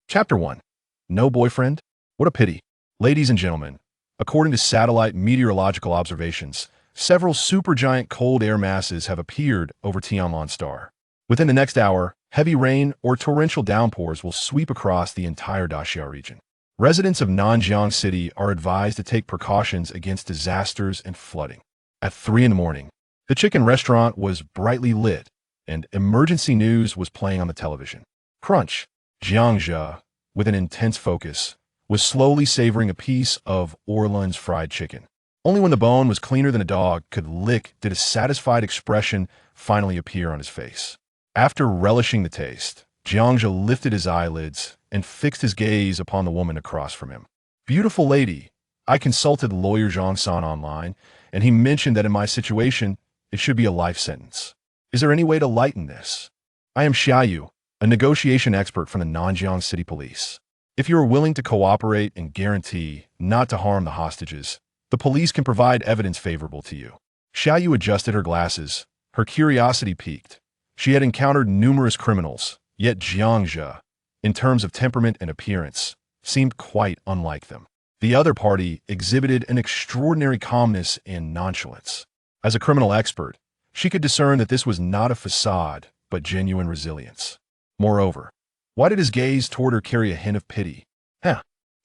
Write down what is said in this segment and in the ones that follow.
Chapter 1. No boyfriend? What a pity. Ladies and gentlemen, according to satellite meteorological observations, several supergiant cold air masses have appeared over Tianlong Star. Within the next hour, heavy rain or torrential downpours will sweep across the entire Daxia region. Residents of Nanjiang City are advised to take precautions against disasters and flooding. At 3 in the morning, the chicken restaurant was brightly lit, and emergency news was playing on the television. Crunch. Jiangzhe, with an intense focus, was slowly savoring a piece of Orlun's fried chicken. Only when the bone was cleaner than a dog could lick did a satisfied expression finally appear on his face. After relishing the taste, Jiangzhe lifted his eyelids and fixed his gaze upon the woman across from him. Beautiful lady, I consulted lawyer Zhang San online, and he mentioned that in my situation, it should be a life sentence. Is there any way to lighten this? I am Xiaoyu, a negotiation expert from the Nanjiang City Police. If you are willing to cooperate and guarantee not to harm the hostages, the police can provide evidence favorable to you. Xiaoyu adjusted her glasses. Her curiosity piqued. She had encountered numerous criminals, yet Jiangzhe, in terms of temperament and appearance, seemed quite unlike them. The other party exhibited an extraordinary calmness and nonchalance. As a criminal expert, she could discern that this was not a facade, but genuine resilience. Moreover, why did his gaze toward her carry a hint of pity?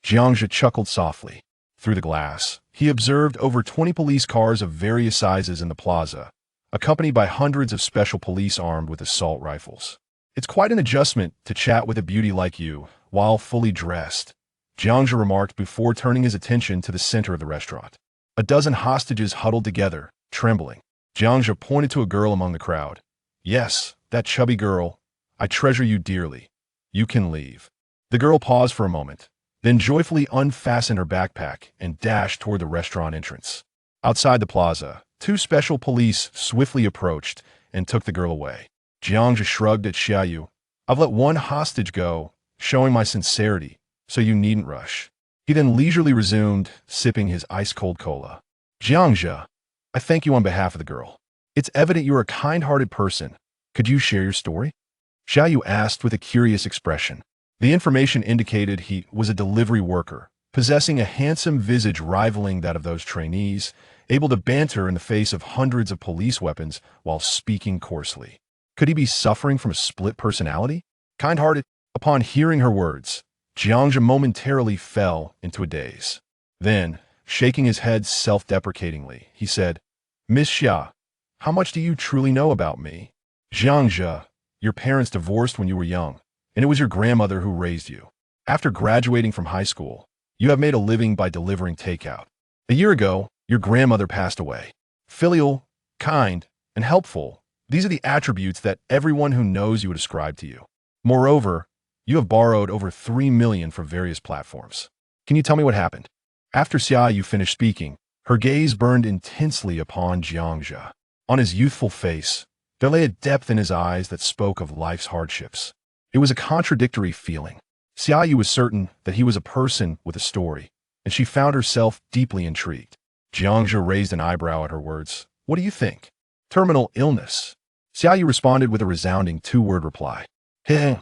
Jiangzhe chuckled softly. Through the glass, he observed over 20 police cars of various sizes in the plaza, accompanied by hundreds of special police armed with assault rifles. It's quite an adjustment to chat with a beauty like you while fully dressed, Jiangzhe remarked before turning his attention to the center of the restaurant. A dozen hostages huddled together, trembling. Jiangzhe pointed to a girl among the crowd. Yes, that chubby girl. I treasure you dearly. You can leave. The girl paused for a moment, then joyfully unfastened her backpack and dashed toward the restaurant entrance. Outside the plaza, 2 special police swiftly approached and took the girl away. Jiangzhe shrugged at Xiaoyu. I've let one hostage go, showing my sincerity, so you needn't rush. He then leisurely resumed, sipping his ice-cold cola. Jiangzhe, I thank you on behalf of the girl. It's evident you're a kind-hearted person. Could you share your story? Xiaoyu asked with a curious expression. The information indicated he was a delivery worker, possessing a handsome visage rivaling that of those trainees, able to banter in the face of hundreds of police weapons while speaking coarsely. Could he be suffering from a split personality? Kind-hearted? Upon hearing her words, Jiangzhe momentarily fell into a daze. Then, shaking his head self-deprecatingly, he said, Miss Xia, how much do you truly know about me? Jiangzhe, your parents divorced when you were young, and it was your grandmother who raised you. After graduating from high school, you have made a living by delivering takeout. A year ago, your grandmother passed away. Filial, kind, and helpful, these are the attributes that everyone who knows you would ascribe to you. Moreover, you have borrowed over 3 million from various platforms. Can you tell me what happened? After Xiaoyu finished speaking, her gaze burned intensely upon Jiangzhe. On his youthful face, there lay a depth in his eyes that spoke of life's hardships. It was a contradictory feeling. Xiaoyu was certain that he was a person with a story, and she found herself deeply intrigued. Jiangzhe raised an eyebrow at her words. What do you think? Terminal illness. Xiaoyu responded with a resounding 2-word reply. Heh.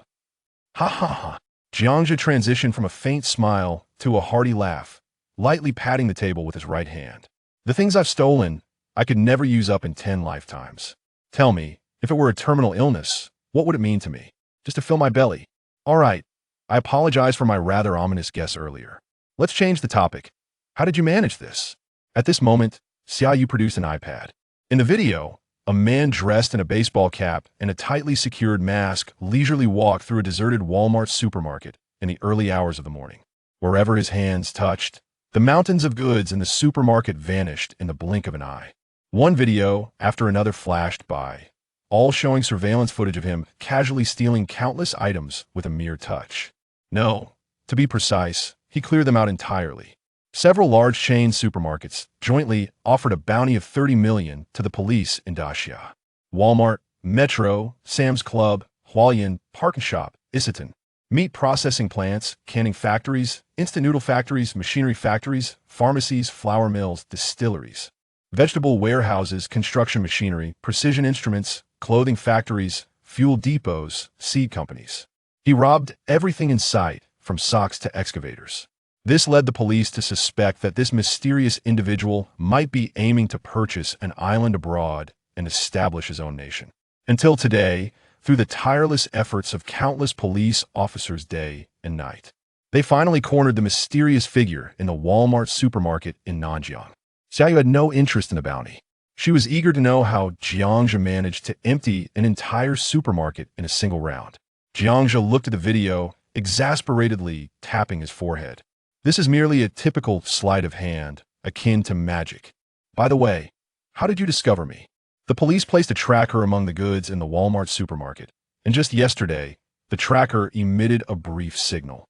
Ha ha ha. Jiangzhe transitioned from a faint smile to a hearty laugh, lightly patting the table with his right hand. The things I've stolen, I could never use up in 10 lifetimes. Tell me, if it were a terminal illness, what would it mean to me? Just to fill my belly. All right, I apologize for my rather ominous guess earlier. Let's change the topic. How did you manage this? At this moment, Xiaoyu produced an iPad. In the video, a man dressed in a baseball cap and a tightly secured mask leisurely walked through a deserted Walmart supermarket in the early hours of the morning. Wherever his hands touched, the mountains of goods in the supermarket vanished in the blink of an eye. One video after another flashed by, all showing surveillance footage of him casually stealing countless items with a mere touch. No, to be precise, he cleared them out entirely. Several large chain supermarkets jointly offered a bounty of 30 million to the police in Daxia. Walmart, Metro, Sam's Club, Hualien, Park & Shop, Isetan. Meat processing plants, canning factories, instant noodle factories, machinery factories, pharmacies, flour mills, distilleries. Vegetable warehouses, construction machinery, precision instruments, clothing factories, fuel depots, seed companies. He robbed everything in sight, from socks to excavators. This led the police to suspect that this mysterious individual might be aiming to purchase an island abroad and establish his own nation. Until today, through the tireless efforts of countless police officers day and night, they finally cornered the mysterious figure in the Walmart supermarket in Nanjiang. Xiaoyu had no interest in the bounty. She was eager to know how Jiangzhe managed to empty an entire supermarket in a single round. Jiangzhe looked at the video, exasperatedly tapping his forehead. This is merely a typical sleight of hand, akin to magic. By the way, how did you discover me? The police placed a tracker among the goods in the Walmart supermarket, and just yesterday, the tracker emitted a brief signal.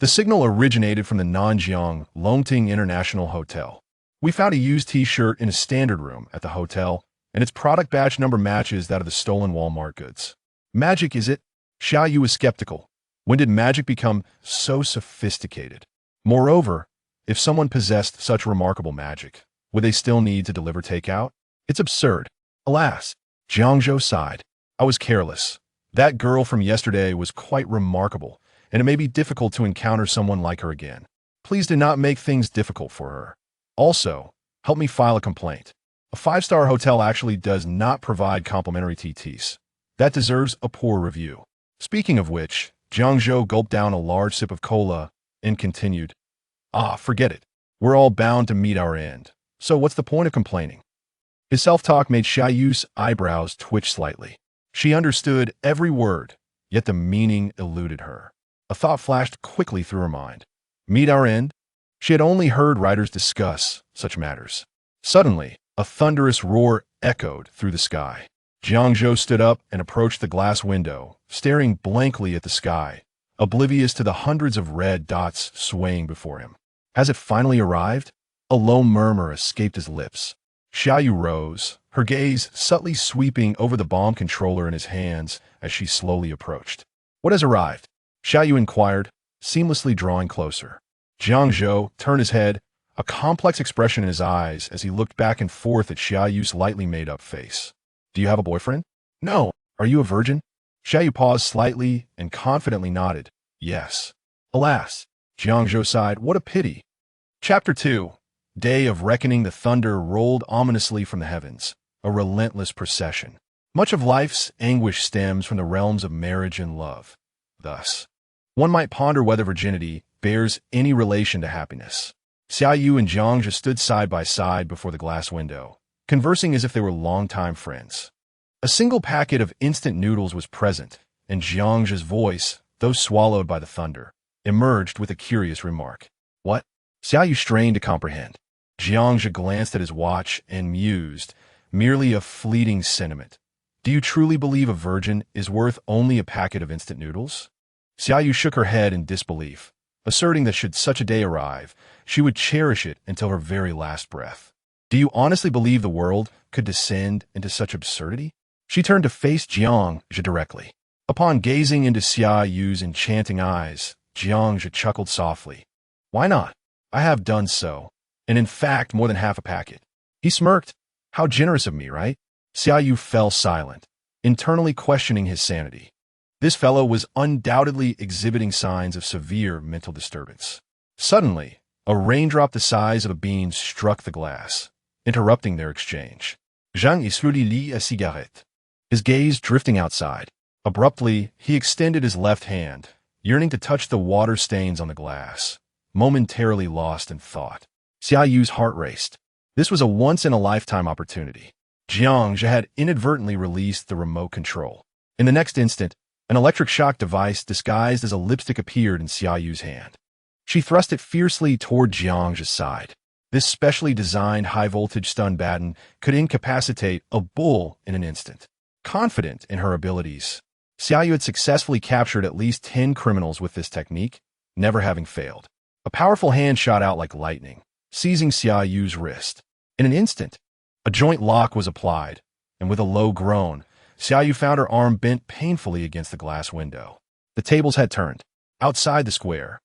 The signal originated from the Nanjiang Longting International Hotel. We found a used t-shirt in a standard room at the hotel, and its product batch number matches that of the stolen Walmart goods. Magic, is it? Xiaoyu was skeptical. When did magic become so sophisticated? Moreover, if someone possessed such remarkable magic, would they still need to deliver takeout? It's absurd. Alas, Jiangzhou sighed. I was careless. That girl from yesterday was quite remarkable, and it may be difficult to encounter someone like her again. Please do not make things difficult for her. Also, help me file a complaint. A 5-star hotel actually does not provide complimentary TTs. That deserves a poor review. Speaking of which, Jiangzhou gulped down a large sip of cola and continued, forget it. We're all bound to meet our end. So what's the point of complaining? His self-talk made Xiaoyu's eyebrows twitch slightly. She understood every word, yet the meaning eluded her. A thought flashed quickly through her mind. Meet our end? She had only heard writers discuss such matters. Suddenly, a thunderous roar echoed through the sky. Jiangzhou stood up and approached the glass window, staring blankly at the sky, oblivious to the hundreds of red dots swaying before him. Has it finally arrived? A low murmur escaped his lips. Xiaoyu rose, her gaze subtly sweeping over the bomb controller in his hands as she slowly approached. What has arrived? Xiaoyu inquired, seamlessly drawing closer. Jiangzhou turned his head, a complex expression in his eyes as he looked back and forth at Xiaoyu's lightly made-up face. Do you have a boyfriend? No. Are you a virgin? Xiaoyu paused slightly and confidently nodded. Yes. Alas, Jiangzhou sighed. What a pity. Chapter 2. Day of Reckoning. The thunder rolled ominously from the heavens, a relentless procession. Much of life's anguish stems from the realms of marriage and love. Thus, one might ponder whether virginity bears any relation to happiness. Xiaoyu and Jiangzhe stood side by side before the glass window, conversing as if they were longtime friends. A single packet of instant noodles was present, and Jiangzhe's voice, though swallowed by the thunder, emerged with a curious remark. What? Xiaoyu strained to comprehend. Jiangzhe glanced at his watch and mused, merely a fleeting sentiment. Do you truly believe a virgin is worth only a packet of instant noodles? Xiaoyu shook her head in disbelief, asserting that should such a day arrive, she would cherish it until her very last breath. Do you honestly believe the world could descend into such absurdity? She turned to face Jiangzhe directly. Upon gazing into Xiaoyu's enchanting eyes, Jiangzhe chuckled softly. Why not? I have done so, and in fact more than half a packet. He smirked. How generous of me, right? Xiaoyu fell silent, internally questioning his sanity. This fellow was undoubtedly exhibiting signs of severe mental disturbance. Suddenly, a raindrop the size of a bean struck the glass, interrupting their exchange. Zhang lit a cigarette. His gaze drifting outside. Abruptly, he extended his left hand, yearning to touch the water stains on the glass, momentarily lost in thought. Xiaoyu's heart raced. This was a once-in-a-lifetime opportunity. Jiangzhe had inadvertently released the remote control. In the next instant, an electric shock device disguised as a lipstick appeared in Xiaoyu's hand. She thrust it fiercely toward Jiangzhe's side. This specially designed high-voltage stun baton could incapacitate a bull in an instant. Confident in her abilities, Xiaoyu had successfully captured at least 10 criminals with this technique, never having failed. A powerful hand shot out like lightning, seizing Xiaoyu's wrist. In an instant, a joint lock was applied, and with a low groan, Xiaoyu found her arm bent painfully against the glass window. The tables had turned. Outside the square,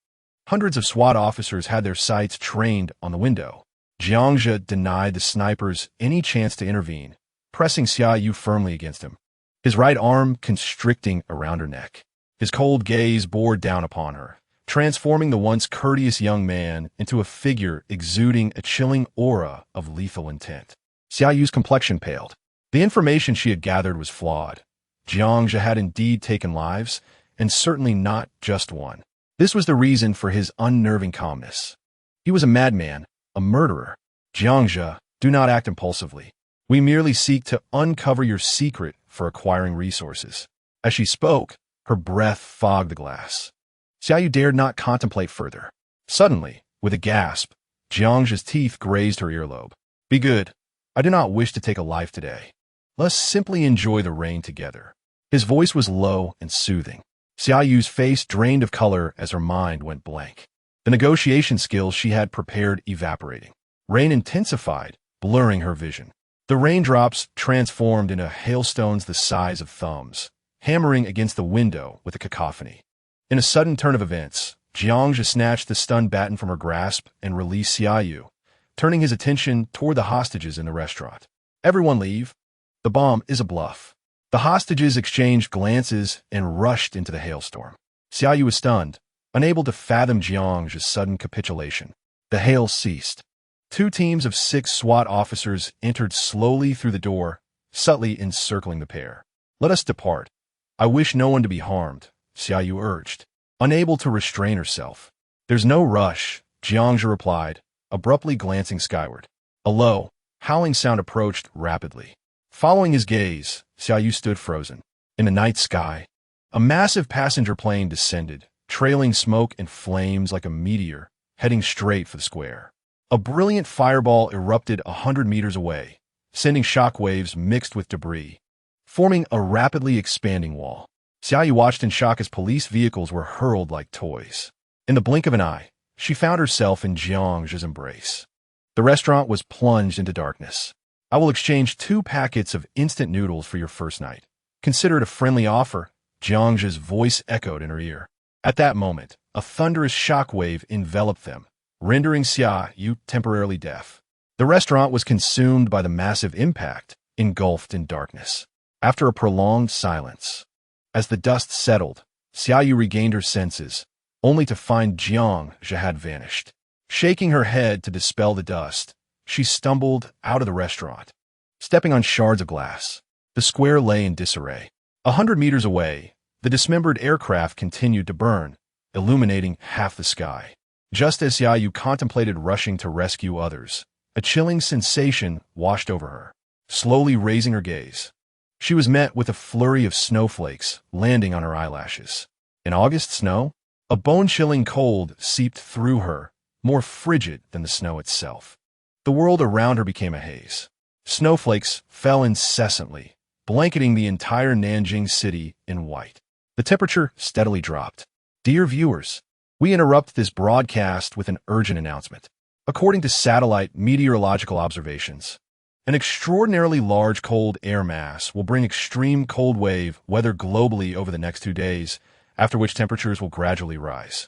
hundreds of SWAT officers had their sights trained on the window. Jiangzhe denied the snipers any chance to intervene, pressing Xiaoyu firmly against him, his right arm constricting around her neck. His cold gaze bore down upon her, transforming the once courteous young man into a figure exuding a chilling aura of lethal intent. Xiaoyu's complexion paled. The information she had gathered was flawed. Jiangzhe had indeed taken lives, and certainly not just one. This was the reason for his unnerving calmness. He was a madman, a murderer. Jiangzhe, do not act impulsively. We merely seek to uncover your secret for acquiring resources. As she spoke, her breath fogged the glass. Xiaoyu dared not contemplate further. Suddenly, with a gasp, Jiangzhe's teeth grazed her earlobe. Be good. I do not wish to take a life today. Let's simply enjoy the rain together. His voice was low and soothing. Xiaoyu's face drained of color as her mind went blank. The negotiation skills she had prepared evaporating. Rain intensified, blurring her vision. The raindrops transformed into hailstones the size of thumbs, hammering against the window with a cacophony. In a sudden turn of events, Jiangzhe snatched the stunned baton from her grasp and released Xiaoyu, turning his attention toward the hostages in the restaurant. Everyone leave. The bomb is a bluff. The hostages exchanged glances and rushed into the hailstorm. Xiaoyu was stunned, unable to fathom Jiangzhe's sudden capitulation. The hail ceased. 2 teams of 6 SWAT officers entered slowly through the door, subtly encircling the pair. Let us depart. I wish no one to be harmed, Xiaoyu urged, unable to restrain herself. There's no rush, Jiangzhe replied, abruptly glancing skyward. A low, howling sound approached rapidly. Following his gaze, Xiaoyu stood frozen. In the night sky, a massive passenger plane descended, trailing smoke and flames like a meteor, heading straight for the square. A brilliant fireball erupted 100 meters away, sending shockwaves mixed with debris, forming a rapidly expanding wall. Xiaoyu watched in shock as police vehicles were hurled like toys. In the blink of an eye, she found herself in Jiangzhe's embrace. The restaurant was plunged into darkness. I will exchange 2 packets of instant noodles for your first night. Consider it a friendly offer, Jiangzhe's voice echoed in her ear. At that moment, a thunderous shockwave enveloped them, rendering Xiaoyu temporarily deaf. The restaurant was consumed by the massive impact, engulfed in darkness. After a prolonged silence, as the dust settled, Xiaoyu regained her senses, only to find Jiangzhe had vanished. Shaking her head to dispel the dust, she stumbled out of the restaurant. Stepping on shards of glass, the square lay in disarray. 100 meters away, the dismembered aircraft continued to burn, illuminating half the sky. Just as Xiaoyu contemplated rushing to rescue others, a chilling sensation washed over her. Slowly raising her gaze, she was met with a flurry of snowflakes landing on her eyelashes. In August snow, a bone-chilling cold seeped through her, more frigid than the snow itself. The world around her became a haze. Snowflakes fell incessantly, blanketing the entire Nanjing city in white. The temperature steadily dropped. Dear viewers, we interrupt this broadcast with an urgent announcement. According to satellite meteorological observations, an extraordinarily large cold air mass will bring extreme cold wave weather globally over the next 2 days, after which temperatures will gradually rise.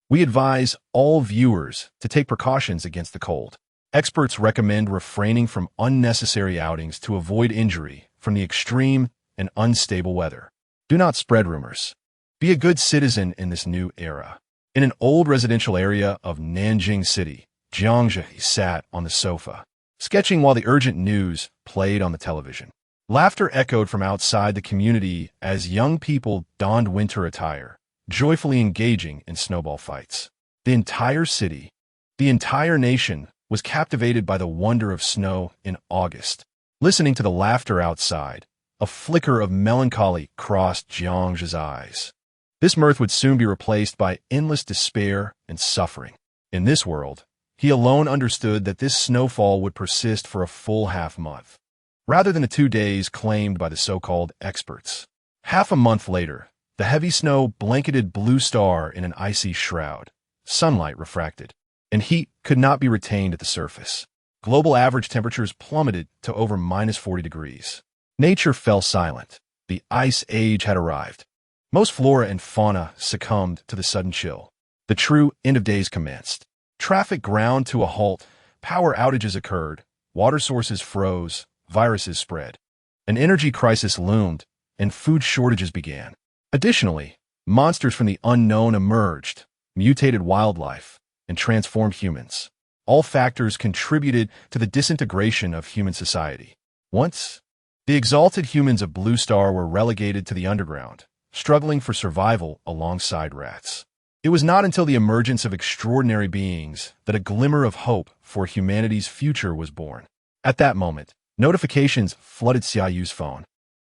We advise all viewers to take precautions against the cold. Experts recommend refraining from unnecessary outings to avoid injury from the extreme and unstable weather. Do not spread rumors. Be a good citizen in this new era. In an old residential area of Nanjing City, Jiangzhe sat on the sofa, sketching while the urgent news played on the television. Laughter echoed from outside the community as young people donned winter attire, joyfully engaging in snowball fights. The entire city, the entire nation, was captivated by the wonder of snow in August. Listening to the laughter outside, a flicker of melancholy crossed Jiangzhe's eyes. This mirth would soon be replaced by endless despair and suffering. In this world, he alone understood that this snowfall would persist for a full half-month, rather than the 2 days claimed by the so-called experts. Half a month later, the heavy snow blanketed Blue Star in an icy shroud. Sunlight refracted, and heat could not be retained at the surface. Global average temperatures plummeted to over -40 degrees. Nature fell silent. The ice age had arrived. Most flora and fauna succumbed to the sudden chill. The true end of days commenced. Traffic ground to a halt, power outages occurred, water sources froze, viruses spread. An energy crisis loomed, and food shortages began. Additionally, monsters from the unknown emerged, mutated wildlife, and transformed humans. All factors contributed to the disintegration of human society. Once, the exalted humans of Blue Star were relegated to the underground, struggling for survival alongside rats. It was not until the emergence of extraordinary beings that a glimmer of hope for humanity's future was born. At that moment, notifications flooded Xiaoyu's phone.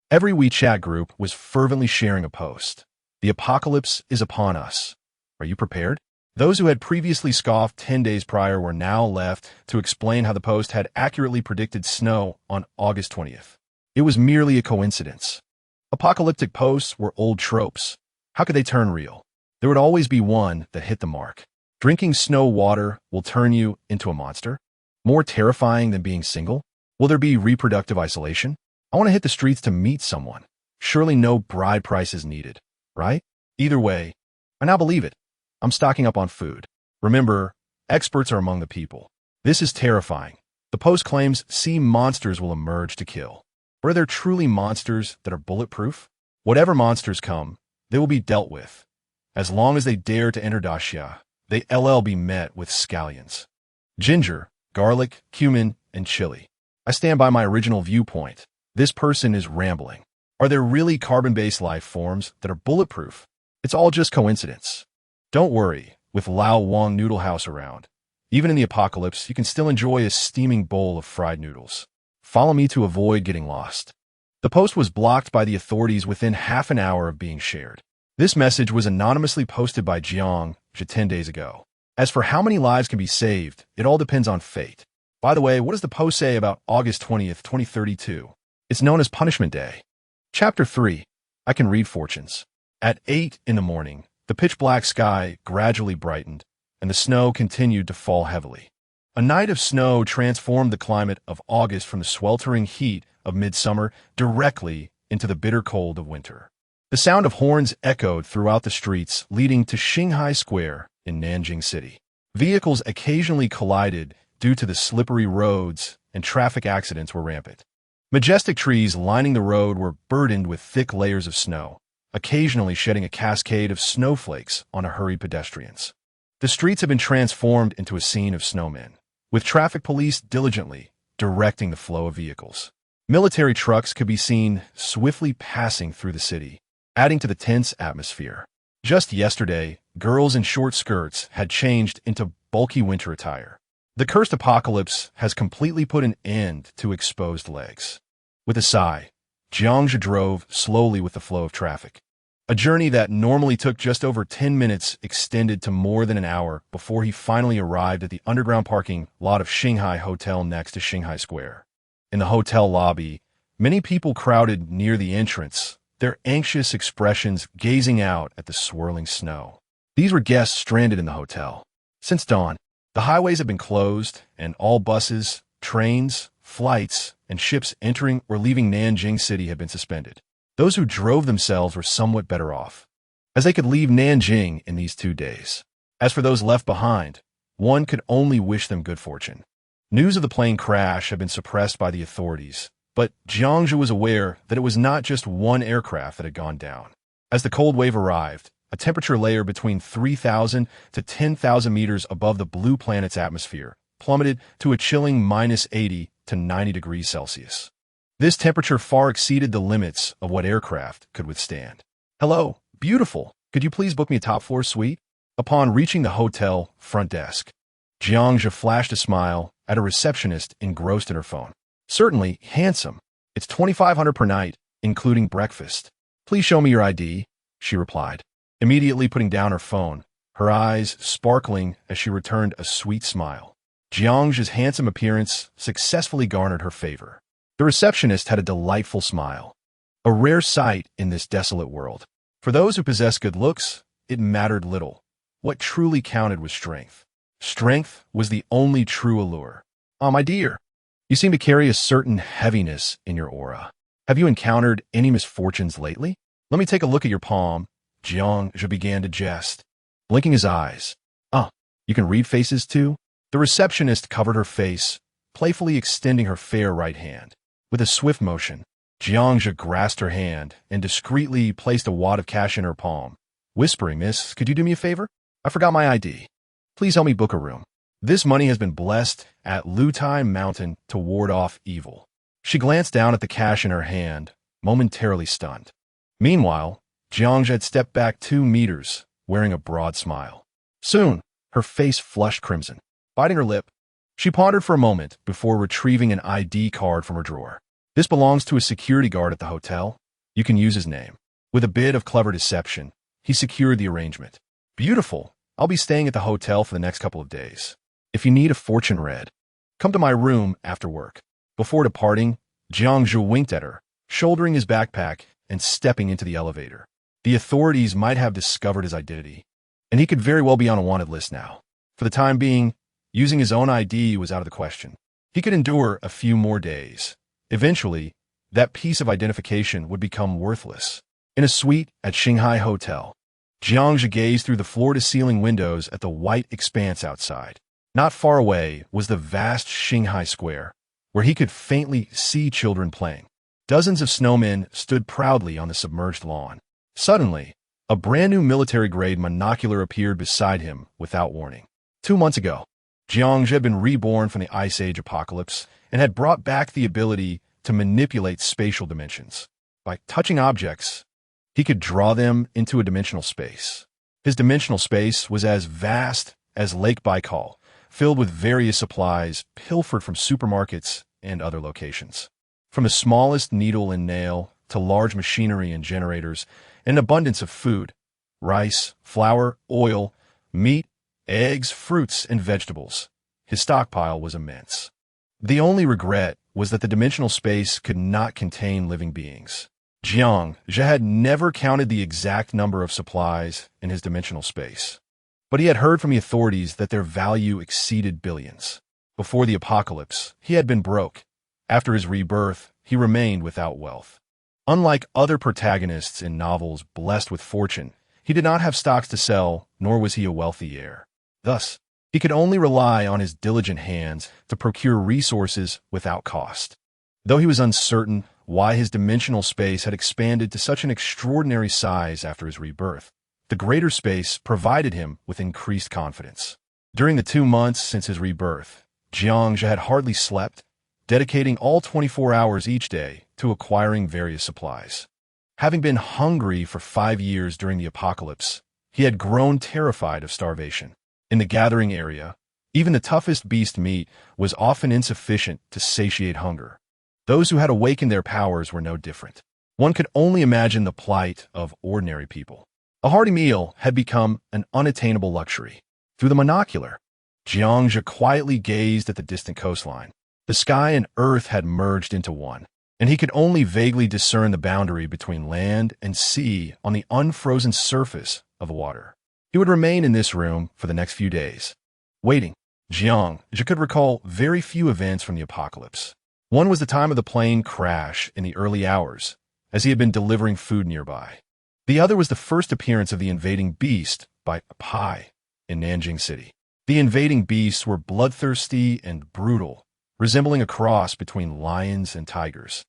Every WeChat group was fervently sharing a post. The apocalypse is upon us. Are you prepared? Those who had previously scoffed 10 days prior were now left to explain how the post had accurately predicted snow on August 20th. It was merely a coincidence. Apocalyptic posts were old tropes. How could they turn real? There would always be one that hit the mark. Drinking snow water will turn you into a monster? More terrifying than being single? Will there be reproductive isolation? I want to hit the streets to meet someone. Surely no bride price is needed, right? Either way, I now believe it. I'm stocking up on food. Remember, experts are among the people. This is terrifying. The post claims sea monsters will emerge to kill. Or are there truly monsters that are bulletproof? Whatever monsters come, they will be dealt with. As long as they dare to enter Daxia, they be met with scallions. Ginger, garlic, cumin, and chili. I stand by my original viewpoint. This person is rambling. Are there really carbon-based life forms that are bulletproof? It's all just coincidence. Don't worry, with Lao Wang Noodle House around. Even in the apocalypse, you can still enjoy a steaming bowl of fried noodles. Follow me to avoid getting lost. The post was blocked by the authorities within half an hour of being shared. This message was anonymously posted by Jiang 10 days ago. As for how many lives can be saved, it all depends on fate. By the way, what does the post say about August 20th, 2032? It's known as Punishment Day. Chapter 3. I can read fortunes. At 8 in the morning, the pitch-black sky gradually brightened, and the snow continued to fall heavily. A night of snow transformed the climate of August from the sweltering heat of midsummer directly into the bitter cold of winter. The sound of horns echoed throughout the streets leading to Xinghai Square in Nanjing City. Vehicles occasionally collided due to the slippery roads, and traffic accidents were rampant. Majestic trees lining the road were burdened with thick layers of snow, occasionally shedding a cascade of snowflakes on hurried pedestrians. The streets had been transformed into a scene of snowmen, with traffic police diligently directing the flow of vehicles. Military trucks could be seen swiftly passing through the city, adding to the tense atmosphere. Just yesterday, girls in short skirts had changed into bulky winter attire. The cursed apocalypse has completely put an end to exposed legs. With a sigh, Jiangzhe drove slowly with the flow of traffic. A journey that normally took just over 10 minutes extended to more than an hour before he finally arrived at the underground parking lot of Xinghai Hotel next to Xinghai Square. In the hotel lobby, many people crowded near the entrance, their anxious expressions gazing out at the swirling snow. These were guests stranded in the hotel. Since dawn, the highways have been closed, and all buses, trains, flights, and ships entering or leaving Nanjing City have been suspended. Those who drove themselves were somewhat better off, as they could leave Nanjing in these 2 days. As for those left behind, one could only wish them good fortune. News of the plane crash had been suppressed by the authorities, but Jiangzhe was aware that it was not just one aircraft that had gone down. As the cold wave arrived, a temperature layer between 3,000 to 10,000 meters above the blue planet's atmosphere plummeted to a chilling -80 to 90 degrees Celsius. This temperature far exceeded the limits of what aircraft could withstand. "Hello, beautiful. Could you please book me a top-floor suite?" Upon reaching the hotel front desk, Jiangzhe flashed a smile at a receptionist engrossed in her phone. "Certainly, handsome. It's $2,500 per night, including breakfast. Please show me your ID," she replied, immediately putting down her phone, her eyes sparkling as she returned a sweet smile. Jiangzhe's handsome appearance successfully garnered her favor. The receptionist had a delightful smile, a rare sight in this desolate world. For those who possess good looks, it mattered little. What truly counted was strength. Strength was the only true allure. "Ah, my dear, you seem to carry a certain heaviness in your aura. Have you encountered any misfortunes lately? Let me take a look at your palm." Jiangzhe began to jest, blinking his eyes. "Ah, you can read faces too?" The receptionist covered her face, playfully extending her fair right hand. With a swift motion, Jiangzhe grasped her hand and discreetly placed a wad of cash in her palm, whispering, "Miss, could you do me a favor? I forgot my ID. Please help me book a room. This money has been blessed at Lutai Mountain to ward off evil. She glanced down at the cash in her hand, momentarily stunned. Meanwhile, Jiang had stepped back 2 meters, wearing a broad smile. Soon, her face flushed crimson. Biting her lip, she pondered for a moment before retrieving an ID card from her drawer. This belongs to a security guard at the hotel. You can use his name. With a bit of clever deception, he secured the arrangement. Beautiful. I'll be staying at the hotel for the next couple of days. If you need a fortune read, come to my room after work. Before departing, Jiang Zhu winked at her, shouldering his backpack and stepping into the elevator. The authorities might have discovered his identity, and he could very well be on a wanted list now. For the time being, using his own ID was out of the question. He could endure a few more days. Eventually, that piece of identification would become worthless. In a suite at Shanghai Hotel, Jiang Zhu gazed through the floor-to-ceiling windows at the white expanse outside. Not far away was the vast Shanghai Square, where he could faintly see children playing. Dozens of snowmen stood proudly on the submerged lawn. Suddenly, a brand-new military-grade monocular appeared beside him without warning. 2 months ago, Jiang Zhu had been reborn from the Ice Age apocalypse and had brought back the ability to manipulate spatial dimensions. By touching objects, he could draw them into a dimensional space. His dimensional space was as vast as Lake Baikal, filled with various supplies pilfered from supermarkets and other locations. From the smallest needle and nail to large machinery and generators, an abundance of food, rice, flour, oil, meat, eggs, fruits, and vegetables. His stockpile was immense. The only regret was that the dimensional space could not contain living beings. Jiang Zhu had never counted the exact number of supplies in his dimensional space, but he had heard from the authorities that their value exceeded billions. Before the apocalypse, he had been broke. After his rebirth, he remained without wealth. Unlike other protagonists in novels blessed with fortune, he did not have stocks to sell, nor was he a wealthy heir. Thus, he could only rely on his diligent hands to procure resources without cost. Though he was uncertain why his dimensional space had expanded to such an extraordinary size after his rebirth, the greater space provided him with increased confidence. During the 2 months since his rebirth, Jiang Zhu had hardly slept, dedicating all 24 hours each day to acquiring various supplies. Having been hungry for 5 years during the apocalypse, he had grown terrified of starvation. In the gathering area, even the toughest beast meat was often insufficient to satiate hunger. Those who had awakened their powers were no different. One could only imagine the plight of ordinary people. A hearty meal had become an unattainable luxury. Through the monocular, Jiang Zhu quietly gazed at the distant coastline. The sky and earth had merged into one, and he could only vaguely discern the boundary between land and sea on the unfrozen surface of the water. He would remain in this room for the next few days. Waiting, Jiang Zhu could recall very few events from the apocalypse. One was the time of the plane crash in the early hours, as he had been delivering food nearby. The other was the first appearance of the invading beast by Pai in Nanjing City. The invading beasts were bloodthirsty and brutal, resembling a cross between lions and tigers.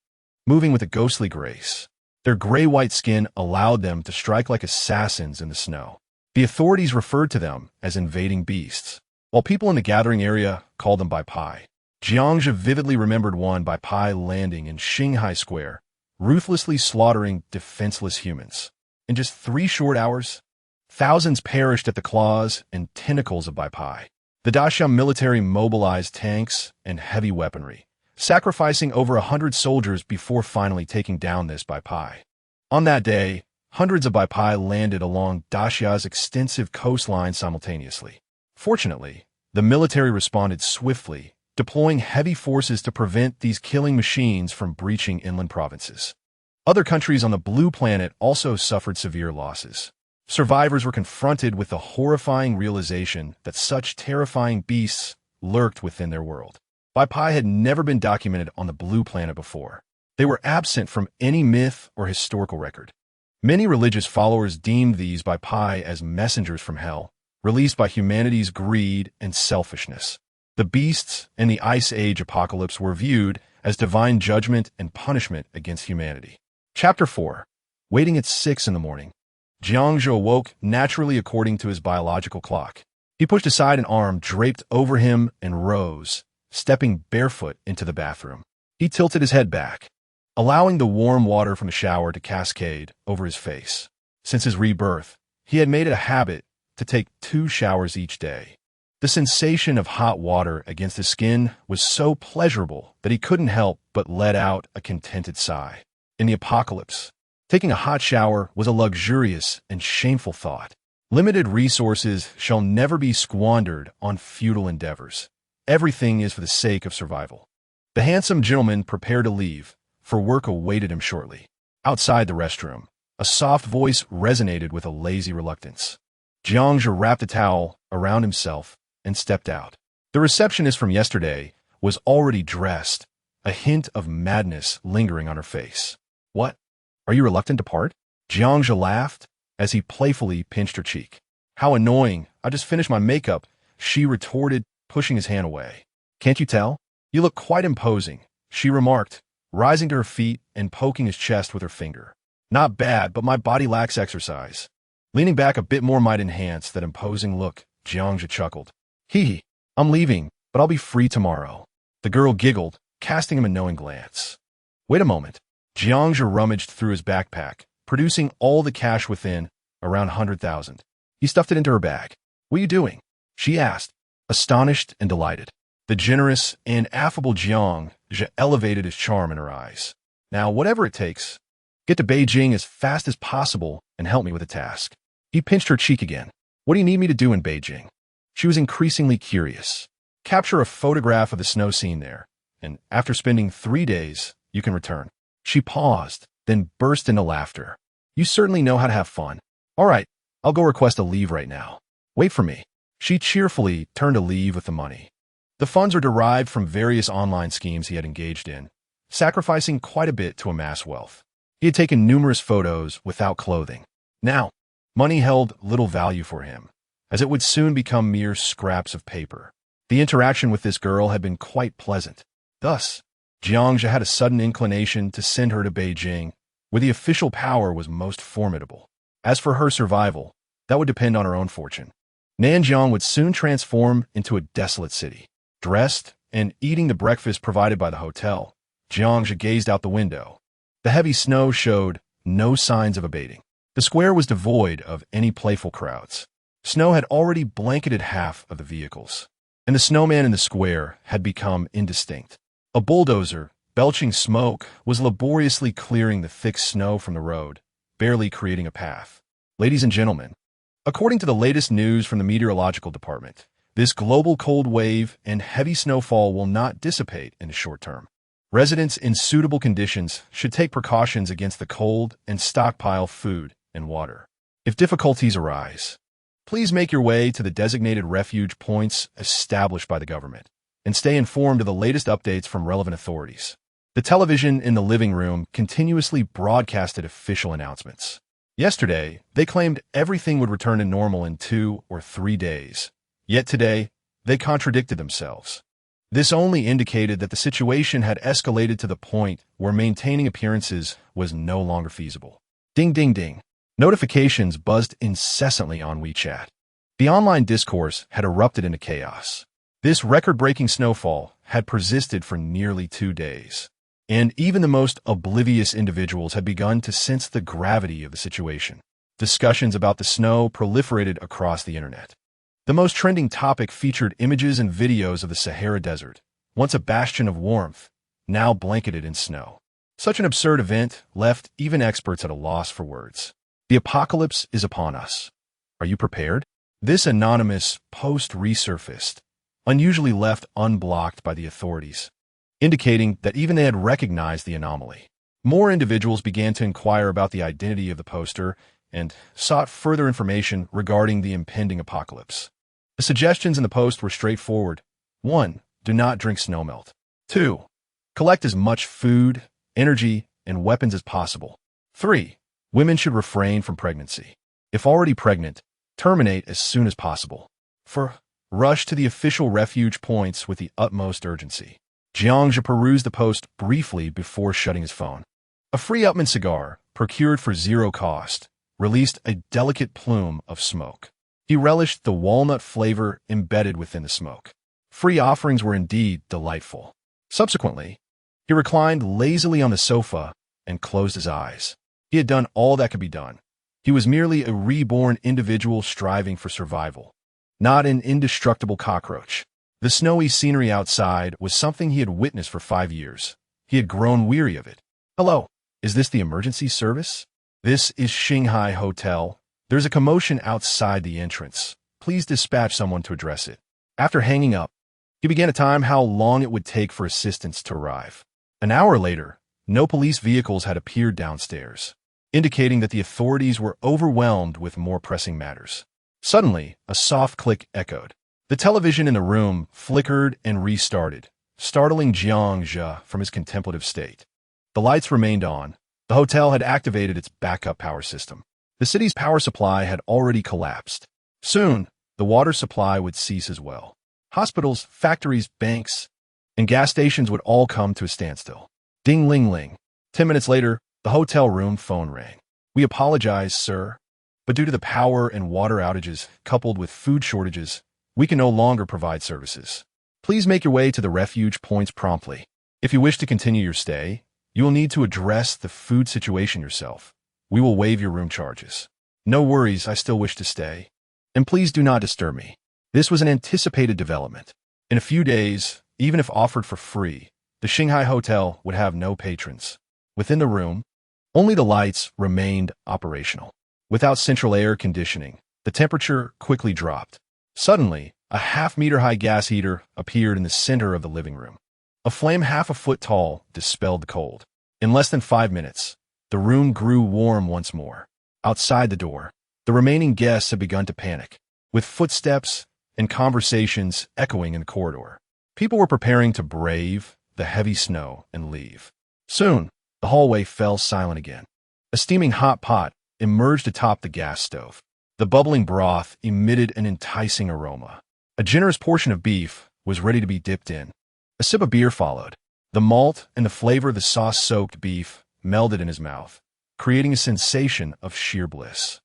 Moving with a ghostly grace, their gray-white skin allowed them to strike like assassins in the snow. The authorities referred to them as invading beasts, while people in the gathering area called them by Pai. Jiang Zhu vividly remembered one by Pai landing in Shanghai Square, ruthlessly slaughtering defenseless humans. In just 3 short hours, thousands perished at the claws and tentacles of Bai Pai. The Daxiang military mobilized tanks and heavy weaponry, sacrificing over 100 soldiers before finally taking down this Bai Pai. On that day, hundreds of Bai Pai landed along Daxia's extensive coastline simultaneously. Fortunately, the military responded swiftly, deploying heavy forces to prevent these killing machines from breaching inland provinces. Other countries on the Blue Planet also suffered severe losses. Survivors were confronted with the horrifying realization that such terrifying beasts lurked within their world. Bai Pai had never been documented on the Blue Planet before. They were absent from any myth or historical record. Many religious followers deemed these Bai Pai as messengers from hell, released by humanity's greed and selfishness. The beasts in the Ice Age apocalypse were viewed as divine judgment and punishment against humanity. Chapter 4. Waiting at 6 in the morning, Jiangzhou awoke naturally according to his biological clock. He pushed aside an arm draped over him and rose, stepping barefoot into the bathroom. He tilted his head back, allowing the warm water from the shower to cascade over his face. Since his rebirth, he had made it a habit to take 2 showers each day. The sensation of hot water against his skin was so pleasurable that he couldn't help but let out a contented sigh. In the apocalypse, taking a hot shower was a luxurious and shameful thought. Limited resources shall never be squandered on futile endeavors. Everything is for the sake of survival. The handsome gentleman prepared to leave, for work awaited him shortly. Outside the restroom, a soft voice resonated with a lazy reluctance. Jiangzhou wrapped a towel around himself and stepped out. The receptionist from yesterday was already dressed, a hint of madness lingering on her face. What? Are you reluctant to part? Jiangzhou laughed as he playfully pinched her cheek. How annoying. I just finished my makeup, she retorted, pushing his hand away. Can't you tell? You look quite imposing, she remarked, rising to her feet and poking his chest with her finger. Not bad, but my body lacks exercise. Leaning back a bit more might enhance that imposing look, Jiangzhou chuckled. Hee, I'm leaving, but I'll be free tomorrow. The girl giggled, casting him a knowing glance. Wait a moment. Jiangzhou rummaged through his backpack, producing all the cash within, around 100,000. He stuffed it into her bag. What are you doing? She asked, astonished and delighted. The generous and affable Jiangzhou elevated his charm in her eyes. Now, whatever it takes, get to Beijing as fast as possible and help me with a task. He pinched her cheek again. What do you need me to do in Beijing? She was increasingly curious. Capture a photograph of the snow scene there, and after spending 3 days, you can return. She paused, then burst into laughter. You certainly know how to have fun. All right, I'll go request a leave right now. Wait for me. She cheerfully turned to leave with the money. The funds are derived from various online schemes he had engaged in, sacrificing quite a bit to amass wealth. He had taken numerous photos without clothing. Now, money held little value for him, as it would soon become mere scraps of paper. The interaction with this girl had been quite pleasant. Thus, Jiangzhou had a sudden inclination to send her to Beijing, where the official power was most formidable. As for her survival, that would depend on her own fortune. Nanjiang would soon transform into a desolate city. Dressed and eating the breakfast provided by the hotel, Jiangzhou gazed out the window. The heavy snow showed no signs of abating. The square was devoid of any playful crowds. Snow had already blanketed half of the vehicles, and the snowman in the square had become indistinct. A bulldozer, belching smoke, was laboriously clearing the thick snow from the road, barely creating a path. Ladies and gentlemen, according to the latest news from the meteorological department, this global cold wave and heavy snowfall will not dissipate in the short term. Residents in suitable conditions should take precautions against the cold and stockpile food and water. If difficulties arise, please make your way to the designated refuge points established by the government and stay informed of the latest updates from relevant authorities. The television in the living room continuously broadcasted official announcements. Yesterday, they claimed everything would return to normal in 2 or 3 days. Yet today, they contradicted themselves. This only indicated that the situation had escalated to the point where maintaining appearances was no longer feasible. Ding ding ding. Notifications buzzed incessantly on WeChat. The online discourse had erupted into chaos. This record-breaking snowfall had persisted for nearly 2 days, and even the most oblivious individuals had begun to sense the gravity of the situation. Discussions about the snow proliferated across the internet. The most trending topic featured images and videos of the Sahara Desert, once a bastion of warmth, now blanketed in snow. Such an absurd event left even experts at a loss for words. The apocalypse is upon us. Are you prepared? This anonymous post resurfaced, unusually left unblocked by the authorities, indicating that even they had recognized the anomaly. More individuals began to inquire about the identity of the poster and sought further information regarding the impending apocalypse. The suggestions in the post were straightforward. 1. Do not drink snowmelt. 2. Collect as much food, energy, and weapons as possible. 3. Women should refrain from pregnancy. If already pregnant, terminate as soon as possible. 4. Rush to the official refuge points with the utmost urgency. Jiangzhou perused the post briefly before shutting his phone. A free Upman cigar, procured for 0 cost, released a delicate plume of smoke. He relished the walnut flavor embedded within the smoke. Free offerings were indeed delightful. Subsequently, he reclined lazily on the sofa and closed his eyes. He had done all that could be done. He was merely a reborn individual striving for survival, not an indestructible cockroach. The snowy scenery outside was something he had witnessed for 5 years. He had grown weary of it. "Hello, is this the emergency service? This is Shanghai Hotel. There's a commotion outside the entrance. Please dispatch someone to address it." After hanging up, he began to time how long it would take for assistance to arrive. An hour later, no police vehicles had appeared downstairs, indicating that the authorities were overwhelmed with more pressing matters. Suddenly, a soft click echoed. The television in the room flickered and restarted, startling Jiang from his contemplative state. The lights remained on. The hotel had activated its backup power system. The city's power supply had already collapsed. Soon, the water supply would cease as well. Hospitals, factories, banks, and gas stations would all come to a standstill. Ding-ling-ling. 10 minutes later, the hotel room phone rang. "We apologize, sir, but due to the power and water outages coupled with food shortages, we can no longer provide services. Please make your way to the refuge points promptly. If you wish to continue your stay, you will need to address the food situation yourself. We will waive your room charges." "No worries, I still wish to stay. And please do not disturb me." This was an anticipated development. In a few days, even if offered for free, the Shanghai Hotel would have no patrons. Within the room, only the lights remained operational. Without central air conditioning, the temperature quickly dropped. Suddenly, a half-meter-high gas heater appeared in the center of the living room. A flame half a foot tall dispelled the cold. In less than 5 minutes, the room grew warm once more. Outside the door, the remaining guests had begun to panic, with footsteps and conversations echoing in the corridor. People were preparing to brave the heavy snow and leave. Soon, the hallway fell silent again. A steaming hot pot emerged atop the gas stove. The bubbling broth emitted an enticing aroma. A generous portion of beef was ready to be dipped in. A sip of beer followed. The malt and the flavor of the sauce-soaked beef melded in his mouth, creating a sensation of sheer bliss.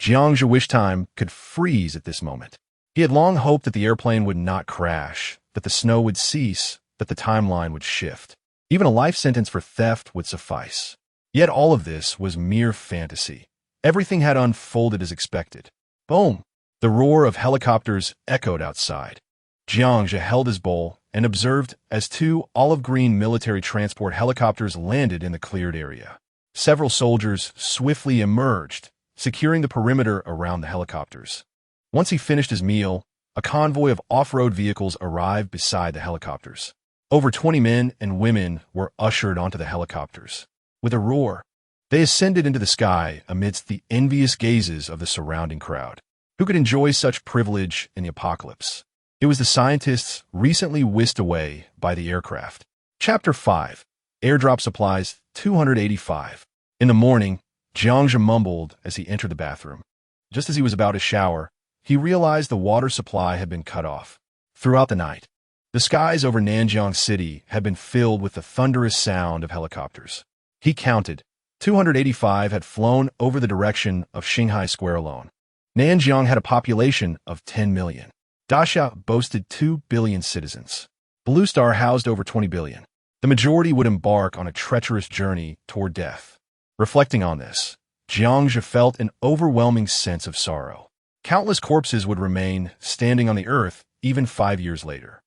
Jiang wished time could freeze at this moment. He had long hoped that the airplane would not crash, that the snow would cease, that the timeline would shift. Even a life sentence for theft would suffice. Yet all of this was mere fantasy. Everything had unfolded as expected. Boom! The roar of helicopters echoed outside. Jiang held his bowl and observed as 2 olive-green military transport helicopters landed in the cleared area. Several soldiers swiftly emerged, securing the perimeter around the helicopters. Once he finished his meal, a convoy of off-road vehicles arrived beside the helicopters. Over 20 men and women were ushered onto the helicopters. With a roar, they ascended into the sky amidst the envious gazes of the surrounding crowd. Who could enjoy such privilege in the apocalypse? It was the scientists recently whisked away by the aircraft. Chapter 5. Airdrop Supplies 285. In the morning, Jiang mumbled as he entered the bathroom. Just as he was about to shower, he realized the water supply had been cut off. Throughout the night, the skies over Nanjiang City had been filled with the thunderous sound of helicopters. He counted. 285 had flown over the direction of Shanghai Square alone. Nanjiang had a population of 10 million. Dasha boasted 2 billion citizens. Blue Star housed over 20 billion. The majority would embark on a treacherous journey toward death. Reflecting on this, Jiang felt an overwhelming sense of sorrow. Countless corpses would remain standing on the earth even 5 years later.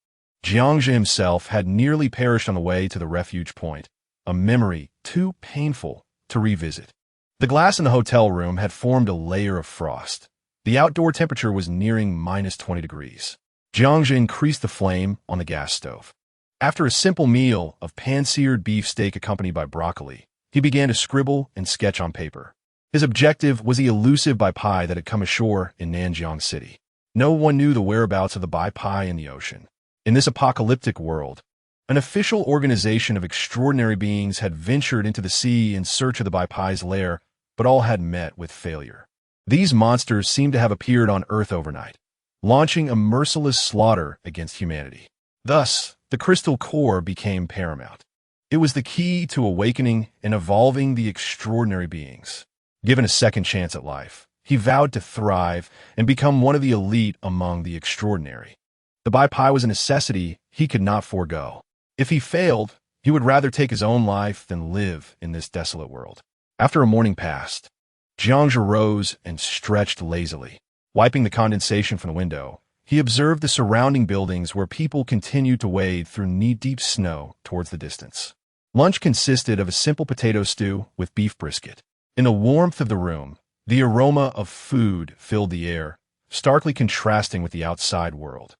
Jiang himself had nearly perished on the way to the refuge point, a memory too painful to revisit. The glass in the hotel room had formed a layer of frost. The outdoor temperature was nearing -20 degrees. Jiang increased the flame on the gas stove. After a simple meal of pan-seared beef steak accompanied by broccoli, he began to scribble and sketch on paper. His objective was the elusive bai pai that had come ashore in Nanjiang City. No one knew the whereabouts of the bai pai in the ocean. In this apocalyptic world, an official organization of extraordinary beings had ventured into the sea in search of the bai pai's lair, but all had met with failure. These monsters seemed to have appeared on Earth overnight, launching a merciless slaughter against humanity. Thus, the crystal core became paramount. It was the key to awakening and evolving the extraordinary beings. Given a second chance at life, he vowed to thrive and become one of the elite among the extraordinary. The Bai Pai was a necessity he could not forego. If he failed, he would rather take his own life than live in this desolate world. After a morning passed, Jiangzhe rose and stretched lazily. Wiping the condensation from the window, he observed the surrounding buildings where people continued to wade through knee-deep snow towards the distance. Lunch consisted of a simple potato stew with beef brisket. In the warmth of the room, the aroma of food filled the air, starkly contrasting with the outside world.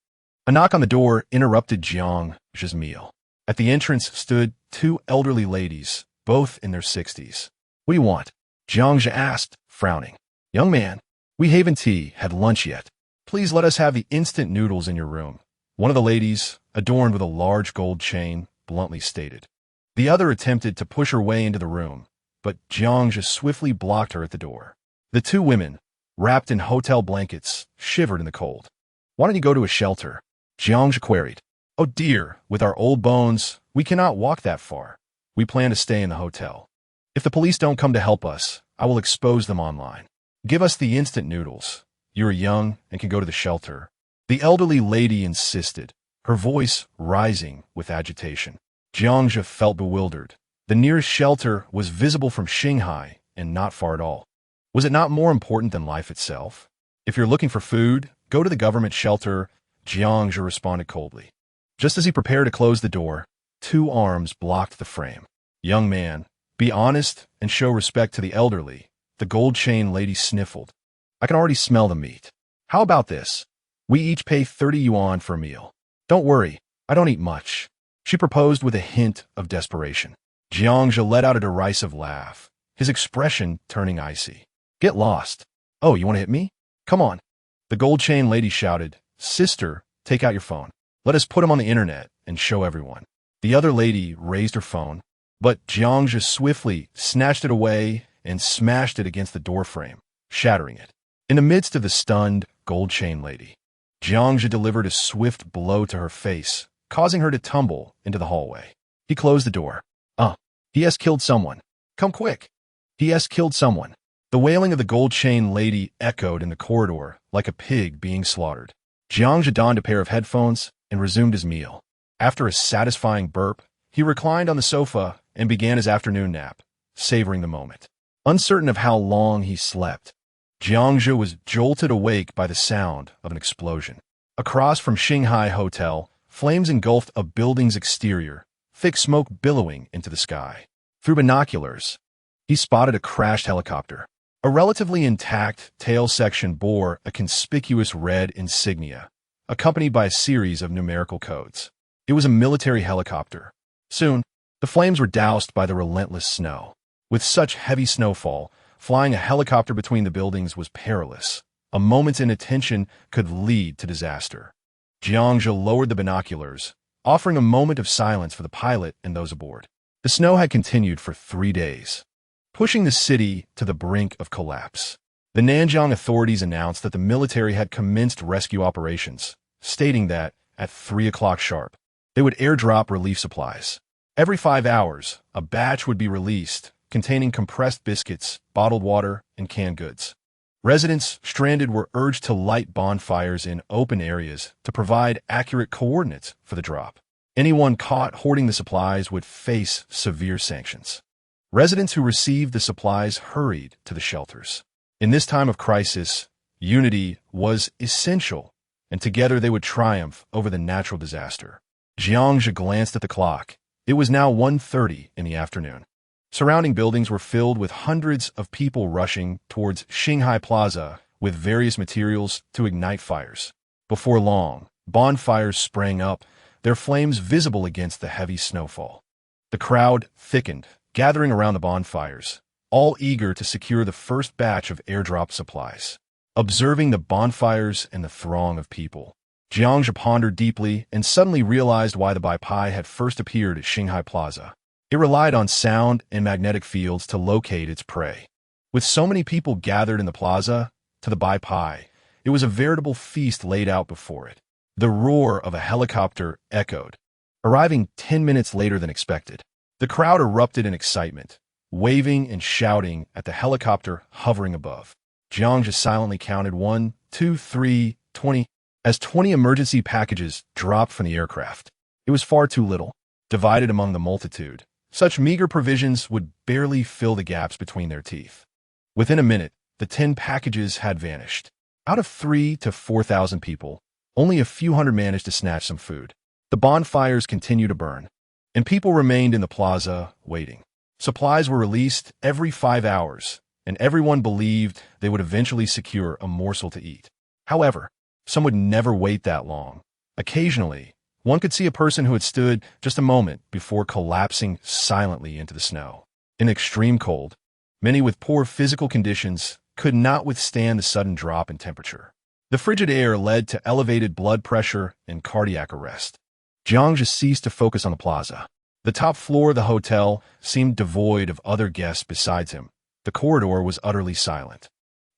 A knock on the door interrupted Jiangzhe's meal. At the entrance stood two elderly ladies, both in their 60s. "What do you want?" Jiangzhe asked, frowning. "Young man, we haven't had lunch yet. Please let us have the instant noodles in your room," one of the ladies, adorned with a large gold chain, bluntly stated. The other attempted to push her way into the room, but Jiangzhe swiftly blocked her at the door. The two women, wrapped in hotel blankets, shivered in the cold. "Why don't you go to a shelter?" Jiangzhe queried. "Oh dear, with our old bones, we cannot walk that far. We plan to stay in the hotel. If the police don't come to help us, I will expose them online. Give us the instant noodles. You are young and can go to the shelter." The elderly lady insisted, her voice rising with agitation. Jiangzhe felt bewildered. The nearest shelter was visible from Shanghai and not far at all. Was it not more important than life itself? "If you're looking for food, go to the government shelter," Jiangzhe responded coldly. Just as he prepared to close the door, two arms blocked the frame. "Young man, be honest and show respect to the elderly," the gold chain lady sniffled. "I can already smell the meat. How about this? We each pay 30 yuan for a meal. Don't worry, I don't eat much," she proposed with a hint of desperation. Jiangzhe let out a derisive laugh, his expression turning icy. "Get lost. Oh, you want to hit me? Come on." The gold chain lady shouted, "Sister, take out your phone. Let us put him on the internet and show everyone." The other lady raised her phone, but Jiangzhe swiftly snatched it away and smashed it against the doorframe, shattering it. In the midst of the stunned gold chain lady, Jiangzhe delivered a swift blow to her face, causing her to tumble into the hallway. He closed the door. He has killed someone. Come quick. He has killed someone." The wailing of the gold chain lady echoed in the corridor like a pig being slaughtered. Jiangzhe donned a pair of headphones and resumed his meal. After a satisfying burp, he reclined on the sofa and began his afternoon nap, savoring the moment. Uncertain of how long he slept, Jiangzhe was jolted awake by the sound of an explosion. Across from Shanghai Hotel, flames engulfed a building's exterior, thick smoke billowing into the sky. Through binoculars, he spotted a crashed helicopter. A relatively intact tail section bore a conspicuous red insignia, accompanied by a series of numerical codes. It was a military helicopter. Soon, the flames were doused by the relentless snow. With such heavy snowfall, flying a helicopter between the buildings was perilous. A moment's inattention could lead to disaster. Jiangzhe lowered the binoculars, offering a moment of silence for the pilot and those aboard. The snow had continued for 3 days, pushing the city to the brink of collapse. The Nanjing authorities announced that the military had commenced rescue operations, stating that, at 3 o'clock sharp, they would airdrop relief supplies. Every 5 hours, a batch would be released, containing compressed biscuits, bottled water, and canned goods. Residents stranded were urged to light bonfires in open areas to provide accurate coordinates for the drop. Anyone caught hoarding the supplies would face severe sanctions. Residents who received the supplies hurried to the shelters. In this time of crisis, unity was essential, and together they would triumph over the natural disaster. Jiangzhe glanced at the clock. It was now 1:30 in the afternoon. Surrounding buildings were filled with hundreds of people rushing towards Shanghai Plaza with various materials to ignite fires. Before long, bonfires sprang up, their flames visible against the heavy snowfall. The crowd thickened, gathering around the bonfires, all eager to secure the first batch of airdrop supplies. Observing the bonfires and the throng of people, Jiangzhe pondered deeply and suddenly realized why the Bai Pai had first appeared at Shanghai Plaza. It relied on sound and magnetic fields to locate its prey. With so many people gathered in the plaza, to the Bai Pai, it was a veritable feast laid out before it. The roar of a helicopter echoed, arriving 10 minutes later than expected. The crowd erupted in excitement, waving and shouting at the helicopter hovering above. Jiang just silently counted 1, 2, 3, 20, as 20 emergency packages dropped from the aircraft. It was far too little. Divided among the multitude, such meager provisions would barely fill the gaps between their teeth. Within a minute, the 10 packages had vanished. Out of 3,000 to 4,000 people, only a few hundred managed to snatch some food. The bonfires continued to burn, and people remained in the plaza, waiting. Supplies were released every 5 hours, and everyone believed they would eventually secure a morsel to eat. However, some would never wait that long. Occasionally, one could see a person who had stood just a moment before collapsing silently into the snow. In extreme cold, many with poor physical conditions could not withstand the sudden drop in temperature. The frigid air led to elevated blood pressure and cardiac arrest. Jiang just ceased to focus on the plaza. The top floor of the hotel seemed devoid of other guests besides him. The corridor was utterly silent.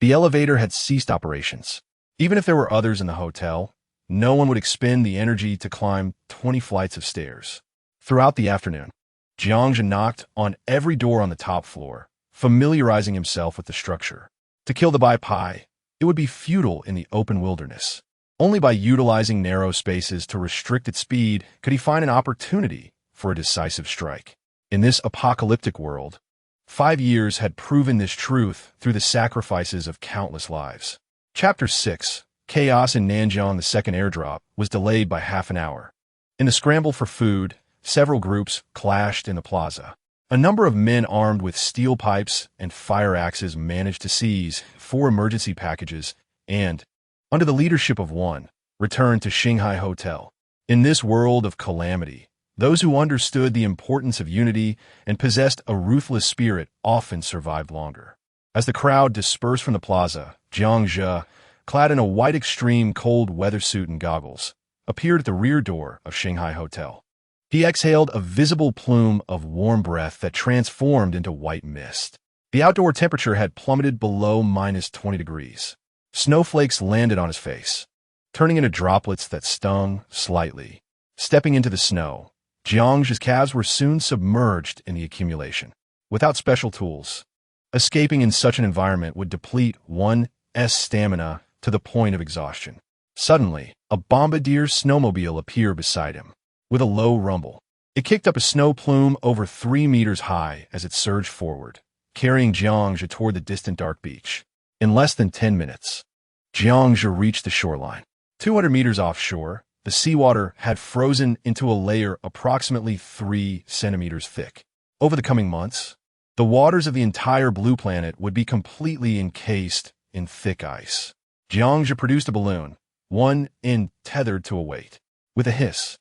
The elevator had ceased operations. Even if there were others in the hotel, no one would expend the energy to climb 20 flights of stairs. Throughout the afternoon, Jiang knocked on every door on the top floor, familiarizing himself with the structure. To kill the Bai Pai, it would be futile in the open wilderness. Only by utilizing narrow spaces to restrict its speed could he find an opportunity for a decisive strike. In this apocalyptic world, 5 years had proven this truth through the sacrifices of countless lives. Chapter 6. Chaos in Nanjiang. The second airdrop was delayed by half an hour. In the scramble for food, several groups clashed in the plaza. A number of men armed with steel pipes and fire axes managed to seize 4 emergency packages and, under the leadership of one, returned to Shanghai Hotel. In this world of calamity, those who understood the importance of unity and possessed a ruthless spirit often survived longer. As the crowd dispersed from the plaza, Jiang Zhe, clad in a white extreme cold weather suit and goggles, appeared at the rear door of Shanghai Hotel. He exhaled a visible plume of warm breath that transformed into white mist. The outdoor temperature had plummeted below -20 degrees. Snowflakes landed on his face, turning into droplets that stung slightly. Stepping into the snow, Jiang's calves were soon submerged in the accumulation. Without special tools, escaping in such an environment would deplete one's stamina to the point of exhaustion. Suddenly, a bombardier snowmobile appeared beside him. With a low rumble, it kicked up a snow plume over 3 meters high as it surged forward, carrying Jiang toward the distant dark beach. In less than 10 minutes, Jiang reached the shoreline. 200 meters offshore, the seawater had frozen into a layer approximately 3 centimeters thick. Over the coming months, the waters of the entire blue planet would be completely encased in thick ice. Jiang produced a balloon, one end tethered to a weight. With a hiss,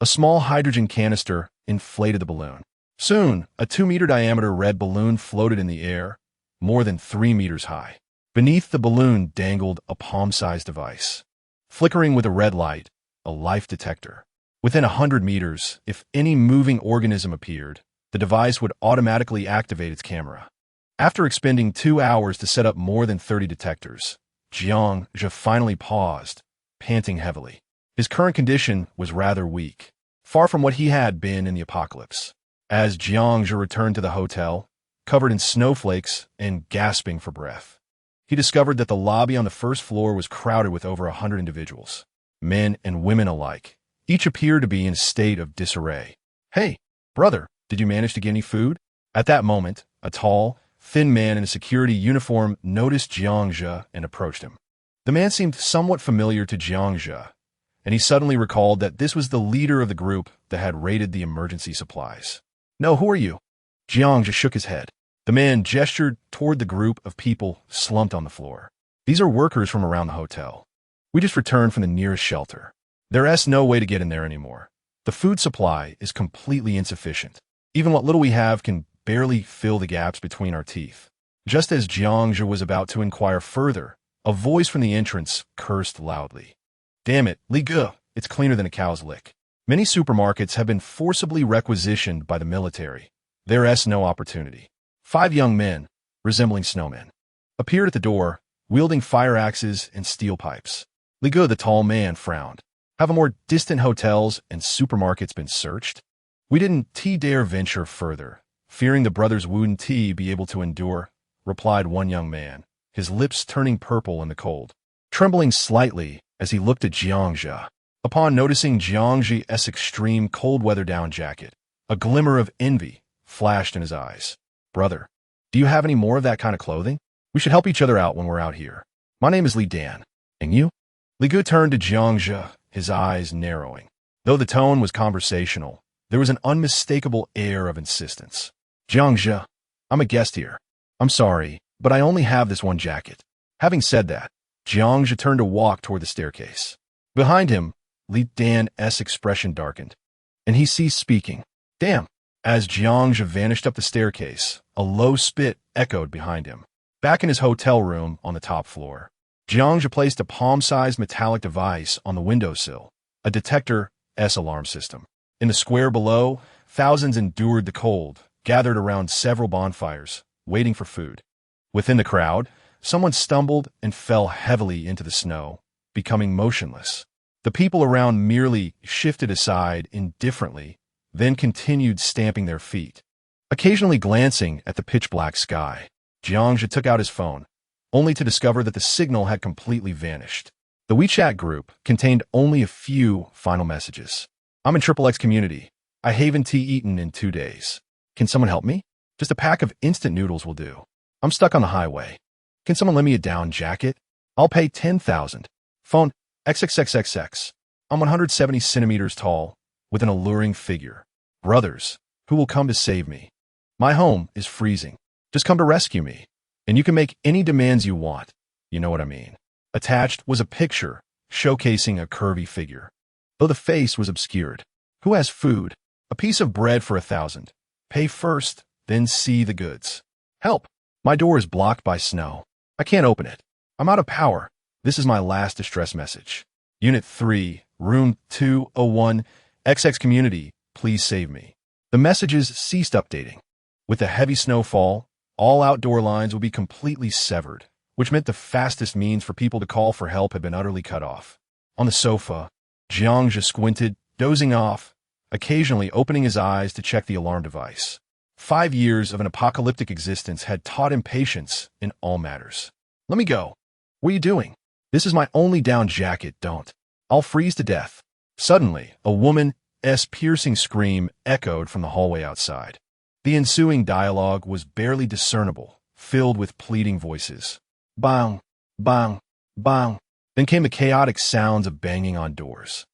a small hydrogen canister inflated the balloon. Soon, a 2-meter diameter red balloon floated in the air, more than 3 meters high. Beneath the balloon dangled a palm-sized device, flickering with a red light, a life detector. Within 100 meters, if any moving organism appeared, the device would automatically activate its camera. After expending 2 hours to set up more than 30 detectors, Jiang finally paused, panting heavily. His current condition was rather weak, far from what he had been in the apocalypse. As Jiang returned to the hotel, covered in snowflakes and gasping for breath, he discovered that the lobby on the first floor was crowded with over 100 individuals, men and women alike. Each appeared to be in a state of disarray. "Hey, brother, did you manage to get any food?" At that moment, a tall, thin man in a security uniform noticed Jiang and approached him. The man seemed somewhat familiar to Jiang, and he suddenly recalled that this was the leader of the group that had raided the emergency supplies. "No, who are you?" Jiang shook his head. The man gestured toward the group of people slumped on the floor. "These are workers from around the hotel. We just returned from the nearest shelter. There's no way to get in there anymore. The food supply is completely insufficient. Even what little we have can barely fill the gaps between our teeth." Just as Jiang was about to inquire further, a voice from the entrance cursed loudly. "Damn it, Li Ge, it's cleaner than a cow's lick." Many supermarkets have been forcibly requisitioned by the military. There's no opportunity. 5 young men, resembling snowmen, appeared at the door, wielding fire axes and steel pipes. Li Ge, the tall man, frowned. "Have more distant hotels and supermarkets been searched?" "We didn't dare venture further," fearing the brothers wouldn't be able to endure, replied one young man, his lips turning purple in the cold, trembling slightly as he looked at Jiangxia. Upon noticing Jiangxi's extreme cold-weather down jacket, a glimmer of envy flashed in his eyes. Brother, do you have any more of that kind of clothing? We should help each other out when we're out here. My name is Li Dan. And you? Li Gu turned to Jiangxia, his eyes narrowing. Though the tone was conversational, there was an unmistakable air of insistence. Jiangxia, I'm a guest here. I'm sorry, but I only have this one jacket. Having said that, Jiangxia turned to walk toward the staircase. Behind him, Li Dan's expression darkened, and he ceased speaking. Damn! As Jiangxia vanished up the staircase, a low spit echoed behind him. Back in his hotel room on the top floor, Jiangxia placed a palm-sized metallic device on the windowsill, a detector's alarm system. In the square below, thousands endured the cold, gathered around several bonfires, waiting for food. Within the crowd, someone stumbled and fell heavily into the snow, becoming motionless. The people around merely shifted aside indifferently, then continued stamping their feet. Occasionally glancing at the pitch-black sky, Jiangxia took out his phone, only to discover that the signal had completely vanished. The WeChat group contained only a few final messages. I'm in XXX community. I haven't eaten in 2 days. Can someone help me? Just a pack of instant noodles will do. I'm stuck on the highway. Can someone lend me a down jacket? I'll pay 10,000. Phone XXXXX. I'm 170 centimeters tall, with an alluring figure. Brothers, who will come to save me? My home is freezing. Just come to rescue me. And you can make any demands you want. You know what I mean. Attached was a picture showcasing a curvy figure, though the face was obscured. Who has food? A piece of bread for 1,000. Pay first, then see the goods. Help! My door is blocked by snow. I can't open it. I'm out of power. This is my last distress message. Unit 3, Room 201, XX Community, please save me. The messages ceased updating. With the heavy snowfall, all outdoor lines would be completely severed, which meant the fastest means for people to call for help had been utterly cut off. On the sofa, Jiangxia squinted, dozing off, occasionally opening his eyes to check the alarm device. 5 years of an apocalyptic existence had taught him patience in all matters. Let me go. What are you doing? This is my only down jacket, don't. I'll freeze to death. Suddenly, a woman's piercing scream echoed from the hallway outside. The ensuing dialogue was barely discernible, filled with pleading voices. Bang, bang, bang. Then came the chaotic sounds of banging on doors.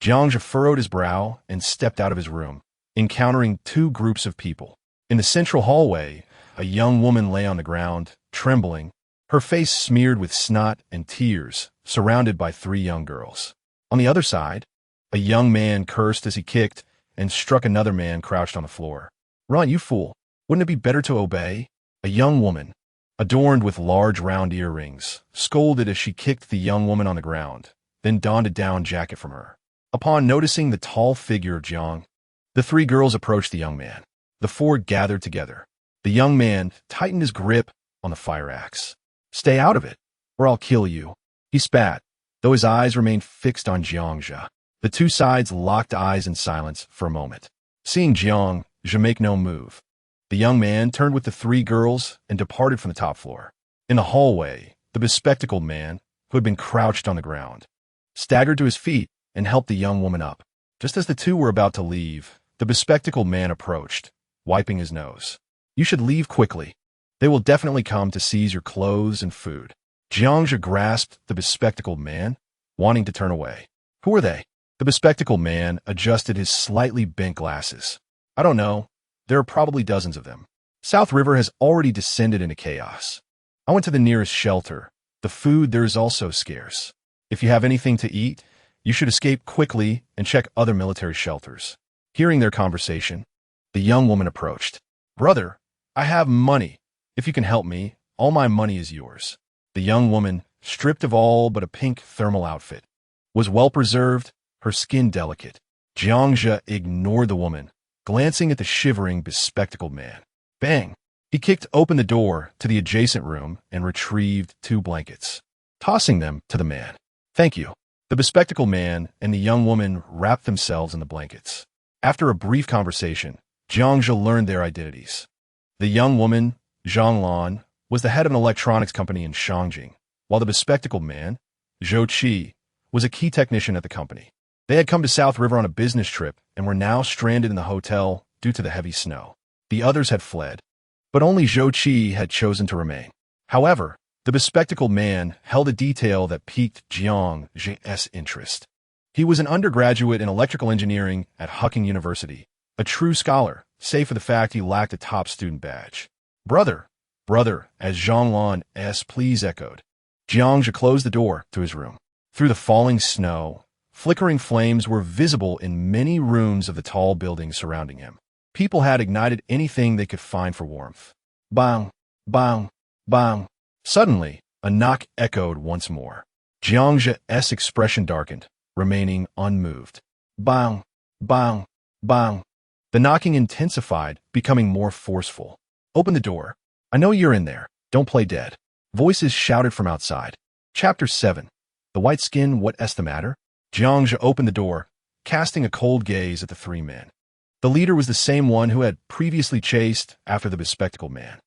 Jiangxia furrowed his brow and stepped out of his room, encountering 2 groups of people. In the central hallway, a young woman lay on the ground, trembling, her face smeared with snot and tears, surrounded by 3 young girls. On the other side, a young man cursed as he kicked and struck another man crouched on the floor. Run, you fool. Wouldn't it be better to obey? A young woman, adorned with large round earrings, scolded as she kicked the young woman on the ground, then donned a down jacket from her. Upon noticing the tall figure of Jiang, the 3 girls approached the young man. The 4 gathered together. The young man tightened his grip on the fire axe. Stay out of it, or I'll kill you. He spat, though his eyes remained fixed on Jiangxia. The 2 sides locked eyes in silence for a moment. Seeing Jiangxia make no move, the young man turned with the 3 girls and departed from the top floor. In the hallway, the bespectacled man, who had been crouched on the ground, staggered to his feet and helped the young woman up. Just as the 2 were about to leave, the bespectacled man approached, wiping his nose. You should leave quickly. They will definitely come to seize your clothes and food. Jiangxia grasped the bespectacled man, wanting to turn away. Who are they? The bespectacled man adjusted his slightly bent glasses. I don't know. There are probably dozens of them. South River has already descended into chaos. I went to the nearest shelter. The food there is also scarce. If you have anything to eat, you should escape quickly and check other military shelters. Hearing their conversation, the young woman approached. Brother, I have money. If you can help me, all my money is yours. The young woman, stripped of all but a pink thermal outfit, was well preserved, her skin delicate. Jiangxia ignored the woman, glancing at the shivering, bespectacled man. Bang! He kicked open the door to the adjacent room and retrieved 2 blankets, tossing them to the man. Thank you. The bespectacled man and the young woman wrapped themselves in the blankets. After a brief conversation, Jiang Zhe learned their identities. The young woman, Zhang Lan, was the head of an electronics company in Shangjing, while the bespectacled man, Zhou Qi, was a key technician at the company. They had come to South River on a business trip and were now stranded in the hotel due to the heavy snow. The others had fled, but only Zhou Qi had chosen to remain. However, the bespectacled man held a detail that piqued Jiang Zhe's interest. He was an undergraduate in electrical engineering at Hucking University, a true scholar, save for the fact he lacked a top student badge. Brother, as Zhang Lan's pleas echoed. Jiang Zhe closed the door to his room. Through the falling snow, flickering flames were visible in many rooms of the tall buildings surrounding him. People had ignited anything they could find for warmth. Bang, bang, bang. Suddenly, a knock echoed once more. Jiang Zhe's expression darkened, remaining unmoved. Bang, bang, bang. The knocking intensified, becoming more forceful. Open the door. I know you're in there. Don't play dead. Voices shouted from outside. Chapter 7. The white skin, what's the matter? Jiang Zhe opened the door, casting a cold gaze at the three men. The leader was the same one who had previously chased after the bespectacled man.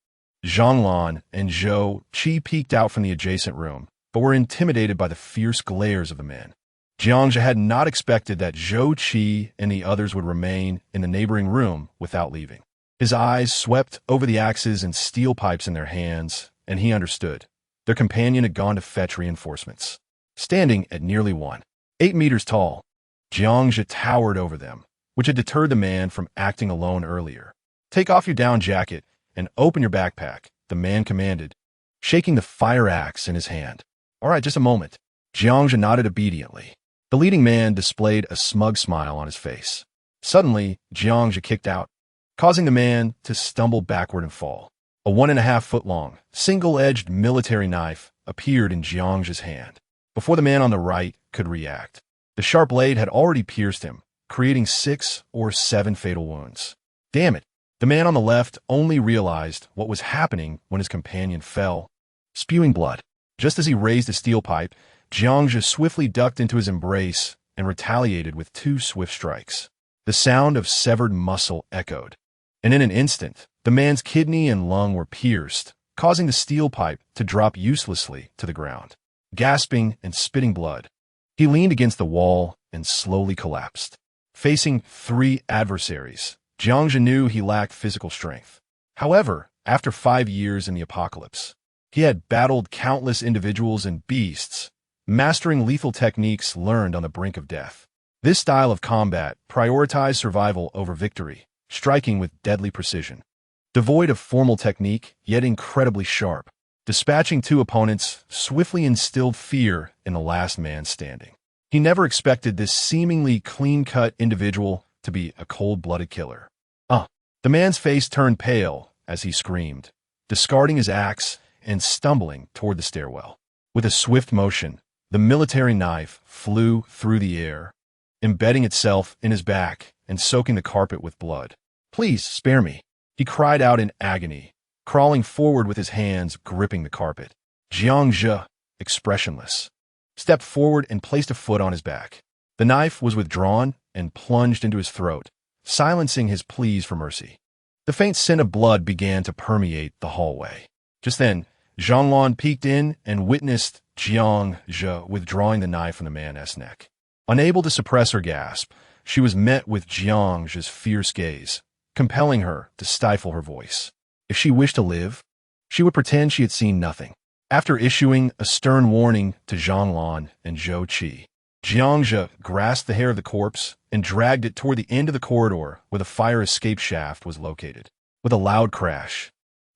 Zhang Lan and Zhou Qi peeked out from the adjacent room, but were intimidated by the fierce glares of the men. Jiang Zhe had not expected that Zhou Qi and the others would remain in the neighboring room without leaving. His eyes swept over the axes and steel pipes in their hands, and he understood. Their companion had gone to fetch reinforcements. Standing at nearly 8 meters tall, Jiang Zhe towered over them, which had deterred the man from acting alone earlier. Take off your down jacket and open your backpack, the man commanded, shaking the fire axe in his hand. All right, just a moment. Jiang Zhe nodded obediently. The leading man displayed a smug smile on his face. Suddenly, Jiang Zhe kicked out, causing the man to stumble backward and fall. A 1.5-foot-long, single-edged military knife appeared in Jiang Zhe's hand. Before the man on the right could react, the sharp blade had already pierced him, creating 6 or 7 fatal wounds. Damn it! The man on the left only realized what was happening when his companion fell, spewing blood. Just as he raised a steel pipe, Jiang Zhe swiftly ducked into his embrace and retaliated with 2 swift strikes. The sound of severed muscle echoed, and in an instant, the man's kidney and lung were pierced, causing the steel pipe to drop uselessly to the ground. Gasping and spitting blood, he leaned against the wall and slowly collapsed. Facing 3 adversaries, Jiang Zhe knew he lacked physical strength. However, after 5 years in the apocalypse, he had battled countless individuals and beasts, mastering lethal techniques learned on the brink of death. This style of combat prioritized survival over victory, striking with deadly precision. Devoid of formal technique, yet incredibly sharp, dispatching 2 opponents swiftly instilled fear in the last man standing. He never expected this seemingly clean-cut individual to be a cold-blooded killer. The man's face turned pale as he screamed, discarding his axe and stumbling toward the stairwell. With a swift motion, the military knife flew through the air, embedding itself in his back and soaking the carpet with blood. Please, spare me, he cried out in agony, crawling forward with his hands gripping the carpet. Jiang Zhe, expressionless, stepped forward and placed a foot on his back. The knife was withdrawn and plunged into his throat, silencing his pleas for mercy. The faint scent of blood began to permeate the hallway. Just then, Zhang Lan peeked in and witnessed Jiang Zhe withdrawing the knife from the man's neck. Unable to suppress her gasp, she was met with Jiang Zhe's fierce gaze, compelling her to stifle her voice. If she wished to live, she would pretend she had seen nothing. After issuing a stern warning to Zhang Lan and Zhou Qi, Jiang Zhe grasped the hair of the corpse and dragged it toward the end of the corridor where the fire escape shaft was located. With a loud crash,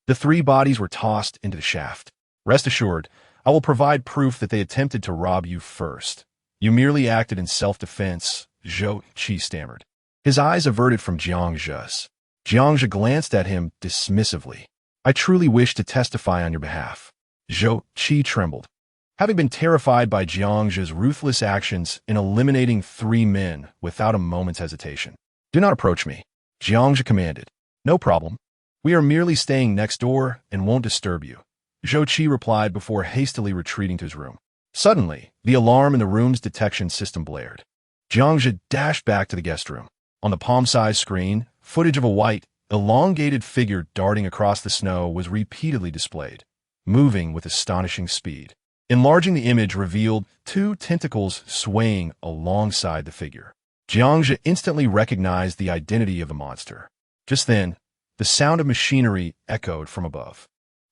the 3 bodies were tossed into the shaft. Rest assured, I will provide proof that they attempted to rob you first. You merely acted in self-defense, Zhou Qi stammered. His eyes averted from Jiang Zhe's. Jiang Zhe glanced at him dismissively. I truly wish to testify on your behalf. Zhou Qi trembled. Having been terrified by Jiang Zhe's ruthless actions in eliminating 3 men without a moment's hesitation. Do not approach me, Jiang Zhe commanded. No problem. We are merely staying next door and won't disturb you, Zhou Qi replied before hastily retreating to his room. Suddenly, the alarm in the room's detection system blared. Jiang Zhe dashed back to the guest room. On the palm-sized screen, footage of a white, elongated figure darting across the snow was repeatedly displayed, moving with astonishing speed. Enlarging the image revealed two tentacles swaying alongside the figure. Jiangzhe instantly recognized the identity of the monster. Just then, the sound of machinery echoed from above.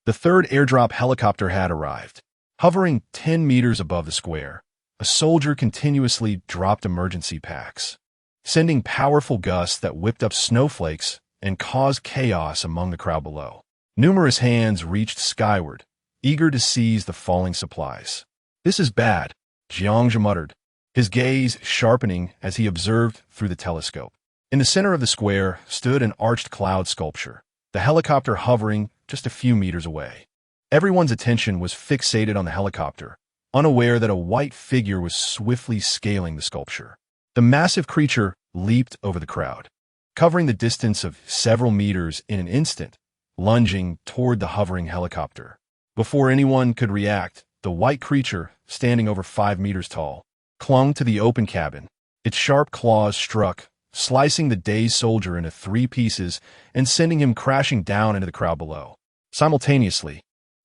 The third airdrop helicopter had arrived. Hovering 10 meters above the square, a soldier continuously dropped emergency packs, sending powerful gusts that whipped up snowflakes and caused chaos among the crowd below. Numerous hands reached skyward, eager to seize the falling supplies. "This is bad," Jiangzhe muttered, his gaze sharpening as he observed through the telescope. In the center of the square stood an arched cloud sculpture, the helicopter hovering just a few meters away. Everyone's attention was fixated on the helicopter, unaware that a white figure was swiftly scaling the sculpture. The massive creature leaped over the crowd, covering the distance of several meters in an instant, lunging toward the hovering helicopter. Before anyone could react, the white creature, standing over 5 meters tall, clung to the open cabin. Its sharp claws struck, slicing the dazed soldier into 3 pieces and sending him crashing down into the crowd below. Simultaneously,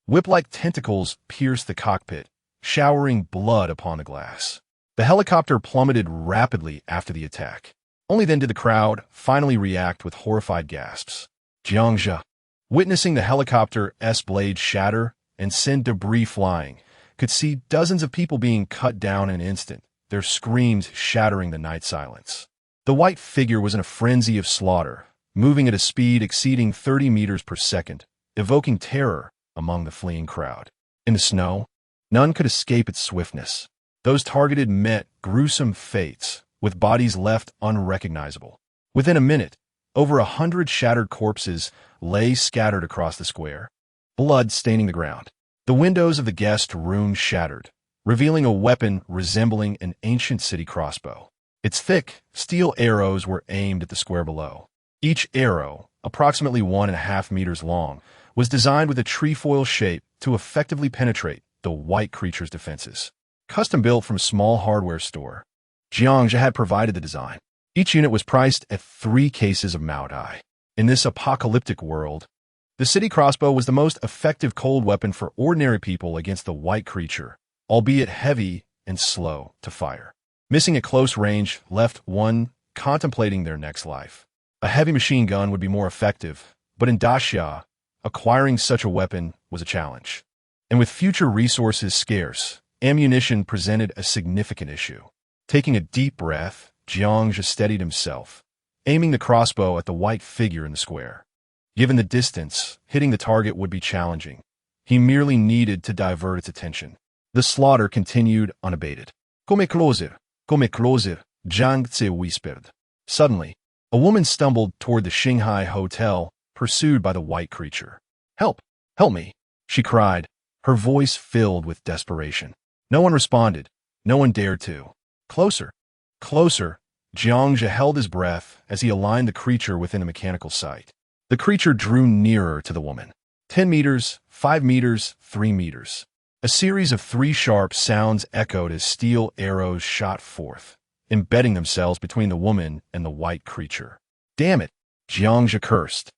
whip-like tentacles pierced the cockpit, showering blood upon the glass. The helicopter plummeted rapidly after the attack. Only then did the crowd finally react with horrified gasps. Jiangzhe, witnessing the helicopter's blades shatter and send debris flying, could see dozens of people being cut down in an instant, their screams shattering the night silence. The white figure was in a frenzy of slaughter, moving at a speed exceeding 30 meters per second, evoking terror among the fleeing crowd. In the snow, none could escape its swiftness. Those targeted met gruesome fates, with bodies left unrecognizable. Within a minute, over 100 shattered corpses lay scattered across the square, blood staining the ground. The windows of the guest room shattered, revealing a weapon resembling an ancient city crossbow. Its thick, steel arrows were aimed at the square below. Each arrow, approximately 1.5 meters long, was designed with a trefoil shape to effectively penetrate the white creature's defenses. Custom built from a small hardware store, Jiangzhe had provided the design. Each unit was priced at 3 cases of Maodai. In this apocalyptic world, the city crossbow was the most effective cold weapon for ordinary people against the white creature, albeit heavy and slow to fire. Missing at close range left one contemplating their next life. A heavy machine gun would be more effective, but in Daxia, acquiring such a weapon was a challenge. And with future resources scarce, ammunition presented a significant issue. Taking a deep breath, Jiangzhe steadied himself, aiming the crossbow at the white figure in the square. Given the distance, hitting the target would be challenging. He merely needed to divert its attention. The slaughter continued unabated. Come closer, Jiangzhe whispered. Suddenly, a woman stumbled toward the Shanghai hotel, pursued by the white creature. "Help! Help me!" she cried, her voice filled with desperation. No one responded. No one dared to. Closer. Closer. Jiangzhe held his breath as he aligned the creature within a mechanical sight. The creature drew nearer to the woman. 10 meters, 5 meters, 3 meters. A series of 3 sharp sounds echoed as steel arrows shot forth, embedding themselves between the woman and the white creature. Damn it, Jiangzhe cursed.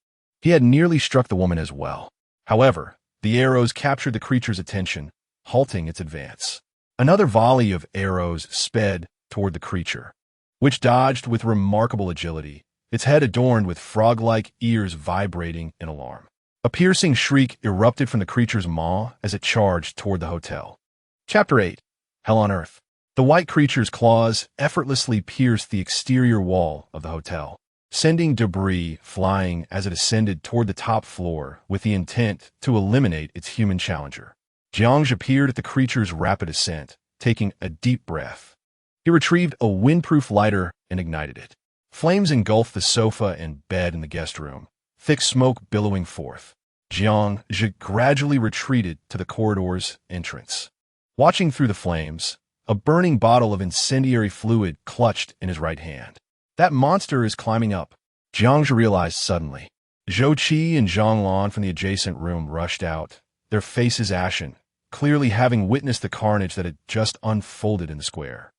He had nearly struck the woman as well. However, the arrows captured the creature's attention, halting its advance. Another volley of arrows sped toward the creature, which dodged with remarkable agility, its head adorned with frog-like ears vibrating in alarm. A piercing shriek erupted from the creature's maw as it charged toward the hotel. Chapter 8. Hell on Earth. The white creature's claws effortlessly pierced the exterior wall of the hotel, sending debris flying as it ascended toward the top floor with the intent to eliminate its human challenger. Jiangzhe peered at the creature's rapid ascent, taking a deep breath. He retrieved a windproof lighter and ignited it. Flames engulfed the sofa and bed in the guest room, thick smoke billowing forth. Jiangzhe gradually retreated to the corridor's entrance. Watching through the flames, a burning bottle of incendiary fluid clutched in his right hand. That monster is climbing up, Jiangzhe realized suddenly. Zhou Qi and Zhang Lan from the adjacent room rushed out, their faces ashen, clearly having witnessed the carnage that had just unfolded in the square.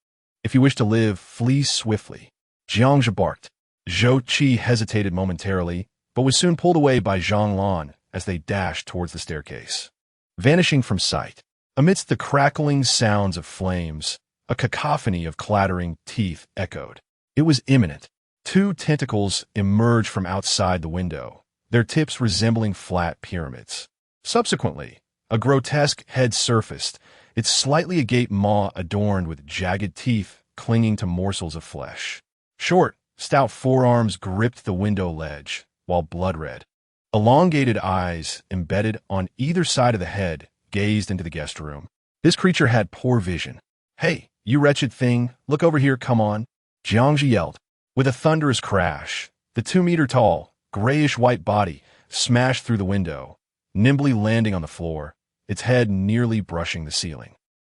If you wish to live, flee swiftly, Jiangzhe barked. Zhou Qi hesitated momentarily, but was soon pulled away by Zhang Lan as they dashed towards the staircase. Vanishing from sight, amidst the crackling sounds of flames, a cacophony of clattering teeth echoed. It was imminent. Two tentacles emerged from outside the window, their tips resembling flat pyramids. Subsequently, a grotesque head surfaced, its slightly agape maw adorned with jagged teeth clinging to morsels of flesh. Short, stout forearms gripped the window ledge, while blood-red, elongated eyes embedded on either side of the head gazed into the guest room. This creature had poor vision. "Hey, you wretched thing, look over here, come on," Jiangzhi yelled. With a thunderous crash, the 2-meter-tall, grayish-white body smashed through the window, nimbly landing on the floor, its head nearly brushing the ceiling.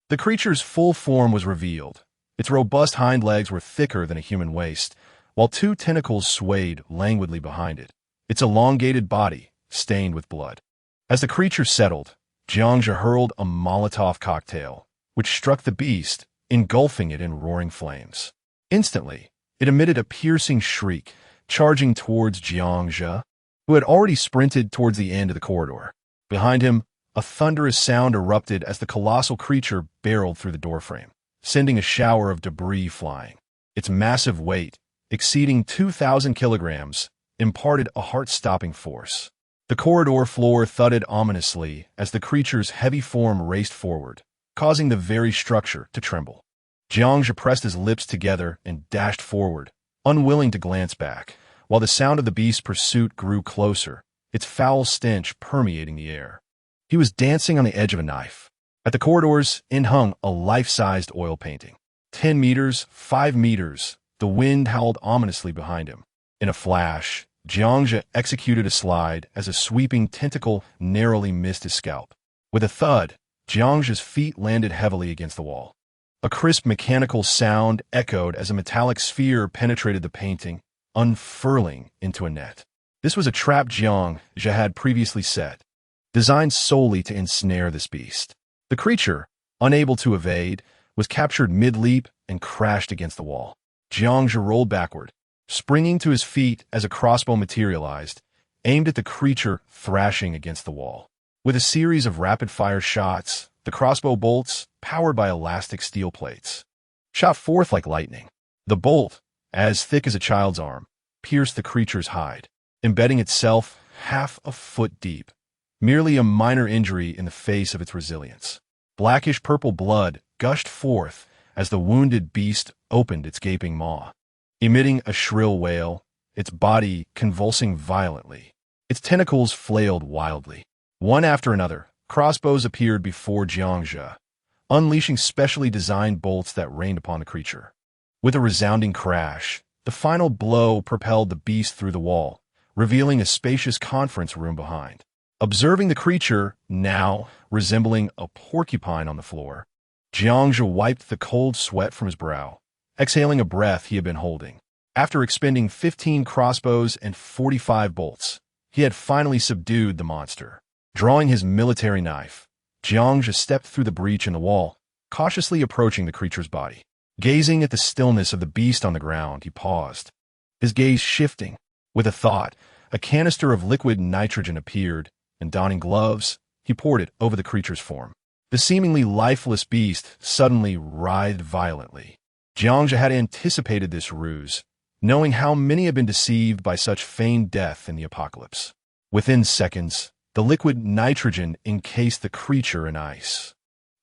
The creature's full form was revealed. Its robust hind legs were thicker than a human waist, while two tentacles swayed languidly behind it, its elongated body stained with blood. As the creature settled, Jiangzhi hurled a Molotov cocktail, which struck the beast, engulfing it in roaring flames. Instantly, it emitted a piercing shriek, charging towards Jiangzhi, who had already sprinted towards the end of the corridor. Behind him, a thunderous sound erupted as the colossal creature barreled through the doorframe, sending a shower of debris flying. Its massive weight, exceeding 2,000 kilograms, imparted a heart-stopping force. The corridor floor thudded ominously as the creature's heavy form raced forward, causing the very structure to tremble. Jiangzhi pressed his lips together and dashed forward, unwilling to glance back, while the sound of the beast's pursuit grew closer, its foul stench permeating the air. He was dancing on the edge of a knife. At the corridor's end hung a life-sized oil painting. 10 meters, 5 meters, the wind howled ominously behind him. In a flash, Jiangzhi executed a slide as a sweeping tentacle narrowly missed his scalp. With a thud, Jiangzhi's feet landed heavily against the wall. A crisp mechanical sound echoed as a metallic sphere penetrated the painting, unfurling into a net. This was a trap Jiangzhi had previously set, designed solely to ensnare this beast. The creature, unable to evade, was captured mid-leap and crashed against the wall. Jiangzhi rolled backward, springing to his feet as a crossbow materialized, aimed at the creature thrashing against the wall. With a series of rapid-fire shots, the crossbow bolts, powered by elastic steel plates, shot forth like lightning. The bolt, as thick as a child's arm, pierced the creature's hide, embedding itself half a foot deep, merely a minor injury in the face of its resilience. Blackish-purple blood gushed forth as the wounded beast opened its gaping maw, emitting a shrill wail, its body convulsing violently. Its tentacles flailed wildly. One after another, crossbows appeared before Jiangzhi, unleashing specially designed bolts that rained upon the creature. With a resounding crash, the final blow propelled the beast through the wall, revealing a spacious conference room behind. Observing the creature, now resembling a porcupine on the floor, Jiangzhi wiped the cold sweat from his brow, exhaling a breath he had been holding. After expending 15 crossbows and 45 bolts, he had finally subdued the monster. Drawing his military knife, Jiangzhi stepped through the breach in the wall, cautiously approaching the creature's body. Gazing at the stillness of the beast on the ground, he paused, his gaze shifting. With a thought, a canister of liquid nitrogen appeared, and donning gloves, he poured it over the creature's form. The seemingly lifeless beast suddenly writhed violently. Jiangzhi had anticipated this ruse, knowing how many had been deceived by such feigned death in the apocalypse. Within seconds, the liquid nitrogen encased the creature in ice.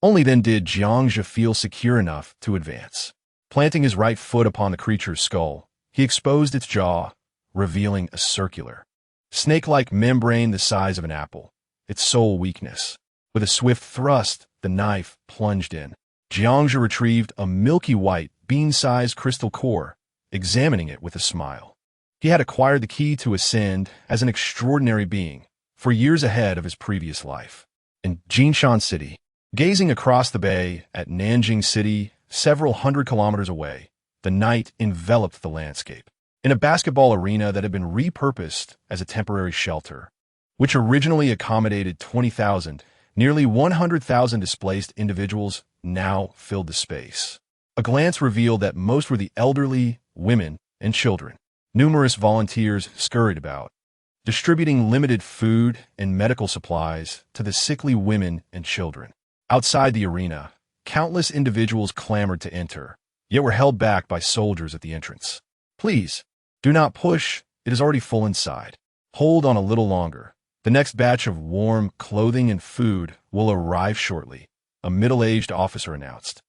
Only then did Jiangzhi feel secure enough to advance. Planting his right foot upon the creature's skull, he exposed its jaw, revealing a circular, snake-like membrane the size of an apple, its sole weakness. With a swift thrust, the knife plunged in. Jiangzhi retrieved a milky white, bean-sized crystal core, examining it with a smile. He had acquired the key to ascend as an extraordinary being, for years ahead of his previous life. In Jinshan City, gazing across the bay at Nanjing City, several hundred kilometers away, the night enveloped the landscape. In a basketball arena that had been repurposed as a temporary shelter, which originally accommodated 20,000, nearly 100,000 displaced individuals now filled the space. A glance revealed that most were the elderly, women, and children. Numerous volunteers scurried about, distributing limited food and medical supplies to the sickly women and children. Outside the arena, countless individuals clamored to enter, yet were held back by soldiers at the entrance. "Please, do not push, it is already full inside. Hold on a little longer. The next batch of warm clothing and food will arrive shortly," a middle-aged officer announced,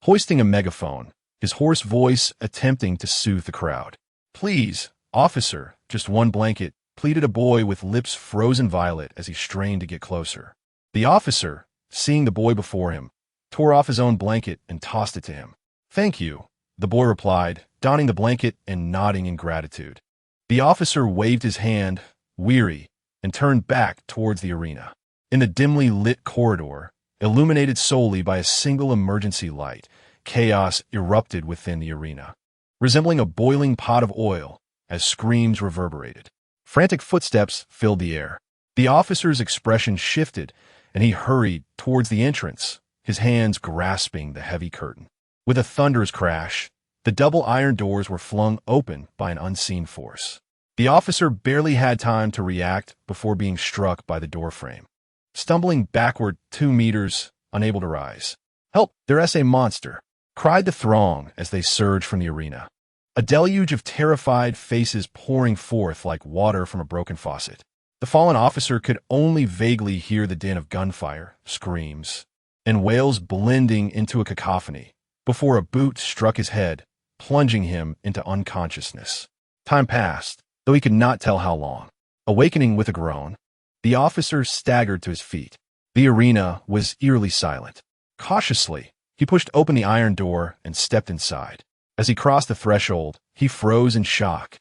hoisting a megaphone, his hoarse voice attempting to soothe the crowd. "Please, officer, just one blanket," pleaded a boy with lips frozen violet as he strained to get closer. The officer, seeing the boy before him, tore off his own blanket and tossed it to him. "Thank you," the boy replied, donning the blanket and nodding in gratitude. The officer waved his hand, weary, and turned back towards the arena. In the dimly lit corridor, illuminated solely by a single emergency light, chaos erupted within the arena, resembling a boiling pot of oil as screams reverberated. Frantic footsteps filled the air. The officer's expression shifted, and he hurried towards the entrance, his hands grasping the heavy curtain. With a thunderous crash, the double iron doors were flung open by an unseen force. The officer barely had time to react before being struck by the doorframe, stumbling backward 2 meters, unable to rise. "Help, there's a monster!" cried the throng as they surged from the arena. A deluge of terrified faces pouring forth like water from a broken faucet. The fallen officer could only vaguely hear the din of gunfire, screams, and wails blending into a cacophony before a boot struck his head, plunging him into unconsciousness. Time passed, though he could not tell how long. Awakening with a groan, the officer staggered to his feet. The arena was eerily silent. Cautiously, he pushed open the iron door and stepped inside. As he crossed the threshold, he froze in shock,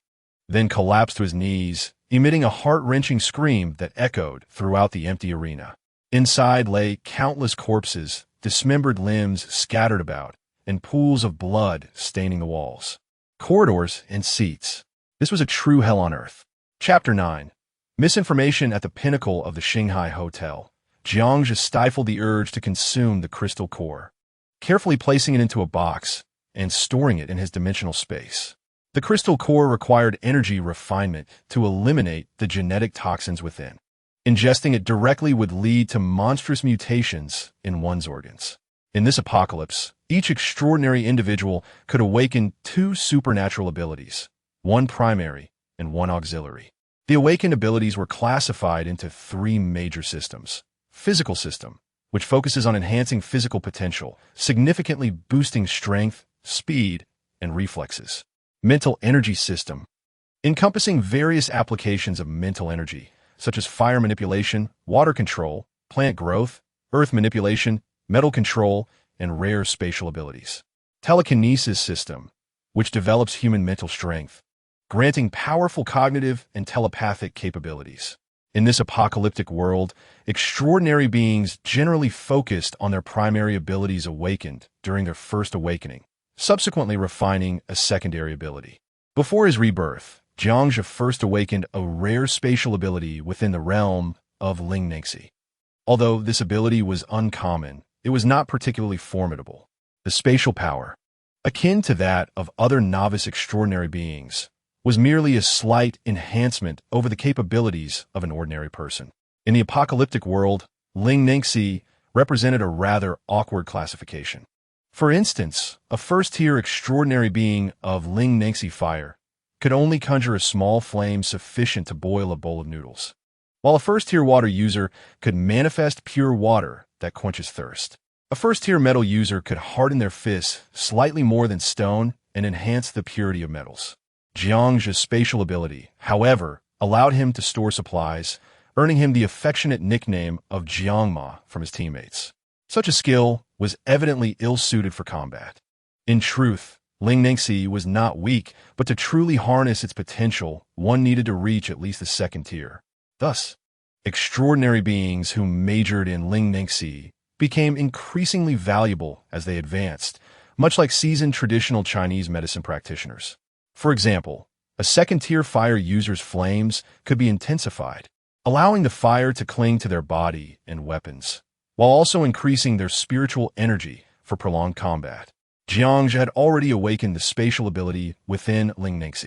then collapsed to his knees, emitting a heart-wrenching scream that echoed throughout the empty arena. Inside lay countless corpses, dismembered limbs scattered about, and pools of blood staining the walls, corridors, and seats. This was a true hell on earth. Chapter 9. Misinformation at the pinnacle of the Shanghai Hotel. Jiang stifled the urge to consume the crystal core, carefully placing it into a box and storing it in his dimensional space. The crystal core required energy refinement to eliminate the genetic toxins within. Ingesting it directly would lead to monstrous mutations in one's organs. In this apocalypse, each extraordinary individual could awaken 2 supernatural abilities, one primary and one auxiliary. The awakened abilities were classified into 3 major systems. Physical system, which focuses on enhancing physical potential, significantly boosting strength, speed, and reflexes. Mental energy system, encompassing various applications of mental energy, such as fire manipulation, water control, plant growth, earth manipulation, metal control, and rare spatial abilities. Telekinesis system, which develops human mental strength, granting powerful cognitive and telepathic capabilities. In this apocalyptic world, extraordinary beings generally focused on their primary abilities awakened during their first awakening, subsequently refining a secondary ability. Before his rebirth, Jiang first awakened a rare spatial ability within the realm of Laments. Although this ability was uncommon, it was not particularly formidable. The spatial power, akin to that of other novice extraordinary beings, was merely a slight enhancement over the capabilities of an ordinary person. In the apocalyptic world, Laments represented a rather awkward classification. For instance, a first-tier extraordinary being of Laments fire could only conjure a small flame sufficient to boil a bowl of noodles, while a first-tier water user could manifest pure water that quenches thirst. A first-tier metal user could harden their fists slightly more than stone and enhance the purity of metals. Jiang's spatial ability, however, allowed him to store supplies, earning him the affectionate nickname of Jiangma from his teammates. Such a skill was evidently ill-suited for combat. In truth, Laments was not weak, but to truly harness its potential, one needed to reach at least the 2nd tier. Thus, extraordinary beings who majored in Laments became increasingly valuable as they advanced, much like seasoned traditional Chinese medicine practitioners. For example, a 2nd-tier fire user's flames could be intensified, allowing the fire to cling to their body and weapons, while also increasing their spiritual energy for prolonged combat. Jiang had already awakened the spatial ability within Laments.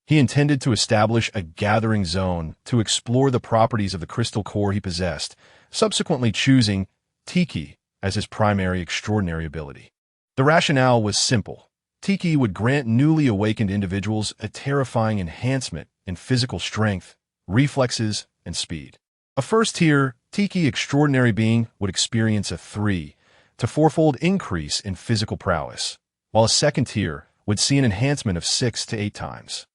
He intended to establish a gathering zone to explore the properties of the crystal core he possessed, subsequently choosing Tiki as his primary extraordinary ability. The rationale was simple. Tiki would grant newly awakened individuals a terrifying enhancement in physical strength, reflexes, and speed. A first-tier Tiki extraordinary being would experience a 3 to 4-fold increase in physical prowess, while a second tier would see an enhancement of 6 to 8 times.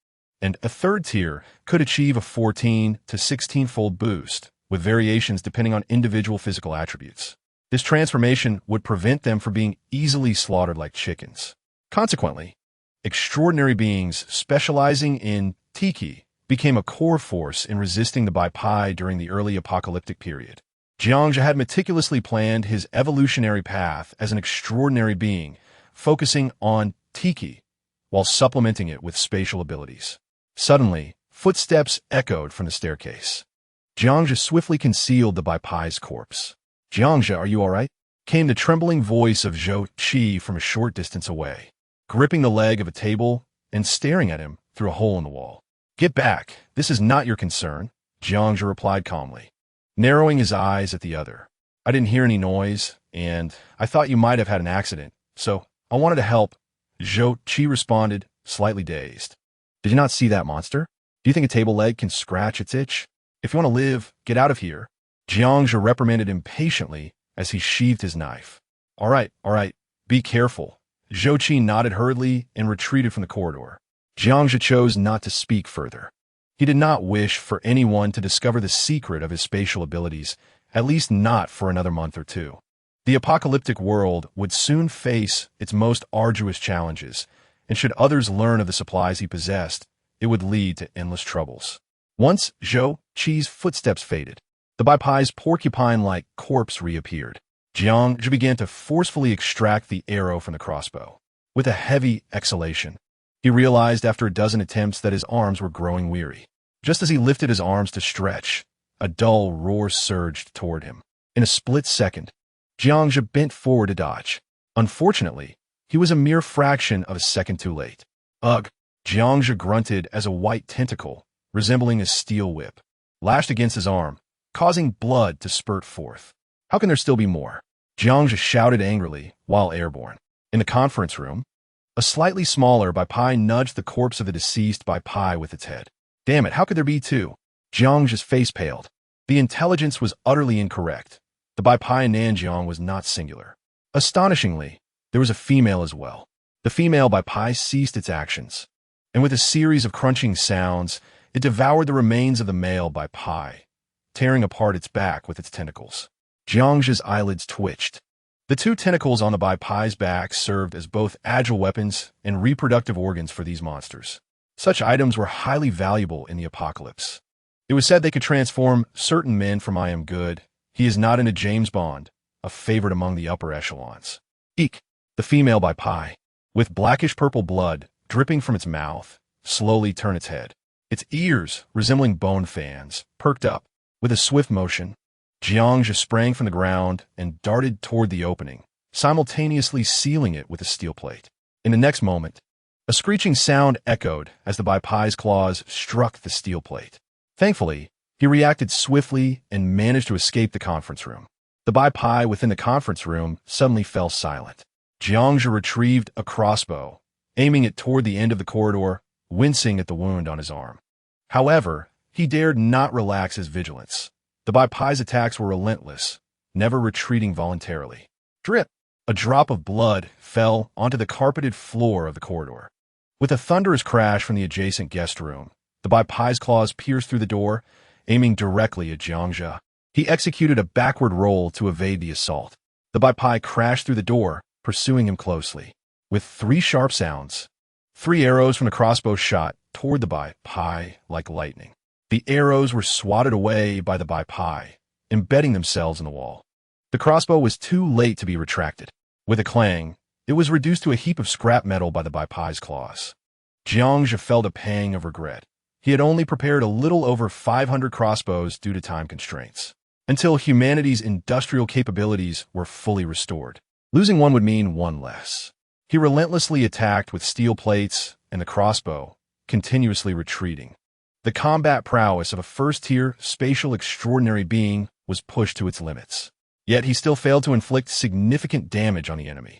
And a third tier could achieve a 14 to 16-fold boost, with variations depending on individual physical attributes. This transformation would prevent them from being easily slaughtered like chickens. Consequently, extraordinary beings specializing in Tiki became a core force in resisting the Bai during the early apocalyptic period. Jiangxia had meticulously planned his evolutionary path as an extraordinary being, focusing on Tiki while supplementing it with spatial abilities. Suddenly, footsteps echoed from the staircase. Jiangxia swiftly concealed the Bai's corpse. "Jiangxia, are you all right?" came the trembling voice of Zhou Qi from a short distance away, gripping the leg of a table and staring at him through a hole in the wall. "Get back. This is not your concern," Jiangxia replied calmly, narrowing his eyes at the other. "I didn't hear any noise, and I thought you might have had an accident, so I wanted to help," Zhou Qi responded, slightly dazed. "Did you not see that monster? Do you think a table leg can scratch its itch? If you want to live, get out of here," Jiangxia reprimanded impatiently as he sheathed his knife. All right, be careful." Zhou Qi nodded hurriedly and retreated from the corridor. Jiangxia chose not to speak further. He did not wish for anyone to discover the secret of his spatial abilities, at least not for another month or two. The apocalyptic world would soon face its most arduous challenges, and should others learn of the supplies he possessed, it would lead to endless troubles. Once Zhou Qi's footsteps faded, the Bai's porcupine-like corpse reappeared. Jiangxia began to forcefully extract the arrow from the crossbow. With a heavy exhalation, he realized after a dozen attempts that his arms were growing weary. Just as he lifted his arms to stretch, a dull roar surged toward him. In a split second, Jiangxia bent forward to dodge. Unfortunately, he was a mere fraction of a second too late. "Ugh!" Jiangxia grunted as a white tentacle, resembling a steel whip, lashed against his arm, causing blood to spurt forth. "How can there still be more?" Jiangxia shouted angrily while airborne. In the conference room, a slightly smaller Bai nudged the corpse of the deceased Bai with its head. "Damn it, how could there be two?" Jiangxia's face paled. The intelligence was utterly incorrect. The Bai Nanjiang was not singular. Astonishingly, there was a female as well. The female Bai ceased its actions, and with a series of crunching sounds, it devoured the remains of the male Bai, tearing apart its back with its tentacles. Jiangxia's eyelids twitched. The two tentacles on the Bai's back served as both agile weapons and reproductive organs for these monsters. Such items were highly valuable in the apocalypse. It was said they could transform certain men from "I am good, he is not" into James Bond, a favorite among the upper echelons. Eek! The female Bai, with blackish-purple blood dripping from its mouth, slowly turned its head. Its ears, resembling bone fans, perked up. With a swift motion, Jiangxia sprang from the ground and darted toward the opening, simultaneously sealing it with a steel plate. In the next moment, a screeching sound echoed as the Bai's claws struck the steel plate. Thankfully, he reacted swiftly and managed to escape the conference room. The Bai within the conference room suddenly fell silent. Jiangxia retrieved a crossbow, aiming it toward the end of the corridor, wincing at the wound on his arm. However, he dared not relax his vigilance. The Bai's attacks were relentless, never retreating voluntarily. Drip! A drop of blood fell onto the carpeted floor of the corridor. With a thunderous crash from the adjacent guest room, the Bai's claws pierced through the door, aiming directly at Jiangxia. He executed a backward roll to evade the assault. The Bai crashed through the door, pursuing him closely. With 3 sharp sounds, 3 arrows from the crossbow shot toward the Bai like lightning. The arrows were swatted away by the Bai, embedding themselves in the wall. The crossbow was too late to be retracted. With a clang, it was reduced to a heap of scrap metal by the Bai's claws. Jiangxia felt a pang of regret. He had only prepared a little over 500 crossbows due to time constraints, until humanity's industrial capabilities were fully restored. Losing one would mean one less. He relentlessly attacked with steel plates and the crossbow, continuously retreating. The combat prowess of a first-tier spatial extraordinary being was pushed to its limits. Yet he still failed to inflict significant damage on the enemy.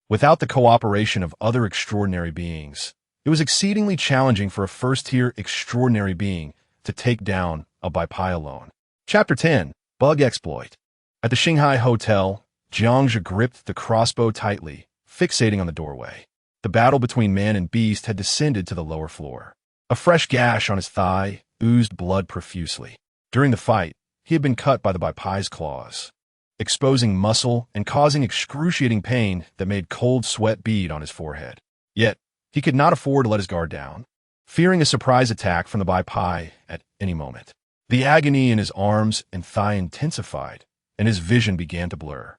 Without the cooperation of other extraordinary beings, it was exceedingly challenging for a first-tier extraordinary being to take down a Baipai alone. Chapter 10. Bug Exploit. At the Shanghai Hotel, Jiangzhe gripped the crossbow tightly, fixating on the doorway. The battle between man and beast had descended to the lower floor. A fresh gash on his thigh oozed blood profusely. During the fight, he had been cut by the Baipai's claws, exposing muscle and causing excruciating pain that made cold sweat bead on his forehead. Yet, he could not afford to let his guard down, fearing a surprise attack from the Baipai at any moment. The agony in his arms and thigh intensified, and his vision began to blur.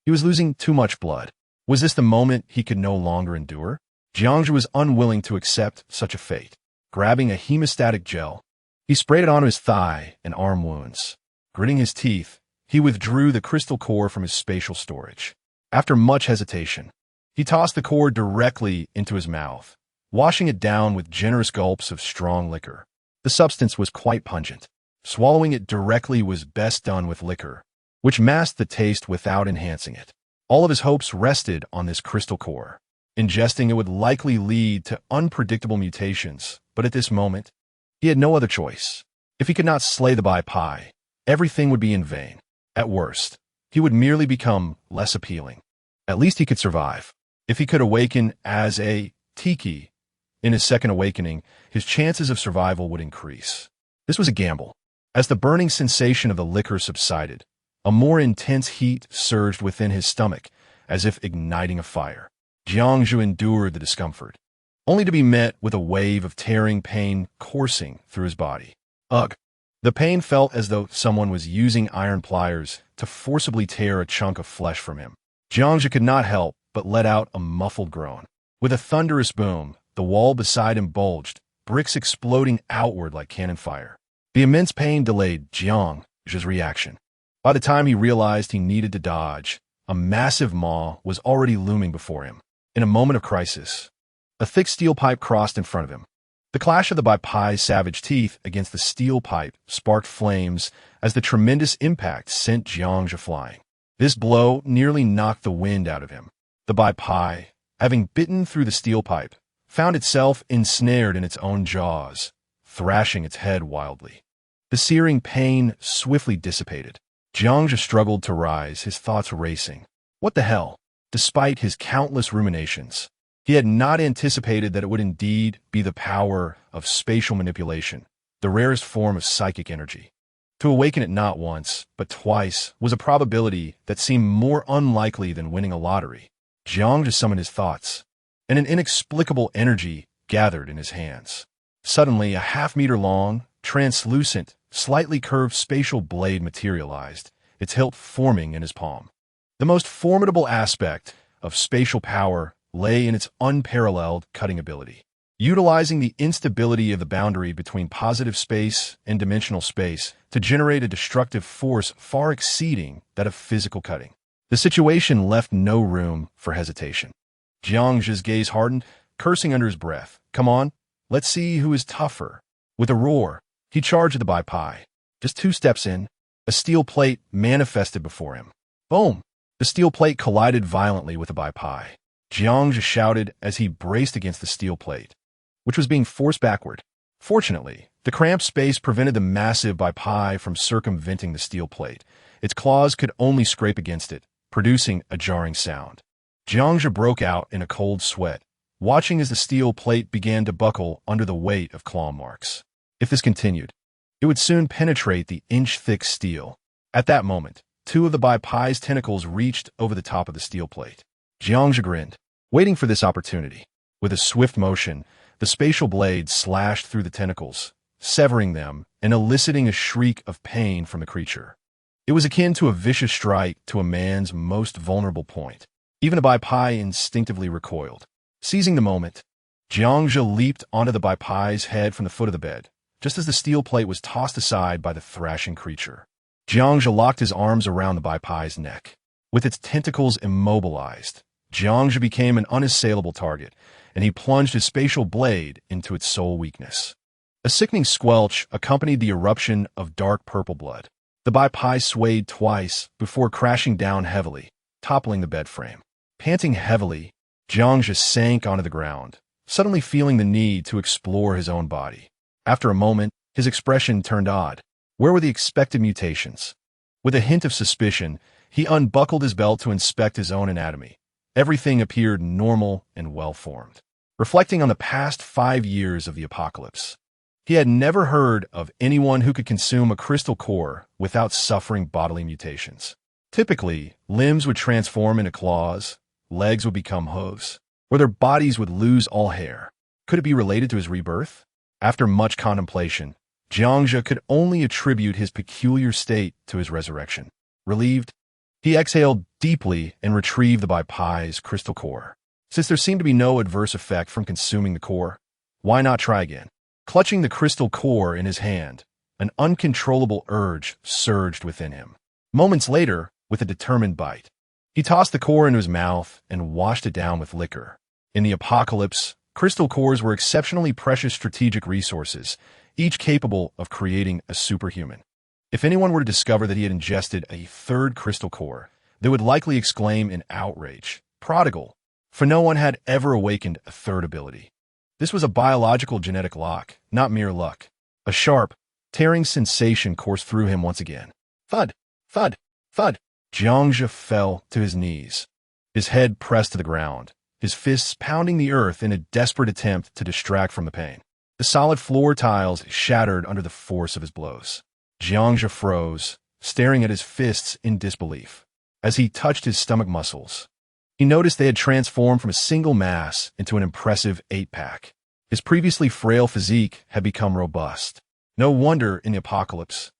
He was losing too much blood. Was this the moment he could no longer endure? Jiangzhe was unwilling to accept such a fate. Grabbing a hemostatic gel, he sprayed it onto his thigh and arm wounds. Gritting his teeth, he withdrew the crystal core from his spatial storage. After much hesitation, he tossed the core directly into his mouth, washing it down with generous gulps of strong liquor. The substance was quite pungent. Swallowing it directly was best done with liquor, which masked the taste without enhancing it. All of his hopes rested on this crystal core. Ingesting it would likely lead to unpredictable mutations, but at this moment, he had no other choice. If he could not slay the Baipai, everything would be in vain. At worst, he would merely become less appealing. At least he could survive. If he could awaken as a Tiki, in his second awakening, his chances of survival would increase. This was a gamble. As the burning sensation of the liquor subsided, a more intense heat surged within his stomach, as if igniting a fire. Jiangzhe endured the discomfort, only to be met with a wave of tearing pain coursing through his body. Ugh! The pain felt as though someone was using iron pliers to forcibly tear a chunk of flesh from him. Jiangzhe could not help but let out a muffled groan. With a thunderous boom, the wall beside him bulged, bricks exploding outward like cannon fire. The immense pain delayed Jiangzhe's reaction. By the time he realized he needed to dodge, a massive maw was already looming before him. In a moment of crisis, a thick steel pipe crossed in front of him. The clash of the Baipai's savage teeth against the steel pipe sparked flames as the tremendous impact sent Jiangzhe flying. This blow nearly knocked the wind out of him. The Baipai, having bitten through the steel pipe, found itself ensnared in its own jaws, thrashing its head wildly. The searing pain swiftly dissipated. Jiangzhe struggled to rise, his thoughts racing. What the hell? Despite his countless ruminations, he had not anticipated that it would indeed be the power of spatial manipulation, the rarest form of psychic energy. To awaken it not once, but twice, was a probability that seemed more unlikely than winning a lottery. Jiangzhe summoned his thoughts, and an inexplicable energy gathered in his hands. Suddenly, a half-meter-long, translucent, slightly curved spatial blade materialized, its hilt forming in his palm. The most formidable aspect of spatial power lay in its unparalleled cutting ability. Utilizing the instability of the boundary between positive space and dimensional space to generate a destructive force far exceeding that of physical cutting. The situation left no room for hesitation. Jiangzhe's gaze hardened, cursing under his breath. Come on, let's see who is tougher. With a roar, he charged the Baipai. Just 2 steps in, a steel plate manifested before him. Boom! The steel plate collided violently with the Baipai. Jiangzhe shouted as he braced against the steel plate, which was being forced backward. Fortunately, the cramped space prevented the massive Baipai from circumventing the steel plate. Its claws could only scrape against it, producing a jarring sound. Jiangzhe broke out in a cold sweat, watching as the steel plate began to buckle under the weight of claw marks. If this continued, it would soon penetrate the inch-thick steel. At that moment, 2 of the Baipai's tentacles reached over the top of the steel plate. Jiangzhe grinned, waiting for this opportunity. With a swift motion, the spatial blade slashed through the tentacles, severing them and eliciting a shriek of pain from the creature. It was akin to a vicious strike to a man's most vulnerable point. Even a Baipai instinctively recoiled. Seizing the moment, Jiangzhe leaped onto the Baipai's head from the foot of the bed, just as the steel plate was tossed aside by the thrashing creature. Jiangzhe locked his arms around the Baipai's neck. With its tentacles immobilized, Jiangzhe became an unassailable target, and he plunged his spatial blade into its sole weakness. A sickening squelch accompanied the eruption of dark purple blood. The Bai swayed twice before crashing down heavily, toppling the bed frame. Panting heavily, Jiangzhe sank onto the ground, suddenly feeling the need to explore his own body. After a moment, his expression turned odd. Where were the expected mutations? With a hint of suspicion, he unbuckled his belt to inspect his own anatomy. Everything appeared normal and well-formed. Reflecting on the past 5 years of the apocalypse, he had never heard of anyone who could consume a crystal core without suffering bodily mutations. Typically, limbs would transform into claws, legs would become hooves, or their bodies would lose all hair. Could it be related to his rebirth? After much contemplation, Jiangzhe could only attribute his peculiar state to his resurrection. Relieved, he exhaled deeply and retrieved the Bai's crystal core. Since there seemed to be no adverse effect from consuming the core, why not try again? Clutching the crystal core in his hand, an uncontrollable urge surged within him. Moments later, with a determined bite, he tossed the core into his mouth and washed it down with liquor. In the apocalypse, crystal cores were exceptionally precious strategic resources, each capable of creating a superhuman. If anyone were to discover that he had ingested a third crystal core, they would likely exclaim in outrage, "Prodigal," for no one had ever awakened a third ability. This was a biological genetic lock, not mere luck. A sharp, tearing sensation coursed through him once again. Thud, thud, thud. Jiangzhe fell to his knees, his head pressed to the ground, his fists pounding the earth in a desperate attempt to distract from the pain. The solid floor tiles shattered under the force of his blows. Jiangzhe froze, staring at his fists in disbelief. As he touched his stomach muscles, he noticed they had transformed from a single mass into an impressive 8-pack. His previously frail physique had become robust. No wonder in the apocalypse,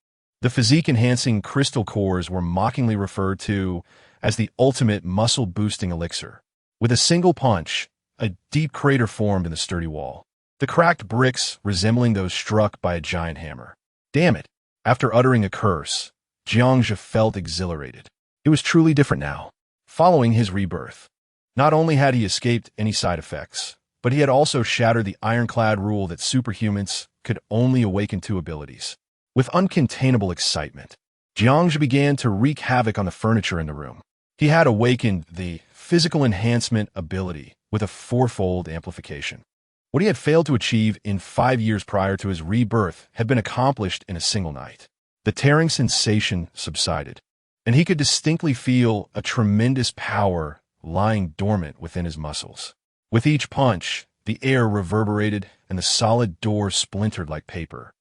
the physique-enhancing crystal cores were mockingly referred to as the ultimate muscle-boosting elixir. With a single punch, a deep crater formed in the sturdy wall, the cracked bricks resembling those struck by a giant hammer. Damn it! After uttering a curse, Jiangzhe felt exhilarated. It was truly different now. Following his rebirth, not only had he escaped any side effects, but he had also shattered the ironclad rule that superhumans could only awaken 2 abilities. With uncontainable excitement, Jiangzhe began to wreak havoc on the furniture in the room. He had awakened the physical enhancement ability with a 4-fold amplification. What he had failed to achieve in 5 years prior to his rebirth had been accomplished in a single night. The tearing sensation subsided, and he could distinctly feel a tremendous power lying dormant within his muscles. With each punch, the air reverberated and the solid door splintered like paper.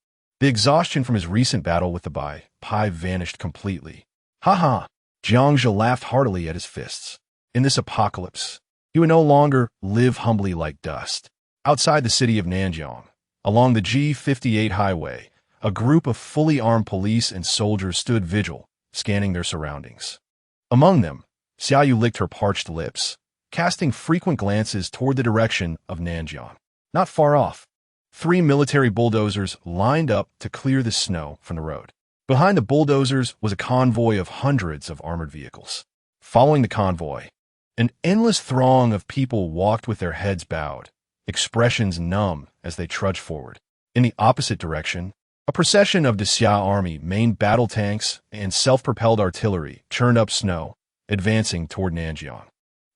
The exhaustion from his recent battle with the Bai vanished completely. Ha ha! Jiangzhe laughed heartily at his fists. In this apocalypse, he would no longer live humbly like dust. Outside the city of Nanjiang, along the G58 highway, a group of fully armed police and soldiers stood vigil, scanning their surroundings. Among them, Xiaoyu licked her parched lips, casting frequent glances toward the direction of Nanjiang. Not far off, 3 military bulldozers lined up to clear the snow from the road. Behind the bulldozers was a convoy of hundreds of armored vehicles. Following the convoy, an endless throng of people walked with their heads bowed, expressions numb as they trudged forward. In the opposite direction, a procession of the Xia army main battle tanks and self-propelled artillery churned up snow, advancing toward Nanjiang.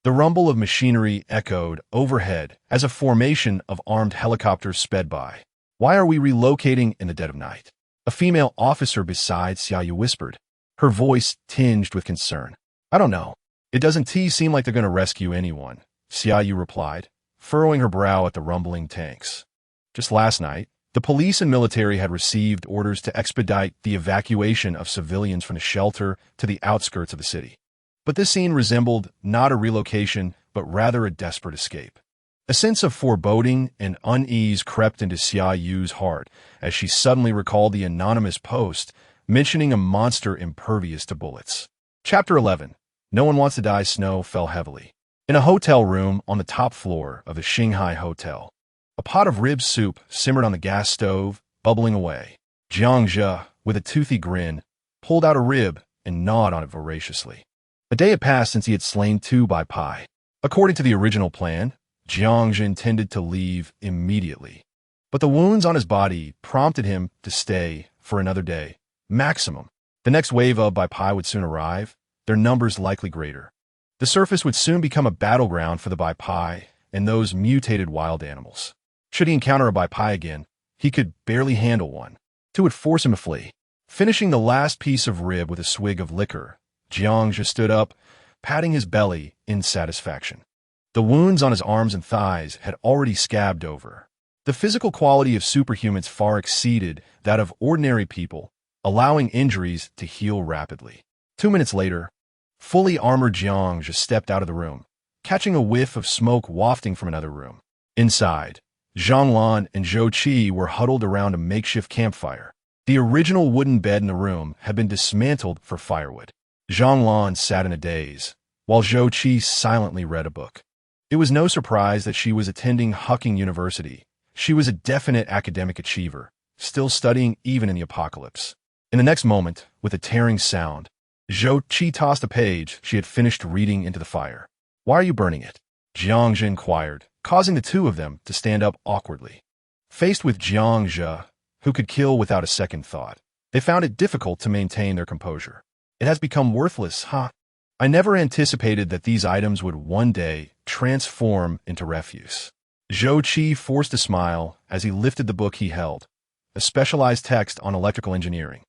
The rumble of machinery echoed overhead as a formation of armed helicopters sped by. Why are we relocating in the dead of night? A female officer beside Xiaoyu whispered, her voice tinged with concern. I don't know. It doesn't seem like they're going to rescue anyone, Xiaoyu replied, furrowing her brow at the rumbling tanks. Just last night, the police and military had received orders to expedite the evacuation of civilians from the shelter to the outskirts of the city. But this scene resembled not a relocation, but rather a desperate escape. A sense of foreboding and unease crept into Xiaoyu's heart as she suddenly recalled the anonymous post mentioning a monster impervious to bullets. Chapter 11. No One Wants to Die. Snow fell heavily. In a hotel room on the top floor of the Shanghai Hotel, a pot of rib soup simmered on the gas stove, bubbling away. Jiangzhe, with a toothy grin, pulled out a rib and gnawed on it voraciously. A day had passed since he had slain 2 Bai. According to the original plan, Jiangzhi intended to leave immediately. But the wounds on his body prompted him to stay for another day, maximum. The next wave of Bai would soon arrive, their numbers likely greater. The surface would soon become a battleground for the Bai and those mutated wild animals. Should he encounter a Bai again, he could barely handle one. Two would force him to flee. Finishing the last piece of rib with a swig of liquor, Jiangzhi stood up, patting his belly in satisfaction. The wounds on his arms and thighs had already scabbed over. The physical quality of superhumans far exceeded that of ordinary people, allowing injuries to heal rapidly. 2 minutes later, fully armored Jiangzhi stepped out of the room, catching a whiff of smoke wafting from another room. Inside, Zhonglan and Zhou Qi were huddled around a makeshift campfire. The original wooden bed in the room had been dismantled for firewood. Zhonglan sat in a daze, while Zhou Qi silently read a book. It was no surprise that she was attending Hucking University. She was a definite academic achiever, still studying even in the apocalypse. In the next moment, with a tearing sound, Zhou Qi tossed a page she had finished reading into the fire. "Why are you burning it?" Jiangzhi inquired, causing the two of them to stand up awkwardly. Faced with Jiangzhi, who could kill without a second thought, they found it difficult to maintain their composure. "It has become worthless, huh? I never anticipated that these items would one day transform into refuse." Zhou Qi forced a smile as he lifted the book he held, a specialized text on electrical engineering,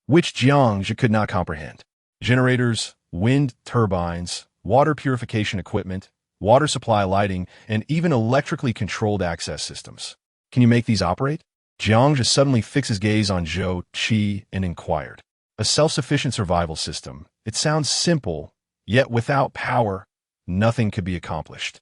which Jiangzhi could not comprehend. Generators, wind turbines, water purification equipment, water supply lighting, and even electrically controlled access systems. "Can you make these operate?" Jiangzhi suddenly fixed his gaze on Zhou Qi and inquired. "A self-sufficient survival system. It sounds simple, yet without power, nothing could be accomplished."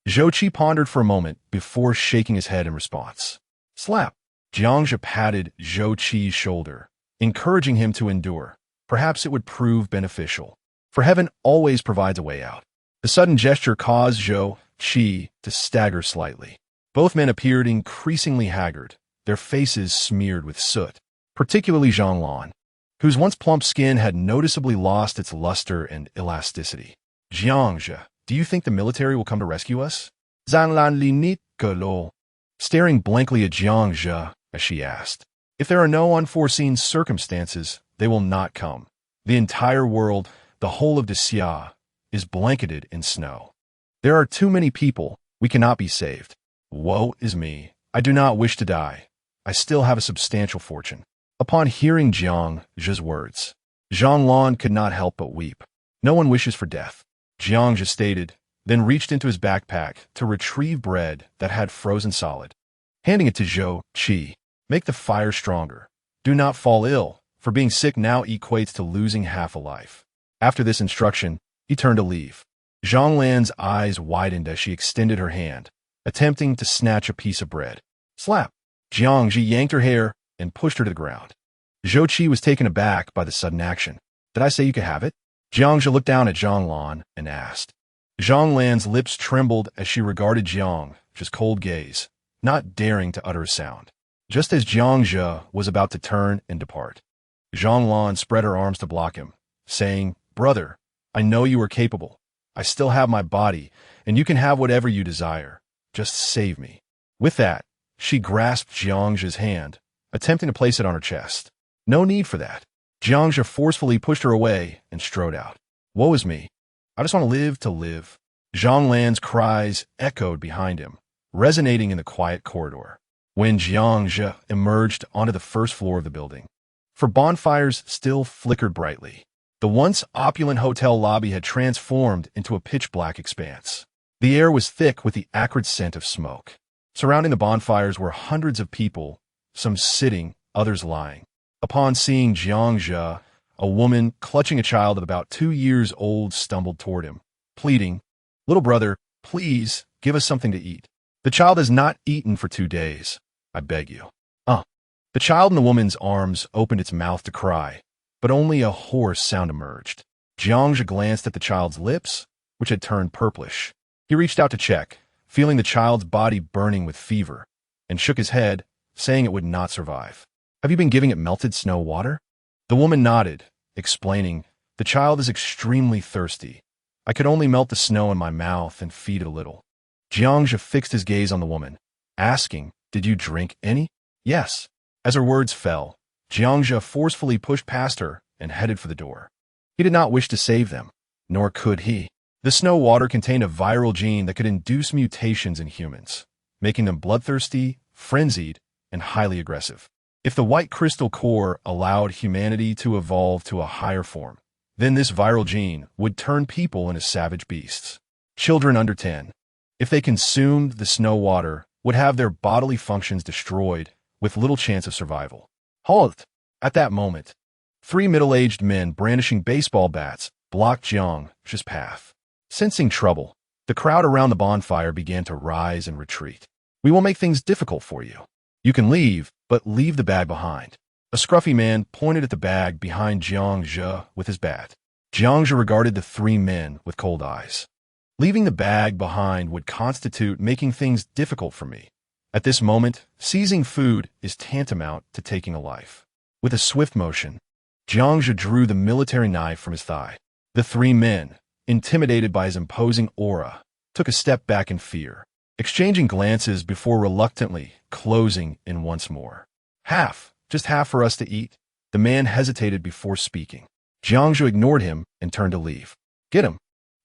Zhou Qi pondered for a moment before shaking his head in response. Slap! Jiangzhi patted Zhou Qi's shoulder, encouraging him to endure. Perhaps it would prove beneficial. For heaven always provides a way out. The sudden gesture caused Zhou Qi to stagger slightly. Both men appeared increasingly haggard, their faces smeared with soot, particularly Zhonglan, whose once plump skin had noticeably lost its luster and elasticity. "Jiangzhi, do you think the military will come to rescue us?" Zhonglan li ni ge lo, staring blankly at Jiangzhi as she asked. "If there are no unforeseen circumstances, they will not come. The entire world, the whole of Xia, is blanketed in snow. There are too many people. We cannot be saved. Woe is me. I do not wish to die. I still have a substantial fortune." Upon hearing Jiangzhi's words, Zhonglan could not help but weep. "No one wishes for death," Jiangzhi stated, then reached into his backpack to retrieve bread that had frozen solid. Handing it to Zhou Qi, "Make the fire stronger. Do not fall ill, for being sick now equates to losing half a life." After this instruction, he turned to leave. Zhonglan's eyes widened as she extended her hand, attempting to snatch a piece of bread. Slap! Jiangzhi yanked her hair and pushed her to the ground. Zhou Qi was taken aback by the sudden action. "Did I say you could have it?" Jiangzhi looked down at Zhonglan and asked. Zhonglan's lips trembled as she regarded Jiangzhi's cold gaze, not daring to utter a sound. Just as Jiangzhi was about to turn and depart, Zhonglan spread her arms to block him, saying, "Brother, I know you are capable. I still have my body, and you can have whatever you desire. Just save me." With that, she grasped Jiangzhi's hand, attempting to place it on her chest. "No need for that." Jiangzhi forcefully pushed her away and strode out. "Woe is me. I just want to live." Zhonglan's cries echoed behind him, resonating in the quiet corridor. When Jiangzhi emerged onto the first floor of the building, for bonfires still flickered brightly, the once opulent hotel lobby had transformed into a pitch-black expanse. The air was thick with the acrid scent of smoke. Surrounding the bonfires were hundreds of people, some sitting, others lying. Upon seeing Jiangzhi, a woman clutching a child of about 2 years old stumbled toward him, pleading, "Little brother, please give us something to eat. The child has not eaten for 2 days. I beg you." The child in the woman's arms opened its mouth to cry, but only a hoarse sound emerged. Jiangzhi glanced at the child's lips, which had turned purplish. He reached out to check, feeling the child's body burning with fever, and shook his head, saying it would not survive. "Have you been giving it melted snow water?" The woman nodded, explaining, "The child is extremely thirsty. I could only melt the snow in my mouth and feed it a little." Jiangzhe fixed his gaze on the woman, asking, "Did you drink any?" "Yes." As her words fell, Jiangzhe forcefully pushed past her and headed for the door. He did not wish to save them, nor could he. The snow water contained a viral gene that could induce mutations in humans, making them bloodthirsty, frenzied, and highly aggressive. If the white crystal core allowed humanity to evolve to a higher form, then this viral gene would turn people into savage beasts. Children under 10, if they consumed the snow water, would have their bodily functions destroyed with little chance of survival. Halt! At that moment, 3 middle-aged men brandishing baseball bats blocked Jiangzhe's path. Sensing trouble, the crowd around the bonfire began to rise and retreat. "We will make things difficult for you. You can leave, but leave the bag behind." A scruffy man pointed at the bag behind Jiangzhe with his bat. Jiangzhe regarded the 3 men with cold eyes. "Leaving the bag behind would constitute making things difficult for me. At this moment, seizing food is tantamount to taking a life." With a swift motion, Jiangzhe drew the military knife from his thigh. The 3 men, intimidated by his imposing aura, took a step back in fear, exchanging glances before reluctantly closing in once more. "Half, just half for us to eat." The man hesitated before speaking. Jiangzhe ignored him and turned to leave. "Get him.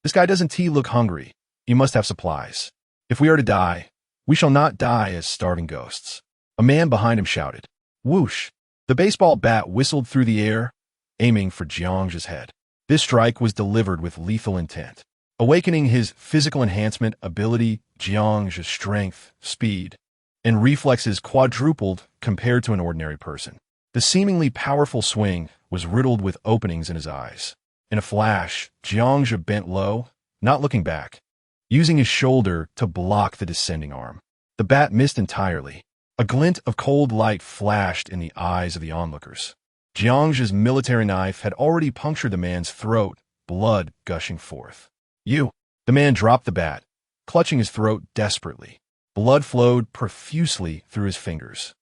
This guy doesn't look hungry. You must have supplies. If we are to die, we shall not die as starving ghosts." A man behind him shouted. Whoosh! The baseball bat whistled through the air, aiming for Jiangzhe's head. This strike was delivered with lethal intent. Awakening his physical enhancement ability, Jiangzhe's strength, speed, and reflexes quadrupled compared to an ordinary person. The seemingly powerful swing was riddled with openings in his eyes. In a flash, Jiangzhe bent low, not looking back, using his shoulder to block the descending arm. The bat missed entirely. A glint of cold light flashed in the eyes of the onlookers. Jiangzhe's military knife had already punctured the man's throat, blood gushing forth. "You!" The man dropped the bat, clutching his throat desperately. Blood flowed profusely through his fingers.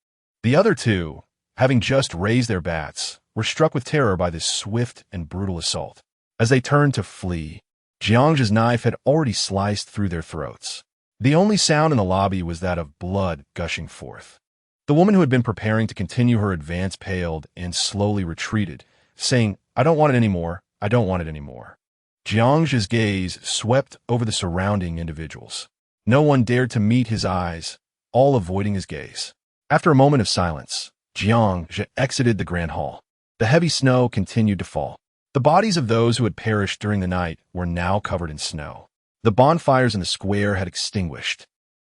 The other 2, having just raised their bats, were struck with terror by this swift and brutal assault. As they turned to flee, Jiangzhe's knife had already sliced through their throats. The only sound in the lobby was that of blood gushing forth. The woman who had been preparing to continue her advance paled and slowly retreated, saying, "I don't want it anymore. I don't want it anymore." Jiangzhe's gaze swept over the surrounding individuals. No one dared to meet his eyes, all avoiding his gaze. After a moment of silence, Jiangzhe exited the grand hall. The heavy snow continued to fall. The bodies of those who had perished during the night were now covered in snow. The bonfires in the square had extinguished,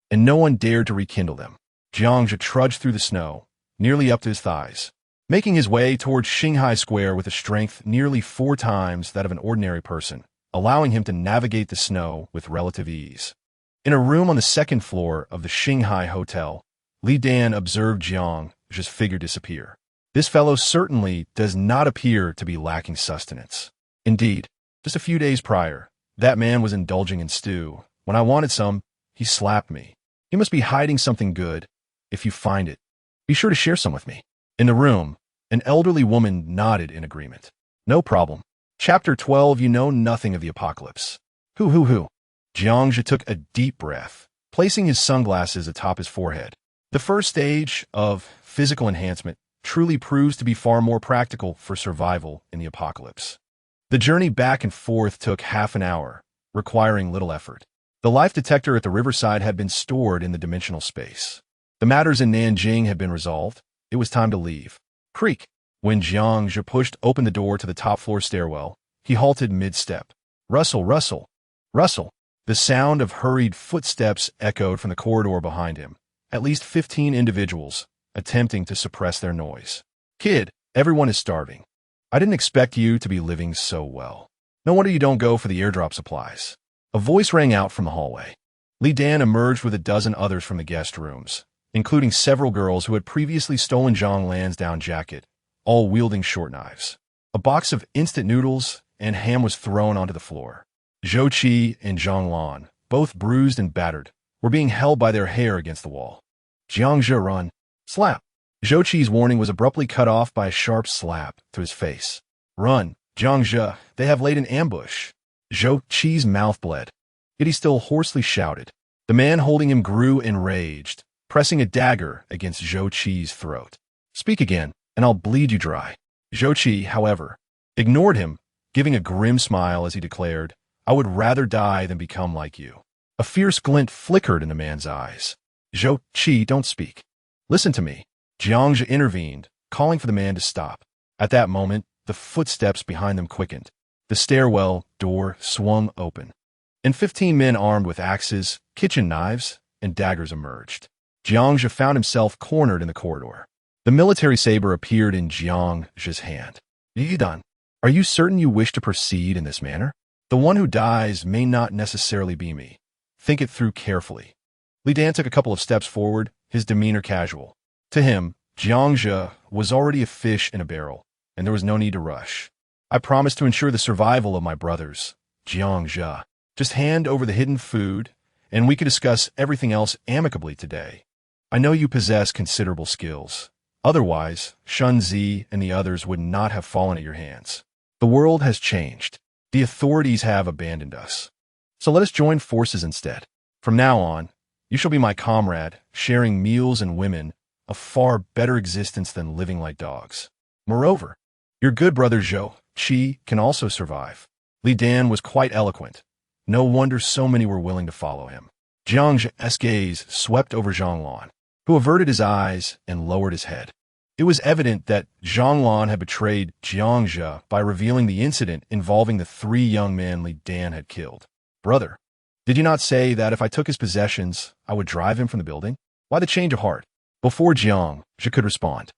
and no one dared to rekindle them. Jiangzhe trudged through the snow, nearly up to his thighs, making his way towards Shanghai Square with a strength nearly 4 times that of an ordinary person, allowing him to navigate the snow with relative ease. In a room on the 2nd floor of the Shanghai Hotel, Li Dan observed Jiangzhe's figure disappear. This fellow certainly does not appear to be lacking sustenance. Indeed, just a few days prior, that man was indulging in stew. When I wanted some, he slapped me. He must be hiding something good. If you find it, be sure to share some with me. In the room, an elderly woman nodded in agreement. "No problem. Chapter 12, you know nothing of the apocalypse." Hoo. Jiangzhe took a deep breath, placing his sunglasses atop his forehead. The first stage of physical enhancement truly proves to be far more practical for survival in the apocalypse. The journey back and forth took half an hour, requiring little effort. The life detector at the riverside had been stored in the dimensional space. The matters in Nanjing had been resolved. It was time to leave. Creak. When Jiangzhe pushed open the door to the top-floor stairwell, he halted mid-step. Rustle, rustle, rustle. The sound of hurried footsteps echoed from the corridor behind him. At least 15 individuals, attempting to suppress their noise. "Kid, everyone is starving. I didn't expect you to be living so well. No wonder you don't go for the airdrop supplies." A voice rang out from the hallway. Li Dan emerged with a dozen others from the guest rooms, including several girls who had previously stolen Zhang Lan's down jacket, all wielding short knives. A box of instant noodles and ham was thrown onto the floor. Zhou Qi and Zhang Lan, both bruised and battered, were being held by their hair against the wall. "Jiangzhe, run!" Slap! Zhou Qi's warning was abruptly cut off by a sharp slap to his face. "Run, Jiangzhe, they have laid an ambush." Zhou Qi's mouth bled, yet he still hoarsely shouted. The man holding him grew enraged, pressing a dagger against Zhou Qi's throat. "Speak again, and I'll bleed you dry." Zhou Qi, however, ignored him, giving a grim smile as he declared, "I would rather die than become like you." A fierce glint flickered in the man's eyes. "Zhou Qi, don't speak. Listen to me." Jiangzhe intervened, calling for the man to stop. At that moment, the footsteps behind them quickened. The stairwell door swung open, and 15 men armed with axes, kitchen knives, and daggers emerged. Jiangzhe found himself cornered in the corridor. The military saber appeared in Jiangzhe's hand. "Yidan, are you certain you wish to proceed in this manner? The one who dies may not necessarily be me. Think it through carefully." Li Dan took a couple of steps forward, his demeanor casual. To him, Jiangzhe was already a fish in a barrel, and there was no need to rush. "I promise to ensure the survival of my brothers, Jiangzhe. Just hand over the hidden food, and we can discuss everything else amicably today. I know you possess considerable skills. Otherwise, Shunzi and the others would not have fallen at your hands. The world has changed. The authorities have abandoned us. So let us join forces instead. From now on, you shall be my comrade, sharing meals and women, a far better existence than living like dogs. Moreover, your good brother Zhou Qi can also survive." Li Dan was quite eloquent. No wonder so many were willing to follow him. Jiangzhe's gaze swept over Zhanglan, who averted his eyes and lowered his head. It was evident that Zhanglan had betrayed Jiangzhe by revealing the incident involving the 3 young men Li Dan had killed. "Brother, did you not say that if I took his possessions, I would drive him from the building? Why the change of heart?" Before Jiangzhe could respond,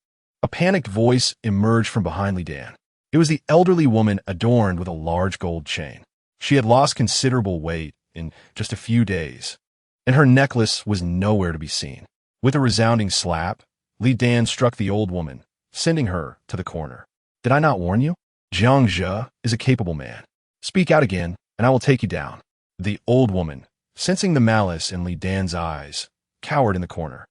a panicked voice emerged from behind Li Dan. It was the elderly woman adorned with a large gold chain. She had lost considerable weight in just a few days, and her necklace was nowhere to be seen. With a resounding slap, Li Dan struck the old woman, sending her to the corner. "Did I not warn you? Jiangzhe is a capable man. Speak out again, and I will take you down." The old woman, sensing the malice in Li Dan's eyes, cowered in the corner,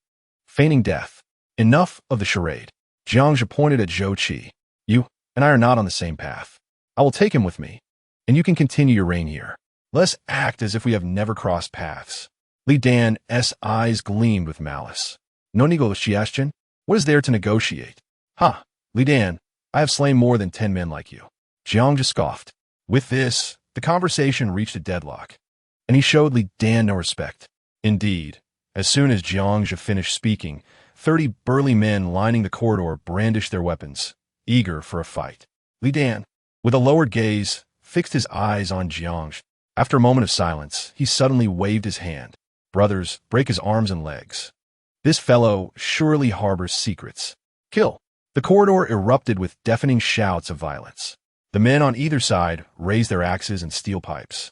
feigning death. "Enough of the charade." Jiangzhe pointed at Zhou Qi. "You and I are not on the same path. I will take him with me, and you can continue your reign here. Let's act as if we have never crossed paths." Li Dan's eyes gleamed with malice. "No negotiation? What is there to negotiate?" "Ha, Li Dan, I have slain more than 10 men like you." Jiangzhe scoffed. With this, the conversation reached a deadlock, and he showed Li Dan no respect. Indeed, as soon as Jiangzhe finished speaking, 30 burly men lining the corridor brandished their weapons, eager for a fight. Li Dan, with a lowered gaze, fixed his eyes on Jiangzhe. After a moment of silence, he suddenly waved his hand. "Brothers, break his arms and legs. This fellow surely harbors secrets. Kill." The corridor erupted with deafening shouts of violence. The men on either side raised their axes and steel pipes,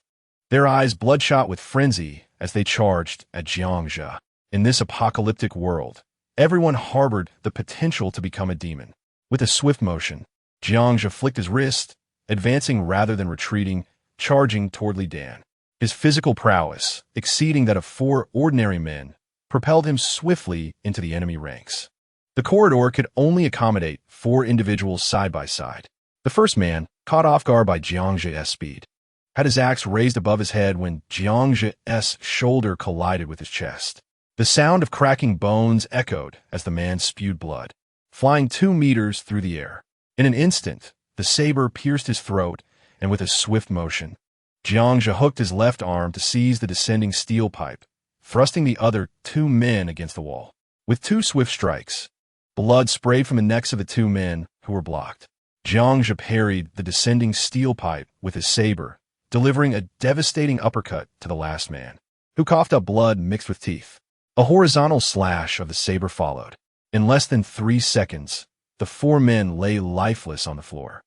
their eyes bloodshot with frenzy as they charged at Jiangzhe. In this apocalyptic world, everyone harbored the potential to become a demon. With a swift motion, Jiangzhe flicked his wrist, advancing rather than retreating, charging toward Li Dan. His physical prowess, exceeding that of 4 ordinary men, propelled him swiftly into the enemy ranks. The corridor could only accommodate 4 individuals side by side. The first man, caught off guard by Jiangzhe's speed, had his axe raised above his head when Jiangzhe's shoulder collided with his chest. The sound of cracking bones echoed as the man spewed blood, flying 2 meters through the air. In an instant, the saber pierced his throat, and with a swift motion, Jiangzhe hooked his left arm to seize the descending steel pipe, thrusting the other 2 men against the wall. With 2 swift strikes, blood sprayed from the necks of the 2 men who were blocked. Jiangzhe parried the descending steel pipe with his saber, delivering a devastating uppercut to the last man, who coughed up blood mixed with teeth. A horizontal slash of the saber followed. In less than 3 seconds, the 4 men lay lifeless on the floor.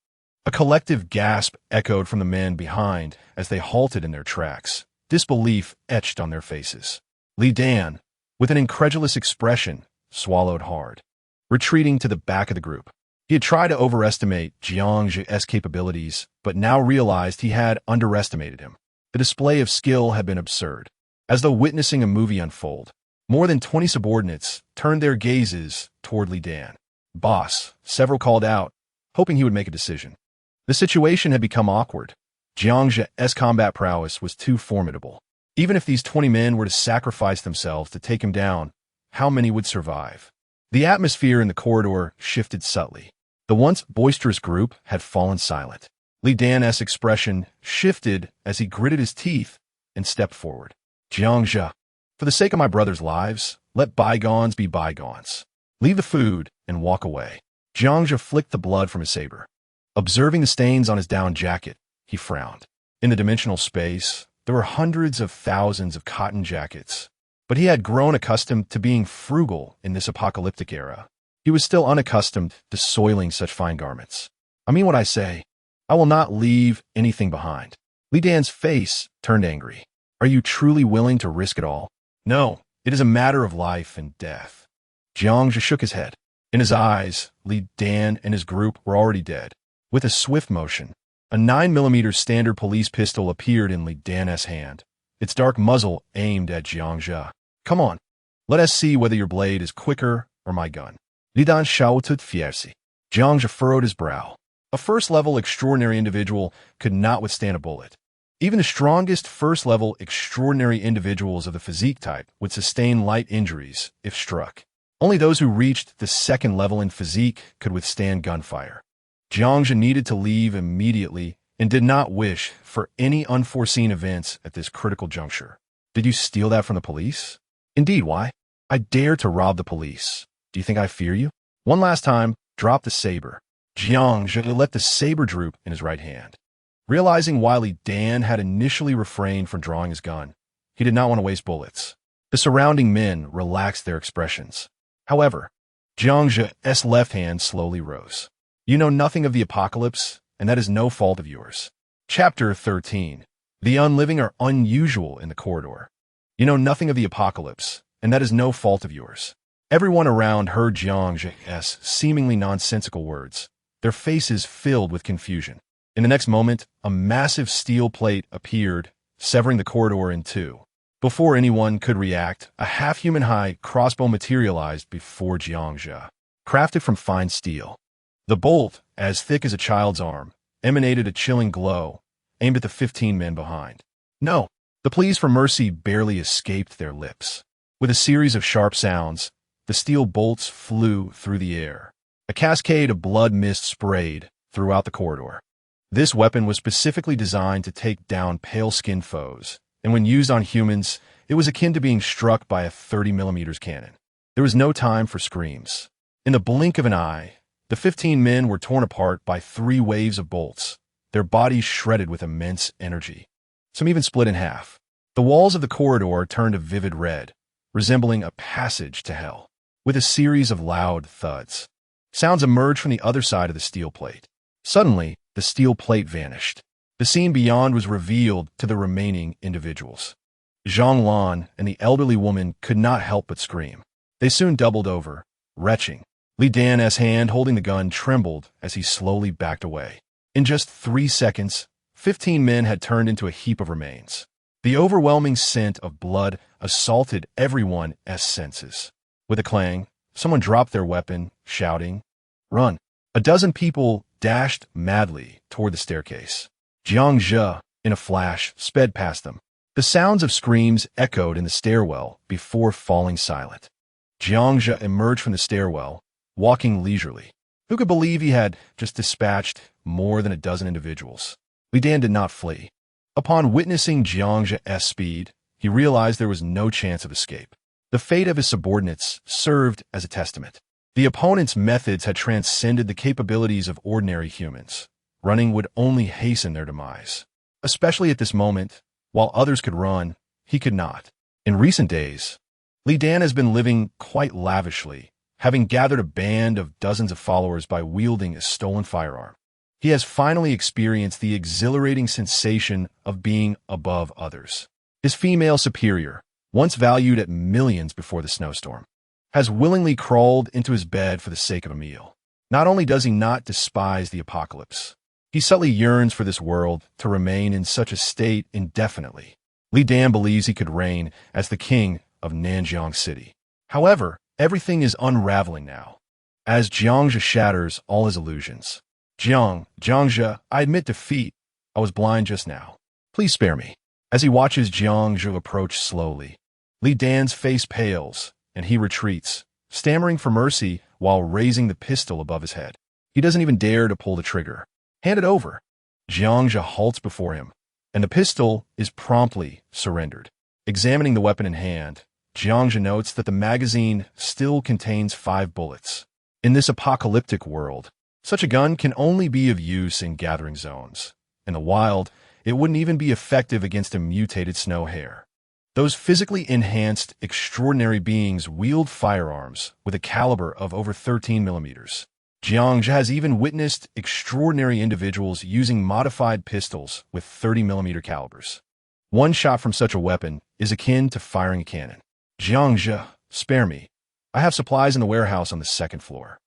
A collective gasp echoed from the men behind as they halted in their tracks, disbelief etched on their faces. Li Dan, with an incredulous expression, swallowed hard, retreating to the back of the group. He had tried to overestimate Jiangzhe's capabilities, but now realized he had underestimated him. The display of skill had been absurd. As though witnessing a movie unfold, more than 20 subordinates turned their gazes toward Li Dan. "Boss," several called out, hoping he would make a decision. The situation had become awkward. Jiangzhe's combat prowess was too formidable. Even if these 20 men were to sacrifice themselves to take him down, how many would survive? The atmosphere in the corridor shifted subtly. The once boisterous group had fallen silent. Li Dan's expression shifted as he gritted his teeth and stepped forward. Jiangzhe, for the sake of my brother's lives, let bygones be bygones. Leave the food and walk away. Jiangzhe flicked the blood from his saber. Observing the stains on his down jacket, he frowned. In the dimensional space, there were hundreds of thousands of cotton jackets, but he had grown accustomed to being frugal in this apocalyptic era. He was still unaccustomed to soiling such fine garments. I mean what I say. I will not leave anything behind. Li Dan's face turned angry. Are you truly willing to risk it all? No, it is a matter of life and death. Jiangzhe shook his head. In his eyes, Li Dan and his group were already dead. With a swift motion, a 9mm standard police pistol appeared in Li Dan's hand, its dark muzzle aimed at Jiangzhe. Come on, let us see whether your blade is quicker or my gun. Li Dan shouted fiercely. Jiangzhe furrowed his brow. A first-level extraordinary individual could not withstand a bullet. Even the strongest first-level extraordinary individuals of the physique type would sustain light injuries if struck. Only those who reached the second level in physique could withstand gunfire. Jiangzhe needed to leave immediately and did not wish for any unforeseen events at this critical juncture. Did you steal that from the police? Indeed, why? I dare to rob the police. Do you think I fear you? One last time, drop the saber. Jiangzhe let the saber droop in his right hand. Realizing why Li Dan had initially refrained from drawing his gun, he did not want to waste bullets. The surrounding men relaxed their expressions. However, Jiangzhe's left hand slowly rose. You know nothing of the apocalypse, and that is no fault of yours. Chapter 13. The unliving are unusual in the corridor. You know nothing of the apocalypse, and that is no fault of yours. Everyone around heard Jiangzhe's seemingly nonsensical words, their faces filled with confusion. In the next moment, a massive steel plate appeared, severing the corridor in two. Before anyone could react, a half-human-high crossbow materialized before Jiangzhe, crafted from fine steel. The bolt, as thick as a child's arm, emanated a chilling glow, aimed at the 15 men behind. No, the pleas for mercy barely escaped their lips. With a series of sharp sounds, the steel bolts flew through the air. A cascade of blood mist sprayed throughout the corridor. This weapon was specifically designed to take down pale-skinned foes, and when used on humans, it was akin to being struck by a 30mm cannon. There was no time for screams. In the blink of an eye, the 15 men were torn apart by 3 waves of bolts, their bodies shredded with immense energy. Some even split in half. The walls of the corridor turned a vivid red, resembling a passage to hell. With a series of loud thuds, sounds emerged from the other side of the steel plate. Suddenly, the steel plate vanished. The scene beyond was revealed to the remaining individuals. Zhang Lan and the elderly woman could not help but scream. They soon doubled over, retching. Li Dan's hand holding the gun trembled as he slowly backed away. In just 3 seconds, 15 men had turned into a heap of remains. The overwhelming scent of blood assaulted everyone's senses. With a clang, someone dropped their weapon, shouting, "Run!" A dozen people dashed madly toward the staircase. Jiangzhe, in a flash, sped past them. The sounds of screams echoed in the stairwell before falling silent. Jiangzhe emerged from the stairwell, walking leisurely. Who could believe he had just dispatched more than a dozen individuals? Li Dan did not flee. Upon witnessing Jiangzhe's speed, he realized there was no chance of escape. The fate of his subordinates served as a testament. The opponent's methods had transcended the capabilities of ordinary humans. Running would only hasten their demise. Especially at this moment, while others could run, he could not. In recent days, Li Dan has been living quite lavishly, having gathered a band of dozens of followers by wielding a stolen firearm. He has finally experienced the exhilarating sensation of being above others. His female superior, once valued at millions before the snowstorm, has willingly crawled into his bed for the sake of a meal. Not only does he not despise the apocalypse, he subtly yearns for this world to remain in such a state indefinitely. Li Dan believes he could reign as the king of Nanjiang City. However, everything is unraveling now, as Jiangzhe shatters all his illusions. Jiangzhe, I admit defeat. I was blind just now. Please spare me. As he watches Jiangzhu approach slowly, Li Dan's face pales, and he retreats, stammering for mercy while raising the pistol above his head. He doesn't even dare to pull the trigger. Hand it over. Jiangzhu halts before him, and the pistol is promptly surrendered. Examining the weapon in hand, Jiangzhu notes that the magazine still contains 5 bullets. In this apocalyptic world, such a gun can only be of use in gathering zones. In the wild, it wouldn't even be effective against a mutated snow hare. Those physically enhanced, extraordinary beings wield firearms with a caliber of over 13 millimeters. Jiangzhu has even witnessed extraordinary individuals using modified pistols with 30 millimeter calibers. One shot from such a weapon is akin to firing a cannon. Jiangzhu, spare me. I have supplies in the warehouse on the 2nd floor.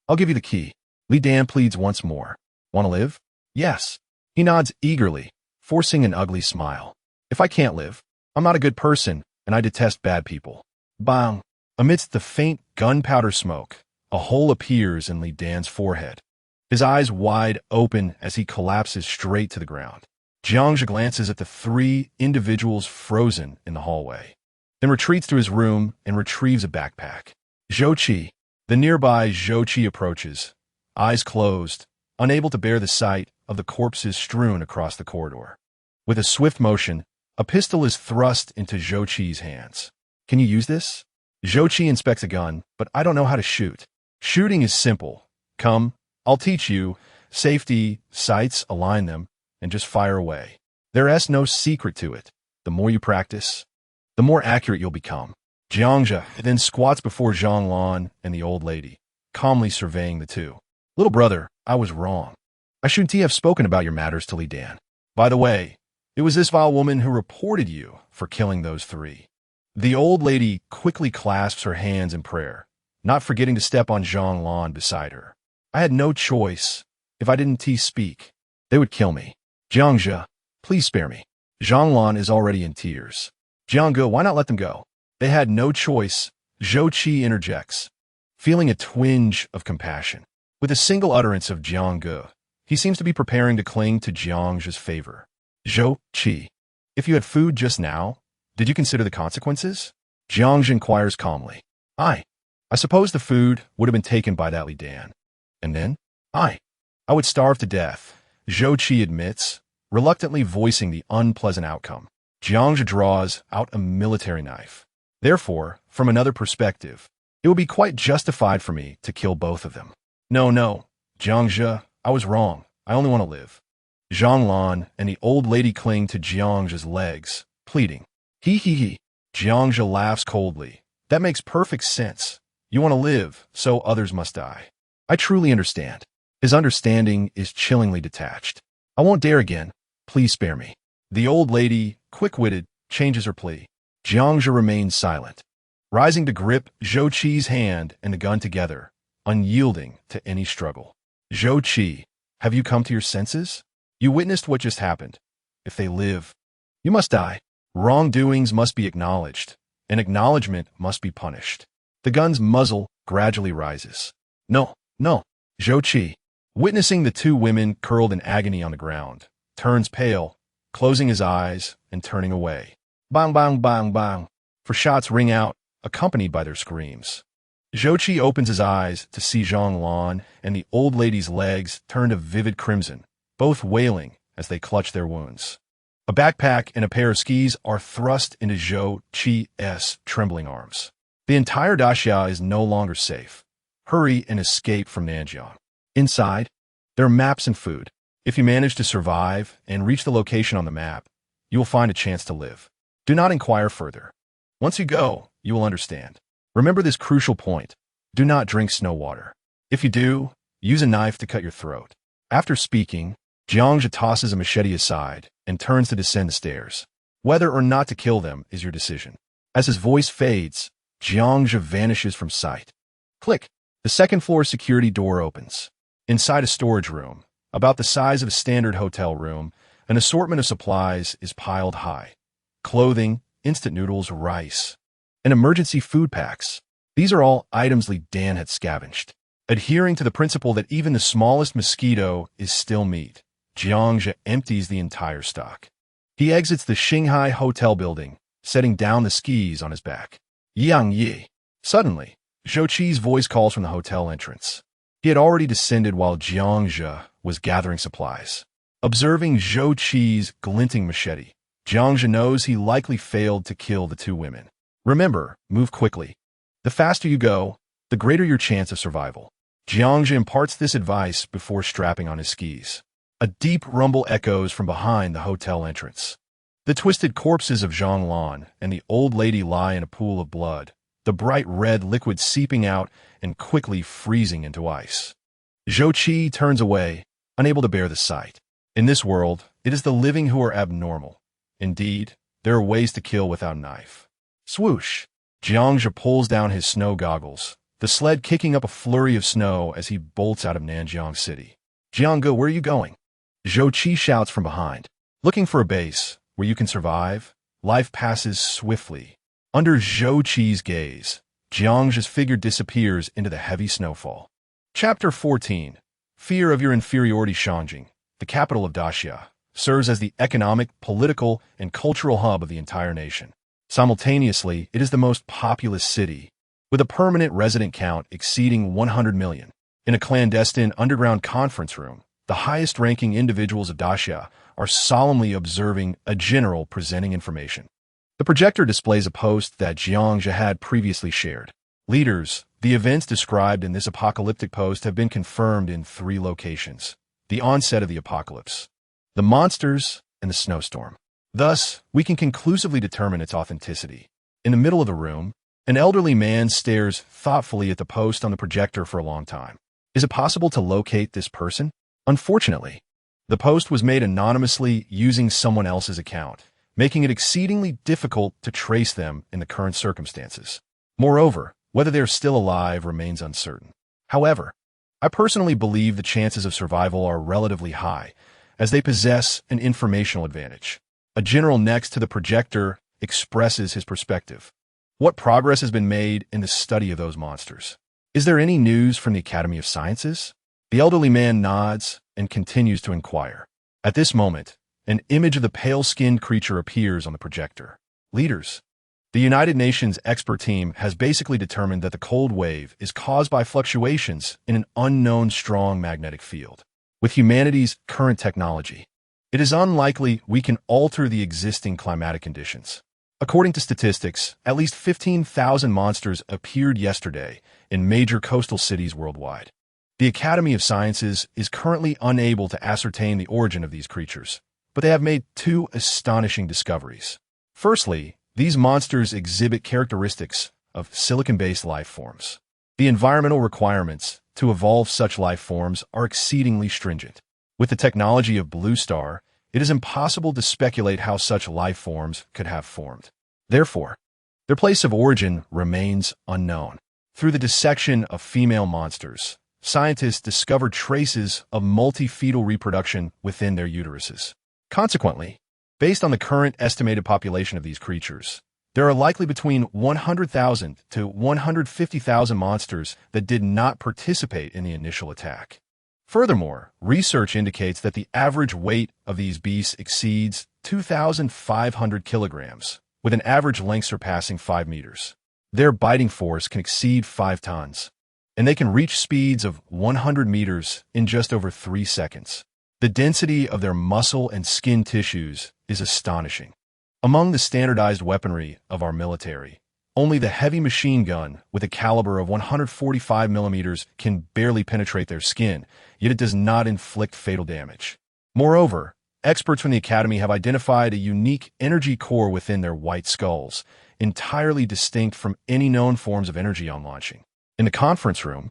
I'll give you the key. Li Dan pleads once more. Want to live? Yes. He nods eagerly, forcing an ugly smile. If I can't live, I'm not a good person, and I detest bad people. Bang! Amidst the faint gunpowder smoke, a hole appears in Li Dan's forehead. His eyes wide open as he collapses straight to the ground. Jiangzhu glances at the 3 individuals frozen in the hallway, then retreats to his room and retrieves a backpack. Zhou, the nearby Zhou approaches, eyes closed, unable to bear the sight of the corpses strewn across the corridor. With a swift motion, a pistol is thrust into Zhou's hands. Can you use this? Zhou inspects a gun, but I don't know how to shoot. Shooting is simple. Come, I'll teach you. Safety, sights, align them, and just fire away. There's no secret to it. The more you practice, the more accurate you'll become. Jiangzhu then squats before Zhanglan and the old lady, calmly surveying the two. Little brother, I was wrong. I shouldn't have spoken about your matters to Li Dan. By the way, it was this vile woman who reported you for killing those 3. The old lady quickly clasps her hands in prayer, not forgetting to step on Zhanglan beside her. I had no choice. If I didn't speak, they would kill me. Jiangzhu, please spare me. Zhanglan is already in tears. Jiangge, why not let them go? They had no choice. Zhou interjects, feeling a twinge of compassion. With a single utterance of Jiangge, he seems to be preparing to cling to Jiangzhu's favor. Zhou, if you had food just now, did you consider the consequences? Jiangzhu inquires calmly. I suppose the food would have been taken by that Li Dan. And then? I would starve to death, Zhou admits, reluctantly voicing the unpleasant outcome. Jiangzhu draws out a military knife. Therefore, from another perspective, it would be quite justified for me to kill both of them. No, Jiangzhu, I was wrong. I only want to live. Zhanglan and the old lady cling to Jiangzhu's legs, pleading. He. Jiangzhu laughs coldly. That makes perfect sense. You want to live, so others must die. I truly understand. His understanding is chillingly detached. I won't dare again. Please spare me. The old lady, quick-witted, changes her plea. Jiangzhu remains silent, rising to grip Zhou's hand and the gun together, unyielding to any struggle. Zhou, have you come to your senses? You witnessed what just happened. If they live, you must die. Wrongdoings must be acknowledged, and acknowledgement must be punished. The gun's muzzle gradually rises. No. Zhou, witnessing the 2 women curled in agony on the ground, turns pale, closing his eyes and turning away. Bang, bang, bang, bang. For shots ring out, accompanied by their screams. Zhou opens his eyes to see Zhanglan and the old lady's legs turn a vivid crimson, both wailing as they clutch their wounds. A backpack and a pair of skis are thrust into Zhou's trembling arms. The entire daxia is no longer safe. Hurry and escape from Nanjiang. Inside, there are maps and food. If you manage to survive and reach the location on the map, you will find a chance to live. Do not inquire further. Once you go, you will understand. Remember this crucial point. Do not drink snow water. If you do, use a knife to cut your throat. After speaking, Jiangzhu tosses a machete aside and turns to descend the stairs. Whether or not to kill them is your decision. As his voice fades, Jiangzhu vanishes from sight. Click. The 2nd floor security door opens. Inside a storage room, about the size of a standard hotel room, an assortment of supplies is piled high. Clothing, instant noodles, rice, and emergency food packs. These are all items Li Dan had scavenged. Adhering to the principle that even the smallest mosquito is still meat, Jiangzhu empties the entire stock. He exits the Shanghai hotel building, setting down the skis on his back. Yang Yi. Suddenly, Zhou Qi's voice calls from the hotel entrance. He had already descended while Jiang Zhe was gathering supplies. Observing Zhou Qi's glinting machete, Jiang Zhe knows he likely failed to kill the two women. Remember, move quickly. The faster you go, the greater your chance of survival. Jiang Zhe imparts this advice before strapping on his skis. A deep rumble echoes from behind the hotel entrance. The twisted corpses of Zhang Lan and the old lady lie in a pool of blood, the bright red liquid seeping out and quickly freezing into ice. Zhou Qi turns away, unable to bear the sight. In this world, it is the living who are abnormal. Indeed, there are ways to kill without a knife. Swoosh! Jiang Zhe pulls down his snow goggles, the sled kicking up a flurry of snow as he bolts out of Nanjiang City. Jiangge, where are you going? Zhou Qi shouts from behind. Looking for a base where you can survive? Life passes swiftly. Under Zhou Qi's gaze, Jiang Zhe's figure disappears into the heavy snowfall. Chapter 14. Fear of your inferiority. Shangjing, the capital of Daxia, serves as the economic, political, and cultural hub of the entire nation. Simultaneously, it is the most populous city, with a permanent resident count exceeding 100 million. In a clandestine underground conference room, the highest-ranking individuals of Daxia are solemnly observing a general presenting information. The projector displays a post that Jiang Zhe had previously shared. Leaders, the events described in this apocalyptic post have been confirmed in 3 locations. The onset of the apocalypse, the monsters, and the snowstorm. Thus, we can conclusively determine its authenticity. In the middle of the room, an elderly man stares thoughtfully at the post on the projector for a long time. Is it possible to locate this person? Unfortunately, the post was made anonymously using someone else's account, making it exceedingly difficult to trace them in the current circumstances. Moreover, whether they are still alive remains uncertain. However, I personally believe the chances of survival are relatively high, as they possess an informational advantage. A general next to the projector expresses his perspective. What progress has been made in the study of those monsters? Is there any news from the Academy of Sciences? The elderly man nods and continues to inquire. At this moment, an image of the pale-skinned creature appears on the projector. Leaders, the United Nations expert team has basically determined that the cold wave is caused by fluctuations in an unknown strong magnetic field. With humanity's current technology, it is unlikely we can alter the existing climatic conditions. According to statistics, at least 15,000 monsters appeared yesterday in major coastal cities worldwide. The Academy of Sciences is currently unable to ascertain the origin of these creatures, but they have made 2 astonishing discoveries. Firstly, these monsters exhibit characteristics of silicon-based life forms. The environmental requirements to evolve such life forms are exceedingly stringent. With the technology of Blue Star, it is impossible to speculate how such life forms could have formed. Therefore, their place of origin remains unknown. Through the dissection of female monsters, scientists discovered traces of multi-fetal reproduction within their uteruses. Consequently, based on the current estimated population of these creatures, there are likely between 100,000 to 150,000 monsters that did not participate in the initial attack. Furthermore, research indicates that the average weight of these beasts exceeds 2,500 kilograms, with an average length surpassing 5 meters. Their biting force can exceed 5 tons, and they can reach speeds of 100 meters in just over 3 seconds. The density of their muscle and skin tissues is astonishing. Among the standardized weaponry of our military, only the heavy machine gun with a caliber of 145 millimeters can barely penetrate their skin, yet it does not inflict fatal damage. Moreover, experts from the Academy have identified a unique energy core within their white skulls, entirely distinct from any known forms of energy on launching. In the conference room,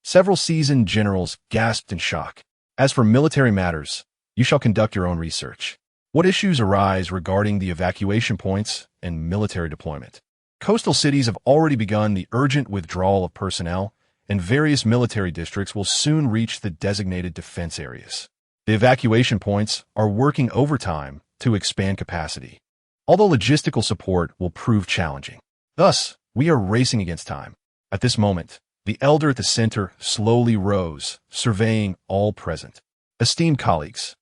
several seasoned generals gasped in shock. As for military matters, you shall conduct your own research. What issues arise regarding the evacuation points and military deployment? Coastal cities have already begun the urgent withdrawal of personnel, and various military districts will soon reach the designated defense areas. The evacuation points are working overtime to expand capacity, although logistical support will prove challenging. Thus, we are racing against time. At this moment, the elder at the center slowly rose, surveying all present. Esteemed colleagues,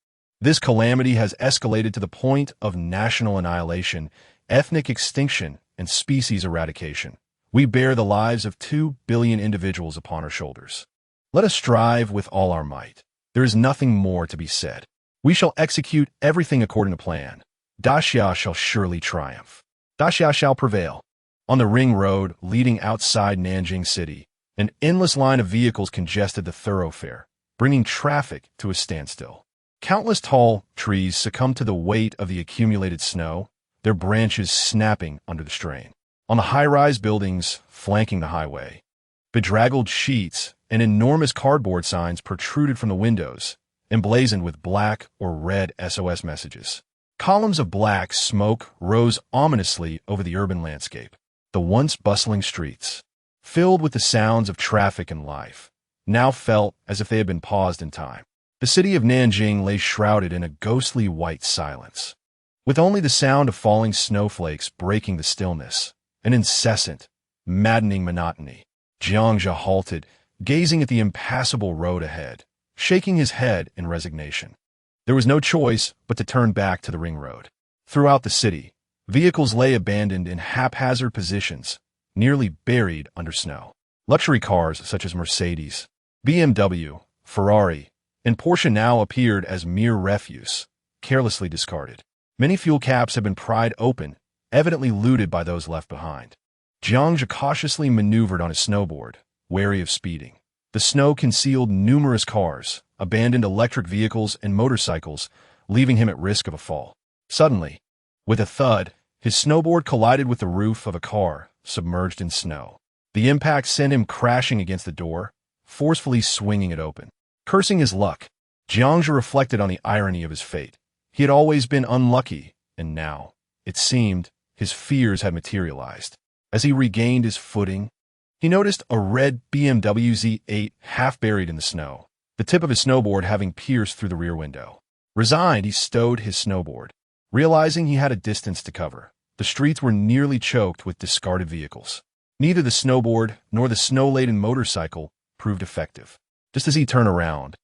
This calamity has escalated to the point of national annihilation, ethnic extinction, and species eradication. We bear the lives of 2 billion individuals upon our shoulders. Let us strive with all our might. There is nothing more to be said. We shall execute everything according to plan. Daxia shall surely triumph. Daxia shall prevail. On the ring road leading outside Nanjing City, an endless line of vehicles congested the thoroughfare, bringing traffic to a standstill. Countless tall trees succumbed to the weight of the accumulated snow, their branches snapping under the strain. On the high-rise buildings flanking the highway, bedraggled sheets and enormous cardboard signs protruded from the windows, emblazoned with black or red SOS messages. Columns of black smoke rose ominously over the urban landscape. The once bustling streets, filled with the sounds of traffic and life, now felt as if they had been paused in time. The city of Nanjing lay shrouded in a ghostly white silence, with only the sound of falling snowflakes breaking the stillness, an incessant, maddening monotony. Jiangxia halted, gazing at the impassable road ahead, shaking his head in resignation. There was no choice but to turn back to the ring road. Throughout the city, vehicles lay abandoned in haphazard positions, nearly buried under snow. Luxury cars such as Mercedes, BMW, Ferrari, and Porsche now appeared as mere refuse, carelessly discarded. Many fuel caps had been pried open, evidently looted by those left behind. Jiangxia cautiously maneuvered on his snowboard, wary of speeding. The snow concealed numerous cars, abandoned electric vehicles, and motorcycles, leaving him at risk of a fall. Suddenly, with a thud, his snowboard collided with the roof of a car, submerged in snow. The impact sent him crashing against the door, forcefully swinging it open. Cursing his luck, Jiangxia reflected on the irony of his fate. He had always been unlucky, and now, it seemed, his fears had materialized. As he regained his footing, he noticed a red BMW Z8 half buried in the snow, the tip of his snowboard having pierced through the rear window. Resigned, he stowed his snowboard, realizing he had a distance to cover. The streets were nearly choked with discarded vehicles. Neither the snowboard nor the snow-laden motorcycle proved effective. Just as he turned around,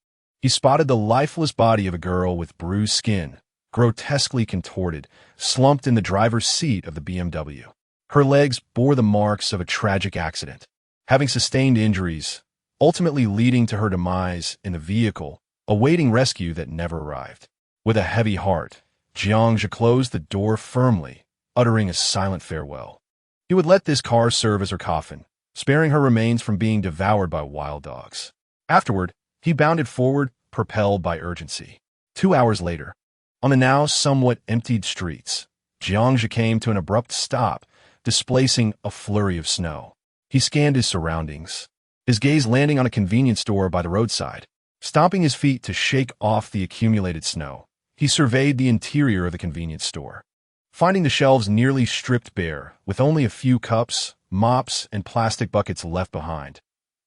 he spotted the lifeless body of a girl with bruised skin, grotesquely contorted, slumped in the driver's seat of the BMW. Her legs bore the marks of a tragic accident, having sustained injuries, ultimately leading to her demise in the vehicle, awaiting rescue that never arrived. With a heavy heart, Jiangxia closed the door firmly, uttering a silent farewell. He would let this car serve as her coffin, sparing her remains from being devoured by wild dogs. Afterward, he bounded forward, propelled by urgency. 2 hours later, on the now somewhat emptied streets, Jiangxia came to an abrupt stop, displacing a flurry of snow. He scanned his surroundings, his gaze landing on a convenience store by the roadside. Stomping his feet to shake off the accumulated snow, he surveyed the interior of the convenience store. Finding the shelves nearly stripped bare, with only a few cups, mops, and plastic buckets left behind,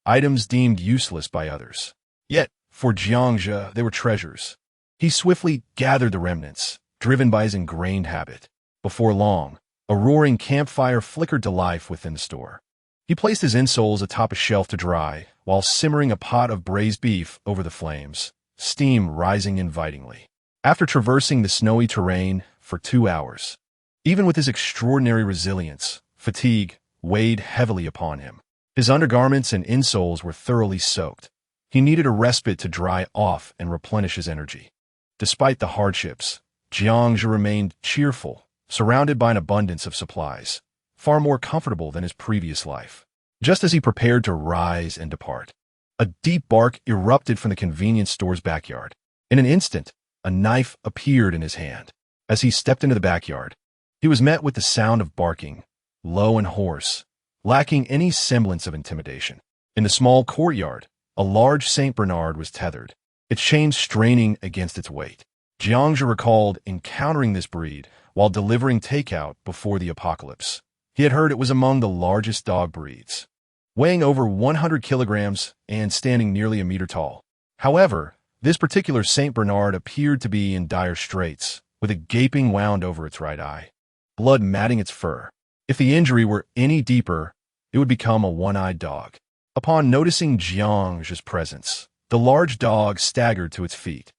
items deemed useless by others. Yet, for Jiangxia, they were treasures. He swiftly gathered the remnants, driven by his ingrained habit. Before long, a roaring campfire flickered to life within the store. He placed his insoles atop a shelf to dry, while simmering a pot of braised beef over the flames, steam rising invitingly. After traversing the snowy terrain for 2 hours, even with his extraordinary resilience, fatigue weighed heavily upon him. His undergarments and insoles were thoroughly soaked. He needed a respite to dry off and replenish his energy. Despite the hardships, Jiangxia remained cheerful, surrounded by an abundance of supplies, far more comfortable than his previous life. Just as he prepared to rise and depart, a deep bark erupted from the convenience store's backyard. In an instant, a knife appeared in his hand. As he stepped into the backyard, he was met with the sound of barking, low and hoarse, lacking any semblance of intimidation. In the small courtyard, a large Saint Bernard was tethered, its chains straining against its weight. Jiangxia recalled encountering this breed while delivering takeout before the apocalypse. He had heard it was among the largest dog breeds, weighing over 100 kilograms and standing nearly a meter tall. However, this particular Saint Bernard appeared to be in dire straits, with a gaping wound over its right eye, blood matting its fur. If the injury were any deeper, it would become a one-eyed dog. Upon noticing Jiangxia's presence, the large dog staggered to its feet,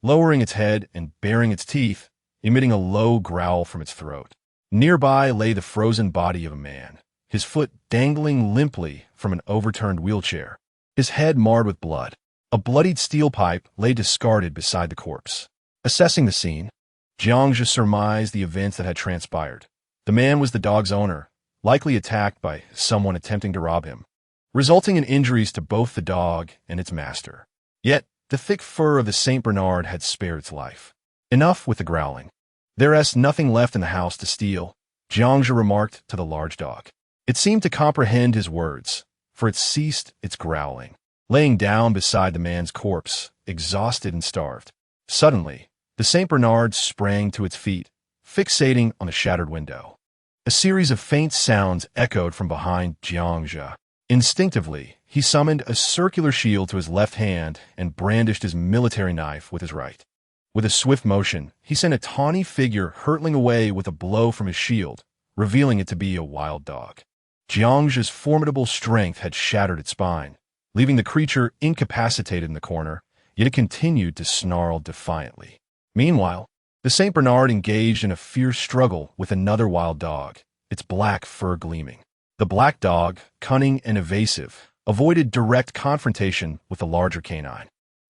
lowering its head and baring its teeth, emitting a low growl from its throat. Nearby lay the frozen body of a man, his foot dangling limply from an overturned wheelchair, his head marred with blood. A bloodied steel pipe lay discarded beside the corpse. Assessing the scene, Jiangzhe surmised the events that had transpired. The man was the dog's owner, likely attacked by someone attempting to rob him, resulting in injuries to both the dog and its master. Yet, the thick fur of the Saint Bernard had spared its life. Enough with the growling. There's nothing left in the house to steal, Jiangzhe remarked to the large dog. It seemed to comprehend his words, for it ceased its growling, laying down beside the man's corpse, exhausted and starved. Suddenly, the Saint Bernard sprang to its feet, fixating on the shattered window. A series of faint sounds echoed from behind Jiangzhe. Instinctively, he summoned a circular shield to his left hand and brandished his military knife with his right. With a swift motion, he sent a tawny figure hurtling away with a blow from his shield, revealing it to be a wild dog. Jiangzhe's formidable strength had shattered its spine, leaving the creature incapacitated in the corner, yet it continued to snarl defiantly. Meanwhile, the Saint Bernard engaged in a fierce struggle with another wild dog, its black fur gleaming. The black dog, cunning and evasive, avoided direct confrontation with the larger canine.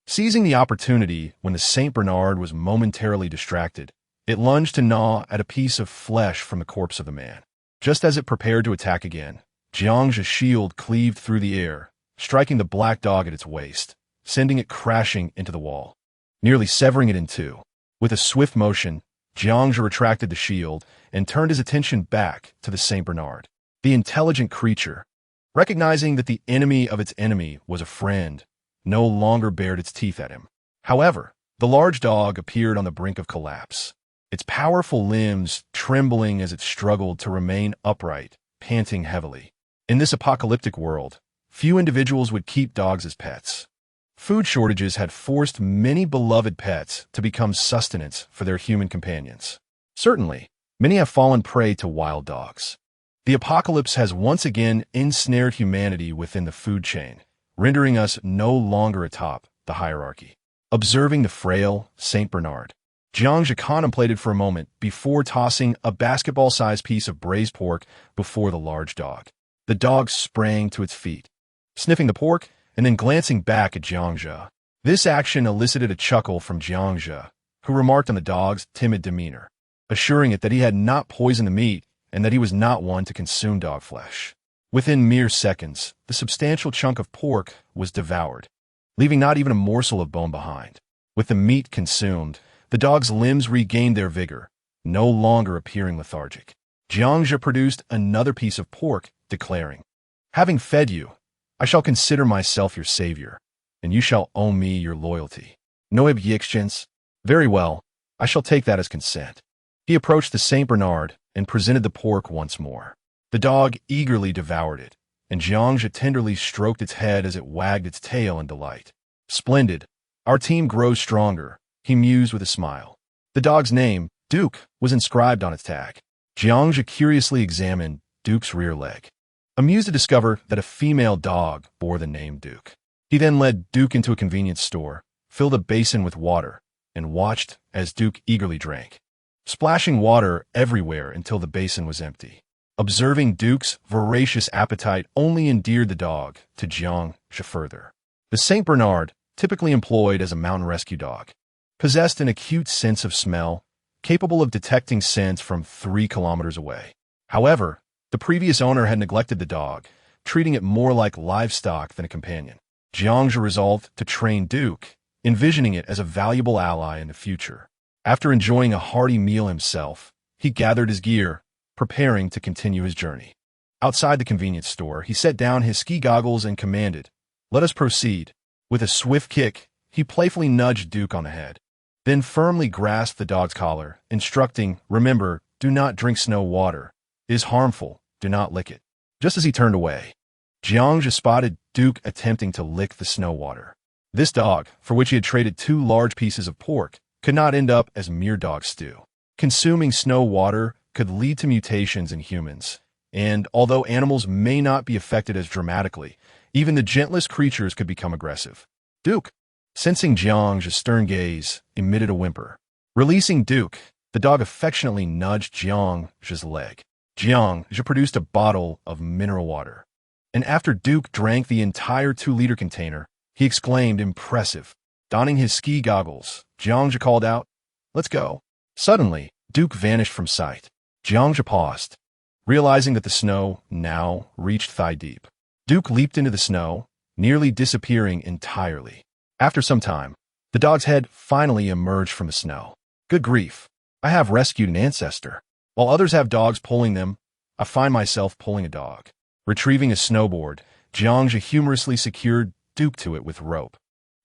Seizing the opportunity when the Saint Bernard was momentarily distracted, it lunged to gnaw at a piece of flesh from the corpse of the man. Just as it prepared to attack again, Jiangzhe's shield cleaved through the air, striking the black dog at its waist, sending it crashing into the wall, nearly severing it in two. With a swift motion, Jiangzhe retracted the shield and turned his attention back to the Saint Bernard. The intelligent creature, recognizing that the enemy of its enemy was a friend, no longer bared its teeth at him. However, the large dog appeared on the brink of collapse, its powerful limbs trembling as it struggled to remain upright, panting heavily. In this apocalyptic world, few individuals would keep dogs as pets. Food shortages had forced many beloved pets to become sustenance for their human companions. Certainly, many have fallen prey to wild dogs. The apocalypse has once again ensnared humanity within the food chain, rendering us no longer atop the hierarchy. Observing the frail Saint Bernard, Jiangzhe contemplated for a moment before tossing a basketball-sized piece of braised pork before the large dog. The dog sprang to its feet, sniffing the pork and then glancing back at Jiangzhe. This action elicited a chuckle from Jiangzhe, who remarked on the dog's timid demeanor, assuring it that he had not poisoned the meat and that he was not one to consume dog flesh. Within mere seconds, the substantial chunk of pork was devoured, leaving not even a morsel of bone behind. With the meat consumed, the dog's limbs regained their vigor, no longer appearing lethargic. Jiangzhe produced another piece of pork, declaring, "Having fed you, I shall consider myself your savior, and you shall owe me your loyalty. No objections? Very well, I shall take that as consent." He approached the Saint Bernard and presented the pork once more. The dog eagerly devoured it, and Jiangzhe tenderly stroked its head as it wagged its tail in delight. "Splendid. Our team grows stronger," he mused with a smile. The dog's name, Duke, was inscribed on its tag. Jiangzhe curiously examined Duke's rear leg, amused to discover that a female dog bore the name Duke. He then led Duke into a convenience store, filled a basin with water, and watched as Duke eagerly drank, splashing water everywhere until the basin was empty. Observing Duke's voracious appetite only endeared the dog to Jiangzhe further. The Saint Bernard, typically employed as a mountain rescue dog, possessed an acute sense of smell, capable of detecting scents from 3 kilometers away. However, the previous owner had neglected the dog, treating it more like livestock than a companion. Jiangzhe resolved to train Duke, envisioning it as a valuable ally in the future. After enjoying a hearty meal himself, he gathered his gear, preparing to continue his journey. Outside the convenience store, he set down his ski goggles and commanded, "Let us proceed." With a swift kick, he playfully nudged Duke on the head, then firmly grasped the dog's collar, instructing, "Remember, do not drink snow water. It is harmful. Do not lick it." Just as he turned away, Jiangzhe spotted Duke attempting to lick the snow water. This dog, for which he had traded 2 large pieces of pork, could not end up as mere dog stew. Consuming snow water could lead to mutations in humans, and although animals may not be affected as dramatically, even the gentlest creatures could become aggressive. "Duke, Sensing Jiang's stern gaze, emitted a whimper. Releasing Duke, the dog affectionately nudged Jiang's leg. Jiang produced a bottle of mineral water. And after Duke drank the entire 2-liter container, he exclaimed, impressive. Donning his ski goggles, Jiang called out, let's go. Suddenly, Duke vanished from sight. Jiang paused, realizing that the snow now reached thigh-deep. Duke leaped into the snow, nearly disappearing entirely. After some time, the dog's head finally emerged from the snow. Good grief, I have rescued an ancestor. While others have dogs pulling them, I find myself pulling a dog. Retrieving a snowboard, Jiang humorously secured Duke to it with rope,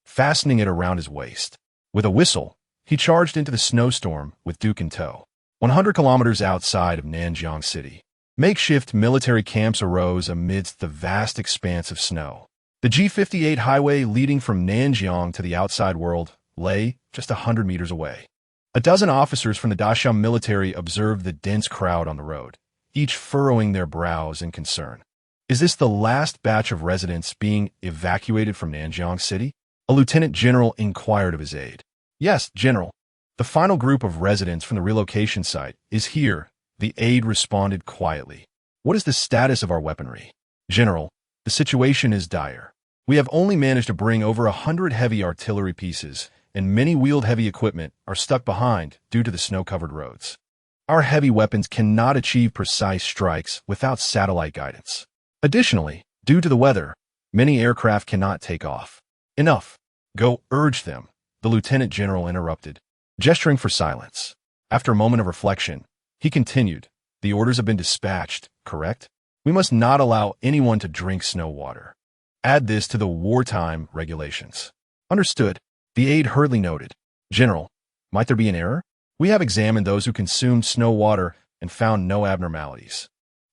fastening it around his waist. With a whistle, he charged into the snowstorm with Duke in tow. 100 kilometers outside of Nanjiang City, makeshift military camps arose amidst the vast expanse of snow. The G58 highway leading from Nanjiang to the outside world lay just 100 meters away. A dozen officers from the Dachau military observed the dense crowd on the road, each furrowing their brows in concern. Is this the last batch of residents being evacuated from Nanjiang City? A lieutenant general inquired of his aide. Yes, General. The final group of residents from the relocation site is here, the aide responded quietly. What is the status of our weaponry? General, the situation is dire. We have only managed to bring over 100 heavy artillery pieces, and many wheeled heavy equipment are stuck behind due to the snow-covered roads. Our heavy weapons cannot achieve precise strikes without satellite guidance. Additionally, due to the weather, many aircraft cannot take off. Enough. Go urge them, the lieutenant general interrupted, gesturing for silence. After a moment of reflection, he continued, the orders have been dispatched, correct? We must not allow anyone to drink snow water. Add this to the wartime regulations. Understood, the aide hurriedly noted. General, might there be an error? We have examined those who consumed snow water and found no abnormalities.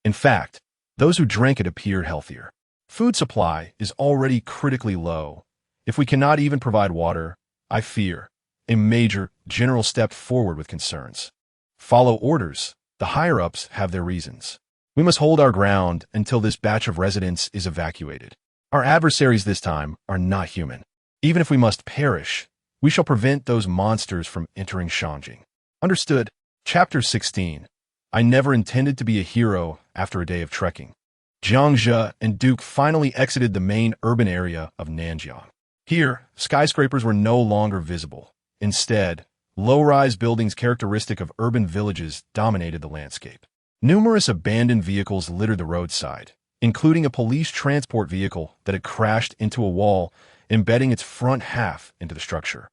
In fact, those who drank it appeared healthier. Food supply is already critically low. If we cannot even provide water, I fear, a major general stepped forward with concerns. Follow orders. The higher-ups have their reasons. We must hold our ground until this batch of residents is evacuated. Our adversaries this time are not human. Even if we must perish, we shall prevent those monsters from entering Shangjing. Understood. Chapter 16. I never intended to be a hero after a day of trekking. Jiang and Duke finally exited the main urban area of Nanjiang. Here, skyscrapers were no longer visible. Instead, low-rise buildings characteristic of urban villages dominated the landscape. Numerous abandoned vehicles littered the roadside, including a police transport vehicle that had crashed into a wall, embedding its front half into the structure.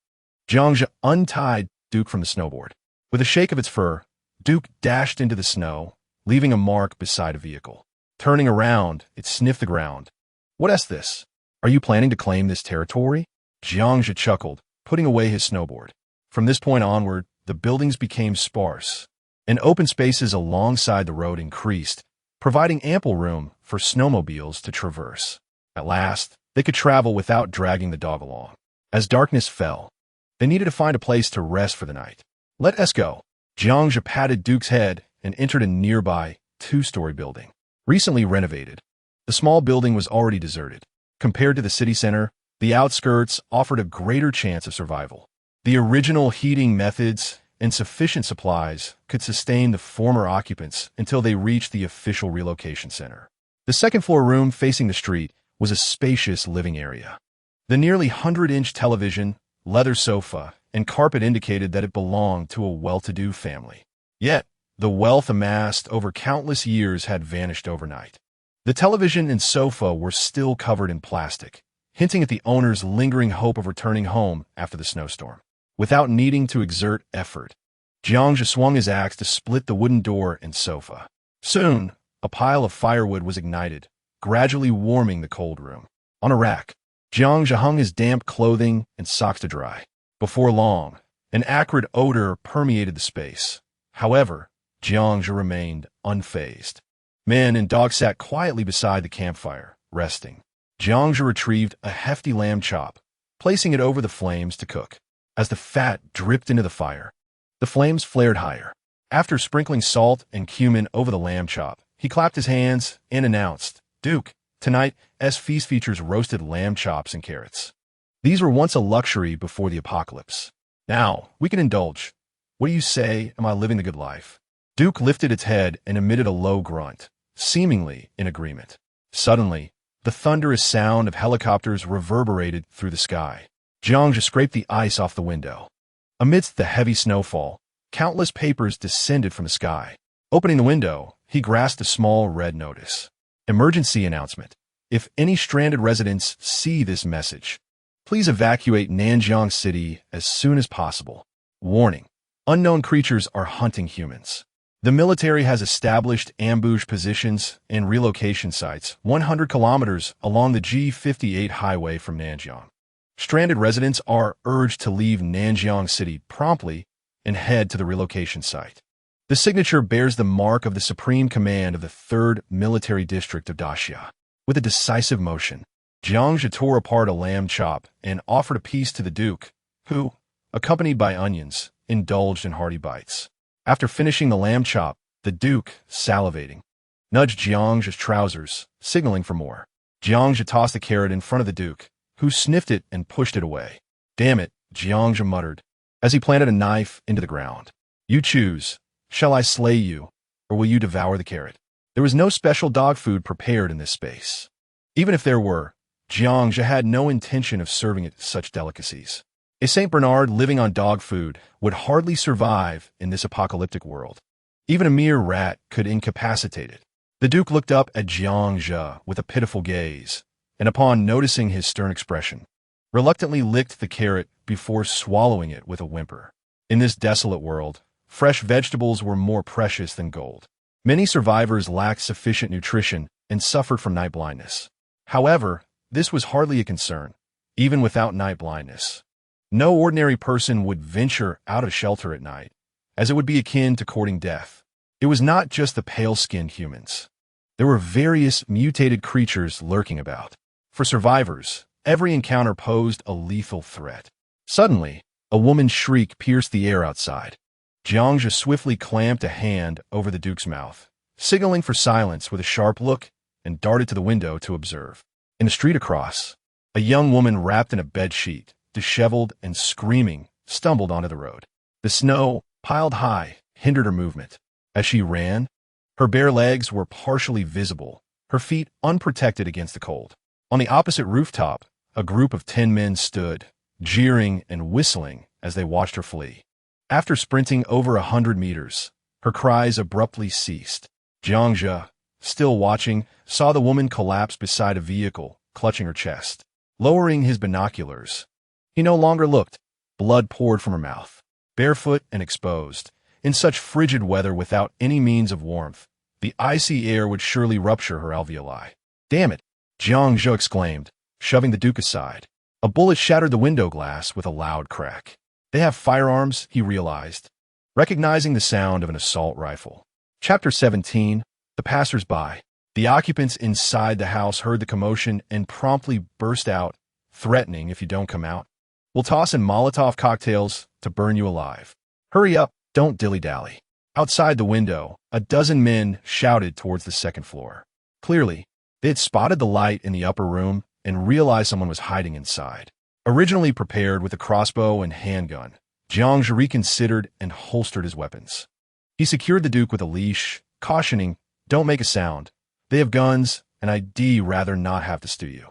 Jiang untied Duke from the snowboard. With a shake of its fur, Duke dashed into the snow, leaving a mark beside a vehicle. Turning around, it sniffed the ground. What's this? Are you planning to claim this territory? Jiang chuckled, putting away his snowboard. From this point onward, the buildings became sparse, and open spaces alongside the road increased, providing ample room for snowmobiles to traverse. At last, they could travel without dragging the dog along. As darkness fell, they needed to find a place to rest for the night. Let us go. Jiang patted Duke's head and entered a nearby 2-story building. Recently renovated, the small building was already deserted. Compared to the city center, the outskirts offered a greater chance of survival. The original heating methods and sufficient supplies could sustain the former occupants until they reached the official relocation center. The second-floor room facing the street was a spacious living area. The nearly 100-inch television, leather sofa, and carpet indicated that it belonged to a well-to-do family. Yet, the wealth amassed over countless years had vanished overnight. The television and sofa were still covered in plastic, hinting at the owner's lingering hope of returning home after the snowstorm. Without needing to exert effort, Jiang swung his axe to split the wooden door and sofa. Soon, a pile of firewood was ignited, gradually warming the cold room. On a rack, Jiang hung his damp clothing and socks to dry. Before long, an acrid odor permeated the space. However, Jiang remained unfazed. Men and dogs sat quietly beside the campfire, resting. Jiang retrieved a hefty lamb chop, placing it over the flames to cook. As the fat dripped into the fire, the flames flared higher. After sprinkling salt and cumin over the lamb chop, he clapped his hands and announced, Duke, tonight's feast features roasted lamb chops and carrots. These were once a luxury before the apocalypse. Now, we can indulge. What do you say? Am I living the good life? Duke lifted its head and emitted a low grunt, seemingly in agreement. Suddenly, the thunderous sound of helicopters reverberated through the sky. Jiang scraped the ice off the window. Amidst the heavy snowfall, countless papers descended from the sky. Opening the window, he grasped a small red notice. Emergency announcement. If any stranded residents see this message, please evacuate Nanjiang City as soon as possible. Warning. Unknown creatures are hunting humans. The military has established ambush positions and relocation sites 100 kilometers along the G58 highway from Nanjiang. Stranded residents are urged to leave Nanjiang City promptly and head to the relocation site. The signature bears the mark of the Supreme Command of the 3rd Military District of Daxia. With a decisive motion, Jiang tore apart a lamb chop and offered a piece to the Duke, who, accompanied by onions, indulged in hearty bites. After finishing the lamb chop, the Duke, salivating, nudged Jiang's trousers, signaling for more. Jiang tossed the carrot in front of the Duke, who sniffed it and pushed it away. Damn it, Jiang muttered, as he planted a knife into the ground. You choose. Shall I slay you, or will you devour the carrot? There was no special dog food prepared in this space. Even if there were, Jiang had no intention of serving it such delicacies. A Saint Bernard living on dog food would hardly survive in this apocalyptic world. Even a mere rat could incapacitate it. The Duke looked up at Jiang with a pitiful gaze, and upon noticing his stern expression, reluctantly licked the carrot before swallowing it with a whimper. In this desolate world, fresh vegetables were more precious than gold. Many survivors lacked sufficient nutrition and suffered from night blindness. However, this was hardly a concern, even without night blindness. No ordinary person would venture out of shelter at night, as it would be akin to courting death. It was not just the pale-skinned humans. There were various mutated creatures lurking about. For survivors, every encounter posed a lethal threat. Suddenly, a woman's shriek pierced the air outside. Jiang swiftly clamped a hand over the Duke's mouth, signaling for silence with a sharp look, and darted to the window to observe. In the street across, a young woman wrapped in a bedsheet, disheveled and screaming, stumbled onto the road. The snow, piled high, hindered her movement. As she ran, her bare legs were partially visible, her feet unprotected against the cold. On the opposite rooftop, a group of 10 men stood, jeering and whistling as they watched her flee. After sprinting over 100 meters, her cries abruptly ceased. Jiang, still watching, saw the woman collapse beside a vehicle, clutching her chest. Lowering his binoculars, he no longer looked. Blood poured from her mouth. Barefoot and exposed, in such frigid weather without any means of warmth, the icy air would surely rupture her alveoli. Damn it, Jiang exclaimed, shoving the Duke aside. A bullet shattered the window glass with a loud crack. They have firearms, he realized, recognizing the sound of an assault rifle. Chapter 17, The Passers-By. The occupants inside the house heard the commotion and promptly burst out, threatening if you don't come out, we'll toss in Molotov cocktails to burn you alive. Hurry up, don't dilly-dally. Outside the window, a dozen men shouted towards the second floor. Clearly, they had spotted the light in the upper room and realized someone was hiding inside. Originally prepared with a crossbow and handgun, Jiang reconsidered and holstered his weapons. He secured the Duke with a leash, cautioning, don't make a sound. They have guns, and I'd rather not have to stew you.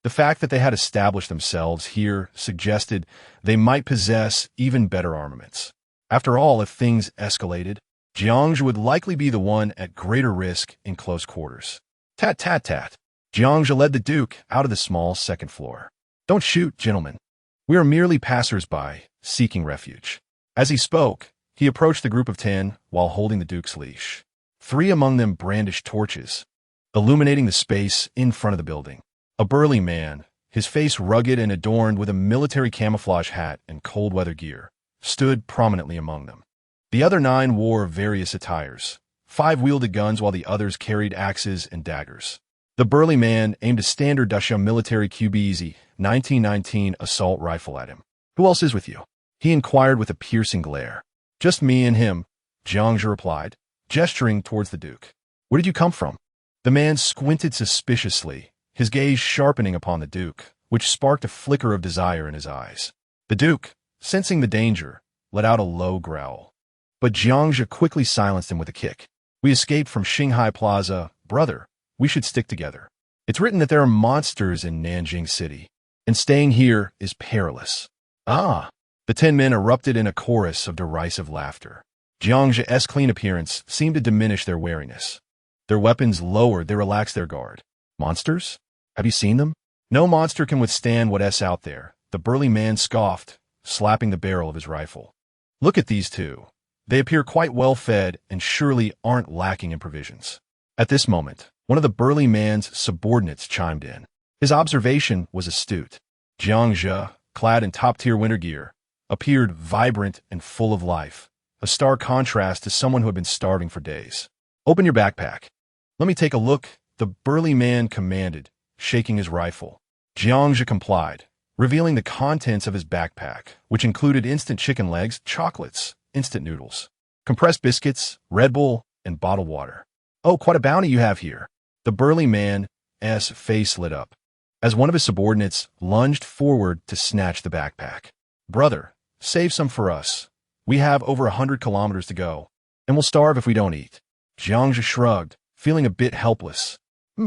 The fact that they had established themselves here suggested they might possess even better armaments. After all, if things escalated, Jiang would likely be the one at greater risk in close quarters. Tat, tat, tat. Jiang led the Duke out of the small second floor. Don't shoot, gentlemen. We are merely passers-by, seeking refuge. As he spoke, he approached the group of 10 while holding the Duke's leash. 3 among them brandished torches, illuminating the space in front of the building. A burly man, his face rugged and adorned with a military camouflage hat and cold-weather gear, stood prominently among them. The other 9 wore various attires. 5 wielded guns while the others carried axes and daggers. The burly man aimed a standard Dacia military QBZ 1919 assault rifle at him. Who else is with you? He inquired with a piercing glare. Just me and him, Jiang replied, gesturing towards the Duke. Where did you come from? The man squinted suspiciously, his gaze sharpening upon the Duke, which sparked a flicker of desire in his eyes. The Duke, sensing the danger, let out a low growl. But Jiangzhe quickly silenced him with a kick. We escaped from Shanghai Plaza. Brother, we should stick together. It's written that there are monsters in Nanjing City, and staying here is perilous. Ah! The 10 men erupted in a chorus of derisive laughter. Jiangzhe's clean appearance seemed to diminish their wariness. Their weapons lowered, they relaxed their guard. Monsters? Have you seen them? No monster can withstand what's out there, the burly man scoffed, slapping the barrel of his rifle. Look at these two. They appear quite well fed and surely aren't lacking in provisions. At this moment, one of the burly man's subordinates chimed in. His observation was astute. Jiangzhe, clad in top-tier winter gear, appeared vibrant and full of life, a stark contrast to someone who had been starving for days. Open your backpack. Let me take a look, the burly man commanded, shaking his rifle. Jiangzhe complied, revealing the contents of his backpack, which included instant chicken legs, chocolates, instant noodles, compressed biscuits, Red Bull, and bottled water. Oh, quite a bounty you have here. The burly man's face lit up, as one of his subordinates lunged forward to snatch the backpack. Brother, save some for us. We have over 100 kilometers to go, and we'll starve if we don't eat. Jiangzhe shrugged, feeling a bit helpless.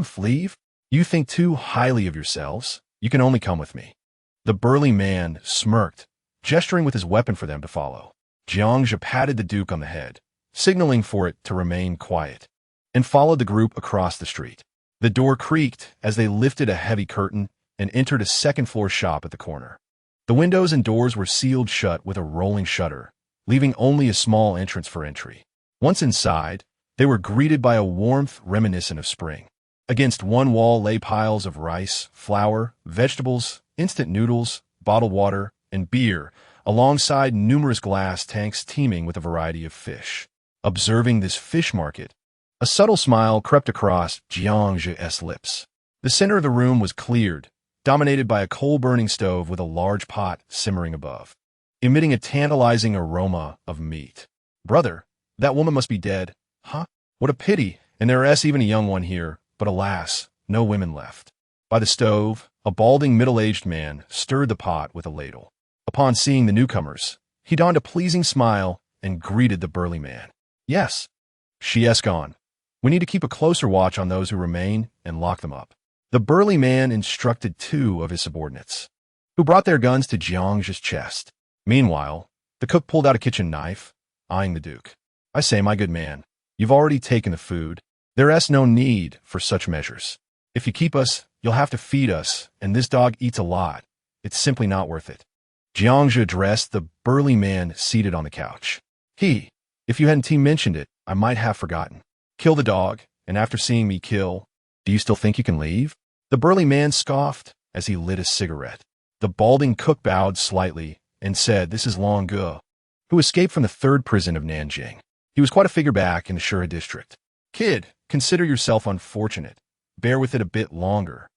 Fleeve? You think too highly of yourselves. You can only come with me. The burly man smirked, gesturing with his weapon for them to follow. Jiangzhe patted the Duke on the head, signaling for it to remain quiet, and followed the group across the street. The door creaked as they lifted a heavy curtain and entered a second-floor shop at the corner. The windows and doors were sealed shut with a rolling shutter, leaving only a small entrance for entry. Once inside, they were greeted by a warmth reminiscent of spring. Against one wall lay piles of rice, flour, vegetables, instant noodles, bottled water, and beer, alongside numerous glass tanks teeming with a variety of fish. Observing this fish market, a subtle smile crept across Jiangzhe's lips. The center of the room was cleared, dominated by a coal-burning stove with a large pot simmering above, emitting a tantalizing aroma of meat. Brother, that woman must be dead. Huh? What a pity, and there's even a young one here, but alas, no women left. By the stove, a balding middle-aged man stirred the pot with a ladle. Upon seeing the newcomers, he donned a pleasing smile and greeted the burly man. Yes, she's gone. We need to keep a closer watch on those who remain and lock them up. The burly man instructed 2 of his subordinates, who brought their guns to Jiangzhe's chest. Meanwhile, the cook pulled out a kitchen knife, eyeing the Duke. I say, my good man, you've already taken the food. There's no need for such measures. If you keep us, you'll have to feed us, and this dog eats a lot. It's simply not worth it. Jiangzhe addressed the burly man seated on the couch. If you hadn't mentioned it, I might have forgotten. Kill the dog, and after seeing me kill, do you still think you can leave? The burly man scoffed as he lit a cigarette. The balding cook bowed slightly and said, This is Long Ge, who escaped from the 3rd prison of Nanjing. He was quite a figure back in the Shure district. Kid, consider yourself unfortunate. Bear with it a bit longer.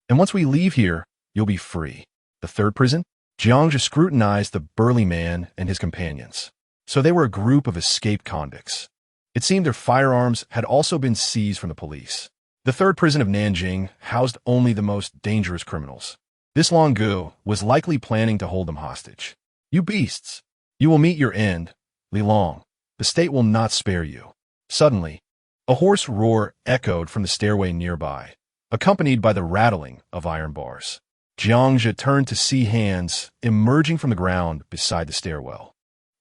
And once we leave here, you'll be free. The 3rd prison? Jiangzhe scrutinized the burly man and his companions. So they were a group of escaped convicts. It seemed their firearms had also been seized from the police. The 3rd prison of Nanjing housed only the most dangerous criminals. This Long Ge was likely planning to hold them hostage. You beasts! You will meet your end, Li Long. The state will not spare you. Suddenly, a hoarse roar echoed from the stairway nearby, accompanied by the rattling of iron bars. Jiangzhe turned to see hands emerging from the ground beside the stairwell,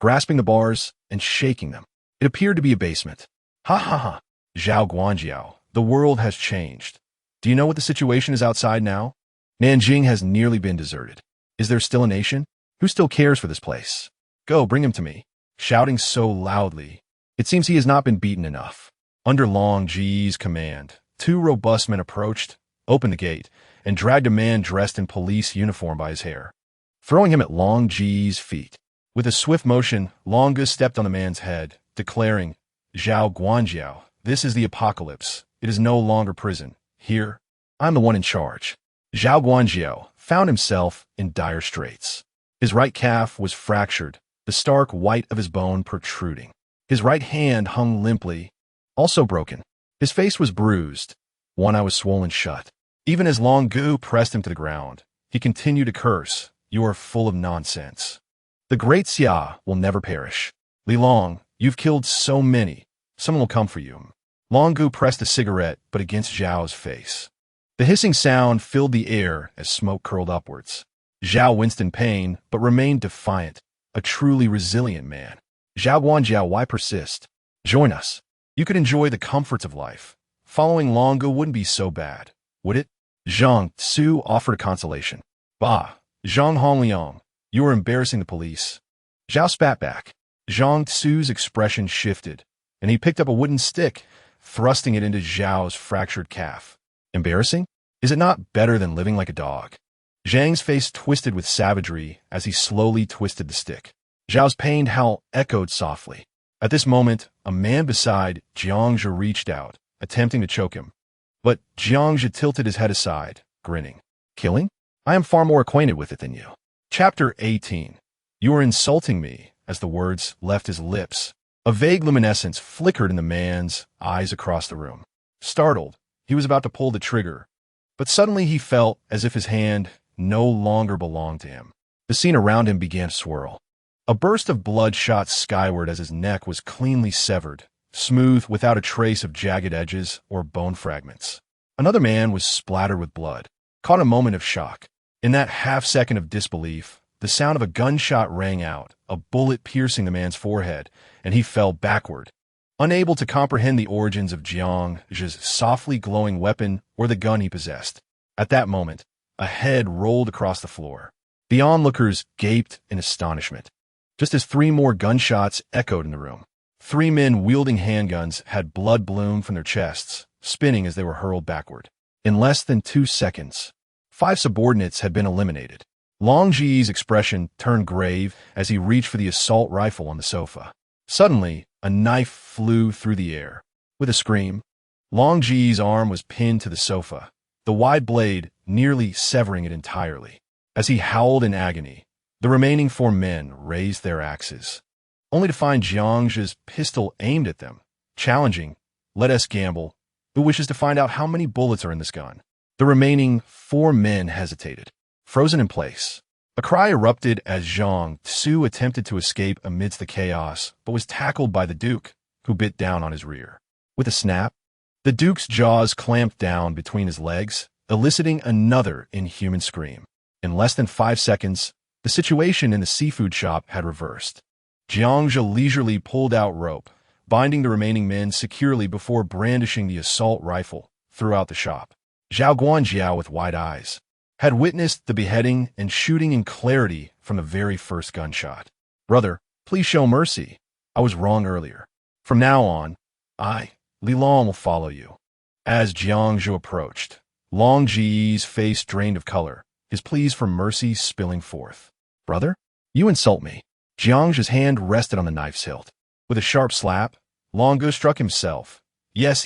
grasping the bars and shaking them. It appeared to be a basement. Ha ha ha! Zhao Guanjiao, the world has changed. Do you know what the situation is outside now? Nanjing has nearly been deserted. Is there still a nation? Who still cares for this place? Go, bring him to me. Shouting so loudly, it seems he has not been beaten enough. Under Long Ge's command, 2 robust men approached, opened the gate, and dragged a man dressed in police uniform by his hair, throwing him at Long Ge's feet. With a swift motion, Long Ge stepped on the man's head, declaring, Zhao Guanjiao, this is the apocalypse. It is no longer prison. Here, I'm the one in charge. Zhao Guanjiao found himself in dire straits. His right calf was fractured, the stark white of his bone protruding. His right hand hung limply, also broken. His face was bruised, one eye was swollen shut. Even as Long Ge pressed him to the ground, He continued to curse. You are full of nonsense. The great Xia will never perish. Li Long, you've killed so many. Someone will come for you. Long Gu pressed a cigarette, but against Zhao's face. The hissing sound filled the air as smoke curled upwards. Zhao winced in pain, but remained defiant, a truly resilient man. Zhao Guanjiao, why persist? Join us. You could enjoy the comforts of life. Following Long Gu wouldn't be so bad, would it? Zhang Tsu offered a consolation. Bah, Zhang Hongliang, you are embarrassing the police. Zhao spat back. Zhang Tsu's expression shifted, and he picked up a wooden stick, thrusting it into Zhao's fractured calf. Embarrassing? Is it not better than living like a dog? Zhang's face twisted with savagery as he slowly twisted the stick. Zhao's pained howl echoed softly. At this moment, a man beside Jiangzhe reached out, attempting to choke him. But Jiangzhe tilted his head aside, grinning. Killing? I am far more acquainted with it than you. Chapter 18. You are insulting me, as the words left his lips. A vague luminescence flickered in the man's eyes across the room. Startled, he was about to pull the trigger, but suddenly he felt as if his hand no longer belonged to him. The scene around him began to swirl. A burst of blood shot skyward as his neck was cleanly severed, smooth without a trace of jagged edges or bone fragments. Another man was splattered with blood, caught a moment of shock. In that half-second of disbelief, the sound of a gunshot rang out, a bullet piercing the man's forehead, and he fell backward, unable to comprehend the origins of Jiangzhe's softly glowing weapon or the gun he possessed. At that moment, a head rolled across the floor. The onlookers gaped in astonishment, just as 3 more gunshots echoed in the room. 3 men wielding handguns had blood bloom from their chests, spinning as they were hurled backward. In less than 2 seconds, 5 subordinates had been eliminated. Long Ji's expression turned grave as he reached for the assault rifle on the sofa. Suddenly, a knife flew through the air. With a scream, Long Ji's arm was pinned to the sofa, the wide blade nearly severing it entirely. As he howled in agony, the remaining 4 men raised their axes, only to find Jiangzhe's pistol aimed at them, challenging, "Let us gamble. Who wishes to find out how many bullets are in this gun?" The remaining 4 men hesitated, frozen in place. A cry erupted as Zhang Tsu attempted to escape amidst the chaos, but was tackled by the Duke, who bit down on his rear. With a snap, the Duke's jaws clamped down between his legs, eliciting another inhuman scream. In less than 5 seconds, the situation in the seafood shop had reversed. Jiangzhe leisurely pulled out rope, binding the remaining men securely before brandishing the assault rifle throughout the shop. Zhao Guanjiao, with wide eyes, had witnessed the beheading and shooting in clarity from the very first gunshot. "Brother, please show mercy. I was wrong earlier. From now on, Li Long, will follow you." As Jiangzhe approached, Long Ji's face drained of color, his pleas for mercy spilling forth. "Brother, you insult me." Jiangzhe's hand rested on the knife's hilt. With a sharp slap, Long Gu struck himself. Yes,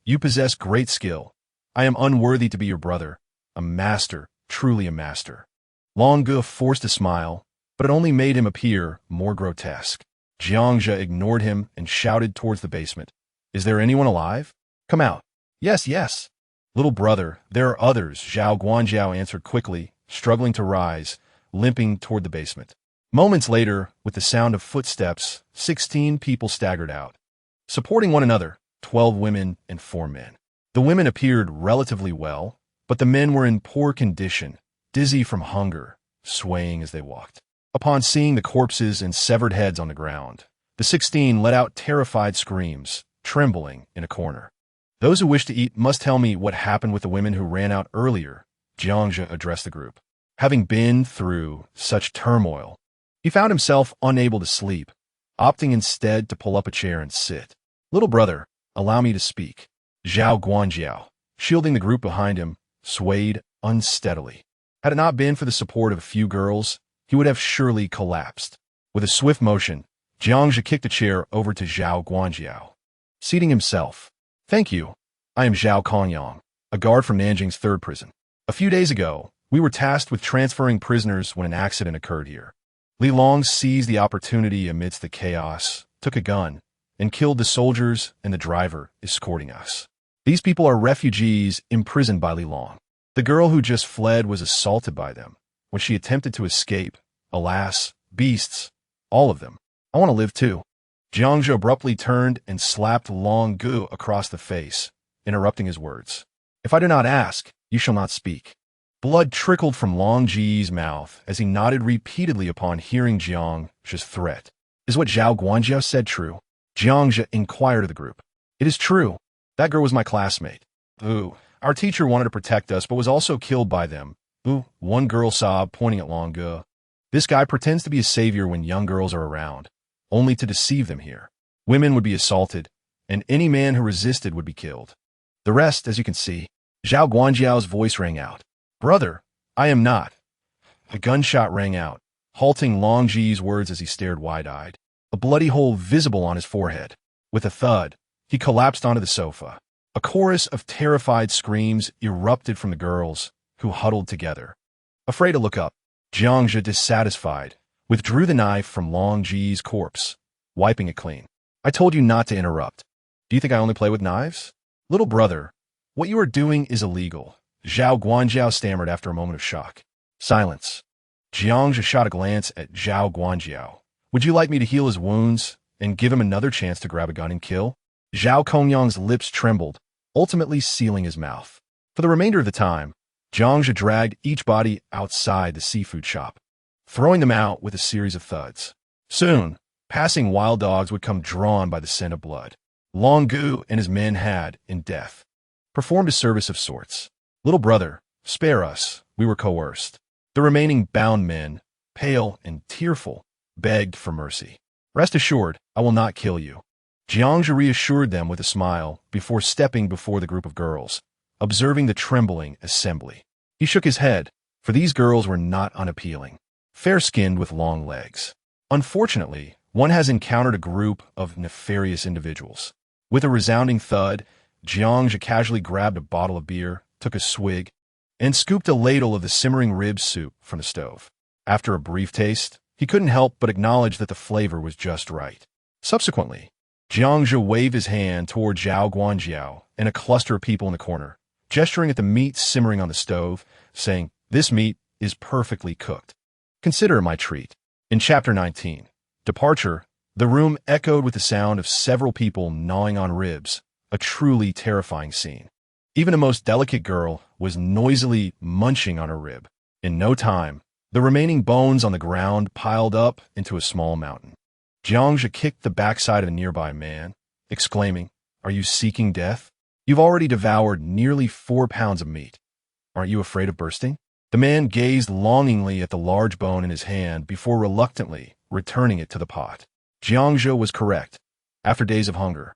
you possess great skill. I am unworthy to be your brother. A master, truly a master." Long Gu forced a smile, but it only made him appear more grotesque. Jiangzhe ignored him and shouted towards the basement. "Is there anyone alive? Come out." Yes. "Little brother, there are others," Zhao Guanjiao answered quickly, struggling to rise, limping toward the basement. Moments later, with the sound of footsteps, 16 people staggered out, supporting one another, 12 women and 4 men. The women appeared relatively well, but the men were in poor condition, dizzy from hunger, swaying as they walked. Upon seeing the corpses and severed heads on the ground, the 16 let out terrified screams, trembling in a corner. "Those who wish to eat must tell me what happened with the women who ran out earlier," Jiangzhe addressed the group. Having been through such turmoil, he found himself unable to sleep, opting instead to pull up a chair and sit. "Little brother, allow me to speak." Zhao Guanjiao, shielding the group behind him, swayed unsteadily. Had it not been for the support of a few girls, he would have surely collapsed. With a swift motion, Jiangzhe kicked a chair over to Zhao Guanjiao, seating himself. "Thank you. I am Zhao Kongyang, a guard from Nanjing's 3rd prison. A few days ago, we were tasked with transferring prisoners when an accident occurred here. Li Long seized the opportunity amidst the chaos, took a gun, and killed the soldiers and the driver escorting us. These people are refugees imprisoned by Li Long. The girl who just fled was assaulted by them. When she attempted to escape, alas, beasts, all of them. I want to live too. Jiangzhe abruptly turned and slapped Long Gu across the face, interrupting his words. If I do not ask, you shall not speak. Blood trickled from Long Ji's mouth as he nodded repeatedly upon hearing Jiangzhe's threat. Is what Zhao Guanjiao said true? Jiangzhe inquired of the group. It is true. That girl was my classmate. Ooh, our teacher wanted to protect us but was also killed by them. Ooh, one girl sobbed, pointing at Long Gu. This guy pretends to be a savior when young girls are around, only to deceive them here. Women would be assaulted, and any man who resisted would be killed. The rest, as you can see. Zhao Guanjiao's voice rang out. Brother, I am not. A gunshot rang out, halting Long Ji's words as he stared wide-eyed, a bloody hole visible on his forehead. With a thud, he collapsed onto the sofa. A chorus of terrified screams erupted from the girls, who huddled together. Afraid to look up, Jiangzhe, dissatisfied, withdrew the knife from Long Ji's corpse, wiping it clean. I told you not to interrupt. Do you think I only play with knives? Little brother, what you are doing is illegal, Zhao Guanjiao stammered after a moment of shock. Silence. Jiangzhe shot a glance at Zhao Guanjiao. Would you like me to heal his wounds and give him another chance to grab a gun and kill? Zhao Kongyang's lips trembled, ultimately sealing his mouth. For the remainder of the time, Jiangzhe dragged each body outside the seafood shop, throwing them out with a series of thuds. Soon, passing wild dogs would come drawn by the scent of blood. Long Gu and his men had, in death, performed a service of sorts. Little brother, spare us, we were coerced. The remaining bound men, pale and tearful, begged for mercy. Rest assured, I will not kill you. Jiangzhe reassured them with a smile before stepping before the group of girls, observing the trembling assembly. He shook his head, for these girls were not unappealing, fair-skinned with long legs. Unfortunately, one has encountered a group of nefarious individuals. With a resounding thud, Jiangzhe casually grabbed a bottle of beer, took a swig, and scooped a ladle of the simmering rib soup from the stove. After a brief taste, he couldn't help but acknowledge that the flavor was just right. Subsequently, Jiangzhe waved his hand toward Zhao Guanjiao and a cluster of people in the corner, gesturing at the meat simmering on the stove, saying, "This meat is perfectly cooked. Consider it my treat." In Chapter 19, Departure, the room echoed with the sound of several people gnawing on ribs, a truly terrifying scene. Even a most delicate girl was noisily munching on a rib. In no time, the remaining bones on the ground piled up into a small mountain. Jiangzhe kicked the backside of a nearby man, exclaiming, "Are you seeking death? You've already devoured nearly 4 pounds of meat. Aren't you afraid of bursting?" The man gazed longingly at the large bone in his hand before reluctantly returning it to the pot. Jiangzhe was correct. After days of hunger,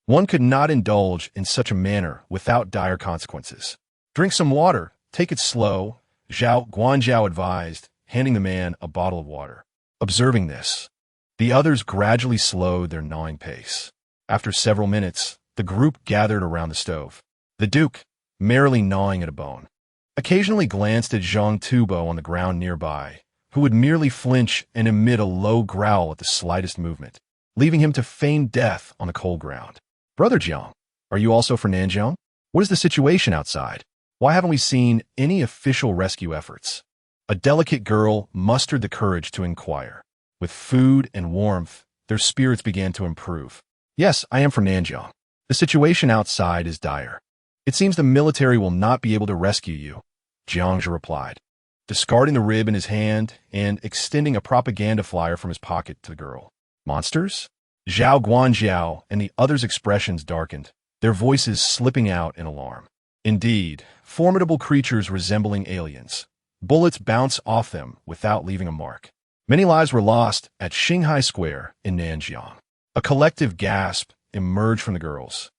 one could not indulge in such a manner without dire consequences. "Drink some water. Take it slow," Zhao Guanjiao advised, handing the man a bottle of water. Observing this, the others gradually slowed their gnawing pace. After several minutes, the group gathered around the stove. The Duke, merrily gnawing at a bone, occasionally glanced at Zhang Tubo on the ground nearby, who would merely flinch and emit a low growl at the slightest movement, leaving him to feign death on the cold ground. "Brother Jiang, are you also for Nanjiang? What is the situation outside? Why haven't we seen any official rescue efforts?" A delicate girl mustered the courage to inquire. With food and warmth, their spirits began to improve. "Yes, I am from Nanjiang. The situation outside is dire. It seems the military will not be able to rescue you," Jiangzhe replied, discarding the rib in his hand and extending a propaganda flyer from his pocket to the girl. "Monsters?" Zhao Guanjiao and the others' expressions darkened, their voices slipping out in alarm. Indeed, formidable creatures resembling aliens. Bullets bounce off them without leaving a mark. Many lives were lost at Xinghai Square in Nanjiang. A collective gasp emerged from the girls,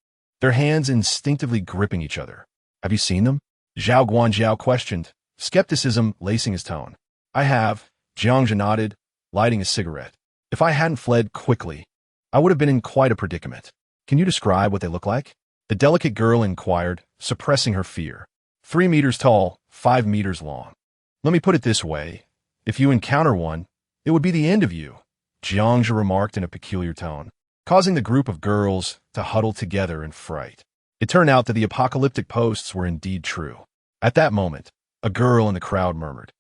their hands instinctively gripping each other. "Have you seen them?" Zhao Guanjiao questioned, skepticism lacing his tone. "I have," Jiangzhe nodded, lighting a cigarette. "If I hadn't fled quickly, I would have been in quite a predicament." "Can you describe what they look like?" the delicate girl inquired, suppressing her fear. 3 meters tall, 5 meters long. "Let me put it this way. If you encounter one, it would be the end of you," Jiangzhe remarked in a peculiar tone, causing the group of girls to huddle together in fright. It turned out that the apocalyptic posts were indeed true. At that moment, a girl in the crowd murmured.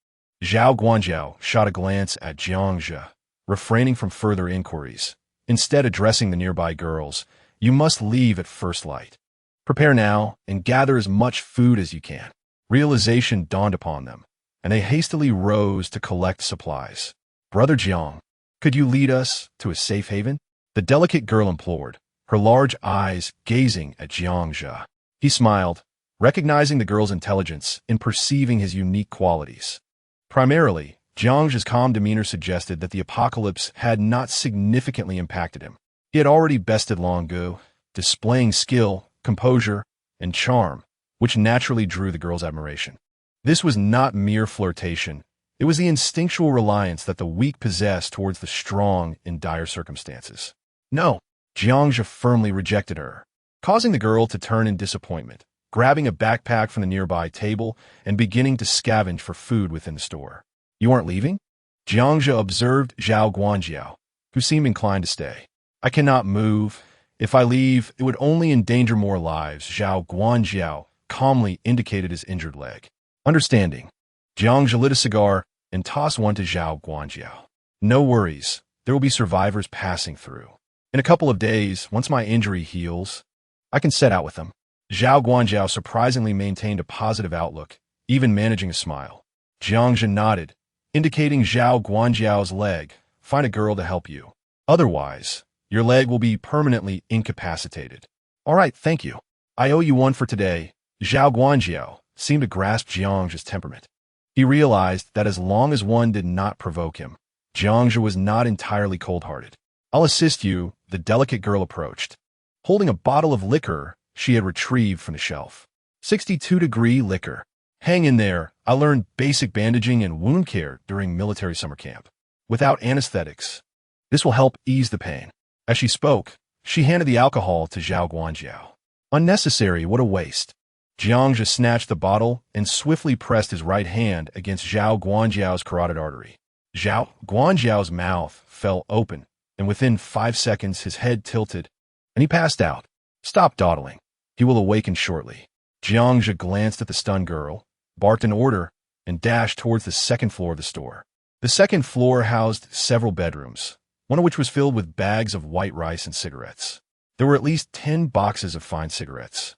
Zhao Guanjiao shot a glance at Jiangzhe, refraining from further inquiries. Instead addressing the nearby girls, "You must leave at first light. Prepare now and gather as much food as you can." Realization dawned upon them, and they hastily rose to collect supplies. "Brother Jiang, could you lead us to a safe haven?" The delicate girl implored, her large eyes gazing at Jiangzhe. He smiled, recognizing the girl's intelligence and perceiving his unique qualities. Primarily, Jiangzhe's calm demeanor suggested that the apocalypse had not significantly impacted him. He had already bested Long Gu, displaying skill, composure, and charm, which naturally drew the girl's admiration. This was not mere flirtation. It was the instinctual reliance that the weak possess towards the strong in dire circumstances. "No," Jiangzhe firmly rejected her, causing the girl to turn in disappointment, grabbing a backpack from the nearby table and beginning to scavenge for food within the store. "You aren't leaving?" Jiangzhe observed Zhao Guanjiao, who seemed inclined to stay. "I cannot move. If I leave, it would only endanger more lives." Zhao Guanjiao calmly indicated his injured leg. Understanding, Jiangzhe lit a cigar and tossed one to Zhao Guanjiao. "No worries. There will be survivors passing through. In a couple of days, once my injury heals, I can set out with them." Zhao Guanjiao surprisingly maintained a positive outlook, even managing a smile. Jiangzhe nodded, indicating Zhao Guanjiao's leg. "Find a girl to help you. Otherwise, your leg will be permanently incapacitated." "All right, thank you. I owe you one for today." Zhao Guanjiao seemed to grasp Jiangzhe's temperament. He realized that as long as one did not provoke him, Jiangzhe was not entirely cold-hearted. "I'll assist you," the delicate girl approached, holding a bottle of liquor she had retrieved from the shelf. 62-degree liquor. "Hang in there. I learned basic bandaging and wound care during military summer camp. Without anesthetics, this will help ease the pain." As she spoke, she handed the alcohol to Zhao Guanjiao. "Unnecessary, what a waste." Jiangzhe snatched the bottle and swiftly pressed his right hand against Zhao Guanjiao's carotid artery. Zhao Guanjiao's mouth fell open, and within 5 seconds his head tilted, and he passed out. "Stop dawdling. He will awaken shortly." Jiangzhe glanced at the stunned girl, barked an order, and dashed towards the second floor of the store. The second floor housed several bedrooms, one of which was filled with bags of white rice and cigarettes. There were at least 10 boxes of fine cigarettes,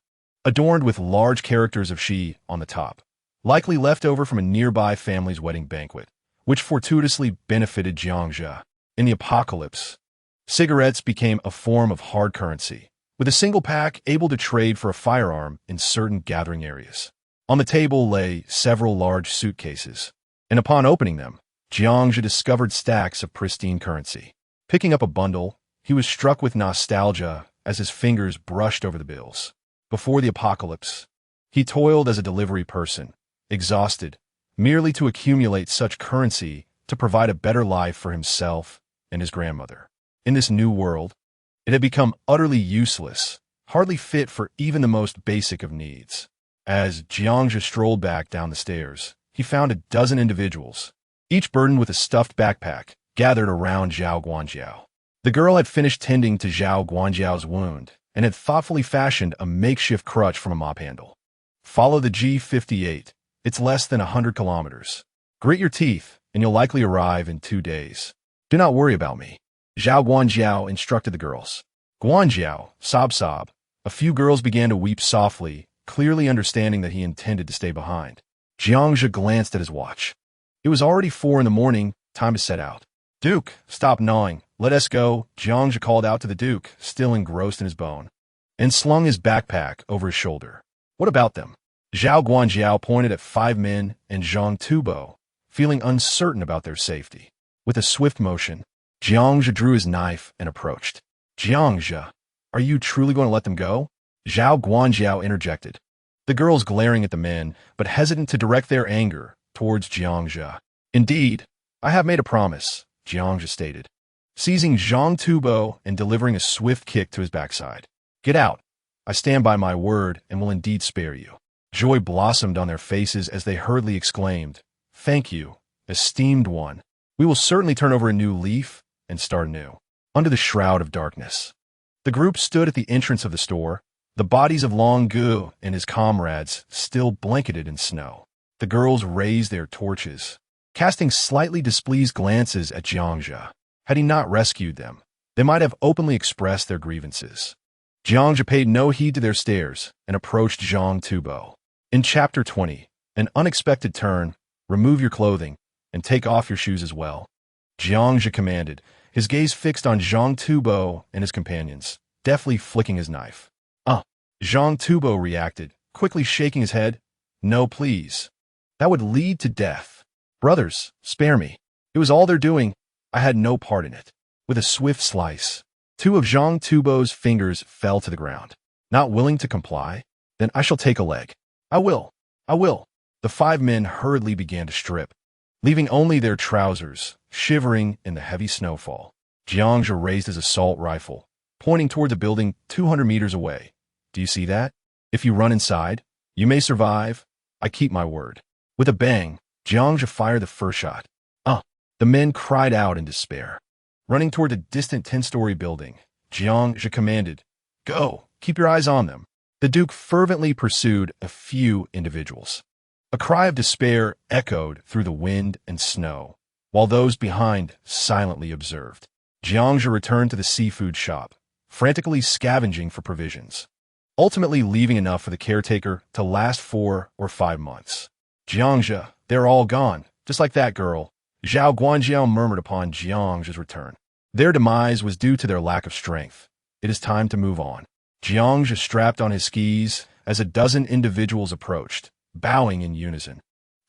adorned with large characters of "She" on the top, likely left over from a nearby family's wedding banquet, which fortuitously benefited Jiangzhe. In the apocalypse, cigarettes became a form of hard currency, with a single pack able to trade for a firearm in certain gathering areas. On the table lay several large suitcases, and upon opening them, Jiangzhe discovered stacks of pristine currency. Picking up a bundle, he was struck with nostalgia as his fingers brushed over the bills. Before the apocalypse, he toiled as a delivery person, exhausted, merely to accumulate such currency to provide a better life for himself and his grandmother. In this new world, it had become utterly useless, hardly fit for even the most basic of needs. As Jiangzhe strolled back down the stairs, he found a dozen individuals, each burdened with a stuffed backpack, gathered around Zhao Guanjiao. The girl had finished tending to Zhao Guanjiao's wound and had thoughtfully fashioned a makeshift crutch from a mop handle. "Follow the G58. It's less than 100 kilometers. Grit your teeth, and you'll likely arrive in 2 days. Do not worry about me," Zhao Guanjiao instructed the girls. "Guanjiao, sob." A few girls began to weep softly, clearly understanding that he intended to stay behind. Jiangzhe glanced at his watch. It was already 4 in the morning, time to set out. "Duke, stop gnawing. Let us go," Jiangzhe called out to the Duke, still engrossed in his bone, and slung his backpack over his shoulder. "What about them?" Zhao Guanjiao pointed at 5 men and Zhang Tubo, feeling uncertain about their safety. With a swift motion, Jiangzhe drew his knife and approached. "Jiangzhe, are you truly going to let them go?" Zhao Guanjiao interjected, the girls glaring at the men, but hesitant to direct their anger towards Jiangzhe. "Indeed, I have made a promise," Jiangzhe stated, seizing Zhang Tubo and delivering a swift kick to his backside. "Get out. I stand by my word and will indeed spare you." Joy blossomed on their faces as they hurriedly exclaimed, "Thank you, esteemed one. We will certainly turn over a new leaf and start anew." Under the shroud of darkness, the group stood at the entrance of the store, the bodies of Long Gu and his comrades still blanketed in snow. The girls raised their torches, casting slightly displeased glances at Jiangzhe. Had he not rescued them, they might have openly expressed their grievances. Jiangzhe paid no heed to their stares and approached Zhang Tubo. In Chapter 20, an unexpected turn, remove your clothing and take off your shoes as well. Jiangzhe commanded, his gaze fixed on Zhang Tubo and his companions, deftly flicking his knife. Zhang Tubo reacted, quickly shaking his head. No, please. That would lead to death. Brothers, spare me. It was all their doing. I had no part in it. With a swift slice, 2 of Zhang Tubo's fingers fell to the ground. Not willing to comply? Then I shall take a leg. I will. The 5 men hurriedly began to strip, leaving only their trousers, shivering in the heavy snowfall. Jiangzhe raised his assault rifle, pointing toward the building 200 meters away. Do you see that? If you run inside, you may survive. I keep my word. With a bang, Jiangzhe fired the first shot. The men cried out in despair. Running toward the distant 10-story building, Jiangzhe commanded, Go, keep your eyes on them. The Duke fervently pursued a few individuals. A cry of despair echoed through the wind and snow, while those behind silently observed. Jiangzhe returned to the seafood shop, frantically scavenging for provisions, ultimately leaving enough for the caretaker to last 4 or 5 months. Jiangzhe, they're all gone, just like that girl, Zhao Guanjiao murmured upon Jiangzhe's return. Their demise was due to their lack of strength. It is time to move on. Jiangzhe strapped on his skis as a dozen individuals approached, bowing in unison.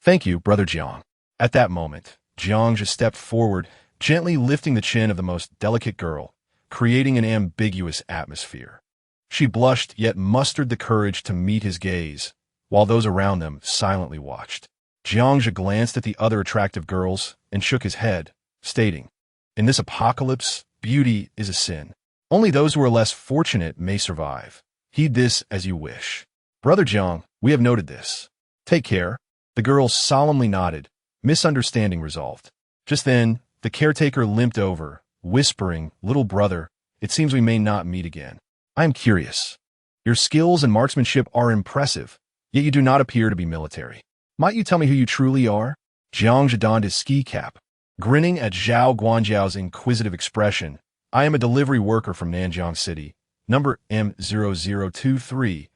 Thank you, Brother Jiang. At that moment, Jiangzhe stepped forward, gently lifting the chin of the most delicate girl, creating an ambiguous atmosphere. She blushed yet mustered the courage to meet his gaze, while those around them silently watched. Jiangzhe glanced at the other attractive girls and shook his head, stating, In this apocalypse, beauty is a sin. Only those who are less fortunate may survive. Heed this as you wish. Brother Jiang, we have noted this. Take care. The girls solemnly nodded, misunderstanding resolved. Just then, the caretaker limped over, whispering, Little brother, it seems we may not meet again. I am curious. Your skills and marksmanship are impressive, yet you do not appear to be military. Might you tell me who you truly are? Jiangzhe donned his ski cap, grinning at Zhao Guanjiao's inquisitive expression. I am a delivery worker from Nanjiang City, number M0023,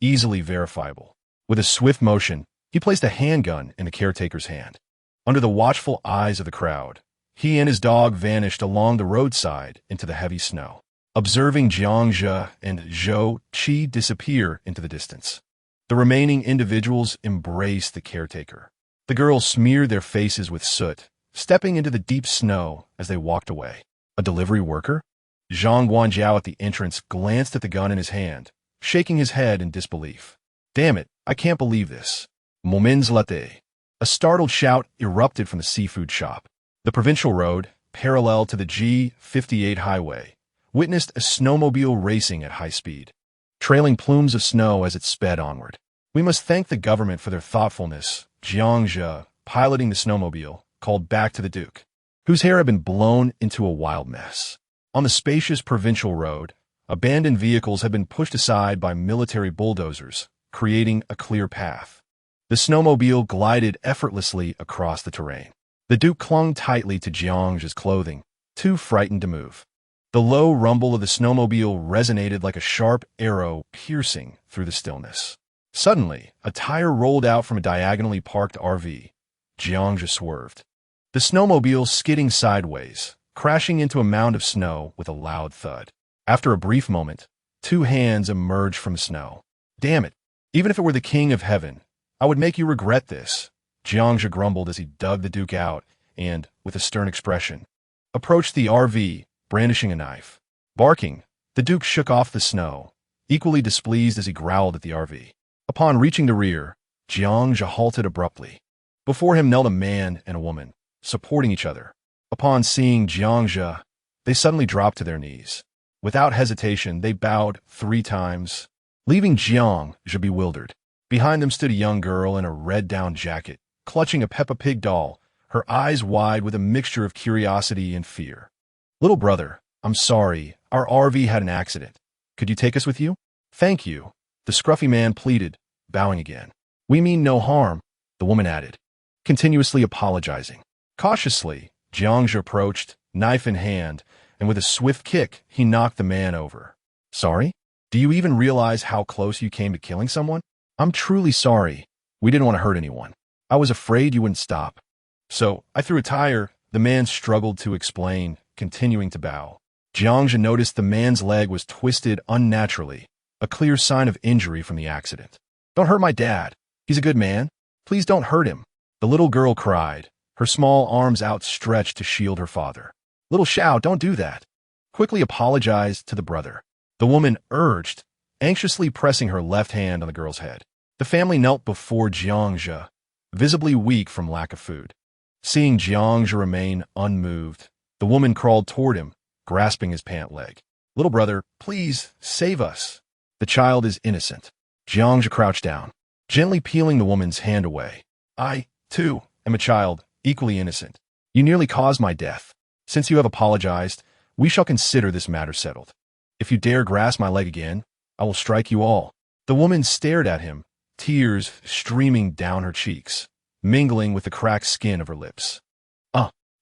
easily verifiable. With a swift motion, he placed a handgun in the caretaker's hand. Under the watchful eyes of the crowd, he and his dog vanished along the roadside into the heavy snow, observing Jiangzhe and Zhou Qi disappear into the distance. The remaining individuals embraced the caretaker. The girls smeared their faces with soot, stepping into the deep snow as they walked away. A delivery worker? Zhang Guanjiao at the entrance glanced at the gun in his hand, shaking his head in disbelief. Damn it, I can't believe this. Moments later, a startled shout erupted from the seafood shop. The provincial road, parallel to the G58 highway, witnessed a snowmobile racing at high speed, trailing plumes of snow as it sped onward. We must thank the government for their thoughtfulness, Jiangzhe, piloting the snowmobile, called back to the Duke, whose hair had been blown into a wild mess. On the spacious provincial road, abandoned vehicles had been pushed aside by military bulldozers, creating a clear path. The snowmobile glided effortlessly across the terrain. The Duke clung tightly to Jiangzhe's clothing, too frightened to move. The low rumble of the snowmobile resonated like a sharp arrow piercing through the stillness. Suddenly, a tire rolled out from a diagonally parked RV. Jiangzhe swerved, the snowmobile skidding sideways, crashing into a mound of snow with a loud thud. After a brief moment, 2 hands emerged from the snow. Damn it, even if it were the King of Heaven, I would make you regret this, Jiangzhe grumbled as he dug the Duke out and, with a stern expression, approached the RV, brandishing a knife. Barking, the Duke shook off the snow, equally displeased as he growled at the RV. Upon reaching the rear, Jiangzhe halted abruptly. Before him knelt a man and a woman, supporting each other. Upon seeing Jiangzhe, they suddenly dropped to their knees. Without hesitation, they bowed 3 times, leaving Jiangzhe bewildered. Behind them stood a young girl in a red down jacket, clutching a Peppa Pig doll, her eyes wide with a mixture of curiosity and fear. Little brother, I'm sorry, our RV had an accident. Could you take us with you? Thank you, the scruffy man pleaded, bowing again. We mean no harm, the woman added, continuously apologizing. Cautiously, Jiangzhe approached, knife in hand, and with a swift kick, he knocked the man over. Sorry? Do you even realize how close you came to killing someone? I'm truly sorry. We didn't want to hurt anyone. I was afraid you wouldn't stop. So, I threw a tire. The man struggled to explain, continuing to bow. Jiangzhe noticed the man's leg was twisted unnaturally, a clear sign of injury from the accident. Don't hurt my dad. He's a good man. Please don't hurt him. The little girl cried, her small arms outstretched to shield her father. Little Xiao, don't do that. Quickly apologized to the brother. The woman urged, anxiously pressing her left hand on the girl's head. The family knelt before Jiangzhe, visibly weak from lack of food. Seeing Jiangzhe remain unmoved, the woman crawled toward him, grasping his pant leg. Little brother, please, save us. The child is innocent. Jiangzhe crouched down, gently peeling the woman's hand away. I, too, am a child, equally innocent. You nearly caused my death. Since you have apologized, we shall consider this matter settled. If you dare grasp my leg again, I will strike you all. The woman stared at him, tears streaming down her cheeks, mingling with the cracked skin of her lips.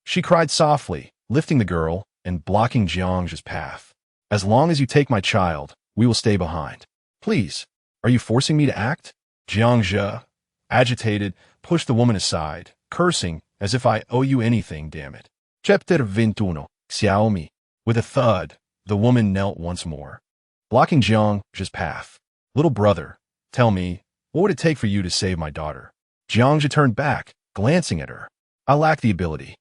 She cried softly, lifting the girl and blocking Jiangzhe's path. As long as you take my child, we will stay behind. Please, are you forcing me to act? Jiangzhe, agitated, pushed the woman aside, cursing, as if I owe you anything, damn it. Chapter 21, Xiaomi. With a thud, the woman knelt once more, blocking Jiangzhe's path. Little brother, tell me, what would it take for you to save my daughter? Jiangzhe turned back, glancing at her. I lack the ability.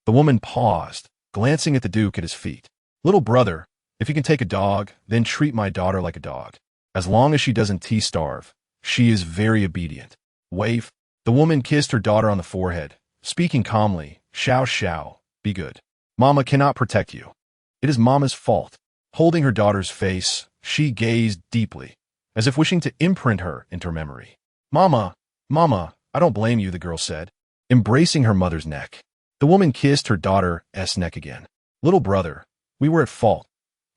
The woman paused, glancing at the Duke at his feet. Little brother, if you can take a dog, then treat my daughter like a dog. As long as she doesn't starve, she is very obedient. Wave. The woman kissed her daughter on the forehead, speaking calmly. Xiao Xiao, be good. Mama cannot protect you. It is Mama's fault. Holding her daughter's face, she gazed deeply, as if wishing to imprint her into her memory. Mama, I don't blame you, the girl said, embracing her mother's neck. The woman kissed her daughter's neck again. Little brother, we were at fault.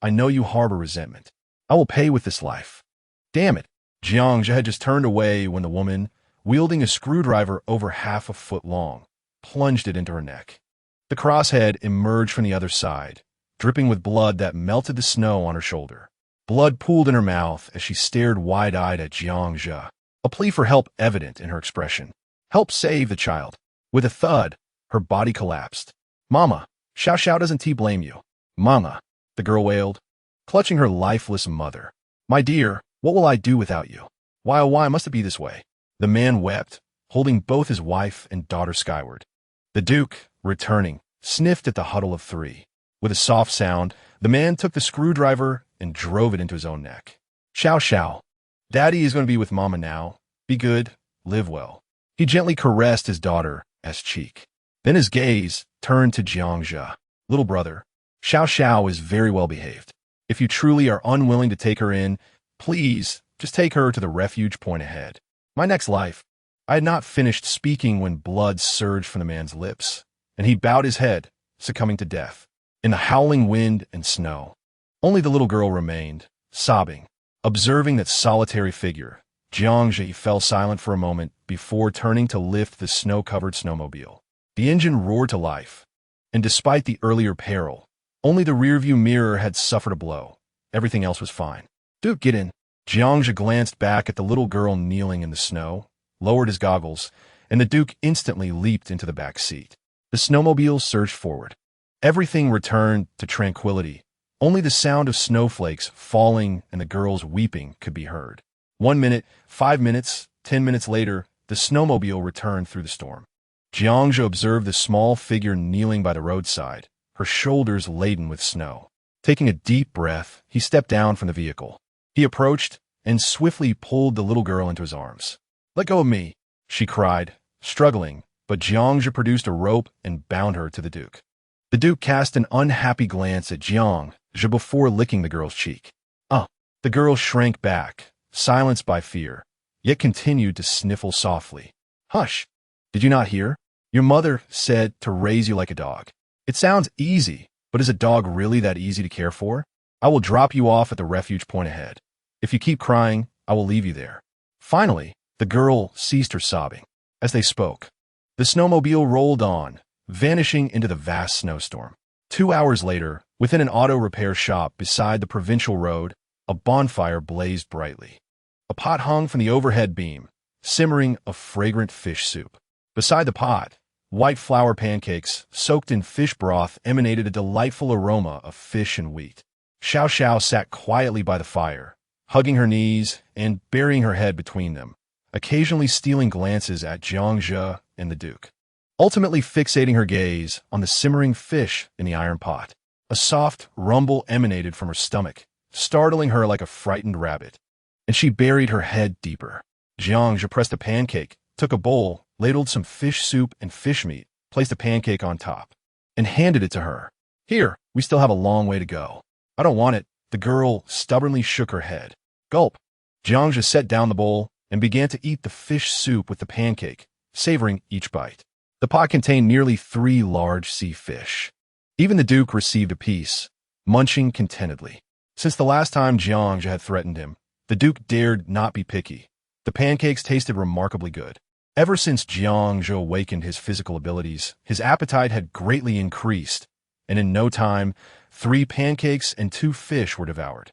I know you harbor resentment. I will pay with this life. Damn it. Jiangzhe had just turned away when the woman, wielding a screwdriver over half a foot long, plunged it into her neck. The crosshead emerged from the other side, dripping with blood that melted the snow on her shoulder. Blood pooled in her mouth as she stared wide-eyed at Jiangzhe, a plea for help evident in her expression. Help save the child. With a thud, her body collapsed. Mama, Xiao Xiao doesn't blame you. Mama, the girl wailed, clutching her lifeless mother. My dear, what will I do without you? Why, oh why must it be this way? The man wept, holding both his wife and daughter skyward. The Duke, returning, sniffed at the huddle of three. With a soft sound, the man took the screwdriver and drove it into his own neck. Xiao Xiao, Daddy is going to be with Mama now. Be good, live well. He gently caressed his daughter's cheek. Then his gaze turned to Jiangzhe. Little brother, Xiao Xiao is very well behaved. If you truly are unwilling to take her in, please, just take her to the refuge point ahead. My next life. I had not finished speaking when blood surged from the man's lips, and he bowed his head, succumbing to death. In the howling wind and snow, only the little girl remained, sobbing. Observing that solitary figure, Jiangzhe fell silent for a moment before turning to lift the snow-covered snowmobile. The engine roared to life, and despite the earlier peril, only the rearview mirror had suffered a blow. Everything else was fine. Duke, get in. Jiangzhe glanced back at the little girl kneeling in the snow, lowered his goggles, and the Duke instantly leaped into the back seat. The snowmobile surged forward. Everything returned to tranquility. Only the sound of snowflakes falling and the girl's weeping could be heard. 1 minute, 5 minutes, 10 minutes later, the snowmobile returned through the storm. Jiangzhe observed the small figure kneeling by the roadside, her shoulders laden with snow. Taking a deep breath, he stepped down from the vehicle. He approached and swiftly pulled the little girl into his arms. Let go of me, she cried, struggling, but Jiangzhe produced a rope and bound her to the Duke. The Duke cast an unhappy glance at Jiangzhe before licking the girl's cheek. The girl shrank back, silenced by fear, yet continued to sniffle softly. Hush! Did you not hear? Your mother said to raise you like a dog. It sounds easy, but is a dog really that easy to care for? I will drop you off at the refuge point ahead. If you keep crying, I will leave you there. Finally, the girl ceased her sobbing. As they spoke, the snowmobile rolled on, vanishing into the vast snowstorm. 2 hours later, within an auto repair shop beside the provincial road, a bonfire blazed brightly. A pot hung from the overhead beam, simmering a fragrant fish soup. Beside the pot, white flour pancakes soaked in fish broth emanated a delightful aroma of fish and wheat. Xiao Xiao sat quietly by the fire, hugging her knees and burying her head between them, occasionally stealing glances at Jiangzhe and the Duke, ultimately fixating her gaze on the simmering fish in the iron pot. A soft rumble emanated from her stomach, startling her like a frightened rabbit, and she buried her head deeper. Jiangzhe pressed a pancake, took a bowl, ladled some fish soup and fish meat, placed a pancake on top, and handed it to her. Here, we still have a long way to go. I don't want it. The girl stubbornly shook her head. Gulp. Jiangzhe set down the bowl and began to eat the fish soup with the pancake, savoring each bite. The pot contained nearly 3 large sea fish. Even the Duke received a piece, munching contentedly. Since the last time Jiangzhe had threatened him, the Duke dared not be picky. The pancakes tasted remarkably good. Ever since Jiangzhe awakened his physical abilities, his appetite had greatly increased, and in no time, 3 pancakes and 2 fish were devoured.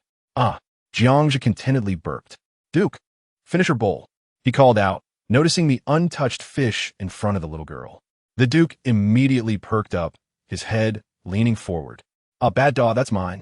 Jiangzhe contentedly burped. Duke, finish your bowl, he called out, noticing the untouched fish in front of the little girl. The Duke immediately perked up, his head leaning forward. Bad dog, that's mine.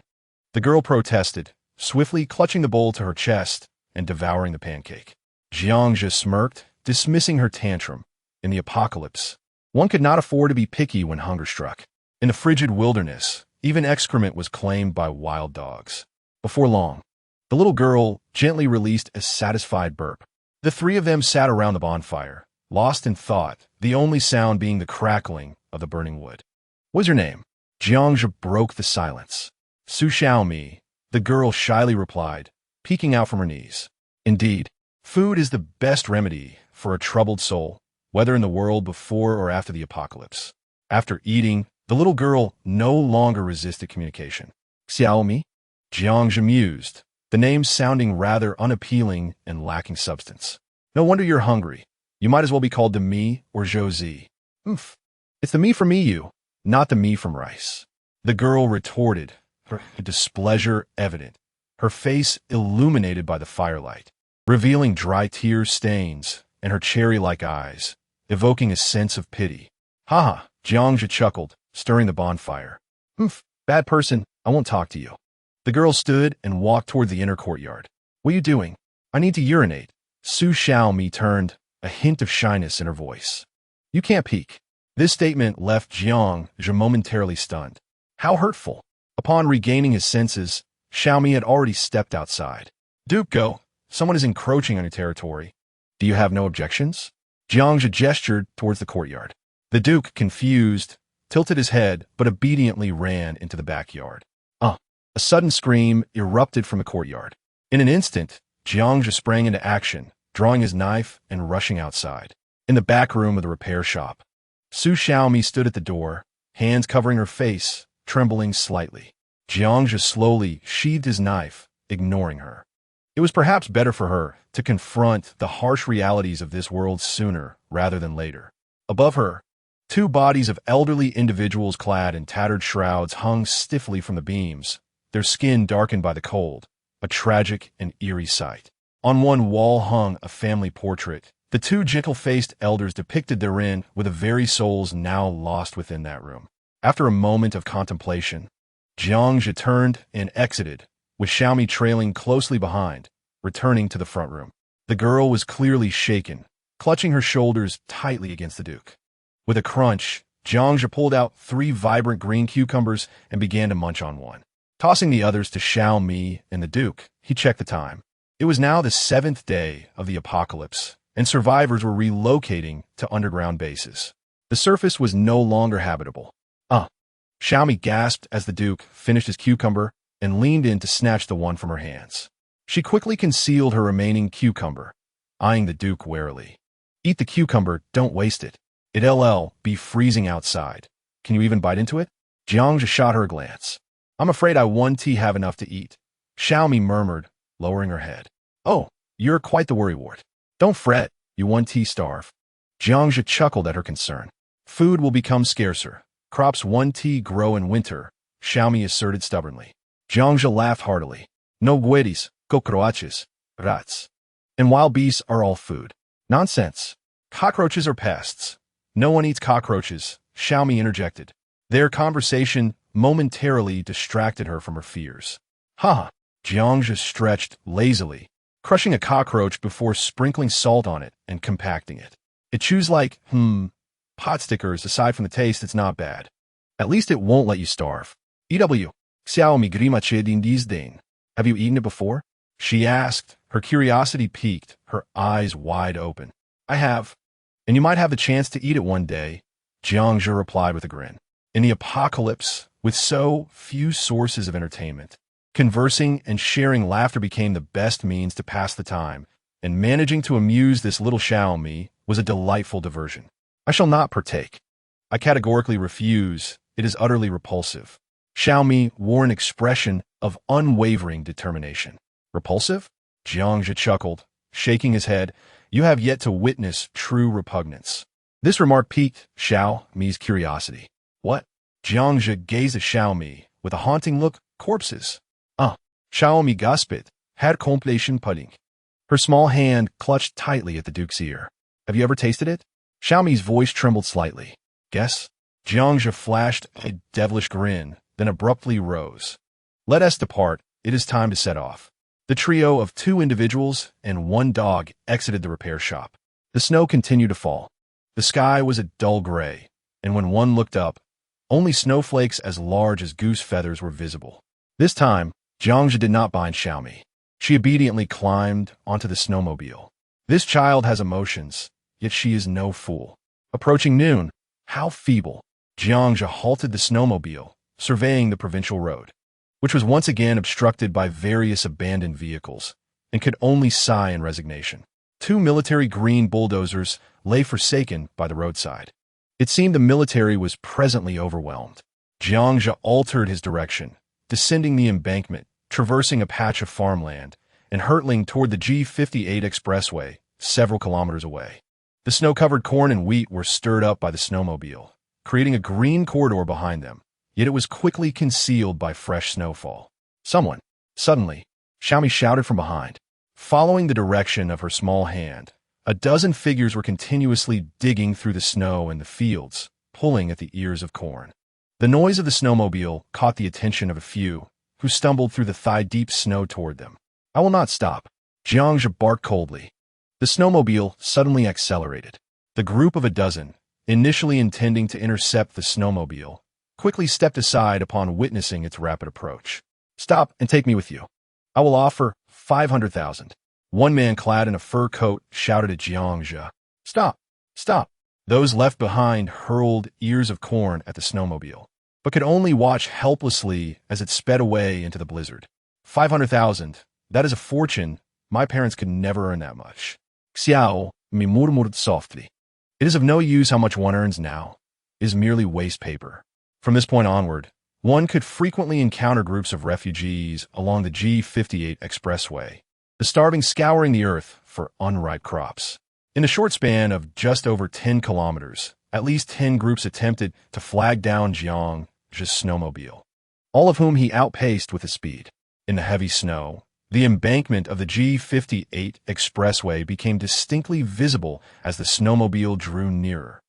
The girl protested, swiftly clutching the bowl to her chest and devouring the pancake. Jiangzhe smirked, dismissing her tantrum. In the apocalypse, one could not afford to be picky when hunger struck. In the frigid wilderness, even excrement was claimed by wild dogs. Before long, the little girl gently released a satisfied burp. The 3 of them sat around the bonfire, lost in thought, the only sound being the crackling of the burning wood. What's your name? Jiangzhe broke the silence. Su Xiaomi, the girl shyly replied, peeking out from her knees. Indeed, food is the best remedy for a troubled soul, whether in the world before or after the apocalypse. After eating, the little girl no longer resisted communication. Xiaomi? Jiangzhe mused, the name sounding rather unappealing and lacking substance. No wonder you're hungry. You might as well be called the me or Josie. It's the me from EU, not the me from rice. The girl retorted, her displeasure evident, her face illuminated by the firelight, revealing dry tear stains and her cherry-like eyes, evoking a sense of pity. Haha, Jiangzhe chuckled, stirring the bonfire. Bad person, I won't talk to you. The girl stood and walked toward the inner courtyard. What are you doing? I need to urinate. Su Xiaomi turned, a hint of shyness in her voice. You can't peek. This statement left Jiangzhe momentarily stunned. How hurtful. Upon regaining his senses, Xiaomi had already stepped outside. Duke, go. Someone is encroaching on your territory. Do you have no objections? Jiangzhe gestured towards the courtyard. The Duke, confused, tilted his head but obediently ran into the backyard. A sudden scream erupted from the courtyard. In an instant, Jiangzhe sprang into action, drawing his knife and rushing outside. In the back room of the repair shop, Su Xiaomi stood at the door, hands covering her face, trembling slightly. Jiangzhe slowly sheathed his knife, ignoring her. It was perhaps better for her to confront the harsh realities of this world sooner rather than later. Above her, 2 bodies of elderly individuals clad in tattered shrouds hung stiffly from the beams, their skin darkened by the cold, a tragic and eerie sight. On one wall hung a family portrait, the 2 gentle-faced elders depicted therein with the very souls now lost within that room. After a moment of contemplation, Jiangzhe turned and exited, with Xiaomi trailing closely behind, returning to the front room. The girl was clearly shaken, clutching her shoulders tightly against the Duke. With a crunch, Jiangzhe pulled out 3 vibrant green cucumbers and began to munch on one. Tossing the others to Xiaomi and the Duke, he checked the time. It was now the 7th day of the apocalypse, and survivors were relocating to underground bases. The surface was no longer habitable. Xiaomi gasped as the Duke finished his cucumber and leaned in to snatch the one from her hands. She quickly concealed her remaining cucumber, eyeing the Duke warily. Eat the cucumber, don't waste it. It'll be freezing outside. Can you even bite into it? Jiangzhe shot her a glance. I'm afraid I won't have enough to eat. Xiaomi murmured, lowering her head. Oh, you're quite the worrywart. Don't fret, you 1T starve. Jiangxia chuckled at her concern. Food will become scarcer. Crops 1T grow in winter, Xiaomi asserted stubbornly. Jiangxia laughed heartily. No Beauties, cockroaches, rats. And wild beasts are all food. Nonsense. Cockroaches are pests. No one eats cockroaches, Xiaomi interjected. Their conversation momentarily distracted her from her fears. Ha! Jiangxia stretched lazily, crushing a cockroach before sprinkling salt on it and compacting it. It chews like, pot stickers. Aside from the taste, it's not bad. At least it won't let you starve. EW. Xiaomi grimace din disdain. Have you eaten it before? She asked, her curiosity piqued, her eyes wide open. I have. And you might have the chance to eat it one day, Jiangxia replied with a grin. In the apocalypse, with so few sources of entertainment, conversing and sharing laughter became the best means to pass the time, and managing to amuse this little Xiaomi was a delightful diversion. I shall not partake. I categorically refuse. It is utterly repulsive. Xiaomi wore an expression of unwavering determination. Repulsive? Jiangxia chuckled, shaking his head. You have yet to witness true repugnance. This remark piqued Xiaomi's curiosity. What? Jiangxia gazed at Xiaomi with a haunting look. Corpses. Xiaomi gasped. Had completion pudding. Her small hand clutched tightly at the Duke's ear. Have you ever tasted it? Xiaomi's voice trembled slightly. Guess? Jiangxia flashed a devilish grin, then abruptly rose. Let us depart. It is time to set off. The trio of 2 individuals and 1 dog exited the repair shop. The snow continued to fall. The sky was a dull gray, and when one looked up, only snowflakes as large as goose feathers were visible. This time, Jiangxia did not bind Xiaomi. She obediently climbed onto the snowmobile. This child has emotions, yet she is no fool. Approaching noon, how feeble. Jiangxia halted the snowmobile, surveying the provincial road, which was once again obstructed by various abandoned vehicles, and could only sigh in resignation. 2 military green bulldozers lay forsaken by the roadside. It seemed the military was presently overwhelmed. Jiangxia altered his direction, descending the embankment, traversing a patch of farmland, and hurtling toward the G58 expressway, several kilometers away. The snow-covered corn and wheat were stirred up by the snowmobile, creating a green corridor behind them, yet it was quickly concealed by fresh snowfall. Someone. Suddenly, Xiaomi shouted from behind. Following the direction of her small hand, a dozen figures were continuously digging through the snow and the fields, pulling at the ears of corn. The noise of the snowmobile caught the attention of a few, who stumbled through the thigh-deep snow toward them. I will not stop. Jiangxia barked coldly. The snowmobile suddenly accelerated. The group of a dozen, initially intending to intercept the snowmobile, quickly stepped aside upon witnessing its rapid approach. Stop and take me with you. I will offer 500,000. One man clad in a fur coat shouted at Jiangxia. Stop! Stop! Those left behind hurled ears of corn at the snowmobile, but could only watch helplessly as it sped away into the blizzard. 500,000. That is a fortune. My parents could never earn that much. Xiao mi murmured softly. It is of no use how much one earns now. It is merely waste paper. From this point onward, one could frequently encounter groups of refugees along the G58 expressway, the starving scouring the earth for unripe crops. In a short span of just over 10 kilometers, at least 10 groups attempted to flag down Jiangxia's snowmobile, all of whom he outpaced with his speed. In the heavy snow, the embankment of the G58 expressway became distinctly visible as the snowmobile drew nearer,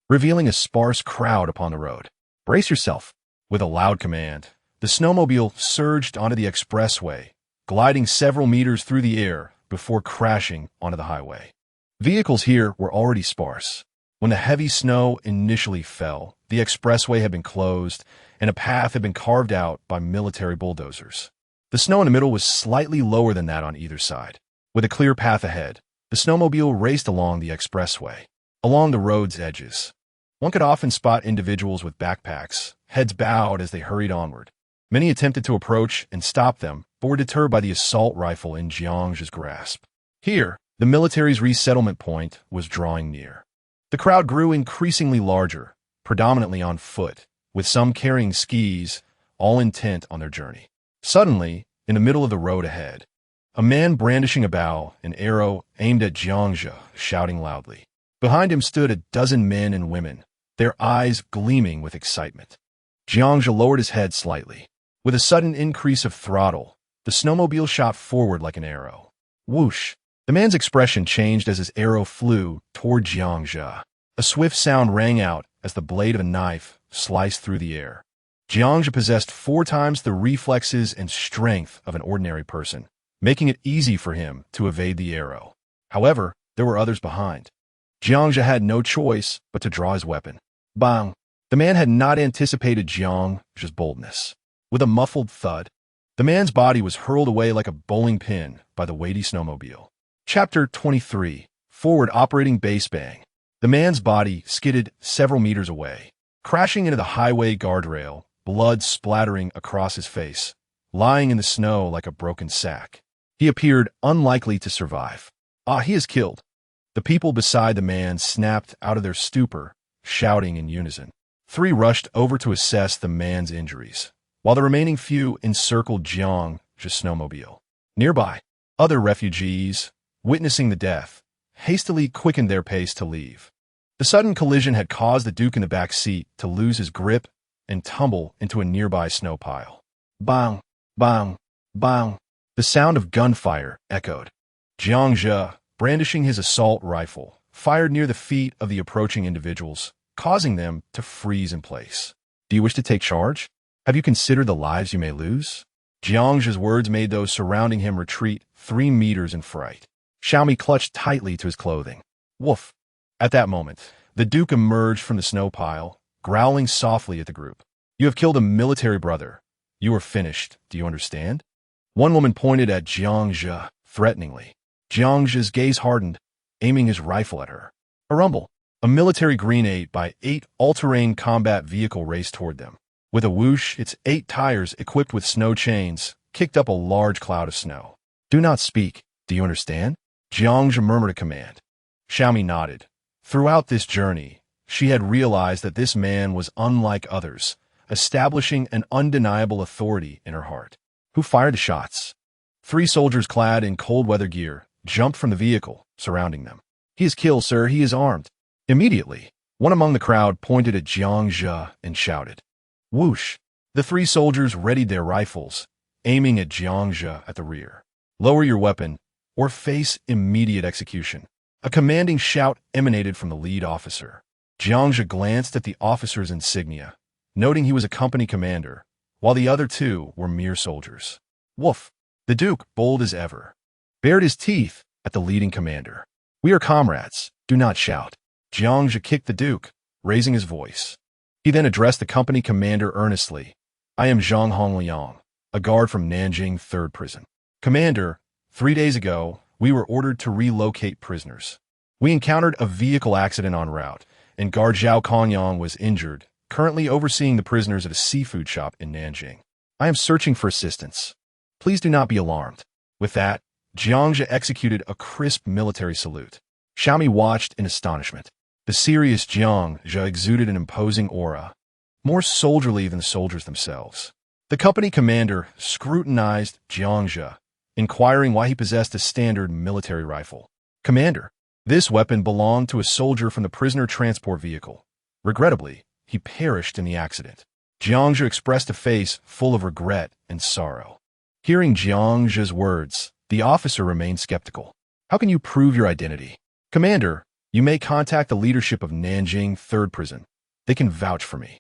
revealing a sparse crowd upon the road. Brace yourself. With a loud command, the snowmobile surged onto the expressway, gliding several meters through the air before crashing onto the highway. Vehicles here were already sparse. When the heavy snow initially fell, the expressway had been closed and a path had been carved out by military bulldozers. The snow in the middle was slightly lower than that on either side. With a clear path ahead, the snowmobile raced along the expressway. Along the road's edges, one could often spot individuals with backpacks, heads bowed as they hurried onward. Many attempted to approach and stop them, but were deterred by the assault rifle in Jiangxia's grasp. Here, the military's resettlement point was drawing near. The crowd grew increasingly larger, predominantly on foot, with some carrying skis, all intent on their journey. Suddenly, in the middle of the road ahead, A man brandishing a bow, an arrow aimed at Jiangzhe, shouting loudly. Behind him stood a dozen men and women, their eyes gleaming with excitement. Jiangzhe lowered his head slightly. With a sudden increase of throttle, the snowmobile shot forward like an arrow. Whoosh! The man's expression changed as his arrow flew toward Jiangzhe. A swift sound rang out as the blade of a knife sliced through the air. Jiangzhe possessed 4 times the reflexes and strength of an ordinary person, making it easy for him to evade the arrow. However, there were others behind. Jiangzhe had no choice but to draw his weapon. Bang! The man had not anticipated Jiangzhe's boldness. With a muffled thud, the man's body was hurled away like a bowling pin by the weighty snowmobile. Chapter 23. Forward Operating Base Bang. The man's body skidded several meters away, crashing into the highway guardrail, blood splattering across his face, lying in the snow like a broken sack. He appeared unlikely to survive. Ah, he is killed. The people beside the man snapped out of their stupor, shouting in unison. 3 rushed over to assess the man's injuries, while the remaining few encircled Jiangzhe's snowmobile. Nearby, other refugees, witnessing the death, hastily quickened their pace to leave. The sudden collision had caused the Duke in the back seat to lose his grip and tumble into a nearby snow pile. Bang! Bang! Bang! The sound of gunfire echoed. Jiangzhe, brandishing his assault rifle, fired near the feet of the approaching individuals, causing them to freeze in place. Do you wish to take charge? Have you considered the lives you may lose? Jiangzhe's words made those surrounding him retreat 3 meters in fright. Xiaomi clutched tightly to his clothing. Woof! At that moment, the Duke emerged from the snow pile, growling softly at the group. You have killed a military brother. You are finished. Do you understand? One woman pointed at Jiangzhe threateningly. Jiangzhe's gaze hardened, aiming his rifle at her. A rumble. A military Green 8x8 all-terrain combat vehicle raced toward them. With a whoosh, its 8 tires equipped with snow chains kicked up a large cloud of snow. Do not speak. Do you understand? Jiangzhe murmured a command. Xiaomi nodded. Throughout this journey, she had realized that this man was unlike others, establishing an undeniable authority in her heart. Who fired the shots? 3 soldiers clad in cold weather gear jumped from the vehicle, surrounding them. He is killed, sir. He is armed. Immediately, one among the crowd pointed at Jiangzhe and shouted. Whoosh! The 3 soldiers readied their rifles, aiming at Jiangzhe at the rear. Lower your weapon, or face immediate execution. A commanding shout emanated from the lead officer. Jiangzhe glanced at the officer's insignia, noting he was a company commander, while the other 2 were mere soldiers. Woof! The Duke, bold as ever, bared his teeth at the leading commander. We are comrades. Do not shout. Jiangzhe kicked the Duke, raising his voice. He then addressed the company commander earnestly. I am Zhang Hongliang, a guard from Nanjing 3rd Prison. Commander, 3 days ago, we were ordered to relocate prisoners. We encountered a vehicle accident en route, and Guard Zhao Kongyang was injured, currently overseeing the prisoners at a seafood shop in Nanjing. I am searching for assistance. Please do not be alarmed. With that, Jiangzhe executed a crisp military salute. Xiaomi watched in astonishment. The serious Jiangzhe exuded an imposing aura, more soldierly than the soldiers themselves. The company commander scrutinized Jiangzhe, inquiring why he possessed a standard military rifle. Commander, this weapon belonged to a soldier from the prisoner transport vehicle. Regrettably, he perished in the accident. Jiangzhe expressed a face full of regret and sorrow. Hearing Jiangzhe's words, the officer remained skeptical. How can you prove your identity? Commander, you may contact the leadership of Nanjing 3rd Prison. They can vouch for me.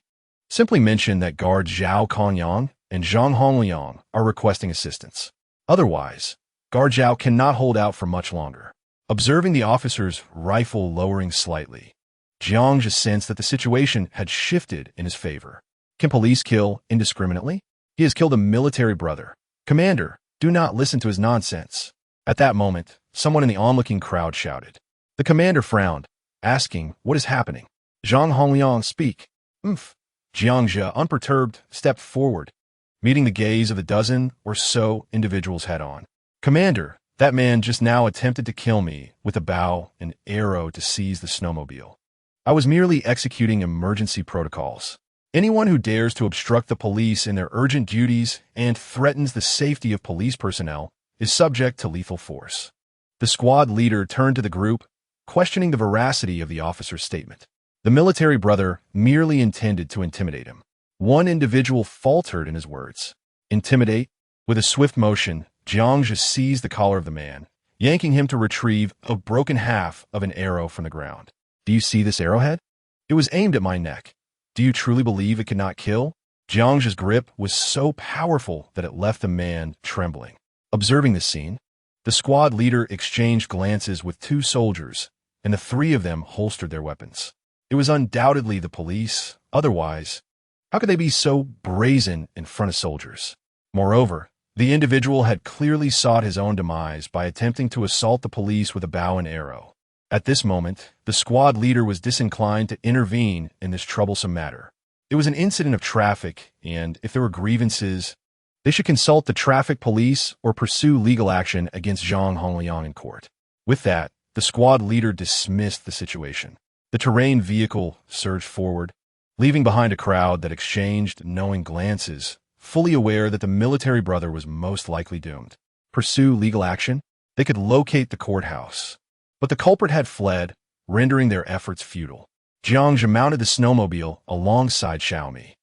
Simply mention that Guard Zhao Kongyang and Zhang Hongliang are requesting assistance. Otherwise, Guard Zhao cannot hold out for much longer. Observing the officer's rifle lowering slightly, Jiangzhe sensed that the situation had shifted in his favor. Can police kill indiscriminately? He has killed a military brother. Commander, do not listen to his nonsense. At that moment, someone in the onlooking crowd shouted. The commander frowned, asking, what is happening? Zhang Hongliang, speak. Jiangzhe, unperturbed, stepped forward, meeting the gaze of the dozen or so individuals head-on. Commander, that man just now attempted to kill me with a bow and arrow to seize the snowmobile. I was merely executing emergency protocols. Anyone who dares to obstruct the police in their urgent duties and threatens the safety of police personnel is subject to lethal force. The squad leader turned to the group, questioning the veracity of the officer's statement. The military brother merely intended to intimidate him. One individual faltered in his words. Intimidate? With a swift motion, Jiang just seized the collar of the man, yanking him to retrieve a broken half of an arrow from the ground. Do you see this arrowhead? It was aimed at my neck. Do you truly believe it could not kill? Jiang's grip was so powerful that it left the man trembling. Observing this scene, the squad leader exchanged glances with two soldiers, and the three of them holstered their weapons. It was undoubtedly the police. Otherwise, how could they be so brazen in front of soldiers? Moreover, the individual had clearly sought his own demise by attempting to assault the police with a bow and arrow. At this moment, the squad leader was disinclined to intervene in this troublesome matter. It was an incident of traffic, and if there were grievances, they should consult the traffic police or pursue legal action against Zhang Hongliang in court. With that, the squad leader dismissed the situation. The terrain vehicle surged forward, leaving behind a crowd that exchanged knowing glances, fully aware that the military brother was most likely doomed. Pursue legal action? They could locate the courthouse. But the culprit had fled, rendering their efforts futile. Jiang mounted the snowmobile alongside Xiaomi,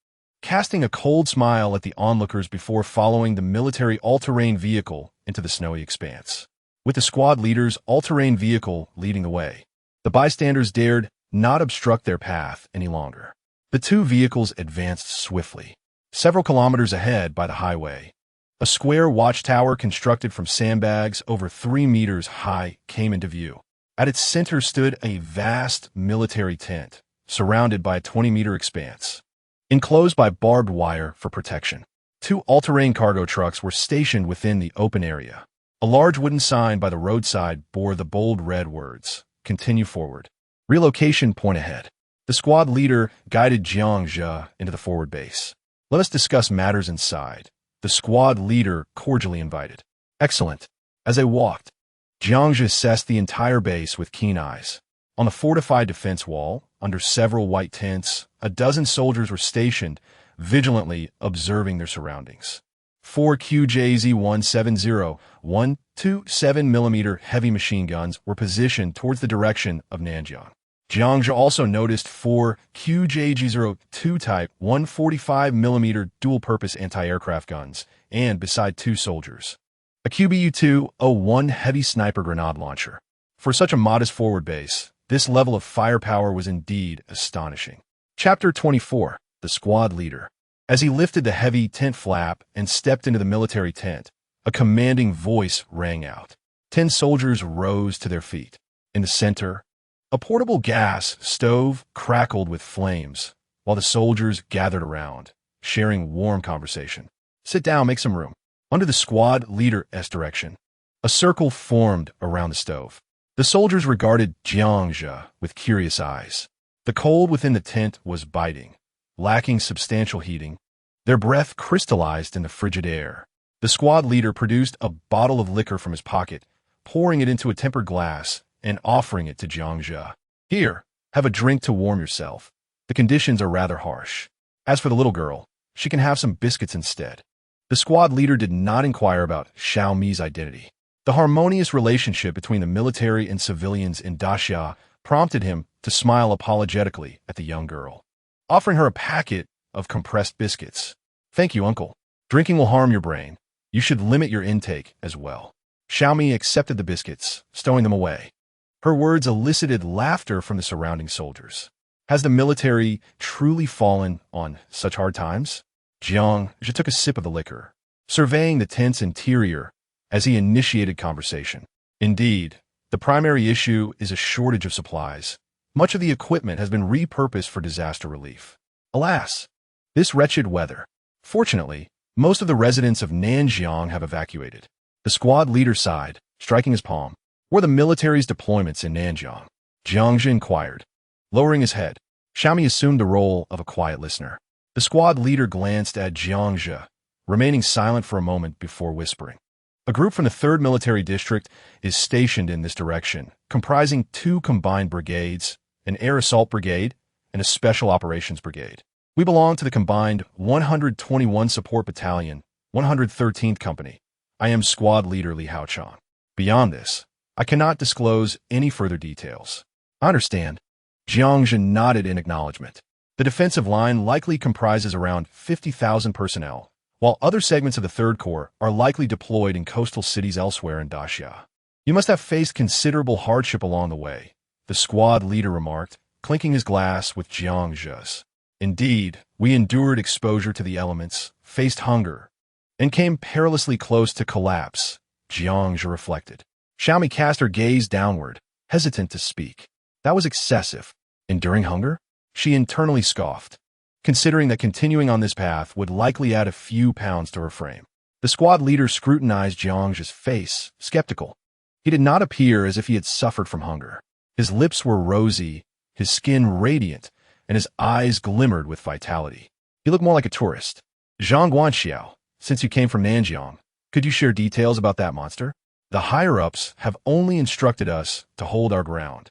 casting a cold smile at the onlookers before following the military all-terrain vehicle into the snowy expanse. With the squad leader's all-terrain vehicle leading the way, the bystanders dared not obstruct their path any longer. The two vehicles advanced swiftly. Several kilometers ahead by the highway, a square watchtower constructed from sandbags over 3 meters high came into view. At its center stood a vast military tent, surrounded by a 20-meter expanse, enclosed by barbed wire for protection. 2 all-terrain cargo trucks were stationed within the open area. A large wooden sign by the roadside bore the bold red words, "Continue forward. Relocation point ahead." The squad leader guided Jiang Zhe into the forward base. "Let us discuss matters inside," the squad leader cordially invited. "Excellent." As they walked, Jiang assessed the entire base with keen eyes. On the fortified defense wall, under several white tents, a dozen soldiers were stationed, vigilantly observing their surroundings. 4 QJZ-170 127mm heavy machine guns were positioned towards the direction of Nanjiang. Jiang also noticed 4 QJG-02 type 145mm dual-purpose anti-aircraft guns, and beside 2 soldiers, a QBU-201 heavy sniper grenade launcher. For such a modest forward base, this level of firepower was indeed astonishing. Chapter 24. The Squad Leader. As he lifted the heavy tent flap and stepped into the military tent, a commanding voice rang out. 10 soldiers rose to their feet. In the center, a portable gas stove crackled with flames, while the soldiers gathered around, sharing warm conversation. "Sit down, make some room." Under the squad leader's direction, a circle formed around the stove. The soldiers regarded Jiang with curious eyes. The cold within the tent was biting, lacking substantial heating. Their breath crystallized in the frigid air. The squad leader produced a bottle of liquor from his pocket, pouring it into a tempered glass and offering it to Jiang. "Here, have a drink to warm yourself. The conditions are rather harsh. As for the little girl, she can have some biscuits instead." The squad leader did not inquire about Xiaomi's identity. The harmonious relationship between the military and civilians in Daxia prompted him to smile apologetically at the young girl, offering her a packet of compressed biscuits. "Thank you, uncle. Drinking will harm your brain. You should limit your intake as well." Xiaomi accepted the biscuits, stowing them away. Her words elicited laughter from the surrounding soldiers. Has the military truly fallen on such hard times? Jiang took a sip of the liquor, surveying the tent's interior as he initiated conversation. "Indeed, the primary issue is a shortage of supplies. Much of the equipment has been repurposed for disaster relief. Alas, this wretched weather. Fortunately, most of the residents of Nanjiang have evacuated." The squad leader sighed, striking his palm. "Were the military's deployments in Nanjiang?" Jiang inquired. Lowering his head, Xiaomi assumed the role of a quiet listener. The squad leader glanced at Jiang, remaining silent for a moment before whispering. "A group from the 3rd Military District is stationed in this direction, comprising 2 combined brigades, an air assault brigade, and a special operations brigade. We belong to the combined 121 Support Battalion, 113th Company, I am squad leader Li Haochang. Beyond this, I cannot disclose any further details. I understand. Jiang Zhen nodded in acknowledgement. The defensive line likely comprises around 50,000 personnel, while other segments of the Third Corps are likely deployed in coastal cities elsewhere in Daxia. You must have faced considerable hardship along the way, the squad leader remarked, clinking his glass with Jiang Zhe's. Indeed, we endured exposure to the elements, faced hunger, and came perilously close to collapse, Jiang Zhe reflected. Xiaomi cast her gaze downward, hesitant to speak. That was excessive. Enduring hunger? She internally scoffed, considering that continuing on this path would likely add a few pounds to her frame. The squad leader scrutinized Jiang Zhe's face, skeptical. He did not appear as if he had suffered from hunger. His lips were rosy, his skin radiant, and his eyes glimmered with vitality. He looked more like a tourist. Zhang Guanxiao, since you came from Nanjiang, could you share details about that monster? The higher-ups have only instructed us to hold our ground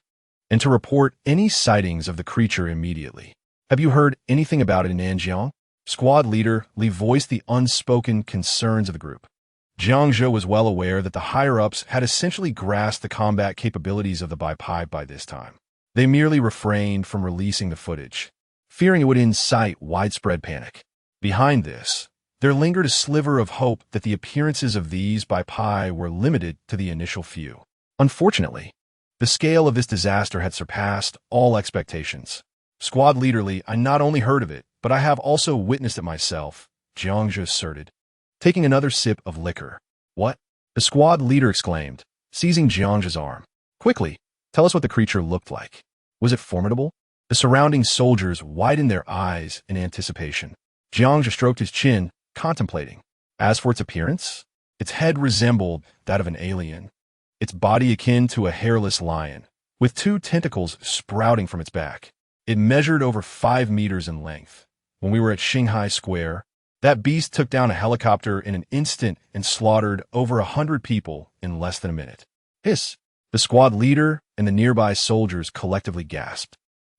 and to report any sightings of the creature immediately. Have you heard anything about it in Nanjiang? Squad leader Li voiced the unspoken concerns of the group. Jiang Zhe was well aware that the higher-ups had essentially grasped the combat capabilities of the Bai by this time. They merely refrained from releasing the footage, fearing it would incite widespread panic. Behind this, there lingered a sliver of hope that the appearances of these Bai were limited to the initial few. Unfortunately, the scale of this disaster had surpassed all expectations. Squad leader Li, I not only heard of it, but I have also witnessed it myself, Jiang Zhe asserted, taking another sip of liquor. What? The squad leader exclaimed, seizing Jiang Zhe's arm. Quickly, tell us what the creature looked like. Was it formidable? The surrounding soldiers widened their eyes in anticipation. Jiang Zhe stroked his chin, contemplating. As for its appearance, its head resembled that of an alien, its body akin to a hairless lion, with 2 tentacles sprouting from its back. It measured over 5 meters in length. When we were at Shanghai Square, that beast took down a helicopter in an instant and slaughtered over 100 people in less than a minute. Hiss! The squad leader and the nearby soldiers collectively gasped.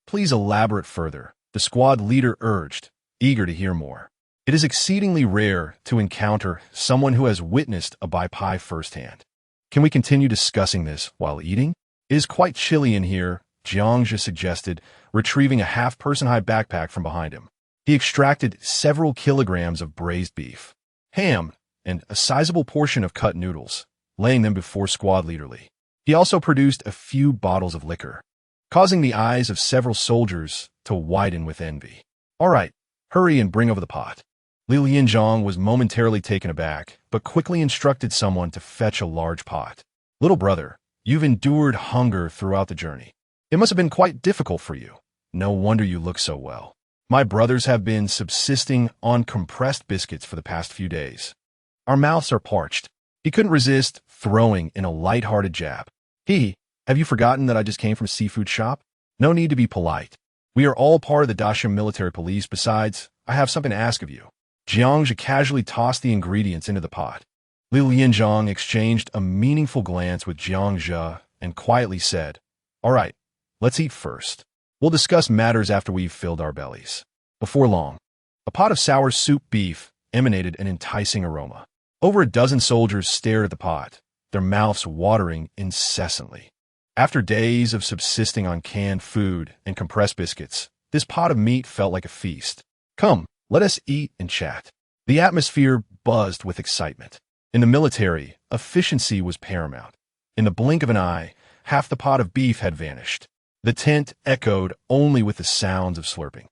Please elaborate further, the squad leader urged, eager to hear more. It is exceedingly rare to encounter someone who has witnessed a Bai firsthand. Can we continue discussing this while eating? It is quite chilly in here, Jiang Zhe suggested, retrieving a half-person-high backpack from behind him. He extracted several kilograms of braised beef, ham, and a sizable portion of cut noodles, laying them before squad leader Li. He also produced a few bottles of liquor, causing the eyes of several soldiers to widen with envy. All right, hurry and bring over the pot. Li Lianzhong was momentarily taken aback, but quickly instructed someone to fetch a large pot. Little brother, you've endured hunger throughout the journey. It must have been quite difficult for you. No wonder you look so well. My brothers have been subsisting on compressed biscuits for the past few days. Our mouths are parched. He couldn't resist throwing in a light-hearted jab. Have you forgotten that I just came from a seafood shop? No need to be polite. We are all part of the Daxia military police. Besides, I have something to ask of you. Jiang Zhe casually tossed the ingredients into the pot. Li Lianzhong exchanged a meaningful glance with Jiang Zhe and quietly said, All right, let's eat first. We'll discuss matters after we've filled our bellies. Before long, a pot of sour soup beef emanated an enticing aroma. Over a dozen soldiers stared at the pot, their mouths watering incessantly. After days of subsisting on canned food and compressed biscuits, this pot of meat felt like a feast. Come, let us eat and chat. The atmosphere buzzed with excitement. In the military, efficiency was paramount. In the blink of an eye, half the pot of beef had vanished. The tent echoed only with the sounds of slurping.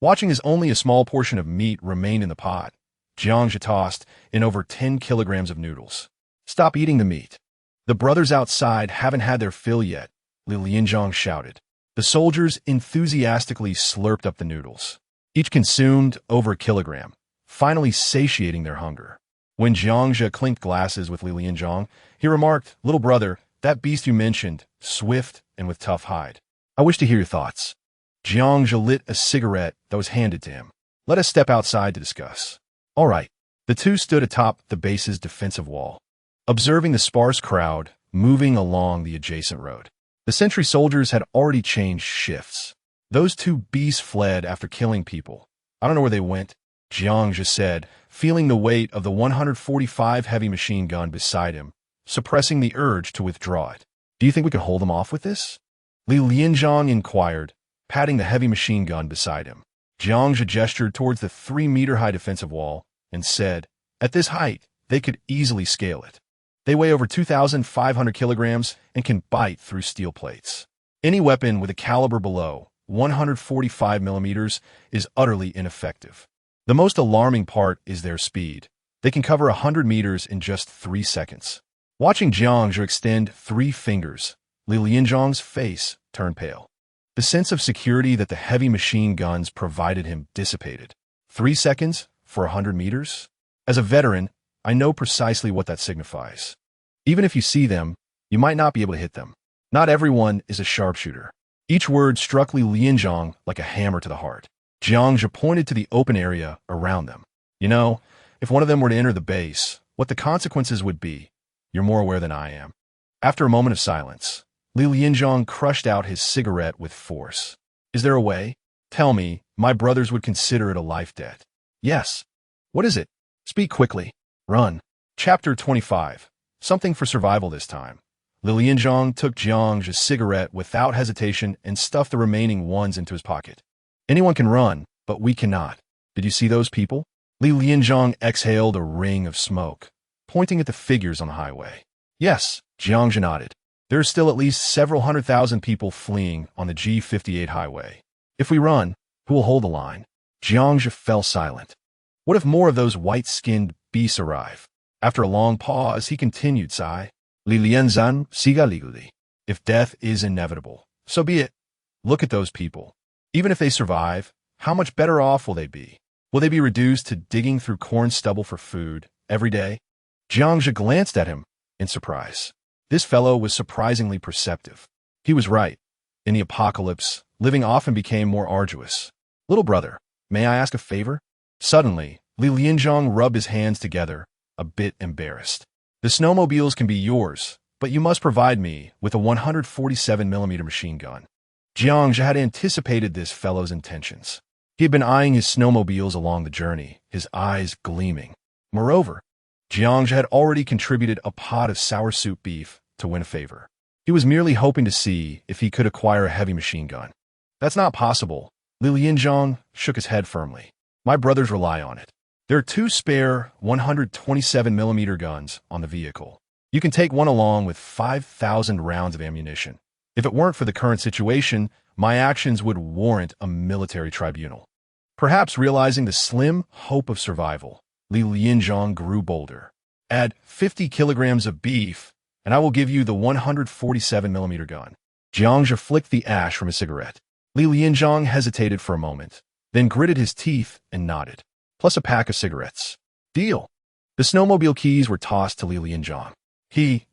Watching as only a small portion of meat remained in the pot, Jiang Zhe tossed in over 10 kilograms of noodles. Stop eating the meat. The brothers outside haven't had their fill yet, Li Lianzhong shouted. The soldiers enthusiastically slurped up the noodles. Each consumed over a kilogram, finally satiating their hunger. When Jiang Zhe clinked glasses with Li Lianzhong, he remarked, Little brother, that beast you mentioned, swift and with tough hide. I wish to hear your thoughts. Jiang Zhe lit a cigarette that was handed to him. Let us step outside to discuss. All right. The two stood atop the base's defensive wall, observing the sparse crowd moving along the adjacent road. The sentry soldiers had already changed shifts. Those 2 beasts fled after killing people. I don't know where they went. Jiang said, feeling the weight of the 145 heavy machine gun beside him, suppressing the urge to withdraw it. Do you think we can hold them off with this? Li Lianzhang inquired, patting the heavy machine gun beside him. Jiang gestured towards the 3-meter-high defensive wall and said, at this height, they could easily scale it. They weigh over 2,500 kilograms and can bite through steel plates. Any weapon with a caliber below 145 millimeters is utterly ineffective. The most alarming part is their speed. They can cover 100 meters in just 3 seconds. Watching Jiang extend 3 fingers, Li Lianzhang's face turned pale. The sense of security that the heavy machine guns provided him dissipated. 3 seconds for 100 meters? As a veteran, I know precisely what that signifies. Even if you see them, you might not be able to hit them. Not everyone is a sharpshooter. Each word struck Li Lianzhang like a hammer to the heart. Jiang pointed to the open area around them. You know, if one of them were to enter the base, what the consequences would be, you're more aware than I am. After a moment of silence, Li Lianzhang crushed out his cigarette with force. Is there a way? Tell me, my brothers would consider it a life debt. Yes. What is it? Speak quickly. Run. Chapter 25. Something for survival this time. Li Lianzhang took Jiang's cigarette without hesitation and stuffed the remaining ones into his pocket. Anyone can run, but we cannot. Did you see those people? Li Lianzhang exhaled a ring of smoke, pointing at the figures on the highway. Yes, Jiang nodded. There are still at least several 100,000 people fleeing on the G58 highway. If we run, who will hold the line? Jiang fell silent. What if more of those white-skinned beasts arrive? After a long pause, he continued, sigh. Li Lianzhang, siga legally. If death is inevitable, so be it. Look at those people. Even if they survive, how much better off will they be? Will they be reduced to digging through corn stubble for food every day? Jiang glanced at him in surprise. This fellow was surprisingly perceptive. He was right. In the apocalypse, living often became more arduous. Little brother, may I ask a favor? Suddenly, Li Lianzhang rubbed his hands together, a bit embarrassed. The snowmobiles can be yours, but you must provide me with a 147mm machine gun. Jiang had anticipated this fellow's intentions. He had been eyeing his snowmobiles along the journey, his eyes gleaming. Moreover, Jiang had already contributed a pot of sour soup beef to win a favor. He was merely hoping to see if he could acquire a heavy machine gun. That's not possible. Li Lianzhang shook his head firmly. My brothers rely on it. There are 2 spare 127mm guns on the vehicle. You can take one along with 5,000 rounds of ammunition. If it weren't for the current situation, my actions would warrant a military tribunal. Perhaps realizing the slim hope of survival, Li Lianzhang grew bolder. Add 50 kilograms of beef, and I will give you the 147mm gun. Jiang flicked the ash from his cigarette. Li Lianzhang hesitated for a moment, then gritted his teeth and nodded. Plus a pack of cigarettes. Deal. The snowmobile keys were tossed to Li Lianzhang.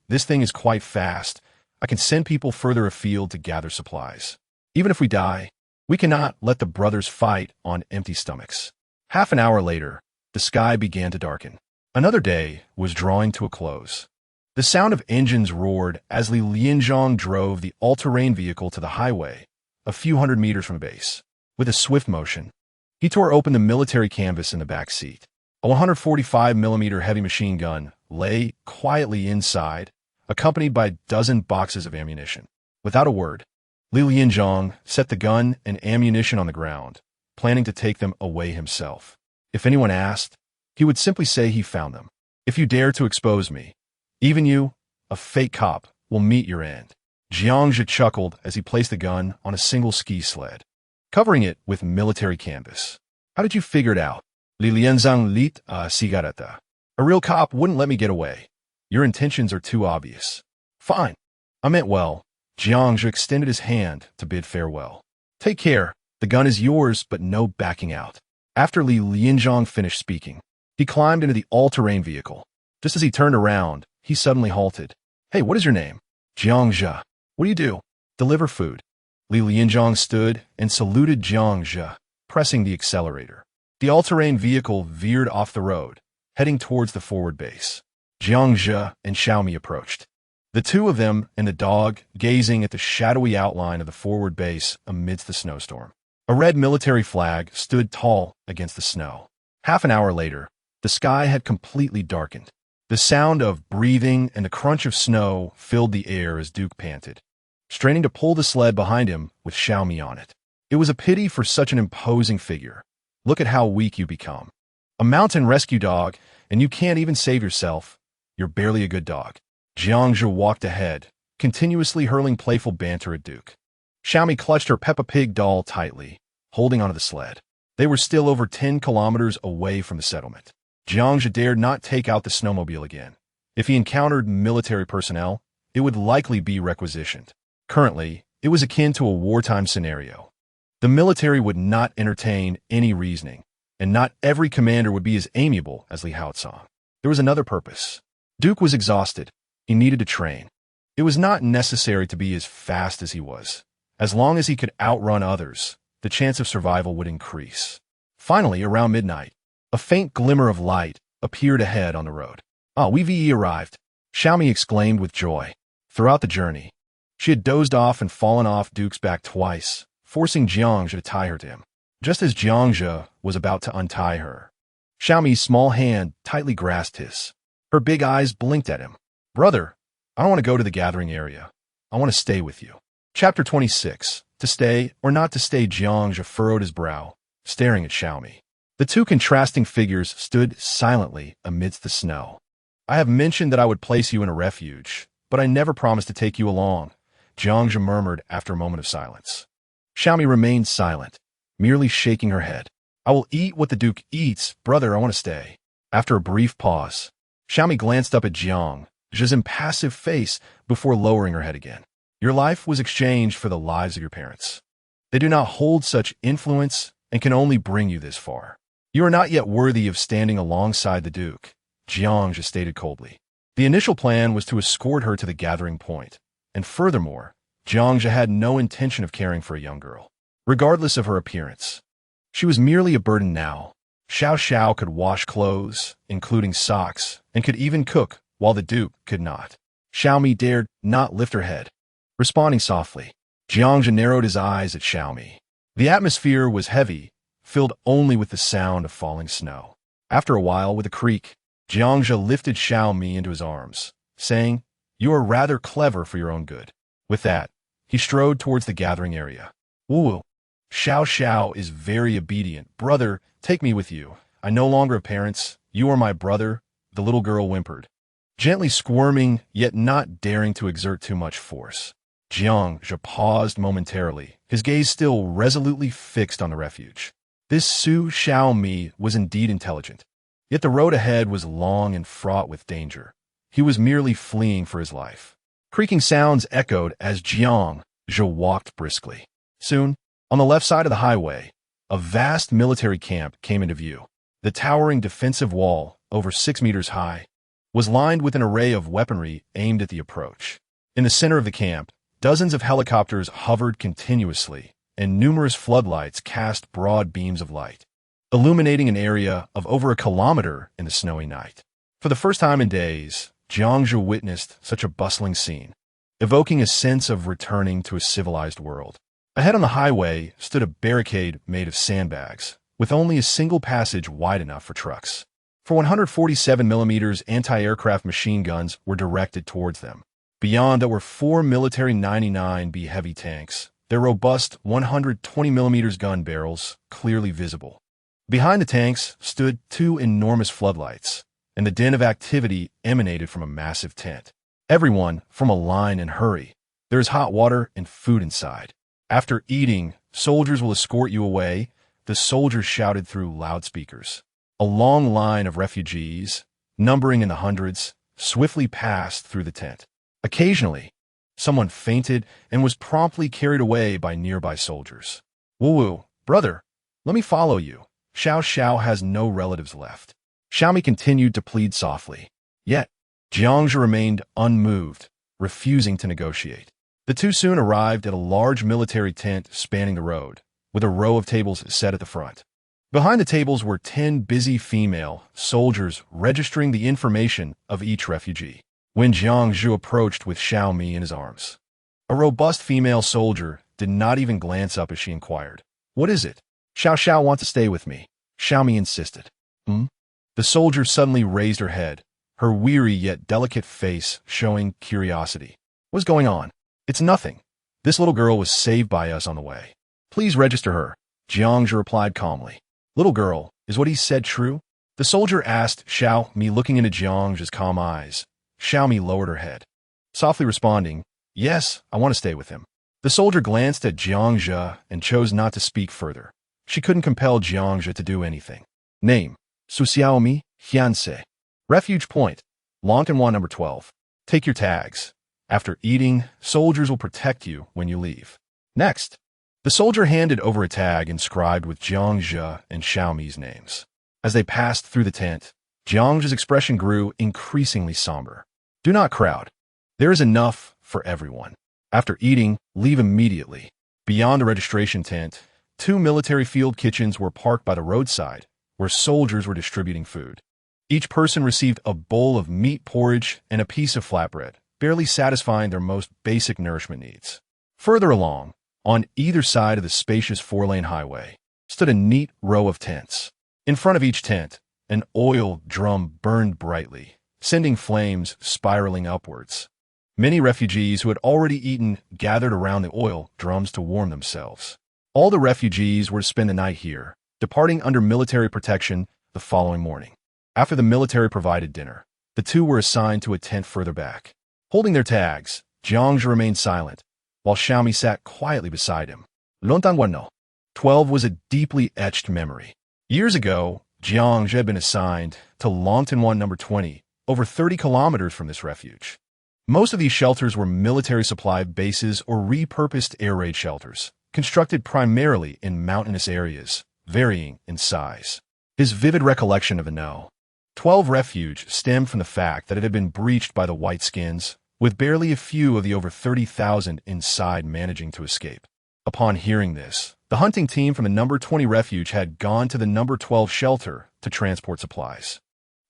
This thing is quite fast. I can send people further afield to gather supplies. Even if we die, we cannot let the brothers fight on empty stomachs. Half an hour later, the sky began to darken. Another day was drawing to a close. The sound of engines roared as Li Lianzhang drove the all-terrain vehicle to the highway, a few hundred meters from the base. With a swift motion, he tore open the military canvas in the back seat. A 145mm heavy machine gun lay quietly inside, accompanied by a dozen boxes of ammunition. Without a word, Li Lianzhang set the gun and ammunition on the ground, planning to take them away himself. If anyone asked, he would simply say he found them. If you dare to expose me, even you, a fake cop, will meet your end. Jiang chuckled as he placed the gun on a single ski sled, covering it with military canvas. How did you figure it out? Li Lianzhang lit a cigarette. A real cop wouldn't let me get away. Your intentions are too obvious. Fine. I meant well. Jiang extended his hand to bid farewell. Take care. The gun is yours, but no backing out. After Li Lianzhang finished speaking, he climbed into the all-terrain vehicle. Just as he turned around, he suddenly halted. Hey, what is your name? Jiang. What do you do? Deliver food. Li Lianzhang stood and saluted Jiang, pressing the accelerator. The all-terrain vehicle veered off the road, heading towards the forward base. Jiang and Xiaomi approached. The two of them and the dog gazing at the shadowy outline of the forward base amidst the snowstorm. A red military flag stood tall against the snow. Half an hour later, the sky had completely darkened. The sound of breathing and the crunch of snow filled the air as Duke panted, straining to pull the sled behind him with Xiaomi on it. It was a pity for such an imposing figure. Look at how weak you become. A mountain rescue dog, and you can't even save yourself. You're barely a good dog. Jiangzhe walked ahead, continuously hurling playful banter at Duke. Xiaomi clutched her Peppa Pig doll tightly, holding onto the sled. They were still over 10 kilometers away from the settlement. Jiangzhe dared not take out the snowmobile again. If he encountered military personnel, it would likely be requisitioned. Currently, it was akin to a wartime scenario. The military would not entertain any reasoning, and not every commander would be as amiable as Li Haozong. There was another purpose. Duke was exhausted. He needed to train. It was not necessary to be as fast as he was. As long as he could outrun others, the chance of survival would increase. Finally, around midnight, a faint glimmer of light appeared ahead on the road. "Ah, we've arrived," Xiaomi exclaimed with joy. Throughout the journey, she had dozed off and fallen off Duke's back twice, forcing Jiangzhe to tie her to him. Just as Jiangzhe was about to untie her, Xiaomi's small hand tightly grasped his. Her big eyes blinked at him. "Brother, I don't want to go to the gathering area. I want to stay with you." Chapter 26. To stay or not to stay, Jiangzhe furrowed his brow, staring at Xiaomi. The two contrasting figures stood silently amidst the snow. "I have mentioned that I would place you in a refuge, but I never promised to take you along," Jiangzhe murmured after a moment of silence. Xiaomi remained silent, merely shaking her head. "I will eat what the Duke eats. Brother, I want to stay." After a brief pause, Xiaomi glanced up at Jiangzhe's impassive face before lowering her head again. "Your life was exchanged for the lives of your parents. They do not hold such influence and can only bring you this far. You are not yet worthy of standing alongside the Duke," Jiangzhe stated coldly. The initial plan was to escort her to the gathering point, and furthermore, Jiangzhe had no intention of caring for a young girl, regardless of her appearance. She was merely a burden now. Xiao Xiao could wash clothes, including socks, and could even cook, while the Duke could not. Xiaomi dared not lift her head. Responding softly, Jiangzhe narrowed his eyes at Xiaomi. The atmosphere was heavy, filled only with the sound of falling snow. After a while, with a creak, Jiangzhe lifted Xiaomi into his arms, saying, "You are rather clever for your own good." With that, he strode towards the gathering area. "Woo! Xiao Xiao is very obedient. Brother, take me with you. I no longer have parents. You are my brother," the little girl whimpered, gently squirming, yet not daring to exert too much force. Jiangzhe paused momentarily, his gaze still resolutely fixed on the refuge. This Su Xiaomi was indeed intelligent, yet the road ahead was long and fraught with danger. He was merely fleeing for his life. Creaking sounds echoed as Jiangzhe walked briskly. Soon, on the left side of the highway, a vast military camp came into view. The towering defensive wall, over 6 meters high, was lined with an array of weaponry aimed at the approach. In the center of the camp, dozens of helicopters hovered continuously, and numerous floodlights cast broad beams of light, illuminating an area of over a kilometer in the snowy night. For the first time in days, Jiangzhe witnessed such a bustling scene, evoking a sense of returning to a civilized world. Ahead on the highway stood a barricade made of sandbags, with only a single passage wide enough for trucks. For 147mm anti-aircraft machine guns were directed towards them. Beyond that were 4 military 99B heavy tanks, their robust 120mm gun barrels clearly visible. Behind the tanks stood 2 enormous floodlights, and the din of activity emanated from a massive tent. Everyone from a line and hurry. There is hot water and food inside. After eating, soldiers will escort you away, the soldiers shouted through loudspeakers. A long line of refugees, numbering in the hundreds, swiftly passed through the tent. Occasionally, someone fainted and was promptly carried away by nearby soldiers. "Woo-woo, brother, let me follow you. Xiao Xiao has no relatives left." Xiaomi continued to plead softly. Yet, Jiangzhe remained unmoved, refusing to negotiate. The two soon arrived at a large military tent spanning the road, with a row of tables set at the front. Behind the tables were 10 busy female soldiers registering the information of each refugee. When Jiangzhe approached with Xiaomi in his arms, a robust female soldier did not even glance up as she inquired, "What is it?" "Xiao Xiao wants to stay with me," Xiaomi insisted. Hmm? The soldier suddenly raised her head, her weary yet delicate face showing curiosity. What's going on? It's nothing. This little girl was saved by us on the way. Please register her, Jiangzhe replied calmly. Little girl, is what he said true? The soldier asked Xiao Mi, looking into Jiangzhe's calm eyes. Xiao Mi lowered her head, softly responding, yes, I want to stay with him. The soldier glanced at Jiangzhe and chose not to speak further. She couldn't compel Jiangzhe to do anything. Name, Su Xiaomi, Hyunse. Refuge point, Longtanwan number 12. Take your tags. After eating, soldiers will protect you when you leave. Next. The soldier handed over a tag inscribed with Jiangzhe and Xiaomi's names. As they passed through the tent, Jiangzhe's expression grew increasingly somber. Do not crowd. There is enough for everyone. After eating, leave immediately. Beyond the registration tent, 2 military field kitchens were parked by the roadside, where soldiers were distributing food. Each person received a bowl of meat porridge and a piece of flatbread, barely satisfying their most basic nourishment needs. Further along, on either side of the spacious 4-lane highway, stood a neat row of tents. In front of each tent, an oil drum burned brightly, sending flames spiraling upwards. Many refugees who had already eaten gathered around the oil drums to warm themselves. All the refugees were to spend the night here, departing under military protection the following morning. After the military-provided dinner, the two were assigned to a tent further back. Holding their tags, Jiangzhe remained silent, while Xiaomi sat quietly beside him. Longtanguano. 12 was a deeply etched memory. Years ago, Jiangzhe had been assigned to Longtanwan number 20, over 30 kilometers from this refuge. Most of these shelters were military supply bases or repurposed air raid shelters, constructed primarily in mountainous areas, varying in size. His vivid recollection of the No. 12 refuge stemmed from the fact that it had been breached by the Whiteskins, with barely a few of the over 30,000 inside managing to escape. Upon hearing this, the hunting team from the number 20 refuge had gone to the number 12 shelter to transport supplies.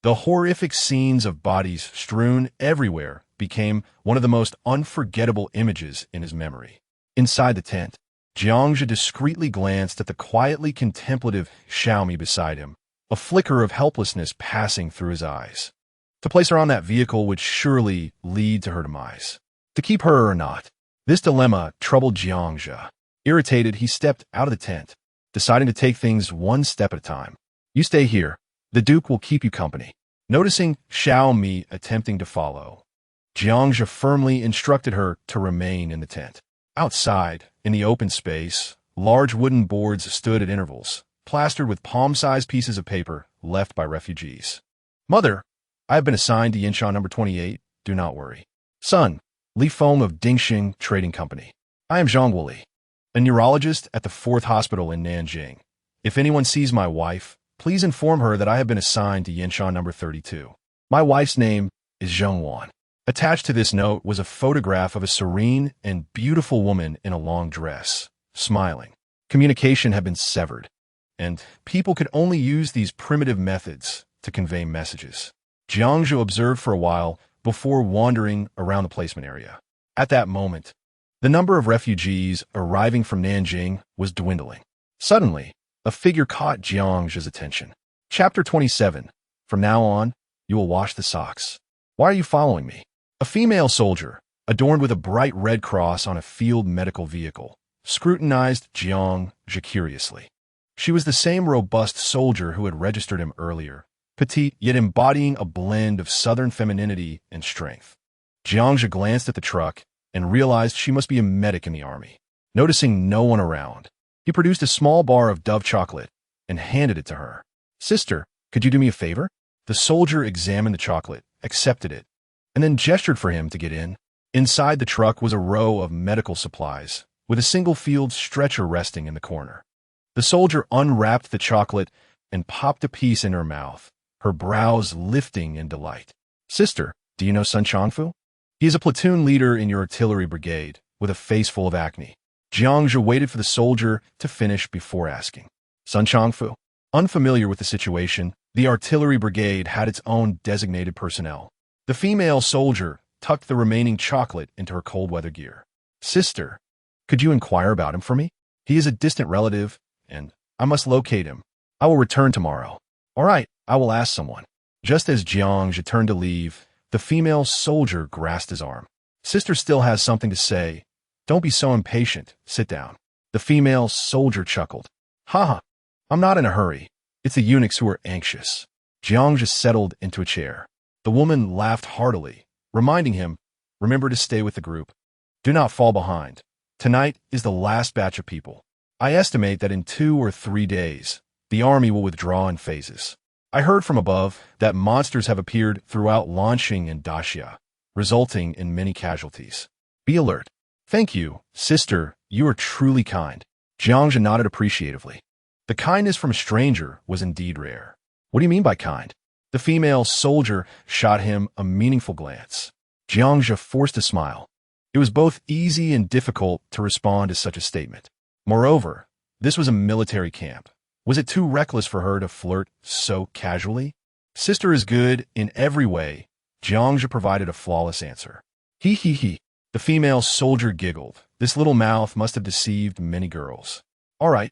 The horrific scenes of bodies strewn everywhere became one of the most unforgettable images in his memory. Inside the tent, Jiangzhe discreetly glanced at the quietly contemplative Xiaomi beside him, a flicker of helplessness passing through his eyes. To place her on that vehicle would surely lead to her demise. To keep her or not, this dilemma troubled Jiangzhe. Irritated, he stepped out of the tent, deciding to take things one step at a time. You stay here. The Duke will keep you company. Noticing Xiaomi attempting to follow, Jiangzhe firmly instructed her to remain in the tent. Outside, in the open space, large wooden boards stood at intervals, plastered with palm-sized pieces of paper left by refugees. Mother, I have been assigned to Yinshan number 28. Do not worry. Son, Li Feng of Dingxing Trading Company. I am Zhang Wuli, a neurologist at the 4th Hospital in Nanjing. If anyone sees my wife, please inform her that I have been assigned to Yinshan number 32. My wife's name is Zheng Wan. Attached to this note was a photograph of a serene and beautiful woman in a long dress, smiling. Communication had been severed, and people could only use these primitive methods to convey messages. Jiangzhe observed for a while before wandering around the placement area. At that moment, the number of refugees arriving from Nanjing was dwindling. Suddenly, a figure caught Jiangzhe's attention. Chapter 27. From now on, you will wash the socks. Why are you following me? A female soldier, adorned with a bright red cross on a field medical vehicle, scrutinized Jiangzhe curiously. She was the same robust soldier who had registered him earlier, petite yet embodying a blend of southern femininity and strength. Jiangzhe glanced at the truck and realized she must be a medic in the army. Noticing no one around, he produced a small bar of Dove chocolate and handed it to her. Sister, could you do me a favor? The soldier examined the chocolate, accepted it, and then gestured for him to get in. Inside the truck was a row of medical supplies, with a single field stretcher resting in the corner. The soldier unwrapped the chocolate and popped a piece in her mouth, her brows lifting in delight. Sister, do you know Sun Changfu? He is a platoon leader in your artillery brigade, with a face full of acne. Jiangzhe waited for the soldier to finish before asking. Sun Changfu. Unfamiliar with the situation, the artillery brigade had its own designated personnel. The female soldier tucked the remaining chocolate into her cold-weather gear. Sister, could you inquire about him for me? He is a distant relative, and I must locate him. I will return tomorrow. All right, I will ask someone. Just as Jiang turned to leave, the female soldier grasped his arm. Sister still has something to say. Don't be so impatient. Sit down. The female soldier chuckled. Haha, I'm not in a hurry. It's the eunuchs who are anxious. Jiang just settled into a chair. The woman laughed heartily, reminding him, remember to stay with the group. Do not fall behind. Tonight is the last batch of people. I estimate that in 2 or 3 days, the army will withdraw in phases. I heard from above that monsters have appeared throughout Lanxing and Daxia, resulting in many casualties. Be alert. Thank you, sister, you are truly kind. Jiang nodded appreciatively. The kindness from a stranger was indeed rare. What do you mean by kind? The female soldier shot him a meaningful glance. Jiang forced a smile. It was both easy and difficult to respond to such a statement. Moreover, this was a military camp. Was it too reckless for her to flirt so casually? Sister is good in every way. Jiang provided a flawless answer. He. The female soldier giggled. This little mouth must have deceived many girls. All right,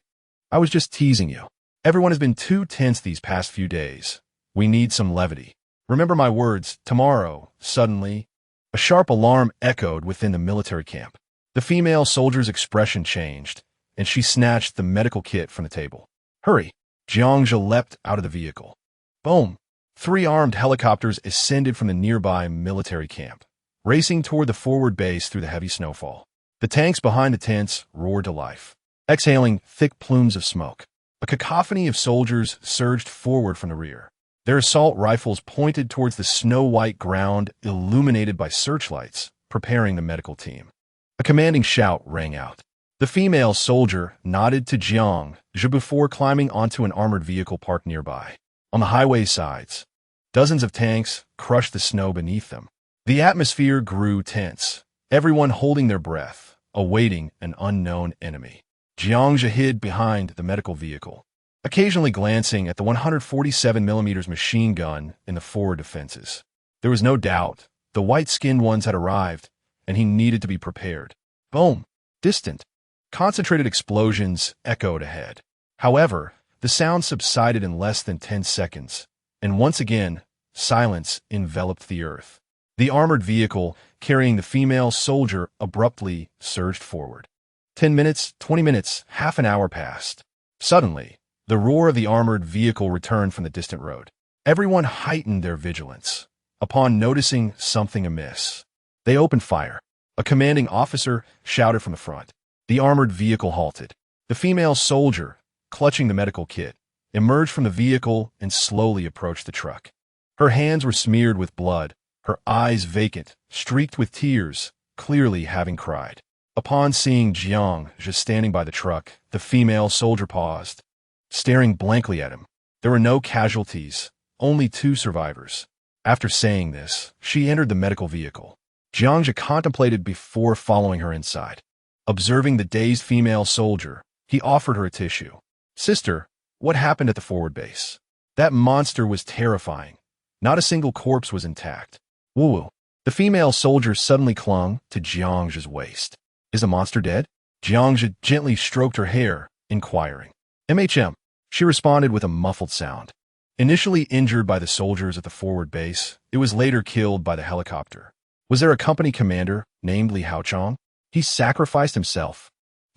I was just teasing you. Everyone has been too tense these past few days. We need some levity. Remember my words, tomorrow. Suddenly, a sharp alarm echoed within the military camp. The female soldier's expression changed, and she snatched the medical kit from the table. Hurry! Jiang leapt out of the vehicle. Boom! 3 armed helicopters ascended from the nearby military camp, racing toward the forward base through the heavy snowfall. The tanks behind the tents roared to life, exhaling thick plumes of smoke. A cacophony of soldiers surged forward from the rear. Their assault rifles pointed towards the snow-white ground illuminated by searchlights, preparing the medical team. A commanding shout rang out. The female soldier nodded to Jiang before climbing onto an armored vehicle parked nearby. On the highway sides, dozens of tanks crushed the snow beneath them. The atmosphere grew tense, everyone holding their breath, awaiting an unknown enemy. Jiang hid behind the medical vehicle, occasionally glancing at the 147mm machine gun in the forward defenses. There was no doubt the white-skinned ones had arrived, and he needed to be prepared. Boom! Distant, concentrated explosions echoed ahead. However, the sound subsided in less than 10 seconds, and once again, silence enveloped the earth. The armored vehicle carrying the female soldier abruptly surged forward. 10 minutes, 20 minutes, half an hour passed. Suddenly, the roar of the armored vehicle returned from the distant road. Everyone heightened their vigilance. Upon noticing something amiss, they opened fire. A commanding officer shouted from the front. The armored vehicle halted. The female soldier, clutching the medical kit, emerged from the vehicle and slowly approached the truck. Her hands were smeared with blood, her eyes vacant, streaked with tears, clearly having cried. Upon seeing Jiang standing by the truck, the female soldier paused, staring blankly at him. There were no casualties, only 2 survivors. After saying this, she entered the medical vehicle. Jiang contemplated before following her inside. Observing the dazed female soldier, he offered her a tissue. Sister, what happened at the forward base? That monster was terrifying. Not a single corpse was intact. Woo-woo. The female soldier suddenly clung to Jiang's waist. Is the monster dead? Jiang gently stroked her hair, inquiring. MHM. She responded with a muffled sound. Initially injured by the soldiers at the forward base, it was later killed by the helicopter. Was there a company commander named Li Haochong? He sacrificed himself.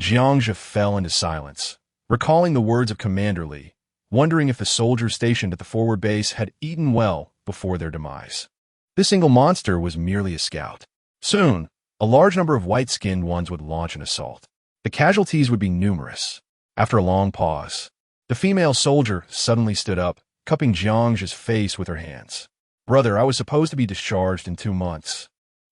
Jiang fell into silence, recalling the words of Commander Li, wondering if the soldiers stationed at the forward base had eaten well before their demise. This single monster was merely a scout. Soon, a large number of white-skinned ones would launch an assault. The casualties would be numerous. After a long pause, the female soldier suddenly stood up, cupping Jiang's face with her hands. Brother, I was supposed to be discharged in 2 months,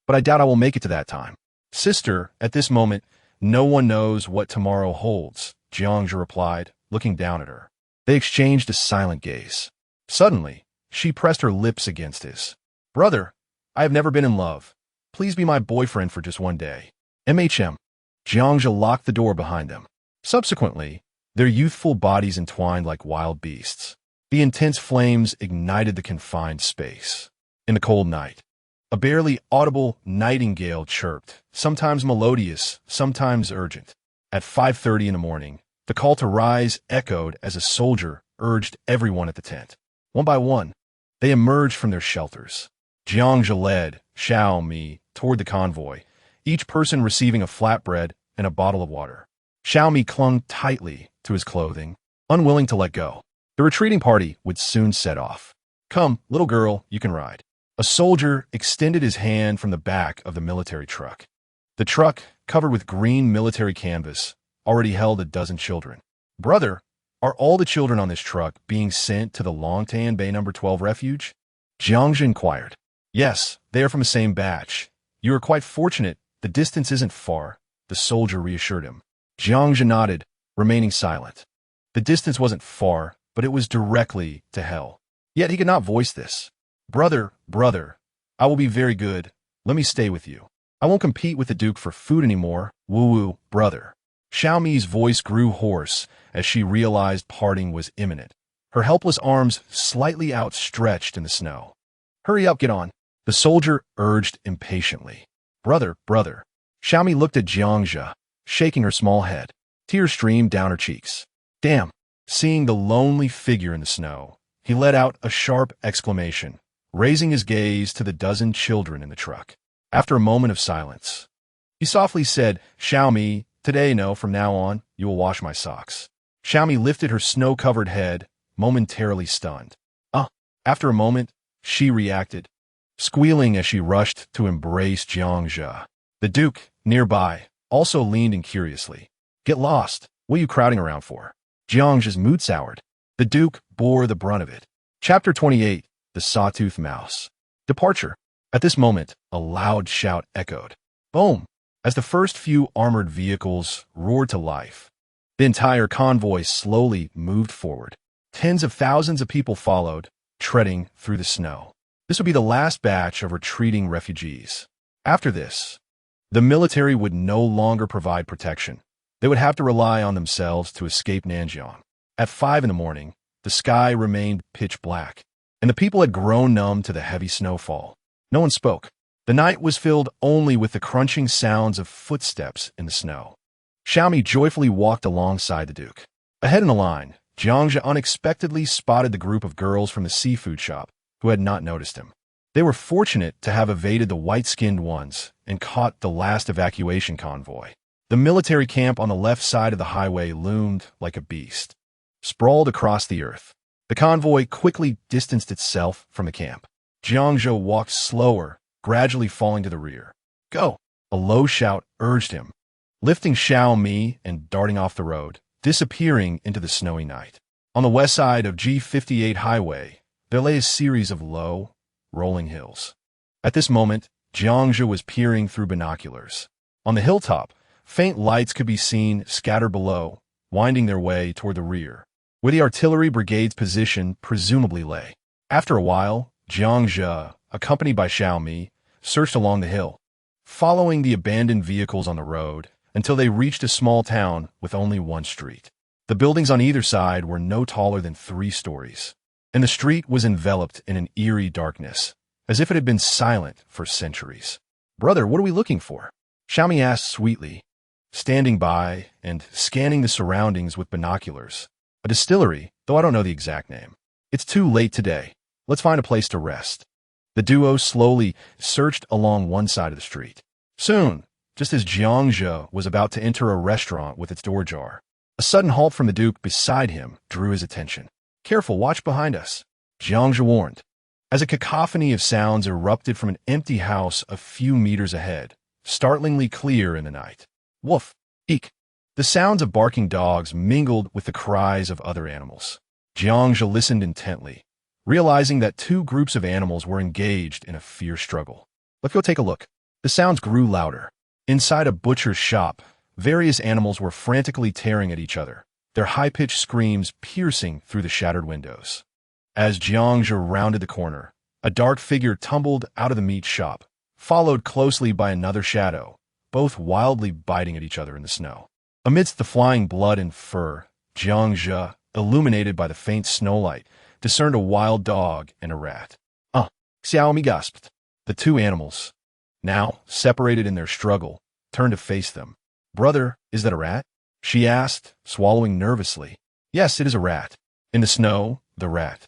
but I doubt I will make it to that time. Sister, at this moment, no one knows what tomorrow holds, Jiang replied, looking down at her. They exchanged a silent gaze. Suddenly, she pressed her lips against his. Brother, I have never been in love. Please be my boyfriend for just 1 day. MHM. Jiang locked the door behind them. Subsequently, their youthful bodies entwined like wild beasts. The intense flames ignited the confined space. In the cold night, a barely audible nightingale chirped, sometimes melodious, sometimes urgent. At 5:30 in the morning, the call to rise echoed as a soldier urged everyone at the tent. One by one, they emerged from their shelters. Jiangzhe led Xiao Mi toward the convoy, each person receiving a flatbread and a bottle of water. Xiao Mi clung tightly to his clothing, unwilling to let go. The retreating party would soon set off. Come, little girl, you can ride. A soldier extended his hand from the back of the military truck. The truck, covered with green military canvas, already held a dozen children. Brother, are all the children on this truck being sent to the Longtan Bay No. 12 refuge? Jiangzhe inquired. Yes, they are from the same batch. You are quite fortunate. The distance isn't far, the soldier reassured him. Jiangzhe nodded, remaining silent. The distance wasn't far, but it was directly to hell. Yet he could not voice this. Brother, I will be very good. Let me stay with you. I won't compete with the Duke for food anymore. Woo-woo, brother. Xiao Mi's voice grew hoarse as she realized parting was imminent, her helpless arms slightly outstretched in the snow. Hurry up, get on, the soldier urged impatiently. Brother. Xiao Mi looked at Jiangzhe, shaking her small head. Tears streamed down her cheeks. Damn. Seeing the lonely figure in the snow, he let out a sharp exclamation, raising his gaze to the dozen children in the truck. After a moment of silence, he softly said, Xiao Mi, today, no, from now on, you will wash my socks. Xiao Mi lifted her snow-covered head, momentarily stunned. After a moment, she reacted, squealing as she rushed to embrace Jiangzhe. The Duke, nearby, also leaned in curiously. Get lost. What are you crowding around for? Jiangzhe's mood soured. The Duke bore the brunt of it. Chapter 28, The Sawtooth Mouse. Departure. At this moment, a loud shout echoed. Boom! As the first few armored vehicles roared to life, the entire convoy slowly moved forward. Tens of thousands of people followed, treading through the snow. This would be the last batch of retreating refugees. After this, the military would no longer provide protection. They would have to rely on themselves to escape Nanjiang. At 5 in the morning, the sky remained pitch black, and the people had grown numb to the heavy snowfall. No one spoke. The night was filled only with the crunching sounds of footsteps in the snow. Xiao Mi joyfully walked alongside the Duke. Ahead in the line, Jiangzhe unexpectedly spotted the group of girls from the seafood shop who had not noticed him. They were fortunate to have evaded the white-skinned ones and caught the last evacuation convoy. The military camp on the left side of the highway loomed like a beast, sprawled across the earth. The convoy quickly distanced itself from the camp. Jiangzhe walked slower, gradually falling to the rear. Go! A low shout urged him, lifting Xiao Mi and darting off the road, disappearing into the snowy night. On the west side of G58 highway, there lay a series of low, rolling hills. At this moment, Jiangzhe was peering through binoculars. On the hilltop, faint lights could be seen scattered below, winding their way toward the rear, where the artillery brigade's position presumably lay. After a while, Jiangzhe, accompanied by Xiao Mi, searched along the hill, following the abandoned vehicles on the road until they reached a small town with only one street. The buildings on either side were no taller than 3 stories, and the street was enveloped in an eerie darkness, as if it had been silent for centuries. Brother, what are we looking for? Xiao Mi asked sweetly, standing by and scanning the surroundings with binoculars. A distillery, though I don't know the exact name. It's too late today. Let's find a place to rest. The duo slowly searched along one side of the street. Soon, just as Jiangzhe was about to enter a restaurant with its door ajar, a sudden halt from the Duke beside him drew his attention. Careful, watch behind us, Jiangzhe warned. As a cacophony of sounds erupted from an empty house a few meters ahead, startlingly clear in the night. Woof! Eek! The sounds of barking dogs mingled with the cries of other animals. Jiangzhe listened intently, realizing that 2 groups of animals were engaged in a fierce struggle. Let's go take a look. The sounds grew louder. Inside a butcher's shop, various animals were frantically tearing at each other, their high-pitched screams piercing through the shattered windows. As Jiangzhe rounded the corner, a dark figure tumbled out of the meat shop, followed closely by another shadow, both wildly biting at each other in the snow. Amidst the flying blood and fur, Jiangzhe, illuminated by the faint snowlight, discerned a wild dog and a rat. Xiao Mi gasped. The 2 animals, now separated in their struggle, turned to face them. Brother, is that a rat? She asked, swallowing nervously. Yes, it is a rat. In the snow, the rat.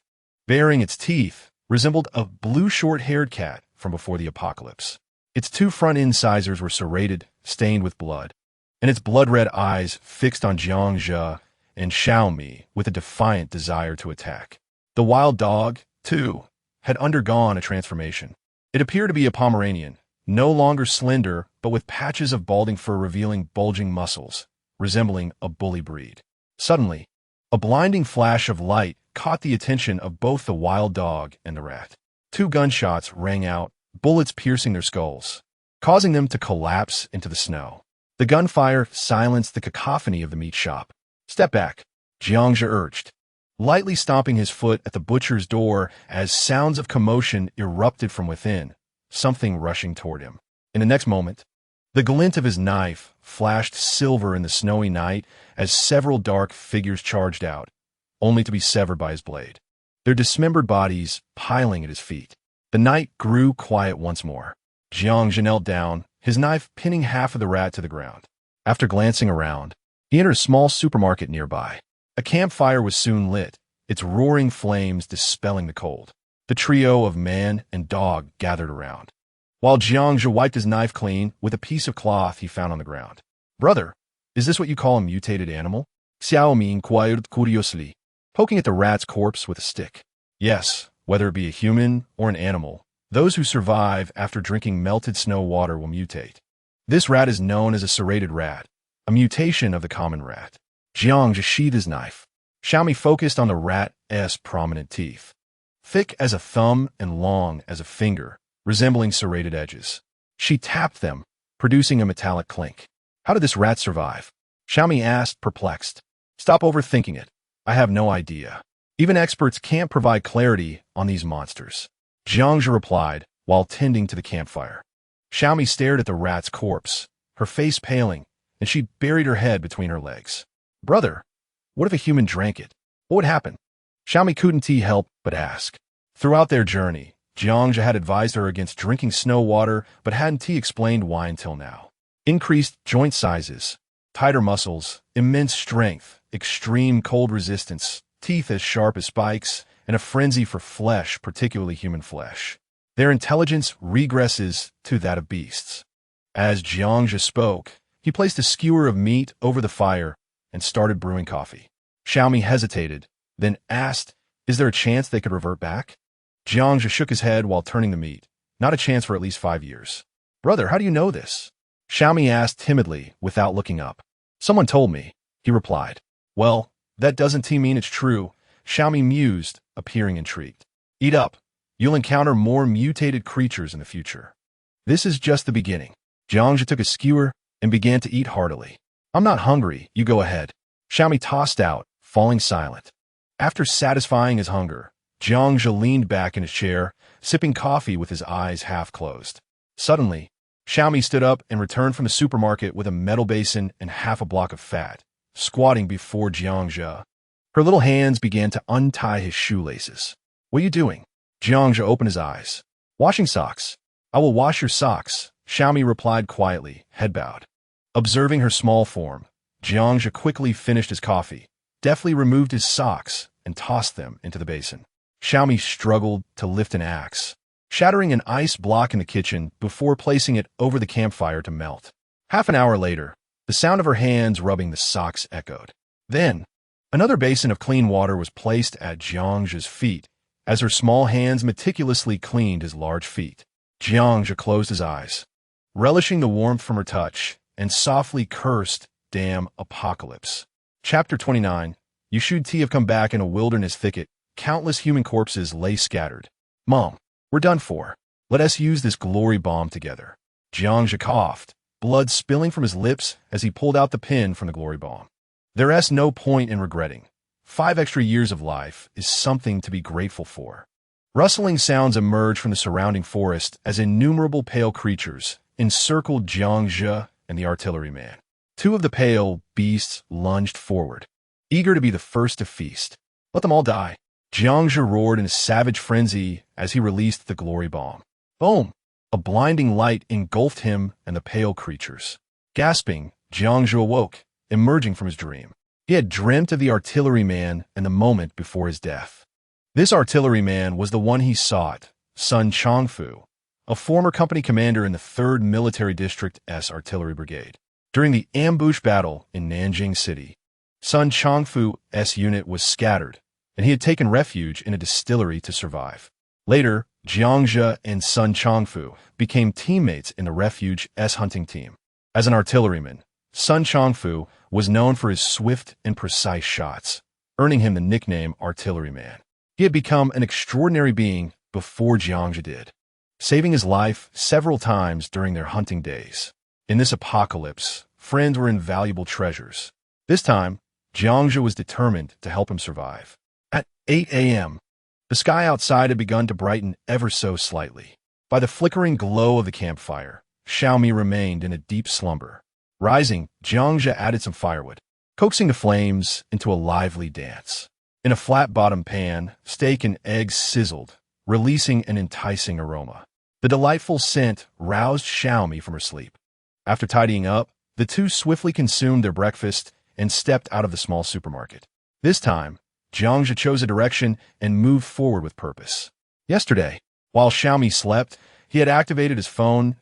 baring its teeth, resembled a blue short-haired cat from before the apocalypse. Its two front incisors were serrated, stained with blood, and its blood-red eyes fixed on Jiangzhe and Xiaomi with a defiant desire to attack. The wild dog, too, had undergone a transformation. It appeared to be a Pomeranian, no longer slender, but with patches of balding fur revealing bulging muscles, resembling a bully breed. Suddenly, a blinding flash of light caught the attention of both the wild dog and the rat. Two gunshots rang out, bullets piercing their skulls, causing them to collapse into the snow. The gunfire silenced the cacophony of the meat shop. "Step back," Jiangzhe urged, lightly stomping his foot at the butcher's door as sounds of commotion erupted from within, something rushing toward him. In the next moment, the glint of his knife flashed silver in the snowy night as several dark figures charged out, only to be severed by his blade, their dismembered bodies piling at his feet. The night grew quiet once more. Jiangzhe knelt down, his knife pinning half of the rat to the ground. After glancing around, he entered a small supermarket nearby. A campfire was soon lit, its roaring flames dispelling the cold. The trio of man and dog gathered around, while Jiangzhe wiped his knife clean with a piece of cloth he found on the ground. "Brother, is this what you call a mutated animal?" Xiaomi inquired curiously, poking at the rat's corpse with a stick. "Yes, whether it be a human or an animal, those who survive after drinking melted snow water will mutate. This rat is known as a serrated rat, a mutation of the common rat." Jiangzhe sheathed his knife. Xiaomi focused on the rat's prominent teeth, thick as a thumb and long as a finger, resembling serrated edges. She tapped them, producing a metallic clink. "How did this rat survive?" Xiaomi asked, perplexed. "Stop overthinking it. I have no idea. Even experts can't provide clarity on these monsters," Jiangzhe replied while tending to the campfire. Xiaomi stared at the rat's corpse, her face paling, and she buried her head between her legs. "Brother, what if a human drank it? What would happen?" Xiaomi couldn't help but ask. Throughout their journey, Jiangzhe had advised her against drinking snow water, but hadn't explained why until now. Increased joint sizes, tighter muscles, immense strength, extreme cold resistance, teeth as sharp as spikes, and a frenzy for flesh, particularly human flesh. Their intelligence regresses to that of beasts. As Jiangzhe spoke, he placed a skewer of meat over the fire and started brewing coffee. Xiaomi hesitated, then asked, "Is there a chance they could revert back?" Jiangzhe shook his head while turning the meat. "Not a chance for at least 5 years." "Brother, how do you know this?" Xiaomi asked timidly without looking up. "Someone told me," he replied. "Well, that doesn't mean it's true," Xiaomi mused, appearing intrigued. "Eat up. You'll encounter more mutated creatures in the future." "This is just the beginning." Jiangzhe took a skewer and began to eat heartily. "I'm not hungry, you go ahead." Xiaomi tossed out, falling silent. After satisfying his hunger, Jiangzhe leaned back in his chair, sipping coffee with his eyes half closed. Suddenly, Xiaomi stood up and returned from the supermarket with a metal basin and half a block of fat, squatting before Jiangzhe. Her little hands began to untie his shoelaces. "What are you doing?" Jiangzhe opened his eyes. "Washing socks." "I will wash your socks," Xiaomi replied quietly, head bowed. Observing her small form, Jiangzhe quickly finished his coffee, deftly removed his socks, and tossed them into the basin. Xiaomi struggled to lift an axe, shattering an ice block in the kitchen before placing it over the campfire to melt. Half an hour later, the sound of her hands rubbing the socks echoed. Then, another basin of clean water was placed at Jiangzhe's feet as her small hands meticulously cleaned his large feet. Jiangzhe closed his eyes, relishing the warmth from her touch, and softly cursed, "Damn apocalypse." Chapter 29. Yushu have come back in a wilderness thicket. Countless human corpses lay scattered. "Mom, we're done for. Let us use this glory bomb together." Jiangzhe coughed, blood spilling from his lips as he pulled out the pin from the glory bomb. There's no point in regretting. 5 extra years of life is something to be grateful for. Rustling sounds emerged from the surrounding forest as innumerable pale creatures encircled Jiangzhe and the artilleryman. 2 of the pale beasts lunged forward, eager to be the first to feast. "Let them all die," Jiangzhe roared in a savage frenzy as he released the glory bomb. Boom! A blinding light engulfed him and the pale creatures. Gasping, Jiangzhe awoke, emerging from his dream. He had dreamt of the artilleryman and the moment before his death. This artilleryman was the one he sought, Sun Chongfu, a former company commander in the 3rd Military District's Artillery Brigade. During the ambush battle in Nanjing City, Sun Chongfu's unit was scattered, and he had taken refuge in a distillery to survive. Later, Jiangzhe and Sun Chongfu became teammates in the refuge's hunting team. As an artilleryman, Sun Chongfu was known for his swift and precise shots, earning him the nickname Artilleryman. He had become an extraordinary being before Jiangzhe did, saving his life several times during their hunting days. In this apocalypse, friends were invaluable treasures. This time, Jiangzhe was determined to help him survive. At 8 a.m., the sky outside had begun to brighten ever so slightly. By the flickering glow of the campfire, Xiaomi remained in a deep slumber. Rising, Jiangzhe added some firewood, coaxing the flames into a lively dance. In a flat-bottomed pan, steak and eggs sizzled, releasing an enticing aroma. The delightful scent roused Xiaomi from her sleep. After tidying up, the two swiftly consumed their breakfast and stepped out of the small supermarket. This time, Jiangzhe chose a direction and moved forward with purpose. Yesterday, while Xiaomi slept, he had activated his phone's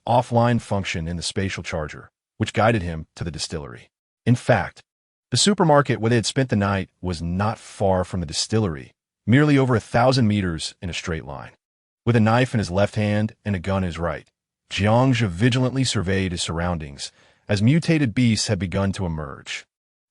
offline function in the spatial charger, which guided him to the distillery. In fact, the supermarket where they had spent the night was not far from the distillery, merely over 1,000 meters in a straight line. With a knife in his left hand and a gun in his right, Jiangzhe vigilantly surveyed his surroundings as mutated beasts had begun to emerge.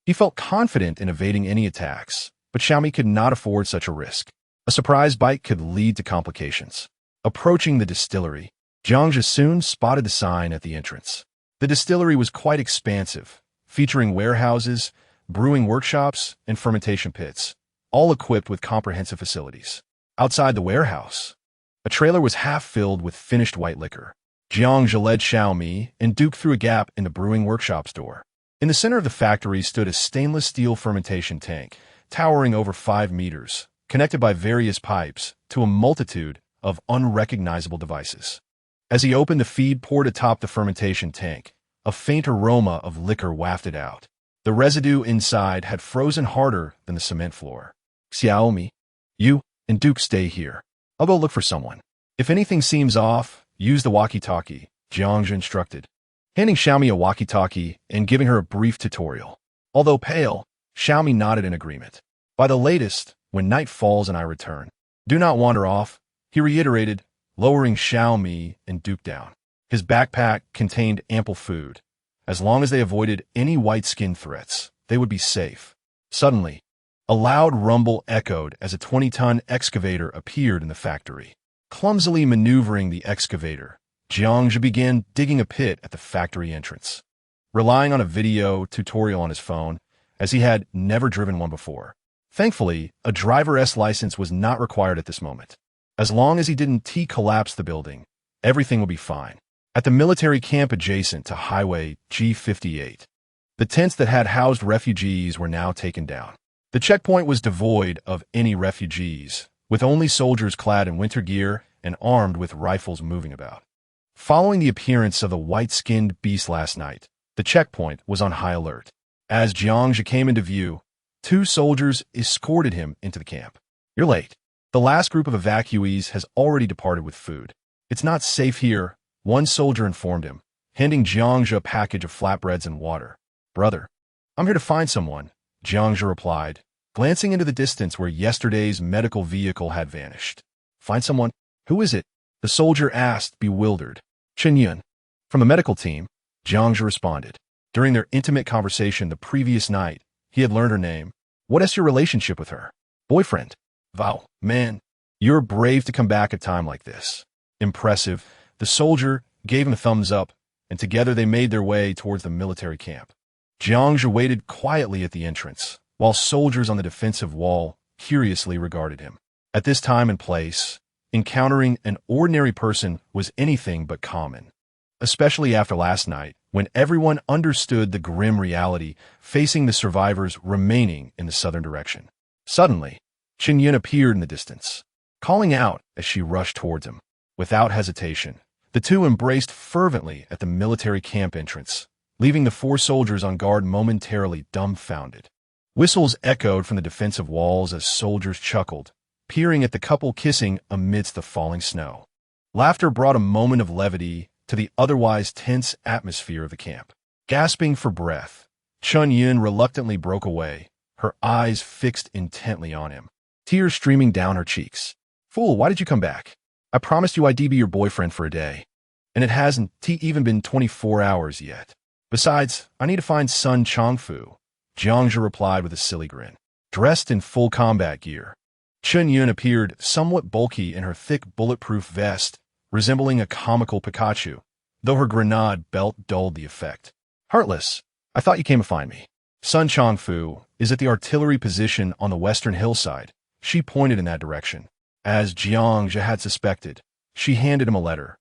He felt confident in evading any attacks, but Xiaomi could not afford such a risk. A surprise bite could lead to complications. Approaching the distillery, Jiangzhe soon spotted the sign at the entrance. The distillery was quite expansive, featuring warehouses, brewing workshops, and fermentation pits, all equipped with comprehensive facilities. Outside the warehouse, a trailer was half filled with finished white liquor. Jiangzhe led Xiaomi and Duke through a gap in the brewing workshop's door. In the center of the factory stood a stainless steel fermentation tank, towering over 5 meters, connected by various pipes to a multitude of unrecognizable devices. As he opened the feed port atop the fermentation tank, a faint aroma of liquor wafted out. The residue inside had frozen harder than the cement floor. Xiaomi, you and Duke stay here. I'll go look for someone. If anything seems off, use the walkie-talkie, Jiangzhe instructed, handing Xiaomi a walkie-talkie and giving her a brief tutorial. Although pale, Xiaomi nodded in agreement. By the latest, when night falls and I return, do not wander off, he reiterated, lowering Xiaomi and Duke down. His backpack contained ample food. As long as they avoided any white-skin threats, they would be safe. Suddenly, a loud rumble echoed as a 20-ton excavator appeared in the factory. Clumsily maneuvering the excavator, Jiangzhe began digging a pit at the factory entrance. Relying on a video tutorial on his phone, as he had never driven one before. Thankfully, a driver's license was not required at this moment. As long as he didn't T-collapse the building, everything would be fine. At the military camp adjacent to Highway G58, the tents that had housed refugees were now taken down. The checkpoint was devoid of any refugees, with only soldiers clad in winter gear and armed with rifles moving about. Following the appearance of the white-skinned beast last night, the checkpoint was on high alert. As Jiangzhe came into view, 2 soldiers escorted him into the camp. You're late. The last group of evacuees has already departed with food. It's not safe here, one soldier informed him, handing Jiangzhe a package of flatbreads and water. Brother, I'm here to find someone, Jiangzhe replied, glancing into the distance where yesterday's medical vehicle had vanished. Find someone? Who is it? The soldier asked, bewildered. Chen Yun. From the medical team, Jiangzhe responded. During their intimate conversation the previous night, he had learned her name. What is your relationship with her? Boyfriend. Wow, man, you're brave to come back at a time like this. Impressive. The soldier gave him a thumbs up, and together they made their way towards the military camp. Jiangzhe waited quietly at the entrance, while soldiers on the defensive wall curiously regarded him. At this time and place, encountering an ordinary person was anything but common, especially after last night, when everyone understood the grim reality facing the survivors remaining in the southern direction. Suddenly, Chen Yun appeared in the distance, calling out as she rushed towards him. Without hesitation, the two embraced fervently at the military camp entrance, leaving the 4 soldiers on guard momentarily dumbfounded. Whistles echoed from the defensive walls as soldiers chuckled, peering at the couple kissing amidst the falling snow. Laughter brought a moment of levity to the otherwise tense atmosphere of the camp. Gasping for breath, Chun Yun reluctantly broke away, her eyes fixed intently on him, tears streaming down her cheeks. "Fool, why did you come back? I promised you I'd be your boyfriend for a day. And it hasn't even been 24 hours yet. Besides, I need to find Sun Changfu," Jiangzhe replied with a silly grin. Dressed in full combat gear, Chun Yun appeared somewhat bulky in her thick bulletproof vest, resembling a comical Pikachu, though her grenade belt dulled the effect. "Heartless, I thought you came to find me. Sun Changfu is at the artillery position on the western hillside." She pointed in that direction. As Jiangzhe had suspected, she handed him a letter,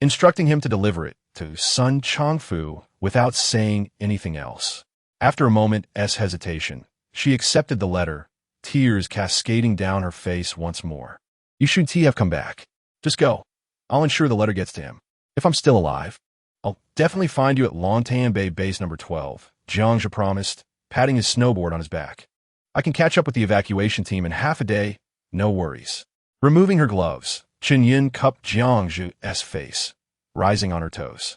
instructing him to deliver it to Sun Changfu without saying anything else. After a moment's hesitation, she accepted the letter, tears cascading down her face once more. "You shouldn't have come back. Just go. I'll ensure the letter gets to him. If I'm still alive, I'll definitely find you at Longtan Bay Base number 12, Jiangzhe promised, patting his snowboard on his back. "I can catch up with the evacuation team in half a day, no worries." Removing her gloves, Chun Yun cupped Jiangzhe's face, rising on her toes.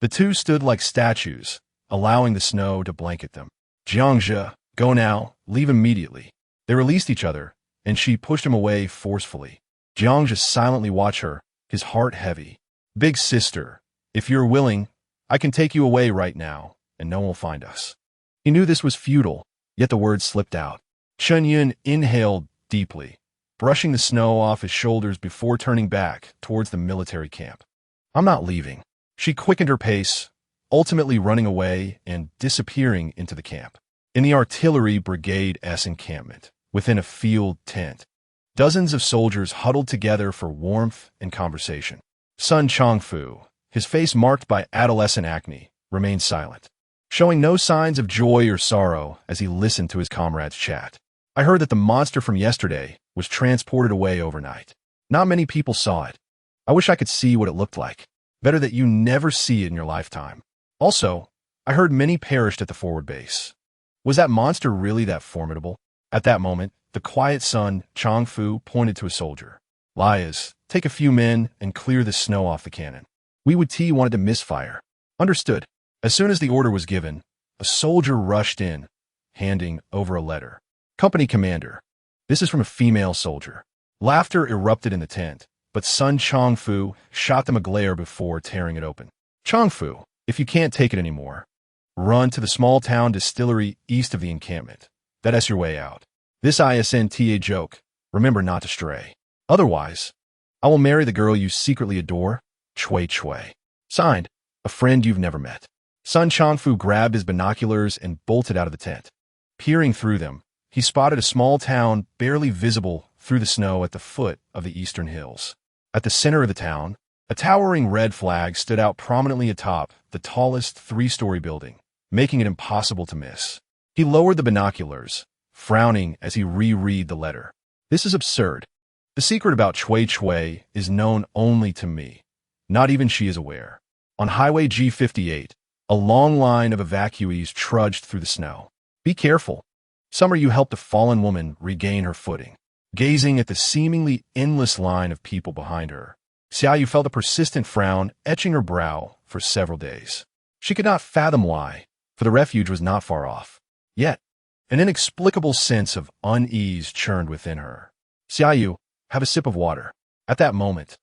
The two stood like statues, allowing the snow to blanket them. "Jiangzhe, go now, leave immediately." They released each other, and she pushed him away forcefully. Jiangzhe silently watched her, his heart heavy. "Big sister, if you're willing, I can take you away right now, and no one will find us." He knew this was futile, yet the words slipped out. Chun Yun inhaled deeply, brushing the snow off his shoulders before turning back towards the military camp. "I'm not leaving." She quickened her pace, ultimately running away and disappearing into the camp. In the artillery brigade's encampment, within a field tent, dozens of soldiers huddled together for warmth and conversation. Sun Changfu, his face marked by adolescent acne, remained silent, showing no signs of joy or sorrow as he listened to his comrades' chat. "I heard that the monster from yesterday was transported away overnight. Not many people saw it. I wish I could see what it looked like. Better that you never see it in your lifetime. Also, I heard many perished at the forward base. Was that monster really that formidable?" At that moment, the quiet Sun Changfu pointed to a soldier. "Lias, take a few men and clear the snow off the cannon." We would wanted to misfire. "Understood." As soon as the order was given, a soldier rushed in, handing over a letter. "Company commander, this is from a female soldier." Laughter erupted in the tent, but Sun Changfu shot them a glare before tearing it open. "Changfu, if you can't take it anymore, run to the small town distillery east of the encampment. That's your way out. This isn't a joke. Remember not to stray. Otherwise, I will marry the girl you secretly adore, Chui Chui. Signed, a friend you've never met." Sun Changfu grabbed his binoculars and bolted out of the tent. Peering through them, he spotted a small town barely visible through the snow at the foot of the eastern hills. At the center of the town, a towering red flag stood out prominently atop the tallest three-story building, making it impossible to miss. He lowered the binoculars, frowning as he reread the letter. "This is absurd. The secret about Chui Chui is known only to me. Not even she is aware." On Highway G58, a long line of evacuees trudged through the snow. "Be careful. Summer, you helped a fallen woman regain her footing." Gazing at the seemingly endless line of people behind her, Xiaoyu felt a persistent frown etching her brow for several days. She could not fathom why, for the refuge was not far off. Yet, an inexplicable sense of unease churned within her. "Xiaoyu, have a sip of water." At that moment,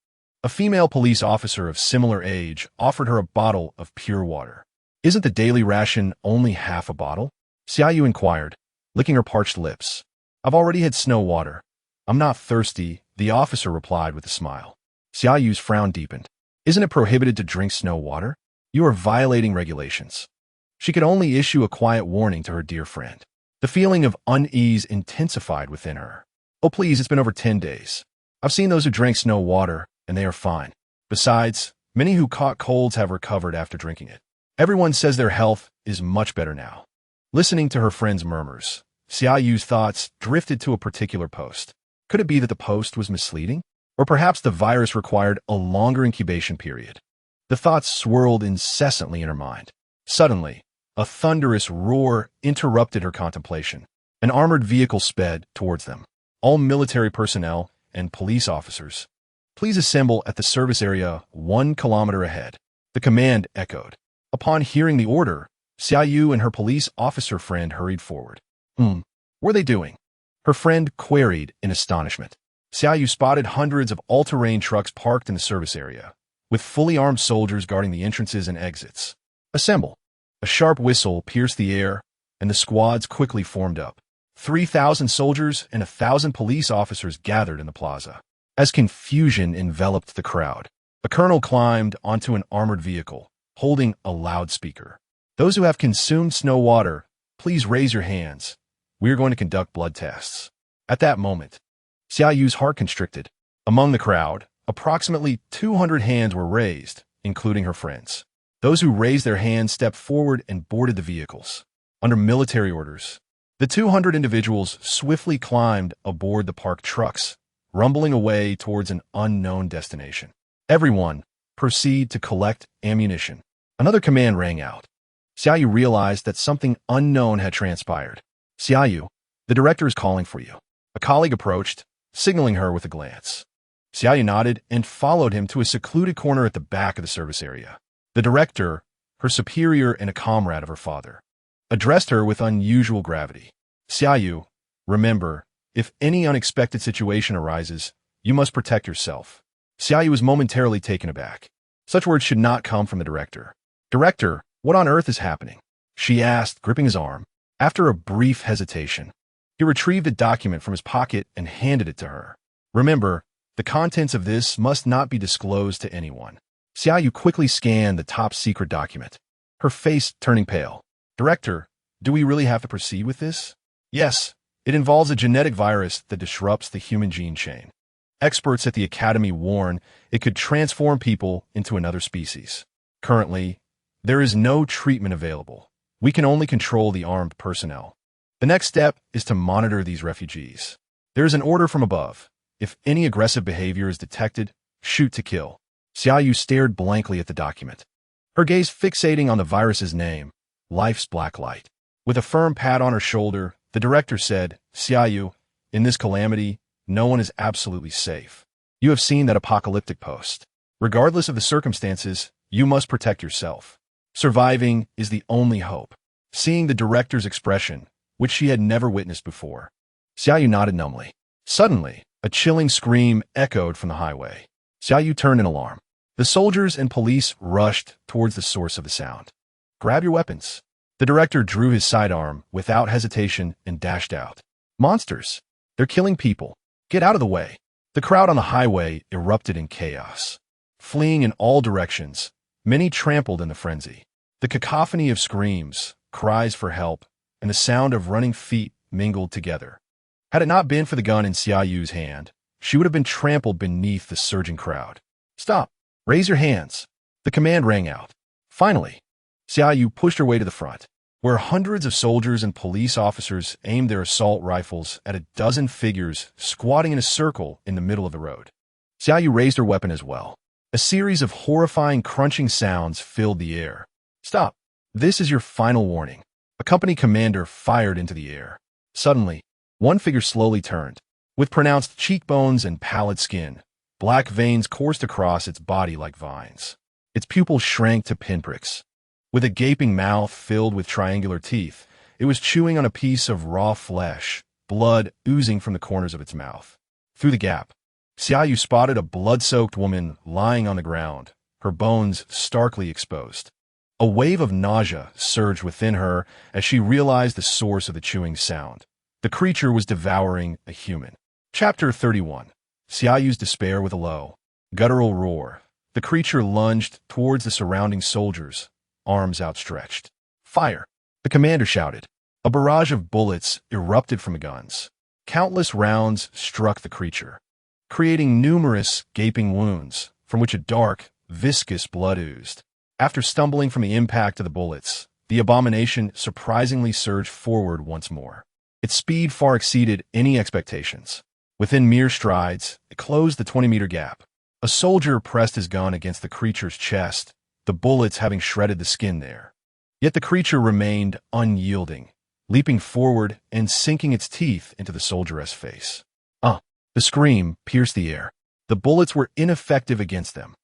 a female police officer of similar age offered her a bottle of pure water. "Isn't the daily ration only half a bottle?" Xiaoyu inquired, licking her parched lips. "I've already had snow water. I'm not thirsty," the officer replied with a smile. Xiaoyu's frown deepened. "Isn't it prohibited to drink snow water? You are violating regulations." She could only issue a quiet warning to her dear friend. The feeling of unease intensified within her. "Oh please, it's been over 10 days. I've seen those who drank snow water, and they are fine. Besides, many who caught colds have recovered after drinking it. Everyone says their health is much better now." Listening to her friend's murmurs, Xiaoyu's thoughts drifted to a particular post. Could it be that the post was misleading? Or perhaps the virus required a longer incubation period? The thoughts swirled incessantly in her mind. Suddenly, a thunderous roar interrupted her contemplation. An armored vehicle sped towards them. All military personnel and police officers, please assemble at the service area 1 kilometer ahead. The command echoed. Upon hearing the order, Xiaoyu and her police officer friend hurried forward. What were they doing? Her friend queried in astonishment. Xiaoyu spotted hundreds of all-terrain trucks parked in the service area, with fully armed soldiers guarding the entrances and exits. Assemble. A sharp whistle pierced the air, and the squads quickly formed up. 3,000 soldiers and 1,000 police officers gathered in the plaza. As confusion enveloped the crowd, a colonel climbed onto an armored vehicle, holding a loudspeaker. Those who have consumed snow water, please raise your hands. We are going to conduct blood tests. At that moment, Xiaoyu's heart constricted. Among the crowd, approximately 200 hands were raised, including her friends. Those who raised their hands stepped forward and boarded the vehicles. Under military orders, the 200 individuals swiftly climbed aboard the parked trucks, rumbling away towards an unknown destination. Everyone, proceed to collect ammunition. Another command rang out. Xiaoyu realized that something unknown had transpired. Xiaoyu, the director is calling for you. A colleague approached, signaling her with a glance. Xiaoyu nodded and followed him to a secluded corner at the back of the service area. The director, her superior and a comrade of her father, addressed her with unusual gravity. Xiaoyu, remember, if any unexpected situation arises, you must protect yourself. Xiaoyu was momentarily taken aback. Such words should not come from the director. Director, what on earth is happening? She asked, gripping his arm. After a brief hesitation, he retrieved a document from his pocket and handed it to her. Remember, the contents of this must not be disclosed to anyone. Xiaoyu quickly scanned the top-secret document, her face turning pale. Director, do we really have to proceed with this? Yes, it involves a genetic virus that disrupts the human gene chain. Experts at the Academy warn it could transform people into another species. Currently, there is no treatment available. We can only control the armed personnel. The next step is to monitor these refugees. There is an order from above. If any aggressive behavior is detected, shoot to kill. Xiaoyu stared blankly at the document, her gaze fixating on the virus's name, Life's Black Light. With a firm pat on her shoulder, the director said, Xiaoyu, in this calamity, no one is absolutely safe. You have seen that apocalyptic post. Regardless of the circumstances, you must protect yourself. Surviving is the only hope. Seeing the director's expression, which she had never witnessed before, Xiaoyu nodded numbly. Suddenly, a chilling scream echoed from the highway. Xiaoyu turned in alarm. The soldiers and police rushed towards the source of the sound. Grab your weapons. The director drew his sidearm without hesitation and dashed out. Monsters! They're killing people. Get out of the way. The crowd on the highway erupted in chaos. Fleeing in all directions, many trampled in the frenzy. The cacophony of screams, cries for help, and the sound of running feet mingled together. Had it not been for the gun in Xiaoyu's hand, she would have been trampled beneath the surging crowd. Stop! Raise your hands! The command rang out. Finally, Xiaoyu pushed her way to the front, where hundreds of soldiers and police officers aimed their assault rifles at a dozen figures squatting in a circle in the middle of the road. Xiaoyu raised her weapon as well. A series of horrifying crunching sounds filled the air. Stop! This is your final warning. A company commander fired into the air. Suddenly, one figure slowly turned. With pronounced cheekbones and pallid skin, black veins coursed across its body like vines. Its pupils shrank to pinpricks. With a gaping mouth filled with triangular teeth, it was chewing on a piece of raw flesh, blood oozing from the corners of its mouth. Through the gap, Xiaoyu spotted a blood-soaked woman lying on the ground, her bones starkly exposed. A wave of nausea surged within her as she realized the source of the chewing sound. The creature was devouring a human. Chapter 31. Xiaoyu's despair with a low, guttural roar. The creature lunged towards the surrounding soldiers, arms outstretched. Fire! The commander shouted. A barrage of bullets erupted from the guns. Countless rounds struck the creature, creating numerous gaping wounds from which a dark, viscous blood oozed. After stumbling from the impact of the bullets, the abomination surprisingly surged forward once more. Its speed far exceeded any expectations. Within mere strides, it closed the 20-meter gap. A soldier pressed his gun against the creature's chest, the bullets having shredded the skin there. Yet the creature remained unyielding, leaping forward and sinking its teeth into the soldier's face. The scream pierced the air. The bullets were ineffective against them.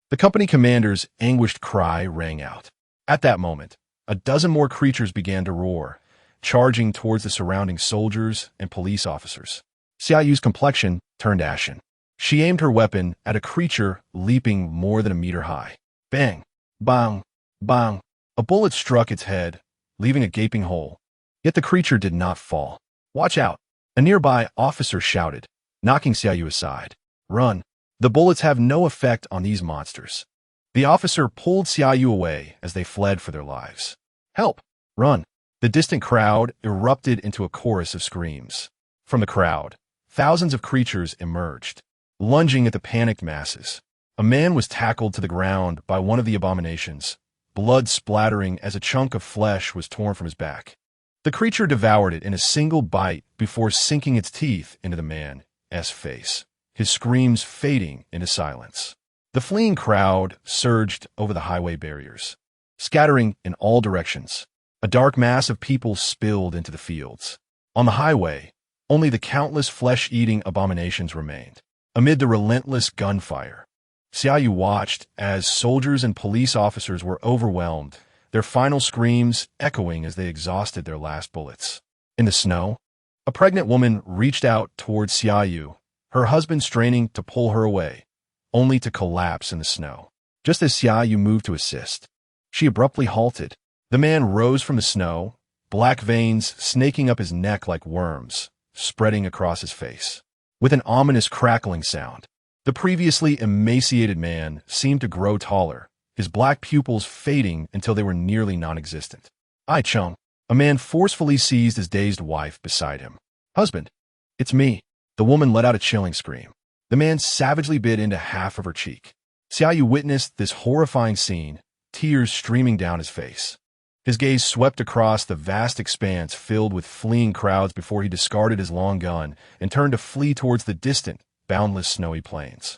The company commander's anguished cry rang out. At that moment, a dozen more creatures began to roar, charging towards the surrounding soldiers and police officers. Xiaoyu's complexion turned ashen. She aimed her weapon at a creature leaping more than a meter high. Bang! Bang! Bang! A bullet struck its head, leaving a gaping hole. Yet the creature did not fall. Watch out! A nearby officer shouted, knocking Xiaoyu aside. Run! The bullets have no effect on these monsters. The officer pulled Xiaoyu away as they fled for their lives. Help! Run! The distant crowd erupted into a chorus of screams. From the crowd, thousands of creatures emerged, lunging at the panicked masses. A man was tackled to the ground by one of the abominations, blood splattering as a chunk of flesh was torn from his back. The creature devoured it in a single bite before sinking its teeth into the man's face, his screams fading into silence. The fleeing crowd surged over the highway barriers, scattering in all directions. A dark mass of people spilled into the fields. On the highway, only the countless flesh-eating abominations remained. Amid the relentless gunfire, Xiaoyu watched as soldiers and police officers were overwhelmed, their final screams echoing as they exhausted their last bullets. In the snow, a pregnant woman reached out towards Xiaoyu, her husband straining to pull her away, only to collapse in the snow. Just as Xiaoyu moved to assist, she abruptly halted. The man rose from the snow, black veins snaking up his neck like worms, spreading across his face. With an ominous crackling sound, the previously emaciated man seemed to grow taller, his black pupils fading until they were nearly non-existent. Ai Chung, a man forcefully seized his dazed wife beside him. Husband, it's me. The woman let out a chilling scream. The man savagely bit into half of her cheek. Xiaoyu witnessed this horrifying scene, tears streaming down his face. His gaze swept across the vast expanse filled with fleeing crowds before he discarded his long gun and turned to flee towards the distant, boundless snowy plains.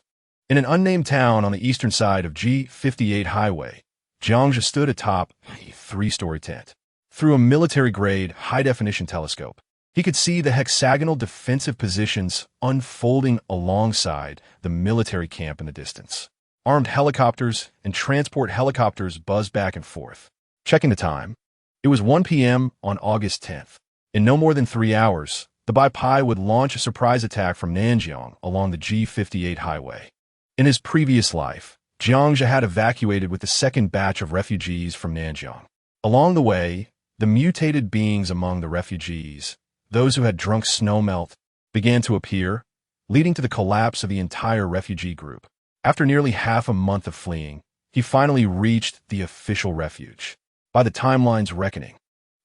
In an unnamed town on the eastern side of G58 highway, Jiangzhe stood atop a three-story tent. Through a military-grade, high-definition telescope, he could see the hexagonal defensive positions unfolding alongside the military camp in the distance. Armed helicopters and transport helicopters buzzed back and forth. Checking the time, it was 1 p.m. on August 10th. In no more than 3 hours, the Bai Pai would launch a surprise attack from Nanjiang along the G58 highway. In his previous life, Jiangzhe had evacuated with the second batch of refugees from Nanjiang. Along the way, the mutated beings among the refugees, those who had drunk snowmelt, began to appear, leading to the collapse of the entire refugee group. After nearly half a month of fleeing, he finally reached the official refuge. By the timeline's reckoning,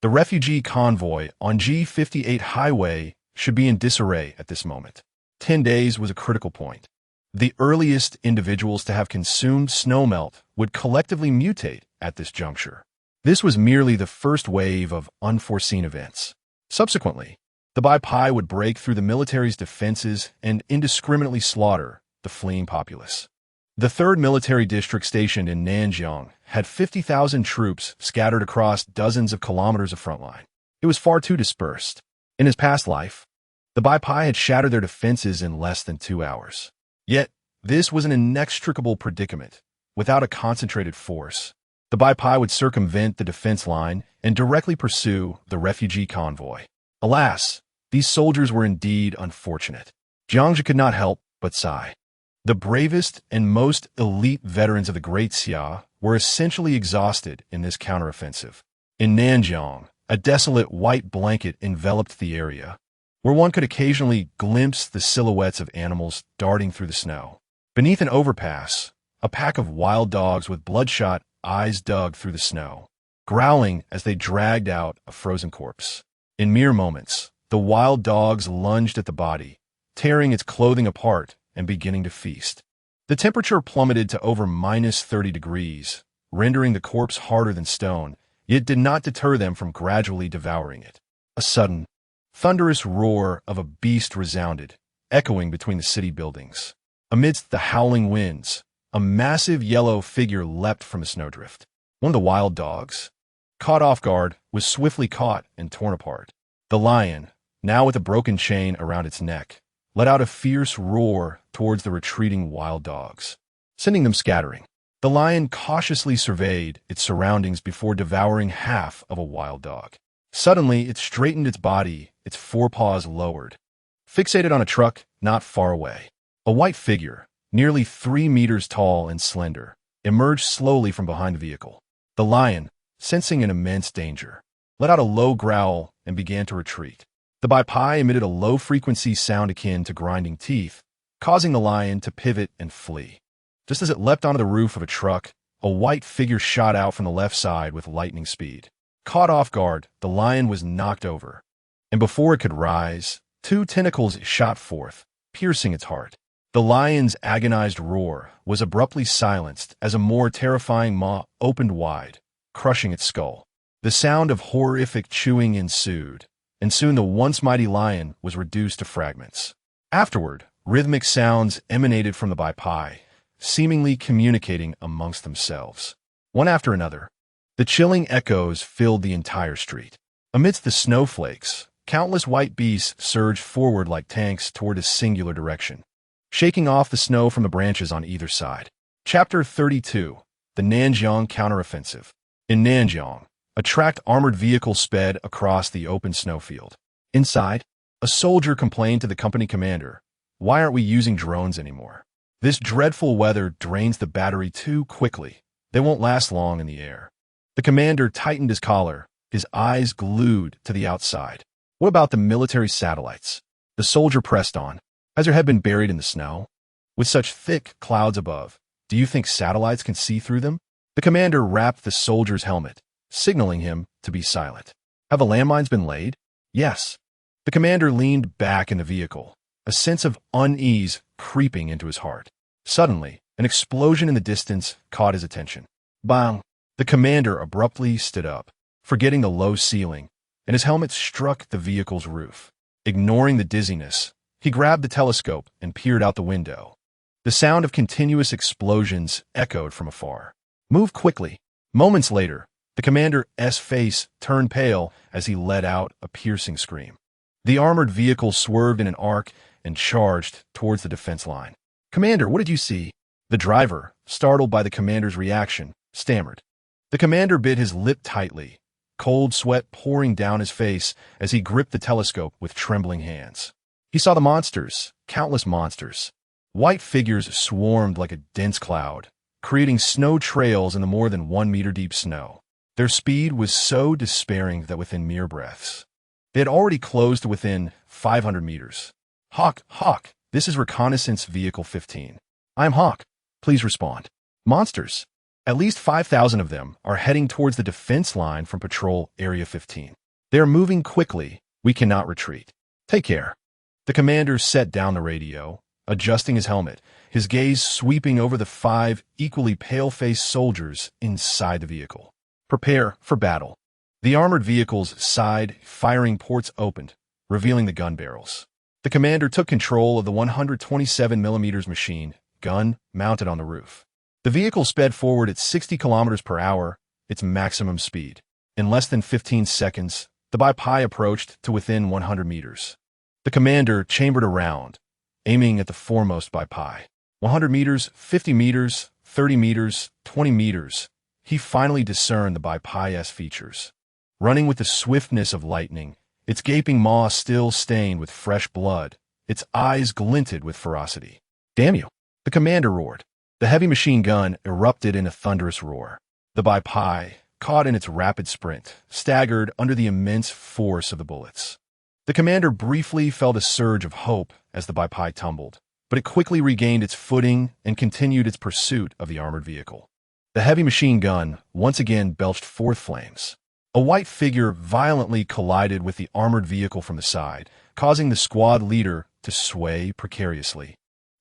the refugee convoy on G58 highway should be in disarray at this moment. 10 days was a critical point. The earliest individuals to have consumed snowmelt would collectively mutate at this juncture. This was merely the first wave of unforeseen events. Subsequently, the Bai Pai would break through the military's defenses and indiscriminately slaughter the fleeing populace. The 3rd military district stationed in Nanjiang had 50,000 troops scattered across dozens of kilometers of front line. It was far too dispersed. In his past life, the Bai Pai had shattered their defenses in less than 2 hours. Yet, this was an inextricable predicament. Without a concentrated force, the Bai Pai would circumvent the defense line and directly pursue the refugee convoy. Alas, these soldiers were indeed unfortunate. Jiangzhe could not help but sigh. The bravest and most elite veterans of the Great Xia were essentially exhausted in this counteroffensive. In Nanjiang, a desolate white blanket enveloped the area, where one could occasionally glimpse the silhouettes of animals darting through the snow. Beneath an overpass, a pack of wild dogs with bloodshot eyes dug through the snow, growling as they dragged out a frozen corpse. In mere moments, the wild dogs lunged at the body, tearing its clothing apart and beginning to feast. The temperature plummeted to over -30 degrees, rendering the corpse harder than stone, yet did not deter them from gradually devouring it. A sudden, thunderous roar of a beast resounded, echoing between the city buildings. Amidst the howling winds, a massive yellow figure leapt from a snowdrift. One of the wild dogs, caught off guard, was swiftly caught and torn apart. The lion, now with a broken chain around its neck, let out a fierce roar towards the retreating wild dogs, sending them scattering. The lion cautiously surveyed its surroundings before devouring half of a wild dog. Suddenly, it straightened its body, its forepaws lowered. Fixated on a truck not far away, a white figure, nearly 3 meters tall and slender, emerged slowly from behind the vehicle. The lion, sensing an immense danger, let out a low growl and began to retreat. The Bai emitted a low-frequency sound akin to grinding teeth, causing the lion to pivot and flee. Just as it leapt onto the roof of a truck, a white figure shot out from the left side with lightning speed. Caught off guard, the lion was knocked over, and before it could rise, 2 tentacles shot forth, piercing its heart. The lion's agonized roar was abruptly silenced as a more terrifying maw opened wide, crushing its skull. The sound of horrific chewing ensued, and soon the once mighty lion was reduced to fragments. Afterward, rhythmic sounds emanated from the Bai, seemingly communicating amongst themselves. One after another, the chilling echoes filled the entire street. Amidst the snowflakes, countless white beasts surged forward like tanks toward a singular direction, shaking off the snow from the branches on either side. Chapter 32. The Nanjiang Counteroffensive. In Nanjiang, a tracked armored vehicle sped across the open snowfield. Inside, a soldier complained to the company commander, "Why aren't we using drones anymore? This dreadful weather drains the battery too quickly. They won't last long in the air." The commander tightened his collar, his eyes glued to the outside. "What about the military satellites?" The soldier pressed on. "Has your head been buried in the snow? With such thick clouds above, do you think satellites can see through them?" The commander rapped the soldier's helmet, signaling him to be silent. "Have the landmines been laid?" "Yes." The commander leaned back in the vehicle, a sense of unease creeping into his heart. Suddenly, an explosion in the distance caught his attention. Bang! The commander abruptly stood up, forgetting the low ceiling, and his helmet struck the vehicle's roof. Ignoring the dizziness, he grabbed the telescope and peered out the window. The sound of continuous explosions echoed from afar. "Move quickly." Moments later, the commander's face turned pale as he let out a piercing scream. The armored vehicle swerved in an arc and charged towards the defense line. "Commander, what did you see?" The driver, startled by the commander's reaction, stammered. The commander bit his lip tightly, cold sweat pouring down his face as he gripped the telescope with trembling hands. He saw the monsters, countless monsters. White figures swarmed like a dense cloud, creating snow trails in the more than 1 meter deep snow. Their speed was so despairing that within mere breaths, they had already closed to within 500 meters. Hawk, this is Reconnaissance Vehicle 15. I am Hawk. Please respond." "Monsters. At least 5,000 of them are heading towards the defense line from Patrol Area 15. They are moving quickly. We cannot retreat. Take care." The commander set down the radio, adjusting his helmet, his gaze sweeping over the 5 equally pale-faced soldiers inside the vehicle. "Prepare for battle." The armored vehicle's side firing ports opened, revealing the gun barrels. The commander took control of the 127mm machine gun mounted on the roof. The vehicle sped forward at 60 kilometers per hour, its maximum speed. In less than 15 seconds, the Bai approached to within 100 meters. The commander chambered around, aiming at the foremost Bai. 100 meters, 50 meters, 30 meters, 20 meters. He finally discerned the Bai's features. Running with the swiftness of lightning, its gaping maw still stained with fresh blood, its eyes glinted with ferocity. "Damn you!" the commander roared. The heavy machine gun erupted in a thunderous roar. The Bai, caught in its rapid sprint, staggered under the immense force of the bullets. The commander briefly felt a surge of hope as the Bai tumbled, but it quickly regained its footing and continued its pursuit of the armored vehicle. The heavy machine gun once again belched forth flames. A white figure violently collided with the armored vehicle from the side, causing the squad leader to sway precariously,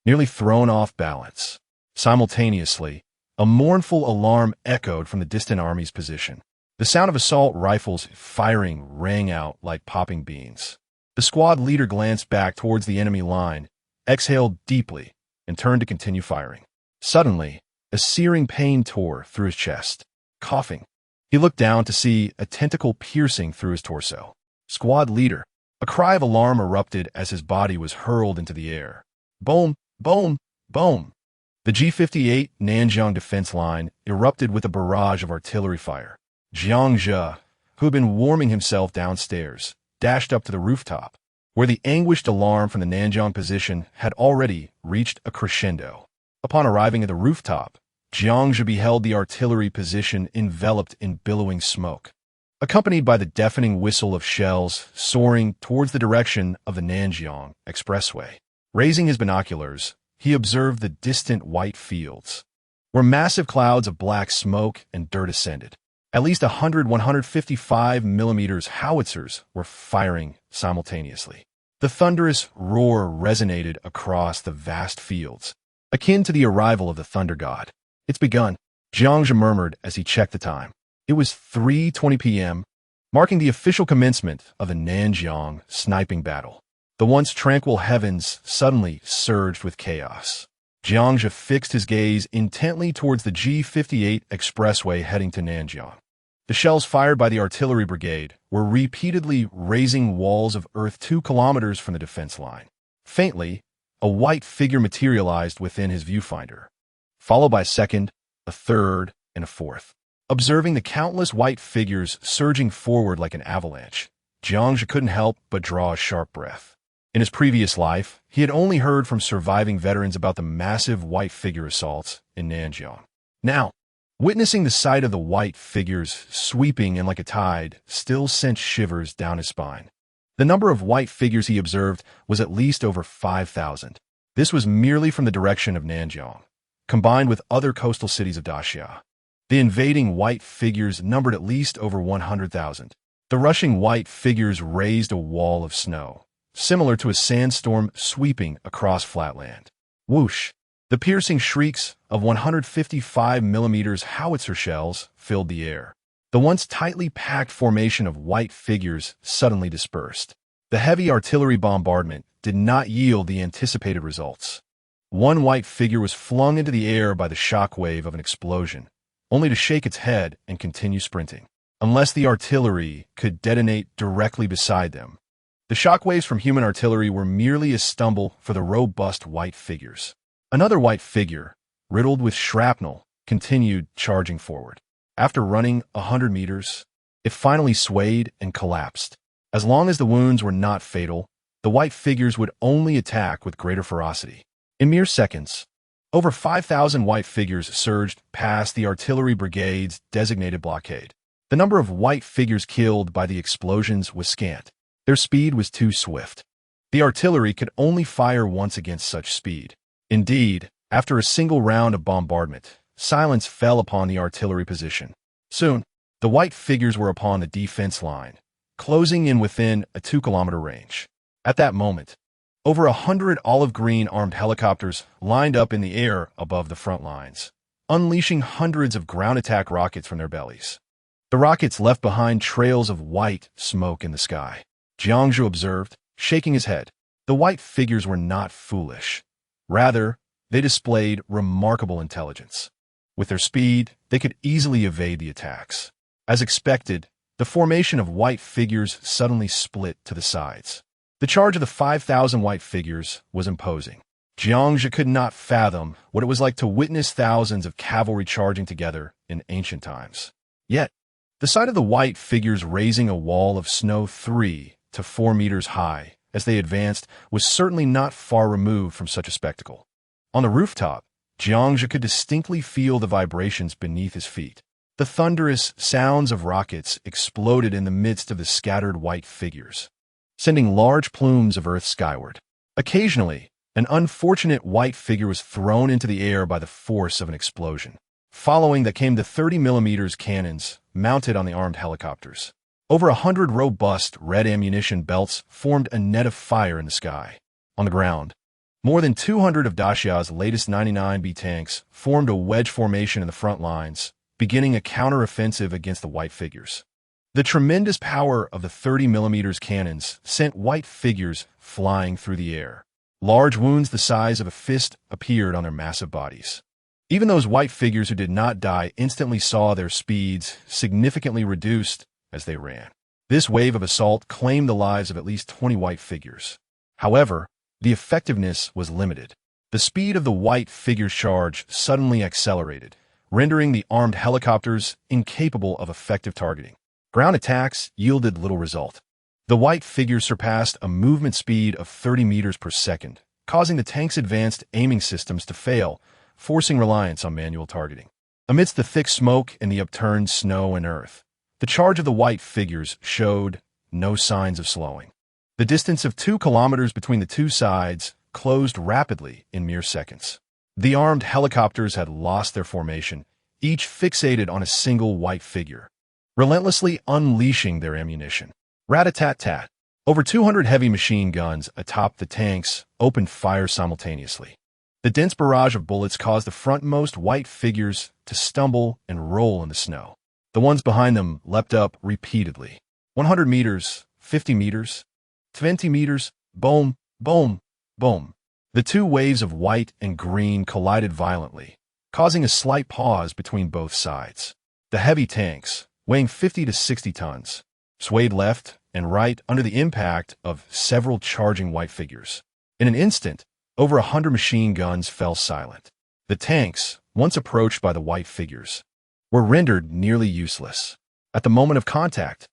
nearly thrown off balance. Simultaneously, a mournful alarm echoed from the distant army's position. The sound of assault rifles firing rang out like popping beans. The squad leader glanced back towards the enemy line, exhaled deeply, and turned to continue firing. Suddenly, a searing pain tore through his chest. Coughing, he looked down to see a tentacle piercing through his torso. "Squad leader, A cry of alarm erupted as his body was hurled into the air. Boom, boom, boom. The G-58 Nanjiang defense line erupted with a barrage of artillery fire. Jiang Zhe, who had been warming himself downstairs, dashed up to the rooftop, where the anguished alarm from the Nanjiang position had already reached a crescendo. Upon arriving at the rooftop, Jiang Zhe beheld the artillery position enveloped in billowing smoke, accompanied by the deafening whistle of shells soaring towards the direction of the Nanjiang Expressway. Raising his binoculars, he observed the distant white fields, where massive clouds of black smoke and dirt ascended. At least 155 millimeters howitzers were firing simultaneously. The thunderous roar resonated across the vast fields, akin to the arrival of the thunder god. It's begun, Jiang Zhe murmured as he checked the time. It was 3:20 p.m., marking the official commencement of the Nanjiang sniping battle. The once tranquil heavens suddenly surged with chaos. Jiang Zhe fixed his gaze intently towards the G-58 expressway heading to Nanjiang. The shells fired by the artillery brigade were repeatedly razing walls of earth 2 kilometers from the defense line. Faintly, a white figure materialized within his viewfinder, followed by a second, a third, and a fourth. Observing the countless white figures surging forward like an avalanche, Jiang Zhe couldn't help but draw a sharp breath. In his previous life, he had only heard from surviving veterans about the massive white figure assaults in Nanjiang. Now, witnessing the sight of the white figures sweeping in like a tide still sent shivers down his spine. The number of white figures he observed was at least over 5,000. This was merely from the direction of Nanjiang, combined with other coastal cities of Daxia. The invading white figures numbered at least over 100,000. The rushing white figures raised a wall of snow, similar to a sandstorm sweeping across flatland. Whoosh! The piercing shrieks of 155 millimeters howitzer shells filled the air. The once tightly packed formation of white figures suddenly dispersed. The heavy artillery bombardment did not yield the anticipated results. One white figure was flung into the air by the shockwave of an explosion, only to shake its head and continue sprinting. Unless the artillery could detonate directly beside them, the shockwaves from human artillery were merely a stumble for the robust white figures. Another white figure, riddled with shrapnel, continued charging forward. After running 100 meters, it finally swayed and collapsed. As long as the wounds were not fatal, the white figures would only attack with greater ferocity. In mere seconds, over 5,000 white figures surged past the artillery brigade's designated blockade. The number of white figures killed by the explosions was scant. Their speed was too swift. The artillery could only fire once against such speed. Indeed, after a single round of bombardment, silence fell upon the artillery position. Soon, the white figures were upon the defense line, closing in within a 2-kilometer range. At that moment, over 100 olive-green armed helicopters lined up in the air above the front lines, unleashing hundreds of ground attack rockets from their bellies. The rockets left behind trails of white smoke in the sky. Jiang Zhe observed, shaking his head. The white figures were not foolish. Rather, they displayed remarkable intelligence. With their speed, they could easily evade the attacks. As expected, the formation of white figures suddenly split to the sides. The charge of the 5,000 white figures was imposing. Jiang Zhe could not fathom what it was like to witness thousands of cavalry charging together in ancient times. Yet, the sight of the white figures raising a wall of snow 3 to 4 meters high as they advanced was certainly not far removed from such a spectacle. On the rooftop, Jiang Zhe could distinctly feel the vibrations beneath his feet. The thunderous sounds of rockets exploded in the midst of the scattered white figures, sending large plumes of earth skyward. Occasionally, an unfortunate white figure was thrown into the air by the force of an explosion. Following that came the 30mm cannons mounted on the armed helicopters. Over 100 robust red ammunition belts formed a net of fire in the sky. On the ground, more than 200 of Daxia's latest 99B tanks formed a wedge formation in the front lines, beginning a counter-offensive against the white figures. The tremendous power of the 30mm cannons sent white figures flying through the air. Large wounds the size of a fist appeared on their massive bodies. Even those white figures who did not die instantly saw their speeds significantly reduced as they ran. This wave of assault claimed the lives of at least 20 white figures. However, the effectiveness was limited. The speed of the white figure's charge suddenly accelerated, rendering the armed helicopters incapable of effective targeting. Ground attacks yielded little result. The white figure surpassed a movement speed of 30 meters per second, causing the tank's advanced aiming systems to fail, forcing reliance on manual targeting. Amidst the thick smoke and the upturned snow and earth, the charge of the white figures showed no signs of slowing. The distance of 2 kilometers between the two sides closed rapidly in mere seconds. The armed helicopters had lost their formation, each fixated on a single white figure, relentlessly unleashing their ammunition. Rat-a-tat-tat. Over 200 heavy machine guns atop the tanks opened fire simultaneously. The dense barrage of bullets caused the frontmost white figures to stumble and roll in the snow. The ones behind them leapt up repeatedly. 100 meters, 50 meters, 20 meters, boom, boom, boom. The two waves of white and green collided violently, causing a slight pause between both sides. The heavy tanks, weighing 50 to 60 tons, swayed left and right under the impact of several charging white figures. In an instant, over 100 machine guns fell silent. The tanks, once approached by the white figures, were rendered nearly useless. At the moment of contact,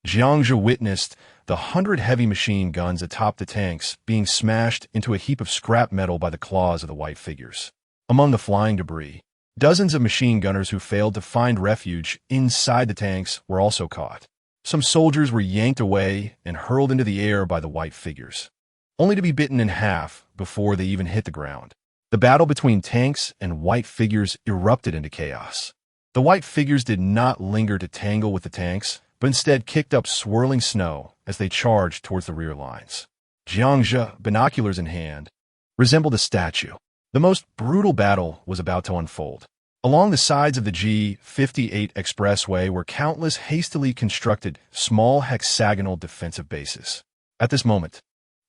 Jiangzhe witnessed the 100 heavy machine guns atop the tanks being smashed into a heap of scrap metal by the claws of the white figures. Among the flying debris, dozens of machine gunners who failed to find refuge inside the tanks were also caught. Some soldiers were yanked away and hurled into the air by the white figures, only to be bitten in half before they even hit the ground. The battle between tanks and white figures erupted into chaos. The white figures did not linger to tangle with the tanks, but instead kicked up swirling snow as they charged towards the rear lines. Jiangzhe, binoculars in hand, resembled a statue. The most brutal battle was about to unfold. Along the sides of the G58 expressway were countless hastily constructed small hexagonal defensive bases. At this moment,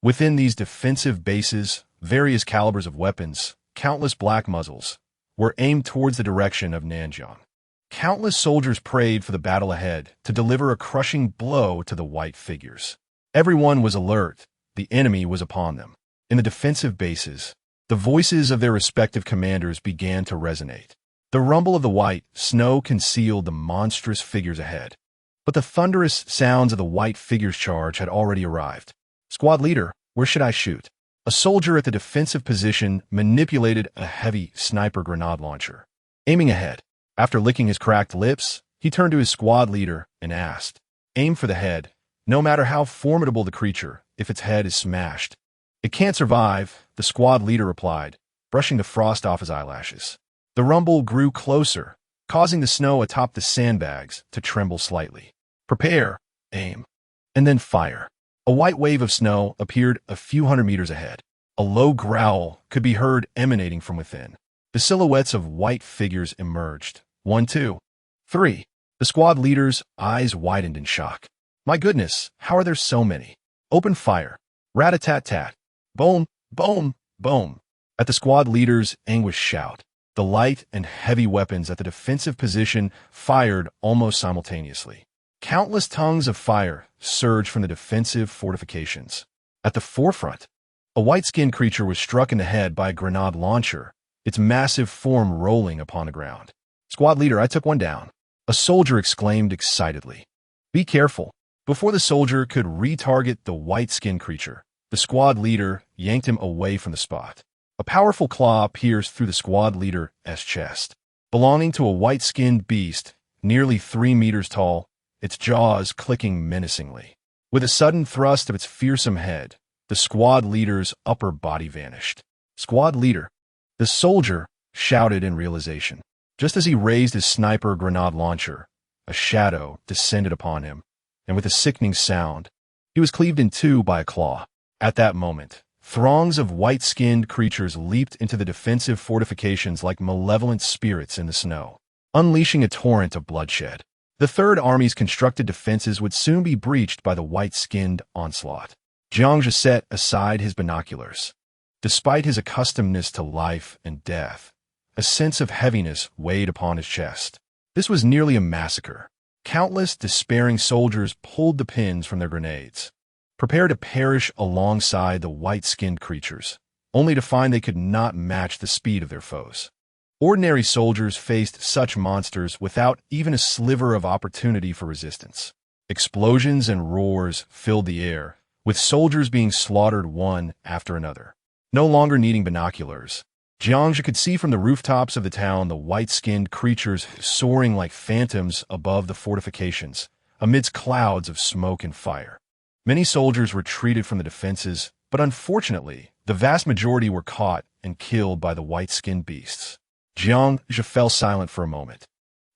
within these defensive bases, various calibers of weapons, countless black muzzles, were aimed towards the direction of Nanjiang. Countless soldiers prayed for the battle ahead to deliver a crushing blow to the white figures. Everyone was alert. The enemy was upon them. In the defensive bases, the voices of their respective commanders began to resonate. The rumble of the white snow concealed the monstrous figures ahead, but the thunderous sounds of the white figures' charge had already arrived. Squad leader, where should I shoot? A soldier at the defensive position manipulated a heavy sniper grenade launcher. Aiming ahead, after licking his cracked lips, he turned to his squad leader and asked, "Aim for the head. No matter how formidable the creature, if its head is smashed, it can't survive," the squad leader replied, brushing the frost off his eyelashes. The rumble grew closer, causing the snow atop the sandbags to tremble slightly. Prepare, aim, and then fire. A white wave of snow appeared a few hundred meters ahead. A low growl could be heard emanating from within. The silhouettes of white figures emerged. 1, 2, 3. The squad leader's eyes widened in shock. My goodness, how are there so many? Open fire. Rat-a-tat-tat. Boom, boom, boom. At the squad leader's anguished shout, the light and heavy weapons at the defensive position fired almost simultaneously. Countless tongues of fire surged from the defensive fortifications. At the forefront, a white-skinned creature was struck in the head by a grenade launcher, its massive form rolling upon the ground. Squad leader, I took one down. A soldier exclaimed excitedly. Be careful. Before the soldier could retarget the white-skinned creature, the squad leader yanked him away from the spot. A powerful claw pierced through the squad leader's chest. Belonging to a white-skinned beast, nearly 3 meters tall, its jaws clicking menacingly. With a sudden thrust of its fearsome head, the squad leader's upper body vanished. Squad leader, the soldier shouted in realization. Just as he raised his sniper grenade launcher, a shadow descended upon him, and with a sickening sound, he was cleaved in two by a claw. At that moment, throngs of white-skinned creatures leaped into the defensive fortifications like malevolent spirits in the snow, unleashing a torrent of bloodshed. The Third Army's constructed defenses would soon be breached by the white-skinned onslaught. Jiangzhe set aside his binoculars. Despite his accustomedness to life and death, a sense of heaviness weighed upon his chest. This was nearly a massacre. Countless despairing soldiers pulled the pins from their grenades, prepared to perish alongside the white-skinned creatures, only to find they could not match the speed of their foes. Ordinary soldiers faced such monsters without even a sliver of opportunity for resistance. Explosions and roars filled the air, with soldiers being slaughtered one after another. No longer needing binoculars, Jiangxia could see from the rooftops of the town the white-skinned creatures soaring like phantoms above the fortifications, amidst clouds of smoke and fire. Many soldiers retreated from the defenses, but unfortunately, the vast majority were caught and killed by the white-skinned beasts. Jiangxia fell silent for a moment,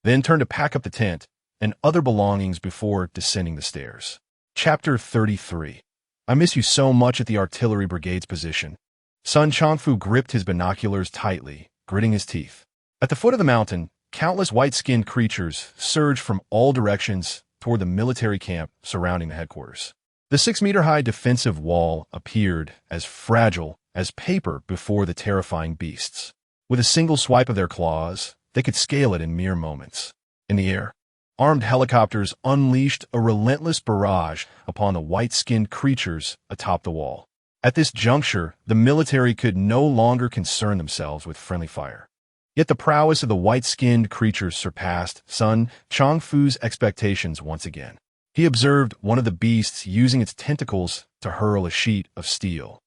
then turned to pack up the tent and other belongings before descending the stairs. Chapter 33. I miss you so much at the artillery brigade's position. Sun Changfu gripped his binoculars tightly, gritting his teeth. At the foot of the mountain, countless white-skinned creatures surged from all directions toward the military camp surrounding the headquarters. The 6-meter-high defensive wall appeared as fragile as paper before the terrifying beasts. With a single swipe of their claws, they could scale it in mere moments. In the air, armed helicopters unleashed a relentless barrage upon the white-skinned creatures atop the wall. At this juncture, the military could no longer concern themselves with friendly fire. Yet the prowess of the white-skinned creatures surpassed Sun Changfu's expectations once again. He observed one of the beasts using its tentacles to hurl a sheet of steel,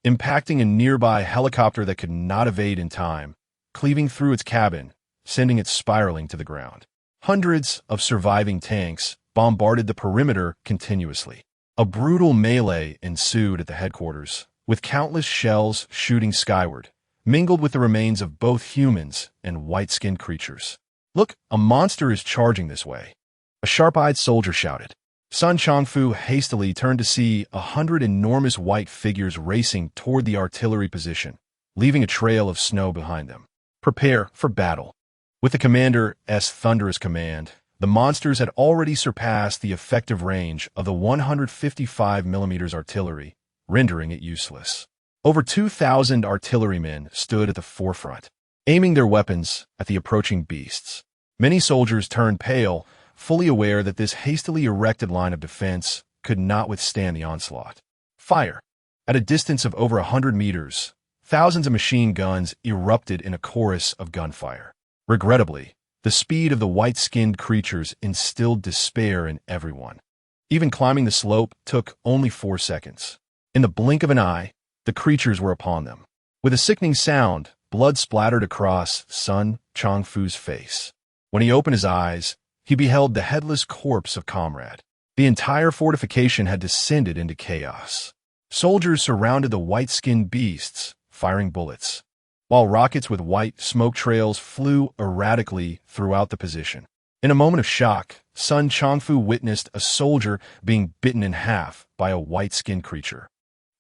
impacting a nearby helicopter that could not evade in time, cleaving through its cabin, sending it spiraling to the ground. Hundreds of surviving tanks bombarded the perimeter continuously. A brutal melee ensued at the headquarters, with countless shells shooting skyward, mingled with the remains of both humans and white-skinned creatures. "Look, a monster is charging this way," a sharp-eyed soldier shouted. Sun Changfu hastily turned to see 100 enormous white figures racing toward the artillery position, leaving a trail of snow behind them. Prepare for battle. With the commander's thunderous command, the monsters had already surpassed the effective range of the 155mm artillery, rendering it useless. Over 2,000 artillerymen stood at the forefront, aiming their weapons at the approaching beasts. Many soldiers turned pale, fully aware that this hastily erected line of defense could not withstand the onslaught. Fire! At a distance of over 100 meters, thousands of machine guns erupted in a chorus of gunfire. Regrettably, the speed of the white-skinned creatures instilled despair in everyone. Even climbing the slope took only 4 seconds. In the blink of an eye, the creatures were upon them. With a sickening sound, blood splattered across Sun Changfu's face. When he opened his eyes, he beheld the headless corpse of Comrade. The entire fortification had descended into chaos. Soldiers surrounded the white-skinned beasts, firing bullets, while rockets with white smoke trails flew erratically throughout the position. In a moment of shock, Sun Changfu witnessed a soldier being bitten in half by a white-skinned creature.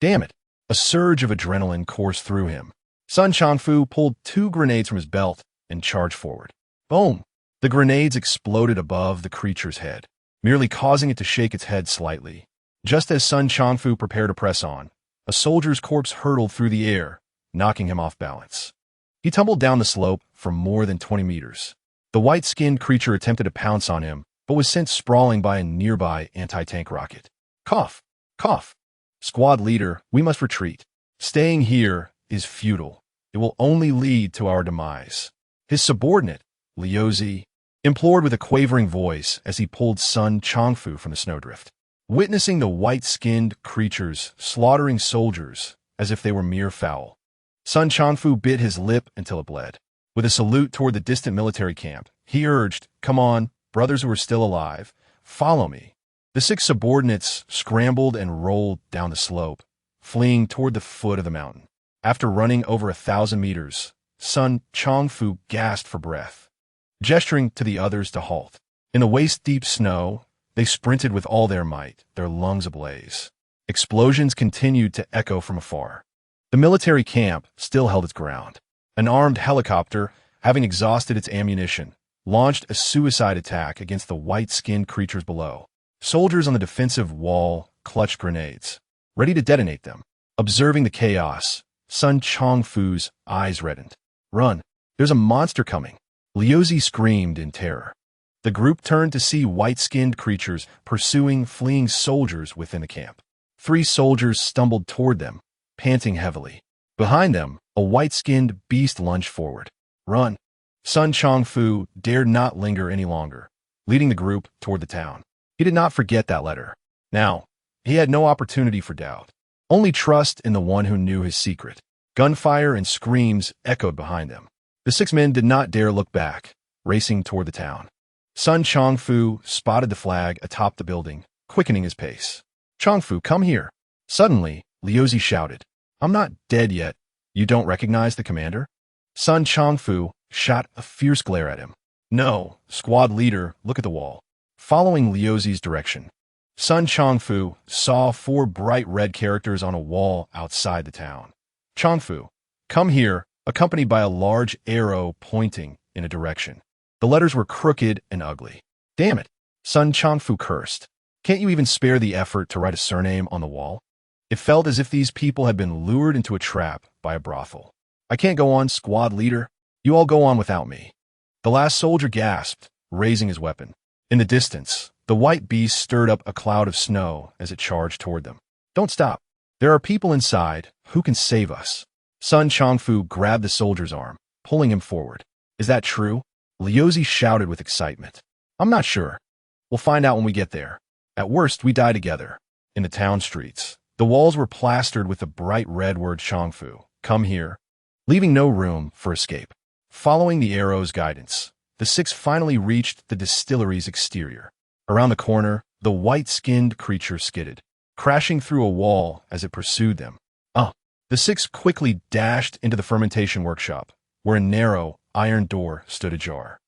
Damn it! A surge of adrenaline coursed through him. Sun Changfu pulled 2 grenades from his belt and charged forward. Boom! The grenades exploded above the creature's head, merely causing it to shake its head slightly. Just as Sun Changfu prepared to press on, a soldier's corpse hurtled through the air, knocking him off balance. He tumbled down the slope for more than 20 meters. The white-skinned creature attempted to pounce on him, but was sent sprawling by a nearby anti-tank rocket. Cough! Cough! Squad leader, we must retreat. Staying here is futile. It will only lead to our demise. His subordinate, Liuzi, implored with a quavering voice as he pulled Sun Changfu from the snowdrift. Witnessing the white-skinned creatures slaughtering soldiers as if they were mere fowl, Sun Changfu bit his lip until it bled. With a salute toward the distant military camp, he urged, "Come on, brothers who are still alive, follow me." The 6 subordinates scrambled and rolled down the slope, fleeing toward the foot of the mountain. After running over 1,000 meters, Sun Changfu gasped for breath, gesturing to the others to halt. In the waist-deep snow, they sprinted with all their might, their lungs ablaze. Explosions continued to echo from afar. The military camp still held its ground. An armed helicopter, having exhausted its ammunition, launched a suicide attack against the white-skinned creatures below. Soldiers on the defensive wall clutched grenades, ready to detonate them. Observing the chaos, Sun Changfu's eyes reddened. "Run! There's a monster coming!" Liuzi screamed in terror. The group turned to see white-skinned creatures pursuing fleeing soldiers within the camp. 3 soldiers stumbled toward them, panting heavily. Behind them, a white-skinned beast lunged forward. Run! Sun Chongfu dared not linger any longer, leading the group toward the town. He did not forget that letter. Now, he had no opportunity for doubt. Only trust in the one who knew his secret. Gunfire and screams echoed behind them. The 6 men did not dare look back, racing toward the town. Sun Chongfu spotted the flag atop the building, quickening his pace. Chongfu, come here. Suddenly, Liuzi shouted. I'm not dead yet. You don't recognize the commander? Sun Chongfu shot a fierce glare at him. No, squad leader, look at the wall. Following Liuzi's direction, Sun Chongfu saw 4 bright red characters on a wall outside the town. Chongfu, come here, accompanied by a large arrow pointing in a direction. The letters were crooked and ugly. Damn it, Sun Chongfu cursed. Can't you even spare the effort to write a surname on the wall? It felt as if these people had been lured into a trap by a brothel. I can't go on, squad leader. You all go on without me. The last soldier gasped, raising his weapon. In the distance, the white beast stirred up a cloud of snow as it charged toward them. Don't stop. There are people inside who can save us. Sun Chongfu grabbed the soldier's arm, pulling him forward. Is that true? Liuzi shouted with excitement. I'm not sure. We'll find out when we get there. At worst, we die together. In the town streets, the walls were plastered with the bright red word Chongfu. Come here. Leaving no room for escape. Following the arrow's guidance, the 6 finally reached the distillery's exterior. Around the corner, the white-skinned creature skidded, crashing through a wall as it pursued them. The 6 quickly dashed into the fermentation workshop, where a narrow, iron door stood ajar.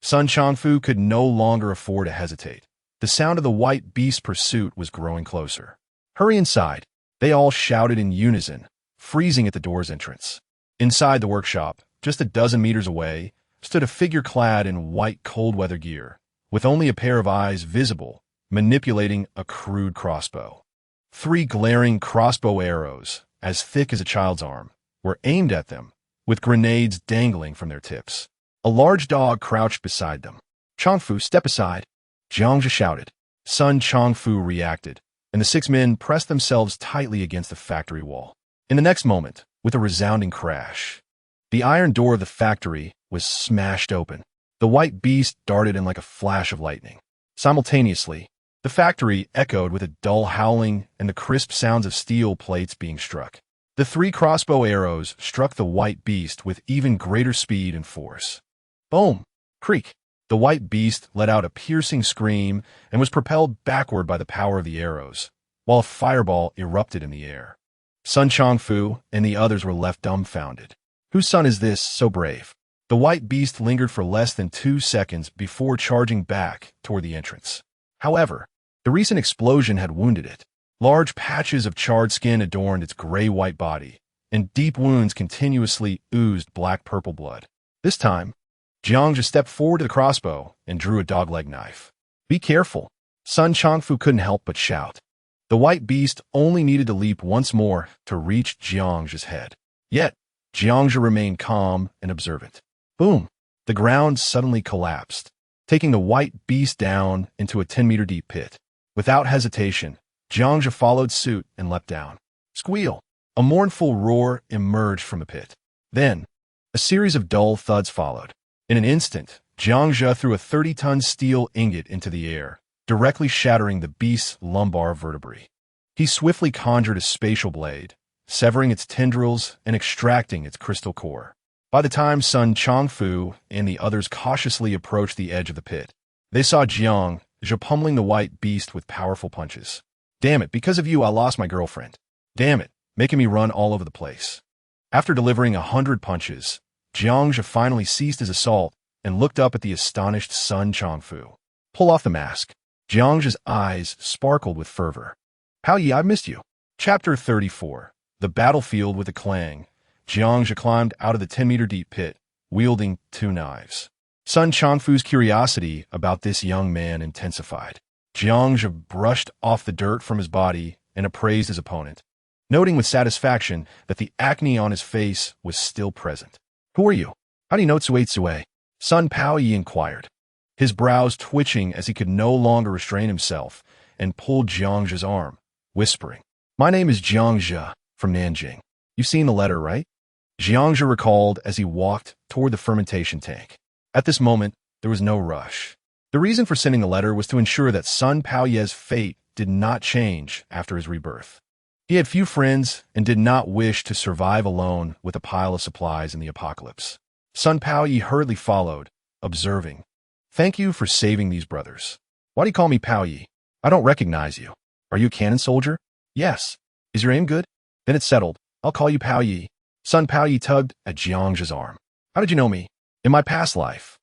Sun Chongfu could no longer afford to hesitate. The sound of the white beast pursuit was growing closer. Hurry inside, they all shouted in unison, freezing at the door's entrance. Inside the workshop, just a dozen meters away, stood a figure clad in white cold-weather gear, with only a pair of eyes visible, manipulating a crude crossbow. 3 glaring crossbow arrows, as thick as a child's arm, were aimed at them, with grenades dangling from their tips. A large dog crouched beside them. Chongfu, step aside, Jiangzhe shouted. Sun Chongfu reacted, and the 6 men pressed themselves tightly against the factory wall. In the next moment, with a resounding crash, the iron door of the factory was smashed open. The white beast darted in like a flash of lightning. Simultaneously, the factory echoed with a dull howling and the crisp sounds of steel plates being struck. The 3 crossbow arrows struck the white beast with even greater speed and force. Boom! Creak! The white beast let out a piercing scream and was propelled backward by the power of the arrows, while a fireball erupted in the air. Sun Chongfu and the others were left dumbfounded. Whose son is this, so brave? The white beast lingered for less than 2 seconds before charging back toward the entrance. However, the recent explosion had wounded it. Large patches of charred skin adorned its gray-white body, and deep wounds continuously oozed black-purple blood. This time, Jiangzhe stepped forward to the crossbow and drew a dog-leg knife. Be careful. Sun Chongfu couldn't help but shout. The white beast only needed to leap once more to reach Jiangzhe's head. Yet, Jiangzhe remained calm and observant. Boom! The ground suddenly collapsed, taking the white beast down into a 10-meter deep pit. Without hesitation, Jiangzhe followed suit and leapt down. Squeal! A mournful roar emerged from the pit. Then, a series of dull thuds followed. In an instant, Jiangzhe threw a 30-ton steel ingot into the air, directly shattering the beast's lumbar vertebrae. He swiftly conjured a spatial blade, severing its tendrils and extracting its crystal core. By the time Sun Chongfu and the others cautiously approached the edge of the pit, they saw Jiangzhe pummeling the white beast with powerful punches. Damn it, because of you I lost my girlfriend. Damn it, making me run all over the place. After delivering 100 punches, Jiangzhe finally ceased his assault and looked up at the astonished Sun Chongfu. Pull off the mask. Jiangzhe's eyes sparkled with fervor. Pao Yi, I've missed you. Chapter 34. The battlefield with a clang. Jiangzhe climbed out of the 10-meter deep pit, wielding 2 knives. Sun Chongfu's curiosity about this young man intensified. Jiangzhe brushed off the dirt from his body and appraised his opponent, noting with satisfaction that the acne on his face was still present. Who are you? How do you know Tsue? Sun Pao Yi inquired. his brows twitching as he could no longer restrain himself, and pulled Jiangzhe's arm, whispering, "My name is Jiangzhe from Nanjing. You've seen the letter, right?" Jiangzhe recalled as he walked toward the fermentation tank. At this moment, there was no rush. The reason for sending the letter was to ensure that Sun Paoye's fate did not change after his rebirth. He had few friends and did not wish to survive alone with a pile of supplies in the apocalypse. Sun Paoye hurriedly followed, observing, "Thank you for saving these brothers. Why do you call me Paoye? I don't recognize you. Are you a cannon soldier?" "Yes." "Is your aim good? Then it's settled. I'll call you Paoye." Sun Paoye tugged at Jiangzhe's arm. "How did you know me?" "In my past life,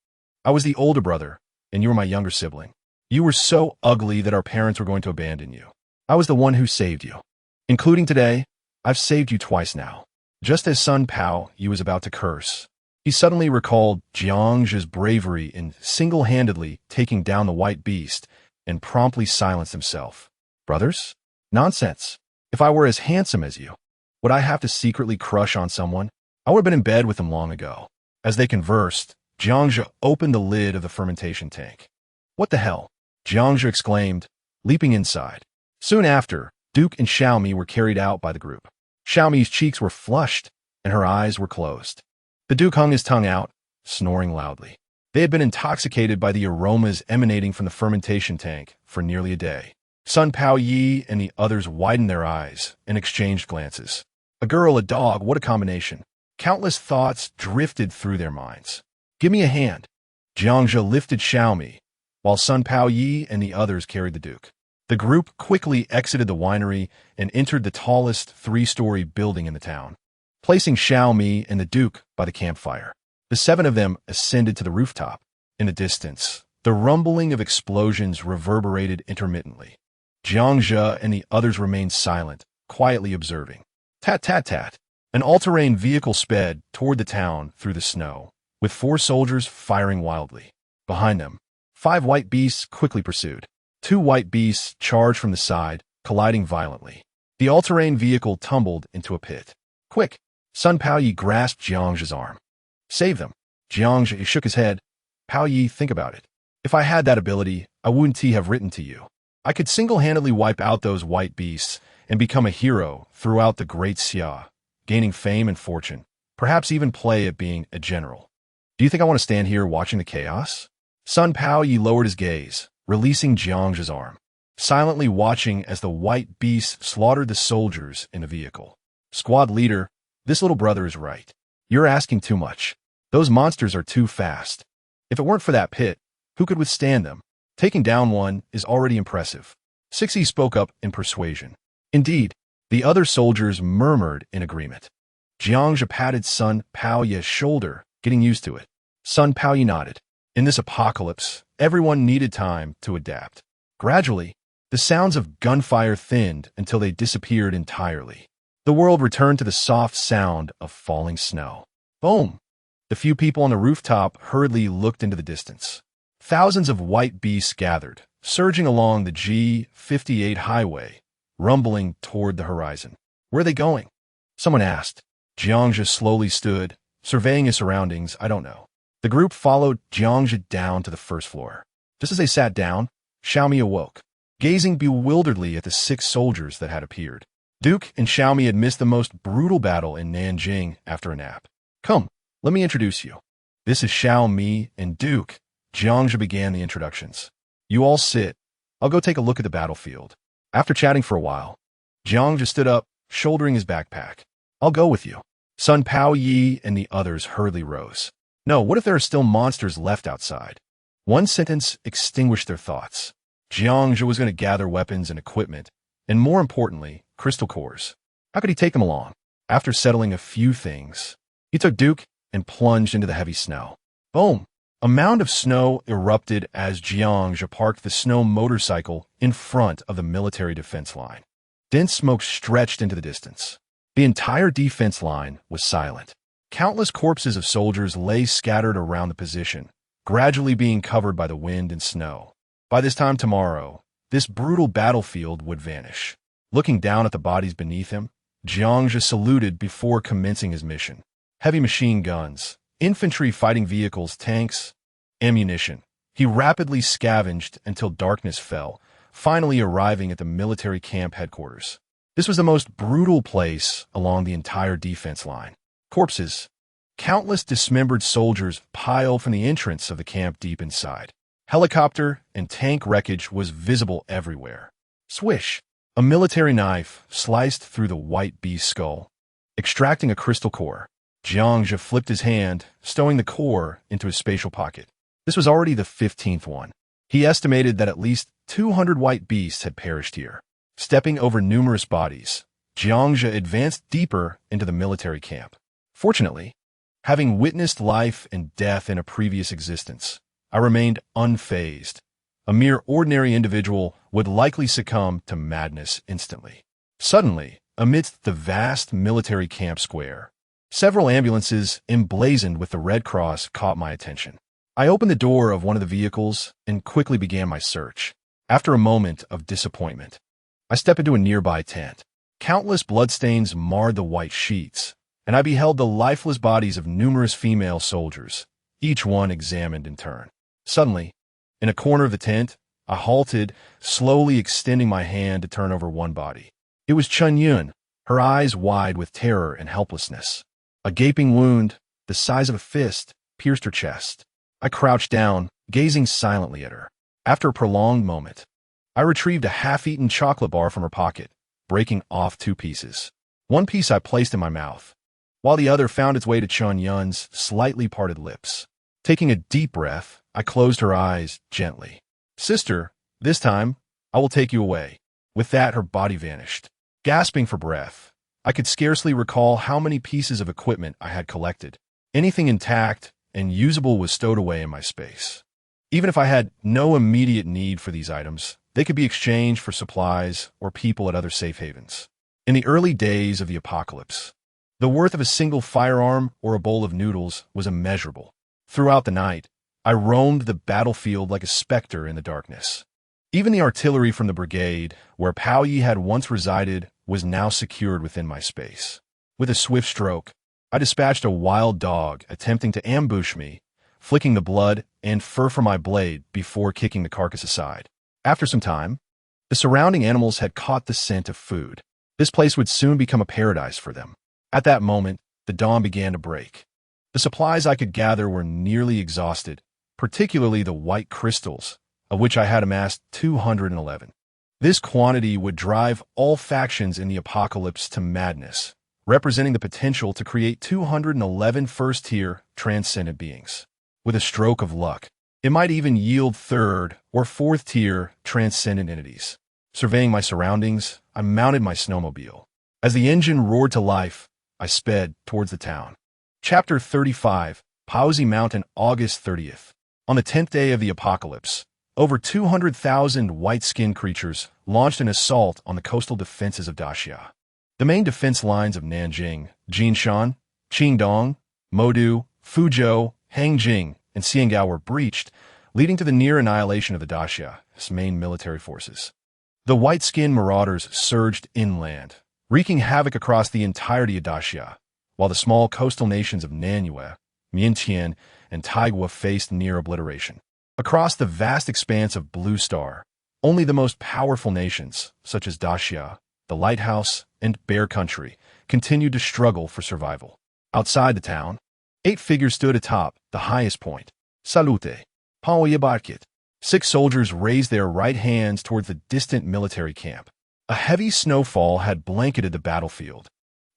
I was the older brother, and you were my younger sibling. You were so ugly that our parents were going to abandon you. I was the one who saved you. Including today, I've saved you twice now." Just as Sun Paoye was about to curse, he suddenly recalled Jiangzhe's bravery in single-handedly taking down the white beast and promptly silenced himself. "Brothers? Nonsense. If I were as handsome as you, would I have to secretly crush on someone? I would have been in bed with them long ago." As they conversed, Jiangzhe opened the lid of the fermentation tank. "What the hell?" Jiangzhe exclaimed, leaping inside. Soon after, Duke and Xiaomi were carried out by the group. Xiaomi's cheeks were flushed, and her eyes were closed. The Duke hung his tongue out, snoring loudly. They had been intoxicated by the aromas emanating from the fermentation tank for nearly a day. Sun Paoye and the others widened their eyes and exchanged glances. A girl, a dog, what a combination. Countless thoughts drifted through their minds. "Give me a hand." Jiangzhe lifted Xiaomi, while Sun Paoye and the others carried the Duke. The group quickly exited the winery and entered the tallest three-story building in the town, placing Xiaomi and the Duke by the campfire. The seven of them ascended to the rooftop. In the distance, the rumbling of explosions reverberated intermittently. Jiangzhe and the others remained silent, quietly observing. Tat, tat, tat. An all-terrain vehicle sped toward the town through the snow, with 4 soldiers firing wildly. Behind them, 5 white beasts quickly pursued. 2 white beasts charged from the side, colliding violently. The all-terrain vehicle tumbled into a pit. "Quick!" Sun Paoye grasped Jiangzhe's arm. "Save them." Jiangzhe shook his head. "Paoye, think about it. If I had that ability, I wouldn't have written to you. I could single-handedly wipe out those white beasts and become a hero throughout the Great Xia, gaining fame and fortune, perhaps even play at being a general. Do you think I want to stand here watching the chaos?" Sun Paoye lowered his gaze, releasing Jiangzhe's arm, silently watching as the white beast slaughtered the soldiers in the vehicle. "Squad leader, this little brother is right. You're asking too much. Those monsters are too fast. If it weren't for that pit, who could withstand them? Taking down one is already impressive." Sixie spoke up in persuasion. Indeed, the other soldiers murmured in agreement. Jiangzhe patted Sun Paoye's shoulder, getting used to it. Sun Paoye nodded. In this apocalypse, everyone needed time to adapt. Gradually, the sounds of gunfire thinned until they disappeared entirely. The world returned to the soft sound of falling snow. Boom! The few people on the rooftop hurriedly looked into the distance. Thousands of white beasts gathered, surging along the G58 highway, rumbling toward the horizon. "Where are they going?" someone asked. Jiangzhe slowly stood, surveying his surroundings. "I don't know." The group followed Jiangzhe down to the first floor. Just as they sat down, Xiaomi awoke, gazing bewilderedly at the 6 soldiers that had appeared. Duke and Xiaomi had missed the most brutal battle in Nanjing after a nap. "Come, let me introduce you. This is Xiaomi and Duke." Jiangzhe began the introductions. "You all sit. I'll go take a look at the battlefield." After chatting for a while, Jiangzhe stood up, shouldering his backpack. "I'll go with you." Sun Paoye and the others hurriedly rose. No, what if there are still monsters left outside? One sentence extinguished their thoughts. Jiangzhe was going to gather weapons and equipment, and more importantly, crystal cores. How could he take them along? After settling a few things, he took Duke and plunged into the heavy snow. Boom! A mound of snow erupted as Jiangzhe parked the snow motorcycle in front of the military defense line. Dense smoke stretched into the distance. The entire defense line was silent. Countless corpses of soldiers lay scattered around the position, gradually being covered by the wind and snow. By this time tomorrow, this brutal battlefield would vanish. Looking down at the bodies beneath him, Jiangzhe saluted before commencing his mission. Heavy machine guns, infantry fighting vehicles, tanks, ammunition. He rapidly scavenged until darkness fell, finally arriving at the military camp headquarters. This was the most brutal place along the entire defense line. Corpses. Countless dismembered soldiers piled from the entrance of the camp deep inside. Helicopter and tank wreckage was visible everywhere. Swish! A military knife sliced through the white beast's skull, extracting a crystal core. Jiangja flipped his hand, stowing the core into his spatial pocket. This was already the 15th one. He estimated that at least 200 white beasts had perished here. Stepping over numerous bodies, Jiangja advanced deeper into the military camp. Fortunately, having witnessed life and death in a previous existence, I remained unfazed. A mere ordinary individual would likely succumb to madness instantly. Suddenly, amidst the vast military camp square, several ambulances emblazoned with the Red Cross caught my attention. I opened the door of one of the vehicles and quickly began my search. After a moment of disappointment, I stepped into a nearby tent. Countless bloodstains marred the white sheets, and I beheld the lifeless bodies of numerous female soldiers, each one examined in turn. Suddenly, in a corner of the tent, I halted, slowly extending my hand to turn over one body. It was Chun Yun, her eyes wide with terror and helplessness. A gaping wound, the size of a fist, pierced her chest. I crouched down, gazing silently at her. After a prolonged moment, I retrieved a half-eaten chocolate bar from her pocket, breaking off 2 pieces. One piece I placed in my mouth, while the other found its way to Chun Yun's slightly parted lips. Taking a deep breath, I closed her eyes gently. "Sister, this time, I will take you away." With that, her body vanished. Gasping for breath, I could scarcely recall how many pieces of equipment I had collected. Anything intact and usable was stowed away in my space. Even if I had no immediate need for these items, they could be exchanged for supplies or people at other safe havens. In the early days of the apocalypse, the worth of a single firearm or a bowl of noodles was immeasurable. Throughout the night, I roamed the battlefield like a specter in the darkness. Even the artillery from the brigade, where Pao Yi had once resided, was now secured within my space. With a swift stroke, I dispatched a wild dog attempting to ambush me, flicking the blood and fur from my blade before kicking the carcass aside. After some time, the surrounding animals had caught the scent of food. This place would soon become a paradise for them. At that moment, the dawn began to break. The supplies I could gather were nearly exhausted, particularly the white crystals, of which I had amassed 211. This quantity would drive all factions in the apocalypse to madness, representing the potential to create 211 first-tier transcendent beings. With a stroke of luck, it might even yield 3rd or 4th-tier transcendent entities. Surveying my surroundings, I mounted my snowmobile. As the engine roared to life, I sped towards the town. Chapter 35, Pawsey Mountain, August 30th. On the 10th day of the apocalypse, over 200,000 white-skinned creatures launched an assault on the coastal defenses of Daxia. The main defense lines of Nanjing, Jinshan, Qingdong, Modu, Fuzhou, Hangjing, and Xiangao were breached, leading to the near annihilation of the Daxia's main military forces. The white-skinned marauders surged inland, wreaking havoc across the entirety of Daxia, while the small coastal nations of Nanyue, Miantian, and Taigua faced near obliteration. Across the vast expanse of Blue Star, only the most powerful nations, such as Daxia, the Lighthouse, and Bear Country, continued to struggle for survival. Outside the town, 8 figures stood atop the highest point. Salute. Paoyabarkit. 6 soldiers raised their right hands towards the distant military camp. A heavy snowfall had blanketed the battlefield,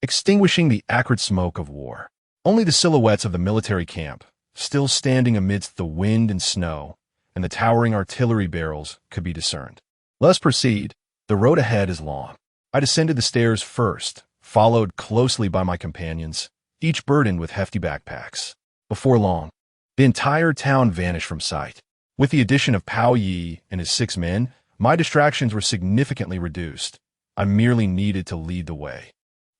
extinguishing the acrid smoke of war. Only the silhouettes of the military camp, still standing amidst the wind and snow, and the towering artillery barrels could be discerned. Let us proceed. The road ahead is long. I descended the stairs first, followed closely by my companions, each burdened with hefty backpacks. Before long, the entire town vanished from sight. With the addition of Pao Yi and his 6 men, my distractions were significantly reduced. I merely needed to lead the way.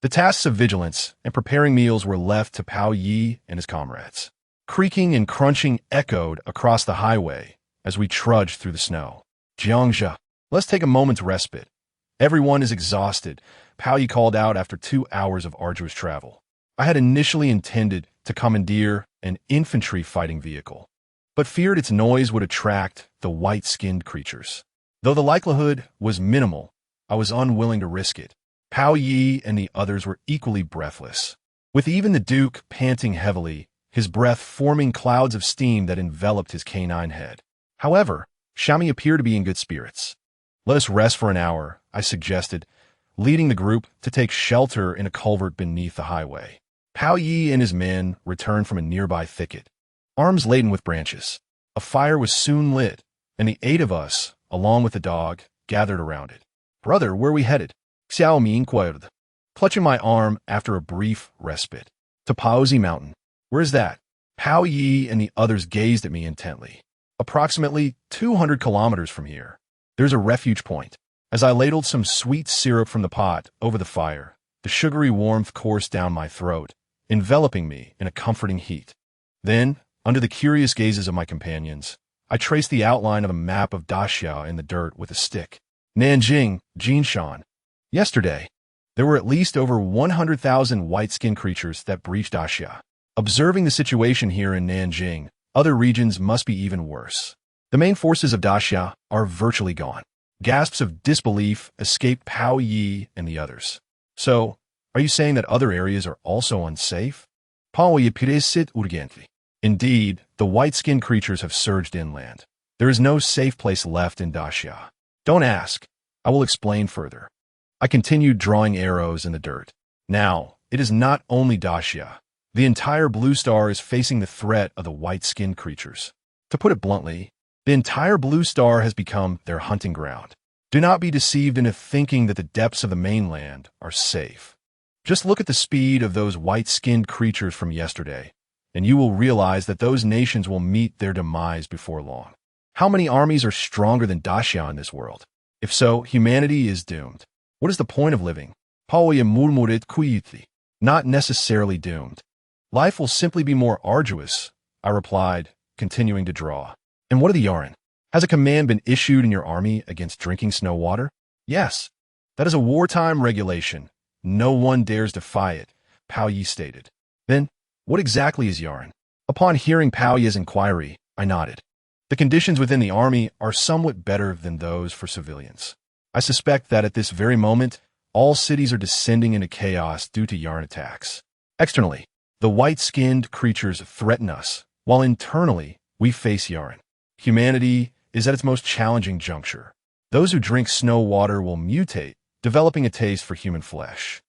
The tasks of vigilance and preparing meals were left to Pao Yi and his comrades. Creaking and crunching echoed across the highway as we trudged through the snow. Jiangja, let's take a moment's respite. Everyone is exhausted, Pao Yi called out after 2 hours of arduous travel. I had initially intended to commandeer an infantry fighting vehicle, but feared its noise would attract the white-skinned creatures. Though the likelihood was minimal, I was unwilling to risk it. Pao Yi and the others were equally breathless, with even the Duke panting heavily, his breath forming clouds of steam that enveloped his canine head. However, Xiaomi appeared to be in good spirits. "Let us rest for an hour," I suggested, leading the group to take shelter in a culvert beneath the highway. Pao Yi and his men returned from a nearby thicket, arms laden with branches. A fire was soon lit, and the 8 of us, along with the dog, gathered around it. "Brother, where are we headed?" Xiao Mi inquired, clutching my arm after a brief respite. "To Paozi Mountain." "Where is that?" Pao Yi and the others gazed at me intently. "Approximately 200 kilometers from here. There's a refuge point." As I ladled some sweet syrup from the pot over the fire, the sugary warmth coursed down my throat, enveloping me in a comforting heat. Then, under the curious gazes of my companions, I traced the outline of a map of Daxia in the dirt with a stick. Nanjing, Jinshan. Yesterday, there were at least over 100,000 white-skinned creatures that breached Daxia. Observing the situation here in Nanjing, other regions must be even worse. The main forces of Daxia are virtually gone. Gasps of disbelief escaped Pao Yi and the others. "So, are you saying that other areas are also unsafe?" Pao Yi piresit urgently. "Indeed, the white-skinned creatures have surged inland. There is no safe place left in Daxia." "Don't ask. I will explain further." I continued drawing arrows in the dirt. Now, it is not only Daxia. The entire Blue Star is facing the threat of the white-skinned creatures. To put it bluntly, the entire Blue Star has become their hunting ground. Do not be deceived into thinking that the depths of the mainland are safe. Just look at the speed of those white-skinned creatures from yesterday, and you will realize that those nations will meet their demise before long. How many armies are stronger than Daxia in this world? If so, humanity is doomed. What is the point of living? Paoya murmured quietly. Not necessarily doomed. Life will simply be more arduous, I replied, continuing to draw. "And what are the Yaren? Has a command been issued in your army against drinking snow water?" "Yes. That is a wartime regulation. No one dares defy it," Pao Yi stated. "Then, what exactly is Yaren?" Upon hearing Pao Yi's inquiry, I nodded. "The conditions within the army are somewhat better than those for civilians. I suspect that at this very moment, all cities are descending into chaos due to Yaren attacks. Externally, the white-skinned creatures threaten us, while internally, we face Yaren. Humanity is at its most challenging juncture. Those who drink snow water will mutate, developing a taste for human flesh.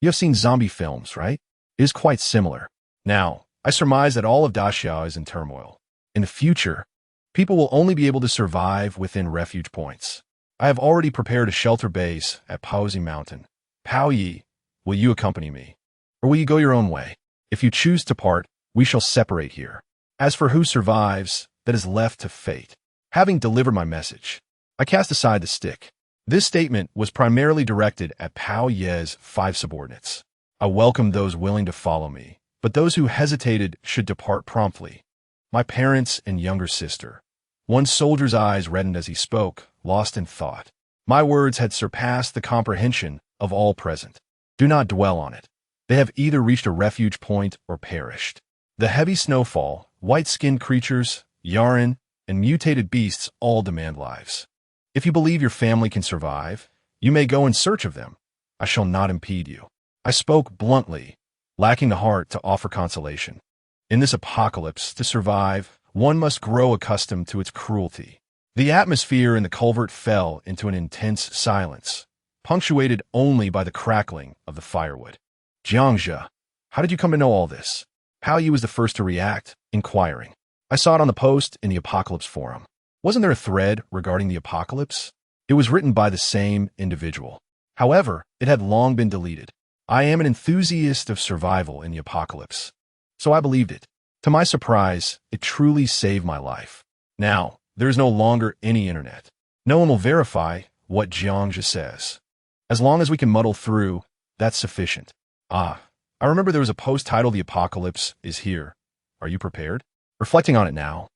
You have seen zombie films, right? It is quite similar. Now, I surmise that all of Daxia is in turmoil. In the future, people will only be able to survive within refuge points. I have already prepared a shelter base at Paozi Mountain. Pao Yi, will you accompany me? Or will you go your own way? If you choose to part, we shall separate here. As for who survives, that is left to fate." Having delivered my message, I cast aside the stick. This statement was primarily directed at Pao Yi's 5 subordinates. I welcomed those willing to follow me, but those who hesitated should depart promptly. My parents and younger sister. One soldier's eyes reddened as he spoke, lost in thought. My words had surpassed the comprehension of all present. Do not dwell on it. They have either reached a refuge point or perished. The heavy snowfall, white-skinned creatures, Yaren, and mutated beasts all demand lives. If you believe your family can survive, you may go in search of them. I shall not impede you. I spoke bluntly, lacking the heart to offer consolation. In this apocalypse, to survive, one must grow accustomed to its cruelty. The atmosphere in the culvert fell into an intense silence, punctuated only by the crackling of the firewood. "Jiangxia, how did you come to know all this?" Pao Yi was the first to react, inquiring. "I saw it on the post in the Apocalypse Forum. Wasn't there a thread regarding the apocalypse? It was written by the same individual. However, it had long been deleted. I am an enthusiast of survival in the apocalypse, so I believed it. To my surprise, it truly saved my life. Now, there is no longer any internet. No one will verify what Jiangxia says. As long as we can muddle through, that's sufficient. I remember there was a post titled The Apocalypse is Here. Are you prepared?" Reflecting on it now,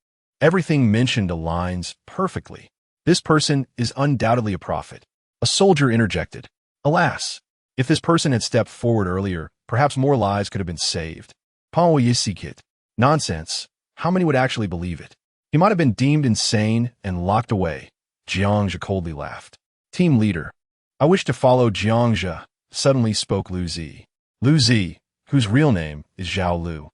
everything mentioned aligns perfectly. This person is undoubtedly a prophet. A soldier interjected. Alas, if this person had stepped forward earlier, perhaps more lives could have been saved. Pao Yisikit. Nonsense. How many would actually believe it? He might have been deemed insane and locked away. Jiangzhe coldly laughed. Team leader. I wish to follow Jiangzhe, suddenly spoke Lu Zi. Lu Zi, whose real name is Zhao Lu,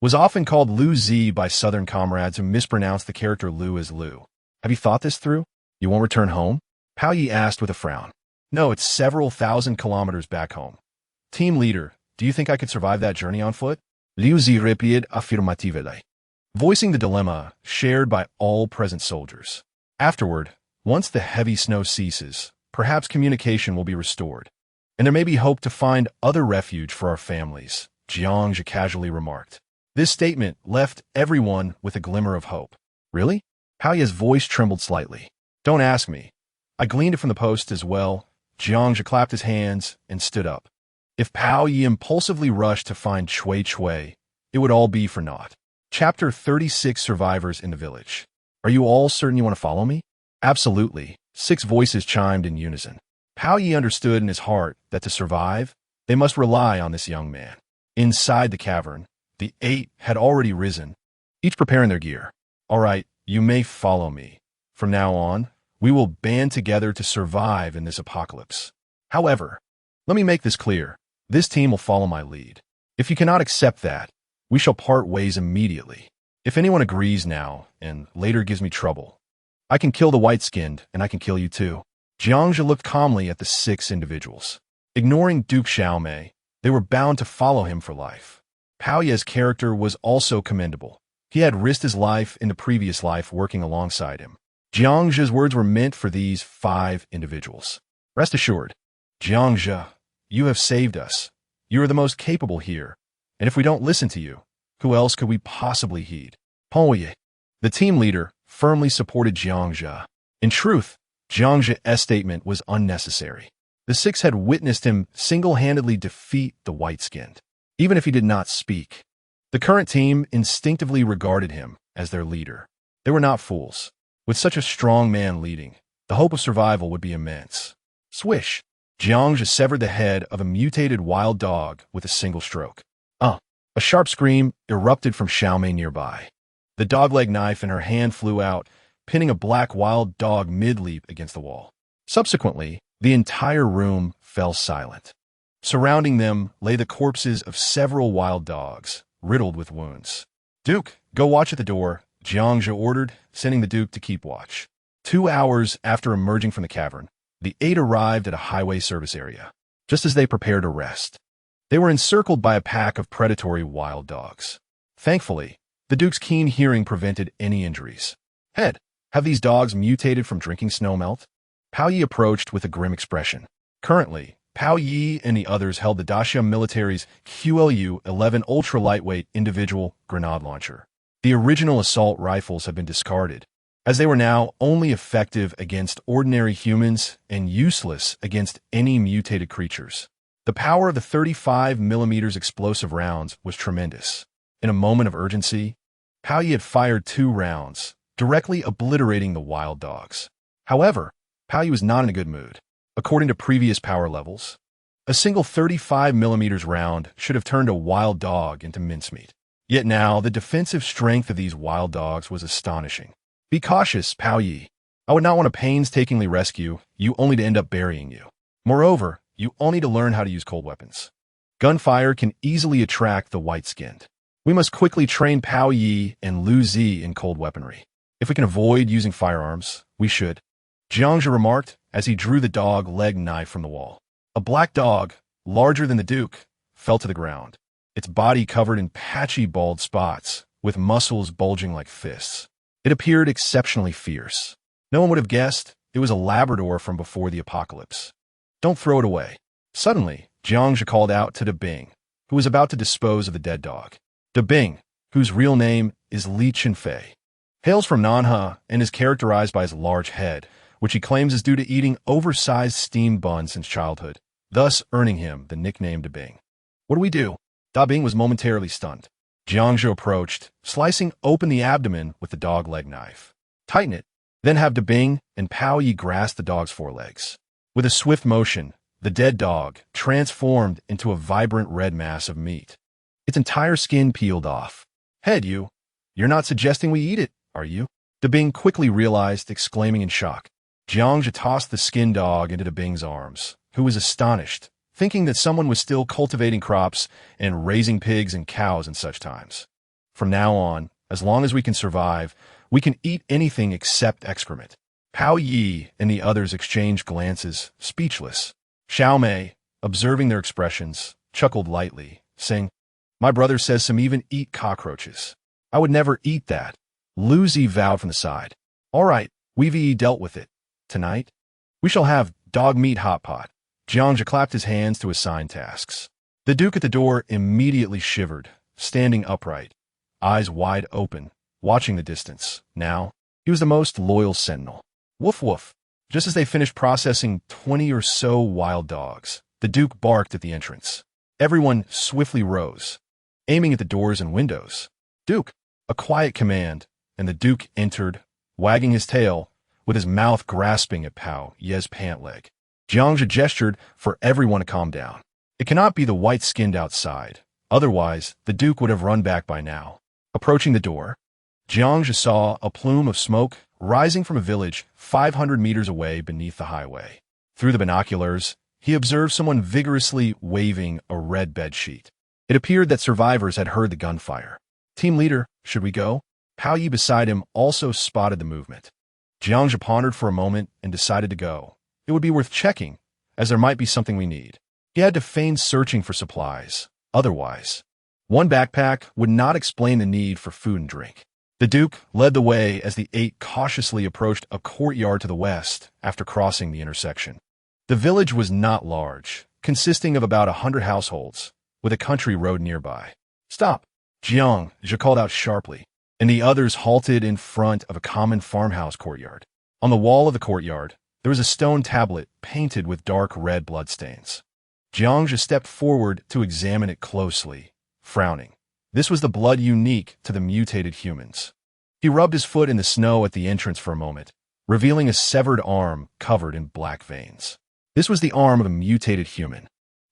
was often called Lu Zi by southern comrades who mispronounced the character Lu as Lu. Have you thought this through? You won't return home? Pao Yi asked with a frown. No, it's several thousand kilometers back home. Team leader, do you think I could survive that journey on foot? Liu Zi replied affirmatively, voicing the dilemma shared by all present soldiers. Afterward, once the heavy snow ceases, perhaps communication will be restored, and there may be hope to find other refuge for our families, Jiangzhe casually remarked. This statement left everyone with a glimmer of hope. Really? Pao Yi's voice trembled slightly. Don't ask me. I gleaned it from the post as well. Jiangzhe clapped his hands and stood up. If Pao Yi impulsively rushed to find Cui Cui, it would all be for naught. Chapter 36 Survivors in the Village. Are you all certain you want to follow me? Absolutely. 6 voices chimed in unison. Pao Yi understood in his heart that to survive, they must rely on this young man. Inside the cavern, the 8 had already risen, each preparing their gear. All right, you may follow me. From now on, we will band together to survive in this apocalypse. However, let me make this clear. This team will follow my lead. If you cannot accept that, we shall part ways immediately. If anyone agrees now and later gives me trouble, I can kill the white-skinned and I can kill you too. Jiangzhe looked calmly at the 6 individuals. Ignoring Duke Xiaomei, they were bound to follow him for life. Pao Yi's character was also commendable. He had risked his life in the previous life working alongside him. Jiangzhe's words were meant for these 5 individuals. Rest assured, Jiangzhe, you have saved us. You are the most capable here, and if we don't listen to you, who else could we possibly heed? Pao Yi, the team leader, firmly supported Jiangzhe. In truth, Jiangzhe's statement was unnecessary. The 6 had witnessed him single-handedly defeat the white-skinned, even if he did not speak. The current team instinctively regarded him as their leader. They were not fools. With such a strong man leading, the hope of survival would be immense. Swish! Jiangzhe severed the head of a mutated wild dog with a single stroke. A sharp scream erupted from Xiaomei nearby. The dog-leg knife in her hand flew out, pinning a black wild dog mid-leap against the wall. Subsequently, the entire room fell silent. Surrounding them lay the corpses of several wild dogs, riddled with wounds. Duke, go watch at the door, Jiangzhe ordered, sending the Duke to keep watch. 2 hours after emerging from the cavern, the 8 arrived at a highway service area. Just as they prepared to rest, they were encircled by a pack of predatory wild dogs. Thankfully, the Duke's keen hearing prevented any injuries. Head, have these dogs mutated from drinking snowmelt? Pao Yi approached with a grim expression. Currently, Pao Yi and the others held the Dacia military's QLU-11 ultra-lightweight individual grenade launcher. The original assault rifles have been discarded, as they were now only effective against ordinary humans and useless against any mutated creatures. The power of the 35mm explosive rounds was tremendous. In a moment of urgency, Pao Yi had fired 2 rounds, directly obliterating the wild dogs. However, Pao Yi was not in a good mood. According to previous power levels, a single 35mm round should have turned a wild dog into mincemeat. Yet now, the defensive strength of these wild dogs was astonishing. Be cautious, Pao Yi. I would not want to painstakingly rescue you only to end up burying you. Moreover, you all need to learn how to use cold weapons. Gunfire can easily attract the white-skinned. We must quickly train Pao Yi and Lu Zi in cold weaponry. If we can avoid using firearms, we should. Jiangzhe remarked as he drew the dog-leg knife from the wall. A black dog, larger than the Duke, fell to the ground, its body covered in patchy bald spots, with muscles bulging like fists. It appeared exceptionally fierce. No one would have guessed it was a Labrador from before the apocalypse. Don't throw it away. Suddenly, Jiangzhe called out to De Bing, who was about to dispose of the dead dog. De Bing, whose real name is Li Qinfei, hails from Nanha and is characterized by his large head, which he claims is due to eating oversized steamed buns since childhood, thus earning him the nickname De Bing. What do we do? Da Bing was momentarily stunned. Jiangzhe approached, slicing open the abdomen with the dog-leg knife. Tighten it, then have De Bing and Pao Yi grasp the dog's forelegs. With a swift motion, the dead dog transformed into a vibrant red mass of meat. Its entire skin peeled off. Head, you're not suggesting we eat it, are you? De Bing quickly realized, exclaiming in shock. Jiangzhe tossed the skin dog into De Bing's arms, who was astonished, thinking that someone was still cultivating crops and raising pigs and cows in such times. From now on, as long as we can survive, we can eat anything except excrement. Pao Yi and the others exchanged glances, speechless. Xiao Mei, observing their expressions, chuckled lightly, saying, "My brother says some even eat cockroaches. I would never eat that." Lu Zi vowed from the side. "All right, we've dealt with it. Tonight, we shall have dog meat hot pot." Jiangzhe clapped his hands to assign tasks. The Duke at the door immediately shivered, standing upright, eyes wide open, watching the distance. Now, he was the most loyal sentinel. Woof woof. Just as they finished processing 20 or so wild dogs, the Duke barked at the entrance. Everyone swiftly rose, aiming at the doors and windows. "Duke!" A quiet command, and the Duke entered, wagging his tail, with his mouth grasping at Pao Ye's pant leg. Jiangzhe gestured for everyone to calm down. It cannot be the white-skinned outside. Otherwise, the Duke would have run back by now. Approaching the door, Jiangzhe saw a plume of smoke rising from a village 500 meters away beneath the highway. Through the binoculars, he observed someone vigorously waving a red bedsheet. It appeared that survivors had heard the gunfire. "Team leader, should we go?" Pao Yi beside him also spotted the movement. Jiangzhe pondered for a moment and decided to go. It would be worth checking, as there might be something we need. He had to feign searching for supplies. Otherwise, one backpack would not explain the need for food and drink. The Duke led the way as the 8 cautiously approached a courtyard to the west after crossing the intersection. The village was not large, consisting of about 100 households, with a country road nearby. "Stop!" Jiangzhe called out sharply, and the others halted in front of a common farmhouse courtyard. On the wall of the courtyard, there was a stone tablet painted with dark red bloodstains. Jiangzhe stepped forward to examine it closely, frowning. This was the blood unique to the mutated humans. He rubbed his foot in the snow at the entrance for a moment, revealing a severed arm covered in black veins. This was the arm of a mutated human.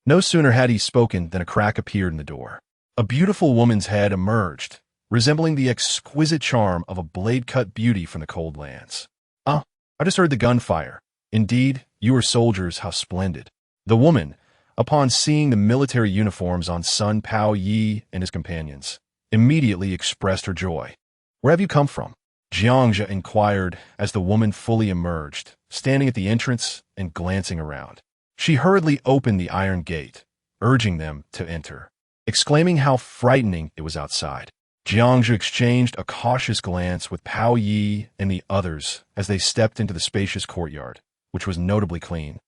No sooner had he spoken than a crack appeared in the door. A beautiful woman's head emerged, resembling the exquisite charm of a blade-cut beauty from the cold lands. I just heard the gunfire. Indeed, you are soldiers, how splendid." The woman, upon seeing the military uniforms on Sun Pao Yi and his companions, immediately expressed her joy. "Where have you come from?" Jiangzhe inquired as the woman fully emerged, standing at the entrance and glancing around. She hurriedly opened the iron gate, urging them to enter, exclaiming how frightening it was outside. Jiangzhe exchanged a cautious glance with Pao Yi and the others as they stepped into the spacious courtyard, which was notably clean,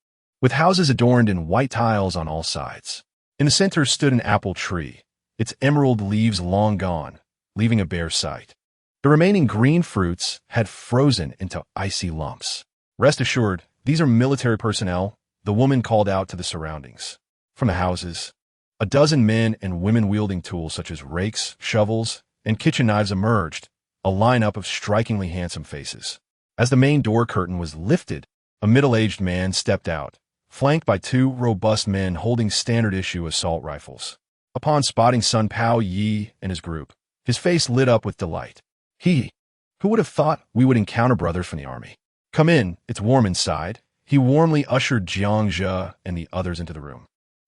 with houses adorned in white tiles on all sides. In the center stood an apple tree, its emerald leaves long gone, leaving a bare site. The remaining green fruits had frozen into icy lumps. "Rest assured, these are military personnel," the woman called out to the surroundings. From the houses, a dozen men and women wielding tools such as rakes, shovels, and kitchen knives emerged, a lineup of strikingly handsome faces. As the main door curtain was lifted, a middle-aged man stepped out, flanked by 2 robust men holding standard-issue assault rifles. Upon spotting Sun Pao Yi and his group, his face lit up with delight. Who would have thought we would encounter brothers from the army? "Come in, it's warm inside." He warmly ushered Jiangzhe and the others into the room.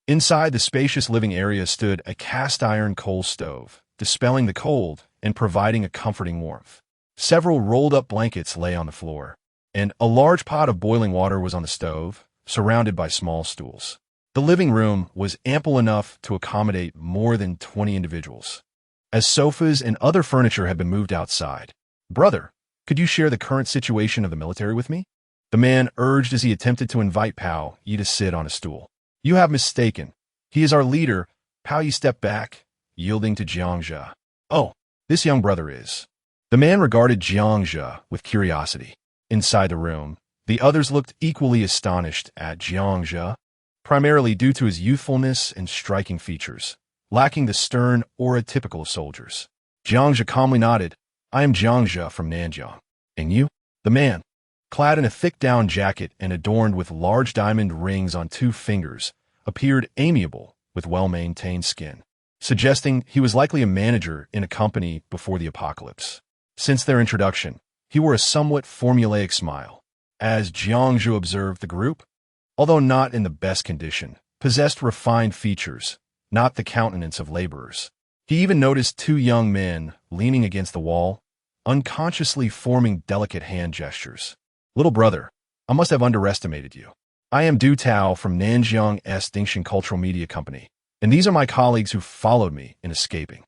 Inside the spacious living area stood a cast-iron coal stove, dispelling the cold and providing a comforting warmth. Several rolled-up blankets lay on the floor, and a large pot of boiling water was on the stove, surrounded by small stools. The living room was ample enough to accommodate more than 20 individuals, as sofas and other furniture had been moved outside. "Brother, could you share the current situation of the military with me?" the man urged as he attempted to invite Pao Yi to sit on a stool. "You have mistaken. He is our leader." Pao Yi stepped back, yielding to Jiangzhe. "Oh, this young brother is." The man regarded Jiangzhe with curiosity. Inside the room, the others looked equally astonished at Jiangzhe, primarily due to his youthfulness and striking features, lacking the stern aura typical of soldiers. Jiangzhe calmly nodded. "I am Jiangzhe from Nanjiang. And you?" The man, clad in a thick down jacket and adorned with large diamond rings on 2 fingers, appeared amiable with well-maintained skin, suggesting he was likely a manager in a company before the apocalypse. Since their introduction, He wore a somewhat formulaic smile. As Jiangzhu observed the group, although not in the best condition, possessed refined features, not the countenance of laborers. He even noticed two young men leaning against the wall, unconsciously forming delicate hand gestures. Little brother, I must have underestimated you. I am Du Tao from Nanjiang Extinction Cultural Media Company, and these are my colleagues who followed me in escaping.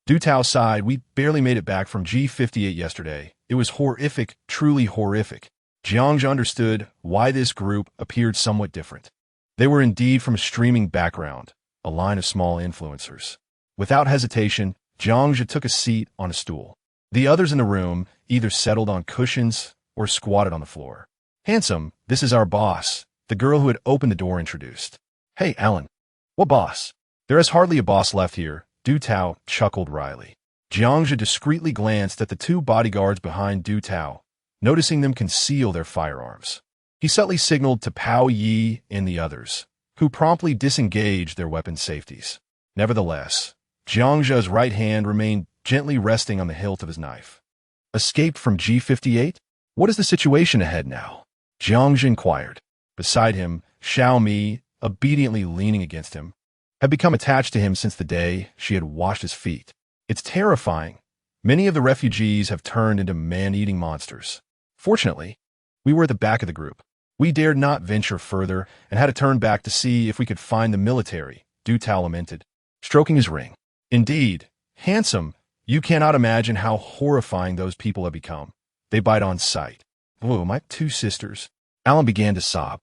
Du Tao sighed. We barely made it back from G58 yesterday. It was horrific, truly horrific. Jiangzhu understood why this group appeared somewhat different. They were indeed from a streaming background, a line of small influencers. Without hesitation, Jiangzhu took a seat on a stool. The others in the room either settled on cushions or squatted on the floor. Handsome, this is our boss, the girl who had opened the door introduced. Hey, Alan. What boss? There is hardly a boss left here, Du Tao chuckled wryly. Jiangzhu discreetly glanced at the two bodyguards behind Du Tao, noticing them conceal their firearms. He subtly signaled to Pao Yi and the others, who promptly disengaged their weapon safeties. Nevertheless, Jiangzhu's right hand remained gently resting on the hilt of his knife. Escaped from G58? What is the situation ahead now? Jiangzhu inquired. Beside him, Xiaomi, obediently leaning against him, had become attached to him since the day she had washed his feet. It's terrifying. Many of the refugees have turned into man-eating monsters. Fortunately, we were at the back of the group. We dared not venture further and had to turn back to see if we could find the military, Du Tao lamented, stroking his ring. Indeed, handsome, you cannot imagine how horrifying those people have become. They bite on sight. Whoa, my two sisters. Alan began to sob.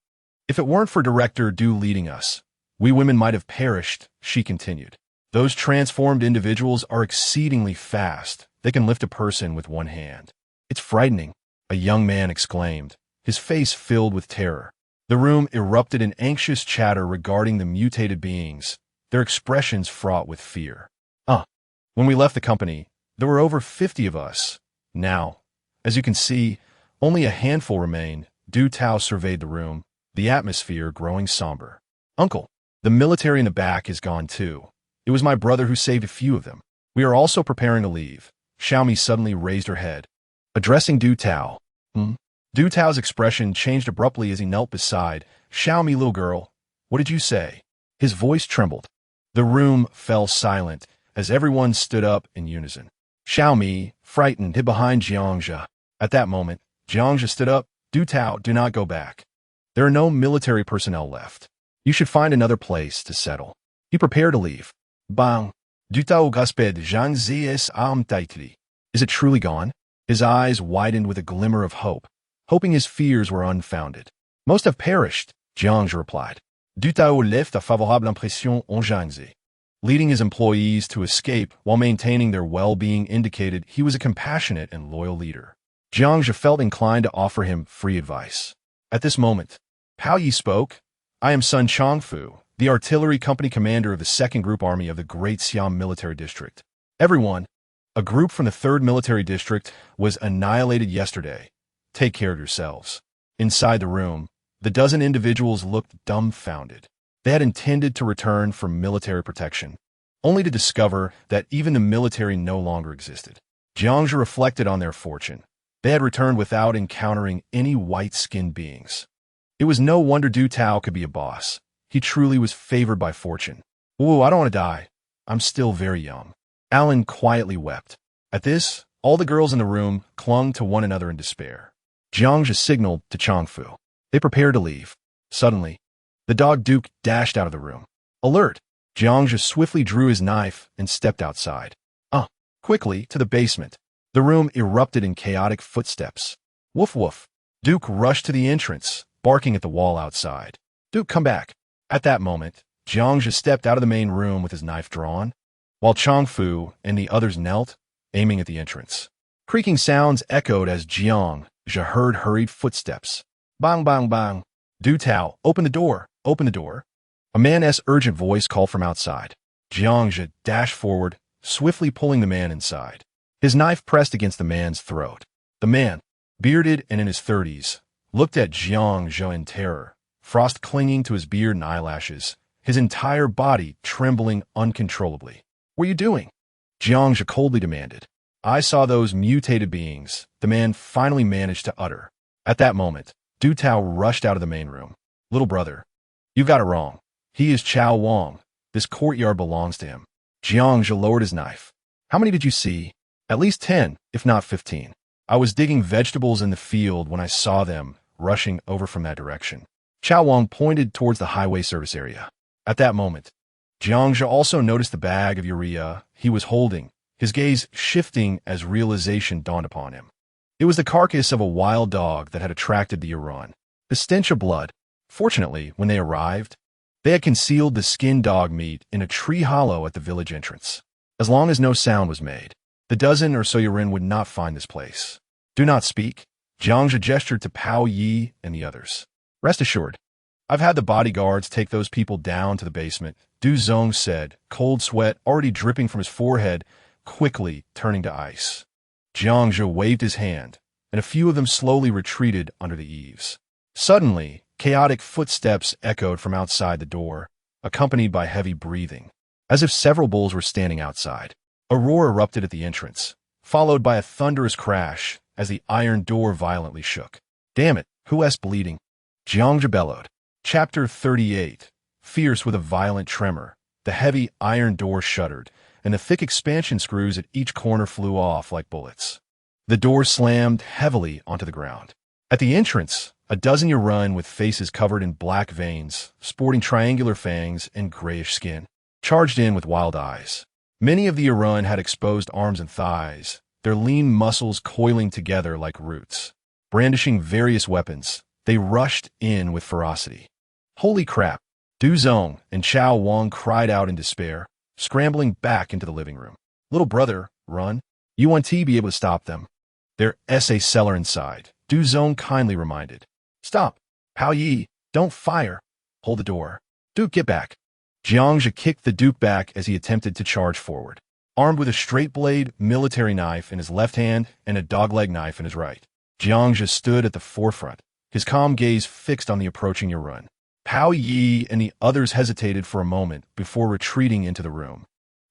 If it weren't for Director Du leading us, we women might have perished, she continued. Those transformed individuals are exceedingly fast. They can lift a person with one hand. It's frightening, a young man exclaimed, his face filled with terror. The room erupted in anxious chatter regarding the mutated beings, their expressions fraught with fear. When we left the company, there were over 50 of us. Now, as you can see, only a handful remain. Du Tao surveyed the room, the atmosphere growing somber. Uncle, the military in the back is gone too. It was my brother who saved a few of them. We are also preparing to leave. Xiaomi suddenly raised her head, addressing Du Tao. Du Tao's expression changed abruptly as he knelt beside Xiaomi. Little girl, what did you say? His voice trembled. The room fell silent as everyone stood up in unison. Xiaomi, frightened, hid behind Jiangzhu. At that moment, Jiangzhu stood up. Du Tao, do not go back. There are no military personnel left. You should find another place to settle. He prepared to leave. Bang. Du Tao gasped Jean Zs tightly. Is it truly gone? His eyes widened with a glimmer of hope, hoping his fears were unfounded. Most have perished, Jiangzhu replied. Du Tao left a favorable impression en Jiangzi. Leading his employees to escape while maintaining their well-being indicated he was a compassionate and loyal leader. Jiangzhu felt inclined to offer him free advice. At this moment, Pao Yi spoke. I am Sun Chongfu, the artillery company commander of the 2nd Group Army of the Great Siam Military District. Everyone, a group from the 3rd Military District was annihilated yesterday. Take care of yourselves. Inside the room, the dozen individuals looked dumbfounded. They had intended to return for military protection, only to discover that even the military no longer existed. Jiangzhu reflected on their fortune. They had returned without encountering any white-skinned beings. It was no wonder Du Tao could be a boss. He truly was favored by fortune. Ooh, I don't want to die. I'm still very young. Alan quietly wept. At this, all the girls in the room clung to one another in despair. Jiangzhu signaled to Chongfu. They prepared to leave. Suddenly, the dog Duke dashed out of the room. Alert! Jiangzhu swiftly drew his knife and stepped outside. Quickly to the basement. The room erupted in chaotic footsteps. Woof woof. Duke rushed to the entrance, barking at the wall outside. Duke, come back. At that moment, Jiangzhu stepped out of the main room with his knife drawn, while Chongfu and the others knelt, aiming at the entrance. Creaking sounds echoed as Jiangzhu heard hurried footsteps. Bang, bang, bang. Du Tao, open the door, open the door. A man's urgent voice called from outside. Jiangzhu dashed forward, swiftly pulling the man inside. His knife pressed against the man's throat. The man, bearded and in his 30s, looked at Jiangzhu in terror, frost clinging to his beard and eyelashes, his entire body trembling uncontrollably. What are you doing? Jiangzhu coldly demanded. I saw those mutated beings, the man finally managed to utter. At that moment, Du Tao rushed out of the main room. Little brother, you got it wrong. He is Chao Wang. This courtyard belongs to him. Jiangzhe lowered his knife. How many did you see? At least 10, if not 15. I was digging vegetables in the field when I saw them rushing over from that direction. Chao Wang pointed towards the highway service area. At that moment, Jiangzhe also noticed the bag of urea he was holding, his gaze shifting as realization dawned upon him. It was the carcass of a wild dog that had attracted the Heraldng. The stench of blood. Fortunately, when they arrived, they had concealed the skinned dog meat in a tree hollow at the village entrance. As long as no sound was made, the dozen or so Heraldng would not find this place. Do not speak. Jiangzhe gestured to Pao Yi and the others. Rest assured, I've had the bodyguards take those people down to the basement, Du Zong said, cold sweat already dripping from his forehead, quickly turning to ice. Jiangzhe waved his hand, and a few of them slowly retreated under the eaves. Suddenly, chaotic footsteps echoed from outside the door, accompanied by heavy breathing, as if several bulls were standing outside. A roar erupted at the entrance, followed by a thunderous crash as the iron door violently shook. Damn it, who's bleeding? Jiangzhe bellowed. Chapter 38. Fierce with a violent tremor, the heavy iron door shuddered, and the thick expansion screws at each corner flew off like bullets. The door slammed heavily onto the ground. At the entrance, a dozen Heraldng with faces covered in black veins, sporting triangular fangs and grayish skin, charged in with wild eyes. Many of the Heraldng had exposed arms and thighs, their lean muscles coiling together like roots. Brandishing various weapons, they rushed in with ferocity. Holy crap! Du Zong and Chao Wang cried out in despair, scrambling back into the living room. Little brother, run. You won't be able to stop them. There's a cellar inside, Du Zong kindly reminded. Stop. Pao Yi, don't fire. Hold the door. Duke, get back. Jiangzhe kicked the Duke back as he attempted to charge forward, armed with a straight-blade military knife in his left hand and a dogleg knife in his right. Jiangzhe stood at the forefront, his calm gaze fixed on the approaching Heraldng. Pao Yi and the others hesitated for a moment before retreating into the room,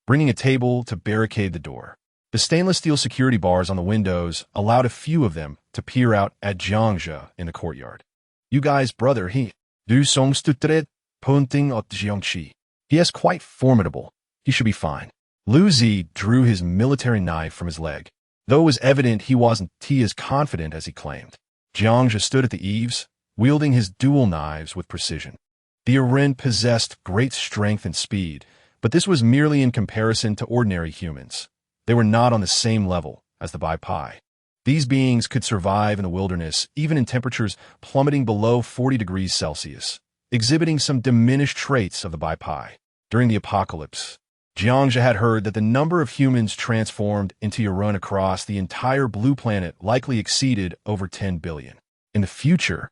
bringing a table to barricade the door. The stainless steel security bars on the windows allowed a few of them to peer out at Jiangzhe in the courtyard. You guys, brother, Du Song stuttered, pointing at Jiangxi. He is quite formidable. He should be fine. Lu Zi drew his military knife from his leg, though it was evident he wasn't as confident as he claimed. Jiangzhe stood at the eaves, wielding his dual knives with precision. The Heraldng possessed great strength and speed, but this was merely in comparison to ordinary humans. They were not on the same level as the Bai Pai. These beings could survive in the wilderness, even in temperatures plummeting below 40 degrees Celsius, exhibiting some diminished traits of the Bai Pai. During the apocalypse, Jiangzhe had heard that the number of humans transformed into Heraldng across the entire blue planet likely exceeded over 10 billion. In the future,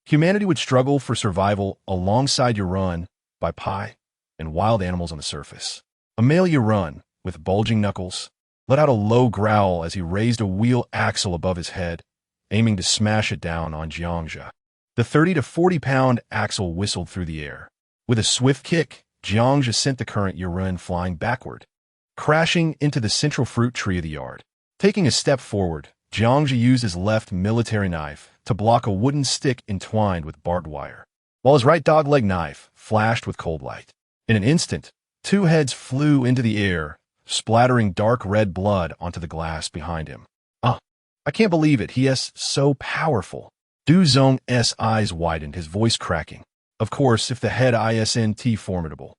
humanity would struggle for survival alongside Heraldng, Bai Pai, and wild animals on the surface. A male Heraldng, with bulging knuckles, let out a low growl as he raised a wheel axle above his head, aiming to smash it down on Jiangzhe. The 30 to 40-pound axle whistled through the air. With a swift kick, Jiangzhe sent the current Heraldng flying backward, crashing into the central fruit tree of the yard. Taking a step forward, Jiangzhe used his left military knife to block a wooden stick entwined with barbed wire, while his right dogleg knife flashed with cold light. In an instant, two heads flew into the air, splattering dark red blood onto the glass behind him. I can't believe it. He is so powerful. Du Zong's eyes widened, his voice cracking. Of course, if the head isn't formidable,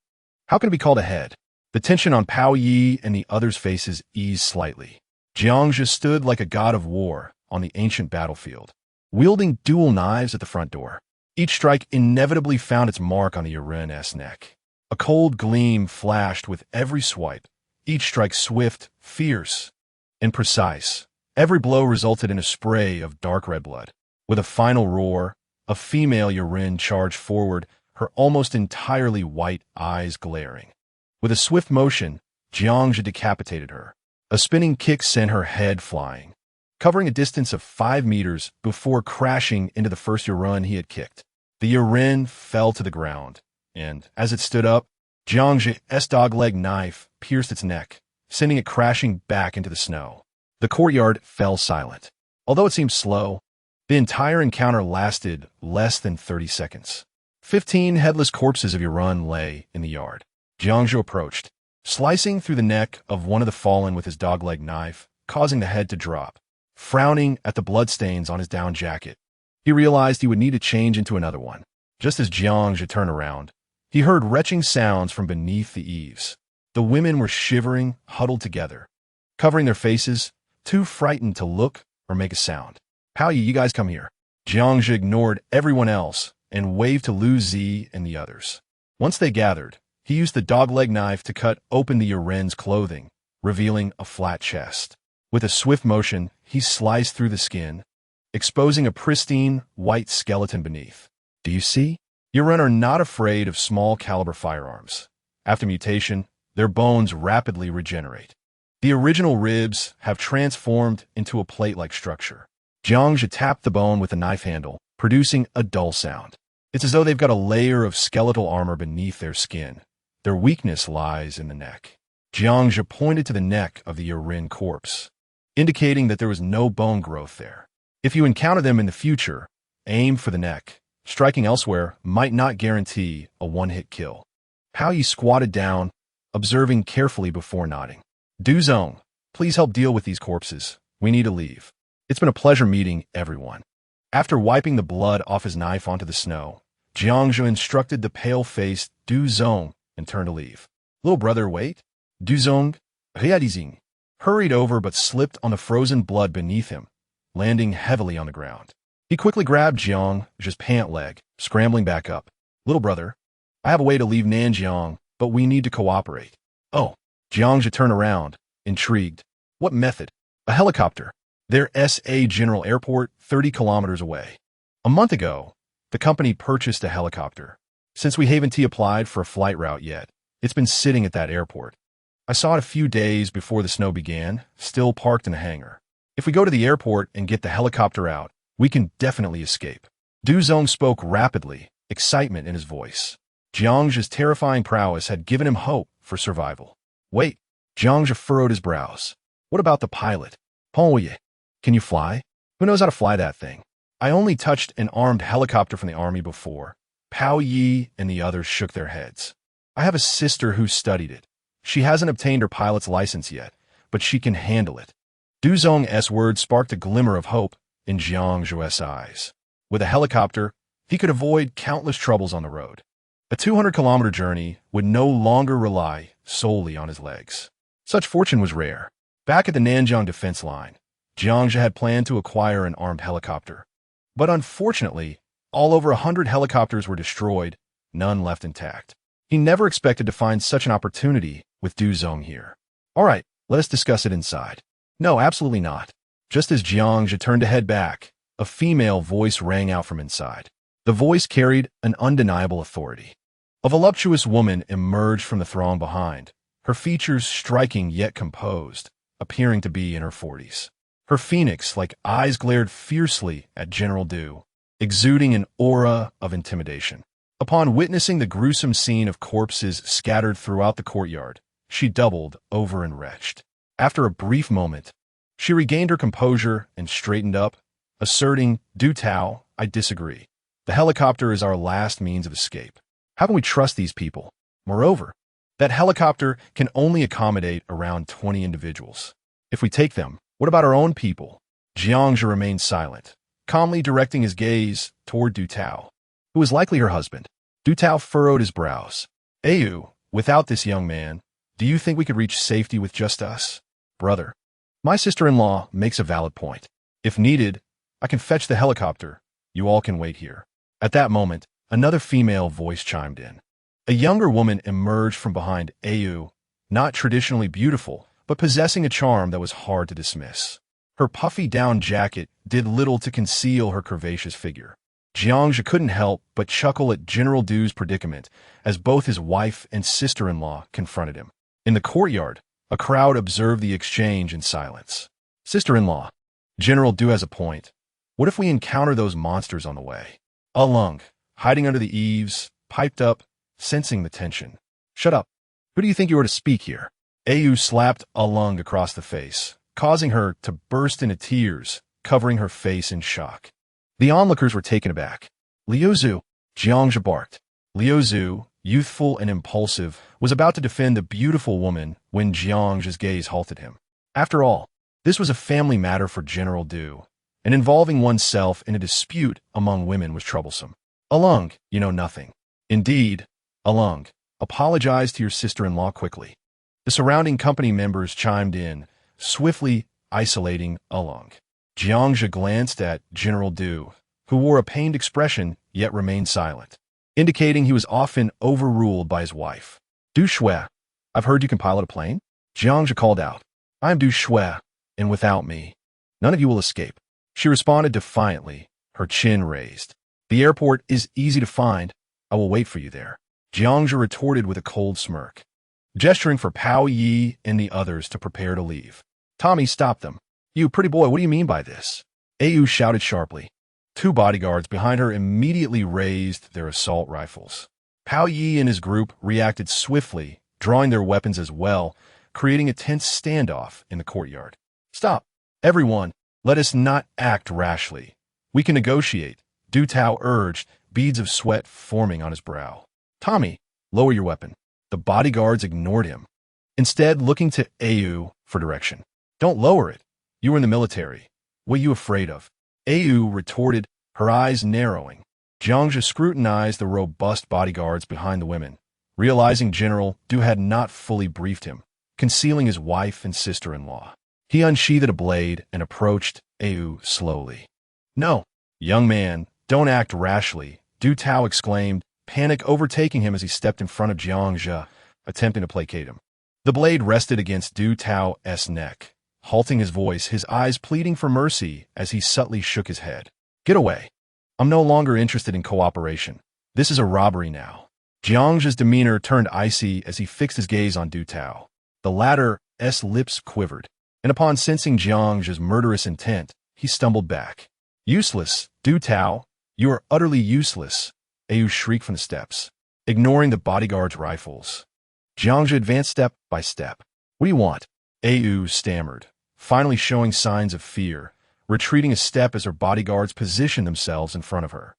how can it be called a head? The tension on Pao Yi and the others' faces eased slightly. Jiangzhe stood like a god of war on the ancient battlefield, wielding dual knives at the front door. Each strike inevitably found its mark on the Heraldng's neck. A cold gleam flashed with every swipe, each strike swift, fierce, and precise. Every blow resulted in a spray of dark red blood. With a final roar, a female Heraldng charged forward, her almost entirely white eyes glaring. With a swift motion, Jiangzhe decapitated her. A spinning kick sent her head flying, covering a distance of 5 meters before crashing into the first Heraldng he had kicked. The Heraldng fell to the ground, and, as it stood up, Jiangzhe's dogleg knife pierced its neck, sending it crashing back into the snow. The courtyard fell silent. Although it seemed slow, the entire encounter lasted less than 30 seconds. 15 headless corpses of Heraldng lay in the yard. Jiangzhu approached, slicing through the neck of one of the fallen with his dog-leg knife, causing the head to drop. Frowning at the bloodstains on his down jacket, he realized he would need to change into another one. Just as Jiangzhu turned around, he heard retching sounds from beneath the eaves. The women were shivering, huddled together, covering their faces, too frightened to look or make a sound. How you guys come here? Jiangzhu ignored everyone else and waved to Lu Zi and the others. Once they gathered, he used the dog-leg knife to cut open the Heraldng's clothing, revealing a flat chest. With a swift motion, he sliced through the skin, exposing a pristine, white skeleton beneath. Do you see? Heraldng are not afraid of small-caliber firearms. After mutation, their bones rapidly regenerate. The original ribs have transformed into a plate-like structure. Jiangzhu tapped the bone with a knife handle, producing a dull sound. It's as though they've got a layer of skeletal armor beneath their skin. Their weakness lies in the neck. Jiangzhu pointed to the neck of the Heraldng corpse, indicating that there was no bone growth there. If you encounter them in the future, aim for the neck. Striking elsewhere might not guarantee a one-hit kill. Pao Yi squatted down, observing carefully before nodding. Du Zong, please help deal with these corpses. We need to leave. It's been a pleasure meeting everyone. After wiping the blood off his knife onto the snow, Jiangzhu instructed the pale-faced Du Zong and turned to leave. Little brother, wait. Du Zong, réalising, hurried over but slipped on the frozen blood beneath him, landing heavily on the ground. He quickly grabbed Jiangzhu's pant leg, scrambling back up. Little brother, I have a way to leave Nanjiang, but we need to cooperate. Oh, Jiangzhu turned around, intrigued. What method? A helicopter. Their SA General Airport, 30 kilometers away. A month ago, the company purchased a helicopter. Since we haven't applied for a flight route yet, it's been sitting at that airport. I saw it a few days before the snow began, still parked in a hangar. If we go to the airport and get the helicopter out, we can definitely escape. Du Zong spoke rapidly, excitement in his voice. Jiangzhu's terrifying prowess had given him hope for survival. Wait, Jiangzhu furrowed his brows. What about the pilot? Pengye, can you fly? Who knows how to fly that thing? I only touched an armed helicopter from the army before. Pao Yi and the others shook their heads. I have a sister who studied it. She hasn't obtained her pilot's license yet, but she can handle it. Du Zong's words sparked a glimmer of hope in Jiangzhu's eyes. With a helicopter, he could avoid countless troubles on the road. A 200-kilometer journey would no longer rely solely on his legs. Such fortune was rare. Back at the Nanjiang defense line, Jiangzhu had planned to acquire an armed helicopter. But unfortunately, all over 100 helicopters were destroyed, none left intact. He never expected to find such an opportunity with Du Zong here. All right, let us discuss it inside. No, absolutely not. Just as Jiangzhu turned to head back, a female voice rang out from inside. The voice carried an undeniable authority. A voluptuous woman emerged from the throng behind, her features striking yet composed, appearing to be in her 40s. Her phoenix-like eyes glared fiercely at General Du, exuding an aura of intimidation. Upon witnessing the gruesome scene of corpses scattered throughout the courtyard, she doubled over and retched. After a brief moment, she regained her composure and straightened up, asserting, Du Tao, I disagree. The helicopter is our last means of escape. How can we trust these people? Moreover, that helicopter can only accommodate around 20 individuals. If we take them, what about our own people? Jiangzhu remained silent, calmly directing his gaze toward Du Tao, who was likely her husband. Du Tao furrowed his brows. Ayu, without this young man, do you think we could reach safety with just us? Brother, my sister-in-law makes a valid point. If needed, I can fetch the helicopter. You all can wait here. At that moment, another female voice chimed in. A younger woman emerged from behind Ayu, not traditionally beautiful, but possessing a charm that was hard to dismiss. Her puffy down jacket did little to conceal her curvaceous figure. Jiangzhu couldn't help but chuckle at General Du's predicament as both his wife and sister-in-law confronted him. In the courtyard, a crowd observed the exchange in silence. Sister-in-law, General Du has a point. What if we encounter those monsters on the way? Heraldng, hiding under the eaves, piped up, sensing the tension. Shut up. Who do you think you are to speak here? Ayu slapped Heraldng across the face, causing her to burst into tears, covering her face in shock. The onlookers were taken aback. Liuzu, Jiangzhe barked. Liuzu, youthful and impulsive, was about to defend the beautiful woman when Jiangzhe's gaze halted him. After all, this was a family matter for General Du, and involving oneself in a dispute among women was troublesome. Heraldng, you know nothing. Indeed, Heraldng, apologize to your sister-in-law quickly. The surrounding company members chimed in, swiftly isolating Heraldng. Jiangzhe glanced at General Du, who wore a pained expression yet remained silent, indicating he was often overruled by his wife. Du Shui, I've heard you can pilot a plane? Jiangzhe called out. I am Du Shui, and without me, none of you will escape. She responded defiantly, her chin raised. The airport is easy to find. I will wait for you there. Jiangzhe retorted with a cold smirk, gesturing for Pao Yi and the others to prepare to leave. Tommy stopped them. You pretty boy, what do you mean by this? Au shouted sharply. Two bodyguards behind her immediately raised their assault rifles. Pao Yi and his group reacted swiftly, drawing their weapons as well, creating a tense standoff in the courtyard. Stop. Everyone, let us not act rashly. We can negotiate, Du Tao urged, beads of sweat forming on his brow. Tommy, lower your weapon. The bodyguards ignored him, instead looking to Au for direction. Don't lower it. You were in the military. What are you afraid of? Au retorted, her eyes narrowing. Jiangzhe scrutinized the robust bodyguards behind the women, realizing General Du had not fully briefed him, concealing his wife and sister-in-law. He unsheathed a blade and approached Au slowly. No, young man, don't act rashly, Du Tao exclaimed, panic overtaking him as he stepped in front of Jiangzhe, attempting to placate him. The blade rested against Du Tao's neck, halting his voice, his eyes pleading for mercy as he subtly shook his head. Get away. I'm no longer interested in cooperation. This is a robbery now. Jiangzhe's demeanor turned icy as he fixed his gaze on Du Tao. The latter's lips quivered, and upon sensing Jiangzhe's murderous intent, he stumbled back. Useless, Du Tao. You are utterly useless, Au shrieked from the steps, ignoring the bodyguard's rifles. Jiangzhe advanced step by step. What do you want? Au stammered, finally showing signs of fear, retreating a step as her bodyguards positioned themselves in front of her.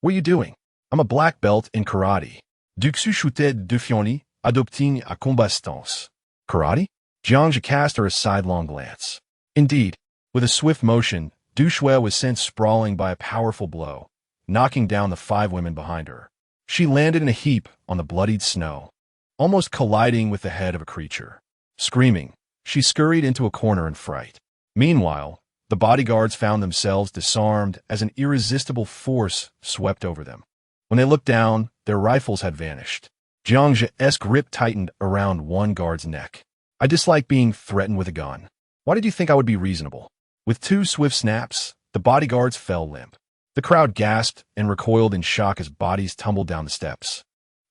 What are you doing? I'm a black belt in karate. Duxu chutet defioni, adopting a combatance. Karate? Jiangzhe cast her a sidelong glance. Indeed, with a swift motion, Du Shui was sent sprawling by a powerful blow, knocking down the 5 women behind her. She landed in a heap on the bloodied snow, almost colliding with the head of a creature. Screaming, she scurried into a corner in fright. Meanwhile, the bodyguards found themselves disarmed as an irresistible force swept over them. When they looked down, their rifles had vanished. Jiangzhe's grip tightened around one guard's neck. I dislike being threatened with a gun. Why did you think I would be reasonable? With 2 swift snaps, the bodyguards fell limp. The crowd gasped and recoiled in shock as bodies tumbled down the steps.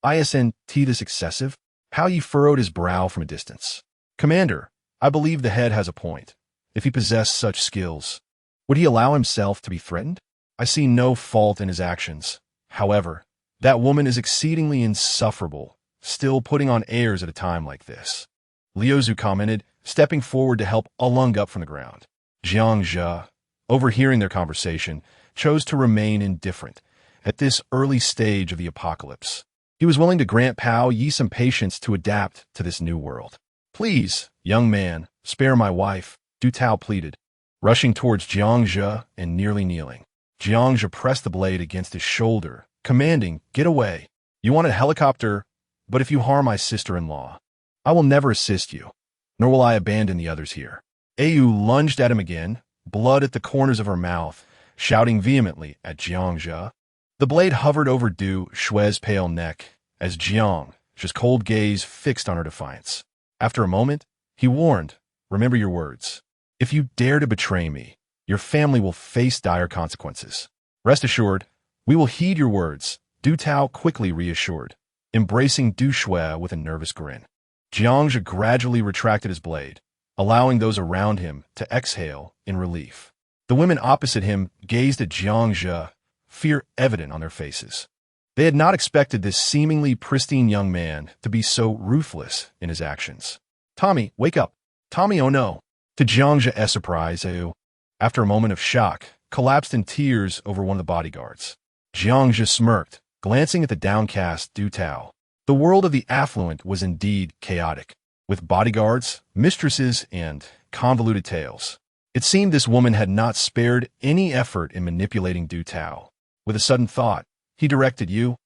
Isn't this excessive? Pao Yi furrowed his brow from a distance. Commander, I believe the head has a point. If he possessed such skills, would he allow himself to be threatened? I see no fault in his actions. However, that woman is exceedingly insufferable, still putting on airs at a time like this. Liuzu commented, stepping forward to help Heraldng up from the ground. Jiangzhe, overhearing their conversation, chose to remain indifferent at this early stage of the apocalypse. He was willing to grant Pao Yi some patience to adapt to this new world. Please, young man, spare my wife, Du Tao pleaded, rushing towards Jiangzhe and nearly kneeling. Jiangzhe pressed the blade against his shoulder, commanding, get away. You want a helicopter, but if you harm my sister-in-law, I will never assist you, nor will I abandon the others here. Au lunged at him again, blood at the corners of her mouth, shouting vehemently at Jiangzhe. The blade hovered over Du Shui's pale neck as Jiangzhe's cold gaze fixed on her defiance. After a moment, he warned, remember your words. If you dare to betray me, your family will face dire consequences. Rest assured, we will heed your words, Du Tao quickly reassured, embracing Du Shui with a nervous grin. Jiangzhe gradually retracted his blade, allowing those around him to exhale in relief. The women opposite him gazed at Jiangzhe, fear evident on their faces. They had not expected this seemingly pristine young man to be so ruthless in his actions. Tommy, wake up. Tommy, oh no. To Jiang's surprise, Yu, after a moment of shock, collapsed in tears over one of the bodyguards. Jiang smirked, glancing at the downcast Du Tao. The world of the affluent was indeed chaotic, with bodyguards, mistresses, and convoluted tales. It seemed this woman had not spared any effort in manipulating Du Tao. With a sudden thought, he directed Yu,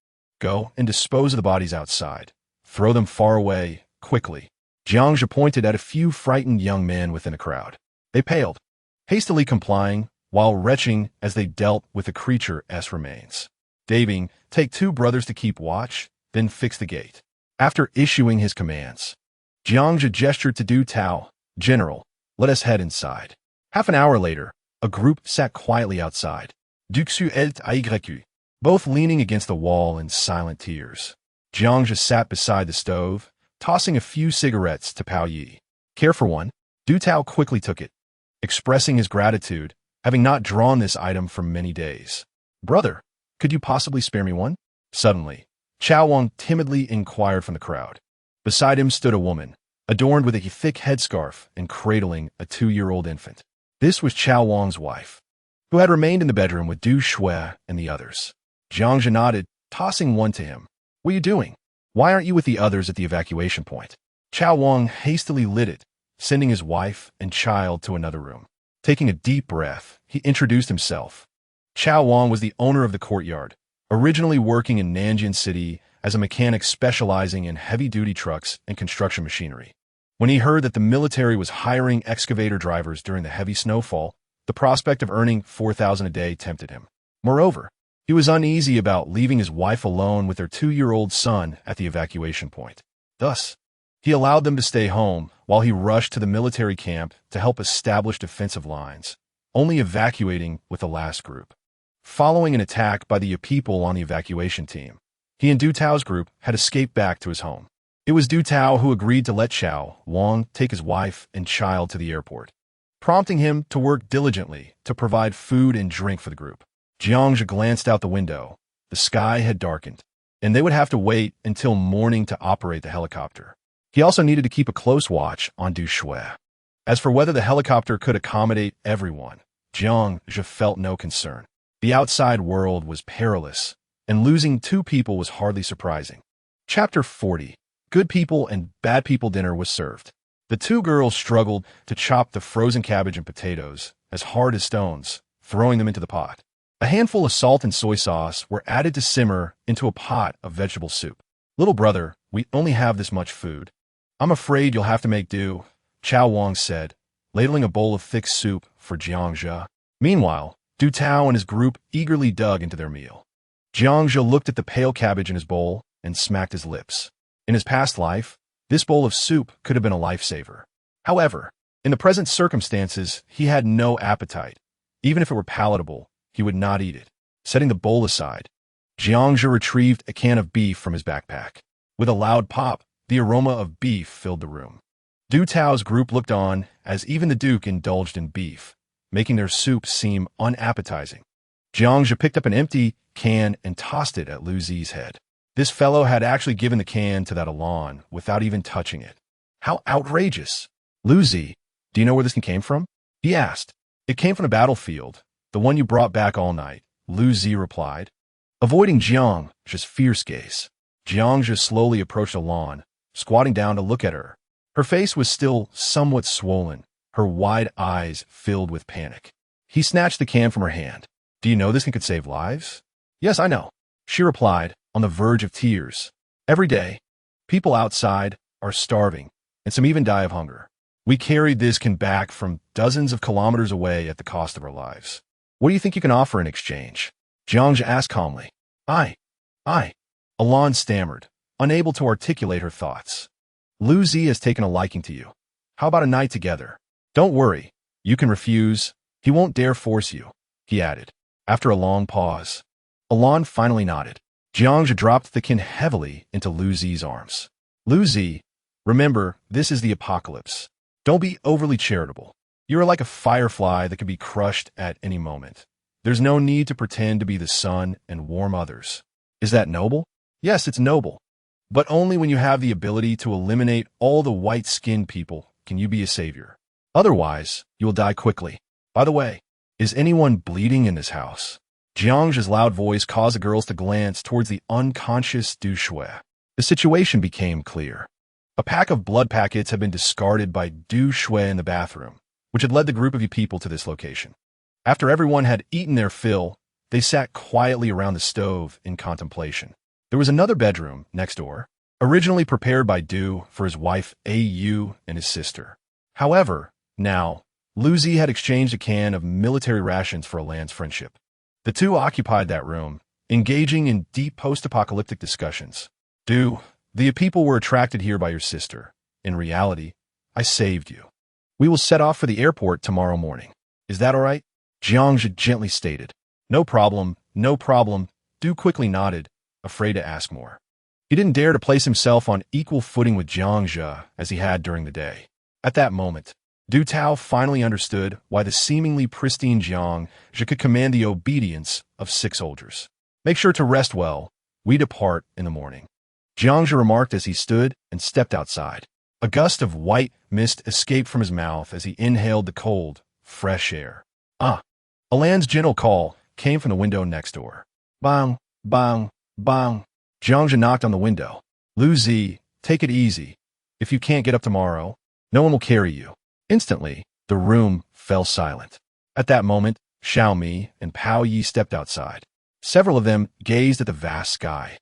"Go and dispose of the bodies outside. Throw them far away, quickly." Jiang pointed at a few frightened young men within a crowd. They paled, hastily complying, while retching as they dealt with the creature's remains. Daving, "Take 2 brothers to keep watch, then fix the gate." After issuing his commands, Jiang gestured to Du Tao, "General, let us head inside." Half an hour later, a group sat quietly outside, Duxu et Aigrecu, both leaning against the wall in silent tears. Jiang sat beside the stove, tossing a few cigarettes to Pao Yi. "Care for one?" Du Tao quickly took it, expressing his gratitude, having not drawn this item for many days. "Brother, could you possibly spare me one?" Suddenly, Chao Wang timidly inquired from the crowd. Beside him stood a woman, adorned with a thick headscarf and cradling a 2-year-old infant. This was Chao Wang's wife, who had remained in the bedroom with Du Shui and the others. Jiang nodded, tossing one to him. "What are you doing? Why aren't you with the others at the evacuation point?" Chao Wang hastily lit it, sending his wife and child to another room. Taking a deep breath, he introduced himself. Chao Wang was the owner of the courtyard, originally working in Nanjing City as a mechanic specializing in heavy-duty trucks and construction machinery. When he heard that the military was hiring excavator drivers during the heavy snowfall, the prospect of earning 4,000 a day tempted him. Moreover, he was uneasy about leaving his wife alone with their 2-year-old son at the evacuation point. Thus, he allowed them to stay home while he rushed to the military camp to help establish defensive lines, only evacuating with the last group. Following an attack by the people on the evacuation team, he and Du Tao's group had escaped back to his home. It was Du Tao who agreed to let Chao Wang take his wife and child to the airport, prompting him to work diligently to provide food and drink for the group. Jiang glanced out the window. The sky had darkened, and they would have to wait until morning to operate the helicopter. He also needed to keep a close watch on Du Shui. As for whether the helicopter could accommodate everyone, Jiang felt no concern. The outside world was perilous, and losing 2 people was hardly surprising. Chapter 40. Good People and Bad People dinner was served. The 2 girls struggled to chop the frozen cabbage and potatoes, as hard as stones, throwing them into the pot. A handful of salt and soy sauce were added to simmer into a pot of vegetable soup. "Little brother, we only have this much food. I'm afraid you'll have to make do," Chao Wang said, ladling a bowl of thick soup for Jiang. Meanwhile, Du Tao and his group eagerly dug into their meal. Jiang looked at the pale cabbage in his bowl and smacked his lips. In his past life, this bowl of soup could have been a lifesaver. However, in the present circumstances, he had no appetite. Even if it were palatable, he would not eat it. Setting the bowl aside, Jiang retrieved a can of beef from his backpack. With a loud pop, the aroma of beef filled the room. Du Tao's group looked on as even the Duke indulged in beef, making their soup seem unappetizing. Jiang picked up an empty can and tossed it at Lu Zi's head. This fellow had actually given the can to that Alon without even touching it. How outrageous! "Lu Zi, do you know where this can came from?" he asked. "It came from the battlefield, the one you brought back all night," Lu Zi replied. Avoiding Jiang's fierce gaze, Jiang slowly approached Alon, squatting down to look at her. Her face was still somewhat swollen, her wide eyes filled with panic. He snatched the can from her hand. "Do you know this could save lives?" "Yes, I know," she replied, on the verge of tears. "Every day, people outside are starving, and some even die of hunger. We carried this can back from dozens of kilometers away at the cost of our lives. What do you think you can offer in exchange?" Jiang asked calmly. I. Alon stammered, unable to articulate her thoughts. "Lu Zi has taken a liking to you. How about a night together? Don't worry, you can refuse. He won't dare force you," he added. After a long pause, Alon finally nodded. Jiang dropped the can heavily into Lu Zi's arms. "Lu Zi, remember, this is the apocalypse. Don't be overly charitable. You are like a firefly that can be crushed at any moment. There's no need to pretend to be the sun and warm others. Is that noble? Yes, it's noble. But only when you have the ability to eliminate all the white-skinned people can you be a savior. Otherwise, you will die quickly. By the way, is anyone bleeding in this house? Jiang's loud voice caused the girls to glance towards the unconscious Du Shui. The situation became clear. A pack of blood packets had been discarded by Du Shui in the bathroom, which had led the group of people to this location. After everyone had eaten their fill, they sat quietly around the stove in contemplation. There was another bedroom next door, originally prepared by Du for his wife Au and his sister. However, now, Lu Zi had exchanged a can of military rations for a land's friendship. The two occupied that room, engaging in deep post-apocalyptic discussions. Du, the people were attracted here by your sister. In reality, I saved you. We will set off for the airport tomorrow morning. Is that all right? Jiang gently stated. No problem, no problem. Du quickly nodded, afraid to ask more. He didn't dare to place himself on equal footing with Jiang as he had during the day. At that moment, Du Tao finally understood why the seemingly pristine Jiang could command the obedience of 6 soldiers. Make sure to rest well. We depart in the morning. Jiang remarked as he stood and stepped outside. A gust of white mist escaped from his mouth as he inhaled the cold, fresh air. Alan's gentle call came from the window next door. Bang, bang, bang. Jiang knocked on the window. Lu Zi, take it easy. If you can't get up tomorrow, no one will carry you. Instantly, the room fell silent. At that moment, Xiaomi and Pao Yi stepped outside. Several of them gazed at the vast sky.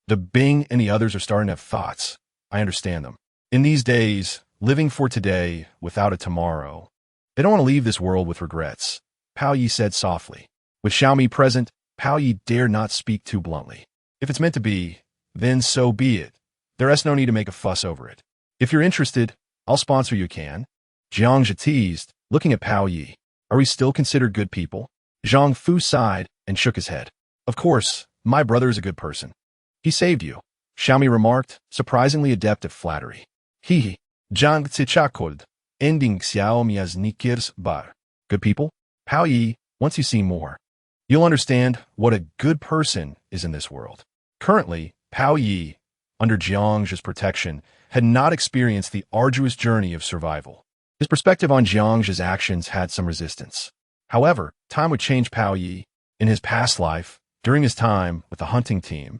The Bing and the others are starting to have thoughts. I understand them. In these days, living for today without a tomorrow. They don't want to leave this world with regrets, Pao Yi said softly. With Xiaomi present, Pao Yi dared not speak too bluntly. If it's meant to be, then so be it. There's no need to make a fuss over it. If you're interested, I'll sponsor you, can? Jiang teased, looking at Pao Yi. Are we still considered good people? Zhang Fu sighed and shook his head. Of course, my brother is a good person. He saved you, Xiaomi remarked, surprisingly adept at flattery. He, Zhang Zichakold, ending Xiaomi as Nikirs bar. Good people? Pao Yi, once you see more, you'll understand what a good person is in this world. Currently, Pao Yi, under Jiang's protection, had not experienced the arduous journey of survival. His perspective on Jiang's actions had some resistance. However, time would change Pao Yi. In his past life, during his time with the hunting team,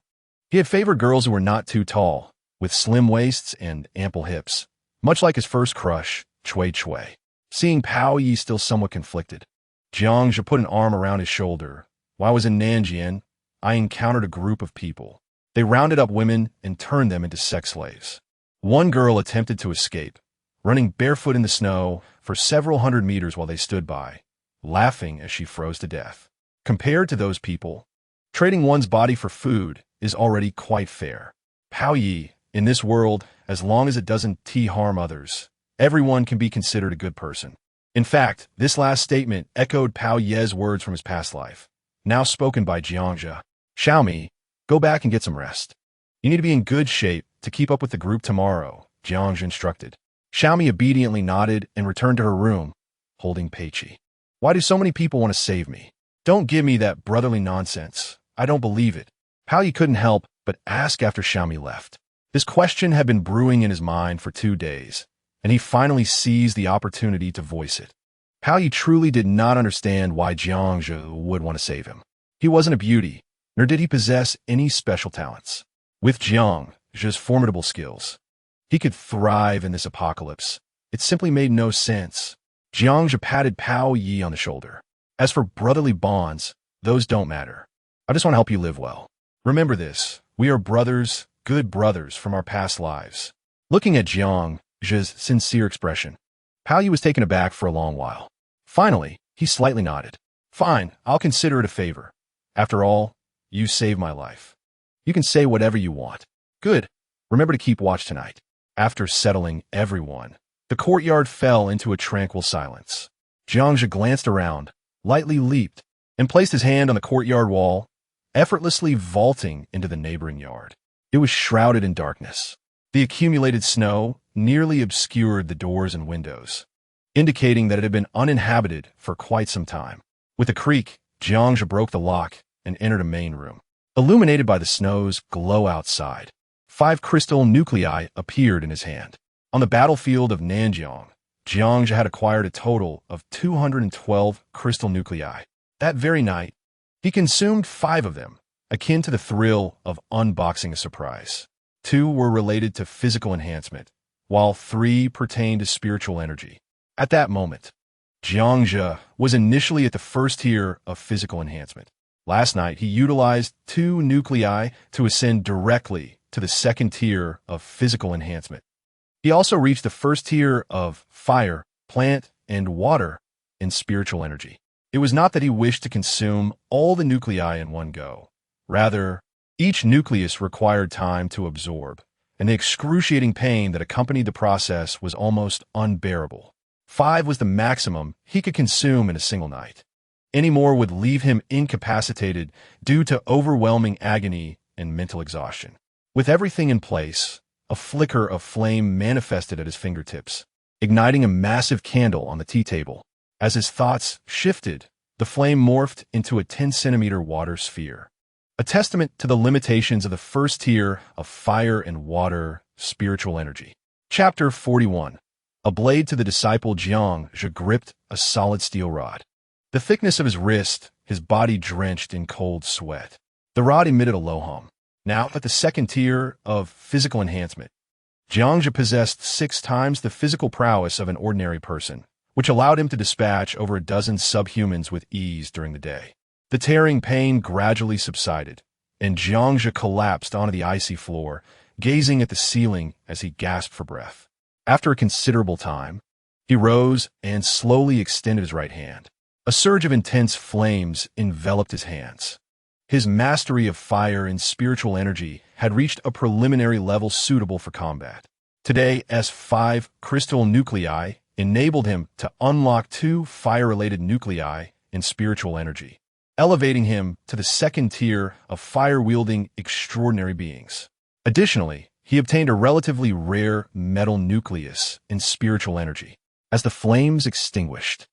he had favored girls who were not too tall, with slim waists and ample hips, much like his first crush, Cui Cui. Seeing Pao Yi still somewhat conflicted, Jiang put an arm around his shoulder. While I was in Nanjian, I encountered a group of people. They rounded up women and turned them into sex slaves. One girl attempted to escape, running barefoot in the snow for several hundred meters while they stood by, laughing as she froze to death. Compared to those people, trading one's body for food is already quite fair. Pao Yi, in this world, as long as it doesn't harm others, everyone can be considered a good person. In fact, this last statement echoed Pao Ye's words from his past life, now spoken by Jiang. Xiaomi, go back and get some rest. You need to be in good shape to keep up with the group tomorrow, Jiang instructed. Xiaomi obediently nodded and returned to her room, holding Peiqi. Why do so many people want to save me? Don't give me that brotherly nonsense. I don't believe it. Pao Yi couldn't help but ask after Xiaomi left. This question had been brewing in his mind for 2 days, and he finally seized the opportunity to voice it. Pao Yi truly did not understand why Jiang would want to save him. He wasn't a beauty, nor did he possess any special talents. With Jiang's formidable skills, he could thrive in this apocalypse. It simply made no sense. Jiang patted Pao Yi on the shoulder. As for brotherly bonds, those don't matter. I just want to help you live well. Remember this, we are brothers, good brothers from our past lives. Looking at Jiang's sincere expression, Pao Yi was taken aback for a long while. Finally, he slightly nodded. Fine, I'll consider it a favor. After all, you saved my life. You can say whatever you want. Good. Remember to keep watch tonight. After settling everyone, the courtyard fell into a tranquil silence. Jiang glanced around, lightly leaped, and placed his hand on the courtyard wall, effortlessly vaulting into the neighboring yard. It was shrouded in darkness. The accumulated snow nearly obscured the doors and windows, indicating that it had been uninhabited for quite some time. With a creak, Jiang broke the lock and entered a main room. Illuminated by the snow's glow outside, 5 crystal nuclei appeared in his hand. On the battlefield of Nanjiang, Jiangzhe had acquired a total of 212 crystal nuclei. That very night, he consumed 5 of them, akin to the thrill of unboxing a surprise. 2 were related to physical enhancement, while 3 pertained to spiritual energy. At that moment, Jiangzhe was initially at the first tier of physical enhancement. Last night, he utilized 2 nuclei to ascend directly to the second tier of physical enhancement. He also reached the first tier of fire, plant, and water in spiritual energy. It was not that he wished to consume all the nuclei in one go. Rather, each nucleus required time to absorb, and the excruciating pain that accompanied the process was almost unbearable. 5 was the maximum he could consume in a single night. Any more would leave him incapacitated due to overwhelming agony and mental exhaustion. With everything in place, a flicker of flame manifested at his fingertips, igniting a massive candle on the tea table. As his thoughts shifted, the flame morphed into a 10-centimeter water sphere, a testament to the limitations of the first tier of fire and water spiritual energy. Chapter 41. A blade to the disciple. Jiangzhe gripped a solid steel rod. The thickness of his wrist, his body drenched in cold sweat. The rod emitted a low hum. Now, at the second tier of physical enhancement, Jiangzhe possessed 6 times the physical prowess of an ordinary person, which allowed him to dispatch over a dozen subhumans with ease during the day. The tearing pain gradually subsided, and Jiangzhe collapsed onto the icy floor, gazing at the ceiling as he gasped for breath. After a considerable time, he rose and slowly extended his right hand. A surge of intense flames enveloped his hands. His mastery of fire and spiritual energy had reached a preliminary level suitable for combat. Today, S5 crystal nuclei enabled him to unlock 2 fire-related nuclei in spiritual energy, elevating him to the second tier of fire-wielding extraordinary beings. Additionally, he obtained a relatively rare metal nucleus in spiritual energy. As the flames extinguished,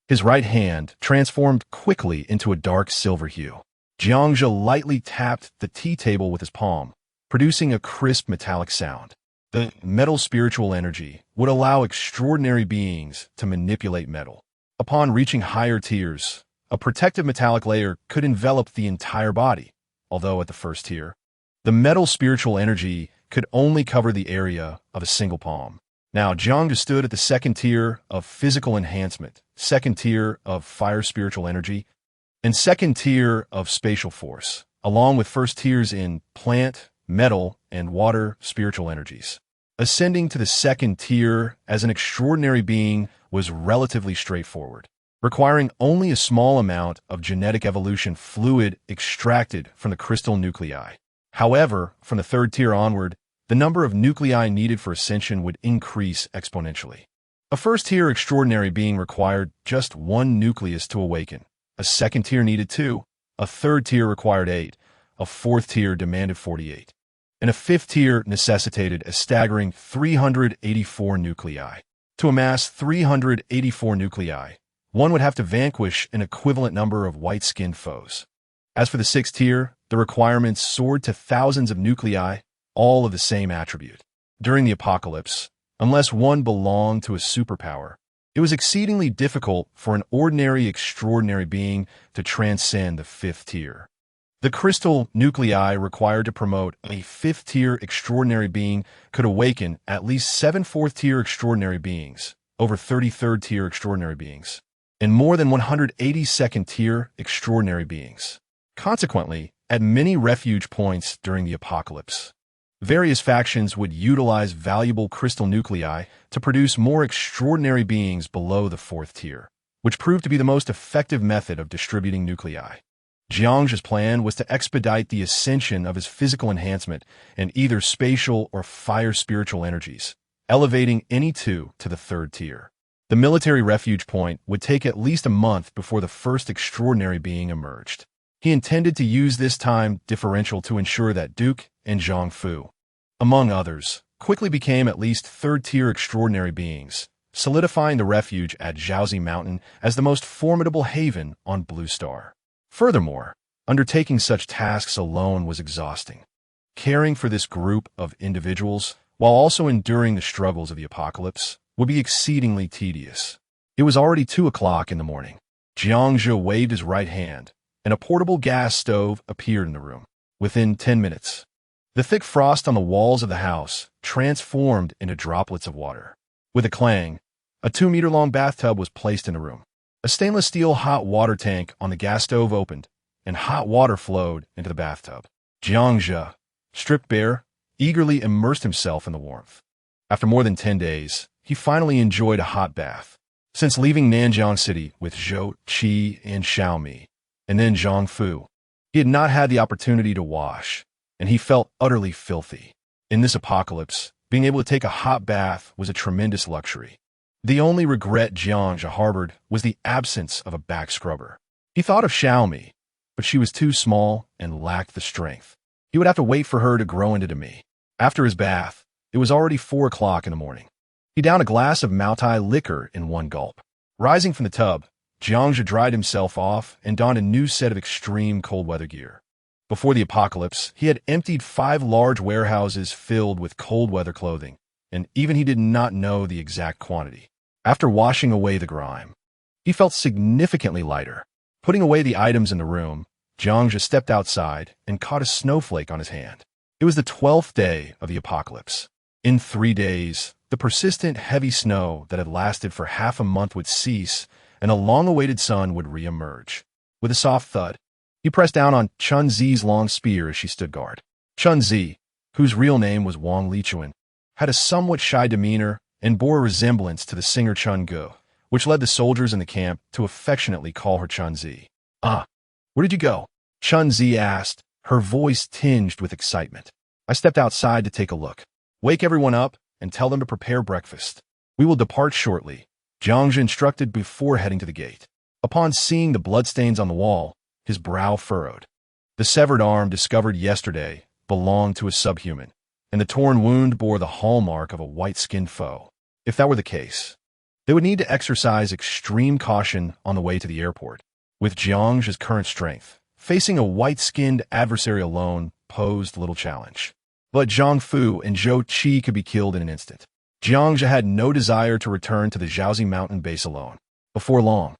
his right hand transformed quickly into a dark silver hue. Jiangzhe lightly tapped the tea table with his palm, producing a crisp metallic sound. The metal spiritual energy would allow extraordinary beings to manipulate metal. Upon reaching higher tiers, a protective metallic layer could envelop the entire body, although at the first tier, the metal spiritual energy could only cover the area of a single palm. Now, Jiangzhe stood at the second tier of physical enhancement, second tier of fire spiritual energy, and second tier of spatial force, along with first tiers in plant, metal, and water spiritual energies. Ascending to the second tier as an extraordinary being was relatively straightforward, requiring only a small amount of genetic evolution fluid extracted from the crystal nuclei. However, from the third tier onward, the number of nuclei needed for ascension would increase exponentially. A first-tier extraordinary being required just 1 nucleus to awaken. A second tier needed 2. A third tier required 8. A fourth tier demanded 48. And a fifth tier necessitated a staggering 384 nuclei. To amass 384 nuclei, one would have to vanquish an equivalent number of white-skinned foes. As for the sixth tier, the requirements soared to thousands of nuclei, all of the same attribute. During the apocalypse, unless one belonged to a superpower, it was exceedingly difficult for an ordinary extraordinary being to transcend the fifth tier. The crystal nuclei required to promote a fifth-tier extraordinary being could awaken at least 7 fourth-tier extraordinary beings, over 30 third-tier extraordinary beings, and more than 180 second-tier extraordinary beings. Consequently, at many refuge points during the apocalypse, various factions would utilize valuable crystal nuclei to produce more extraordinary beings below the fourth tier, which proved to be the most effective method of distributing nuclei. Jiangzhe's plan was to expedite the ascension of his physical enhancement in either spatial or fire spiritual energies, elevating any 2 to the third tier. The military refuge point would take at least a month before the first extraordinary being emerged. He intended to use this time differential to ensure that Duke and Zhang Fu, among others, quickly became at least third-tier extraordinary beings, solidifying the refuge at Zhaozi Mountain as the most formidable haven on Blue Star. Furthermore, undertaking such tasks alone was exhausting. Caring for this group of individuals, while also enduring the struggles of the apocalypse, would be exceedingly tedious. It was already 2 o'clock in the morning. Jiangzhe waved his right hand, and a portable gas stove appeared in the room. Within 10 minutes, the thick frost on the walls of the house transformed into droplets of water. With a clang, a 2-meter-long bathtub was placed in the room. A stainless steel hot water tank on the gas stove opened, and hot water flowed into the bathtub. Jiangzhe, stripped bare, eagerly immersed himself in the warmth. After more than 10 days, he finally enjoyed a hot bath. Since leaving Nanjiang City with Zhou, Qi, and Xiaomi, and then Zhongfu, he had not had the opportunity to wash, and he felt utterly filthy. In this apocalypse, being able to take a hot bath was a tremendous luxury. The only regret Jiangzhe harbored was the absence of a back scrubber. He thought of Xiaomi, but she was too small and lacked the strength. He would have to wait for her to grow into me. After his bath, it was already 4 o'clock in the morning. He downed a glass of Maotai liquor in one gulp. Rising from the tub, Jiangzhe dried himself off and donned a new set of extreme cold weather gear. Before the apocalypse, he had emptied 5 large warehouses filled with cold weather clothing, and even he did not know the exact quantity. After washing away the grime, he felt significantly lighter. Putting away the items in the room, Jiangzhe stepped outside and caught a snowflake on his hand. It was the 12th day of the apocalypse. In 3 days, the persistent heavy snow that had lasted for half a month would cease, and a long-awaited sun would re-emerge. With a soft thud, he pressed down on Chun-Zi's long spear as she stood guard. Chun-Zi, whose real name was Wang Lichuan, had a somewhat shy demeanor and bore a resemblance to the singer Chun-Gu, which led the soldiers in the camp to affectionately call her Chun-Zi. "Ah, where did you go?" Chun-Zi asked, her voice tinged with excitement. "I stepped outside to take a look. Wake everyone up and tell them to prepare breakfast. We will depart shortly," Jiangzhe instructed before heading to the gate. Upon seeing the bloodstains on the wall, his brow furrowed. The severed arm discovered yesterday belonged to a subhuman, and the torn wound bore the hallmark of a white-skinned foe. If that were the case, they would need to exercise extreme caution on the way to the airport. With Jiangzhe's current strength, facing a white-skinned adversary alone posed little challenge. But Zhongfu and Zhou Qi could be killed in an instant. Jiangzhe had no desire to return to the Jiaozi mountain base alone. Before long,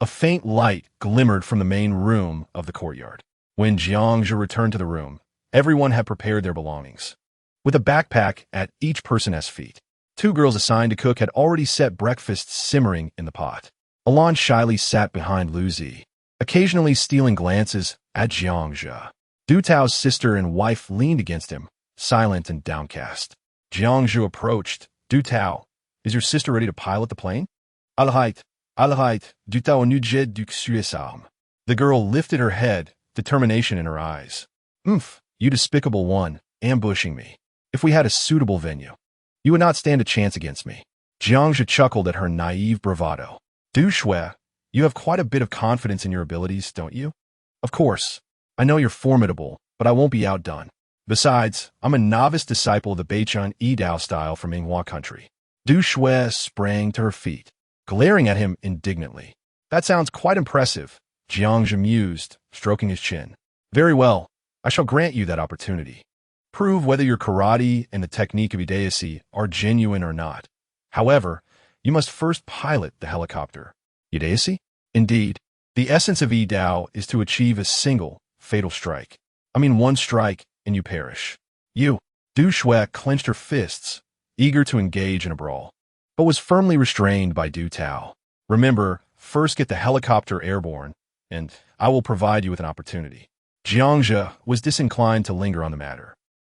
a faint light glimmered from the main room of the courtyard. When Jiangzhe returned to the room, everyone had prepared their belongings. With a backpack at each person's feet, 2 girls assigned to cook had already set breakfast simmering in the pot. Alon shyly sat behind Lu Zi, occasionally stealing glances at Jiangzhe. Du Tao's sister and wife leaned against him, silent and downcast. Jiangzhe approached. "Du Tao, is your sister ready to pilot the plane?" Alahite, Du Tao nujet du xuesarm. The girl lifted her head, determination in her eyes. You despicable one, ambushing me. If we had a suitable venue, you would not stand a chance against me." Jiangzhe chuckled at her naive bravado. "Du Shui, you have quite a bit of confidence in your abilities, don't you?" "Of course. I know you're formidable, but I won't be outdone. Besides, I'm a novice disciple of the Beichun Yidao style from Minghua country." Du Shui sprang to her feet, glaring at him indignantly. "That sounds quite impressive," Jiangzhe mused, stroking his chin. "Very well, I shall grant you that opportunity. Prove whether your karate and the technique of Idaisi are genuine or not. However, you must first pilot the helicopter." "Idaisi?" "Indeed. The essence of Yidao is to achieve a single, fatal strike. I mean one strike, and you perish. You." Du Shui clenched her fists, eager to engage in a brawl, but was firmly restrained by Du Tao. "Remember, first get the helicopter airborne, and I will provide you with an opportunity." Jiangzhe was disinclined to linger on the matter.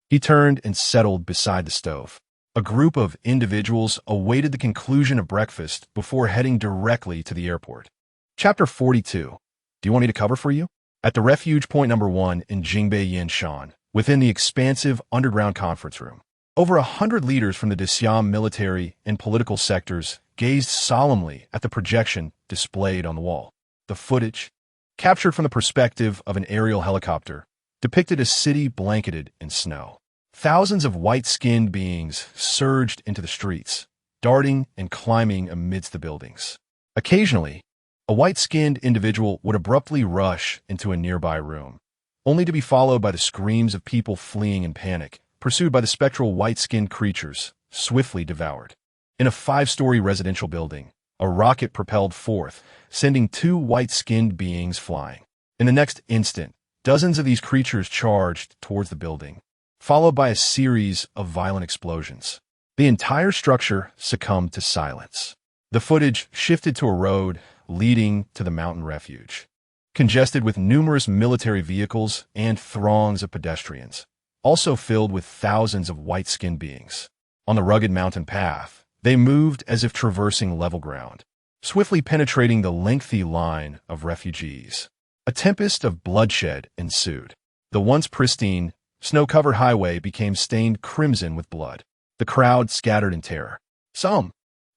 He turned and settled beside the stove. A group of individuals awaited the conclusion of breakfast before heading directly to the airport. Chapter 42. Do you want me to cover for you? At the refuge point number 1 in Jingbei Yanshan, within the expansive underground conference room, over 100 leaders from the Desiam military and political sectors gazed solemnly at the projection displayed on the wall. The footage, captured from the perspective of an aerial helicopter, depicted a city blanketed in snow. Thousands of white-skinned beings surged into the streets, darting and climbing amidst the buildings. Occasionally, a white-skinned individual would abruptly rush into a nearby room, only to be followed by the screams of people fleeing in panic, pursued by the spectral white-skinned creatures, swiftly devoured. In a 5-story residential building, a rocket propelled forth, sending 2 white-skinned beings flying. In the next instant, dozens of these creatures charged towards the building, followed by a series of violent explosions. The entire structure succumbed to silence. The footage shifted to a road leading to the mountain refuge, congested with numerous military vehicles and throngs of pedestrians, also filled with thousands of white-skinned beings. On the rugged mountain path, they moved as if traversing level ground, swiftly penetrating the lengthy line of refugees. A tempest of bloodshed ensued. The once pristine, snow-covered highway became stained crimson with blood. The crowd scattered in terror. Some,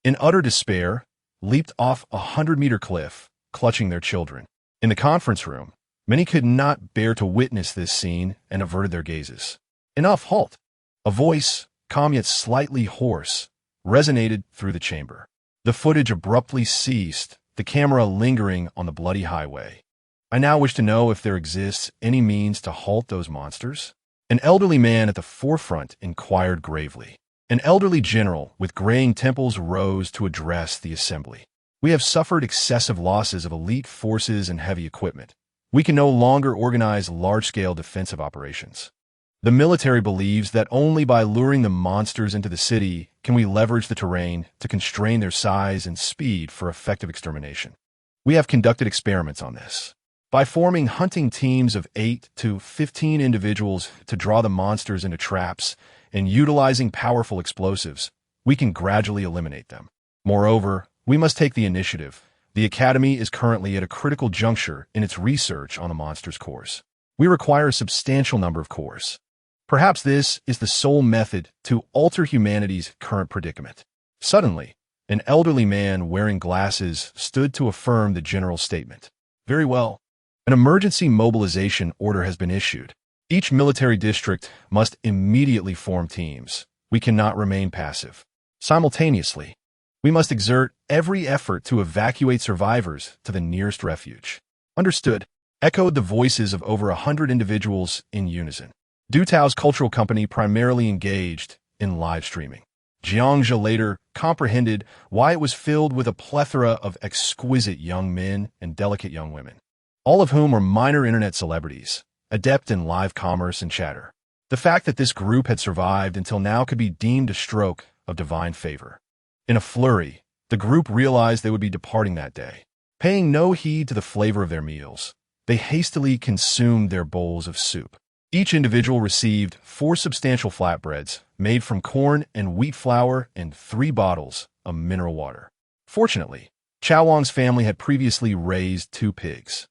in utter despair, leaped off a 100-meter cliff, clutching their children. In the conference room, many could not bear to witness this scene and averted their gazes. Enough, halt! A voice, calm yet slightly hoarse, resonated through the chamber. The footage abruptly ceased, the camera lingering on the bloody highway. I now wish to know if there exists any means to halt those monsters. An elderly man at the forefront inquired gravely. An elderly general with graying temples rose to address the assembly. We have suffered excessive losses of elite forces and heavy equipment. We can no longer organize large-scale defensive operations. The military believes that only by luring the monsters into the city can we leverage the terrain to constrain their size and speed for effective extermination. We have conducted experiments on this. By forming hunting teams of 8 to 15 individuals to draw the monsters into traps and utilizing powerful explosives, we can gradually eliminate them. Moreover, we must take the initiative. The Academy is currently at a critical juncture in its research on the monsters' cores. We require a substantial number of cores. Perhaps this is the sole method to alter humanity's current predicament. Suddenly, an elderly man wearing glasses stood to affirm the general's statement. Very well. An emergency mobilization order has been issued. Each military district must immediately form teams. We cannot remain passive. Simultaneously, we must exert every effort to evacuate survivors to the nearest refuge. Understood, echoed the voices of over 100 individuals in unison. Dutao's cultural company primarily engaged in live streaming. Jiangxia later comprehended why it was filled with a plethora of exquisite young men and delicate young women, all of whom were minor internet celebrities, adept in live commerce and chatter. The fact that this group had survived until now could be deemed a stroke of divine favor. In a flurry, the group realized they would be departing that day. Paying no heed to the flavor of their meals, they hastily consumed their bowls of soup. Each individual received 4 substantial flatbreads made from corn and wheat flour and 3 bottles of mineral water. Fortunately, Chao Wang's family had previously raised 2 pigs.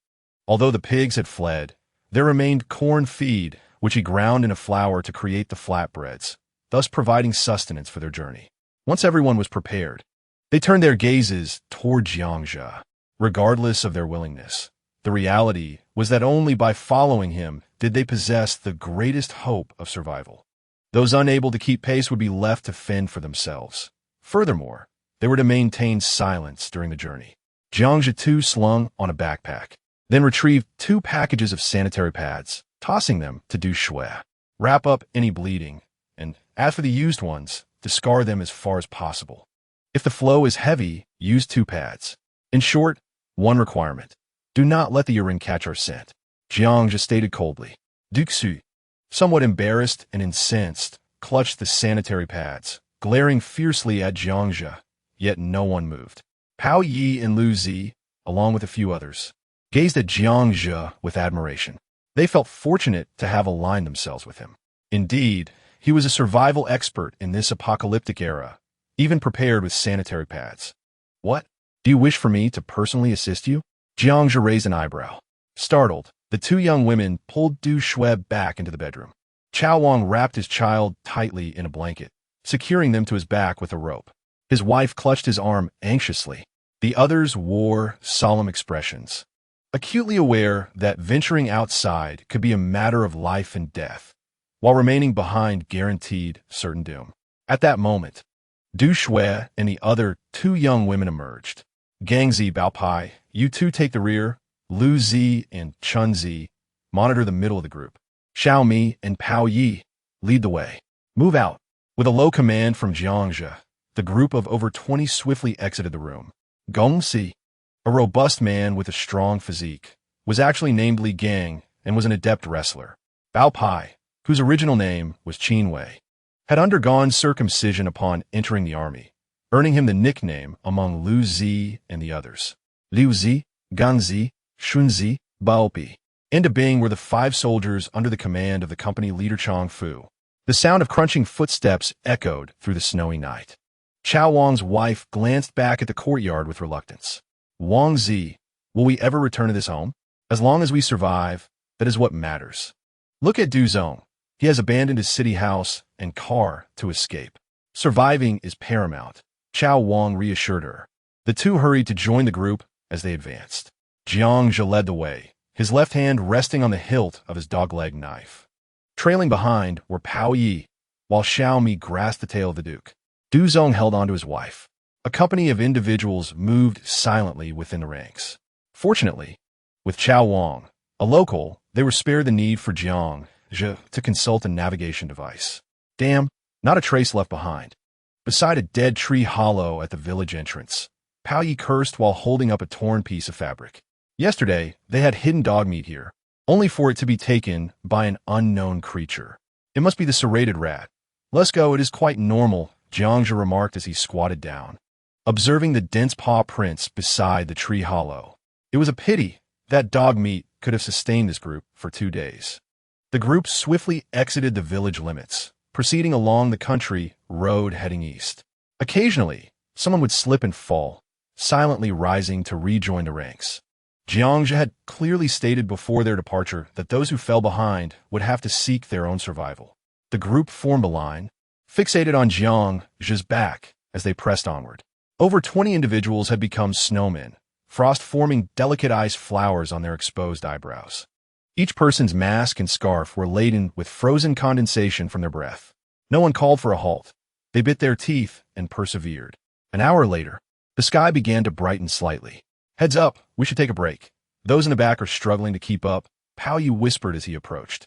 Although the pigs had fled, there remained corn feed, which he ground into flour to create the flatbreads, thus providing sustenance for their journey. Once everyone was prepared, they turned their gazes toward Jiangxia, regardless of their willingness. The reality was that only by following him did they possess the greatest hope of survival. Those unable to keep pace would be left to fend for themselves. Furthermore, they were to maintain silence during the journey. Jiangxia too slung on a backpack, then retrieved 2 packages of sanitary pads, tossing them to Du Shui. Wrap up any bleeding, and as for the used ones, discard them as far as possible. If the flow is heavy, use 2 pads. In short, 1 requirement. Do not let the urine catch our scent. Jiangxia stated coldly. Duxu, somewhat embarrassed and incensed, clutched the sanitary pads, glaring fiercely at Jiangxia, yet no one moved. Pao Yi and Lu Zi, along with a few others, gazed at Jiangxia with admiration. They felt fortunate to have aligned themselves with him. Indeed, he was a survival expert in this apocalyptic era, even prepared with sanitary pads. What? Do you wish for me to personally assist you? Jiangxia raised an eyebrow. Startled, the 2 young women pulled Du Shui back into the bedroom. Chao Wang wrapped his child tightly in a blanket, securing them to his back with a rope. His wife clutched his arm anxiously. The others wore solemn expressions, acutely aware that venturing outside could be a matter of life and death, while remaining behind guaranteed certain doom. At that moment, Du Shui and the other 2 young women emerged. Gangzi Baopai, you 2 take the rear. Lu Zi and Chun Zi monitor the middle of the group. Xiao Mi and Pao Yi lead the way. Move out. With a low command from Jiangxia, the group of over 20 swiftly exited the room. Gong Si, a robust man with a strong physique, was actually named Li Gang and was an adept wrestler. Bao Pai, whose original name was Qin Wei, had undergone circumcision upon entering the army, earning him the nickname among Liu Zi and the others. Liu Zi, Gan Zi, Shun Zi, Bao Pi, and Bing were the 5 soldiers under the command of the company leader Chong Fu. The sound of crunching footsteps echoed through the snowy night. Chao Wang's wife glanced back at the courtyard with reluctance. Wang Zi, will we ever return to this home? As long as we survive, that is what matters. Look at Du Zong. He has abandoned his city house and car to escape. Surviving is paramount, Chao Wang reassured her. The two hurried to join the group as they advanced. Jiang Zhe led the way, his left hand resting on the hilt of his dog-leg knife. Trailing behind were Pao Yi, while Xiao Mi grasped the tail of the Duke. Du Zong held onto his wife. A company of individuals moved silently within the ranks. Fortunately, with Chao Wang, a local, they were spared the need for Jiang Zhe to consult a navigation device. Damn, not a trace left behind. Beside a dead tree hollow at the village entrance, Pao Yi cursed while holding up a torn piece of fabric. Yesterday, they had hidden dog meat here, only for it to be taken by an unknown creature. It must be the serrated rat. Let's go, it is quite normal, Jiang Zhe remarked as he squatted down, observing the dense paw prints beside the tree hollow. It was a pity that dog meat could have sustained this group for 2 days. The group swiftly exited the village limits, proceeding along the country road heading east. Occasionally, someone would slip and fall, silently rising to rejoin the ranks. Jiang Zhe had clearly stated before their departure that those who fell behind would have to seek their own survival. The group formed a line, fixated on Jiang Zhe's back as they pressed onward. Over 20 individuals had become snowmen, frost forming delicate ice flowers on their exposed eyebrows. Each person's mask and scarf were laden with frozen condensation from their breath. No one called for a halt. They bit their teeth and persevered. An hour later, the sky began to brighten slightly. Heads up, we should take a break. Those in the back are struggling to keep up, Pao Yi whispered as he approached.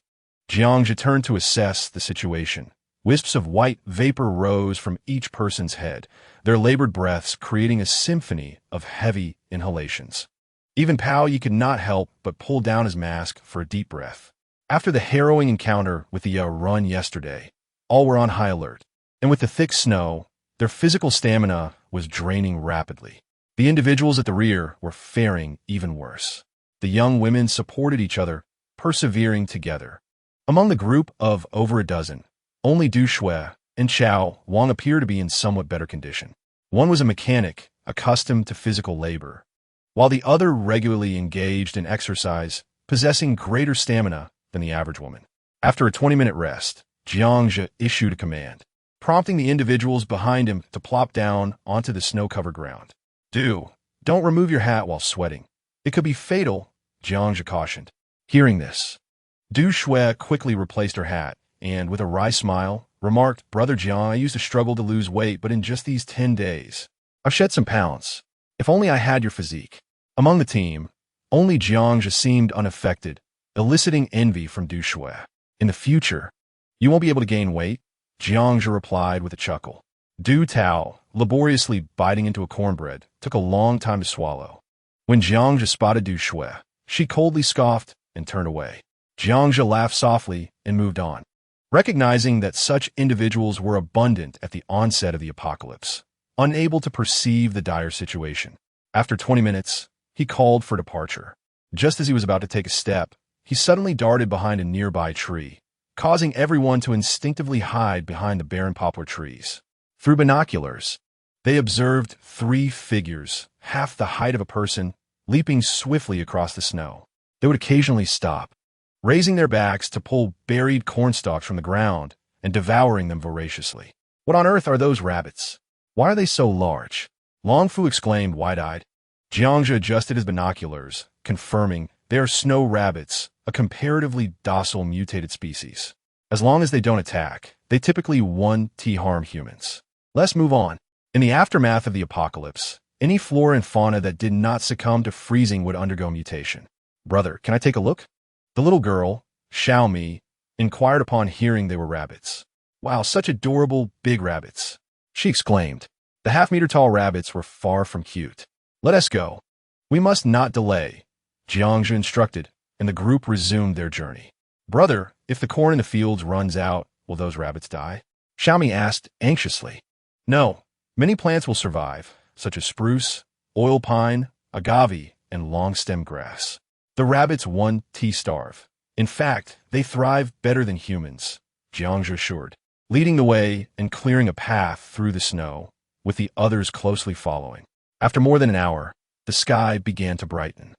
Jiang Zhe turned to assess the situation. Wisps of white vapor rose from each person's head, their labored breaths creating a symphony of heavy inhalations. Even Pao Yi could not help but pull down his mask for a deep breath. After the harrowing encounter with the run yesterday, all were on high alert, and with the thick snow, their physical stamina was draining rapidly. The individuals at the rear were faring even worse. The young women supported each other, persevering together. Among the group of over a dozen, only Du Shui and Chao Wang appeared to be in somewhat better condition. One was a mechanic, accustomed to physical labor, while the other regularly engaged in exercise, possessing greater stamina than the average woman. After a 20-minute rest, Jiang Zhe issued a command, prompting the individuals behind him to plop down onto the snow-covered ground. Don't remove your hat while sweating. It could be fatal, Jiang Zhe cautioned. Hearing this, Du Shui quickly replaced her hat and, with a wry smile, remarked, Brother Jiang, I used to struggle to lose weight, but in just these 10 days, I've shed some pounds. If only I had your physique. Among the team, only Jiang Zhe seemed unaffected, eliciting envy from Du Shui. In the future, you won't be able to gain weight, Jiang Zhe replied with a chuckle. Du Tao, laboriously biting into a cornbread, took a long time to swallow. When Jiang Zhe spotted Du Shui, she coldly scoffed and turned away. Jiang Zhe laughed softly and moved on, recognizing that such individuals were abundant at the onset of the apocalypse, unable to perceive the dire situation. After 20 minutes, he called for departure. Just as he was about to take a step, he suddenly darted behind a nearby tree, causing everyone to instinctively hide behind the barren poplar trees. Through binoculars, they observed 3 figures, half the height of a person, leaping swiftly across the snow. They would occasionally stop, raising their backs to pull buried cornstalks from the ground and devouring them voraciously. What on earth are those rabbits? Why are they so large? Long Fu exclaimed wide-eyed. Jiang Zhe adjusted his binoculars, confirming they are snow rabbits, a comparatively docile mutated species. As long as they don't attack, they typically won't harm humans. Let's move on. In the aftermath of the apocalypse, any flora and fauna that did not succumb to freezing would undergo mutation. Brother, can I take a look? The little girl, Xiao Mi, inquired upon hearing they were rabbits. Wow, such adorable big rabbits, she exclaimed. The half-meter-tall rabbits were far from cute. "Let us go. We must not delay," Jiangzhe instructed, and the group resumed their journey. "Brother, if the corn in the fields runs out, will those rabbits die?" Xiaomi asked anxiously. "No. Many plants will survive, such as spruce, oil pine, agave, and long-stem grass. The rabbits won't starve. In fact, they thrive better than humans," Jiangzhe assured, leading the way and clearing a path through the snow, with the others closely following. After more than an hour, the sky began to brighten.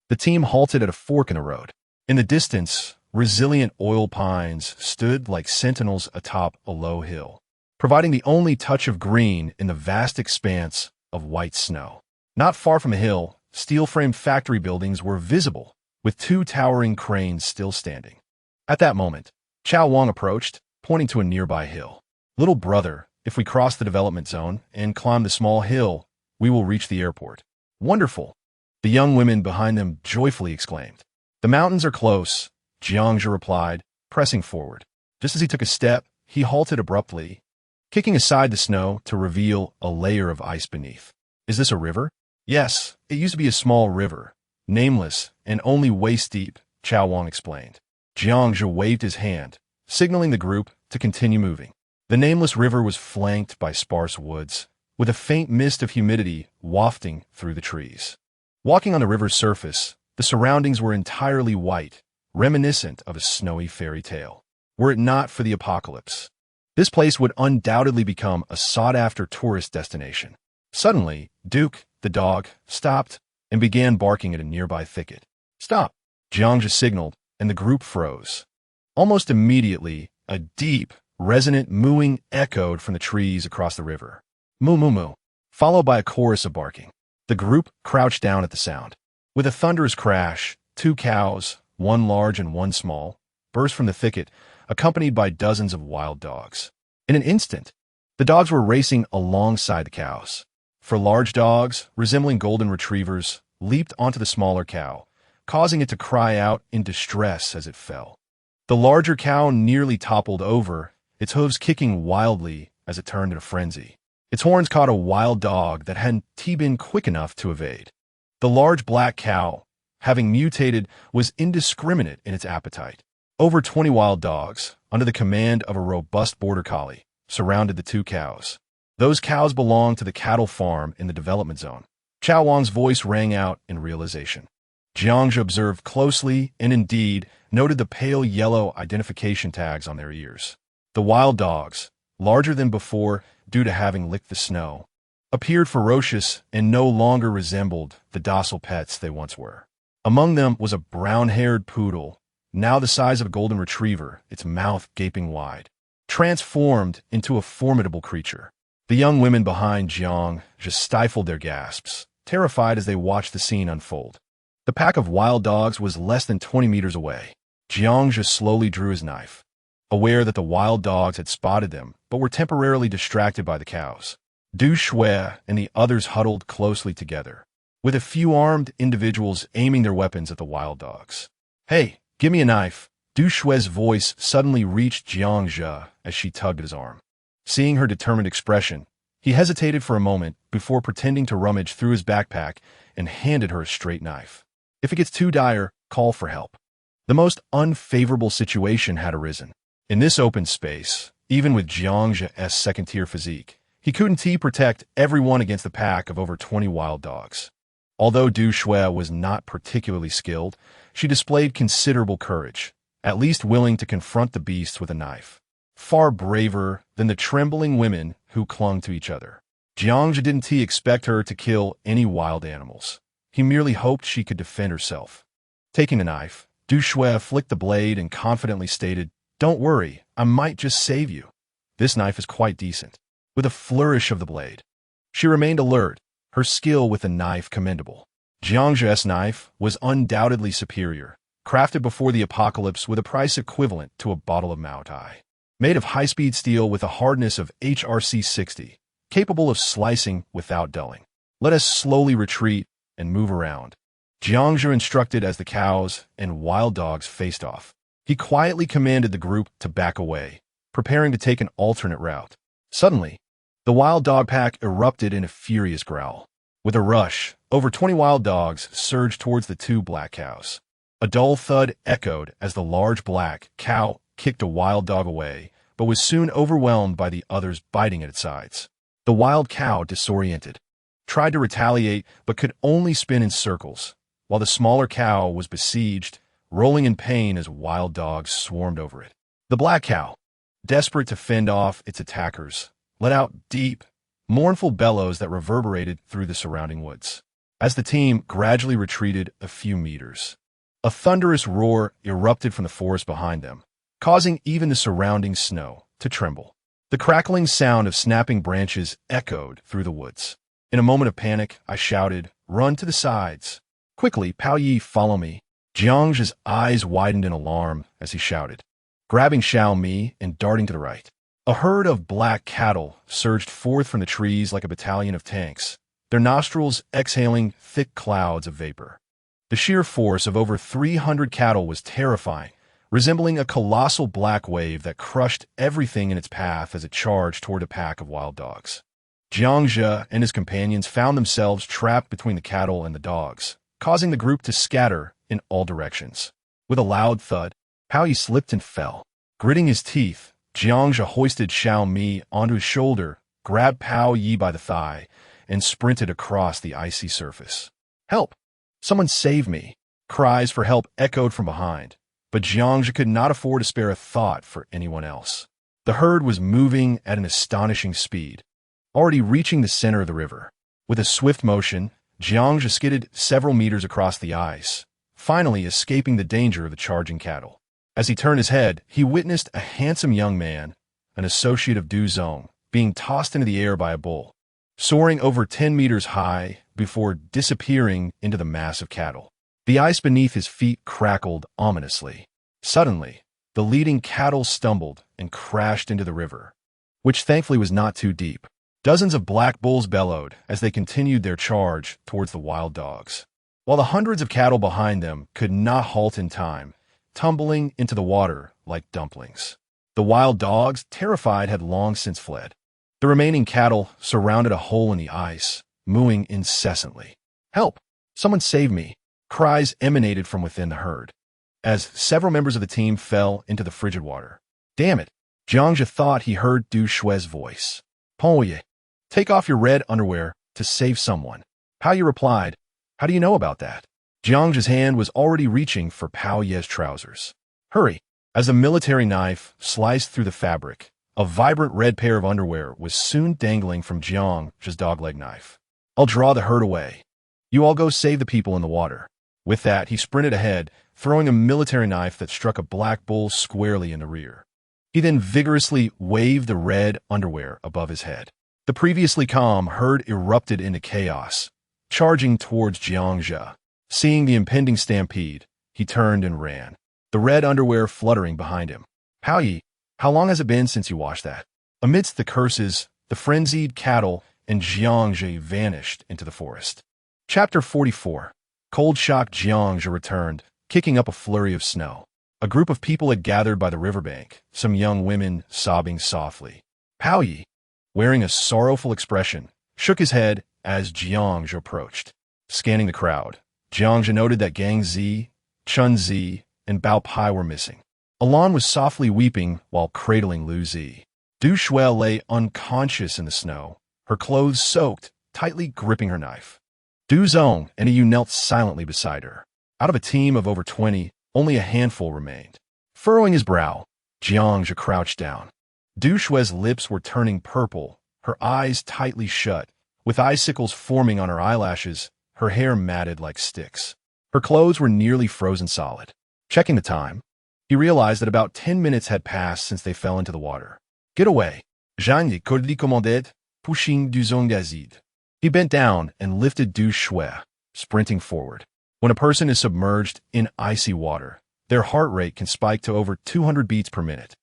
The team halted at a fork in the road. In the distance, resilient oil pines stood like sentinels atop a low hill, providing the only touch of green in the vast expanse of white snow. Not far from the hill, steel-framed factory buildings were visible, with two towering cranes still standing. At that moment, Chao Wang approached, pointing to a nearby hill. "Little brother, if we cross the development zone and climb the small hill, we will reach the airport." "Wonderful!" the young women behind them joyfully exclaimed. "The mountains are close," Jiangzhe replied, pressing forward. Just as he took a step, he halted abruptly, kicking aside the snow to reveal a layer of ice beneath. "Is this a river?" "Yes, it used to be a small river, nameless and only waist-deep," Chao Wang explained. Jiangzhe waved his hand, signaling the group to continue moving. The nameless river was flanked by sparse woods, with a faint mist of humidity wafting through the trees. Walking on the river's surface, the surroundings were entirely white, reminiscent of a snowy fairy tale. Were it not for the apocalypse, this place would undoubtedly become a sought-after tourist destination. Suddenly, Duke, the dog, stopped and began barking at a nearby thicket. "Stop!" Jiangzhe signaled, and the group froze. Almost immediately, a deep, resonant mooing echoed from the trees across the river. "Moo moo moo," followed by a chorus of barking. The group crouched down at the sound. With a thunderous crash, two cows, one large and one small, burst from the thicket, accompanied by dozens of wild dogs. In an instant, the dogs were racing alongside the cows. For large dogs, resembling golden retrievers, leaped onto the smaller cow, causing it to cry out in distress as it fell. The larger cow nearly toppled over, its hooves kicking wildly as it turned in a frenzy. Its horns caught a wild dog that hadn't been quick enough to evade. The large black cow, having mutated, was indiscriminate in its appetite. Over 20 wild dogs, under the command of a robust border collie, surrounded the two cows. Those cows belonged to the cattle farm in the development zone. Chao Wang's voice rang out in realization. Jiangzhe observed closely and indeed noted the pale yellow identification tags on their ears. The wild dogs, larger than before due to having licked the snow, appeared ferocious and no longer resembled the docile pets they once were. Among them was a brown-haired poodle, now the size of a golden retriever, its mouth gaping wide, transformed into a formidable creature. The young women behind Jiang just stifled their gasps, terrified as they watched the scene unfold. The pack of wild dogs was less than 20 meters away. Jiang just slowly drew his knife, aware that the wild dogs had spotted them but were temporarily distracted by the cows. Du Shui and the others huddled closely together, with a few armed individuals aiming their weapons at the wild dogs. "Hey, give me a knife." Du Shui's voice suddenly reached Jiangzhe as she tugged at his arm. Seeing her determined expression, he hesitated for a moment before pretending to rummage through his backpack and handed her a straight knife. If it gets too dire, call for help. The most unfavorable situation had arisen. In this open space, even with Jiangzhe's second-tier physique, he couldn't protect everyone against the pack of over 20 wild dogs. Although Du Shui was not particularly skilled, she displayed considerable courage, at least willing to confront the beasts with a knife. Far braver than the trembling women who clung to each other. Jiangzhe didn't expect her to kill any wild animals. He merely hoped she could defend herself. Taking the knife, Du Shui flicked the blade and confidently stated, "Don't worry, I might just save you. This knife is quite decent." With a flourish of the blade, she remained alert, her skill with the knife commendable. Jiangzhe's knife was undoubtedly superior, crafted before the apocalypse with a price equivalent to a bottle of Mao Tai. Made of high-speed steel with a hardness of HRC 60, capable of slicing without dulling. "Let us slowly retreat and move around," Jiangzhe instructed as the cows and wild dogs faced off. He quietly commanded the group to back away, preparing to take an alternate route. Suddenly, The wild dog pack erupted in a furious growl. With a rush, over 20 wild dogs surged towards the two black cows. A dull thud echoed as the large black cow kicked a wild dog away, but was soon overwhelmed by the others biting at its sides. The wild cow, disoriented, tried to retaliate but could only spin in circles, while the smaller cow was besieged, rolling in pain as wild dogs swarmed over it. The black cow, desperate to fend off its attackers, let out deep, mournful bellows that reverberated through the surrounding woods. As the team gradually retreated a few meters, a thunderous roar erupted from the forest behind them, causing even the surrounding snow to tremble. The crackling sound of snapping branches echoed through the woods. In a moment of panic, I shouted, "Run to the sides! Quickly, Pao Yi, follow me!" Jiang's eyes widened in alarm as he shouted, grabbing Xiao Mi and darting to the right. A herd of black cattle surged forth from the trees like a battalion of tanks, their nostrils exhaling thick clouds of vapor. The sheer force of over 300 cattle was terrifying, resembling a colossal black wave that crushed everything in its path as it charged toward a pack of wild dogs. Jiang and his companions found themselves trapped between the cattle and the dogs, causing the group to scatter in all directions. With a loud thud, Pao Yi slipped and fell. Gritting his teeth, Jiang hoisted Xiao Mi onto his shoulder, grabbed Pao Yi by the thigh, and sprinted across the icy surface. "Help! Someone save me!" Cries for help echoed from behind, but Jiang could not afford to spare a thought for anyone else. The herd was moving at an astonishing speed, already reaching the center of the river. With a swift motion, Jiang skidded several meters across the ice, finally escaping the danger of the charging cattle. As he turned his head, he witnessed a handsome young man, an associate of Du Zong, being tossed into the air by a bull, soaring over 10 meters high before disappearing into the mass of cattle. The ice beneath his feet crackled ominously. Suddenly, the leading cattle stumbled and crashed into the river, which thankfully was not too deep. Dozens of black bulls bellowed as they continued their charge towards the wild dogs, while the hundreds of cattle behind them could not halt in time, tumbling into the water like dumplings. The wild dogs, terrified, had long since fled. The remaining cattle surrounded a hole in the ice, mooing incessantly. "Help! Someone save me!" Cries emanated from within the herd, as several members of the team fell into the frigid water. "Damn it!" Jiang thought he heard Du Shui's voice. "Pao Yi, take off your red underwear to save someone." Pao Yi replied, "How do you know about that?" Jiang's hand was already reaching for Pao Yi's trousers. "Hurry!" As a military knife sliced through the fabric, a vibrant red pair of underwear was soon dangling from Jiang's dogleg knife. "I'll draw the herd away. You all go save the people in the water." With that, he sprinted ahead, throwing a military knife that struck a black bull squarely in the rear. He then vigorously waved the red underwear above his head. The previously calm herd erupted into chaos, charging towards Jiang. Seeing the impending stampede, he turned and ran, the red underwear fluttering behind him. "Pao Yi, how long has it been since you washed that?" Amidst the curses, the frenzied cattle and Jiang vanished into the forest. Chapter 44. Cold shock. Jiang returned, kicking up a flurry of snow. A group of people had gathered by the riverbank, some young women sobbing softly. Pao Yi, wearing a sorrowful expression, shook his head as Jiang approached. Scanning the crowd, Jiang noted that Gang Zi, Chun Zi, and Bao Pai were missing. Alan was softly weeping while cradling Lu Zi. Du Shui lay unconscious in the snow, her clothes soaked, tightly gripping her knife. Du Zong and Yu knelt silently beside her. Out of a team of over 20, only a handful remained. Furrowing his brow, Jiang crouched down. Du Shui's lips were turning purple, her eyes tightly shut, with icicles forming on her eyelashes, her hair matted like sticks. Her clothes were nearly frozen solid. Checking the time, he realized that about 10 minutes had passed since they fell into the water. "Get away." Jean Cordy commanded, pushing Du Zong d'Azid. He bent down and lifted Du Shui, sprinting forward. When a person is submerged in icy water, their heart rate can spike to over 200 beats per minute.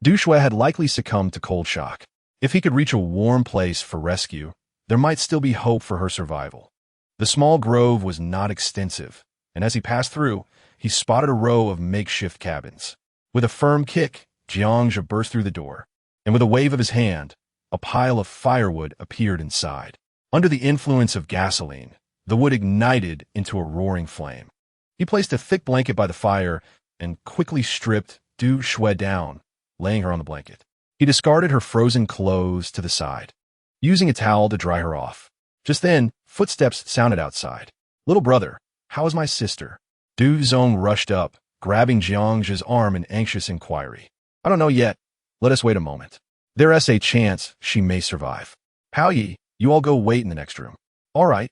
Du Shui had likely succumbed to cold shock. If he could reach a warm place for rescue, there might still be hope for her survival. The small grove was not extensive, and as he passed through, he spotted a row of makeshift cabins. With a firm kick, Jiang burst through the door, and with a wave of his hand, a pile of firewood appeared inside. Under the influence of gasoline, the wood ignited into a roaring flame. He placed a thick blanket by the fire and quickly stripped Du Shui down, laying her on the blanket. He discarded her frozen clothes to the side, using a towel to dry her off. Just then, footsteps sounded outside. "Little brother, how is my sister?" Du Zong rushed up, grabbing Jiang's arm in anxious inquiry. "I don't know yet. Let us wait a moment. There's a chance she may survive. Pao Yi, you all go wait in the next room." "All right."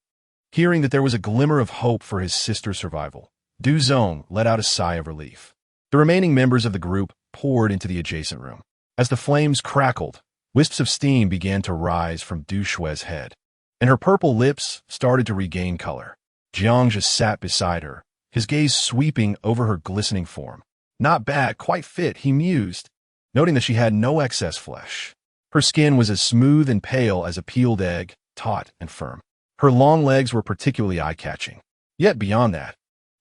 Hearing that there was a glimmer of hope for his sister's survival, Du Zong let out a sigh of relief. The remaining members of the group poured into the adjacent room. As the flames crackled, wisps of steam began to rise from Du Shui's head, and her purple lips started to regain color. Jiang just sat beside her, his gaze sweeping over her glistening form. "Not bad, quite fit," he mused, noting that she had no excess flesh. Her skin was as smooth and pale as a peeled egg, taut and firm. Her long legs were particularly eye-catching. Yet beyond that,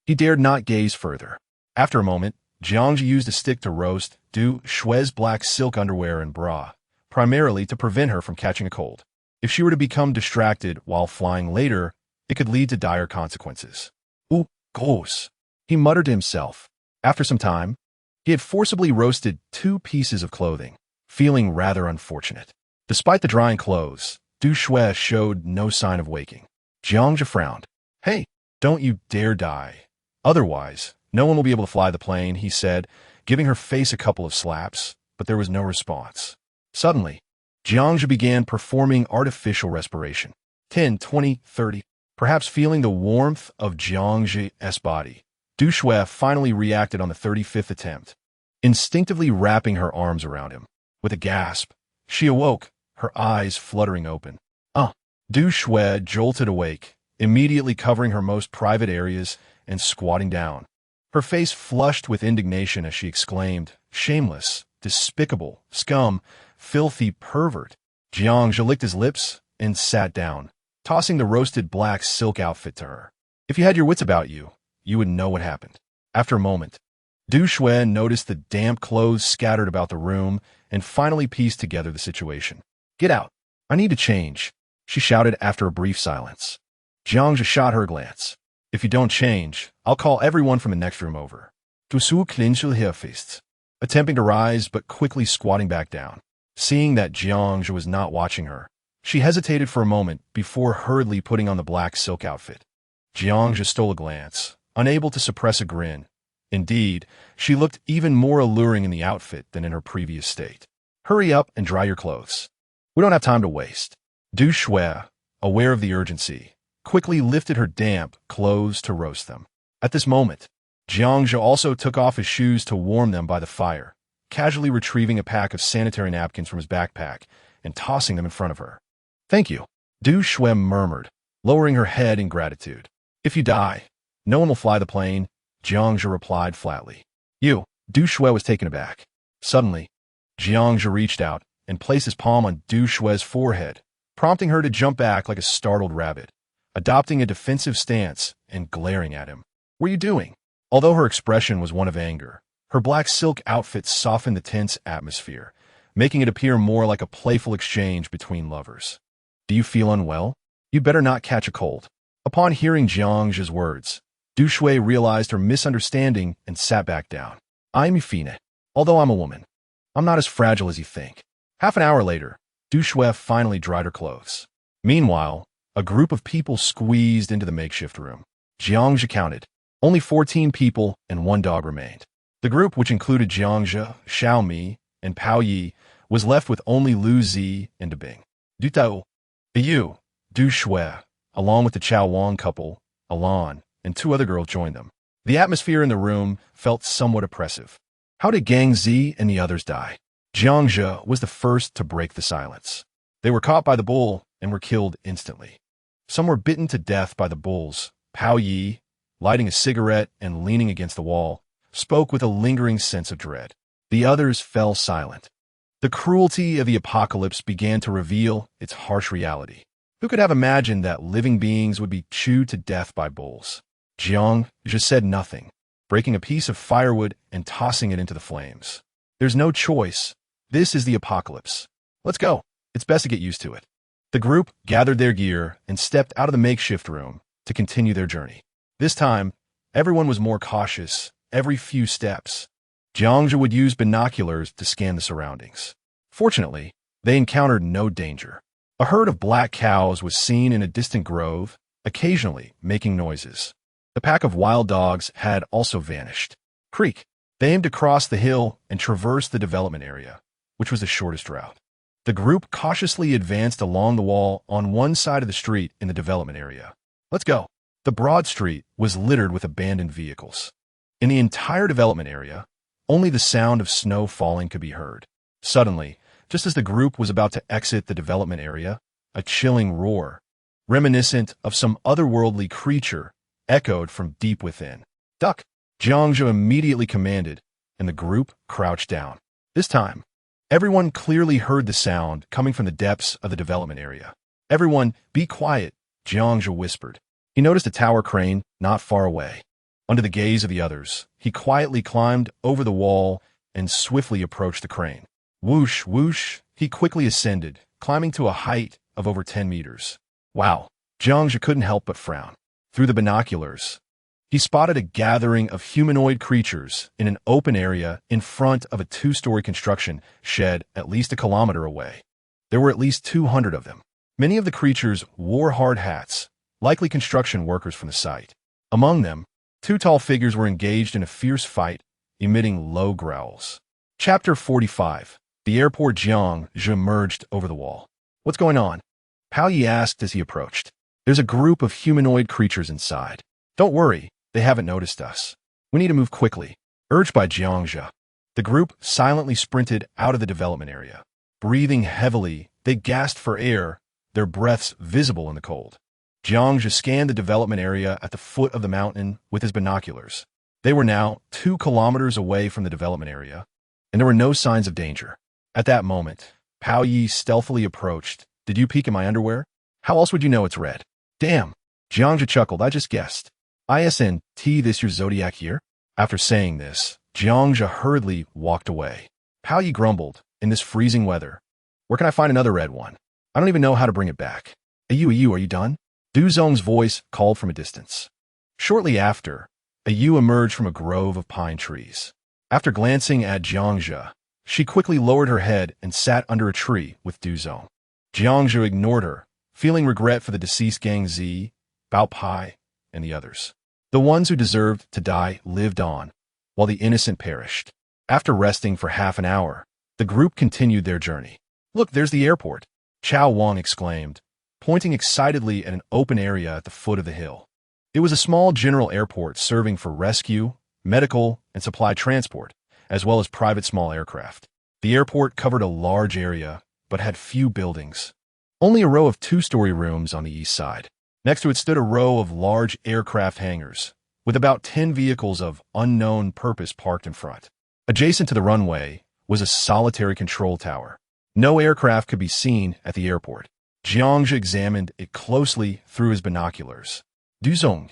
he dared not gaze further. After a moment, Jiang used a stick to roast Du Shui's black silk underwear and bra, primarily to prevent her from catching a cold. If she were to become distracted while flying later, it could lead to dire consequences. "Ooh, gross," he muttered to himself. After some time, he had forcibly roasted 2 pieces of clothing, feeling rather unfortunate. Despite the drying clothes, Du Shui showed no sign of waking. Jiang frowned. "Hey, don't you dare die. Otherwise, no one will be able to fly the plane," he said, giving her face a couple of slaps, but there was no response. Suddenly, Jiang began performing artificial respiration. 10, 20, 30. Perhaps feeling the warmth of Jiang's body, Du Shui finally reacted on the 35th attempt, instinctively wrapping her arms around him. With a gasp, she awoke, her eyes fluttering open. Du Shui jolted awake, immediately covering her most private areas and squatting down. Her face flushed with indignation as she exclaimed, "Shameless, despicable, scum, filthy pervert." Jiang licked his lips and sat down, tossing the roasted black silk outfit to her. "If you had your wits about you, you would know what happened." After a moment, Du Shui noticed the damp clothes scattered about the room and finally pieced together the situation. "Get out. I need to change," she shouted after a brief silence. Jiang shot her a glance. "If you don't change, I'll call everyone from the next room over." Du Shui clinched her fists, attempting to rise but quickly squatting back down. Seeing that Jiang was not watching her, she hesitated for a moment before hurriedly putting on the black silk outfit. Jiang stole a glance, unable to suppress a grin. Indeed, she looked even more alluring in the outfit than in her previous state. "Hurry up and dry your clothes. We don't have time to waste." Du Shui, aware of the urgency, quickly lifted her damp clothes to roast them. At this moment, Jiang also took off his shoes to warm them by the fire, casually retrieving a pack of sanitary napkins from his backpack and tossing them in front of her. "Thank you," Du Shui murmured, lowering her head in gratitude. "If you die, no one will fly the plane," Jiang replied flatly. "You." Du Shui was taken aback. Suddenly, Jiang reached out and placed his palm on Du Shui's forehead, prompting her to jump back like a startled rabbit, adopting a defensive stance and glaring at him. "What are you doing?" Although her expression was one of anger, her black silk outfit softened the tense atmosphere, making it appear more like a playful exchange between lovers. "Do you feel unwell? You better not catch a cold." Upon hearing Jiang's words, Du Shui realized her misunderstanding and sat back down. "I'm fine. Although I'm a woman, I'm not as fragile as you think." Half an hour later, Du Shui finally dried her clothes. Meanwhile, a group of people squeezed into the makeshift room. Jiang counted. Only 14 people and 1 dog remained. The group, which included Jiang, Xiao Mi, and Pao Yi, was left with only Lu Zi and Bing. Du Tao, Yu, Du Shui, along with the Chao Wang couple, Alan, and 2 other girls joined them. The atmosphere in the room felt somewhat oppressive. How did Gang Zi and the others die? Jiang was the first to break the silence. They were caught by the bull and were killed instantly. Some were bitten to death by the bulls. Pao Yi, lighting a cigarette and leaning against the wall, spoke with a lingering sense of dread. The others fell silent. The cruelty of the apocalypse began to reveal its harsh reality. Who could have imagined that living beings would be chewed to death by bulls? Jiang just said nothing, breaking a piece of firewood and tossing it into the flames. "There's no choice. This is the apocalypse. Let's go." It's best to get used to it. The group gathered their gear and stepped out of the makeshift room to continue their journey. This time, everyone was more cautious every few steps. Jiangzhe would use binoculars to scan the surroundings. Fortunately, they encountered no danger. A herd of black cows was seen in a distant grove, occasionally making noises. The pack of wild dogs had also vanished. Creek. They aimed to cross the hill and traverse the development area, which was the shortest route. The group cautiously advanced along the wall on one side of the street in the development area. Let's go. The broad street was littered with abandoned vehicles. In the entire development area, only the sound of snow falling could be heard. Suddenly, just as the group was about to exit the development area, a chilling roar, reminiscent of some otherworldly creature, echoed from deep within. Duck! Jiangzhe immediately commanded, and the group crouched down. This time, everyone clearly heard the sound coming from the depths of the development area. Everyone, be quiet, Jiangzhe whispered. He noticed a tower crane not far away. Under the gaze of the others, he quietly climbed over the wall and swiftly approached the crane. Whoosh, whoosh, he quickly ascended, climbing to a height of over 10 meters. Wow, Jiangzhe couldn't help but frown. Through the binoculars, he spotted a gathering of humanoid creatures in an open area in front of a 2-story construction shed at least a kilometer away. There were at least 200 of them. Many of the creatures wore hard hats, likely construction workers from the site. Among them, 2 tall figures were engaged in a fierce fight, emitting low growls. Chapter 45. The airport. Jiangzhe emerged over the wall. What's going on? Pao Yi asked as he approached. There's a group of humanoid creatures inside. Don't worry, they haven't noticed us. We need to move quickly. Urged by Jiangzhe, the group silently sprinted out of the development area. Breathing heavily, they gasped for air, their breaths visible in the cold. Jiangzhe scanned the development area at the foot of the mountain with his binoculars. They were now 2 kilometers away from the development area, and there were no signs of danger. At that moment, Pao Yi stealthily approached. Did you peek in my underwear? How else would you know it's red? Damn, Jiangzhe chuckled. I just guessed. ISNT, this your zodiac year? After saying this, Jiangzhe hurriedly walked away. Pao Yi grumbled, in this freezing weather. Where can I find another red one? I don't even know how to bring it back. Ayu, are you done? Du Zong's voice called from a distance. Shortly after, Ayu emerged from a grove of pine trees. After glancing at Jiangzhe, she quickly lowered her head and sat under a tree with Du Zong. Jiangzhe ignored her, feeling regret for the deceased Gang Z, Bao Pai, and the others. The ones who deserved to die lived on, while the innocent perished. After resting for half an hour, the group continued their journey. Look, there's the airport, Chao Wang exclaimed, pointing excitedly at an open area at the foot of the hill. It was a small general airport serving for rescue, medical, and supply transport, as well as private small aircraft. The airport covered a large area, but had few buildings. Only a row of 2-story rooms on the east side. Next to it stood a row of large aircraft hangars, with about 10 vehicles of unknown purpose parked in front. Adjacent to the runway was a solitary control tower. No aircraft could be seen at the airport. Jiangzhe examined it closely through his binoculars. Du Zong,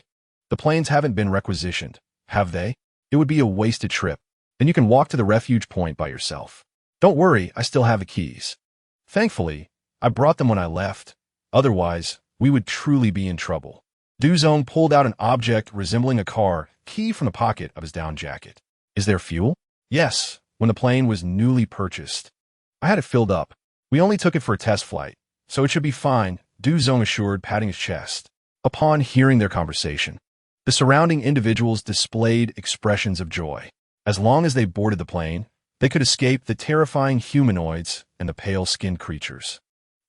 the planes haven't been requisitioned, have they? It would be a wasted trip. Then you can walk to the refuge point by yourself. Don't worry, I still have the keys. Thankfully, I brought them when I left. Otherwise, we would truly be in trouble. Du Zong pulled out an object resembling a car key from the pocket of his down jacket. Is there fuel? Yes, when the plane was newly purchased. I had it filled up. We only took it for a test flight, so it should be fine, Du Zong assured, patting his chest. Upon hearing their conversation, the surrounding individuals displayed expressions of joy. As long as they boarded the plane, they could escape the terrifying humanoids and the pale-skinned creatures.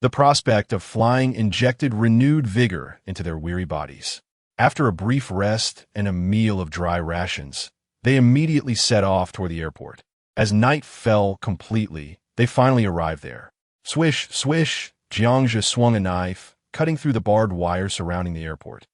The prospect of flying injected renewed vigor into their weary bodies. After a brief rest and a meal of dry rations, they immediately set off toward the airport. As night fell completely, they finally arrived there. Swish, swish, Jiangzhe swung a knife, cutting through the barbed wire surrounding the airport.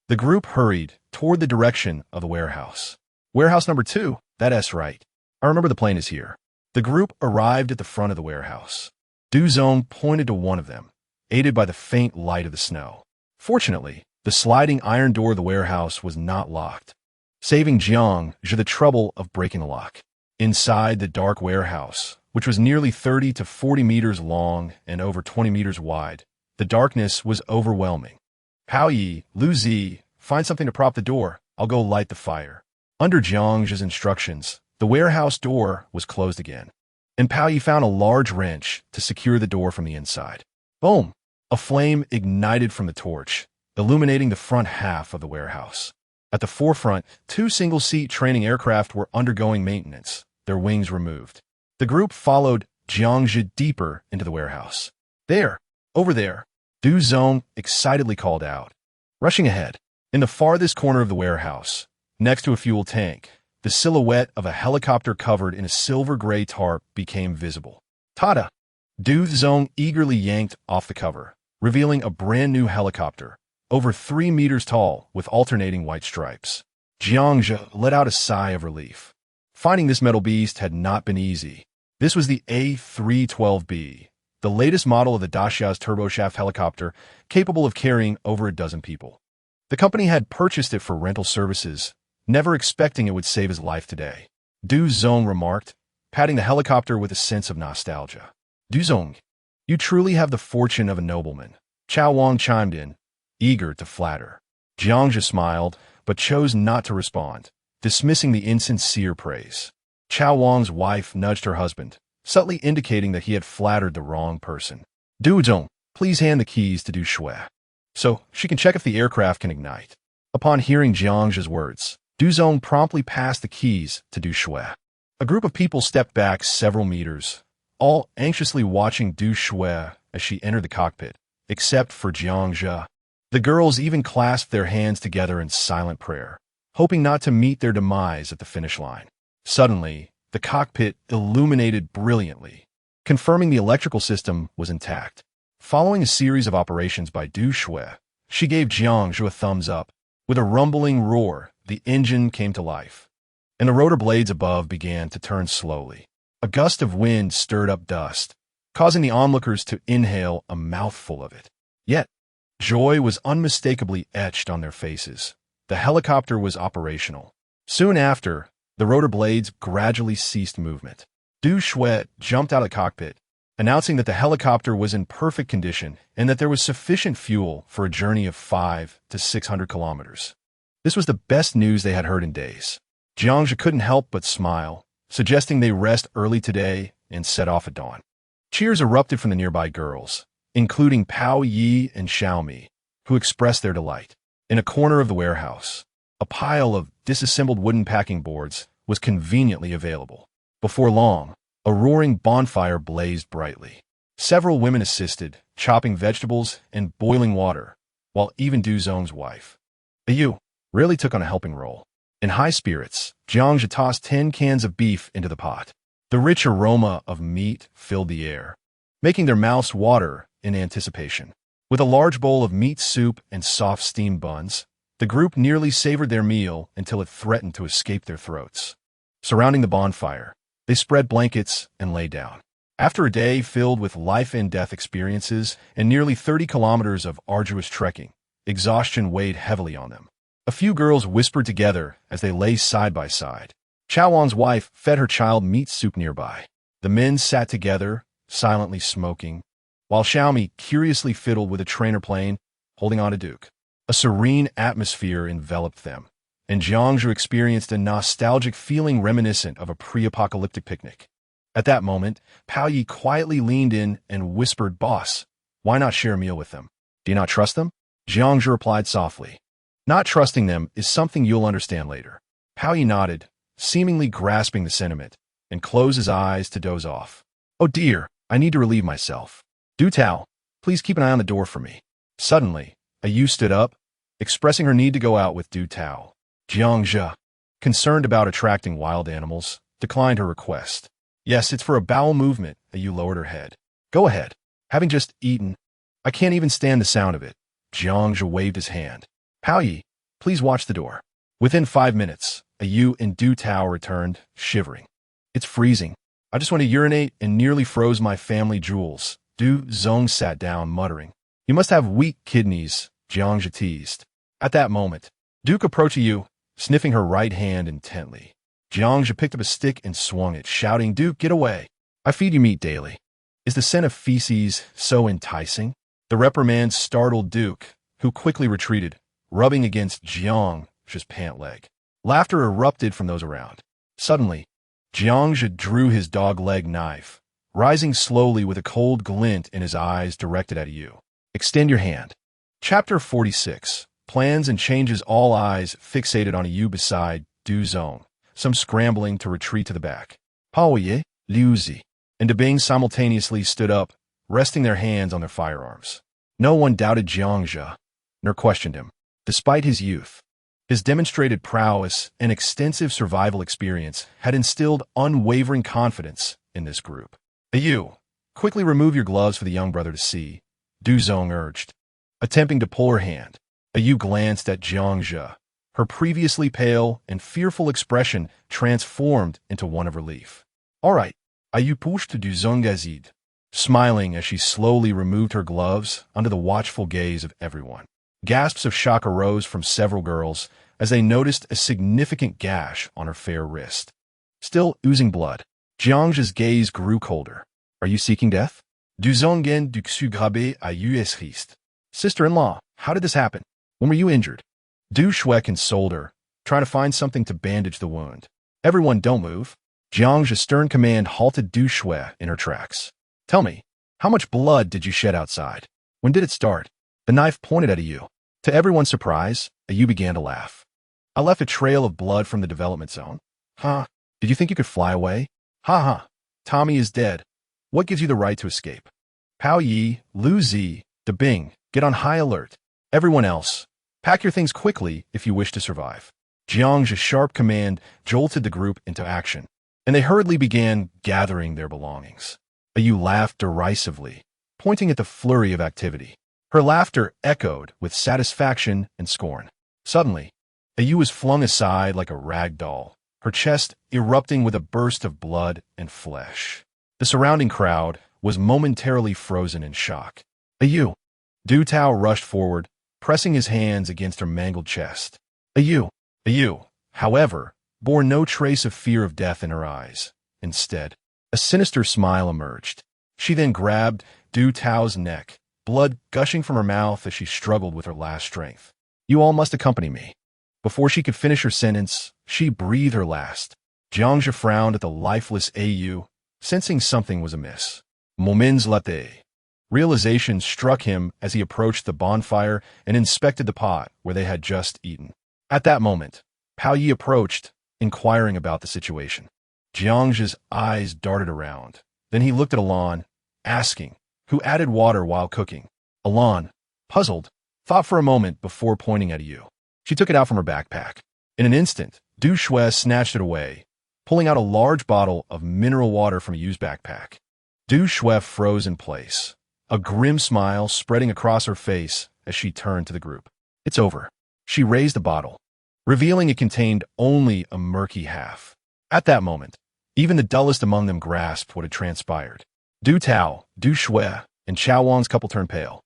The group hurried toward the direction of the warehouse. Warehouse number 2, that's right. I remember the plane is here. The group arrived at the front of the warehouse. Du Zong pointed to one of them, aided by the faint light of the snow. Fortunately, the sliding iron door of the warehouse was not locked, saving Jiangzhe the trouble of breaking the lock. Inside the dark warehouse which was nearly 30 to 40 meters long and over 20 meters wide. The darkness was overwhelming. Pao Yi, Lu Zi, find something to prop the door. I'll go light the fire. Under Jiang's instructions, the warehouse door was closed again, and Pao Yi found a large wrench to secure the door from the inside. Boom! A flame ignited from the torch, illuminating the front half of the warehouse. At the forefront, 2 single-seat training aircraft were undergoing maintenance, their wings removed. The group followed Jiangzhi deeper into the warehouse. There, over there, Du Zong excitedly called out. Rushing ahead, in the farthest corner of the warehouse, next to a fuel tank, the silhouette of a helicopter covered in a silver-gray tarp became visible. Tada! Du Zong eagerly yanked off the cover, revealing a brand-new helicopter, over 3 meters tall with alternating white stripes. Jiangzhi let out a sigh of relief. Finding this metal beast had not been easy. This was the A312B, the latest model of the Daxia's turboshaft helicopter, capable of carrying over a dozen people. The company had purchased it for rental services, never expecting it would save his life today. Du Zong remarked, patting the helicopter with a sense of nostalgia. Du Zong, you truly have the fortune of a nobleman. Chao Wang chimed in, eager to flatter. Jiangzhi smiled, but chose not to respond, dismissing the insincere praise. Chao Wang's wife nudged her husband, subtly indicating that he had flattered the wrong person. Du Zong, please hand the keys to Du Shui, so she can check if the aircraft can ignite. Upon hearing Jiangzhi's words, Du Zong promptly passed the keys to Du Shui. A group of people stepped back several meters, all anxiously watching Du Shui as she entered the cockpit, except for Jiangzhi. The girls even clasped their hands together in silent prayer, hoping not to meet their demise at the finish line. Suddenly, the cockpit illuminated brilliantly, confirming the electrical system was intact. Following a series of operations by Du Shui, she gave Jiangzhi a thumbs up. With a rumbling roar, the engine came to life, and the rotor blades above began to turn slowly. A gust of wind stirred up dust, causing the onlookers to inhale a mouthful of it. Yet, joy was unmistakably etched on their faces. The helicopter was operational. Soon after, the rotor blades gradually ceased movement. Du Shui jumped out of the cockpit, announcing that the helicopter was in perfect condition and that there was sufficient fuel for a journey of 500 to 600 kilometers. This was the best news they had heard in days. Jiangzhi couldn't help but smile, suggesting they rest early today and set off at dawn. Cheers erupted from the nearby girls, including Pao Yi and Xiaomi, who expressed their delight. In a corner of the warehouse, a pile of disassembled wooden packing boards was conveniently available. Before long, a roaring bonfire blazed brightly. Several women assisted, chopping vegetables and boiling water, while even Du Zong's wife, Ayu, rarely took on a helping role. In high spirits, Jiangzhi tossed 10 cans of beef into the pot. The rich aroma of meat filled the air, making their mouths water in anticipation. With a large bowl of meat soup and soft steamed buns, the group nearly savored their meal until it threatened to escape their throats. Surrounding the bonfire, they spread blankets and lay down. After a day filled with life-and-death experiences and nearly 30 kilometers of arduous trekking, exhaustion weighed heavily on them. A few girls whispered together as they lay side by side. Chao Wan's wife fed her child meat soup nearby. The men sat together, silently smoking, while Xiaomi curiously fiddled with a trainer plane, holding on to Duke. A serene atmosphere enveloped them, and Jiangzhi experienced a nostalgic feeling reminiscent of a pre-apocalyptic picnic. At that moment, Pao Yi quietly leaned in and whispered, "Boss, why not share a meal with them? Do you not trust them?" Jiangzhi replied softly, "Not trusting them is something you'll understand later." Pao Yi nodded, seemingly grasping the sentiment, and closed his eyes to doze off. "Oh dear, I need to relieve myself. Du Tao, please keep an eye on the door for me." Suddenly, Ayu stood up, expressing her need to go out with Du Tao. Jiangzhi, concerned about attracting wild animals, declined her request. "Yes, it's for a bowel movement." Ayu lowered her head. "Go ahead. Having just eaten, I can't even stand the sound of it." Jiangzhi waved his hand. "Pao Yi, please watch the door." Within 5 minutes, Ayu and Du Tao returned, shivering. "It's freezing. I just want to urinate and nearly froze my family jewels." Du Zong sat down, muttering. "You must have weak kidneys," Jiangzhi teased. At that moment, Duke approached Ayu, sniffing her right hand intently. Jiangzhi picked up a stick and swung it, shouting, "Duke, get away." I feed you meat daily. Is the scent of feces so enticing? The reprimand startled Duke, who quickly retreated, rubbing against Jiang's pant leg. Laughter erupted from those around. Suddenly, Jiangzhe drew his dog-leg knife, rising slowly with a cold glint in his eyes directed at you. Extend your hand. Chapter 46. Plans and changes. All eyes fixated on you beside Du Zong, some scrambling to retreat to the back. Paoye, Liu Zi, and Debing simultaneously stood up, resting their hands on their firearms. No one doubted Jiangzhe, nor questioned him. Despite his youth, his demonstrated prowess and extensive survival experience had instilled unwavering confidence in this group. You, quickly remove your gloves for the young brother to see, Du Zong urged. Attempting to pull her hand, Ayu glanced at Jiangzhe. Her previously pale and fearful expression transformed into one of relief. All right, Ayu pushed Du Zong aside, smiling as she slowly removed her gloves under the watchful gaze of everyone. Gasps of shock arose from several girls as they noticed a significant gash on her fair wrist. Still oozing blood, Jiangzhe's gaze grew colder. Are you seeking death? Du Zongen du Xu Grabe Ayu es triste. Sister-in-law, how did this happen? When were you injured? Du Shui consoled her, trying to find something to bandage the wound. Everyone don't move. Jiangzhe's stern command halted Du Shui in her tracks. Tell me, how much blood did you shed outside? When did it start? The knife pointed at Ayu. To everyone's surprise, Ayu began to laugh. I left a trail of blood from the development zone. Huh? Did you think you could fly away? Ha ha. Tommy is dead. What gives you the right to escape? Pao Yi, Lu Zi, Debing, get on high alert. Everyone else, pack your things quickly if you wish to survive. Jiangzhe's sharp command jolted the group into action, and they hurriedly began gathering their belongings. Ayu laughed derisively, pointing at the flurry of activity. Her laughter echoed with satisfaction and scorn. Suddenly, Ayu was flung aside like a rag doll, her chest erupting with a burst of blood and flesh. The surrounding crowd was momentarily frozen in shock. Ayu! Du Tao rushed forward, pressing his hands against her mangled chest. Ayu! Ayu, however, bore no trace of fear of death in her eyes. Instead, a sinister smile emerged. She then grabbed Du Tao's neck, blood gushing from her mouth as she struggled with her last strength. You all must accompany me. Before she could finish her sentence, she breathed her last. Jiangzhe frowned at the lifeless Ayu, sensing something was amiss. Moments latte. Realization struck him as he approached the bonfire and inspected the pot where they had just eaten. At that moment, Pao Yi approached, inquiring about the situation. Jiangzhe's eyes darted around. Then he looked at Alan, asking, who added water while cooking. Alan, puzzled, thought for a moment before pointing at Ayu. She took it out from her backpack. In an instant, Du Shui snatched it away, pulling out a large bottle of mineral water from Ayu's backpack. Du Shui froze in place, a grim smile spreading across her face as she turned to the group. It's over. She raised the bottle, revealing it contained only a murky half. At that moment, even the dullest among them grasped what had transpired. Du Tao, Du Shui, and Chao Wang's couple turned pale.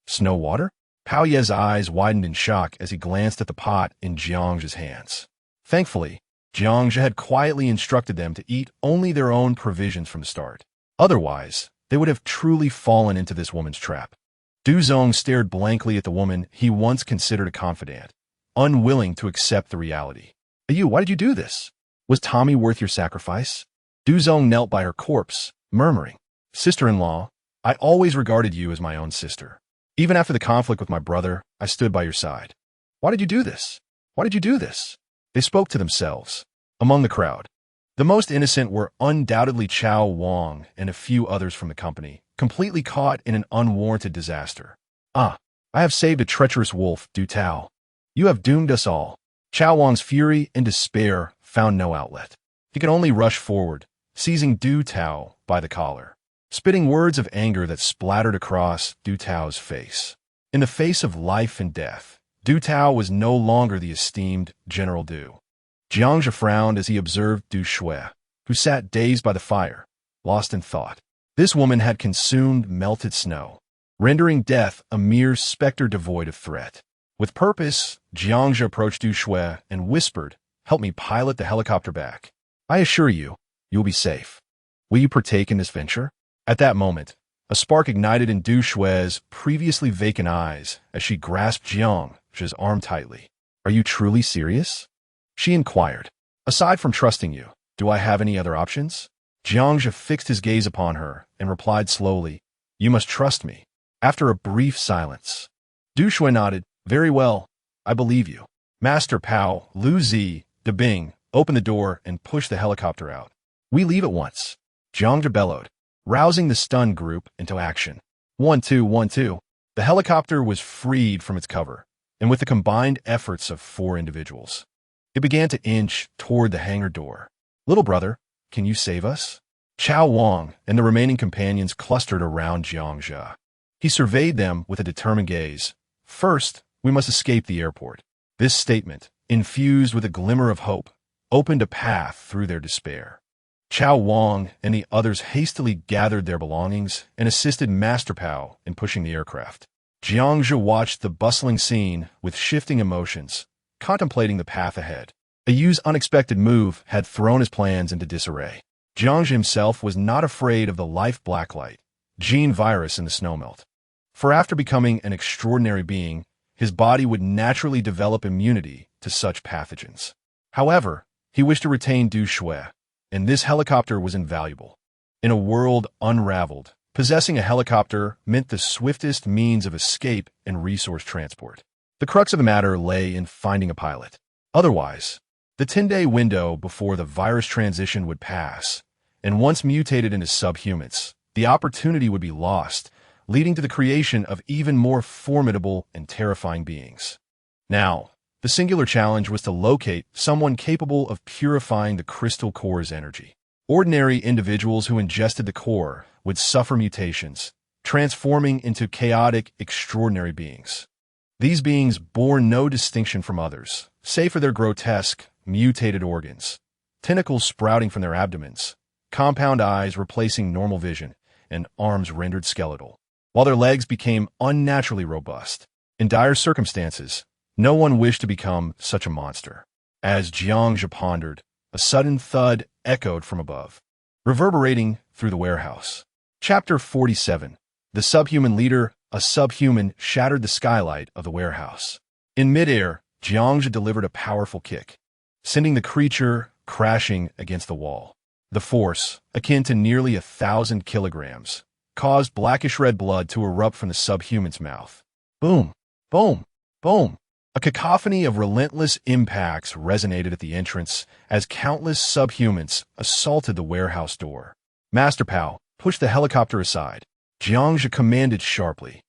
Snow water? Pao Ye's eyes widened in shock as he glanced at the pot in Jiangzhe's hands. Thankfully, Jiangzhe had quietly instructed them to eat only their own provisions from the start. Otherwise, they would have truly fallen into this woman's trap. Du Zong stared blankly at the woman he once considered a confidant, unwilling to accept the reality. Ayu, why did you do this? Was Tommy worth your sacrifice? Du Zong knelt by her corpse, murmuring, Sister-in-law, I always regarded you as my own sister. Even after the conflict with my brother, I stood by your side. Why did you do this? Why did you do this? They spoke to themselves. Among the crowd, the most innocent were undoubtedly Chao Wang and a few others from the company, completely caught in an unwarranted disaster. I have saved a treacherous wolf, Du Tao. You have doomed us all. Chao Wang's fury and despair found no outlet. He could only rush forward, seizing Du Tao by the collar, spitting words of anger that splattered across Du Tao's face. In the face of life and death, Du Tao was no longer the esteemed General Du. Jiangzhe frowned as he observed Du Shui, who sat dazed by the fire, lost in thought. This woman had consumed melted snow, rendering death a mere specter devoid of threat. With purpose, Jiangzhe approached Du Shui and whispered, Help me pilot the helicopter back. I assure you, you'll be safe. Will you partake in this venture? At that moment, a spark ignited in Du Shui's previously vacant eyes as she grasped Jiang's arm tightly. Are you truly serious? She inquired. Aside from trusting you, do I have any other options? Jiangzhe fixed his gaze upon her and replied slowly, You must trust me. After a brief silence, Du Shui nodded. Very well, I believe you. Master Pao, Lu Zi, De Bing, opened the door and pushed the helicopter out. We leave at once. Jiangzhe bellowed, rousing the stunned group into action. 1-2-1-2. The helicopter was freed from its cover, and with the combined efforts of 4 individuals, it began to inch toward the hangar door. Little brother, can you save us? Chao Wang and the remaining companions clustered around Jiangzhe. He surveyed them with a determined gaze. First, we must escape the airport. This statement, infused with a glimmer of hope, opened a path through their despair. Chao Wang and the others hastily gathered their belongings and assisted Master Pao in pushing the aircraft. Jiangzhe watched the bustling scene with shifting emotions, contemplating the path ahead. A Yu's unexpected move had thrown his plans into disarray. Jiangzhe himself was not afraid of the life blacklight, gene virus in the snowmelt. For after becoming an extraordinary being, his body would naturally develop immunity to such pathogens. However, he wished to retain Du Shui, and this helicopter was invaluable. In a world unraveled, possessing a helicopter meant the swiftest means of escape and resource transport. The crux of the matter lay in finding a pilot. Otherwise, the 10-day window before the virus transition would pass, and once mutated into subhumans, the opportunity would be lost, leading to the creation of even more formidable and terrifying beings. Now, the singular challenge was to locate someone capable of purifying the crystal core's energy. Ordinary individuals who ingested the core would suffer mutations, transforming into chaotic, extraordinary beings. These beings bore no distinction from others, save for their grotesque, mutated organs, tentacles sprouting from their abdomens, compound eyes replacing normal vision, and arms rendered skeletal, while their legs became unnaturally robust. In dire circumstances, no one wished to become such a monster. As Jiangzhe pondered, a sudden thud echoed from above, reverberating through the warehouse. Chapter 47. The Subhuman Leader. A subhuman shattered the skylight of the warehouse. In midair, Jiangzhe delivered a powerful kick, sending the creature crashing against the wall. The force, akin to nearly 1,000 kilograms, caused blackish-red blood to erupt from the subhuman's mouth. Boom! Boom! Boom! A cacophony of relentless impacts resonated at the entrance as countless subhumans assaulted the warehouse door. Master Pao pushed the helicopter aside. Jiangzhe commanded sharply,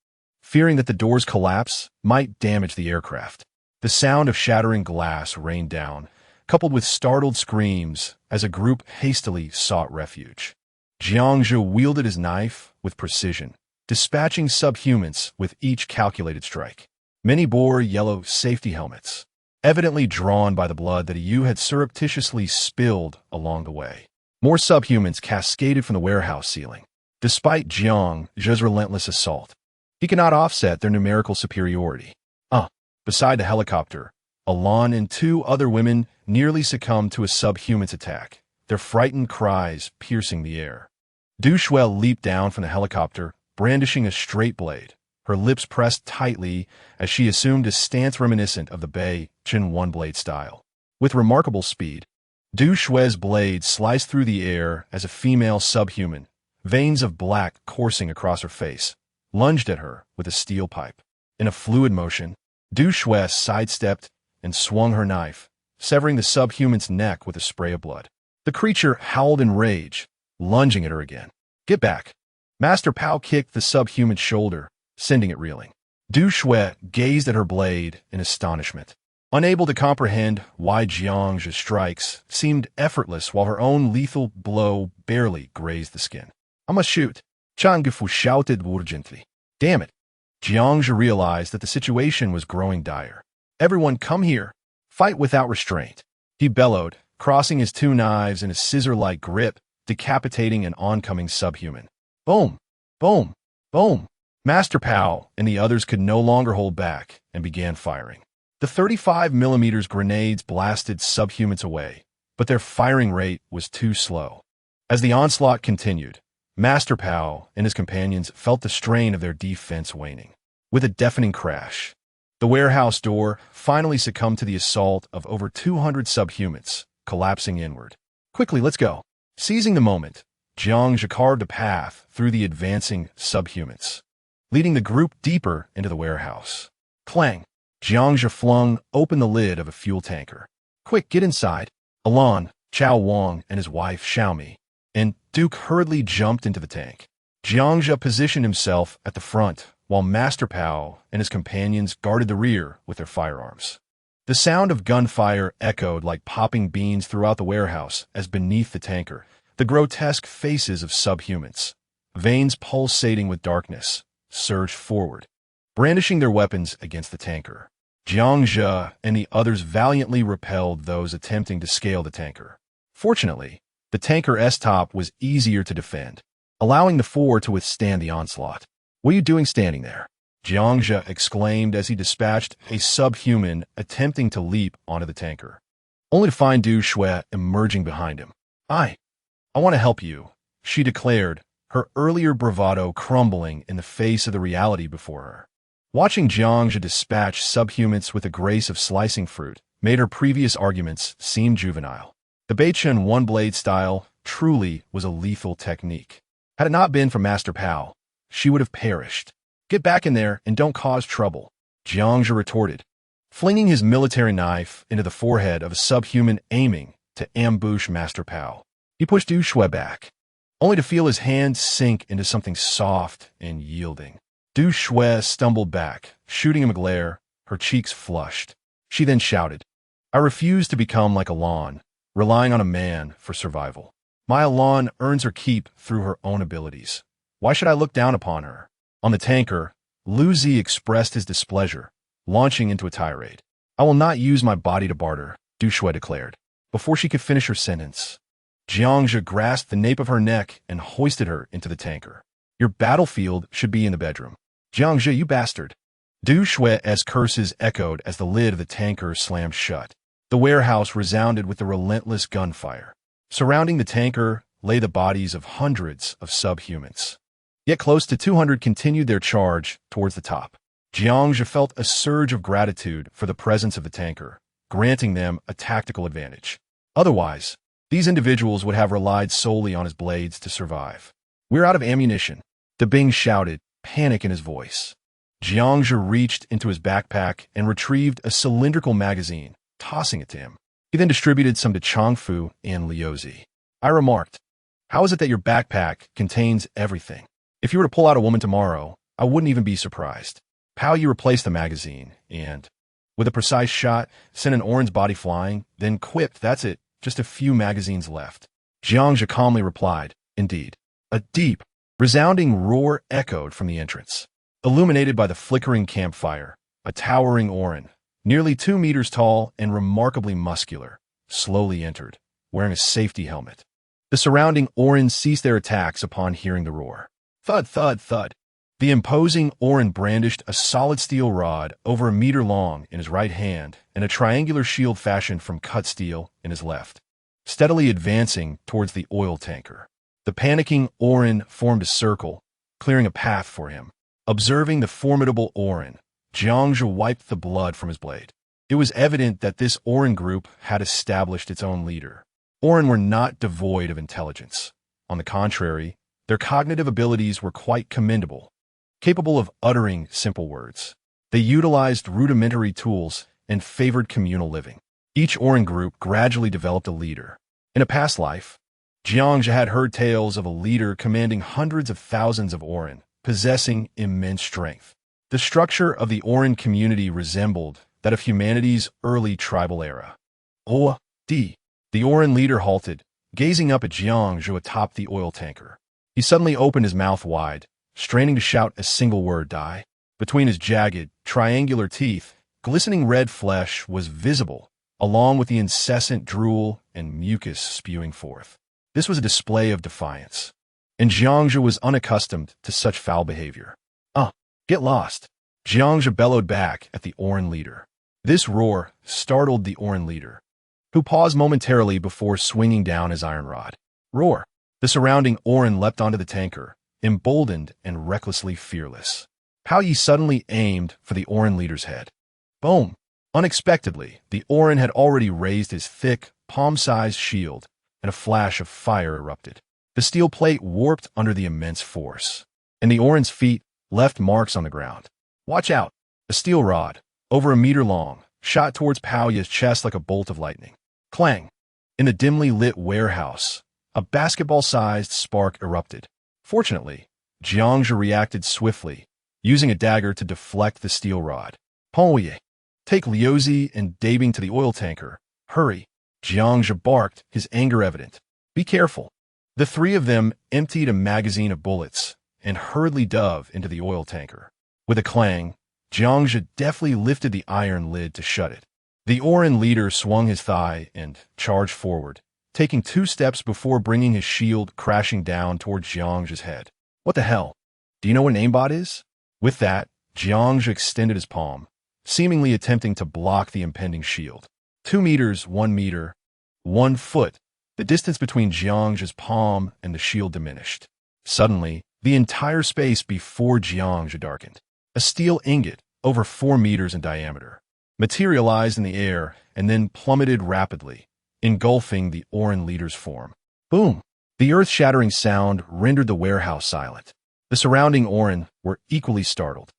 fearing that the door's collapse might damage the aircraft. The sound of shattering glass rained down, coupled with startled screams as a group hastily sought refuge. Jiangzhe wielded his knife with precision, dispatching subhumans with each calculated strike. Many bore yellow safety helmets, evidently drawn by the blood that Yu had surreptitiously spilled along the way. More subhumans cascaded from the warehouse ceiling. Despite Jiangzhe's relentless assault, he could not offset their numerical superiority. Beside the helicopter, Alan and 2 other women nearly succumbed to a subhuman's attack, their frightened cries piercing the air. Du Shui leaped down from the helicopter, brandishing a straight blade, her lips pressed tightly as she assumed a stance reminiscent of the Bei Chen one-blade style. With remarkable speed, Du Shui's blade sliced through the air as a female subhuman, veins of black coursing across her face, lunged at her with a steel pipe. In a fluid motion, Du Shui sidestepped and swung her knife, severing the subhuman's neck with a spray of blood. The creature howled in rage, lunging at her again. Get back! Master Pao kicked the subhuman's shoulder, sending it reeling. Du Shui gazed at her blade in astonishment, unable to comprehend why Jiangzhe's strikes seemed effortless while her own lethal blow barely grazed the skin. I must shoot. Changfu shouted urgently. Damn it. Jiangzhe realized that the situation was growing dire. Everyone come here. Fight without restraint. He bellowed, crossing his 2 knives in a scissor-like grip, decapitating an oncoming subhuman. Boom! Boom! Boom! Master Pao and the others could no longer hold back and began firing. The 35mm grenades blasted subhumans away, but their firing rate was too slow. As the onslaught continued, Master Pao and his companions felt the strain of their defense waning. With a deafening crash, the warehouse door finally succumbed to the assault of over 200 subhumans, collapsing inward. Quickly, let's go. Seizing the moment, Jiangzhe carved a path through the advancing subhumans, leading the group deeper into the warehouse. Clang! Jiangzhe flung open the lid of a fuel tanker. Quick, get inside. Alon, Chao Wang, and his wife, Xiaomi, and Duke hurriedly jumped into the tank. Jiangzhe positioned himself at the front, while Master Pao and his companions guarded the rear with their firearms. The sound of gunfire echoed like popping beans throughout the warehouse as beneath the tanker, the grotesque faces of subhumans, veins pulsating with darkness, surged forward, brandishing their weapons against the tanker. Jiangzhe and the others valiantly repelled those attempting to scale the tanker. Fortunately, the tanker's top was easier to defend, allowing the four to withstand the onslaught. "What are you doing standing there?" Jiangzhe exclaimed as he dispatched a subhuman attempting to leap onto the tanker, only to find Du Shui emerging behind him. I want to help you," she declared, her earlier bravado crumbling in the face of the reality before her. Watching Jiangzhe dispatch subhumans with the grace of slicing fruit made her previous arguments seem juvenile. The Beichen one-blade style truly was a lethal technique. Had it not been for Master Pao, she would have perished. "Get back in there and don't cause trouble," Jiangzhe retorted, flinging his military knife into the forehead of a subhuman aiming to ambush Master Pao. He pushed Du Shui back, only to feel his hand sink into something soft and yielding. Du Shui stumbled back, shooting him a glare, her cheeks flushed. She then shouted, "I refuse to become like Alon, relying on a man for survival. My Alon earns her keep through her own abilities. Why should I look down upon her?" On the tanker, Lu Zi expressed his displeasure, launching into a tirade. "I will not use my body to barter," Du Shui declared. Before she could finish her sentence, Jiangzhe grasped the nape of her neck and hoisted her into the tanker. "Your battlefield should be in the bedroom. Jiangzhe, you bastard." Du Shui's curses echoed as the lid of the tanker slammed shut. The warehouse resounded with the relentless gunfire. Surrounding the tanker lay the bodies of hundreds of subhumans. Yet close to 200 continued their charge towards the top. Jiangzhe felt a surge of gratitude for the presence of the tanker, granting them a tactical advantage. Otherwise, these individuals would have relied solely on his blades to survive. "We're out of ammunition," Dabing shouted, panic in his voice. Jiangzhe reached into his backpack and retrieved a cylindrical magazine, tossing it to him. He then distributed some to Changfu and Liuzi. I remarked, "How is it that your backpack contains everything? If you were to pull out a woman tomorrow, I wouldn't even be surprised." Pao Yi replaced the magazine and, with a precise shot, sent an orange body flying, then quipped, "That's it, just a few magazines left." Jiangzhe calmly replied, "Indeed." A deep, resounding roar echoed from the entrance. Illuminated by the flickering campfire, a towering Orin, nearly 2 meters tall and remarkably muscular, slowly entered, wearing a safety helmet. The surrounding Orin ceased their attacks upon hearing the roar. Thud, thud, thud. The imposing Orin brandished a solid steel rod over 1 meter long in his right hand and a triangular shield fashioned from cut steel in his left, steadily advancing towards the oil tanker. The panicking Orin formed a circle, clearing a path for him. Observing the formidable Orin, Jiangzhe wiped the blood from his blade. It was evident that this Orin group had established its own leader. Orin were not devoid of intelligence. On the contrary, their cognitive abilities were quite commendable, capable of uttering simple words. They utilized rudimentary tools and favored communal living. Each Orin group gradually developed a leader. In a past life, Jiangzhe had heard tales of a leader commanding hundreds of thousands of Orin, possessing immense strength. The structure of the Orin community resembled that of humanity's early tribal era. The Orin leader halted, gazing up at Jiangzhe atop the oil tanker. He suddenly opened his mouth wide, straining to shout a single word, "Die." Between his jagged, triangular teeth, glistening red flesh was visible, along with the incessant drool and mucus spewing forth. This was a display of defiance, and Jiangzhe was unaccustomed to such foul behavior. Get lost," Jiangzhe bellowed back at the Orin leader. This roar startled the Orin leader, who paused momentarily before swinging down his iron rod. "Roar!" The surrounding Orin leapt onto the tanker, emboldened and recklessly fearless. Pao Yi suddenly aimed for the Orin leader's head. Boom! Unexpectedly, the Orin had already raised his thick, palm-sized shield, and a flash of fire erupted. The steel plate warped under the immense force, and the Orin's feet left marks on the ground. Watch out! A steel rod, over a meter long, shot towards Pao Yi's chest like a bolt of lightning. Clang! In the dimly lit warehouse, a basketball-sized spark erupted. Fortunately, Jiangzhe reacted swiftly, using a dagger to deflect the steel rod. Pao Yi, take Liuzi and Dabing to the oil tanker. Hurry! Jiangzhe barked, his anger evident. Be careful. The three of them emptied a magazine of bullets and hurriedly dove into the oil tanker. With a clang, Jiangzhe deftly lifted the iron lid to shut it. The Orin leader swung his thigh and charged forward, taking 2 steps before bringing his shield crashing down towards Jiangzhe's head. What the hell? Do you know what an aimbot is? With that, Jiangzhe extended his palm, seemingly attempting to block the impending shield. 2 meters, 1 meter, 1 foot. The distance between Jiangzhe's palm and the shield diminished. Suddenly, the entire space before Jiangzhe darkened. A steel ingot, over 4 meters in diameter, materialized in the air and then plummeted rapidly, engulfing the Orin leader's form. Boom! The earth-shattering sound rendered the warehouse silent. The surrounding Orin were equally startled.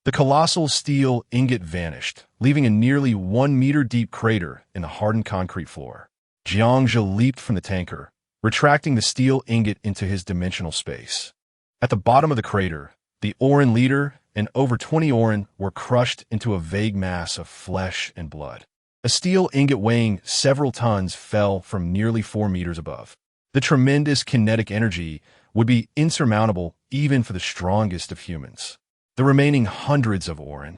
The colossal steel ingot vanished, leaving a nearly 1 meter deep crater in the hardened concrete floor. Jiangzhe leaped from the tanker, retracting the steel ingot into his dimensional space. At the bottom of the crater, the Orin leader and over 20 Orin were crushed into a vague mass of flesh and blood. A steel ingot weighing several tons fell from nearly 4 meters above. The tremendous kinetic energy would be insurmountable even for the strongest of humans. The remaining hundreds of Orin,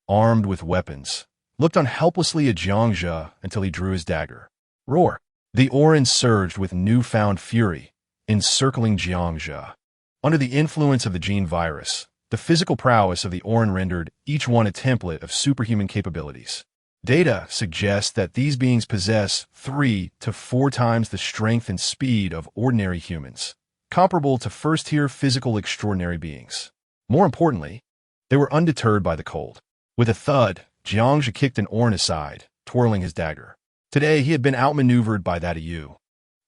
armed with weapons, looked on helplessly at Jiangzhe until he drew his dagger. Roar! The Orin surged with newfound fury, encircling Jiangzhe. Under the influence of the gene virus, the physical prowess of the Orin rendered each one a template of superhuman capabilities. Data suggests that these beings possess 3 to 4 times the strength and speed of ordinary humans, comparable to first-tier physical extraordinary beings. More importantly, they were undeterred by the cold. With a thud, Jiangzhe kicked an Orin aside, twirling his dagger. Today he had been outmaneuvered by that Yu,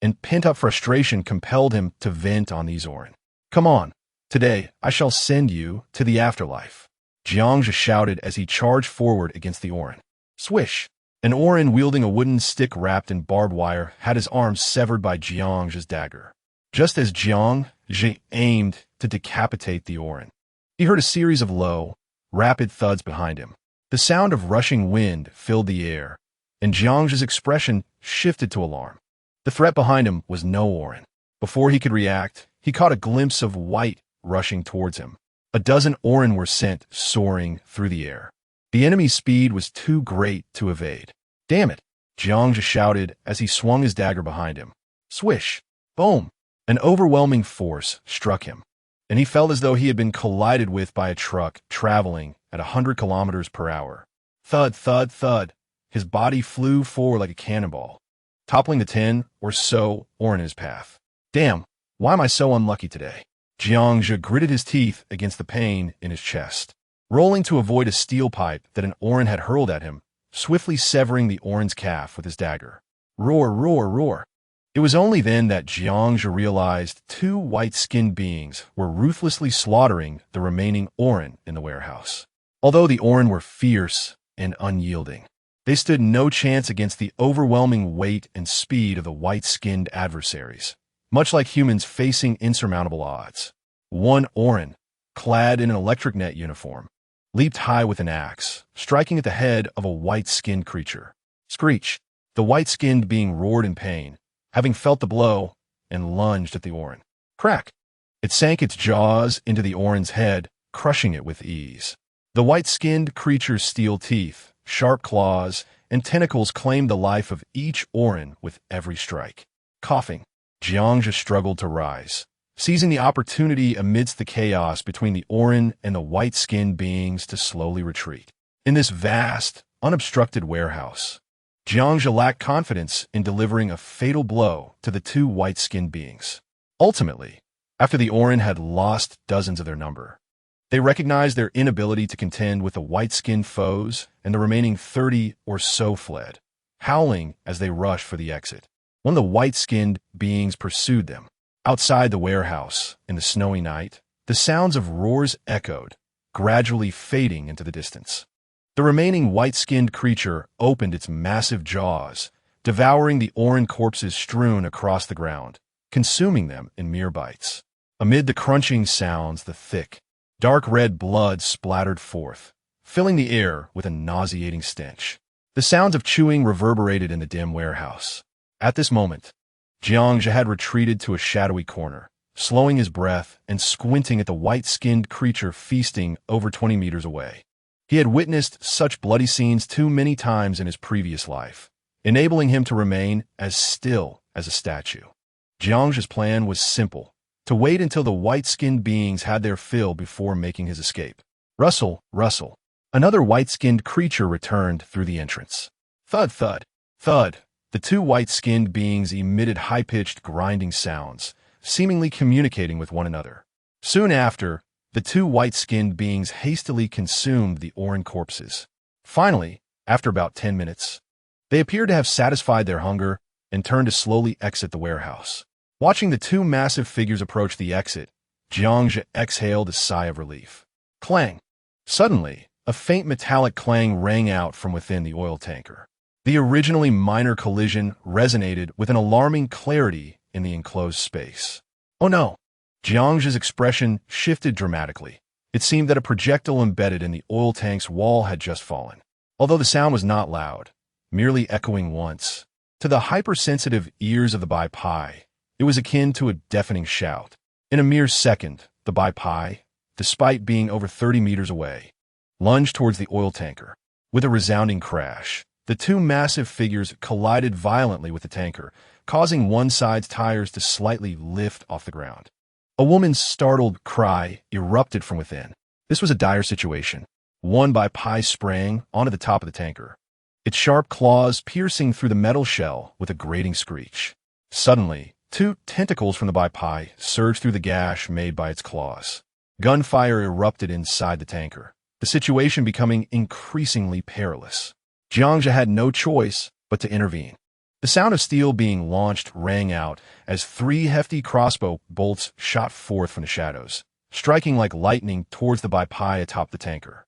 and pent-up frustration compelled him to vent on these Orin. Come on, today I shall send you to the afterlife, Jiangzhe shouted as he charged forward against the Orin. Swish! An Orin wielding a wooden stick wrapped in barbed wire had his arm severed by Jiangzhe's dagger. Just as Jiangzhe aimed to decapitate the Orin, he heard a series of low, rapid thuds behind him. The sound of rushing wind filled the air, and Jiangzhe's expression shifted to alarm. The threat behind him was no Orin. Before he could react, he caught a glimpse of white rushing towards him. A dozen Orin were sent soaring through the air. The enemy's speed was too great to evade. Damn it! Jiangzhe shouted as he swung his dagger behind him. Swish! Boom! An overwhelming force struck him, and he felt as though he had been collided with by a truck traveling at 100 kilometers per hour. Thud, thud, thud. His body flew forward like a cannonball, toppling the 10 or so Orin in his path. Damn, why am I so unlucky today? Jiangzhe gritted his teeth against the pain in his chest, rolling to avoid a steel pipe that an Orin had hurled at him, swiftly severing the Orin's calf with his dagger. Roar, roar, roar. It was only then that Jiangzhe realized 2 white-skinned beings were ruthlessly slaughtering the remaining Orin in the warehouse. Although the Orin were fierce and unyielding, they stood no chance against the overwhelming weight and speed of the white-skinned adversaries, much like humans facing insurmountable odds. One Orin, clad in an electric net uniform, leaped high with an axe, striking at the head of a white-skinned creature. Screech! The white-skinned being roared in pain, having felt the blow, and lunged at the Orin. Crack! It sank its jaws into the Orin's head, crushing it with ease. The white-skinned creature's steel teeth, sharp claws, and tentacles claimed the life of each Orin with every strike. Coughing, Jiangzhe struggled to rise, seizing the opportunity amidst the chaos between the Orin and the white-skinned beings to slowly retreat. In this vast, unobstructed warehouse, Jiangzhe lacked confidence in delivering a fatal blow to the 2 white-skinned beings. Ultimately, after the Orin had lost dozens of their number, they recognized their inability to contend with the white-skinned foes, and the remaining 30 or so fled, howling as they rushed for the exit. One of the white-skinned beings pursued them. Outside the warehouse, in the snowy night, the sounds of roars echoed, gradually fading into the distance. The remaining white-skinned creature opened its massive jaws, devouring the Orin corpses strewn across the ground, consuming them in mere bites. Amid the crunching sounds, the thick, dark red blood splattered forth, filling the air with a nauseating stench. The sounds of chewing reverberated in the dim warehouse. At this moment, Jiang had retreated to a shadowy corner, slowing his breath and squinting at the white-skinned creature feasting over 20 meters away. He had witnessed such bloody scenes too many times in his previous life, enabling him to remain as still as a statue. Jiang's plan was simple: to wait until the white-skinned beings had their fill before making his escape. Rustle, rustle. Another white-skinned creature returned through the entrance. Thud, thud, thud. The two white-skinned beings emitted high-pitched grinding sounds, seemingly communicating with one another. Soon after, the two white-skinned beings hastily consumed the Orin corpses. Finally, after about 10 minutes, they appeared to have satisfied their hunger and turned to slowly exit the warehouse. Watching the two massive figures approach the exit, Jiang exhaled a sigh of relief. Clang! Suddenly, a faint metallic clang rang out from within the oil tanker. The originally minor collision resonated with an alarming clarity in the enclosed space. Oh no! Jiang's expression shifted dramatically. It seemed that a projectile embedded in the oil tank's wall had just fallen. Although the sound was not loud, merely echoing once, to the hypersensitive ears of the Bai Pai, it was akin to a deafening shout. In a mere second, the Bai Pai, despite being over 30 meters away, lunged towards the oil tanker. With a resounding crash, the two massive figures collided violently with the tanker, causing one side's tires to slightly lift off the ground. A woman's startled cry erupted from within. This was a dire situation. One Bai Pai sprang onto the top of the tanker, its sharp claws piercing through the metal shell with a grating screech. Suddenly, two tentacles from the Bai Pai surged through the gash made by its claws. Gunfire erupted inside the tanker, the situation becoming increasingly perilous. Jiang had no choice but to intervene. The sound of steel being launched rang out as 3 hefty crossbow bolts shot forth from the shadows, striking like lightning towards the Bai Pai atop the tanker.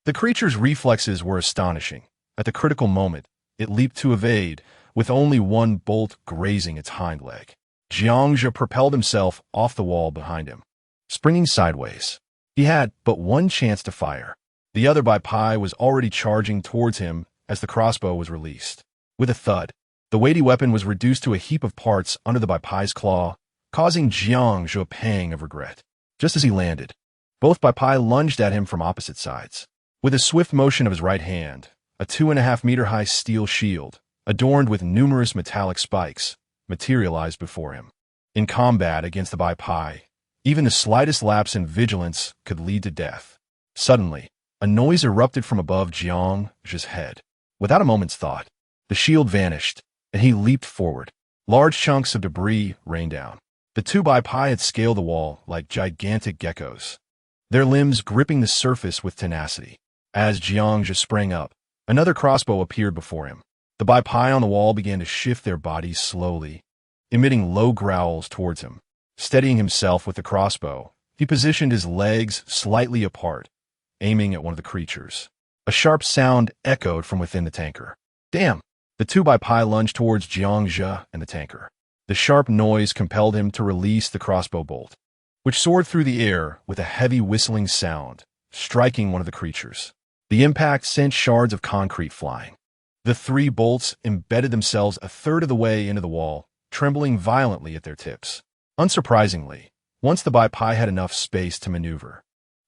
The creature's reflexes were astonishing. At the critical moment, it leaped to evade, with only one bolt grazing its hind leg. Jiang propelled himself off the wall behind him, springing sideways. He had but one chance to fire. The other Bai Pai was already charging towards him as the crossbow was released. With a thud, the weighty weapon was reduced to a heap of parts under the Bai Pai's claw, causing Jiang a pang of regret. Just as he landed, both Bai Pai lunged at him from opposite sides. With a swift motion of his right hand, a 2.5-meter-high steel shield, adorned with numerous metallic spikes, materialized before him. In combat against the Bai Pai, even the slightest lapse in vigilance could lead to death. Suddenly, a noise erupted from above Jiang's head. Without a moment's thought, the shield vanished, and he leaped forward. Large chunks of debris rained down. The two Bai Pai had scaled the wall like gigantic geckos, their limbs gripping the surface with tenacity. As Jiang sprang up, another crossbow appeared before him. The Bai Pai on the wall began to shift their bodies slowly, emitting low growls towards him. Steadying himself with the crossbow, he positioned his legs slightly apart, aiming at one of the creatures. A sharp sound echoed from within the tanker. Damn! The two Bai Pai lunged towards Jiang and the tanker. The sharp noise compelled him to release the crossbow bolt, which soared through the air with a heavy whistling sound, striking one of the creatures. The impact sent shards of concrete flying. The 3 bolts embedded themselves a third of the way into the wall, trembling violently at their tips. Unsurprisingly, once the Bai Pai had enough space to maneuver,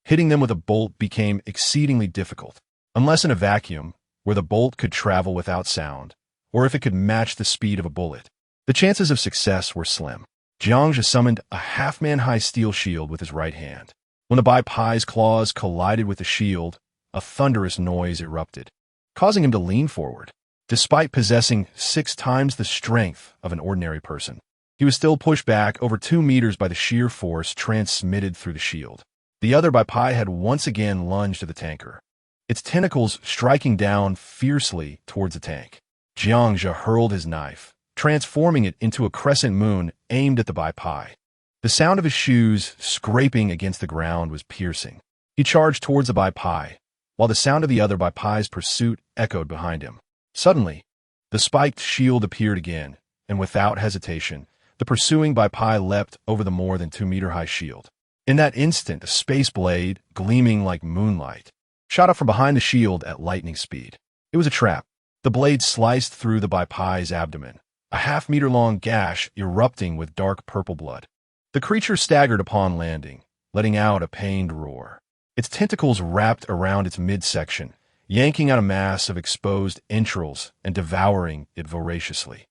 hitting them with a bolt became exceedingly difficult, unless in a vacuum, where the bolt could travel without sound, or if it could match the speed of a bullet. The chances of success were slim. Jiang summoned a half-man-high steel shield with his right hand. When the Bai Pai's claws collided with the shield, a thunderous noise erupted, causing him to lean forward. Despite possessing 6 times the strength of an ordinary person, He was still pushed back over 2 meters by the sheer force transmitted through the shield. The other Bai had once again lunged at the tanker, its tentacles striking down fiercely towards the tank. Jiangzhe hurled his knife, transforming it into a crescent moon aimed at the Bai. The sound of his shoes scraping against the ground was piercing. He charged towards the Bai, while the sound of the other Bai's pursuit echoed behind him. Suddenly, the spiked shield appeared again, and without hesitation, the pursuing Bai leapt over the more than 2-meter-high shield. In that instant, a space blade, gleaming like moonlight, shot up from behind the shield at lightning speed. It was a trap. The blade sliced through the Bai's abdomen, a half-meter-long gash erupting with dark purple blood. The creature staggered upon landing, letting out a pained roar. Its tentacles wrapped around its midsection, yanking out a mass of exposed entrails and devouring it voraciously.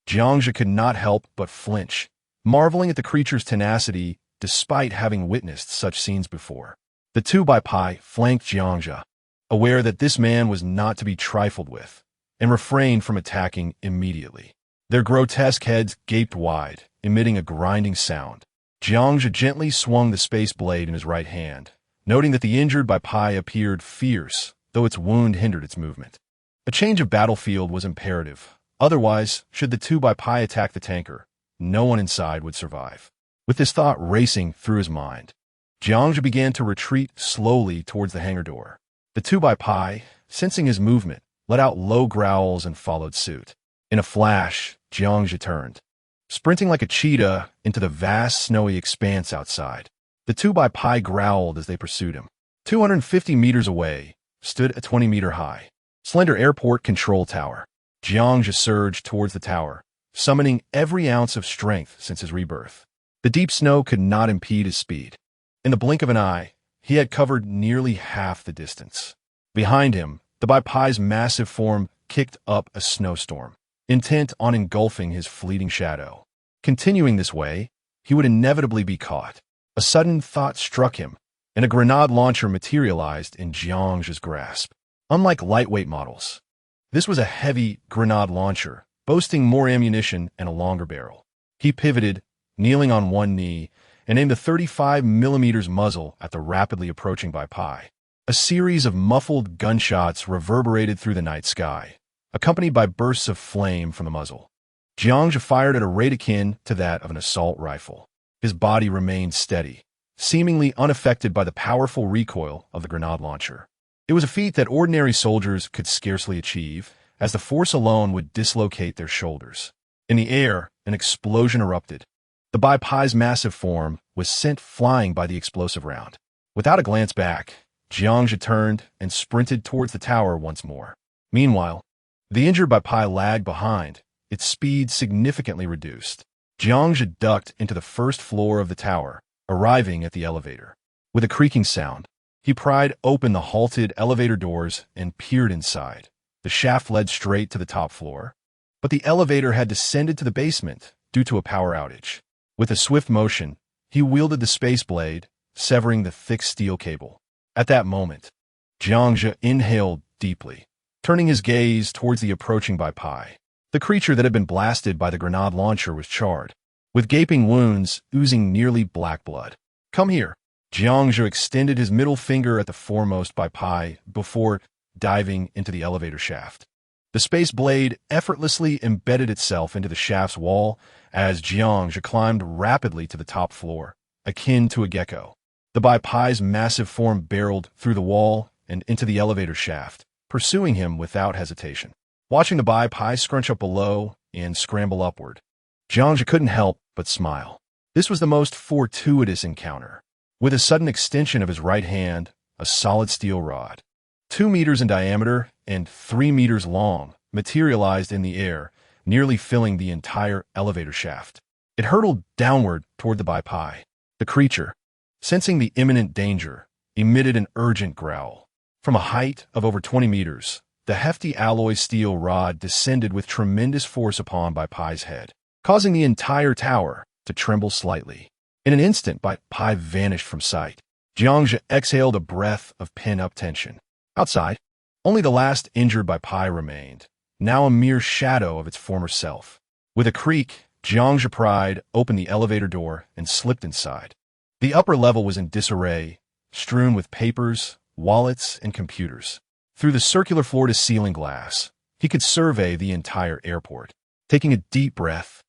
Jiangzhe could not help but flinch, marveling at the creature's tenacity despite having witnessed such scenes before. The two Bai flanked Jiangzhe, aware that this man was not to be trifled with, and refrained from attacking immediately. Their grotesque heads gaped wide, emitting a grinding sound. Jiangzhe gently swung the space blade in his right hand, noting that the injured Bai appeared fierce, though its wound hindered its movement. A change of battlefield was imperative. Otherwise, should the two Bai attack the tanker, no one inside would survive. With this thought racing through his mind, Jiangzhe began to retreat slowly towards the hangar door. The two Bai, sensing his movement, let out low growls and followed suit. In a flash, Jiangzhe turned, sprinting like a cheetah into the vast snowy expanse outside. The two Bai growled as they pursued him. 250 meters away stood a 20-meter-high, slender airport control tower. Jiangzhe surged towards the tower, summoning every ounce of strength since his rebirth. The deep snow could not impede his speed. In the blink of an eye, he had covered nearly half the distance. Behind him, the Bai's massive form kicked up a snowstorm, intent on engulfing his fleeting shadow. Continuing this way, he would inevitably be caught. A sudden thought struck him, and a grenade launcher materialized in Jiangzhe's grasp. Unlike lightweight models, this was a heavy grenade launcher, boasting more ammunition and a longer barrel. He pivoted, kneeling on one knee, and aimed the 35mm muzzle at the rapidly approaching Bai. A series of muffled gunshots reverberated through the night sky, accompanied by bursts of flame from the muzzle. Jiangzhe fired at a rate akin to that of an assault rifle. His body remained steady, seemingly unaffected by the powerful recoil of the grenade launcher. It was a feat that ordinary soldiers could scarcely achieve, as the force alone would dislocate their shoulders. In the air, an explosion erupted. The Bai's massive form was sent flying by the explosive round. Without a glance back, Jiangzhe turned and sprinted towards the tower once more. Meanwhile, the injured Bai lagged behind, its speed significantly reduced. Jiangzhe ducked into the first floor of the tower, arriving at the elevator. With a creaking sound, he pried open the halted elevator doors and peered inside. The shaft led straight to the top floor, but the elevator had descended to the basement due to a power outage. With a swift motion, he wielded the space blade, severing the thick steel cable. At that moment, Jiangzhe inhaled deeply, turning his gaze towards the approaching Bai. The creature that had been blasted by the grenade launcher was charred, with gaping wounds oozing nearly black blood. "Come here." Jiangzhe extended his middle finger at the foremost Bai before diving into the elevator shaft. The space blade effortlessly embedded itself into the shaft's wall as Jiangzhe climbed rapidly to the top floor, akin to a gecko. The Bai's massive form barreled through the wall and into the elevator shaft, pursuing him without hesitation. Watching the Bai scrunch up below and scramble upward, Jiangzhe couldn't help but smile. This was the most fortuitous encounter. With a sudden extension of his right hand, a solid steel rod, 2 meters in diameter and 3 meters long, materialized in the air, nearly filling the entire elevator shaft. It hurtled downward toward the Bai. The creature, sensing the imminent danger, emitted an urgent growl. From a height of over 20 meters, the hefty alloy steel rod descended with tremendous force upon Bai's head, causing the entire tower to tremble slightly. In an instant, Bai vanished from sight. Jiangzhe exhaled a breath of pent-up tension. Outside, only the last injured Bai remained, now a mere shadow of its former self. With a creak, Jiangzhe Pride opened the elevator door and slipped inside. The upper level was in disarray, strewn with papers, wallets, and computers. Through the circular floor-to-ceiling glass, he could survey the entire airport. Taking a deep breath,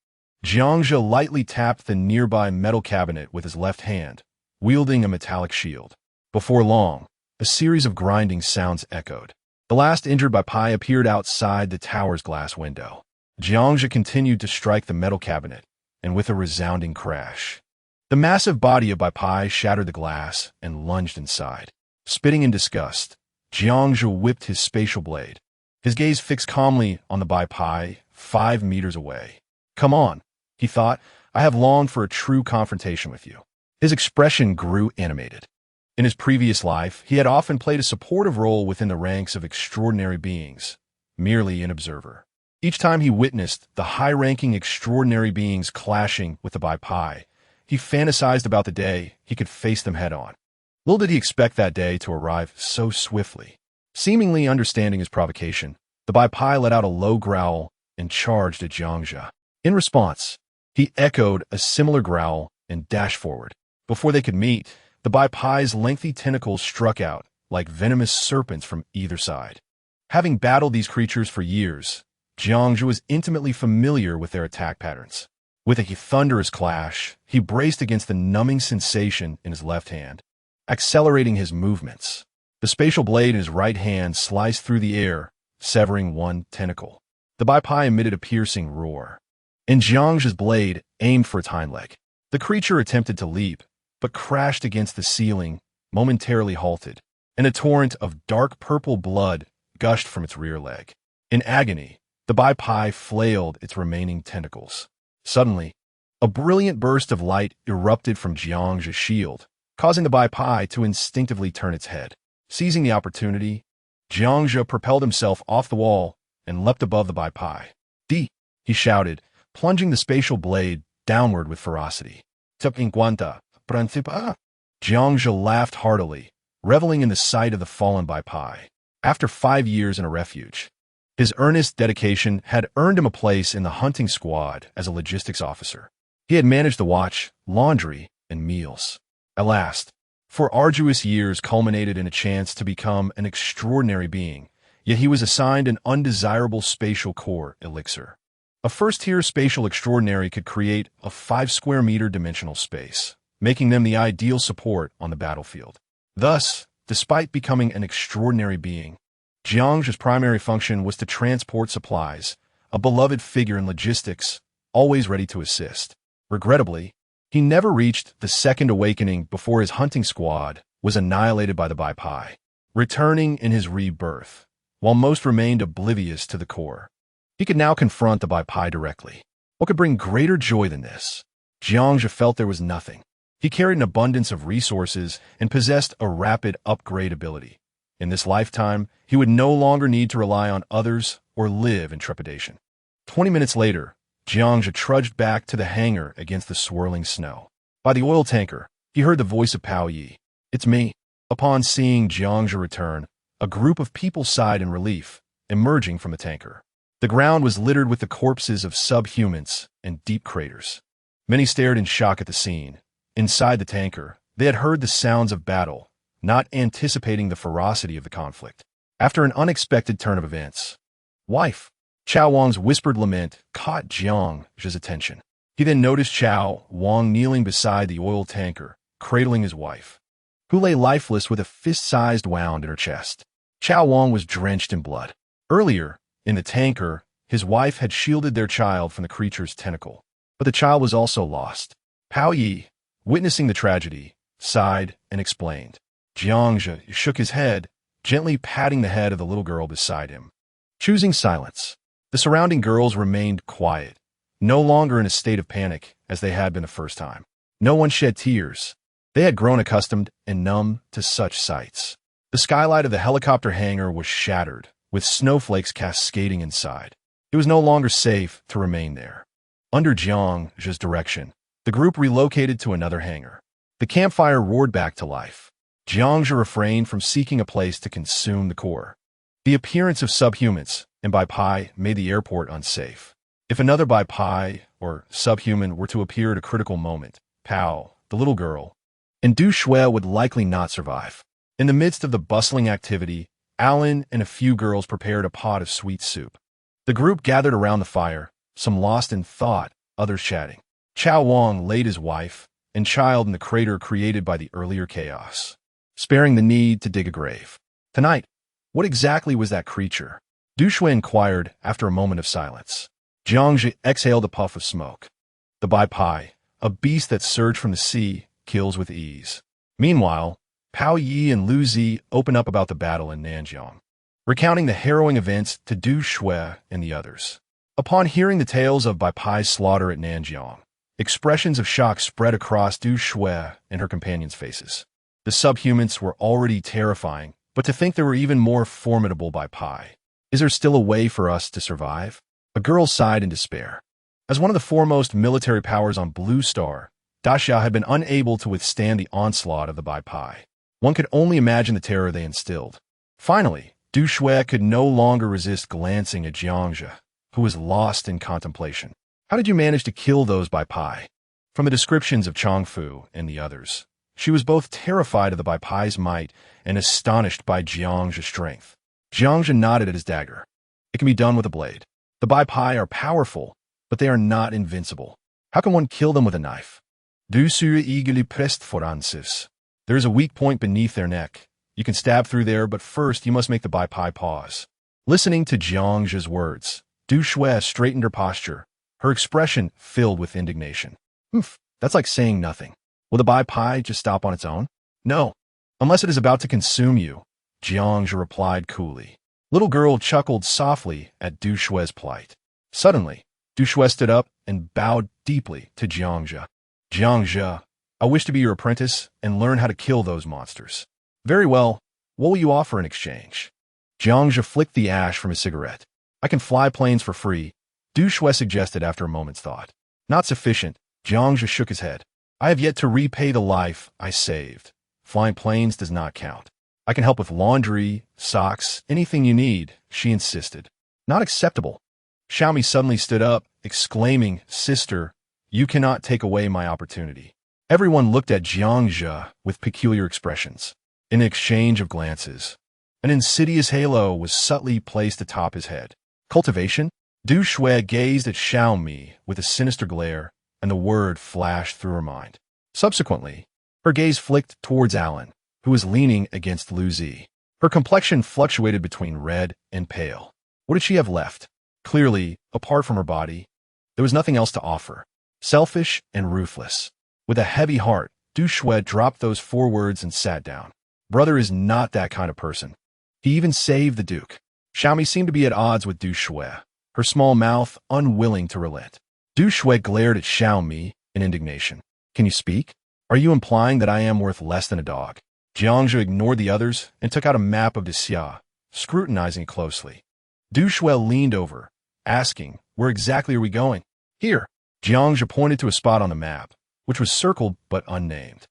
Jiangzhe lightly tapped the nearby metal cabinet with his left hand, wielding a metallic shield. Before long, a series of grinding sounds echoed. The last injured by Pai appeared outside the tower's glass window. Jiangzhe continued to strike the metal cabinet, and with a resounding crash, the massive body of Bai Pai shattered the glass and lunged inside. Spitting in disgust, Jiangzhe whipped his spatial blade, his gaze fixed calmly on the Bai Pai 5 meters away. "Come on," he thought, "I have longed for a true confrontation with you." His expression grew animated. In his previous life, he had often played a supportive role within the ranks of extraordinary beings, merely an observer. Each time he witnessed the high-ranking extraordinary beings clashing with the Bai Pai, he fantasized about the day he could face them head-on. Little did he expect that day to arrive so swiftly. Seemingly understanding his provocation, the Bai Pai let out a low growl and charged at Jiangzhe. In response, he echoed a similar growl and dashed forward. Before they could meet, the Bai Pai's lengthy tentacles struck out like venomous serpents from either side. Having battled these creatures for years, Jiangzhe was intimately familiar with their attack patterns. With a thunderous clash, he braced against the numbing sensation in his left hand, accelerating his movements. The spatial blade in his right hand sliced through the air, severing one tentacle. The Bai Pai emitted a piercing roar, and Jiangzhe's blade aimed for its hind leg. The creature attempted to leap, but crashed against the ceiling, momentarily halted, and a torrent of dark purple blood gushed from its rear leg. In agony, the Bai Pai flailed its remaining tentacles. Suddenly, a brilliant burst of light erupted from Jiangzhe's shield, causing the Bai Pai to instinctively turn its head. Seizing the opportunity, Jiangzhe propelled himself off the wall and leapt above the Bai Pai. "Di!" he shouted, plunging the spatial blade downward with ferocity. "T'inquanta, principa!" Jiangzhe laughed heartily, reveling in the sight of the fallen Bai Pai. After 5 years in a refuge, his earnest dedication had earned him a place in the hunting squad as a logistics officer. He had managed the watch, laundry, and meals. At last, 4 arduous years culminated in a chance to become an extraordinary being, yet he was assigned an undesirable spatial core elixir. A first-tier spatial extraordinary could create a 5-square-meter dimensional space, making them the ideal support on the battlefield. Thus, despite becoming an extraordinary being, Jiangzhe's primary function was to transport supplies, a beloved figure in logistics, always ready to assist. Regrettably, he never reached the second awakening before his hunting squad was annihilated by the Bai Pai, returning in his rebirth, while most remained oblivious to the core. He could now confront the Bai Pai directly. What could bring greater joy than this? Jiangzhe felt there was nothing. He carried an abundance of resources and possessed a rapid upgrade ability. In this lifetime, he would no longer need to rely on others or live in trepidation. 20 minutes later, Jiangzhe trudged back to the hangar against the swirling snow. By the oil tanker, he heard the voice of Pao Yi. "It's me." Upon seeing Jiangzhe return, a group of people sighed in relief, emerging from the tanker. The ground was littered with the corpses of subhumans and deep craters. Many stared in shock at the scene. Inside the tanker, they had heard the sounds of battle, not anticipating the ferocity of the conflict. After an unexpected turn of events, "Wife!" Chao Wang's whispered lament caught Jiangzhe's attention. He then noticed Chao Wang kneeling beside the oil tanker, cradling his wife, who lay lifeless with a fist-sized wound in her chest. Chao Wang was drenched in blood. Earlier, in the tanker, his wife had shielded their child from the creature's tentacle, but the child was also lost. Pao Yi, witnessing the tragedy, sighed and explained. Jiangzhe shook his head, gently patting the head of the little girl beside him. Choosing silence, the surrounding girls remained quiet, no longer in a state of panic as they had been the first time. No one shed tears. They had grown accustomed and numb to such sights. The skylight of the helicopter hangar was shattered, with snowflakes cascading inside. It was no longer safe to remain there. Under Jiangzhe's direction, the group relocated to another hangar. The campfire roared back to life. Jiangzhe refrained from seeking a place to consume the core. The appearance of subhumans and Bai Pai made the airport unsafe. If another Bai Pai or subhuman were to appear at a critical moment, Pao, the little girl, and Du Shui would likely not survive. In the midst of the bustling activity, Alan and a few girls prepared a pot of sweet soup. The group gathered around the fire, some lost in thought, others chatting. Chao Wang laid his wife and child in the crater created by the earlier chaos, sparing the need to dig a grave. Tonight, what exactly was that creature? Du Shui inquired after a moment of silence. Jiangzhi exhaled a puff of smoke. The Bai Pai, a beast that surged from the sea, kills with ease. Meanwhile, Pao Yi and Lu Zi open up about the battle in Nanjiang, recounting the harrowing events to Du Shui and the others. Upon hearing the tales of Bai Pai's slaughter at Nanjiang, expressions of shock spread across Du Shui and her companions' faces. The subhumans were already terrifying, but to think there were even more formidable Bai Pai. Is there still a way for us to survive? A girl sighed in despair. As one of the foremost military powers on Blue Star, Daxia had been unable to withstand the onslaught of the Bai Pai. One could only imagine the terror they instilled. Finally, Du Shui could no longer resist glancing at Jiangzhi, who was lost in contemplation. How did you manage to kill those Bai Pai? From the descriptions of Changfu and the others, she was both terrified of the Bai Pai's might and astonished by Jiangzhi's strength. Jiangzhi nodded at his dagger. It can be done with a blade. The Bai Pai are powerful, but they are not invincible. How can one kill them with a knife? Du Sui eagerly pressed Francis. There is a weak point beneath their neck. You can stab through there, but first you must make the Bai Pai pause. Listening to Jiangzhi's words, Du Shui straightened her posture, her expression filled with indignation. That's like saying nothing. Will the Bai Pai just stop on its own? No, unless it is about to consume you, Jiangzhi replied coolly. Little girl chuckled softly at Du Shui's plight. Suddenly, Du Shui stood up and bowed deeply to Jiangzhi. Jiangzhi, I wish to be your apprentice and learn how to kill those monsters. Very well. What will you offer in exchange? Jiangzhi flicked the ash from his cigarette. I can fly planes for free, Du Shui suggested after a moment's thought. Not sufficient, Jiangzhi shook his head. I have yet to repay the life I saved. Flying planes does not count. I can help with laundry, socks, anything you need, she insisted. Not acceptable. Xiaomi suddenly stood up, exclaiming, Sister, you cannot take away my opportunity. Everyone looked at Jiangzhi with peculiar expressions. In an exchange of glances, an insidious halo was subtly placed atop his head. Cultivation? Du Shui gazed at Xiaomi with a sinister glare, and the word flashed through her mind. Subsequently, her gaze flicked towards Alan, who was leaning against Lu Zi. Her complexion fluctuated between red and pale. What did she have left? Clearly, apart from her body, there was nothing else to offer. Selfish and ruthless. With a heavy heart, Du Shui dropped those 4 words and sat down. Brother is not that kind of person. He even saved the Duke. Xiaomi seemed to be at odds with Du Shui, her small mouth unwilling to relent. Du Shui glared at Xiaomi in indignation. Can you speak? Are you implying that I am worth less than a dog? Jiangzhi ignored the others and took out a map of Xia, scrutinizing it closely. Du Shui leaned over, asking, Where exactly are we going? Here. Jiangzhi pointed to a spot on the map, which was circled but unnamed.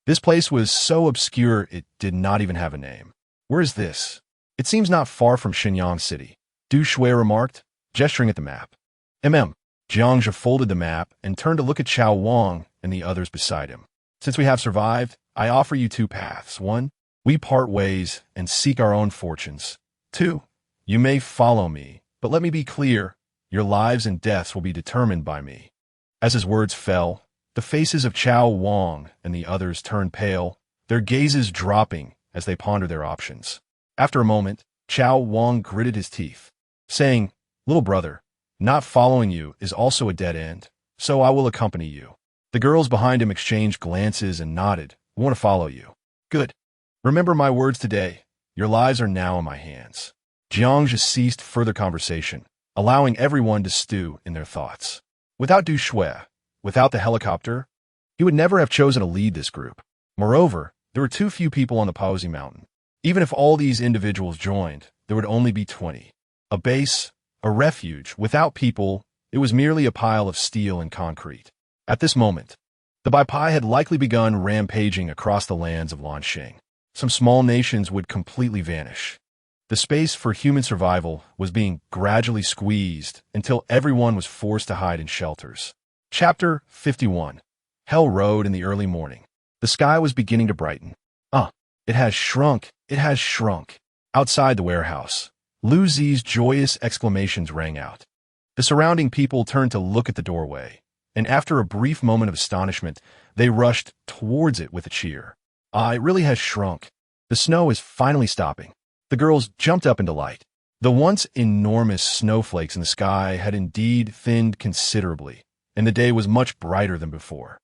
This place was so obscure it did not even have a name. Where is this? It seems not far from Shenyang City, Du Shui remarked, gesturing at the map. Jiangzhi folded the map and turned to look at Chao Wang and the others beside him. Since we have survived, I offer you 2 paths. 1, we part ways and seek our own fortunes. 2, you may follow me, but let me be clear, your lives and deaths will be determined by me. As his words fell, the faces of Chao Wang and the others turned pale, their gazes dropping as they pondered their options. After a moment, Chao Wang gritted his teeth, saying, Little brother, not following you is also a dead end, so I will accompany you. The girls behind him exchanged glances and nodded. We want to follow you. Good. Remember my words today. Your lives are now in my hands. Jiangzhi ceased further conversation, allowing everyone to stew in their thoughts. Without Du Shui, without the helicopter, he would never have chosen to lead this group. Moreover, there were too few people on the Posey Mountain. Even if all these individuals joined, there would only be 20. A base, a refuge, without people, it was merely a pile of steel and concrete. At this moment, the Bai Pai had likely begun rampaging across the lands of Lanxing. Some small nations would completely vanish. The space for human survival was being gradually squeezed until everyone was forced to hide in shelters. Chapter 51. Hell rode in the early morning. The sky was beginning to brighten. It has shrunk. It has shrunk. Outside the warehouse, Lu Zi's joyous exclamations rang out. The surrounding people turned to look at the doorway, and after a brief moment of astonishment, they rushed towards it with a cheer. It really has shrunk. The snow is finally stopping. The girls jumped up in delight. The once enormous snowflakes in the sky had indeed thinned considerably, and the day was much brighter than before.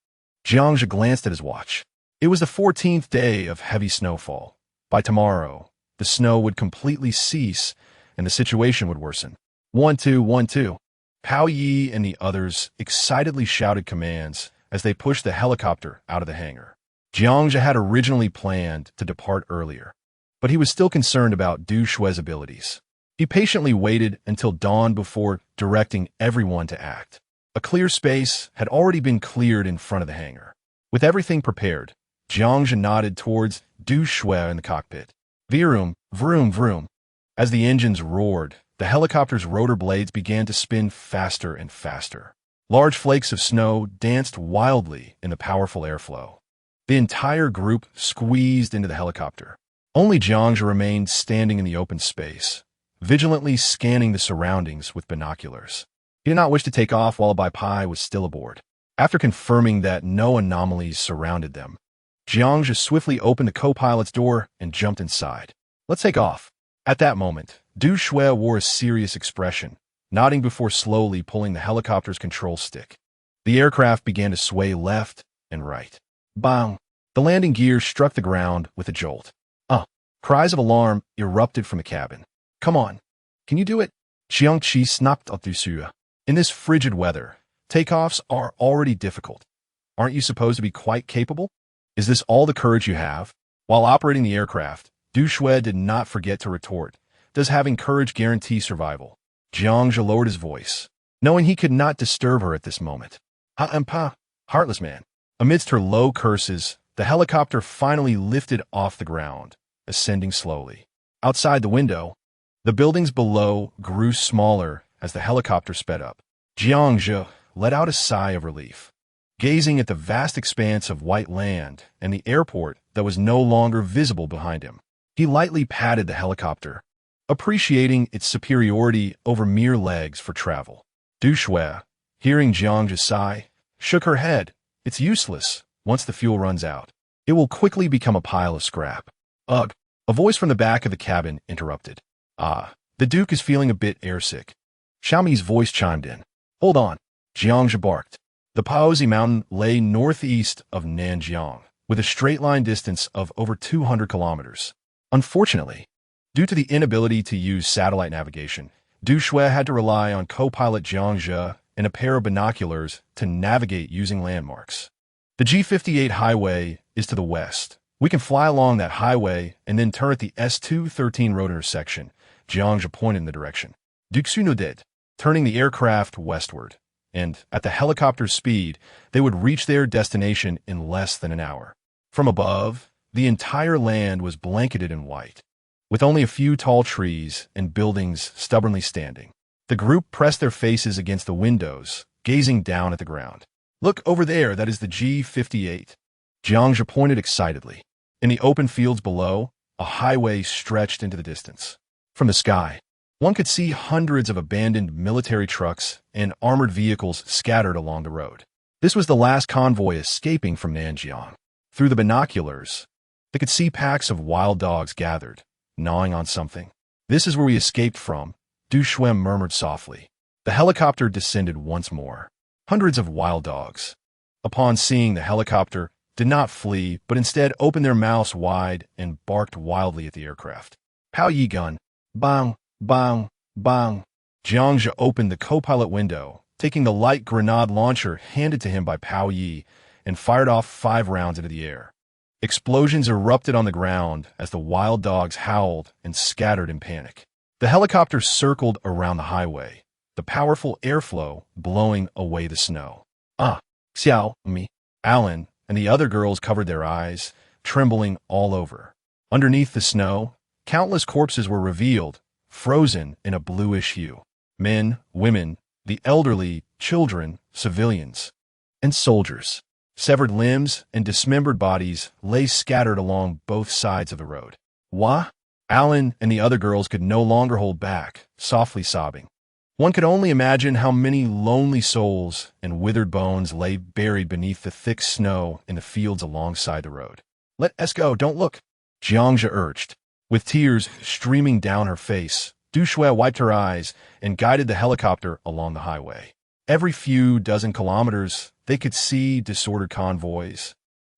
Jiangzhe glanced at his watch. It was the 14th day of heavy snowfall. By tomorrow, the snow would completely cease, and the situation would worsen. 1-2, 1-2. Pao Yi and the others excitedly shouted commands as they pushed the helicopter out of the hangar. Jiangzhe had originally planned to depart earlier, but he was still concerned about Du Shui's abilities. He patiently waited until dawn before directing everyone to act. A clear space had already been cleared in front of the hangar. With everything prepared, Jiangzhe nodded towards Du Shui in the cockpit. Vroom, vroom, vroom. As the engines roared, the helicopter's rotor blades began to spin faster and faster. Large flakes of snow danced wildly in the powerful airflow. The entire group squeezed into the helicopter. Only Jiangzhe remained standing in the open space, vigilantly scanning the surroundings with binoculars. He did not wish to take off while Bai Pai was still aboard. After confirming that no anomalies surrounded them, Jiangzhe swiftly opened the co-pilot's door and jumped inside. Let's take off. At that moment, Du Shui wore a serious expression, nodding before slowly pulling the helicopter's control stick. The aircraft began to sway left and right. Bang! The landing gear struck the ground with a jolt. Cries of alarm erupted from the cabin. Come on. Can you do it? Xiang Qi snapped at Du Shui. In this frigid weather, takeoffs are already difficult. Aren't you supposed to be quite capable? Is this all the courage you have? While operating the aircraft, Du Shui did not forget to retort. Does having courage guarantee survival? Jiangzhe lowered his voice, knowing he could not disturb her at this moment. Heartless man. Amidst her low curses, the helicopter finally lifted off the ground, ascending slowly. Outside the window, the buildings below grew smaller as the helicopter sped up. Jiangzhe let out a sigh of relief, gazing at the vast expanse of white land and the airport that was no longer visible behind him. He lightly patted the helicopter, appreciating its superiority over mere legs for travel. Du Shui, hearing Jiangzhe's sigh, shook her head. It's useless. Once the fuel runs out, it will quickly become a pile of scrap. Ugh! A voice from the back of the cabin interrupted. The Duke is feeling a bit airsick. Xiaomi's voice chimed in. Hold on. Jiangzhe barked. The Paozi Mountain lay northeast of Nanjiang, with a straight-line distance of over 200 kilometers. Unfortunately, due to the inability to use satellite navigation, Du Shui had to rely on co-pilot Jiangzhe and a pair of binoculars to navigate using landmarks. The G58 highway is to the west. We can fly along that highway and then turn at the S213 road intersection. Jiangzhe pointed in the direction. Duxu nodded, turning the aircraft westward, and at the helicopter's speed, they would reach their destination in less than an hour. From above, the entire land was blanketed in white, with only a few tall trees and buildings stubbornly standing. The group pressed their faces against the windows, gazing down at the ground. Look over there, that is the G58. Jiangzhe pointed excitedly. In the open fields below, a highway stretched into the distance. From the sky, one could see hundreds of abandoned military trucks and armored vehicles scattered along the road. This was the last convoy escaping from Nanjiang. Through the binoculars, they could see packs of wild dogs gathered, gnawing on something. This is where we escaped from, Du Shui murmured softly. The helicopter descended once more. Hundreds of wild dogs, upon seeing the helicopter, did not flee, but instead opened their mouths wide and barked wildly at the aircraft. Pao Yi gun. Bang, bang, bang. Jiangzhe opened the co-pilot window, taking the light grenade launcher handed to him by Pao Yi, and fired off 5 rounds into the air. Explosions erupted on the ground as the wild dogs howled and scattered in panic. The helicopter circled around the highway, the powerful airflow blowing away the snow. Xiao, me, Alan, and the other girls covered their eyes, trembling all over. Underneath the snow, Countless corpses were revealed, frozen in a bluish hue. Men, women, the elderly, children, civilians, and soldiers. Severed limbs and dismembered bodies lay scattered along both sides of the road. Wah! Alan and the other girls could no longer hold back, softly sobbing. One could only imagine how many lonely souls and withered bones lay buried beneath the thick snow in the fields alongside the road. Let us go, don't look, Jiangja urged. With tears streaming down her face, Du Shui wiped her eyes and guided the helicopter along the highway. Every few dozen kilometers, they could see disordered convoys.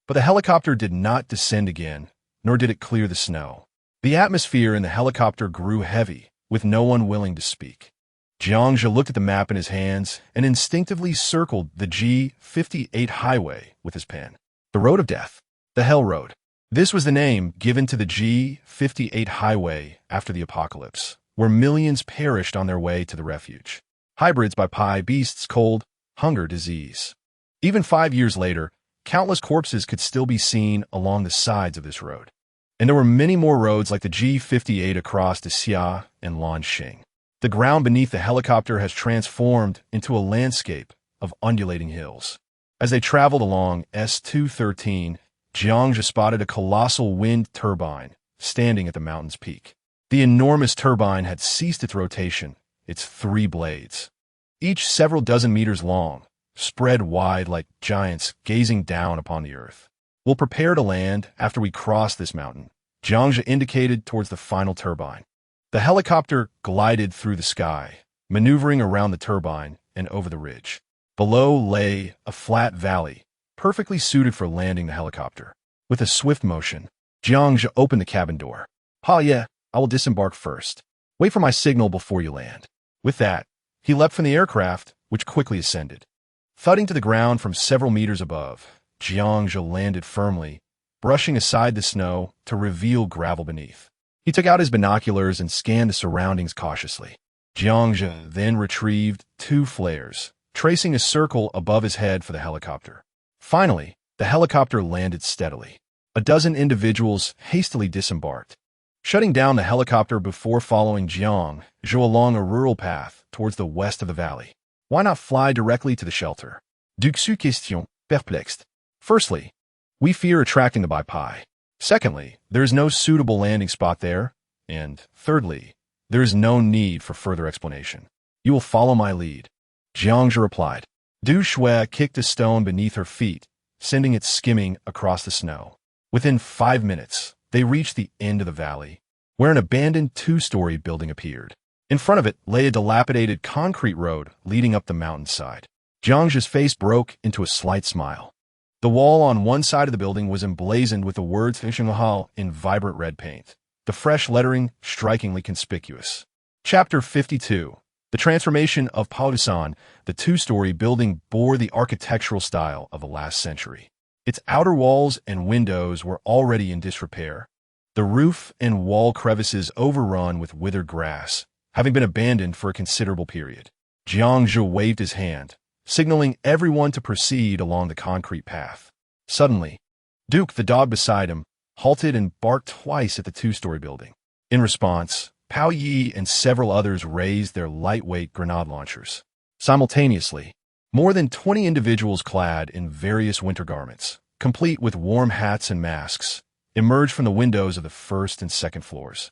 But the helicopter did not descend again, nor did it clear the snow. The atmosphere in the helicopter grew heavy, with no one willing to speak. Jiangja looked at the map in his hands and instinctively circled the G58 highway with his pen. The Road of Death. The Hell Road. This was the name given to the G58 highway after the apocalypse, where millions perished on their way to the refuge. Hybrids by Pi beasts, cold, hunger, disease. Even 5 years later, countless corpses could still be seen along the sides of this road. And there were many more roads like the G58 across the Xia and Lanxing. The ground beneath the helicopter has transformed into a landscape of undulating hills. As they traveled along S213, Jiangja spotted a colossal wind turbine standing at the mountain's peak. The enormous turbine had ceased its rotation, its 3 blades, each several dozen meters long, spread wide like giants gazing down upon the earth. We'll prepare to land after we cross this mountain, Jiangja indicated towards the final turbine. The helicopter glided through the sky, maneuvering around the turbine and over the ridge. Below lay a flat valley, perfectly suited for landing the helicopter. With a swift motion, Jiangja opened the cabin door. "Ha, yeah, I will disembark first. Wait for my signal before you land." With that, he leapt from the aircraft, which quickly ascended. Thudding to the ground from several meters above, Jiangja landed firmly, brushing aside the snow to reveal gravel beneath. He took out his binoculars and scanned the surroundings cautiously. Jiangja then retrieved 2 flares, tracing a circle above his head for the helicopter. Finally, the helicopter landed steadily. A dozen individuals hastily disembarked, shutting down the helicopter before following Jiangja along a rural path towards the west of the valley. Why not fly directly to the shelter? Duxu question, perplexed. Firstly, we fear attracting the Bai. Secondly, there is no suitable landing spot there. And thirdly, there is no need for further explanation. You will follow my lead, Jiangja replied. Du Shui kicked a stone beneath her feet, sending it skimming across the snow. Within 5 minutes, they reached the end of the valley, where an abandoned 2-story building appeared. In front of it lay a dilapidated concrete road leading up the mountainside. Jiangja's face broke into a slight smile. The wall on one side of the building was emblazoned with the words Fishinghal in vibrant red paint, the fresh lettering strikingly conspicuous. Chapter 52. The transformation of Paudusan, the 2-story building bore the architectural style of the last century. Its outer walls and windows were already in disrepair, the roof and wall crevices overrun with withered grass, having been abandoned for a considerable period. Jiangja waved his hand, signaling everyone to proceed along the concrete path. Suddenly, Duke, the dog beside him, halted and barked twice at the 2-story building. In response, Pao Yi and several others raised their lightweight grenade launchers. Simultaneously, more than 20 individuals clad in various winter garments, complete with warm hats and masks, emerged from the windows of the 1st and 2nd floors,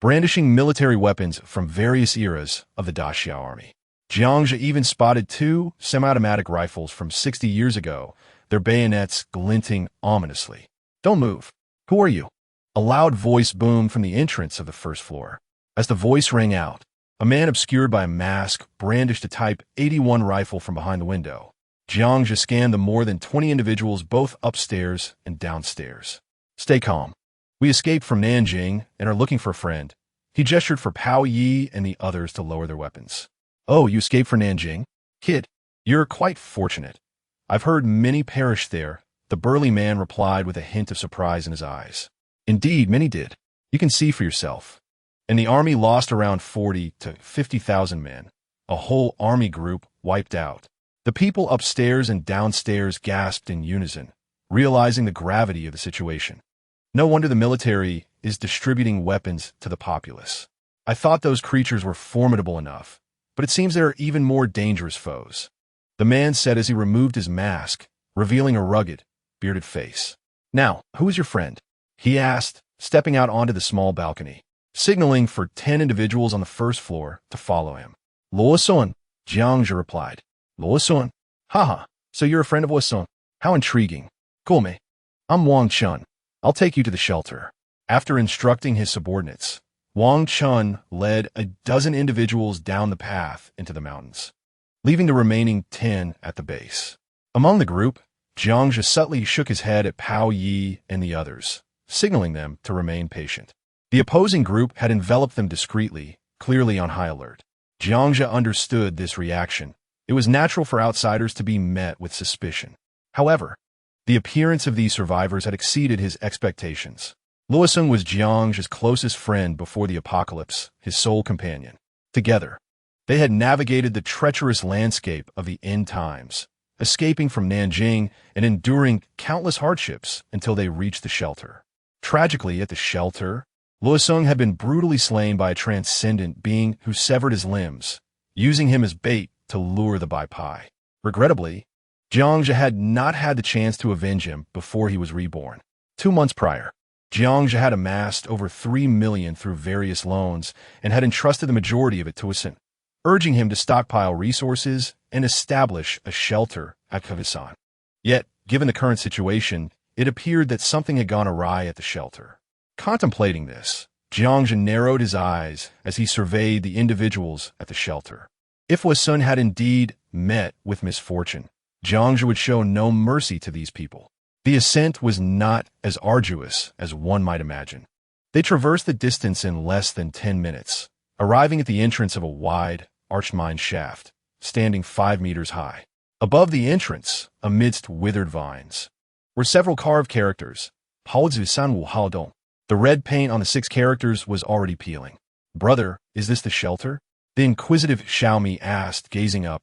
brandishing military weapons from various eras of the Daxiao army. Jiangja even spotted 2 semi-automatic rifles from 60 years ago, their bayonets glinting ominously. "Don't move. Who are you?" A loud voice boomed from the entrance of the 1st floor. As the voice rang out, a man obscured by a mask brandished a Type 81 rifle from behind the window. Jiangja scanned the more than 20 individuals both upstairs and downstairs. "Stay calm. We escaped from Nanjing and are looking for a friend." He gestured for Pao Yi and the others to lower their weapons. "Oh, you escaped from Nanjing? Kid, you're quite fortunate. I've heard many perished there," the burly man replied with a hint of surprise in his eyes. "Indeed, many did. You can see for yourself. And the army lost around 40 to 50,000 men. A whole army group wiped out." The people upstairs and downstairs gasped in unison, realizing the gravity of the situation. No wonder the military is distributing weapons to the populace. I thought those creatures were formidable enough, but it seems there are even more dangerous foes. The man said as he removed his mask, revealing a rugged, bearded face. Now, who is your friend? He asked, stepping out onto the small balcony, signaling for 10 individuals on the first floor to follow him. Luosun, Jiangzhe replied. Luosun? Haha, so you're a friend of Luosun. How intriguing. Cool, me. I'm Wang Chun. I'll take you to the shelter. After instructing his subordinates, Wang Chun led a dozen individuals down the path into the mountains, leaving the remaining 10 at the base. Among the group, Jiangzhe subtly shook his head at Pao Yi and the others, signaling them to remain patient. The opposing group had enveloped them discreetly, clearly on high alert. Jiangzhe understood this reaction. It was natural for outsiders to be met with suspicion. However, the appearance of these survivors had exceeded his expectations. Luosung was Jiangzhe's closest friend before the apocalypse, his sole companion. Together, they had navigated the treacherous landscape of the end times, escaping from Nanjing and enduring countless hardships until they reached the shelter. Tragically, at the shelter, Luosung had been brutally slain by a transcendent being who severed his limbs, using him as bait to lure the Bai Pai. Regrettably, Jiangzhe had not had the chance to avenge him before he was reborn. 2 months prior, Jiangzhe had amassed over 3 million through various loans and had entrusted the majority of it to Wasun, urging him to stockpile resources and establish a shelter at Kavisan. Yet, given the current situation, it appeared that something had gone awry at the shelter. Contemplating this, Jiangzhe narrowed his eyes as he surveyed the individuals at the shelter. If Wasun had indeed met with misfortune, Jiangzhe would show no mercy to these people. The ascent was not as arduous as one might imagine. They traversed the distance in less than 10 minutes, arriving at the entrance of a wide, arched mine shaft, standing 5 meters high. Above the entrance, amidst withered vines, were several carved characters. The red paint on the 6 characters was already peeling. Brother, is this the shelter? The inquisitive Xiaomi asked, gazing up.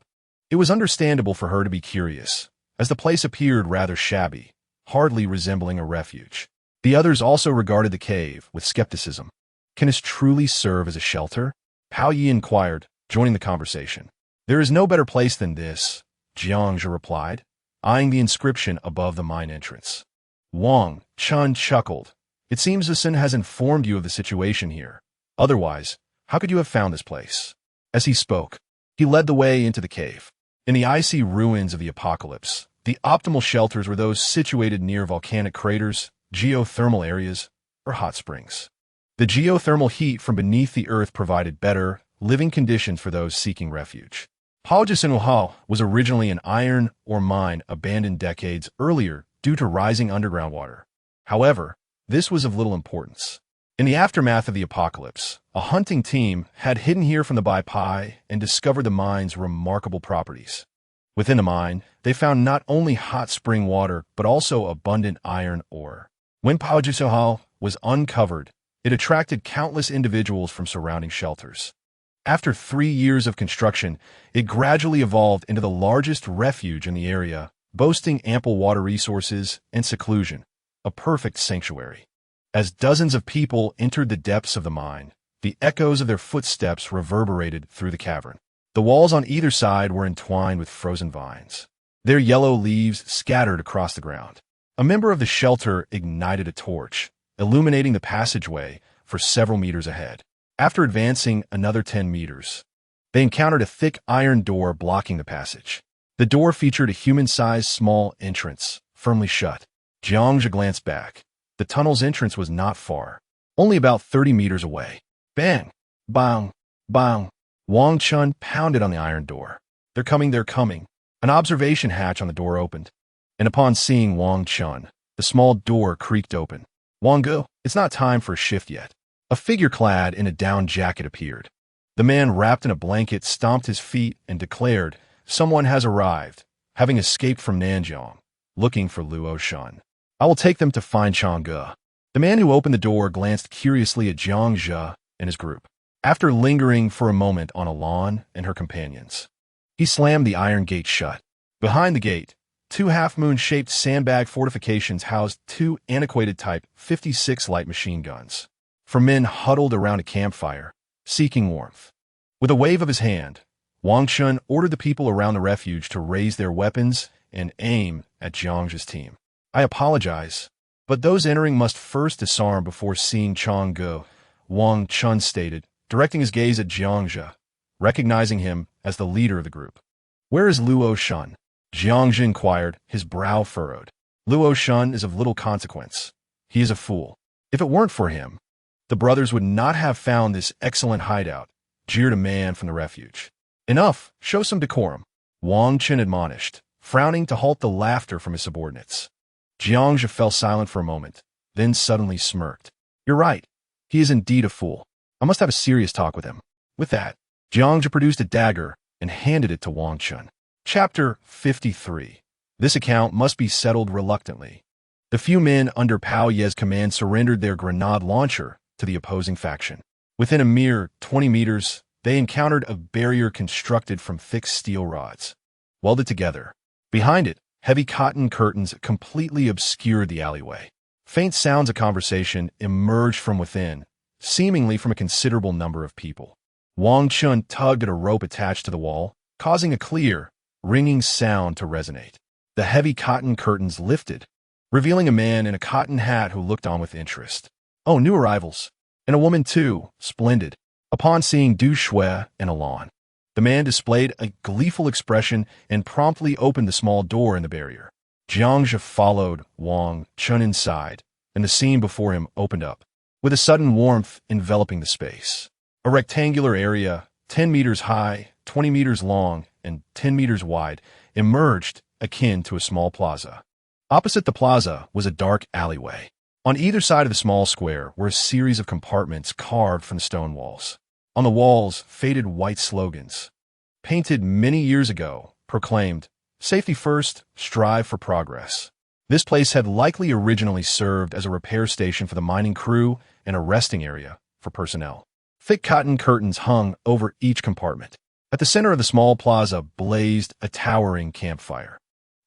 It was understandable for her to be curious, as the place appeared rather shabby, hardly resembling a refuge. The others also regarded the cave with skepticism. Can this truly serve as a shelter? Pao Yi inquired, joining the conversation. There is no better place than this, Jiangzhe replied, eyeing the inscription above the mine entrance. Wang Chun chuckled. It seems Wasun has informed you of the situation here. Otherwise, how could you have found this place? As he spoke, he led the way into the cave. In the icy ruins of the apocalypse, the optimal shelters were those situated near volcanic craters, geothermal areas, or hot springs. The geothermal heat from beneath the earth provided better, living conditions for those seeking refuge. Haojisenwahao was originally an iron ore mine abandoned decades earlier due to rising underground water. However, this was of little importance. In the aftermath of the apocalypse, a hunting team had hidden here from the Bai Pai and discovered the mine's remarkable properties. Within the mine, they found not only hot spring water, but also abundant iron ore. When Haojisenwahao was uncovered, it attracted countless individuals from surrounding shelters. After 3 years of construction, it gradually evolved into the largest refuge in the area, boasting ample water resources and seclusion, a perfect sanctuary. As dozens of people entered the depths of the mine, the echoes of their footsteps reverberated through the cavern. The walls on either side were entwined with frozen vines, their yellow leaves scattered across the ground. A member of the shelter ignited a torch, illuminating the passageway for several meters ahead. After advancing another 10 meters, they encountered a thick iron door blocking the passage. The door featured a human-sized small entrance, firmly shut. Jiangzhe glanced back. The tunnel's entrance was not far, only about 30 meters away. Bang! Bang! Bang! Wang Chun pounded on the iron door. They're coming, they're coming. An observation hatch on the door opened, and upon seeing Wang Chun, the small door creaked open. Wang-gu, it's not time for a shift yet. A figure clad in a down jacket appeared. The man wrapped in a blanket stomped his feet and declared, someone has arrived, having escaped from Nanjing, looking for Luo Shun. I will take them to find Chang'e. The man who opened the door glanced curiously at Jiangzhe and his group. After lingering for a moment on Alan and her companions, he slammed the iron gate shut. Behind the gate, 2 half-moon-shaped sandbag fortifications housed 2 antiquated Type 56 light machine guns. for men huddled around a campfire, seeking warmth. With a wave of his hand, Wang Chun ordered the people around the refuge to raise their weapons and aim at Jiang's team. I apologize, but those entering must first disarm before seeing Chang Ge, Wang Chun stated, directing his gaze at Jiang, recognizing him as the leader of the group. Where is Luo Shun? Jiang inquired, his brow furrowed. Luo Shun is of little consequence. He is a fool. If it weren't for him, the brothers would not have found this excellent hideout, jeered a man from the refuge. Enough, show some decorum, Wang Chun admonished, frowning to halt the laughter from his subordinates. Jiang fell silent for a moment, then suddenly smirked. You're right. He is indeed a fool. I must have a serious talk with him. With that, Jiang produced a dagger and handed it to Wang Chun. Chapter 53. This account must be settled reluctantly. The few men under Pao Ye's command surrendered their grenade launcher to the opposing faction. Within a mere 20 meters, they encountered a barrier constructed from thick steel rods, welded together. Behind it, heavy cotton curtains completely obscured the alleyway. Faint sounds of conversation emerged from within, seemingly from a considerable number of people. Wang Chun tugged at a rope attached to the wall, causing a clear, ringing sound to resonate. The heavy cotton curtains lifted, revealing a man in a cotton hat who looked on with interest. Oh, new arrivals. And a woman too, splendid. Upon seeing Du Shui and Alon, the man displayed a gleeful expression and promptly opened the small door in the barrier. Jiang followed Wang Chun inside, and the scene before him opened up, with a sudden warmth enveloping the space. A rectangular area, 10 meters high, 20 meters long, and 10 meters wide, emerged akin to a small plaza. Opposite the plaza was a dark alleyway. On either side of the small square were a series of compartments carved from the stone walls. On the walls, faded white slogans, painted many years ago, proclaimed, "Safety first, strive for progress." This place had likely originally served as a repair station for the mining crew and a resting area for personnel. Thick cotton curtains hung over each compartment. At the center of the small plaza blazed a towering campfire.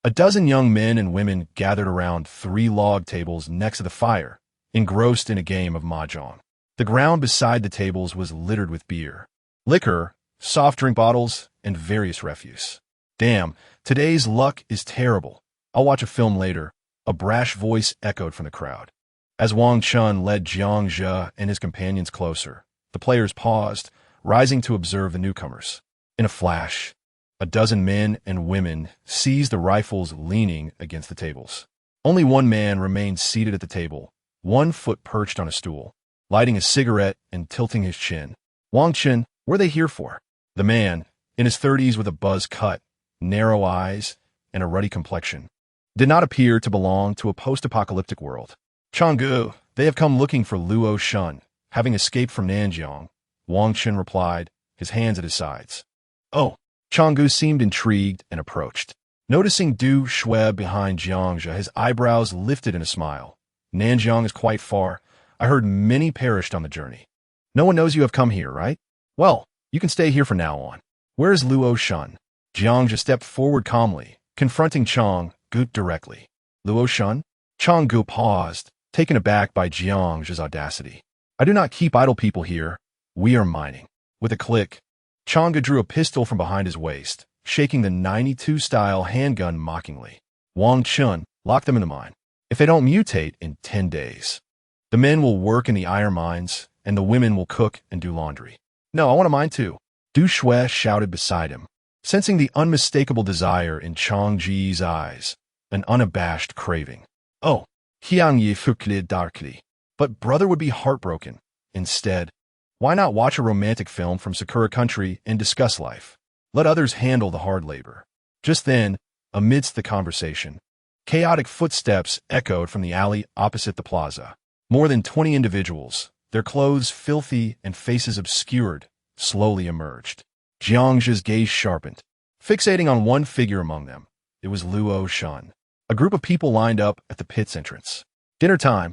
A dozen young men and women gathered around 3 log tables next to the fire, engrossed in a game of mahjong. The ground beside the tables was littered with beer, liquor, soft drink bottles, and various refuse. Damn, today's luck is terrible. I'll watch a film later, a brash voice echoed from the crowd. As Wang Chun led Jiang Zhe and his companions closer, the players paused, rising to observe the newcomers. In a flash, a dozen men and women seized the rifles leaning against the tables. Only one man remained seated at the table, one foot perched on a stool, lighting a cigarette and tilting his chin. Wang Chun, what are they here for? The man, in his 30s with a buzz cut, narrow eyes, and a ruddy complexion, did not appear to belong to a post-apocalyptic world. Changgu, they have come looking for Luo Shun, having escaped from Nanjiang, Wang Chun replied, his hands at his sides. Oh, Changgu seemed intrigued and approached. Noticing Du Shui behind Jiangzhe, his eyebrows lifted in a smile. Nanjiang is quite far. I heard many perished on the journey. No one knows you have come here, right? Well, you can stay here from now on. Where is Luo Shun? Jiangzhe stepped forward calmly, confronting Chang Gu directly. Luo Shun? Chang Gu paused, taken aback by Jiangzhe's audacity. I do not keep idle people here. We are mining. With a click, Chang Gu drew a pistol from behind his waist, shaking the 92-style handgun mockingly. Wang Chun, lock them in the mine. If they don't mutate in 10 days. The men will work in the iron mines, and the women will cook and do laundry. No, I want a mine too. Du Shui shouted beside him, sensing the unmistakable desire in Chang Ji's eyes, an unabashed craving. Oh, Hyang Yi fuklid darkly. But brother would be heartbroken. Instead, why not watch a romantic film from Sakura Country and discuss life? Let others handle the hard labor. Just then, amidst the conversation, chaotic footsteps echoed from the alley opposite the plaza. More than 20 individuals, their clothes filthy and faces obscured, slowly emerged. Jiangzhe's gaze sharpened, fixating on one figure among them. It was Luo Shun. A group of people lined up at the pit's entrance. Dinner time.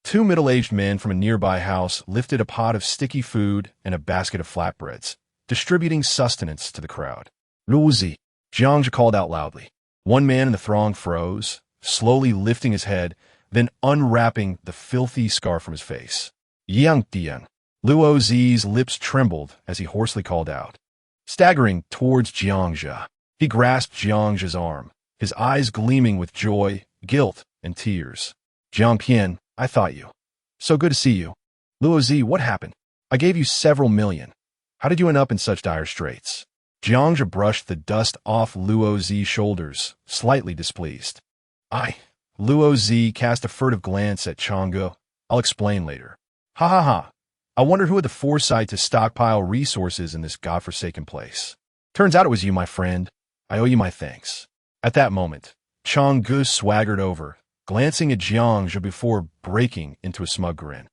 2 middle-aged men from a nearby house lifted a pot of sticky food and a basket of flatbreads, distributing sustenance to the crowd. Luozi, Jiangzhe called out loudly. One man in the throng froze, slowly lifting his head, then unwrapping the filthy scarf from his face. Yang Dian. Luo Zi's lips trembled as he hoarsely called out. Staggering towards Jiangzhe, he grasped Jiangzhe's arm, his eyes gleaming with joy, guilt, and tears. Jiangpian, I thought you. So good to see you. Luo Zi, what happened? I gave you several million. How did you end up in such dire straits? Jiangzhe brushed the dust off Luo Zi's shoulders, slightly displeased. Luo Zi cast a furtive glance at Chang'e. I'll explain later. Ha ha ha. I wondered who had the foresight to stockpile resources in this godforsaken place. Turns out it was you, my friend. I owe you my thanks. At that moment, Chang'e swaggered over, glancing at Jiangzhe before breaking into a smug grin.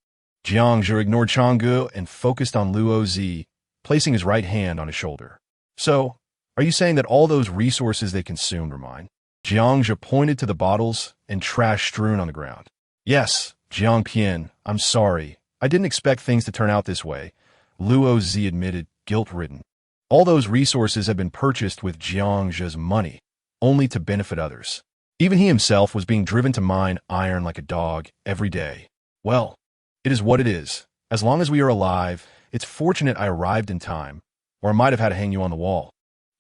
Jiangzhe ignored Chang'e and focused on Luo Zi, placing his right hand on his shoulder. So, are you saying that all those resources they consumed were mine? Jiangzhe pointed to the bottles and trash strewn on the ground. Yes, Jiangpian, I'm sorry. I didn't expect things to turn out this way, Luo Zi admitted, guilt-ridden. All those resources had been purchased with Jiangzhe's money, only to benefit others. Even he himself was being driven to mine iron like a dog every day. Well, it is what it is. As long as we are alive, it's fortunate I arrived in time, or I might have had to hang you on the wall.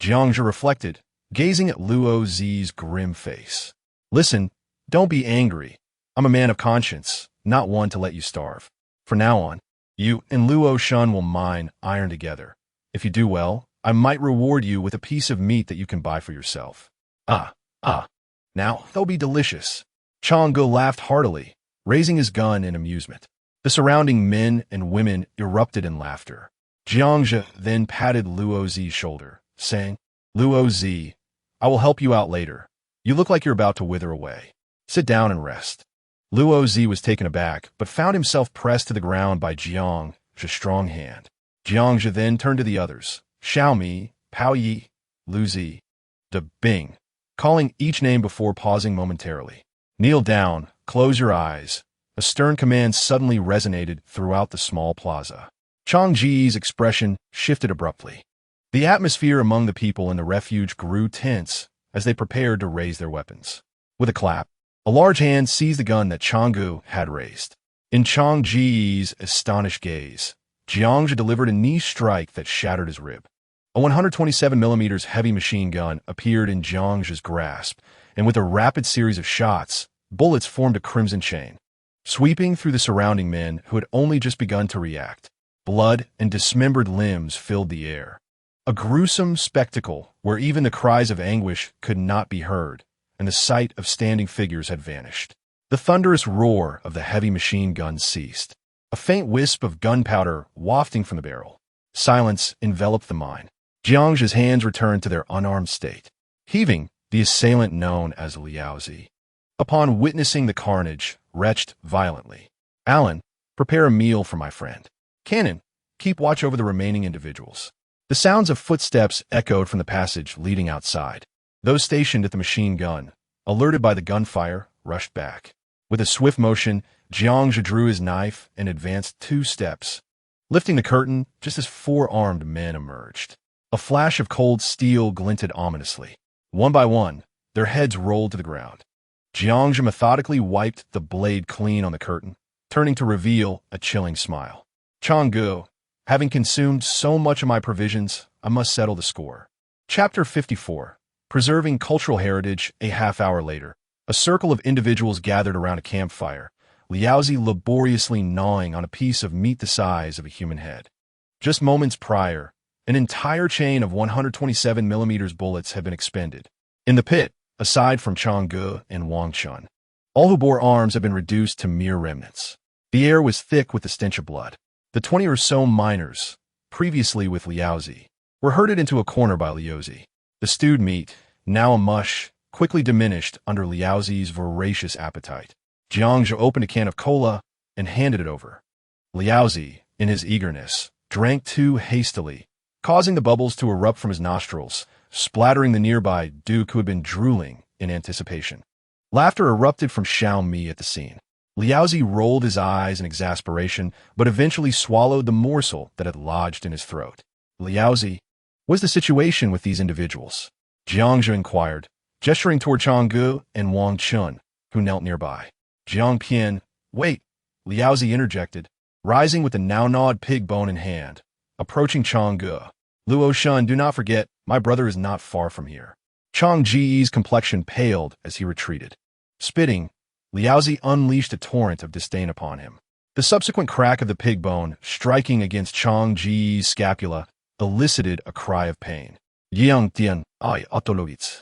Jiangzhe reflected, gazing at Luo Zi's grim face. Listen, don't be angry. I'm a man of conscience, not one to let you starve. From now on, you and Luo Shun will mine iron together. If you do well, I might reward you with a piece of meat that you can buy for yourself. Now, that'll be delicious. Chang'e laughed heartily, raising his gun in amusement. The surrounding men and women erupted in laughter. Jiangzhe then patted Luo Zi's shoulder, saying, Luo Zi, I will help you out later. You look like you're about to wither away. Sit down and rest. Luo Zi was taken aback, but found himself pressed to the ground by Jiangzhe's strong hand. Jiangzhe then turned to the others, Xiaomi, Pao Yi, Lu Zi, De Bing, calling each name before pausing momentarily. Kneel down, close your eyes. A stern command suddenly resonated throughout the small plaza. Chang'e's expression shifted abruptly. The atmosphere among the people in the refuge grew tense as they prepared to raise their weapons. With a clap, a large hand seized the gun that Chang'e had raised. In Chang'e's astonished gaze, Jiangzhe delivered a knee strike that shattered his rib. A 127mm heavy machine gun appeared in Jiangzhe's grasp, and with a rapid series of shots, bullets formed a crimson chain, sweeping through the surrounding men who had only just begun to react. Blood and dismembered limbs filled the air. A gruesome spectacle where even the cries of anguish could not be heard, and the sight of standing figures had vanished. The thunderous roar of the heavy machine gun ceased, a faint wisp of gunpowder wafting from the barrel. Silence enveloped the mine. Jiangzhe's hands returned to their unarmed state. Heaving, the assailant known as Liao Zi, upon witnessing the carnage, retched violently. Alan, prepare a meal for my friend. Cannon, keep watch over the remaining individuals. The sounds of footsteps echoed from the passage leading outside. Those stationed at the machine gun, alerted by the gunfire, rushed back. With a swift motion, Jiangzhe drew his knife and advanced 2 steps, lifting the curtain just as 4 armed men emerged. A flash of cold steel glinted ominously. One by one, their heads rolled to the ground. Jiangzhe methodically wiped the blade clean on the curtain, turning to reveal a chilling smile. Chang'e, having consumed so much of my provisions, I must settle the score. Chapter 54. Preserving Cultural Heritage. A half-hour later, a circle of individuals gathered around a campfire, Liaozi laboriously gnawing on a piece of meat the size of a human head. Just moments prior, an entire chain of 127mm bullets had been expended. In the pit, aside from Chang'e and Wang Chun, all who bore arms had been reduced to mere remnants. The air was thick with the stench of blood. The 20 or so miners, previously with Liaozi, were herded into a corner by Liaozi. The stewed meat, now a mush, quickly diminished under Liaozi's voracious appetite. Jiangzhe opened a can of cola and handed it over. Liaozi, in his eagerness, drank too hastily, causing the bubbles to erupt from his nostrils, splattering the nearby Duke who had been drooling in anticipation. Laughter erupted from Xiaomi at the scene. Liaozi rolled his eyes in exasperation, but eventually swallowed the morsel that had lodged in his throat. Liaozi, what's the situation with these individuals? Jiangzhe inquired, gesturing toward Chang'e and Wang Chun, who knelt nearby. Jiangpian, wait, Liaozi interjected. rising with the now-gnawed pig bone in hand, approaching Chang'e. Luo Shun, do not forget, my brother is not far from here. Chang Ji's complexion paled as he retreated. Spitting, Liaozi unleashed a torrent of disdain upon him. The subsequent crack of the pig bone striking against Chang Ji's scapula elicited a cry of pain. Yang Tian, I Otolowitz.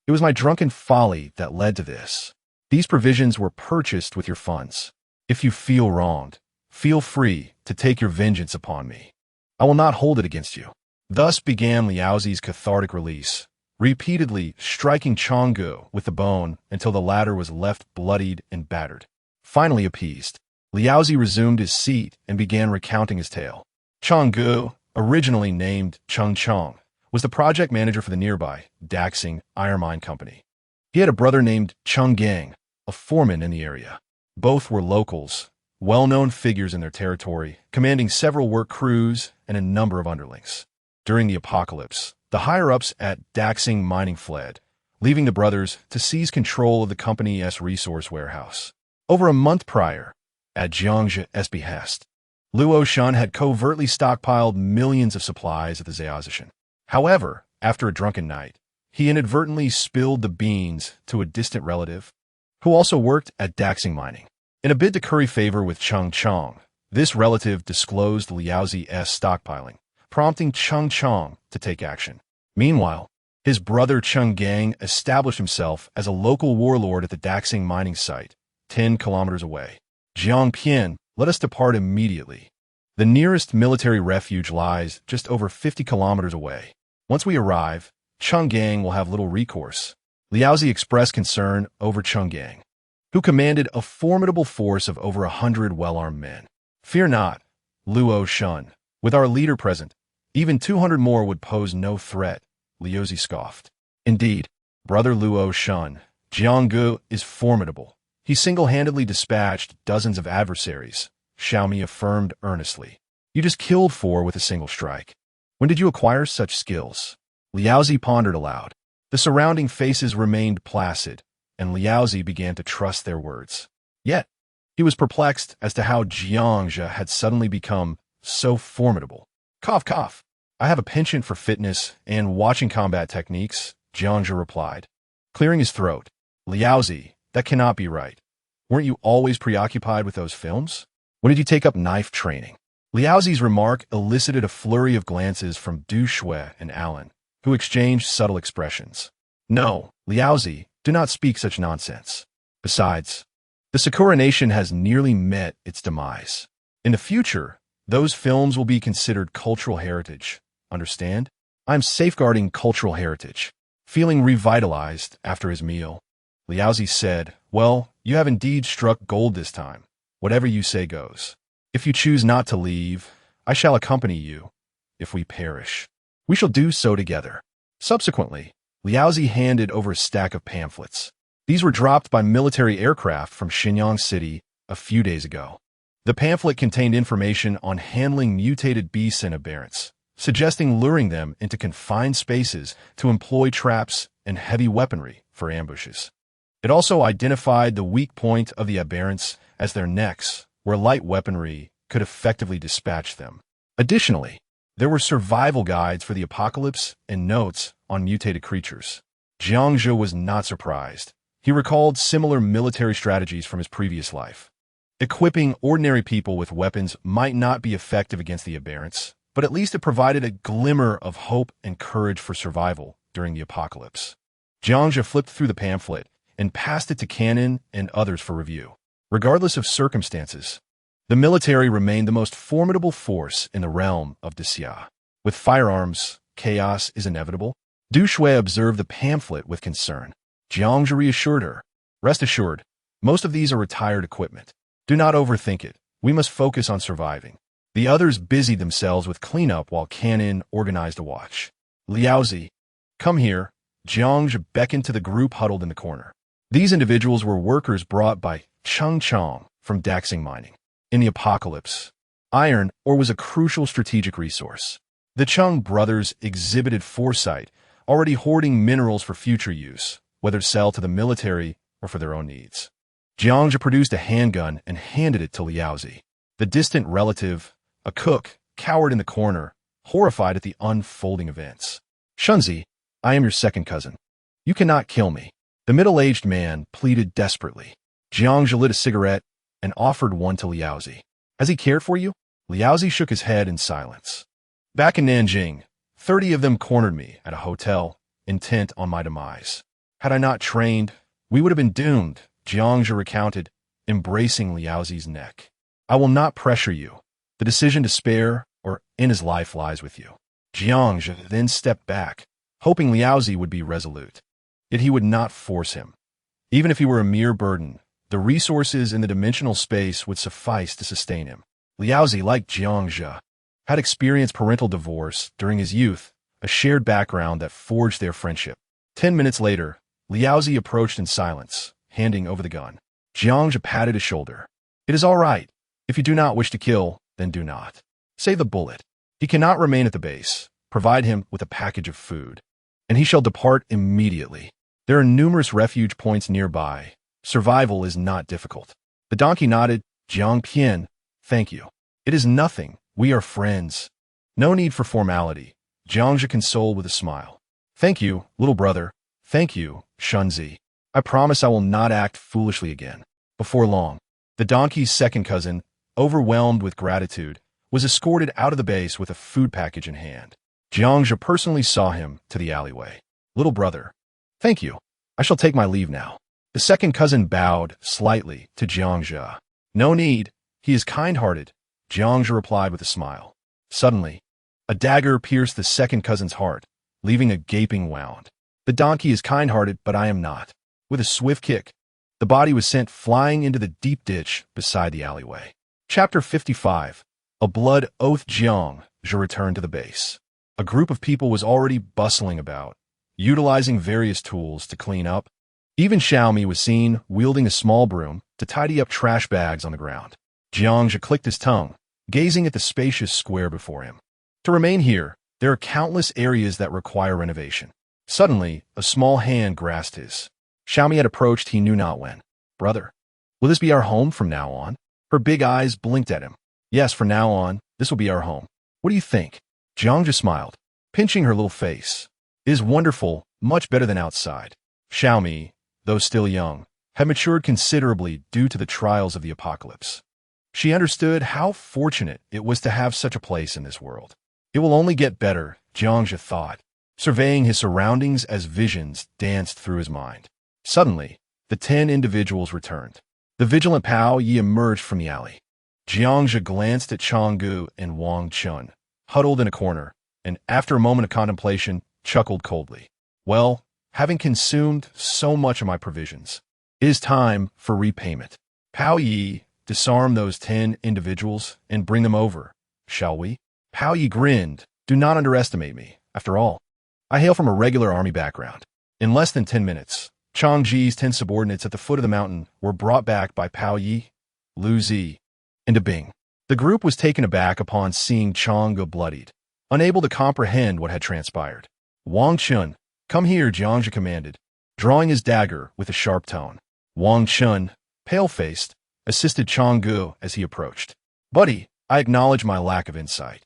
It was my drunken folly that led to this. These provisions were purchased with your funds. If you feel wronged, feel free to take your vengeance upon me. I will not hold it against you. Thus began Liaozi's cathartic release, repeatedly striking Chang'e with the bone until the latter was left bloodied and battered. Finally appeased, Liaozi resumed his seat and began recounting his tale. Chang'e, originally named Cheng Chong, was the project manager for the nearby Daxing Iron Mine Company. He had a brother named Cheng Gang, a foreman in the area. Both were locals, well-known figures in their territory, commanding several work crews and a number of underlings. During the apocalypse, the higher-ups at Daxing Mining fled, leaving the brothers to seize control of the company's resource warehouse. Over a month prior, at Jiangzhe's behest, Luo Shun had covertly stockpiled millions of supplies at the Zaozishan. However, after a drunken night, he inadvertently spilled the beans to a distant relative who also worked at Daxing Mining. In a bid to curry favor with Cheng Chong, this relative disclosed Liaozi's stockpiling, prompting Cheng Chong to take action. Meanwhile, his brother Cheng Gang established himself as a local warlord at the Daxing mining site, 10 kilometers away. Jiang Pian, let us depart immediately. The nearest military refuge lies just over 50 kilometers away. Once we arrive, Cheng Gang will have little recourse. Liaozi expressed concern over Cheng Gang, who commanded a formidable force of over 100 well-armed men. Fear not, Luo Shun. With our leader present, even 200 more would pose no threat, Liaozi scoffed. Indeed, brother Luo Shun, Jiang'e is formidable. He single-handedly dispatched dozens of adversaries, Xiaomi affirmed earnestly. You just killed 4 with a single strike. When did you acquire such skills? Liaozi pondered aloud. The surrounding faces remained placid, and Liaozi began to trust their words. Yet, he was perplexed as to how Jiangzhe had suddenly become so formidable. Cough, cough. I have a penchant for fitness and watching combat techniques, Jiangzhe replied, clearing his throat. Liaozi, that cannot be right. Weren't you always preoccupied with those films? When did you take up knife training? Liaozi's remark elicited a flurry of glances from Du Shui and Alan, who exchanged subtle expressions. No, Liaozi, do not speak such nonsense. Besides, the Sakura nation has nearly met its demise. In the future, those films will be considered cultural heritage. Understand? I'm safeguarding cultural heritage. Feeling revitalized after his meal, Liaozi said, well, you have indeed struck gold this time. Whatever you say goes. If you choose not to leave, I shall accompany you. If we perish, we shall do so together. Subsequently, Liaozi handed over a stack of pamphlets. These were dropped by military aircraft from Shenyang City a few days ago. The pamphlet contained information on handling mutated beasts and aberrants, suggesting luring them into confined spaces to employ traps and heavy weaponry for ambushes. It also identified the weak point of the aberrants as their necks, where light weaponry could effectively dispatch them. Additionally, there were survival guides for the apocalypse and notes on mutated creatures. Jiangzhe was not surprised. He recalled similar military strategies from his previous life. Equipping ordinary people with weapons might not be effective against the aberrants, but at least it provided a glimmer of hope and courage for survival during the apocalypse. Jiangzhe flipped through the pamphlet and passed it to Cannon and others for review. Regardless of circumstances, the military remained the most formidable force in the realm of Dixia. With firearms, chaos is inevitable. Du Shui observed the pamphlet with concern. Jiangzhe reassured her. Rest assured, most of these are retired equipment. Do not overthink it. We must focus on surviving. The others busied themselves with cleanup while Cannon organized a watch. Liaozi, come here. Jiangzhe beckoned to the group huddled in the corner. These individuals were workers brought by Cheng Chong from Daxing Mining. In the apocalypse, iron ore was a crucial strategic resource. The Cheng brothers exhibited foresight, already hoarding minerals for future use, whether to sell to the military or for their own needs. Jiangzhe produced a handgun and handed it to Liaozi. The distant relative, a cook, cowered in the corner, horrified at the unfolding events. Shunzi, I am your second cousin. You cannot kill me. The middle-aged man pleaded desperately. Jiangzhi lit a cigarette and offered one to Liaozi. Has he cared for you? Liaozi shook his head in silence. Back in Nanjing, 30 of them cornered me at a hotel, intent on my demise. Had I not trained, we would have been doomed, Jiangzhi recounted, embracing Liaozi's neck. I will not pressure you. The decision to spare or end his life lies with you. Jiangzhi then stepped back, hoping Liaozi would be resolute. Yet he would not force him. Even if he were a mere burden, the resources in the dimensional space would suffice to sustain him. Liaozi, like Jiangzhi, had experienced parental divorce during his youth, a shared background that forged their friendship. 10 minutes later, Liaozi approached in silence, handing over the gun. Jiangzhi patted his shoulder. It is all right. If you do not wish to kill, then do not. Save the bullet. He cannot remain at the base. Provide him with a package of food, and he shall depart immediately. There are numerous refuge points nearby. Survival is not difficult. The donkey nodded. Jiang Pian, thank you. It is nothing. We are friends. No need for formality. Jiangzhi consoled with a smile. Thank you, little brother. Thank you, Shunzi. I promise I will not act foolishly again. Before long, the donkey's second cousin, overwhelmed with gratitude, was escorted out of the base with a food package in hand. Jiangzhi personally saw him to the alleyway. Little brother. Thank you. I shall take my leave now. The second cousin bowed slightly to Jiangzhi. No need. He is kind-hearted, Jiangzhi replied with a smile. Suddenly, a dagger pierced the second cousin's heart, leaving a gaping wound. The donkey is kind-hearted, but I am not. With a swift kick, the body was sent flying into the deep ditch beside the alleyway. Chapter 55. A blood oath. Jiangzhi returned to the base. A group of people was already bustling about, utilizing various tools to clean up. Even Xiaomi was seen wielding a small broom to tidy up trash bags on the ground. Jiangzhi clicked his tongue, gazing at the spacious square before him. To remain here, there are countless areas that require renovation. Suddenly, a small hand grasped his. Xiaomi had approached he knew not when. Brother, will this be our home from now on? Her big eyes blinked at him. Yes, from now on, this will be our home. What do you think? Jiangzhi smiled, pinching her little face. It is wonderful, much better than outside. Xiaomi, though still young, had matured considerably due to the trials of the apocalypse. She understood how fortunate it was to have such a place in this world. It will only get better, Jiangzhi thought, surveying his surroundings as visions danced through his mind. Suddenly, the 10 individuals returned. The vigilant Pao Yi emerged from the alley. Jiangzhi glanced at Changgu and Wang Chun, huddled in a corner, and after a moment of contemplation, chuckled coldly. Well, having consumed so much of my provisions, it is time for repayment. Pao Yi, disarm those 10 individuals and bring them over, shall we? Pao Yi grinned. Do not underestimate me. After all, I hail from a regular army background. In less than 10 minutes, Chang Ji's 10 subordinates at the foot of the mountain were brought back by Pao Yi, Lu Zi, and Bing. The group was taken aback upon seeing Chang go bloodied, unable to comprehend what had transpired. Wang Chun, come here, Jiangzhi commanded, drawing his dagger with a sharp tone. Wang Chun, pale-faced, assisted Changgu as he approached. Buddy, I acknowledge my lack of insight.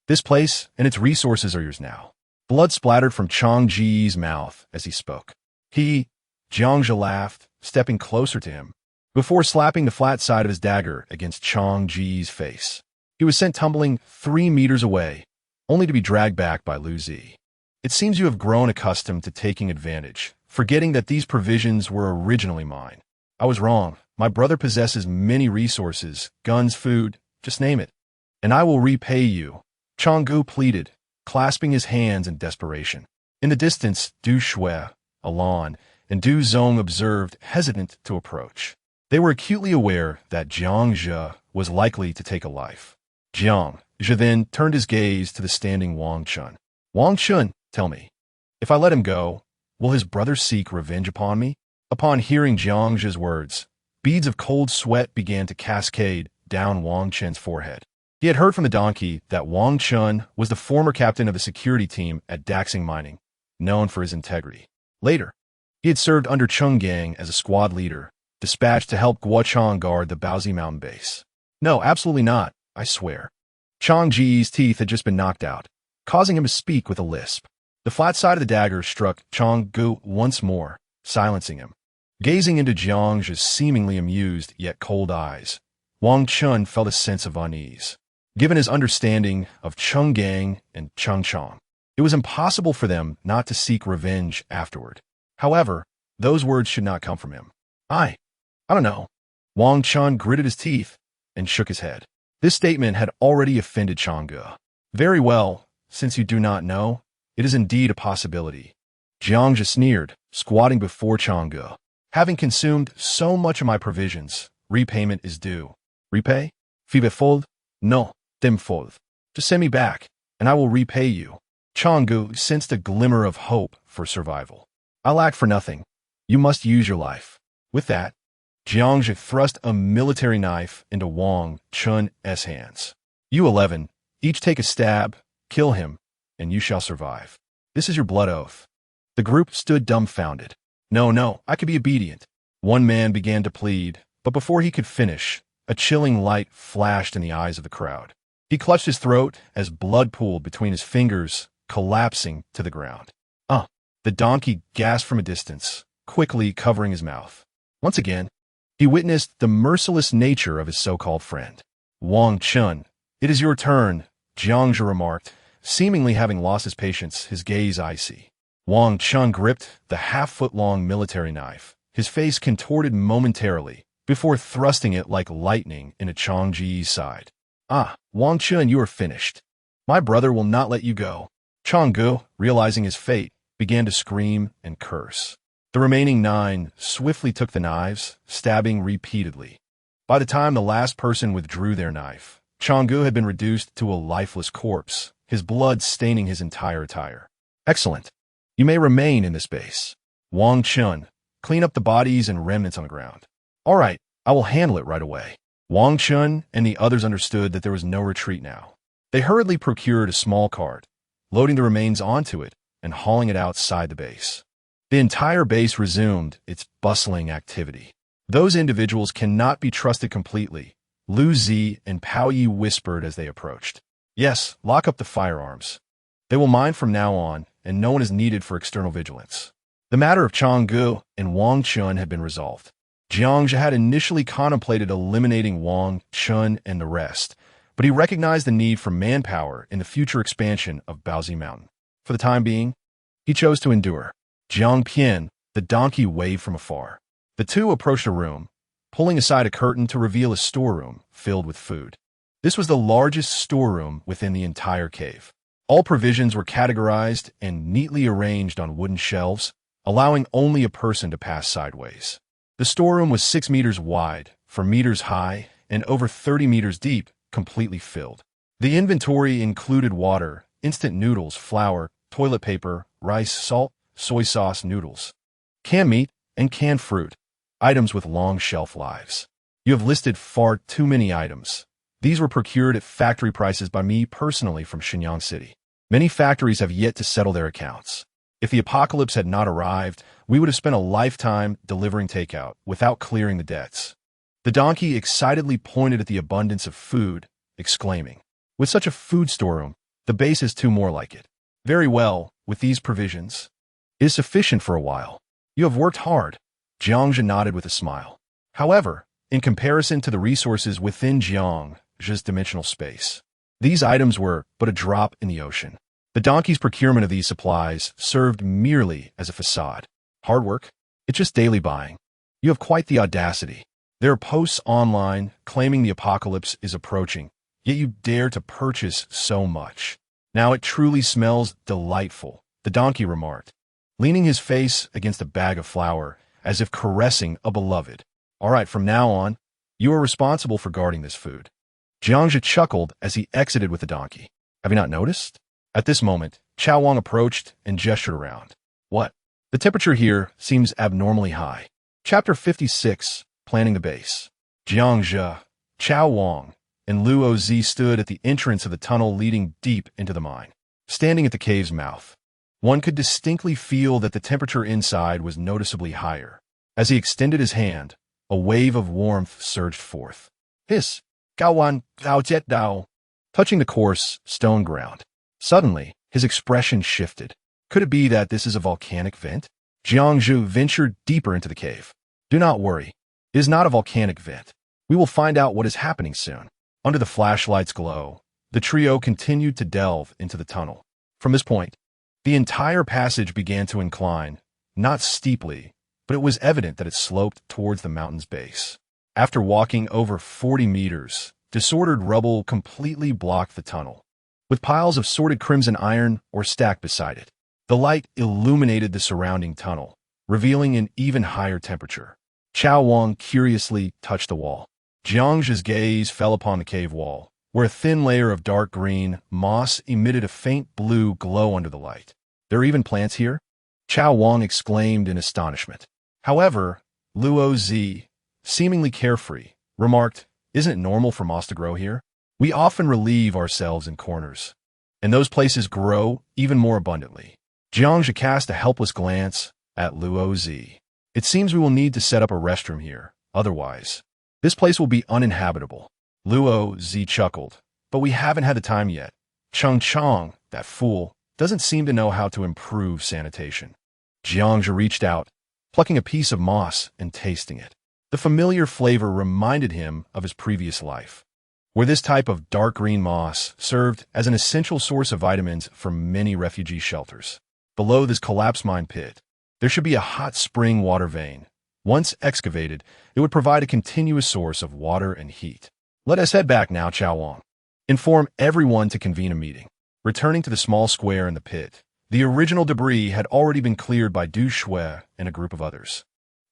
This place and its resources are yours now. Blood splattered from Chang Ji's mouth as he spoke. Jiangzhi laughed, stepping closer to him, before slapping the flat side of his dagger against Chang Ji's face. He was sent tumbling 3 meters away, only to be dragged back by Lu Zi. It seems you have grown accustomed to taking advantage, forgetting that these provisions were originally mine. I was wrong. My brother possesses many resources, guns, food, just name it. And I will repay you, Changgu pleaded, clasping his hands in desperation. In the distance, Du Shui, Alan, and Du Zong observed, hesitant to approach. They were acutely aware that Jiangzhi was likely to take a life. Jiangzhi then turned his gaze to the standing Wang Chun. Wang Chun, tell me, if I let him go, will his brother seek revenge upon me? Upon hearing Jiangzhi's words, beads of cold sweat began to cascade down Wang Chun's forehead. He had heard from the donkey that Wang Chun was the former captain of the security team at Daxing Mining, known for his integrity. Later, he had served under Chung Gang as a squad leader, dispatched to help Guochang guard the Baozi mountain base. No, absolutely not, I swear. Chang Ji's teeth had just been knocked out, causing him to speak with a lisp. The flat side of the dagger struck Chang Gu once more, silencing him. Gazing into Jiang's seemingly amused yet cold eyes, Wang Chun felt a sense of unease. Given his understanding of Cheng Gang and Cheng Chong, it was impossible for them not to seek revenge afterward. However, those words should not come from him. I don't know. Wang Chun gritted his teeth and shook his head. This statement had already offended Changge. Very well, since you do not know, it is indeed a possibility. Jiangge sneered, squatting before Changge. Having consumed so much of my provisions, repayment is due. Repay? Fibefold? No, tenfold. Just send me back, and I will repay you. Changge sensed a glimmer of hope for survival. I lack for nothing. You must use your life. With that, Jiangge thrust a military knife into Wang Chun's hands. You 11, each take a stab, kill him, and you shall survive. This is your blood oath. The group stood dumbfounded. No, I could be obedient. One man began to plead, but before he could finish, a chilling light flashed in the eyes of the crowd. He clutched his throat as blood pooled between his fingers, collapsing to the ground. The donkey gasped from a distance, quickly covering his mouth. Once again, he witnessed the merciless nature of his so-called friend. Wang Chun, it is your turn, Jiangge remarked, seemingly having lost his patience, his gaze icy. Wang Chun gripped the half-foot-long military knife, his face contorted momentarily, before thrusting it like lightning into Chang Ji's side. Wang Chun, you are finished. My brother will not let you go. Changge, realizing his fate, began to scream and curse. The remaining 9 swiftly took the knives, stabbing repeatedly. By the time the last person withdrew their knife, Changge had been reduced to a lifeless corpse, his blood staining his entire attire. Excellent. You may remain in this base. Wang Chun, clean up the bodies and remnants on the ground. All right, I will handle it right away. Wang Chun and the others understood that there was no retreat now. They hurriedly procured a small cart, loading the remains onto it and hauling it outside the base. The entire base resumed its bustling activity. Those individuals cannot be trusted completely, Lu Zi and Pao Yi whispered as they approached. Yes, lock up the firearms. They will mine from now on, and no one is needed for external vigilance. The matter of Changge and Wang Chun had been resolved. Jiangge had initially contemplated eliminating Wang Chun and the rest, but he recognized the need for manpower in the future expansion of Baozi Mountain. For the time being, he chose to endure. Jiang Pian, the donkey, waved from afar. The two approached a room, pulling aside a curtain to reveal a storeroom filled with food. This was the largest storeroom within the entire cave. All provisions were categorized and neatly arranged on wooden shelves, allowing only a person to pass sideways. The storeroom was 6 meters wide, 4 meters high, and over 30 meters deep, completely filled. The inventory included water, instant noodles, flour, toilet paper, rice, salt, soy sauce, noodles, canned meat, and canned fruit, items with long shelf lives. You have listed far too many items. These were procured at factory prices by me personally from Shenyang City. Many factories have yet to settle their accounts. If the apocalypse had not arrived, we would have spent a lifetime delivering takeout without clearing the debts. The donkey excitedly pointed at the abundance of food, exclaiming, with such a food storeroom, the base is 2 more like it. Very well, with these provisions, it is sufficient for a while. You have worked hard. Jiangge nodded with a smile. However, in comparison to the resources within Jiangge's dimensional space, these items were but a drop in the ocean. The donkey's procurement of these supplies served merely as a facade. Hard work? It's just daily buying. You have quite the audacity. There are posts online claiming the apocalypse is approaching, yet you dare to purchase so much. Now it truly smells delightful, the donkey remarked, leaning his face against a bag of flour as if caressing a beloved. All right, from now on, you are responsible for guarding this food. Jiangge chuckled as he exited with the donkey. Have you not noticed? At this moment, Chao Wang approached and gestured around. What? The temperature here seems abnormally high. Chapter 56, Planning the Base. Jiangge, Chao Wang, and Lu Ozi stood at the entrance of the tunnel leading deep into the mine. Standing at the cave's mouth, one could distinctly feel that the temperature inside was noticeably higher. As he extended his hand, a wave of warmth surged forth. Hiss! Gaowan, Gao Jet Dao, touching the coarse stone ground. Suddenly, his expression shifted. Could it be that this is a volcanic vent? Jiangzhu ventured deeper into the cave. Do not worry. It is not a volcanic vent. We will find out what is happening soon. Under the flashlight's glow, the trio continued to delve into the tunnel. From this point, the entire passage began to incline, not steeply, but it was evident that it sloped towards the mountain's base. After walking over 40 meters, disordered rubble completely blocked the tunnel, with piles of sorted crimson iron or stacked beside it. The light illuminated the surrounding tunnel, revealing an even higher temperature. Chao Wang curiously touched the wall. Jiangzhi's gaze fell upon the cave wall, where a thin layer of dark green moss emitted a faint blue glow under the light. There are even plants here? Chao Wang exclaimed in astonishment. However, Luo Zi, seemingly carefree, remarked, "Isn't it normal for moss to grow here? We often relieve ourselves in corners, and those places grow even more abundantly." Jiangzhi cast a helpless glance at Luo Zi. "It seems we will need to set up a restroom here, otherwise this place will be uninhabitable." Luo Zi chuckled, "But we haven't had the time yet. Cheng Chong, that fool, doesn't seem to know how to improve sanitation." Jiangzhi reached out, plucking a piece of moss and tasting it. The familiar flavor reminded him of his previous life, where this type of dark green moss served as an essential source of vitamins for many refugee shelters. Below this collapsed mine pit, there should be a hot spring water vein. Once excavated, it would provide a continuous source of water and heat. "Let us head back now, Chao Wang. Inform everyone to convene a meeting." Returning to the small square in the pit, the original debris had already been cleared by Du Shui and a group of others.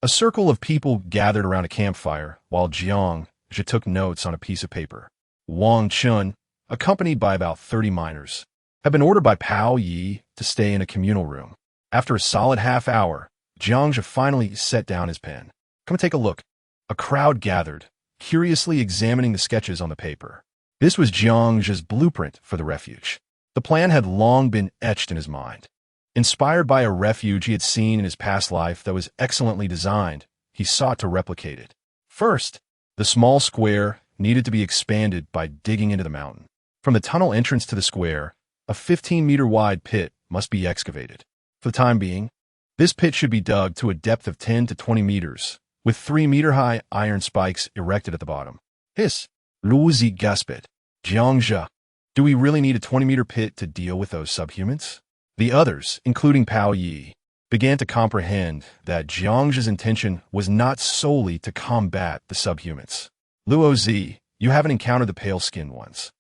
A circle of people gathered around a campfire while Jiangzhi took notes on a piece of paper. Wang Chun, accompanied by about 30 miners, had been ordered by Pao Yi to stay in a communal room. After a solid half hour, Jiangzhi finally set down his pen. "Come take a look." A crowd gathered, curiously examining the sketches on the paper. This was Jiangzhi's blueprint for the refuge. The plan had long been etched in his mind. Inspired by a refuge he had seen in his past life that was excellently designed, he sought to replicate it. First, the small square needed to be expanded by digging into the mountain. From the tunnel entrance to the square, a 15-meter-wide pit must be excavated. For the time being, this pit should be dug to a depth of 10 to 20 meters, with 3-meter-high iron spikes erected at the bottom. Hiss! Luzi gasped. "Jiangzhi, do we really need a 20-meter pit to deal with those subhumans?" The others, including Pao Yi, began to comprehend that Jiangzhi's intention was not solely to combat the subhumans. "Luo Zi, you haven't encountered the pale-skinned ones.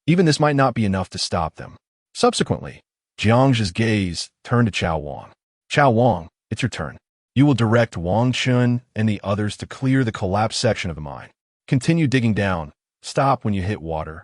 Even this might not be enough to stop them." Subsequently, Jiangzhi's gaze turned to Chao Wang. "Chao Wang, it's your turn. You will direct Wang Chun and the others to clear the collapsed section of the mine. Continue digging down. Stop when you hit water."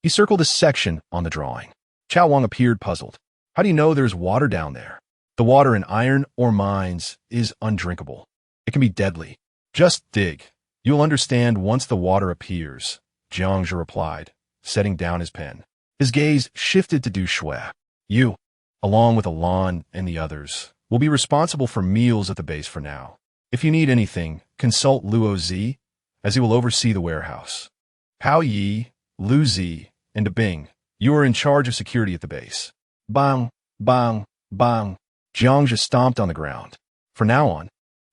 He circled a section on the drawing. Chao Wang appeared puzzled. "How do you know there's water down there?" "The water in iron ore mines is undrinkable. It can be deadly. Just dig. You'll understand once the water appears," Jiangzhi replied, setting down his pen. His gaze shifted to Du Shui. "You, along with Alon and the others, will be responsible for meals at the base for now. If you need anything, consult Luo Zi, as he will oversee the warehouse. Pao Yi, Lu Zi, and Bing, you are in charge of security at the base." Bang, bang, bang. Jiangzhi stomped on the ground. "From now on,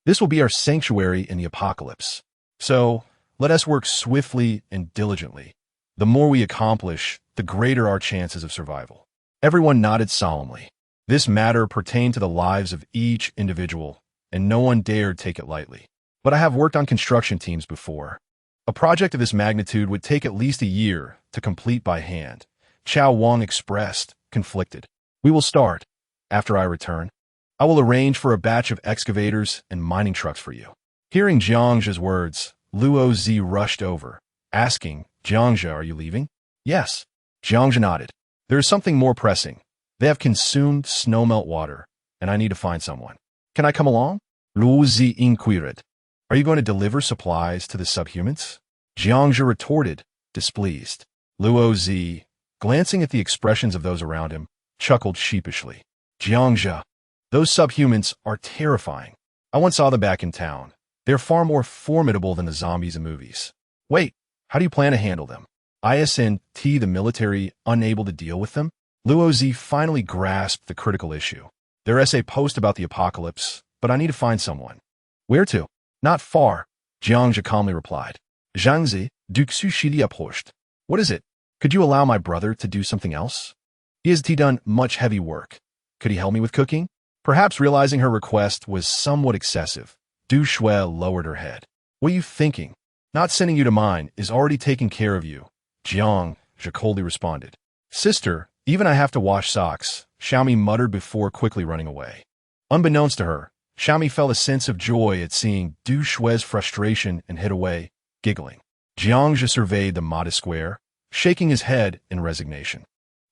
this will be our sanctuary in the apocalypse. So, let us work swiftly and diligently. The more we accomplish, the greater our chances of survival." Everyone nodded solemnly. This matter pertained to the lives of each individual, and no one dared take it lightly. "But I have worked on construction teams before. A project of this magnitude would take at least a year to complete by hand," Chao Wang expressed, conflicted. "We will start. After I return, I will arrange for a batch of excavators and mining trucks for you." Hearing Jiangzhi's words, Luo Zi rushed over, asking, "Jiangzhi, are you leaving?" "Yes." Jiangzhi nodded. "There is something more pressing. They have consumed snowmelt water, and I need to find someone. Can I come along?" Luo Zi inquired. "Are you going to deliver supplies to the subhumans?" Jiangzhi retorted, displeased. Luo Zi, glancing at the expressions of those around him, chuckled sheepishly. "Jiangzhi, those subhumans are terrifying. I once saw them back in town. They're far more formidable than the zombies in movies." "Wait, How do you plan to handle them? ISNT, the military, unable to deal with them? Luo Zi finally grasped the critical issue. Their essay post about the apocalypse, but I need to find someone. Where to? Not far, Jiangzhe calmly replied. Zhangzi, du xu shili approached. What is it? Could you allow my brother to do something else? He has done much heavy work. Could he help me with cooking? Perhaps realizing her request was somewhat excessive, Du Shui lowered her head. What are you thinking? Not sending you to mine is already taking care of you, Jiangzhe coldly responded. Sister, even I have to wash socks, Xiaomi muttered before quickly running away. Unbeknownst to her, Xiaomi felt a sense of joy at seeing Du Shui's frustration and hid away, giggling. Jiangzhe surveyed the modest square, shaking his head in resignation.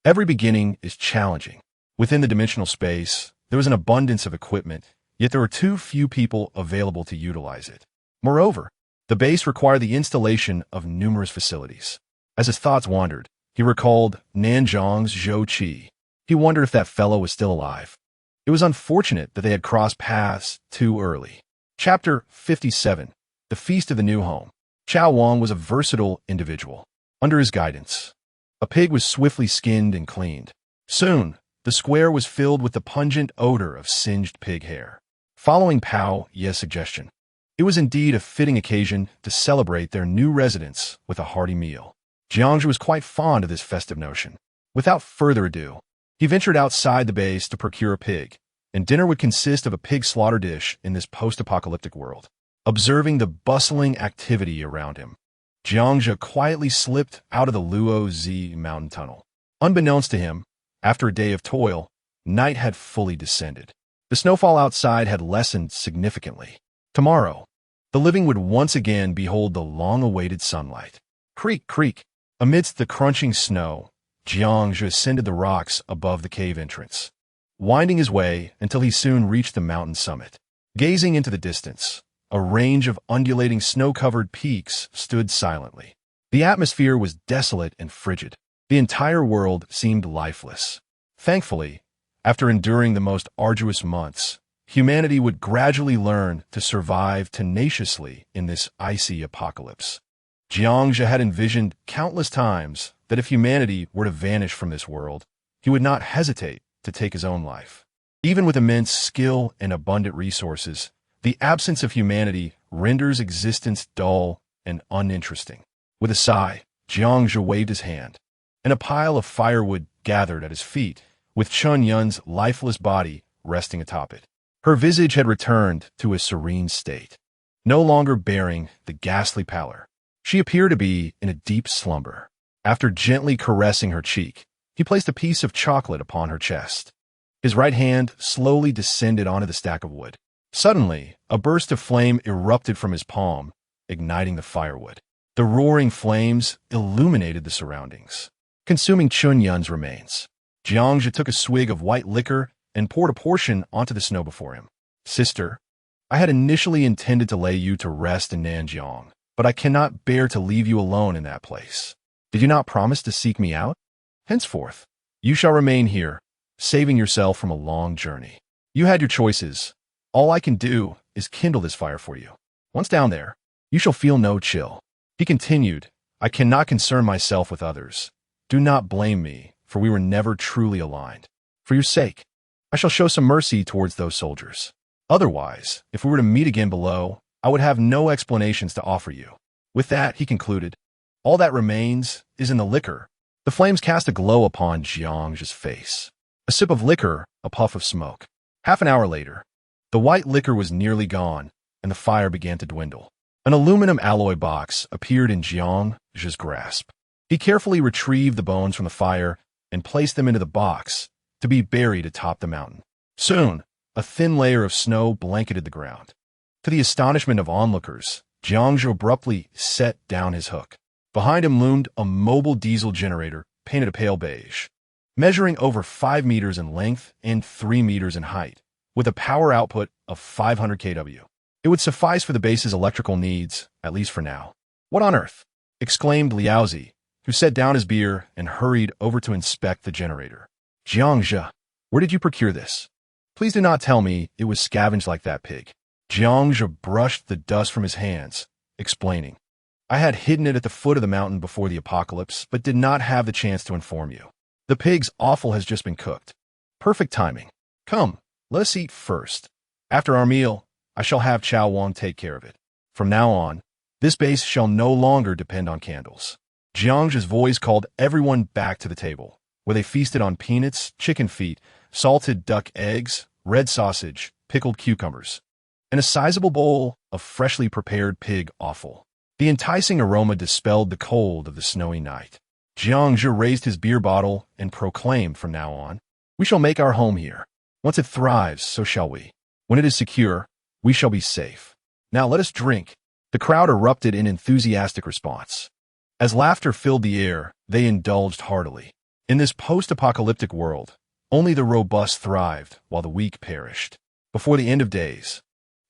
Every beginning is challenging. Within the dimensional space, there was an abundance of equipment, yet there were too few people available to utilize it. Moreover, the base required the installation of numerous facilities. As his thoughts wandered, he recalled Nanzhang's Zhou Qi. He wondered if that fellow was still alive. It was unfortunate that they had crossed paths too early. Chapter 57. The Feast of the New Home. Chao Wang was a versatile individual. Under his guidance, a pig was swiftly skinned and cleaned. Soon, the square was filled with the pungent odor of singed pig hair. Following Pao Ye's suggestion, it was indeed a fitting occasion to celebrate their new residence with a hearty meal. Jiangzhe was quite fond of this festive notion. Without further ado, he ventured outside the base to procure a pig, and dinner would consist of a pig slaughter dish in this post-apocalyptic world. Observing the bustling activity around him, Jiangzhe quietly slipped out of the Luo Zi mountain tunnel. Unbeknownst to him, after a day of toil, night had fully descended. The snowfall outside had lessened significantly. Tomorrow, the living would once again behold the long-awaited sunlight. Creak, creak. Amidst the crunching snow, Jiangzhe ascended the rocks above the cave entrance, winding his way until he soon reached the mountain summit. Gazing into the distance, a range of undulating snow-covered peaks stood silently. The atmosphere was desolate and frigid. The entire world seemed lifeless. Thankfully, after enduring the most arduous months, humanity would gradually learn to survive tenaciously in this icy apocalypse. Jiangzhe had envisioned countless times that if humanity were to vanish from this world, he would not hesitate to take his own life. Even with immense skill and abundant resources, the absence of humanity renders existence dull and uninteresting. With a sigh, Jiangzhe waved his hand, and a pile of firewood gathered at his feet, with Chun Yun's lifeless body resting atop it. Her visage had returned to a serene state, no longer bearing the ghastly pallor. She appeared to be in a deep slumber. After gently caressing her cheek, he placed a piece of chocolate upon her chest. His right hand slowly descended onto the stack of wood. Suddenly, a burst of flame erupted from his palm, igniting the firewood. The roaring flames illuminated the surroundings, consuming Chun Yun's remains. Jiangzhe took a swig of white liquor and poured a portion onto the snow before him. Sister, I had initially intended to lay you to rest in Nanjiang, but I cannot bear to leave you alone in that place. Did you not promise to seek me out? Henceforth, you shall remain here, saving yourself from a long journey. You had your choices. All I can do is kindle this fire for you. Once down there, you shall feel no chill. He continued, I cannot concern myself with others. Do not blame me, for we were never truly aligned. For your sake, I shall show some mercy towards those soldiers. Otherwise, if we were to meet again below, I would have no explanations to offer you. With that, he concluded, all that remains is in the liquor. The flames cast a glow upon Jiangzhe's face. A sip of liquor, a puff of smoke. Half an hour later, the white liquor was nearly gone, and the fire began to dwindle. An aluminum alloy box appeared in Jiangzhe's grasp. He carefully retrieved the bones from the fire and placed them into the box, to be buried atop the mountain. Soon, a thin layer of snow blanketed the ground. To the astonishment of onlookers, Jiangzhe abruptly set down his hook. Behind him loomed a mobile diesel generator painted a pale beige, measuring over 5 meters in length and 3 meters in height, with a power output of 500 kW. It would suffice for the base's electrical needs, at least for now. What on earth? Exclaimed Liaozi, who set down his beer and hurried over to inspect the generator. Jiangzhe, where did you procure this? Please do not tell me it was scavenged like that pig. Jiangzhe brushed the dust from his hands, explaining. I had hidden it at the foot of the mountain before the apocalypse, but did not have the chance to inform you. The pig's offal has just been cooked. Perfect timing. Come, let us eat first. After our meal, I shall have Chow Wang take care of it. From now on, this base shall no longer depend on candles. Jiang's voice called everyone back to the table, where they feasted on peanuts, chicken feet, salted duck eggs, red sausage, pickled cucumbers, and a sizable bowl of freshly prepared pig offal. The enticing aroma dispelled the cold of the snowy night. Jiang raised his beer bottle and proclaimed from now on, "We shall make our home here. Once it thrives, so shall we. When it is secure, we shall be safe. Now let us drink." The crowd erupted in enthusiastic response. As laughter filled the air, they indulged heartily. In this post-apocalyptic world, only the robust thrived while the weak perished. Before the end of days,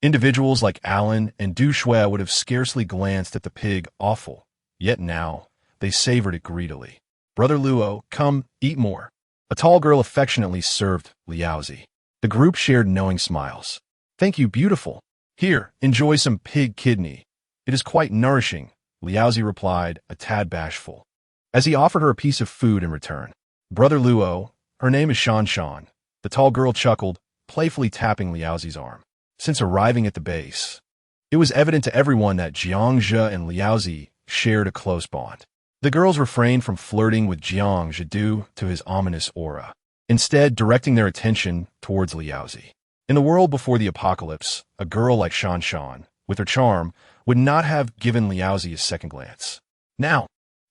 individuals like Alan and Du Shui would have scarcely glanced at the pig offal, yet now they savored it greedily. "Brother Luo, come, eat more." A tall girl affectionately served Liaozi. The group shared knowing smiles. "Thank you, beautiful. Here, enjoy some pig kidney. It is quite nourishing," Liaozi replied, a tad bashful, as he offered her a piece of food in return. "Brother Luo, her name is Shan Shan." The tall girl chuckled, playfully tapping Liaozi's arm. Since arriving at the base, it was evident to everyone that Jiang and Liaozi shared a close bond. The girls refrained from flirting with Jiang due to his ominous aura, instead directing their attention towards Liaozi. In the world before the apocalypse, a girl like Shan Shan, with her charm, would not have given Liaozi a second glance. Now,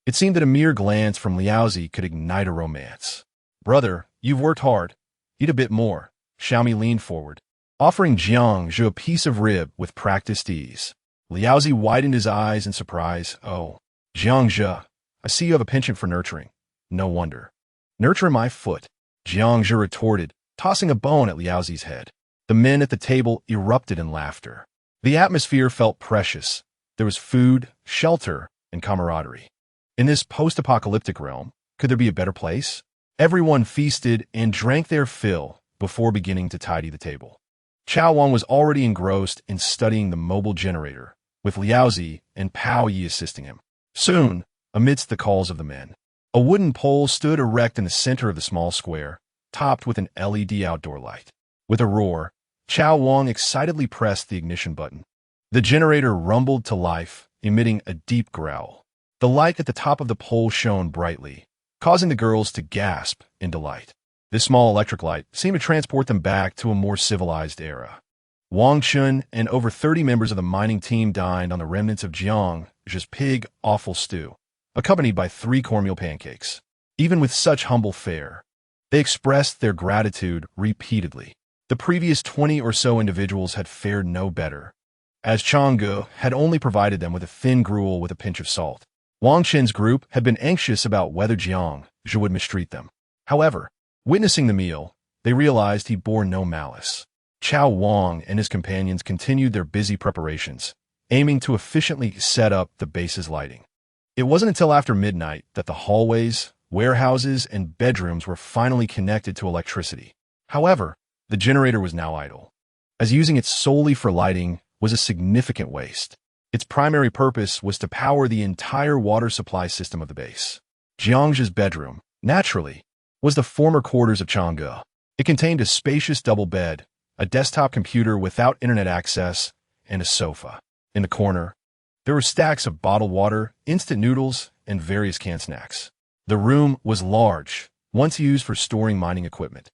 it seemed that a mere glance from Liaozi could ignite a romance. "Brother, you've worked hard. Eat a bit more." Xiaomi leaned forward, offering Jiang a piece of rib with practiced ease. Liaozi widened his eyes in surprise. "Oh, Jiang, I see you have a penchant for nurturing. No wonder." "Nurture my foot," Jiang retorted, tossing a bone at Liaozi's head. The men at the table erupted in laughter. The atmosphere felt precious. There was food, shelter, and camaraderie. In this post-apocalyptic realm, could there be a better place? Everyone feasted and drank their fill before beginning to tidy the table. Chow Wang was already engrossed in studying the mobile generator, with Liaozi and Pao Yi assisting him. Soon, amidst the calls of the men, a wooden pole stood erect in the center of the small square, topped with an LED outdoor light. With a roar, Chow Wang excitedly pressed the ignition button. The generator rumbled to life, emitting a deep growl. The light at the top of the pole shone brightly, causing the girls to gasp in delight. This small electric light seemed to transport them back to a more civilized era. Wang Chun and over 30 members of the mining team dined on the remnants of Jiang's pig offal stew, accompanied by 3 cornmeal pancakes. Even with such humble fare, they expressed their gratitude repeatedly. The previous 20 or so individuals had fared no better, as Changgu had only provided them with a thin gruel with a pinch of salt. Wang Chen's group had been anxious about whether Jiang would mistreat them. However, witnessing the meal, they realized he bore no malice. Chow Wang and his companions continued their busy preparations, aiming to efficiently set up the base's lighting. It wasn't until after midnight that the hallways, warehouses, and bedrooms were finally connected to electricity. However, the generator was now idle, as using it solely for lighting was a significant waste. Its primary purpose was to power the entire water supply system of the base. Jiang's bedroom, naturally, was the former quarters of Changgu. It contained a spacious double bed, a desktop computer without internet access, and a sofa. In the corner, there were stacks of bottled water, instant noodles, and various canned snacks. The room was large, once used for storing mining equipment.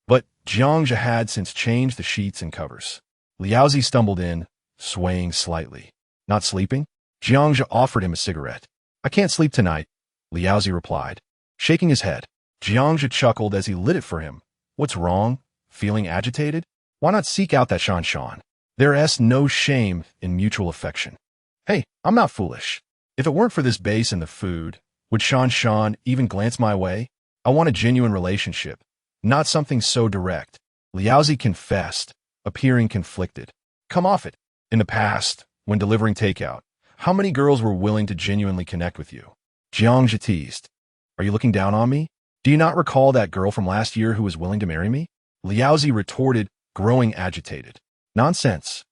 But Jiang had since changed the sheets and covers. Liaozi stumbled in, swaying slightly. "Not sleeping?" Jiang offered him a cigarette. "I can't sleep tonight," Liaozi replied, shaking his head. Jiang chuckled as he lit it for him. "What's wrong? Feeling agitated? Why not seek out that Shan Shan? There's no shame in mutual affection." "Hey, I'm not foolish. If it weren't for this base and the food, would Shan Shan even glance my way? I want a genuine relationship, not something so direct," Liaozi confessed, appearing conflicted. "Come off it. In the past, when delivering takeout, how many girls were willing to genuinely connect with you?" Jiang teased. "Are you looking down on me? Do you not recall that girl from last year who was willing to marry me?" Liaozi retorted, growing agitated. "Nonsense.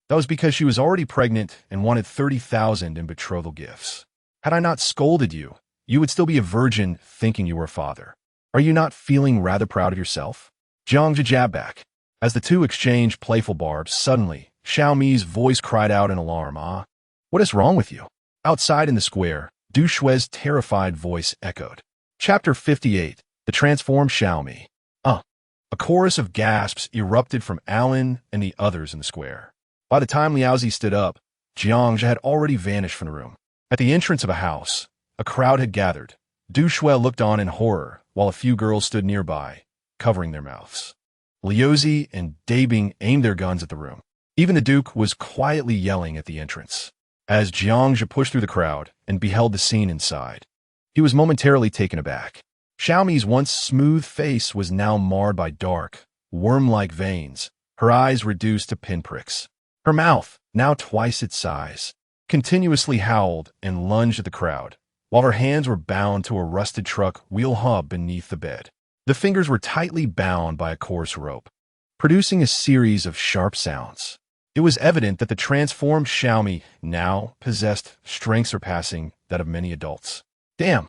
That was because she was already pregnant and wanted 30,000 in betrothal gifts. Had I not scolded you, you would still be a virgin thinking you were a father. Are you not feeling rather proud of yourself? Jiang jabbed back. As the two exchanged playful barbs, suddenly, Xiaomi's voice cried out in alarm. What is wrong with you? Outside in the square, Du Shui's terrified voice echoed. Chapter 58. The Transformed Xiaomi. A chorus of gasps erupted from Alan and the others in the square. By the time Liaozi stood up, Jiang had already vanished from the room. At the entrance of a house, a crowd had gathered. Du Shui looked on in horror, while a few girls stood nearby, covering their mouths. Liaozi and Dabing aimed their guns at the room. Even the Duke was quietly yelling at the entrance. As Jiang pushed through the crowd and beheld the scene inside, he was momentarily taken aback. Xiaomi's once smooth face was now marred by dark, worm-like veins, her eyes reduced to pinpricks. Her mouth, now twice its size, continuously howled and lunged at the crowd, while her hands were bound to a rusted truck wheel hub beneath the bed. The fingers were tightly bound by a coarse rope, producing a series of sharp sounds. It was evident that the transformed Xiaomi now possessed strength surpassing that of many adults. Damn!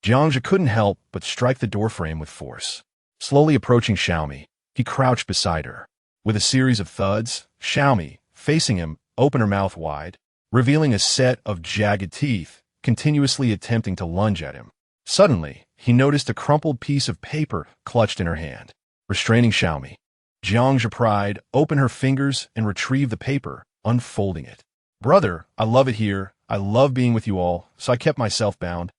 Jiang couldn't help but strike the doorframe with force. Slowly approaching Xiaomi, he crouched beside her. With a series of thuds, Xiaomi, facing him, opened her mouth wide, revealing a set of jagged teeth, continuously attempting to lunge at him. Suddenly, he noticed a crumpled piece of paper clutched in her hand. Restraining Xiaomi, Jiang pried open her fingers and retrieved the paper, unfolding it. Brother, I love it here. I love being with you all, so I kept myself bound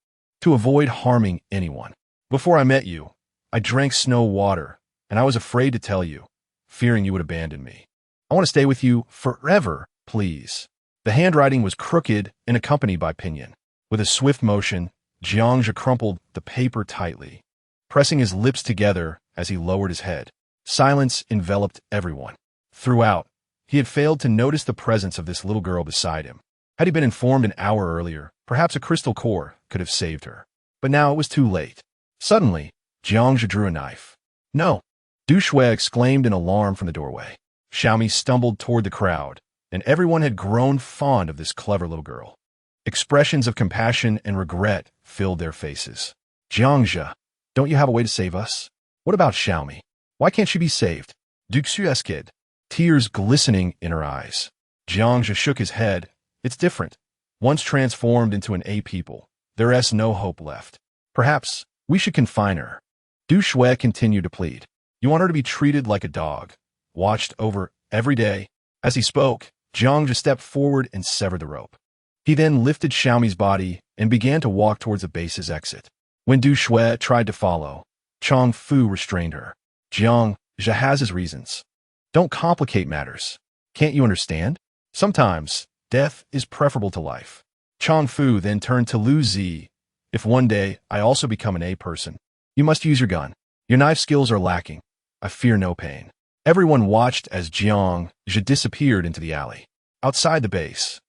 to avoid harming anyone. Before I met you, I drank snow water, and I was afraid to tell you, fearing you would abandon me. I want to stay with you forever, please. The handwriting was crooked and accompanied by pinion. With a swift motion, Jiang crumpled the paper tightly, pressing his lips together as he lowered his head. Silence enveloped everyone. Throughout, he had failed to notice the presence of this little girl beside him. Had he been informed an hour earlier, perhaps a crystal core could have saved her. But now it was too late. Suddenly, Jiang drew a knife. No! Du Shui exclaimed in alarm from the doorway. Xiaomi stumbled toward the crowd, and everyone had grown fond of this clever little girl. Expressions of compassion and regret filled their faces. Jiang, don't you have a way to save us? What about Xiaomi? Why can't she be saved? Du Shui's kid, tears glistening in her eyes. Jiang shook his head. It's different. Once transformed into an A-people, there is no hope left. Perhaps we should confine her. Du Shui continued to plead. You want her to be treated like a dog, watched over every day. As he spoke, Jiang stepped forward and severed the rope. He then lifted Xiaomi's body and began to walk towards the base's exit. When Du Shui tried to follow, Chong Fu restrained her. Jiang has his reasons. Don't complicate matters. Can't you understand? Sometimes, death is preferable to life. Chong Fu then turned to Lu Zi. If one day I also become an A person, you must use your gun. Your knife skills are lacking. I fear no pain. Everyone watched as Jiang disappeared into the alley. Outside the base,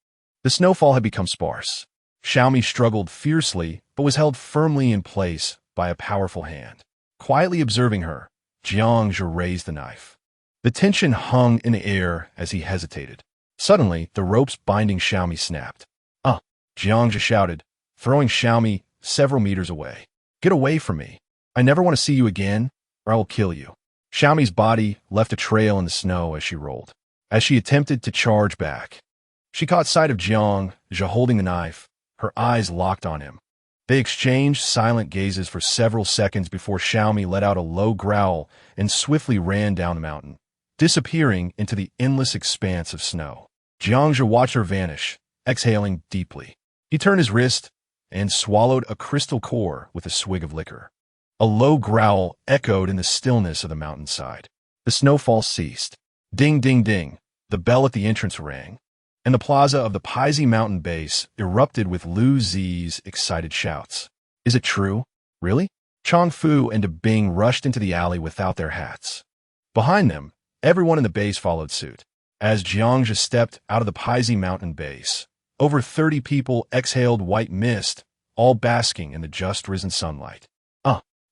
the snowfall had become sparse. Xiaomi struggled fiercely, but was held firmly in place by a powerful hand. Quietly observing her, Jiang raised the knife. The tension hung in the air as he hesitated. Suddenly, the ropes binding Xiaomi snapped. Jiang shouted, throwing Xiaomi several meters away. Get away from me. I never want to see you again, or I will kill you. Xiaomi's body left a trail in the snow as she rolled. As she attempted to charge back, she caught sight of Jiang holding the knife, her eyes locked on him. They exchanged silent gazes for several seconds before Xiaomi let out a low growl and swiftly ran down the mountain, disappearing into the endless expanse of snow. Jiang watched her vanish, exhaling deeply. He turned his wrist and swallowed a crystal core with a swig of liquor. A low growl echoed in the stillness of the mountainside. The snowfall ceased. Ding, ding, ding. The bell at the entrance rang, and the plaza of the Paizi mountain base erupted with Lu Zi's excited shouts. Is it true? Really? Chong Fu and Bing rushed into the alley without their hats. Behind them, everyone in the base followed suit. As Jiang stepped out of the Paizi mountain base, over 30 people exhaled white mist, all basking in the just-risen sunlight.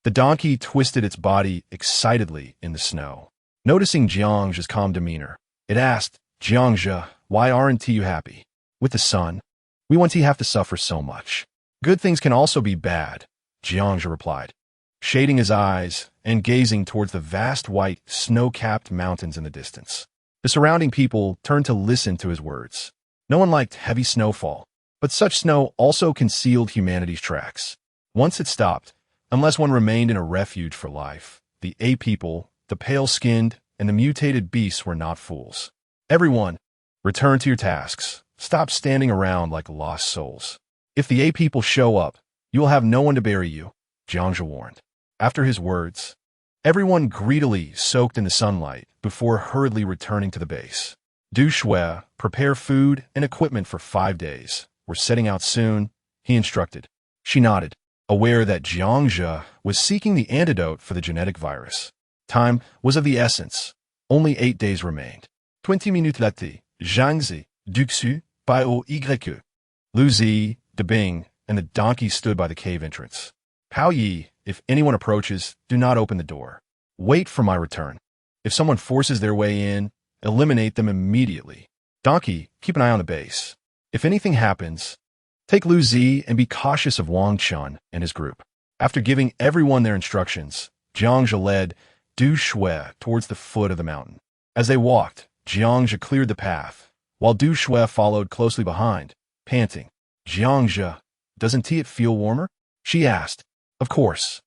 The donkey twisted its body excitedly in the snow. Noticing Jiang's calm demeanor, it asked, Jiangzhe, why aren't you happy? With the sun? We want to have to suffer so much. Good things can also be bad, Jiangzhe replied, shading his eyes and gazing towards the vast white, snow-capped mountains in the distance. The surrounding people turned to listen to his words. No one liked heavy snowfall, but such snow also concealed humanity's tracks. Once it stopped, unless one remained in a refuge for life, the ape people, the pale-skinned, and the mutated beasts were not fools. Everyone, return to your tasks. Stop standing around like lost souls. If the ape people show up, you will have no one to bury you, Jiangzhe warned. After his words, everyone greedily soaked in the sunlight before hurriedly returning to the base. Du Shui, prepare food and equipment for 5 days. We're setting out soon, he instructed. She nodded, aware that Jiangzhe was seeking the antidote for the genetic virus. Time was of the essence. Only 8 days remained. 20 minutes later, Zhangzi, Duxu, Bai-O Y, Lu Zi, De Bing, and the donkey stood by the cave entrance. Pao Yi, if anyone approaches, do not open the door. Wait for my return. If someone forces their way in, eliminate them immediately. Donkey, keep an eye on the base. If anything happens, take Lu Zi and be cautious of Wang Chun and his group. After giving everyone their instructions, Jiangzhe led Du Shui towards the foot of the mountain. As they walked, Jiangzhe cleared the path, while Du Shui followed closely behind, panting. Jiangzhe, doesn't it feel warmer? She asked. Of course.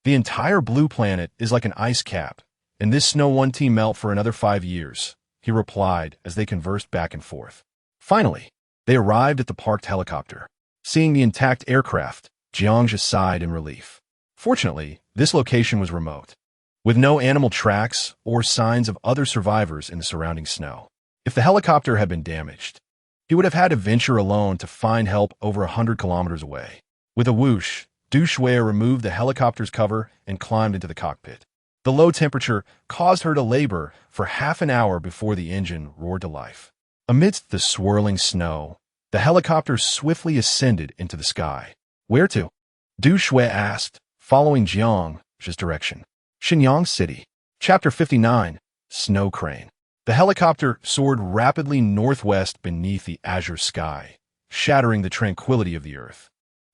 The entire blue planet is like an ice cap, and this snow won't melt for another 5 years, he replied as they conversed back and forth. Finally, they arrived at the parked helicopter. Seeing the intact aircraft, Jiangzhe sighed in relief. Fortunately, this location was remote, with no animal tracks or signs of other survivors in the surrounding snow. If the helicopter had been damaged, he would have had to venture alone to find help over 100 kilometers away. With a whoosh, Du Shui removed the helicopter's cover and climbed into the cockpit. The low temperature caused her to labor for half an hour before the engine roared to life. Amidst the swirling snow, the helicopter swiftly ascended into the sky. Where to? Du Shui asked, following Jiangzhe's direction. Shenyang City. Chapter 59, Snow Crane. The helicopter soared rapidly northwest beneath the azure sky, shattering the tranquility of the earth.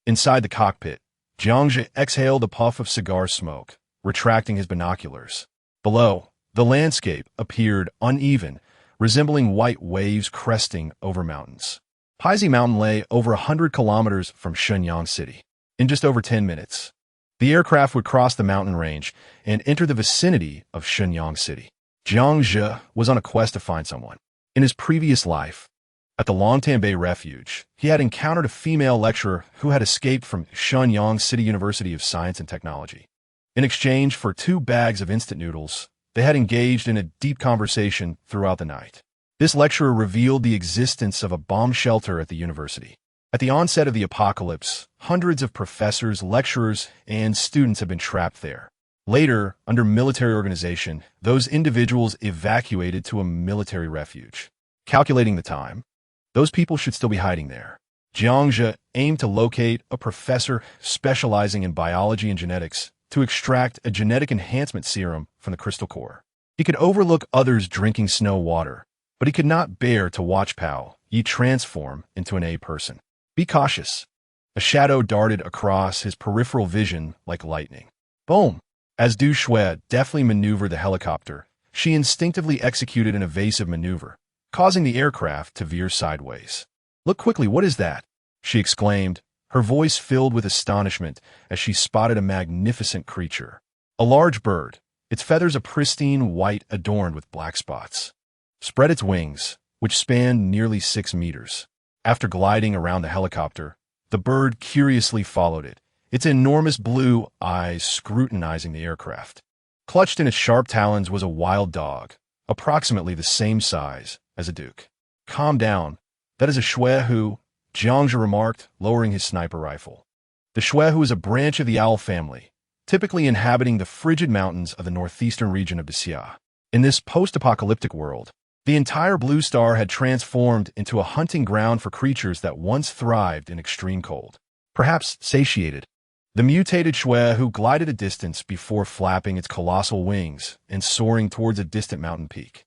Inside the cockpit, Jiangzhe exhaled a puff of cigar smoke, retracting his binoculars. Below, the landscape appeared uneven, resembling white waves cresting over mountains. Paizi Mountain lay over 100 kilometers from Shenyang City. In just over 10 minutes, the aircraft would cross the mountain range and enter the vicinity of Shenyang City. Jiangzhe was on a quest to find someone. In his previous life, at the Longtan Refuge, he had encountered a female lecturer who had escaped from Shenyang City University of Science and Technology. In exchange for 2 bags of instant noodles, they had engaged in a deep conversation throughout the night. This lecturer revealed the existence of a bomb shelter at the university. At the onset of the apocalypse, hundreds of professors, lecturers, and students had been trapped there. Later, under military organization, those individuals evacuated to a military refuge. Calculating the time, those people should still be hiding there. Jiangzhe aimed to locate a professor specializing in biology and genetics to extract a genetic enhancement serum from the crystal core. He could overlook others drinking snow water, but he could not bear to watch Pao Yi transform into an A person. Be cautious. A shadow darted across his peripheral vision like lightning. Boom! As Du Shui deftly maneuvered the helicopter, she instinctively executed an evasive maneuver, causing the aircraft to veer sideways. Look quickly, what is that? She exclaimed, her voice filled with astonishment as she spotted a magnificent creature. A large bird, its feathers a pristine white adorned with black spots, spread its wings, which spanned nearly 6 meters. After gliding around the helicopter, the bird curiously followed it, its enormous blue eyes scrutinizing the aircraft. Clutched in its sharp talons was a wild dog, approximately the same size as a duke. Calm down. That is a Shuehu, Jiangzhe remarked, lowering his sniper rifle. The Shuehu is a branch of the owl family, typically inhabiting the frigid mountains of the northeastern region of Xia. In this post-apocalyptic world, the entire blue star had transformed into a hunting ground for creatures that once thrived in extreme cold. Perhaps satiated, the mutated Shuehu glided a distance before flapping its colossal wings and soaring towards a distant mountain peak.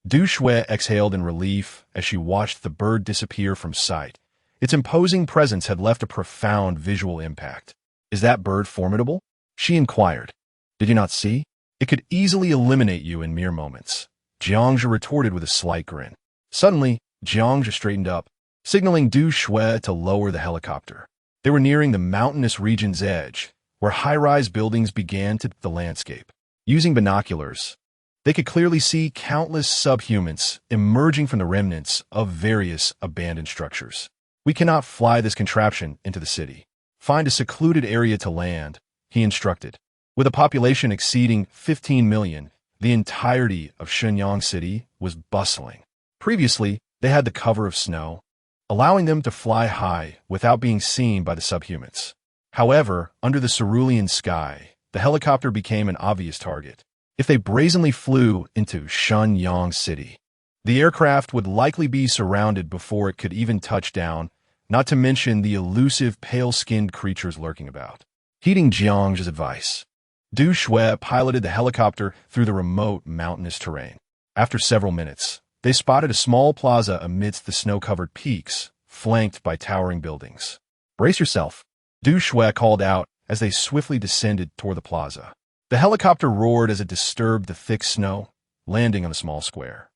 Du Shui exhaled in relief as she watched the bird disappear from sight. Its imposing presence had left a profound visual impact. "Is that bird formidable?" she inquired. "Did you not see? It could easily eliminate you in mere moments." Jiangzhe retorted with a slight grin. Suddenly, Jiangzhe straightened up, signaling Du Shui to lower the helicopter. They were nearing the mountainous region's edge, where high-rise buildings began to the landscape. Using binoculars, they could clearly see countless subhumans emerging from the remnants of various abandoned structures. "We cannot fly this contraption into the city. Find a secluded area to land," he instructed. With a population exceeding 15 million, the entirety of Shenyang City was bustling. Previously, they had the cover of snow, allowing them to fly high without being seen by the subhumans. However, under the cerulean sky, the helicopter became an obvious target. If they brazenly flew into Shenyang City, the aircraft would likely be surrounded before it could even touch down, not to mention the elusive pale-skinned creatures lurking about. Heeding Jiangzhe's advice, Du Shui piloted the helicopter through the remote mountainous terrain. After several minutes, they spotted a small plaza amidst the snow-covered peaks, flanked by towering buildings. "Brace yourself," Du Shui called out as they swiftly descended toward the plaza. The helicopter roared as it disturbed the thick snow, landing on a small square.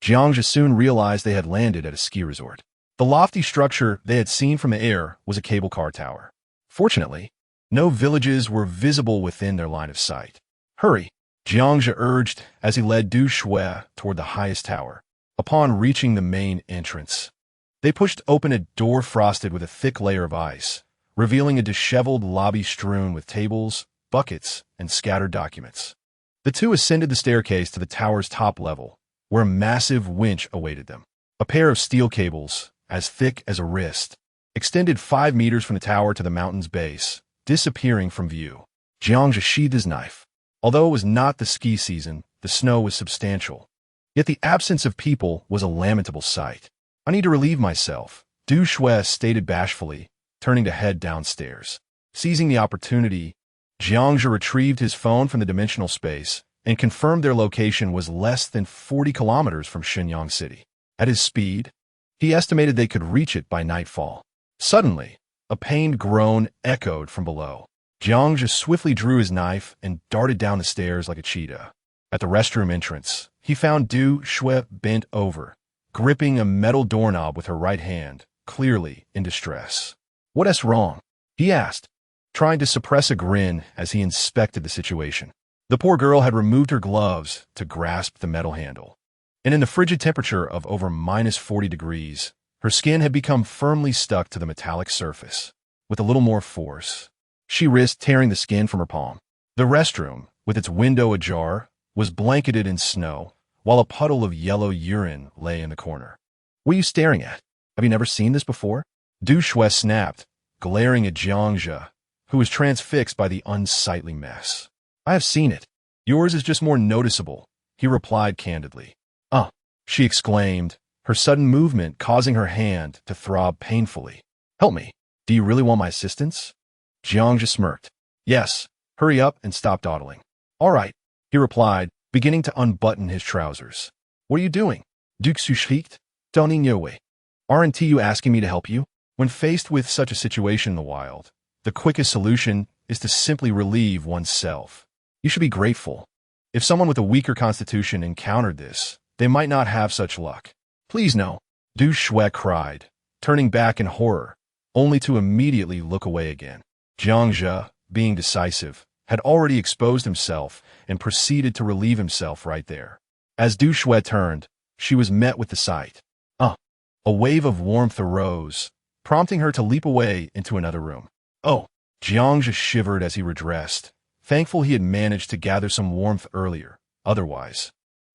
Jiangzhe soon realized they had landed at a ski resort. The lofty structure they had seen from the air was a cable car tower. Fortunately, no villages were visible within their line of sight. "Hurry," Jiangzhe urged as he led Du Shui toward the highest tower. Upon reaching the main entrance, they pushed open a door frosted with a thick layer of ice, revealing a disheveled lobby strewn with tables, buckets, and scattered documents. The two ascended the staircase to the tower's top level, where a massive winch awaited them. A pair of steel cables, as thick as a wrist, extended 5 meters from the tower to the mountain's base, disappearing from view. Jiangzhe sheathed his knife. Although it was not the ski season, the snow was substantial. Yet the absence of people was a lamentable sight. "I need to relieve myself," Du Shui stated bashfully, turning to head downstairs. Seizing the opportunity, Jiangzhe retrieved his phone from the dimensional space and confirmed their location was less than 40 kilometers from Shenyang City. At his speed, he estimated they could reach it by nightfall. Suddenly, a pained groan echoed from below. Jiangzhe swiftly drew his knife and darted down the stairs like a cheetah. At the restroom entrance, he found Du Shui bent over, gripping a metal doorknob with her right hand, clearly in distress. "What's wrong?" he asked, trying to suppress a grin as he inspected the situation. The poor girl had removed her gloves to grasp the metal handle, and in the frigid temperature of over -40 degrees, her skin had become firmly stuck to the metallic surface. With a little more force, she risked tearing the skin from her palm. The restroom, with its window ajar, was blanketed in snow, while a puddle of yellow urine lay in the corner. "What are you staring at? Have you never seen this before?" Du Shui snapped, glaring at Jiangzhe, who was transfixed by the unsightly mess. "I have seen it. Yours is just more noticeable," he replied candidly. She exclaimed, her sudden movement causing her hand to throb painfully. "Help me. Do you really want my assistance?" Jiangzhe smirked. "Yes. Hurry up and stop dawdling." "All right," he replied, beginning to unbutton his trousers. "What are you doing?" Du Shui shrieked. "Don't ignore. Aren't you asking me to help you?" When faced with such a situation in the wild, the quickest solution is to simply relieve oneself. You should be grateful. If someone with a weaker constitution encountered this, they might not have such luck. "Please no," Du Shui cried, turning back in horror, only to immediately look away again. Jiangzhe, being decisive, had already exposed himself and proceeded to relieve himself right there. As Du Shui turned, she was met with the sight. A wave of warmth arose, prompting her to leap away into another room. "Oh!" Jiangzhe shivered as he redressed, thankful he had managed to gather some warmth earlier. Otherwise,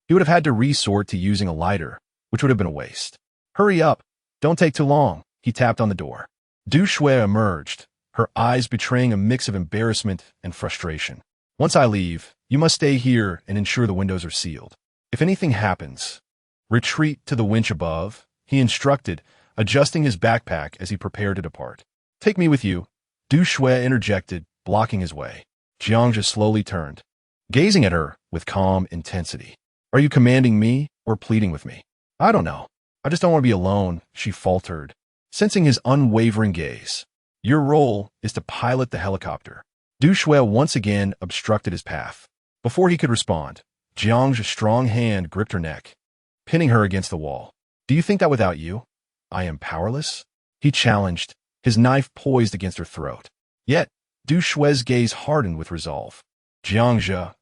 he would have had to resort to using a lighter, which would have been a waste. "Hurry up. Don't take too long," he tapped on the door. Du Shui emerged, her eyes betraying a mix of embarrassment and frustration. "Once I leave, you must stay here and ensure the windows are sealed. If anything happens, retreat to the winch above," he instructed, adjusting his backpack as he prepared to depart. "Take me with you," Du Shui interjected, blocking his way. Jiangzhe slowly turned, gazing at her with calm intensity. "Are you commanding me, or pleading with me? I don't know. I just don't want to be alone, she faltered, sensing his unwavering gaze. Your role is to pilot the helicopter. Du Shui once again obstructed his path. Before he could respond, Jiang's strong hand gripped her neck, pinning her against the wall. Do you think that without you, I am powerless? He challenged, his knife poised against her throat. Yet, Du Shui's gaze hardened with resolve. Jiangzhe,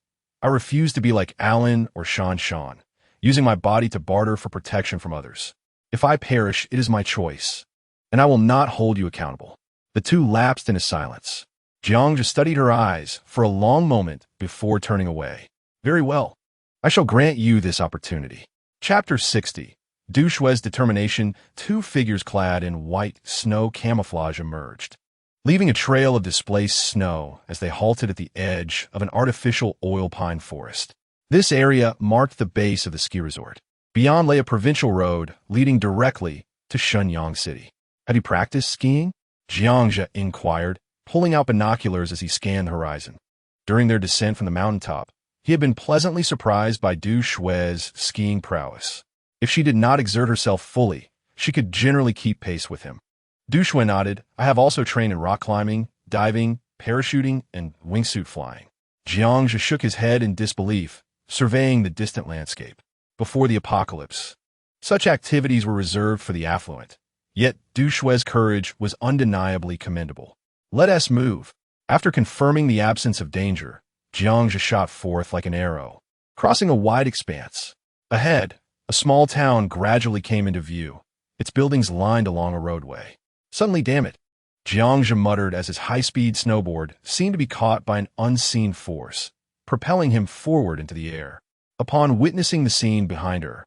I refuse to be like Alan or Shan Shan, using my body to barter for protection from others. If I perish, it is my choice, and I will not hold you accountable. The two lapsed into silence. Jiangzhe studied her eyes for a long moment before turning away. Very well. I shall grant you this opportunity. Chapter 60. Du Shui's determination. Two figures clad in white snow camouflage emerged, leaving a trail of displaced snow as they halted at the edge of an artificial oil pine forest. This area marked the base of the ski resort. Beyond lay a provincial road leading directly to Shenyang City. Had you practiced skiing? Jiangzhe inquired, pulling out binoculars as he scanned the horizon. During their descent from the mountaintop, he had been pleasantly surprised by Du Shui's skiing prowess. If she did not exert herself fully, she could generally keep pace with him. Du Shui nodded. I have also trained in rock climbing, diving, parachuting, and wingsuit flying. Jiangzhe shook his head in disbelief, surveying the distant landscape. Before the apocalypse, such activities were reserved for the affluent. Yet Du Shui's courage was undeniably commendable. Let us move. After confirming the absence of danger, Jiangzhe shot forth like an arrow, crossing a wide expanse. Ahead, a small town gradually came into view, its buildings lined along a roadway. Suddenly, damn it, Jiangzhe muttered as his high-speed snowboard seemed to be caught by an unseen force, propelling him forward into the air. Upon witnessing the scene behind her,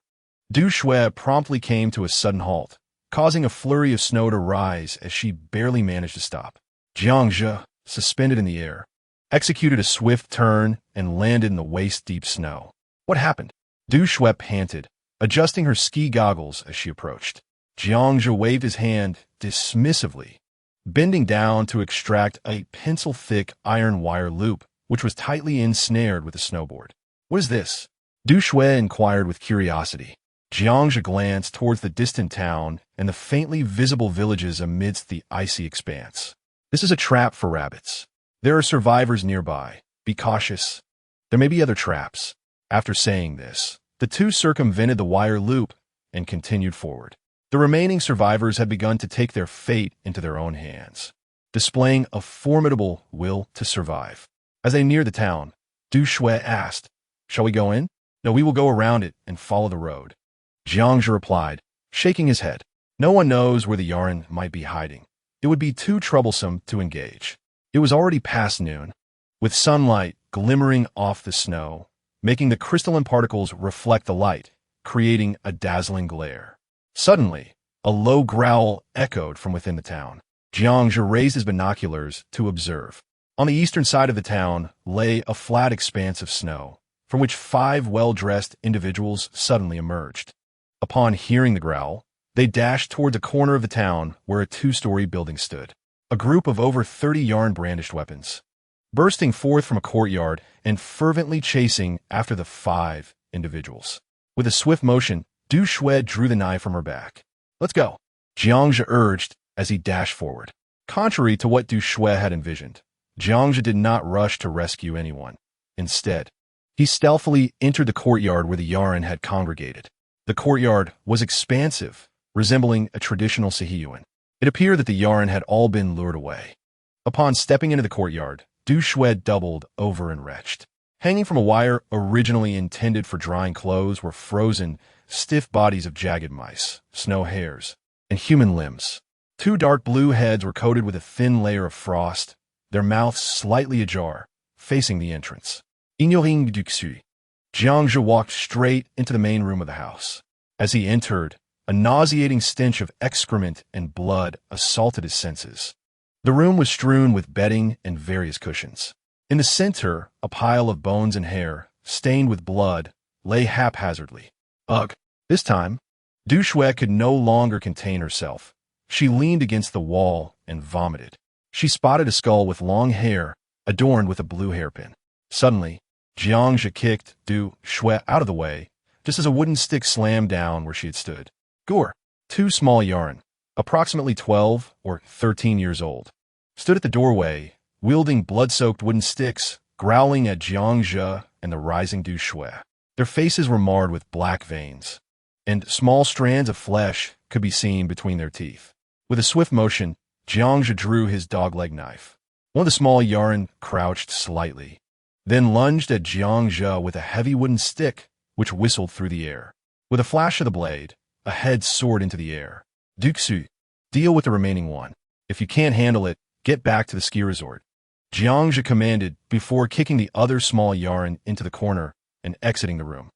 Du Shui promptly came to a sudden halt, causing a flurry of snow to rise as she barely managed to stop. Jiangzhe, suspended in the air, executed a swift turn and landed in the waist-deep snow. What happened? Du Shui panted, adjusting her ski goggles as she approached. Jiangzhe waved his hand dismissively, bending down to extract a pencil-thick iron wire loop, which was tightly ensnared with the snowboard. What is this? Du Shui inquired with curiosity. Jiangzhe glanced towards the distant town and the faintly visible villages amidst the icy expanse. This is a trap for rabbits. There are survivors nearby. Be cautious. There may be other traps. After saying this, the two circumvented the wire loop and continued forward. The remaining survivors had begun to take their fate into their own hands, displaying a formidable will to survive. As they neared the town, Du Shui asked, Shall we go in? No, we will go around it and follow the road. Jiangzhe replied, shaking his head. No one knows where the yarn might be hiding. It would be too troublesome to engage. It was already past noon, with sunlight glimmering off the snow, making the crystalline particles reflect the light, creating a dazzling glare. Suddenly, a low growl echoed from within the town. Jiangzhe raised his binoculars to observe. On the eastern side of the town lay a flat expanse of snow, from which 5 well-dressed individuals suddenly emerged. Upon hearing the growl, they dashed toward the corner of the town where a 2-story building stood. A group of over 30 yarn-brandished weapons, bursting forth from a courtyard and fervently chasing after the 5 individuals. With a swift motion, Du Shui drew the knife from her back. Let's go, Jiangzhe urged as he dashed forward. Contrary to what Du Shui had envisioned, Jiangzhe did not rush to rescue anyone. Instead, he stealthily entered the courtyard where the yarn had congregated. The courtyard was expansive, resembling a traditional Sihiyuan. It appeared that the yarn had all been lured away. Upon stepping into the courtyard, Du Shui doubled over and retched. Hanging from a wire originally intended for drying clothes were frozen, stiff bodies of jagged mice, snow hares, and human limbs. 2 dark blue heads were coated with a thin layer of frost, their mouths slightly ajar, facing the entrance. Ignoring du Xu, Jiangzhe walked straight into the main room of the house. As he entered, a nauseating stench of excrement and blood assaulted his senses. The room was strewn with bedding and various cushions. In the center, a pile of bones and hair, stained with blood, lay haphazardly. Ugh! This time, Du Shui could no longer contain herself. She leaned against the wall and vomited. She spotted a skull with long hair, adorned with a blue hairpin. Suddenly, Jiangzhe kicked Du Shui out of the way, just as a wooden stick slammed down where she had stood. Gore, two small yarn, approximately 12 or 13 years old, stood at the doorway, wielding blood-soaked wooden sticks, growling at Jiangzhe and the rising Du Shui. Their faces were marred with black veins, and small strands of flesh could be seen between their teeth. With a swift motion, Jiangzhe drew his dog-leg knife. One of the small yarn crouched slightly, then lunged at Jiangzhe with a heavy wooden stick, which whistled through the air. With a flash of the blade, a head soared into the air. Duxu, deal with the remaining one. If you can't handle it, get back to the ski resort. Jiangzhe commanded before kicking the other small yarn into the corner and exiting the room.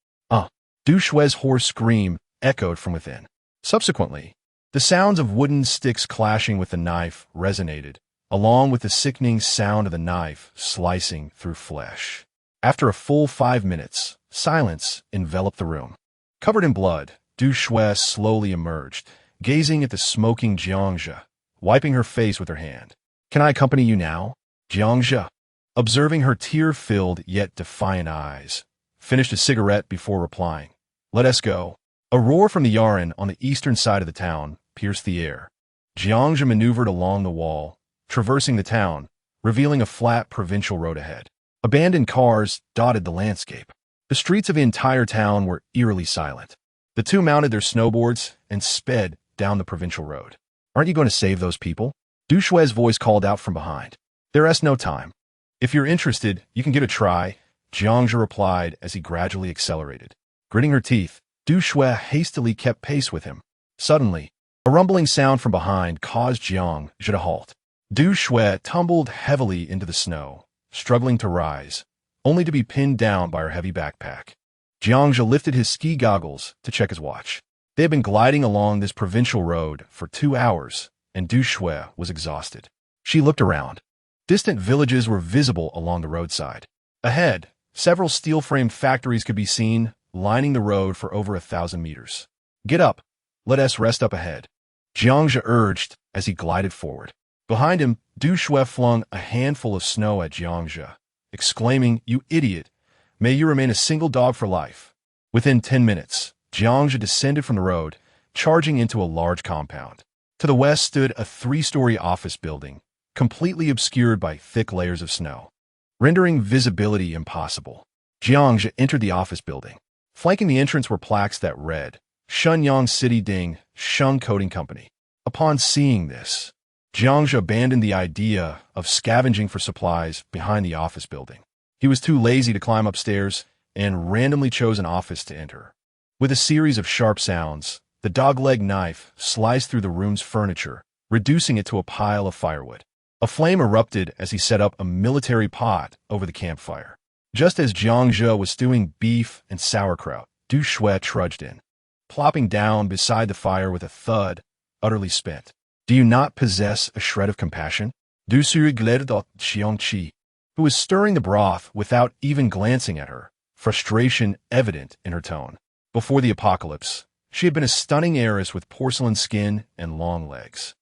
Du Shui's hoarse scream echoed from within. Subsequently, the sounds of wooden sticks clashing with the knife resonated, along with the sickening sound of the knife slicing through flesh. After a full 5 minutes, silence enveloped the room. Covered in blood, Du Shui slowly emerged, gazing at the smoking Jiangzhe, wiping her face with her hand. Can I accompany you now? Jiangzhe, observing her tear-filled yet defiant eyes, finished a cigarette before replying. Let us go. A roar from the yarn on the eastern side of the town pierced the air. Jiangzhe maneuvered along the wall, traversing the town, revealing a flat provincial road ahead. Abandoned cars dotted the landscape. The streets of the entire town were eerily silent. The two mounted their snowboards and sped down the provincial road. Aren't you going to save those people? Du Shui's voice called out from behind. There is no time. If you're interested, you can give it a try, Jiangzhe replied as he gradually accelerated. Gritting her teeth, Du Shui hastily kept pace with him. Suddenly, a rumbling sound from behind caused Jiangzhe to halt. Du Shui tumbled heavily into the snow, struggling to rise, only to be pinned down by her heavy backpack. Jiangzhe lifted his ski goggles to check his watch. They had been gliding along this provincial road for 2 hours, and Du Shui was exhausted. She looked around. Distant villages were visible along the roadside. Ahead, several steel-framed factories could be seen, lining the road for over 1,000 meters. Get up. Let us rest up ahead, Jiangzhe urged as he glided forward. Behind him, Du Shui flung a handful of snow at Jiangzhe, exclaiming, You idiot! May you remain a single dog for life. Within 10 minutes, Jiangzhe descended from the road, charging into a large compound. To the west stood a 3-story office building, completely obscured by thick layers of snow, rendering visibility impossible. Jiangzhe entered the office building. Flanking the entrance were plaques that read, Shenyang City Ding, Sheng Coating Company. Upon seeing this, Jiangzhe abandoned the idea of scavenging for supplies behind the office building. He was too lazy to climb upstairs and randomly chose an office to enter. With a series of sharp sounds, the dog-leg knife sliced through the room's furniture, reducing it to a pile of firewood. A flame erupted as he set up a military pot over the campfire. Just as Jiangzhe was stewing beef and sauerkraut, Du Shui trudged in, plopping down beside the fire with a thud, utterly spent. Do you not possess a shred of compassion? Du Shui glared at Xiangqi, who was stirring the broth without even glancing at her, frustration evident in her tone. Before the apocalypse, she had been a stunning heiress with porcelain skin and long legs,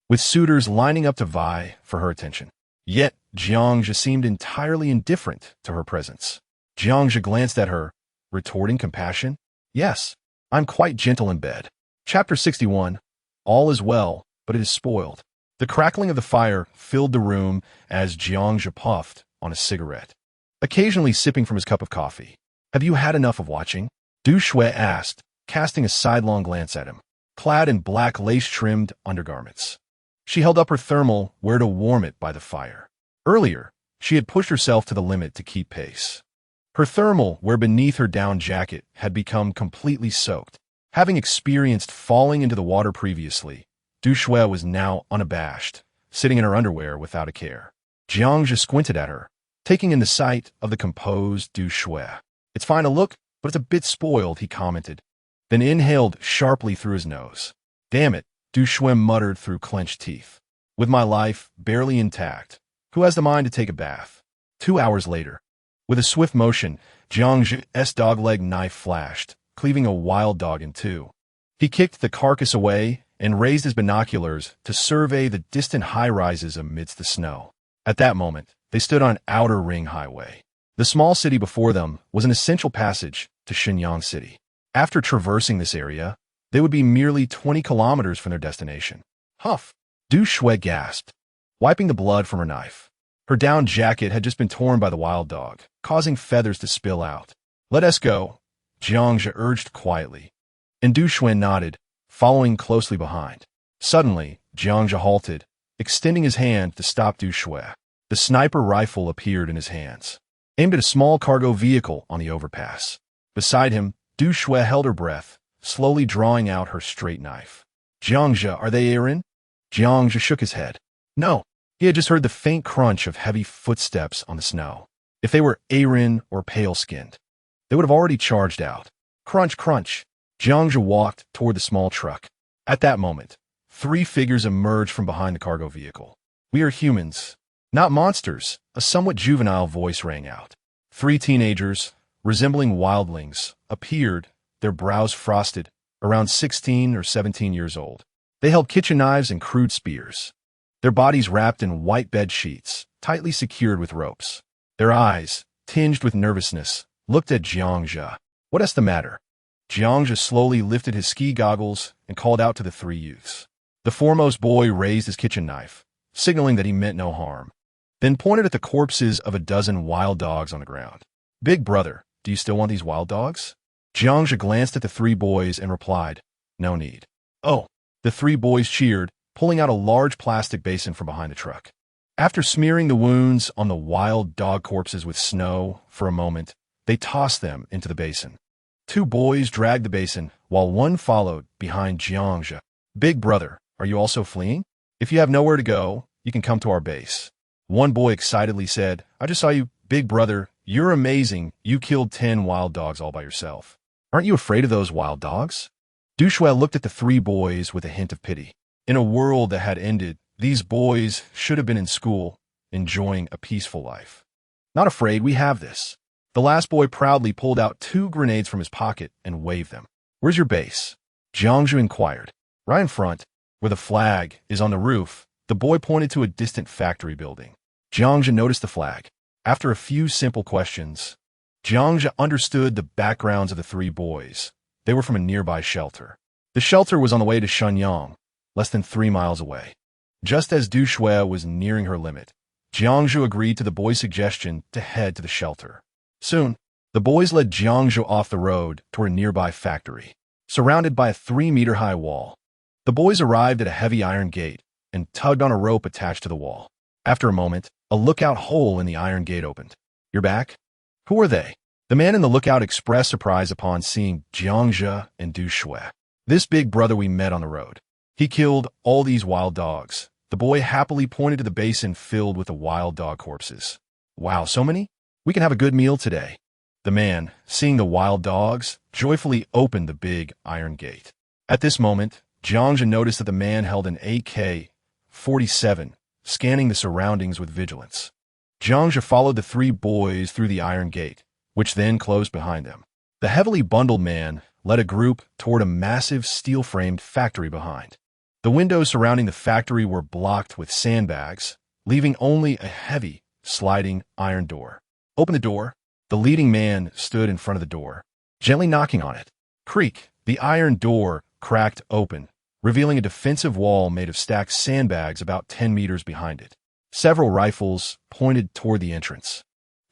with suitors lining up to vie for her attention. Yet, Jiangzhe seemed entirely indifferent to her presence. Jiangzhe glanced at her, retorting compassion. Yes, I'm quite gentle in bed. Chapter 61. All is well, but it is spoiled. The crackling of the fire filled the room as Jiangzhe puffed on a cigarette, occasionally sipping from his cup of coffee. Have you had enough of watching? Du Shui asked, casting a sidelong glance at him, clad in black lace-trimmed undergarments. She held up her thermal where to warm it by the fire. Earlier, she had pushed herself to the limit to keep pace. Her thermal where beneath her down jacket had become completely soaked. Having experienced falling into the water previously, Du Shui was now unabashed, sitting in her underwear without a care. Jiangzhe squinted at her, taking in the sight of the composed Du Shui. It's fine to look, but it's a bit spoiled, he commented, then inhaled sharply through his nose. Damn it, Du Shui muttered through clenched teeth. With my life barely intact, who has the mind to take a bath? 2 hours later, with a swift motion, Jiangzhe's dog-leg knife flashed, cleaving a wild dog in two. He kicked the carcass away and raised his binoculars to survey the distant high-rises amidst the snow. At that moment, they stood on an outer ring highway. The small city before them was an essential passage to Shenyang City. After traversing this area, they would be merely 20 kilometers from their destination. Huff! Du Shui gasped, wiping the blood from her knife. Her down jacket had just been torn by the wild dog, causing feathers to spill out. Let us go, Jiangzhe urged quietly, and Du Shui nodded, following closely behind. Suddenly, Jiangzhe halted, extending his hand to stop Du Shui. The sniper rifle appeared in his hands, aimed at a small cargo vehicle on the overpass. Beside him, Du Shui held her breath, slowly drawing out her straight knife. Jiangzhe, are they Aaron? Jiangzhe shook his head. No. He had just heard the faint crunch of heavy footsteps on the snow. If they were Aaron or pale-skinned, they would have already charged out. Crunch, crunch. Jiangzhe walked toward the small truck. At that moment, 3 figures emerged from behind the cargo vehicle. We are humans, not monsters, a somewhat juvenile voice rang out. 3 teenagers, resembling wildlings, appeared, their brows frosted, around 16 or 17 years old. They held kitchen knives and crude spears, their bodies wrapped in white bed sheets, tightly secured with ropes. Their eyes, tinged with nervousness, looked at Jiangzhe. What is the matter? Jiangzhe slowly lifted his ski goggles and called out to the 3 youths. The foremost boy raised his kitchen knife, signaling that he meant no harm, then pointed at the corpses of a dozen wild dogs on the ground. Big brother, do you still want these wild dogs? Jiangzhe glanced at the 3 boys and replied, no need. Oh, the 3 boys cheered, pulling out a large plastic basin from behind the truck. After smearing the wounds on the wild dog corpses with snow for a moment, they tossed them into the basin. 2 boys dragged the basin, while one followed behind Jiangzhe. Big brother, are you also fleeing? If you have nowhere to go, you can come to our base. One boy excitedly said, I just saw you, big brother. You're amazing. You killed 10 wild dogs all by yourself. Aren't you afraid of those wild dogs? Du Shui looked at the 3 boys with a hint of pity. In a world that had ended, these boys should have been in school, enjoying a peaceful life. Not afraid, we have this. The last boy proudly pulled out 2 grenades from his pocket and waved them. Where's your base? Jiangzhe inquired. Right in front, where the flag is on the roof. The boy pointed to a distant factory building. Jiangzhe noticed the flag. After a few simple questions, Jiangzhe understood the backgrounds of the 3 boys. They were from a nearby shelter. The shelter was on the way to Shenyang, less than 3 miles away. Just as Du Shui was nearing her limit, Jiangzhe agreed to the boy's suggestion to head to the shelter. Soon, the boys led Jiangzhe off the road toward a nearby factory, surrounded by a 3-meter-high wall. The boys arrived at a heavy iron gate and tugged on a rope attached to the wall. After a moment, a lookout hole in the iron gate opened. You're back? Who are they? The man in the lookout expressed surprise upon seeing Jiangzhe and Du Shui. This big brother we met on the road. He killed all these wild dogs. The boy happily pointed to the basin filled with the wild dog corpses. Wow, so many? We can have a good meal today. The man, seeing the wild dogs, joyfully opened the big iron gate. At this moment, Jiangzhe noticed that the man held an AK-47, scanning the surroundings with vigilance. Jiangzhe followed the 3 boys through the iron gate, which then closed behind them. The heavily bundled man led a group toward a massive steel-framed factory behind. The windows surrounding the factory were blocked with sandbags, leaving only a heavy, sliding iron door. Open the door. The leading man stood in front of the door, gently knocking on it. Creak. The iron door cracked open, revealing a defensive wall made of stacked sandbags about 10 meters behind it. Several rifles pointed toward the entrance.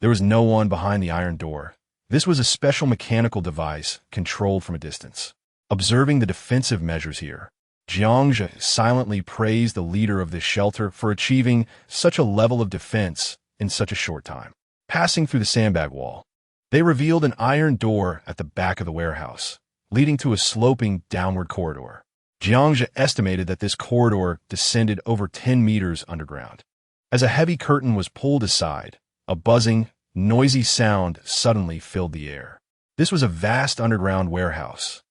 There was no one behind the iron door. This was a special mechanical device controlled from a distance. Observing the defensive measures here, Jiangzhe silently praised the leader of this shelter for achieving such a level of defense in such a short time. Passing through the sandbag wall, they revealed an iron door at the back of the warehouse, leading to a sloping downward corridor. Jiangzhe estimated that this corridor descended over 10 meters underground. As a heavy curtain was pulled aside, a buzzing, noisy sound suddenly filled the air. This was a vast underground warehouse,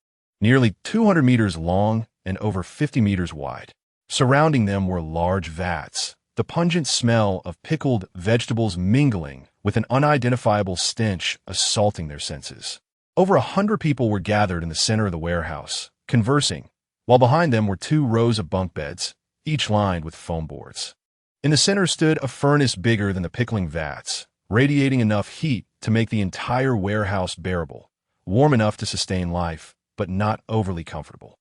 nearly 200 meters long and over 50 meters wide. Surrounding them were large vats, the pungent smell of pickled vegetables mingling with an unidentifiable stench assaulting their senses. Over 100 people were gathered in the center of the warehouse, conversing, while behind them were 2 rows of bunk beds, each lined with foam boards. In the center stood a furnace bigger than the pickling vats, radiating enough heat to make the entire warehouse bearable, warm enough to sustain life, but not overly comfortable.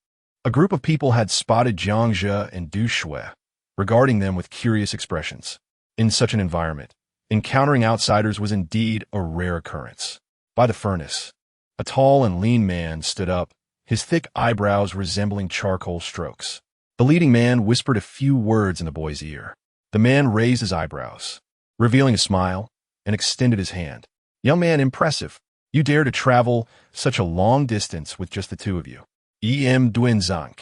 A group of people had spotted Jiangzhe and Du Shui, regarding them with curious expressions. In such an environment, encountering outsiders was indeed a rare occurrence. By the furnace, a tall and lean man stood up, his thick eyebrows resembling charcoal strokes. The leading man whispered a few words in the boy's ear. The man raised his eyebrows, revealing a smile, and extended his hand. Young man, impressive. You dare to travel such a long distance with just the two of you. Duanzang,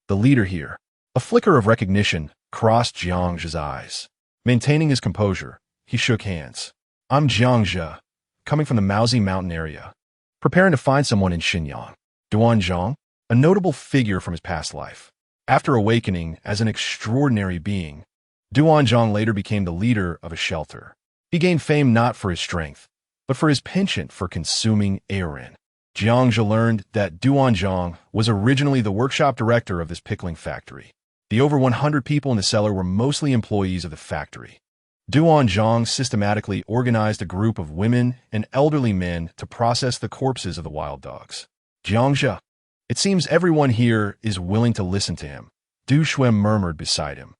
the leader here. A flicker of recognition crossed Jiangzhe's eyes. Maintaining his composure, he shook hands. I'm Jiangzhe, coming from the Maozi Mountain area, preparing to find someone in Xinyang. Duanzhang, a notable figure from his past life. After awakening as an extraordinary being, Duanzhang later became the leader of a shelter. He gained fame not for his strength, but for his penchant for consuming Heraldng. Jiangzhe learned that Duanzhang was originally the workshop director of this pickling factory. The over 100 people in the cellar were mostly employees of the factory. Duanzhang systematically organized a group of women and elderly men to process the corpses of the wild dogs. Jiangzhe, it seems everyone here is willing to listen to him, Du Shui murmured beside him.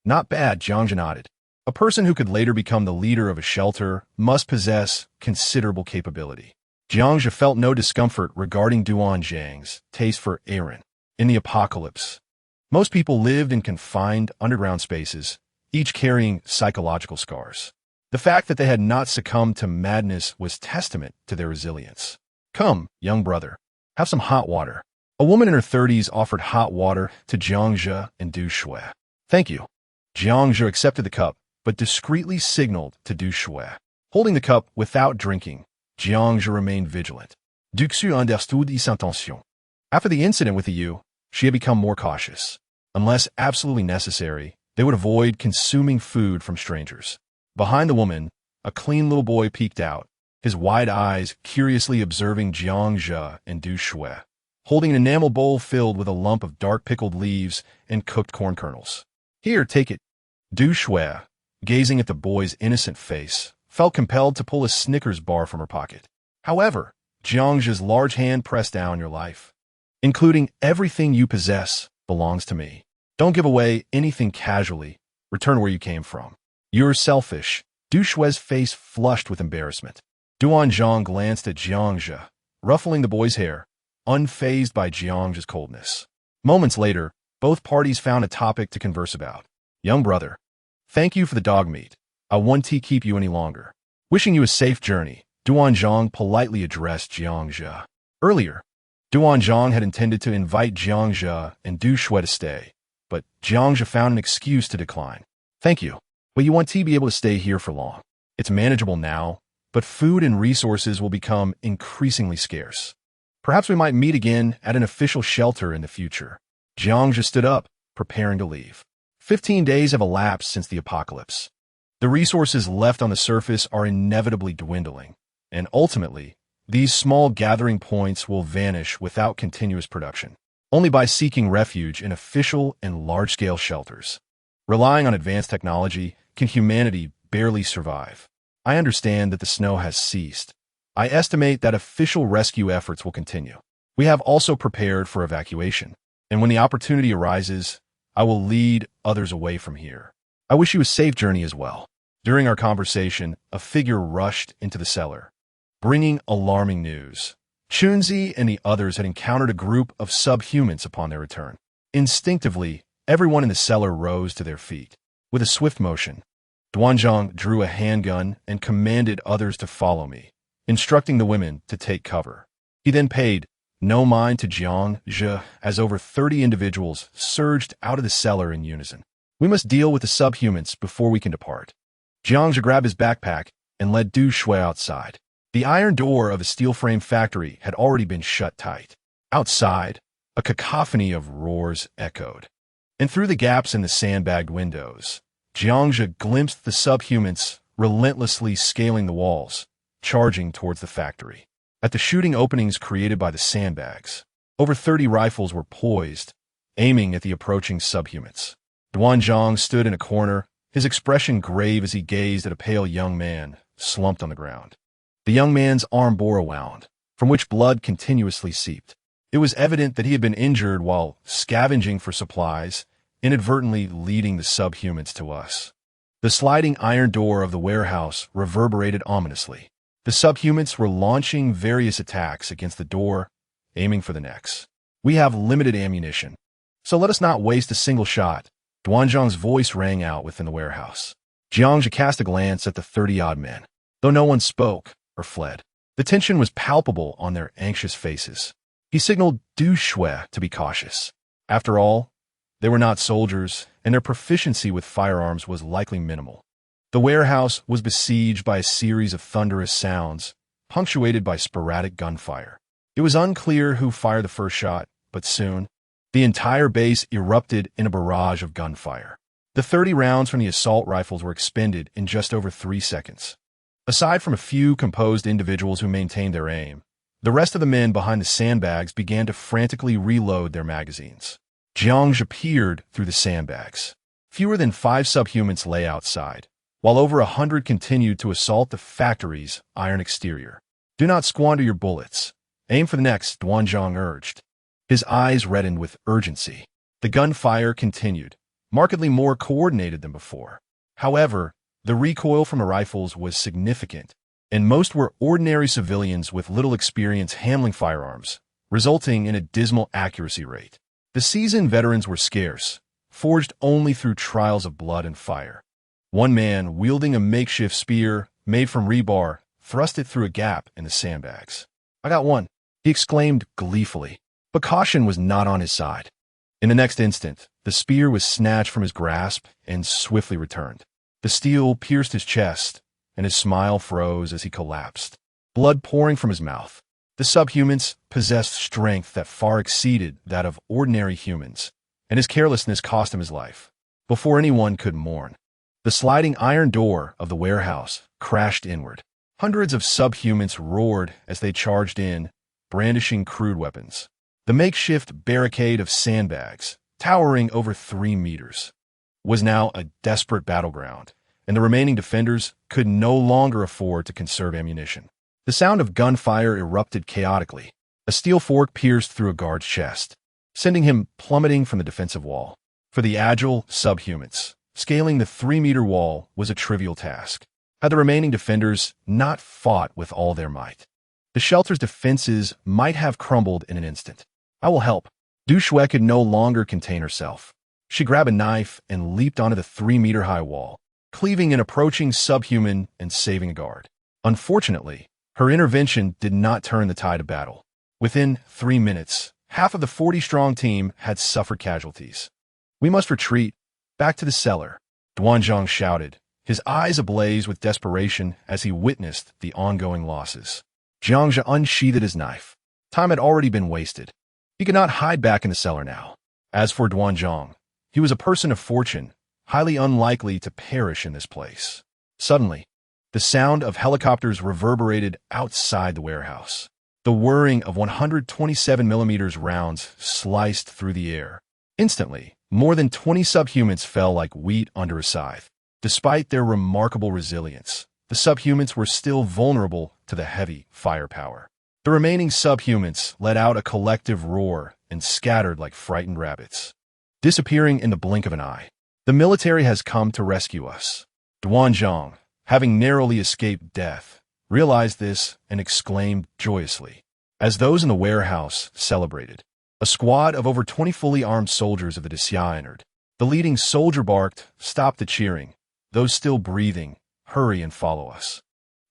Not bad, Jiangzhe nodded. A person who could later become the leader of a shelter must possess considerable capability. Jiangzhe felt no discomfort regarding Duanzhang's taste for Heraldng. In the apocalypse, most people lived in confined underground spaces, each carrying psychological scars. The fact that they had not succumbed to madness was testament to their resilience. Come, young brother, have some hot water. A woman in her 30s offered hot water to Jiangzhe and Du Shui. Thank you. Jiangzhe accepted the cup, but discreetly signaled to Du Shui. Holding the cup without drinking, Jiangzhe remained vigilant. Du Shui understood his intention. After the incident with the Yu, she had become more cautious. Unless absolutely necessary, they would avoid consuming food from strangers. Behind the woman, a clean little boy peeked out, his wide eyes curiously observing Jiangzhe and Du Shui, holding an enamel bowl filled with a lump of dark pickled leaves and cooked corn kernels. Here, take it. Du Shui, gazing at the boy's innocent face, felt compelled to pull a Snickers bar from her pocket. However, Jiangzhe's large hand pressed down. Your life, including everything you possess, belongs to me. Don't give away anything casually. Return where you came from. You're selfish. Du Shui's face flushed with embarrassment. Duanzhang glanced at Jiangzhe, ruffling the boy's hair, unfazed by Jiangzhe's coldness. Moments later, both parties found a topic to converse about. Young brother, thank you for the dog meat. I won't keep you any longer. Wishing you a safe journey, Duanzhang politely addressed Jiangzhe. Earlier, Duanzhang had intended to invite Jiangzhe and Du Shui to stay, but Jiangzhe found an excuse to decline. Thank you, but you won't be able to stay here for long. It's manageable now, but food and resources will become increasingly scarce. Perhaps we might meet again at an official shelter in the future. Jiangzhe stood up, preparing to leave. 15 days have elapsed since the apocalypse. The resources left on the surface are inevitably dwindling, and ultimately, these small gathering points will vanish without continuous production, only by seeking refuge in official and large-scale shelters. Relying on advanced technology, can humanity barely survive? I understand that the snow has ceased. I estimate that official rescue efforts will continue. We have also prepared for evacuation, and when the opportunity arises, I will lead others away from here. I wish you a safe journey as well. During our conversation, a figure rushed into the cellar, bringing alarming news. Chunzi and the others had encountered a group of subhumans upon their return. Instinctively, everyone in the cellar rose to their feet. With a swift motion, Duanzhang drew a handgun and commanded others to follow me, instructing the women to take cover. He then paid no mind to Jiangzhe as over 30 individuals surged out of the cellar in unison. We must deal with the subhumans before we can depart. Jiangzhe grabbed his backpack and led Du Shui outside. The iron door of a steel frame factory had already been shut tight. Outside, a cacophony of roars echoed. And through the gaps in the sandbagged windows, Jiangzhe glimpsed the subhumans relentlessly scaling the walls, charging towards the factory. At the shooting openings created by the sandbags, over 30 rifles were poised, aiming at the approaching subhumans. Duanzhang stood in a corner, his expression grave as he gazed at a pale young man slumped on the ground. The young man's arm bore a wound, from which blood continuously seeped. It was evident that he had been injured while scavenging for supplies, inadvertently leading the subhumans to us. The sliding iron door of the warehouse reverberated ominously. The subhumans were launching various attacks against the door, aiming for the necks. "We have limited ammunition, so let us not waste a single shot." Duanzhang's voice rang out within the warehouse. Jiangzhe cast a glance at the 30-odd men, though no one spoke or fled. The tension was palpable on their anxious faces. He signaled Du Shui to be cautious. After all, they were not soldiers, and their proficiency with firearms was likely minimal. The warehouse was besieged by a series of thunderous sounds, punctuated by sporadic gunfire. It was unclear who fired the first shot, but soon, the entire base erupted in a barrage of gunfire. The 30 rounds from the assault rifles were expended in just over 3 seconds. Aside from a few composed individuals who maintained their aim, the rest of the men behind the sandbags began to frantically reload their magazines. Jiangzhe peered through the sandbags. Fewer than 5 subhumans lay outside, while over 100 continued to assault the factory's iron exterior. "Do not squander your bullets. Aim for the next," Duanzhang urged. His eyes reddened with urgency. The gunfire continued, markedly more coordinated than before. However, the recoil from the rifles was significant, and most were ordinary civilians with little experience handling firearms, resulting in a dismal accuracy rate. The seasoned veterans were scarce, forged only through trials of blood and fire. One man, wielding a makeshift spear made from rebar, thrust it through a gap in the sandbags. "I got one," he exclaimed gleefully. But caution was not on his side. In the next instant, the spear was snatched from his grasp and swiftly returned. The steel pierced his chest, and his smile froze as he collapsed, blood pouring from his mouth. The subhumans possessed strength that far exceeded that of ordinary humans, and his carelessness cost him his life. Before anyone could mourn, the sliding iron door of the warehouse crashed inward. Hundreds of subhumans roared as they charged in, brandishing crude weapons. The makeshift barricade of sandbags, towering over 3 meters, was now a desperate battleground, and the remaining defenders could no longer afford to conserve ammunition. The sound of gunfire erupted chaotically. A steel fork pierced through a guard's chest, sending him plummeting from the defensive wall. For the agile subhumans, scaling the 3-meter wall was a trivial task. Had the remaining defenders not fought with all their might, the shelter's defenses might have crumbled in an instant. "I will help." Du Shui could no longer contain herself. She grabbed a knife and leaped onto the 3-meter-high wall, cleaving an approaching subhuman and saving a guard. Unfortunately, her intervention did not turn the tide of battle. Within 3 minutes, half of the 40-strong team had suffered casualties. "We must retreat, back to the cellar," Duanzhang shouted, his eyes ablaze with desperation as he witnessed the ongoing losses. Jiangzhe unsheathed his knife. Time had already been wasted. He could not hide back in the cellar now. As for Duanzhang, he was a person of fortune, highly unlikely to perish in this place. Suddenly, the sound of helicopters reverberated outside the warehouse. The whirring of 127mm rounds sliced through the air. Instantly, more than 20 subhumans fell like wheat under a scythe. Despite their remarkable resilience, the subhumans were still vulnerable to the heavy firepower. The remaining subhumans let out a collective roar and scattered like frightened rabbits, disappearing in the blink of an eye. "The military has come to rescue us." Duanzhang, having narrowly escaped death, realized this and exclaimed joyously. As those in the warehouse celebrated, a squad of over 20 fully armed soldiers of the Dixia entered. The leading soldier barked, "Stop the cheering. Those still breathing, hurry and follow us."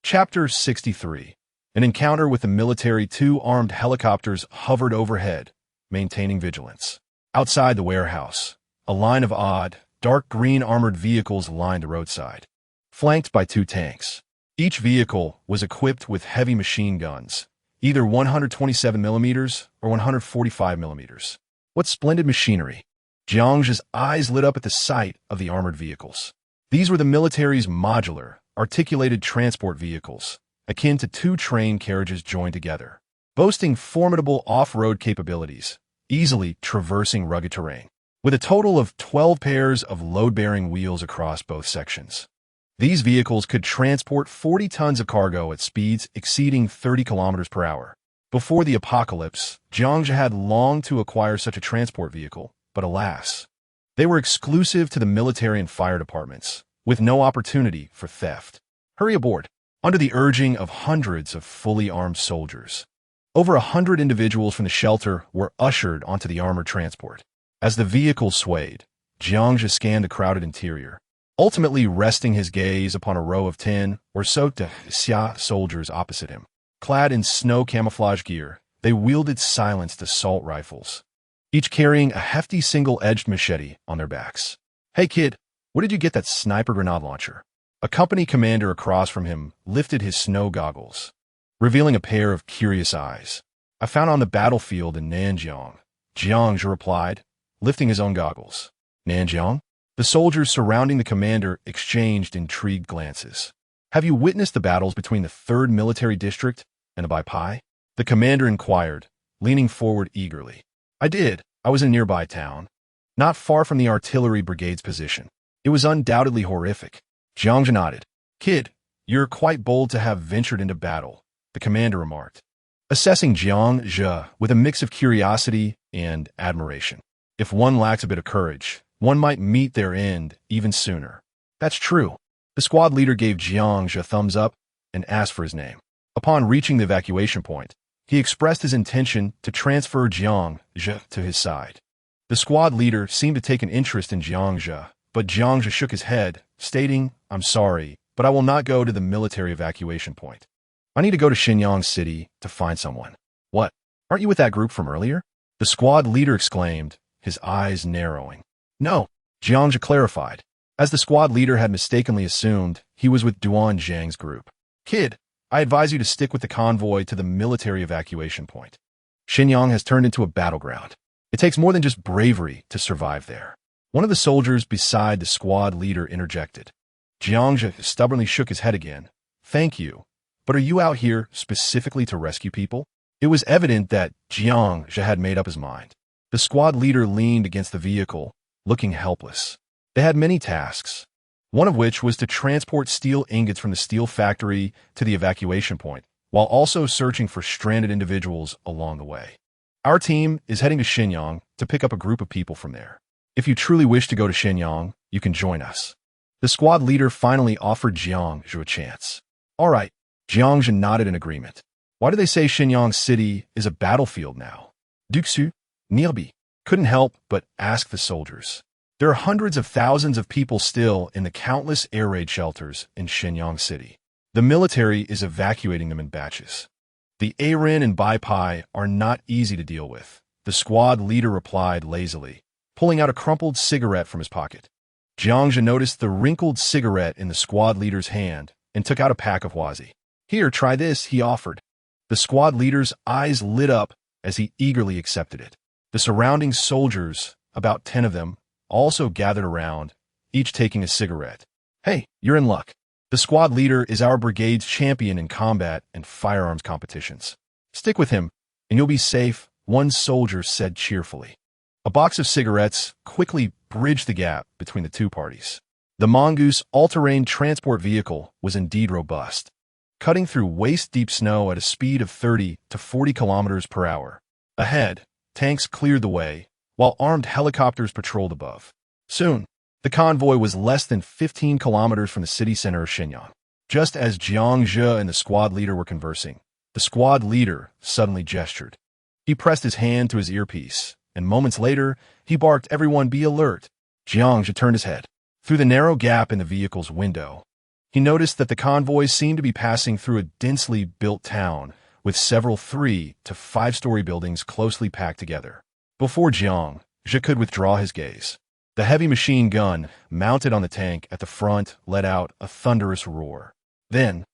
Chapter 63. An encounter with the military. 2 armed helicopters hovered overhead, maintaining vigilance. Outside the warehouse, a line of odd, dark green armored vehicles lined the roadside, flanked by 2 tanks. Each vehicle was equipped with heavy machine guns, either 127mm or 145mm. What splendid machinery! Jiangzhe's eyes lit up at the sight of the armored vehicles. These were the military's modular, articulated transport vehicles, akin to 2 train carriages joined together, boasting formidable off-road capabilities, easily traversing rugged terrain. With a total of 12 pairs of load-bearing wheels across both sections, these vehicles could transport 40 tons of cargo at speeds exceeding 30 kilometers per hour. Before the apocalypse, Jiangzhe had longed to acquire such a transport vehicle, but alas, they were exclusive to the military and fire departments, with no opportunity for theft. Hurry aboard. Under the urging of hundreds of fully armed soldiers, over 100 individuals from the shelter were ushered onto the armored transport. As the vehicle swayed, Jiangzhe scanned the crowded interior, ultimately resting his gaze upon a row of 10 or so Xia soldiers opposite him. Clad in snow camouflage gear, they wielded silenced assault rifles, each carrying a hefty single-edged machete on their backs. "Hey kid, where did you get that sniper grenade launcher?" A company commander across from him lifted his snow goggles, revealing a pair of curious eyes. "I found it on the battlefield in Nanjiang," Jiangzhe replied, lifting his own goggles. "Nanjiang?" The soldiers surrounding the commander exchanged intrigued glances. "Have you witnessed the battles between the 3rd Military District and the Bai? The commander inquired, leaning forward eagerly. "I did. I was in a nearby town, not far from the artillery brigade's position. It was undoubtedly horrific." Jiangzhe nodded. "Kid, you're quite bold to have ventured into battle," the commander remarked, assessing Jiangzhe with a mix of curiosity and admiration. "If one lacks a bit of courage, one might meet their end even sooner." "That's true." The squad leader gave Jiangzhe a thumbs up and asked for his name. Upon reaching the evacuation point, he expressed his intention to transfer Jiangzhe to his side. The squad leader seemed to take an interest in Jiangzhe, but Jiangzhe shook his head, stating, "I'm sorry, but I will not go to the military evacuation point. I need to go to Shenyang City to find someone." "What? Aren't you with that group from earlier?" the squad leader exclaimed, his eyes narrowing. "No," Jiangzhe clarified, as the squad leader had mistakenly assumed he was with Duan Zhang's group. "Kid, I advise you to stick with the convoy to the military evacuation point. Shenyang has turned into a battleground. It takes more than just bravery to survive there." One of the soldiers beside the squad leader interjected. Jiangzhe stubbornly shook his head again. "Thank you, but are you out here specifically to rescue people?" It was evident that Jiangzhe had made up his mind. The squad leader leaned against the vehicle, looking helpless. They had many tasks, one of which was to transport steel ingots from the steel factory to the evacuation point, while also searching for stranded individuals along the way. "Our team is heading to Shenyang to pick up a group of people from there. If you truly wish to go to Shenyang, you can join us." The squad leader finally offered Jiangzhe a chance. "All right," Jiangzhe nodded in agreement. "Why do they say Shenyang City is a battlefield now?" Duxu, Nielbi, couldn't help but ask the soldiers. There are hundreds of thousands of people still in the countless air raid shelters in Shenyang City. The military is evacuating them in batches. The Harem and Bai are not easy to deal with, the squad leader replied lazily, pulling out a crumpled cigarette from his pocket. Jiangzhe noticed the wrinkled cigarette in the squad leader's hand and took out a pack of Wazi. "Here, try this," he offered. The squad leader's eyes lit up as he eagerly accepted it. The surrounding soldiers, about 10 of them, also gathered around, each taking a cigarette. "Hey, you're in luck. The squad leader is our brigade's champion in combat and firearms competitions. Stick with him, and you'll be safe," one soldier said cheerfully. A box of cigarettes quickly bridged the gap between the two parties. The Mongoose all-terrain transport vehicle was indeed robust, cutting through waist-deep snow at a speed of 30 to 40 kilometers per hour. Ahead, tanks cleared the way, while armed helicopters patrolled above. Soon, the convoy was less than 15 kilometers from the city center of Shenyang. Just as Jiangzhe and the squad leader were conversing, the squad leader suddenly gestured. He pressed his hand to his earpiece, and moments later, he barked, "Everyone be alert." Jiangzhe turned his head. Through the narrow gap in the vehicle's window, he noticed that the convoy seemed to be passing through a densely built town with several 3- to 5-story buildings closely packed together. Before Jiangzhe could withdraw his gaze, the heavy machine gun mounted on the tank at the front let out a thunderous roar. Then,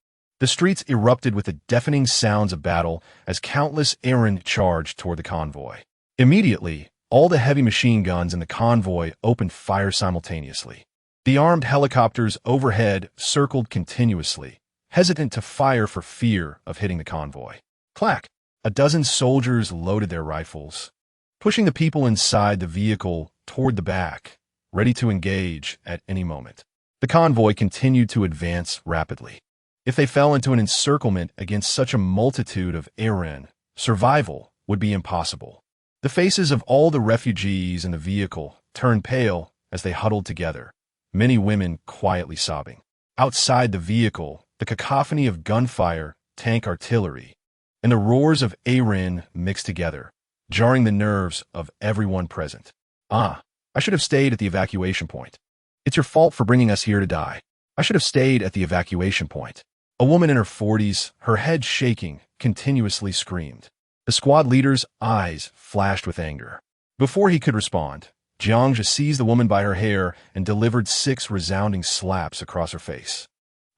the streets erupted with the deafening sounds of battle as countless Harem charged toward the convoy. Immediately, all the heavy machine guns in the convoy opened fire simultaneously. The armed helicopters overhead circled continuously, hesitant to fire for fear of hitting the convoy. Clack! A dozen soldiers loaded their rifles, pushing the people inside the vehicle toward the back, ready to engage at any moment. The convoy continued to advance rapidly. If they fell into an encirclement against such a multitude of Harem, survival would be impossible. The faces of all the refugees in the vehicle turned pale as they huddled together, many women quietly sobbing. Outside the vehicle, the cacophony of gunfire, tank artillery, and the roars of Heraldng mixed together, jarring the nerves of everyone present. I should have stayed at the evacuation point. It's your fault for bringing us here to die. I should have stayed at the evacuation point. A woman in her 40s, her head shaking, continuously screamed. The squad leader's eyes flashed with anger. Before he could respond, Jiang seized the woman by her hair and delivered 6 resounding slaps across her face.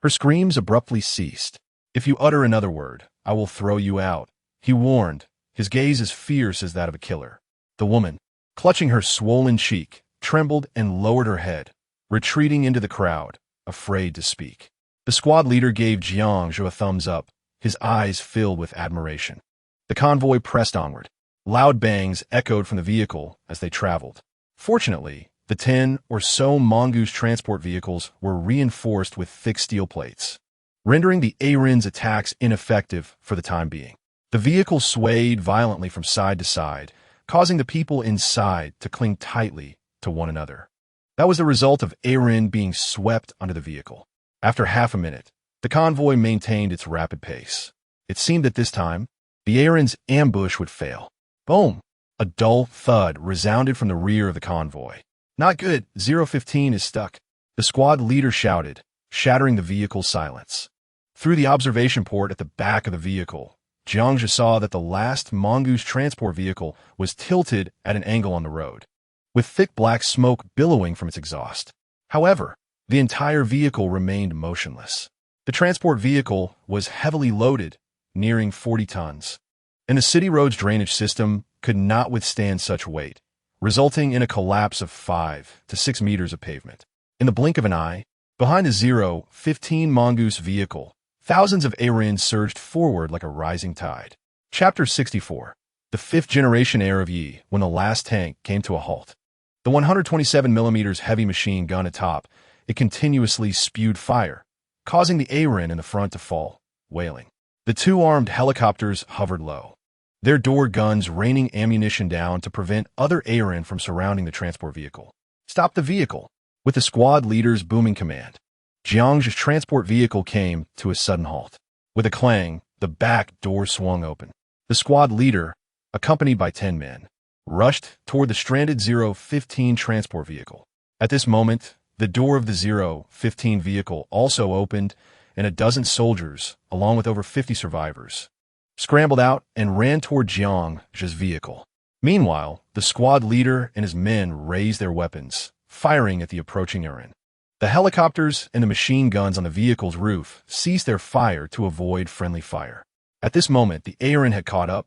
Her screams abruptly ceased. "If you utter another word, I will throw you out," he warned, his gaze as fierce as that of a killer. The woman, clutching her swollen cheek, trembled and lowered her head, retreating into the crowd, afraid to speak. The squad leader gave Jiang a thumbs up, his eyes filled with admiration. The convoy pressed onward. Loud bangs echoed from the vehicle as they traveled. Fortunately, the 10 or so mongoose transport vehicles were reinforced with thick steel plates, rendering the Heraldng's attacks ineffective for the time being. The vehicle swayed violently from side to side, causing the people inside to cling tightly to one another. That was the result of Heraldng being swept under the vehicle. After half a minute, the convoy maintained its rapid pace. It seemed that this time, the Heraldng's ambush would fail. Boom! A dull thud resounded from the rear of the convoy. "Not good, 015 is stuck," the squad leader shouted, shattering the vehicle's silence. Through the observation port at the back of the vehicle, Jiang saw that the last mongoose transport vehicle was tilted at an angle on the road, with thick black smoke billowing from its exhaust. However, the entire vehicle remained motionless. The transport vehicle was heavily loaded, nearing 40 tons, and the city road's drainage system could not withstand such weight, resulting in a collapse of 5 to 6 meters of pavement. In the blink of an eye, behind the 015 mongoose vehicle, thousands of Heraldng surged forward like a rising tide. Chapter 64. The 5th-generation heir of Yi, when the last tank came to a halt. The 127mm heavy machine gun atop, it continuously spewed fire, causing the Heraldng in the front to fall, wailing. The 2 armed helicopters hovered low, their door guns raining ammunition down to prevent other Heraldng from surrounding the transport vehicle. "Stop the vehicle!" With the squad leader's booming command, Jiang's transport vehicle came to a sudden halt. With a clang, the back door swung open. The squad leader, accompanied by 10 men, rushed toward the stranded 015 transport vehicle. At this moment, the door of the 015 vehicle also opened, and a dozen soldiers, along with over 50 survivors, scrambled out and ran toward Jiang's vehicle. Meanwhile, the squad leader and his men raised their weapons, firing at the approaching Heraldng. The helicopters and the machine guns on the vehicle's roof ceased their fire to avoid friendly fire. At this moment, the Heraldng had caught up,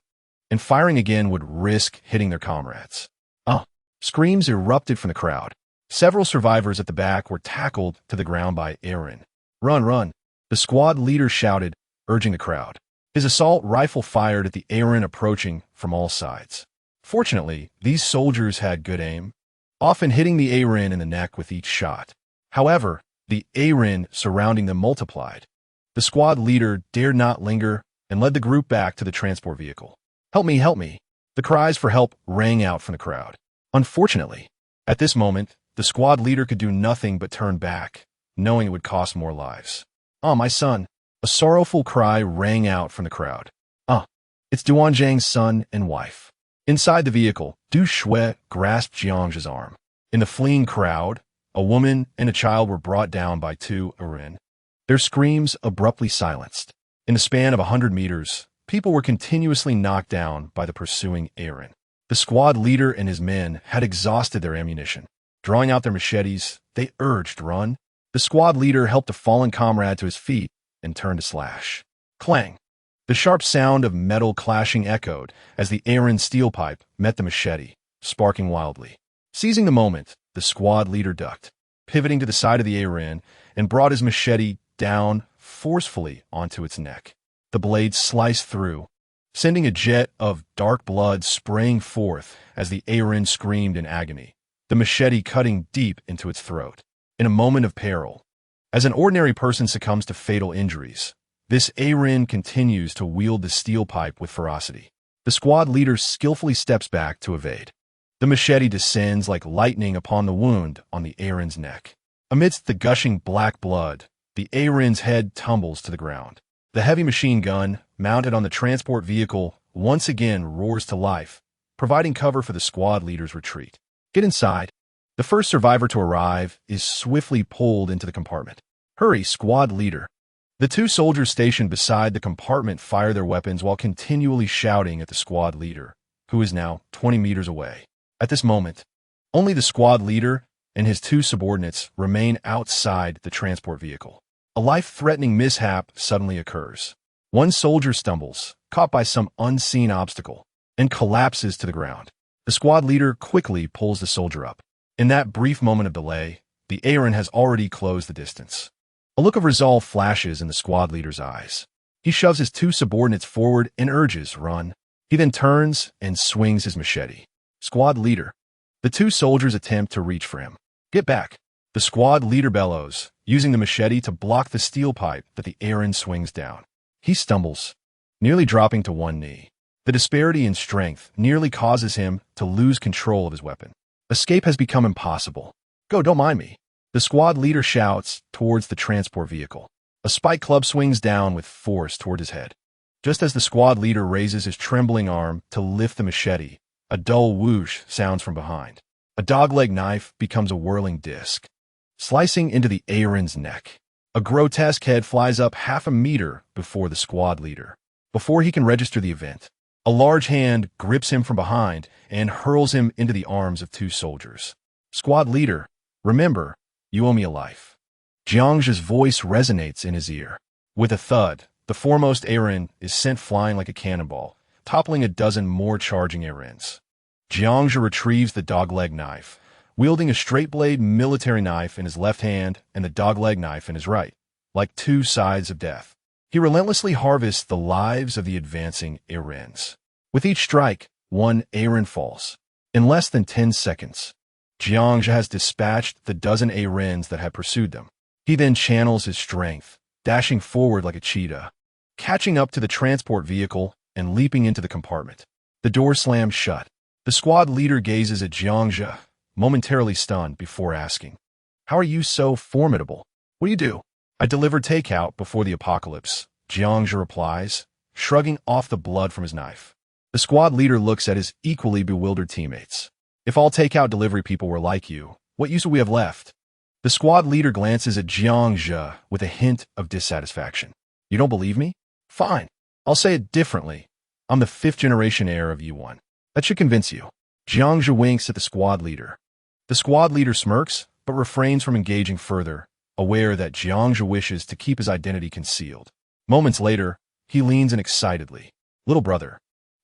and firing again would risk hitting their comrades. Screams erupted from the crowd. Several survivors at the back were tackled to the ground by Heraldng. "Run, run!" the squad leader shouted, urging the crowd. His assault rifle fired at the Heraldng approaching from all sides. Fortunately, these soldiers had good aim, often hitting the Heraldng in the neck with each shot. However, the Heraldng surrounding them multiplied. The squad leader dared not linger and led the group back to the transport vehicle. "Help me, help me!" The cries for help rang out from the crowd. Unfortunately, at this moment, the squad leader could do nothing but turn back, knowing it would cost more lives. My son!" A sorrowful cry rang out from the crowd. It's Duanzhang's son and wife." Inside the vehicle, Du Shui grasped Jiang's arm. In the fleeing crowd, a woman and a child were brought down by 2 Heraldng, their screams abruptly silenced. In the span of 100 meters, people were continuously knocked down by the pursuing Heraldng. The squad leader and his men had exhausted their ammunition. Drawing out their machetes, they urged run. The squad leader helped a fallen comrade to his feet and turned to slash. Clang! The sharp sound of metal clashing echoed as the Heraldng steel pipe met the machete, sparking wildly. Seizing the moment, the squad leader ducked, pivoting to the side of the Heraldng, and brought his machete down forcefully onto its neck. The blade sliced through, sending a jet of dark blood spraying forth as the Heraldng screamed in agony, the machete cutting deep into its throat. In a moment of peril, as an ordinary person succumbs to fatal injuries, this Heraldng continues to wield the steel pipe with ferocity. The squad leader skillfully steps back to evade. The machete descends like lightning upon the wound on the Aaron's neck. Amidst the gushing black blood, the Aaron's head tumbles to the ground. The heavy machine gun, mounted on the transport vehicle, once again roars to life, providing cover for the squad leader's retreat. Get inside. The first survivor to arrive is swiftly pulled into the compartment. Hurry, squad leader. The two soldiers stationed beside the compartment fire their weapons while continually shouting at the squad leader, who is now 20 meters away. At this moment, only the squad leader and his two subordinates remain outside the transport vehicle. A life-threatening mishap suddenly occurs. One soldier stumbles, caught by some unseen obstacle, and collapses to the ground. The squad leader quickly pulls the soldier up. In that brief moment of delay, the Aaron has already closed the distance. A look of resolve flashes in the squad leader's eyes. He shoves his two subordinates forward and urges, "Run." He then turns and swings his machete. Squad leader. The two soldiers attempt to reach for him. "Get back." The squad leader bellows, using the machete to block the steel pipe that the Aaron swings down. He stumbles, nearly dropping to one knee. The disparity in strength nearly causes him to lose control of his weapon. Escape has become impossible. "Go, don't mind me." The squad leader shouts towards the transport vehicle. A spike club swings down with force toward his head. Just as the squad leader raises his trembling arm to lift the machete, a dull whoosh sounds from behind. A dogleg knife becomes a whirling disc, slicing into the Aaron's neck. A grotesque head flies up half a meter before the squad leader. Before he can register the event, a large hand grips him from behind and hurls him into the arms of two soldiers. "Squad leader, remember, you owe me a life." Jiang's voice resonates in his ear. With a thud, the foremost Aaron is sent flying like a cannonball, toppling a dozen more charging Aarons. Jiang retrieves the dogleg knife, wielding a straight-blade military knife in his left hand and the dogleg knife in his right, like two sides of death. He relentlessly harvests the lives of the advancing Aarons. With each strike, one Aaron falls. In less than 10 seconds, Jiang has dispatched the dozen Aarons that had pursued them. He then channels his strength, dashing forward like a cheetah, catching up to the transport vehicle and leaping into the compartment. The door slams shut. The squad leader gazes at Jiang, momentarily stunned before asking, "How are you so formidable? What do you do?" "I delivered takeout before the apocalypse," Jiang replies, shrugging off the blood from his knife. The squad leader looks at his equally bewildered teammates. "If all takeout delivery people were like you, what use would we have left?" The squad leader glances at Jiang with a hint of dissatisfaction. "You don't believe me? Fine. I'll say it differently. I'm the 5th-generation heir of U1. That should convince you." Jiang winks at the squad leader. The squad leader smirks, but refrains from engaging further, aware that Jiang wishes to keep his identity concealed. Moments later, he leans in excitedly. "Little brother,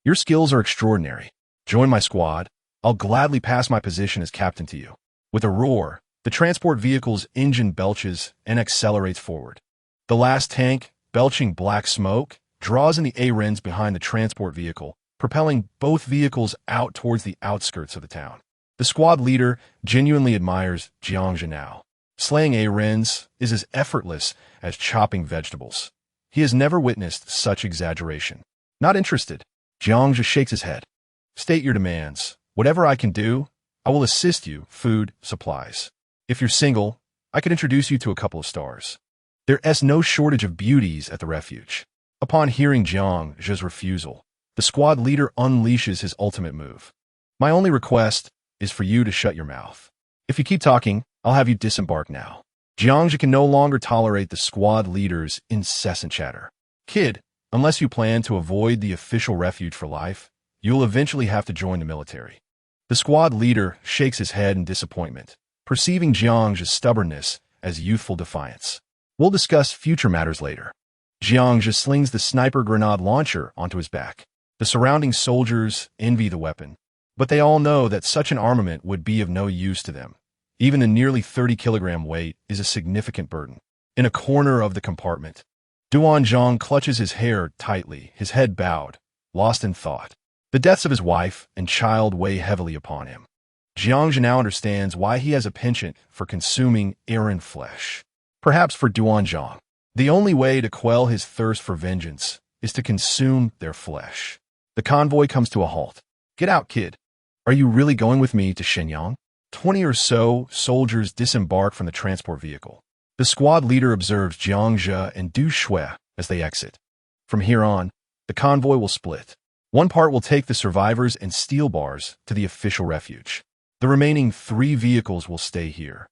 your skills are extraordinary. Join my squad. I'll gladly pass my position as captain to you." With a roar, the transport vehicle's engine belches and accelerates forward. The last tank, belching black smoke, draws in the Aarons behind the transport vehicle, propelling both vehicles out towards the outskirts of the town. The squad leader genuinely admires Jiang now. Slaying Aarons is as effortless as chopping vegetables. He has never witnessed such exaggeration. "Not interested." Jiang shakes his head. "State your demands. Whatever I can do, I will assist you, food, supplies. If you're single, I could introduce you to a couple of stars. There's no shortage of beauties at the refuge." Upon hearing Jiang's refusal, the squad leader unleashes his ultimate move. "My only request is for you to shut your mouth. If you keep talking, I'll have you disembark now." Jiang can no longer tolerate the squad leader's incessant chatter. "Kid, unless you plan to avoid the official refuge for life, you'll eventually have to join the military." The squad leader shakes his head in disappointment, perceiving Jiang's stubbornness as youthful defiance. "We'll discuss future matters later." Jiang slings the sniper grenade launcher onto his back. The surrounding soldiers envy the weapon, but they all know that such an armament would be of no use to them. Even the nearly 30-kilogram weight is a significant burden. In a corner of the compartment, Duan clutches his hair tightly, his head bowed, lost in thought. The deaths of his wife and child weigh heavily upon him. Jiang now understands why he has a penchant for consuming Aaron flesh. Perhaps for Duan, the only way to quell his thirst for vengeance is to consume their flesh. The convoy comes to a halt. Get out, kid. Are you really going with me to Shenyang? 20 or so soldiers disembark from the transport vehicle. The squad leader observes Jiangzhe and Du Shui as they exit. From here on, the convoy will split. One part will take the survivors and steel bars to the official refuge. The remaining 3 vehicles will stay here,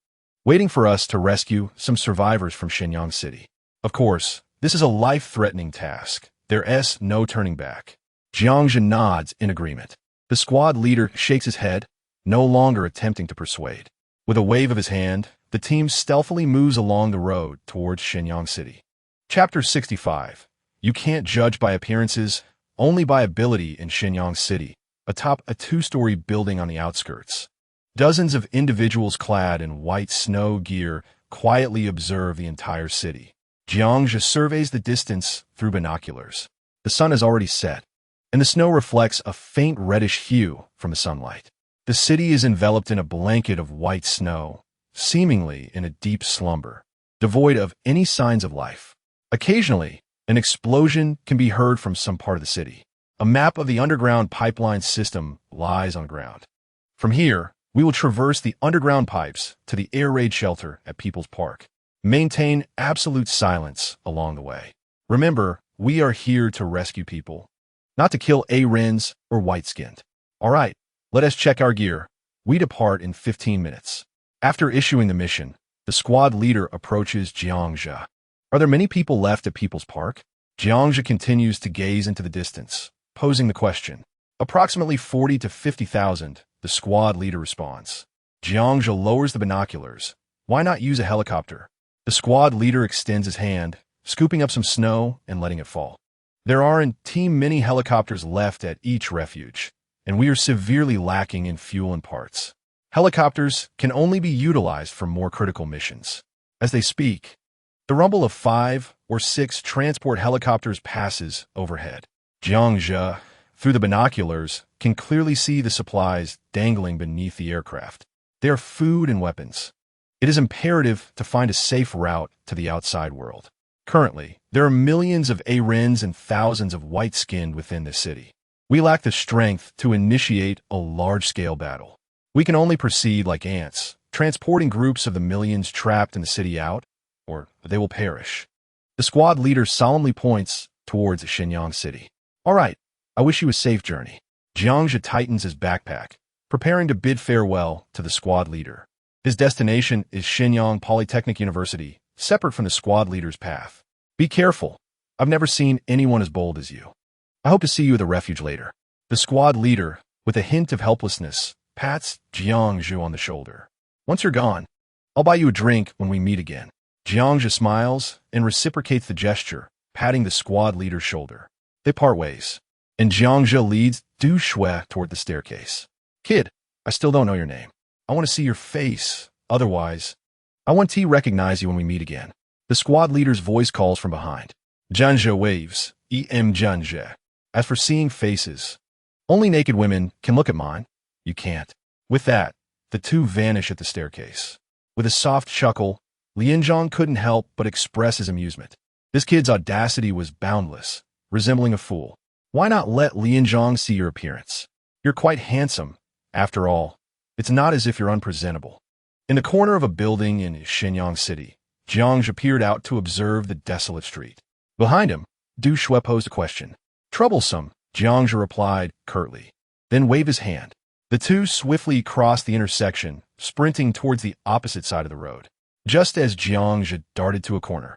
waiting for us to rescue some survivors from Shenyang City. Of course, this is a life-threatening task. There's no turning back. Jiangzhe nods in agreement. The squad leader shakes his head, no longer attempting to persuade. With a wave of his hand, the team stealthily moves along the road towards Shenyang City. Chapter 65. You can't judge by appearances, only by ability in Shenyang City, atop a 2-story building on the outskirts. Dozens of individuals clad in white snow gear quietly observe the entire city. Jiangzhe surveys the distance through binoculars. The sun has already set, and the snow reflects a faint reddish hue from the sunlight. The city is enveloped in a blanket of white snow, seemingly in a deep slumber, devoid of any signs of life. Occasionally, an explosion can be heard from some part of the city. A map of the underground pipeline system lies on the ground. From here, we will traverse the underground pipes to the air raid shelter at People's Park. Maintain absolute silence along the way. Remember, we are here to rescue people, not to kill Arens or white-skinned. All right, let us check our gear. We depart in 15 minutes. After issuing the mission, the squad leader approaches Jiangzhe. Are there many people left at People's Park? Jiangzhe continues to gaze into the distance, posing the question. Approximately 40 to 50,000, the squad leader responds. Jiangzhe lowers the binoculars. Why not use a helicopter? The squad leader extends his hand, scooping up some snow and letting it fall. There aren't many helicopters left at each refuge, and we are severely lacking in fuel and parts. Helicopters can only be utilized for more critical missions. As they speak, the rumble of 5 or 6 transport helicopters passes overhead. Jiangzhe, through the binoculars, can clearly see the supplies dangling beneath the aircraft. They are food and weapons. It is imperative to find a safe route to the outside world. Currently, there are millions of Arens and thousands of white-skinned within the city. We lack the strength to initiate a large-scale battle. We can only proceed like ants, transporting groups of the millions trapped in the city out, or they will perish. The squad leader solemnly points towards Shenyang City. All right, I wish you a safe journey. Jiangzhe tightens his backpack, preparing to bid farewell to the squad leader. His destination is Shenyang Polytechnic University, separate from the squad leader's path. Be careful. I've never seen anyone as bold as you. I hope to see you at the refuge later. The squad leader, with a hint of helplessness, pats Jiangzhe on the shoulder. Once you're gone, I'll buy you a drink when we meet again. Jiangzhe smiles and reciprocates the gesture, patting the squad leader's shoulder. They part ways, and Jiangzhe leads Du Shui toward the staircase. Kid, I still don't know your name. I want to see your face. Otherwise, I want to recognize you when we meet again. The squad leader's voice calls from behind. Jiangzhe waves. Jiangzhe. As for seeing faces, only naked women can look at mine. You can't. With that, the two vanish at the staircase. With a soft chuckle, Lianzhong couldn't help but express his amusement. This kid's audacity was boundless, resembling a fool. Why not let Lianzhong see your appearance? You're quite handsome. After all, it's not as if you're unpresentable. In the corner of a building in Shenyang City, Jiangzhe peered out to observe the desolate street. Behind him, Du Shui posed a question. Troublesome, Jiangzhe replied curtly, then waved his hand. The two swiftly crossed the intersection, sprinting towards the opposite side of the road. Just as Jiangzhe darted to a corner,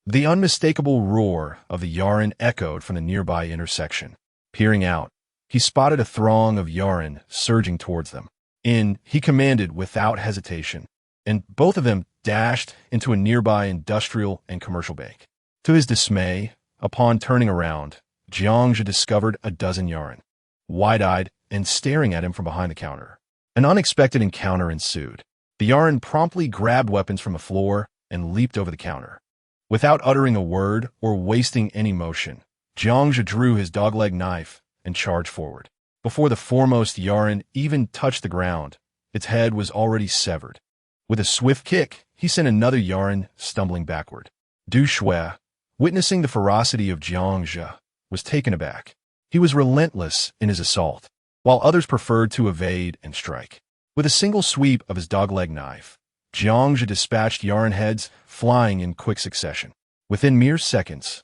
the unmistakable roar of the Yaren echoed from the nearby intersection. Peering out, he spotted a throng of Yaren surging towards them. He commanded without hesitation, and both of them dashed into a nearby industrial and commercial bank. To his dismay, upon turning around, Jiangzhe discovered a dozen Yaren, wide-eyed and staring at him from behind the counter. An unexpected encounter ensued. The Yaren promptly grabbed weapons from the floor and leaped over the counter. Without uttering a word or wasting any motion, Jiangzhe drew his dogleg knife and charged forward. Before the foremost Yaren even touched the ground, its head was already severed. With a swift kick, he sent another Yaren stumbling backward. Du Shui, witnessing the ferocity of Jiangzhe, was taken aback. He was relentless in his assault, while others preferred to evade and strike. With a single sweep of his dogleg knife, Jiangzhe dispatched Yarn heads flying in quick succession. Within mere seconds,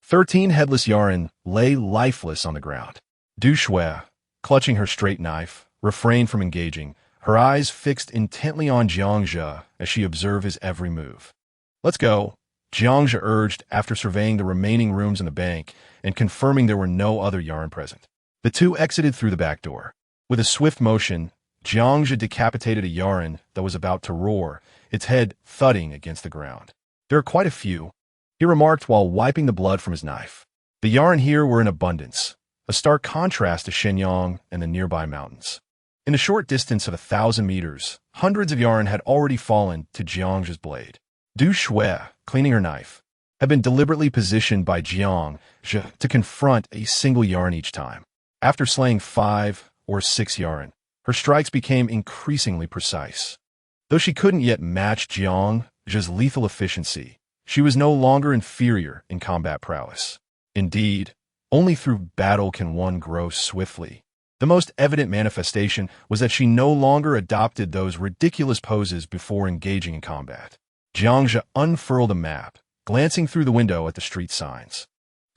13 headless Yarn lay lifeless on the ground. Du Shui, clutching her straight knife, refrained from engaging, her eyes fixed intently on Jiangzhe as she observed his every move. "Let's go," Jiangzhe urged after surveying the remaining rooms in the bank and confirming there were no other Yarn present. The two exited through the back door. With a swift motion, Jiangzhe decapitated a Yarn that was about to roar, its head thudding against the ground. "There are quite a few," he remarked while wiping the blood from his knife. The Yarn here were in abundance, a stark contrast to Shenyang and the nearby mountains. In a short distance of 1,000 meters, hundreds of Yarn had already fallen to Jiangzhe's blade. Du Shui, cleaning her knife, had been deliberately positioned by Jiangzhe to confront a single Yarn each time. After slaying 5 or 6 Yarn, her strikes became increasingly precise. Though she couldn't yet match Jiangzhe's lethal efficiency, she was no longer inferior in combat prowess. Indeed, only through battle can one grow swiftly. The most evident manifestation was that she no longer adopted those ridiculous poses before engaging in combat. Jiangzhe unfurled a map, glancing through the window at the street signs.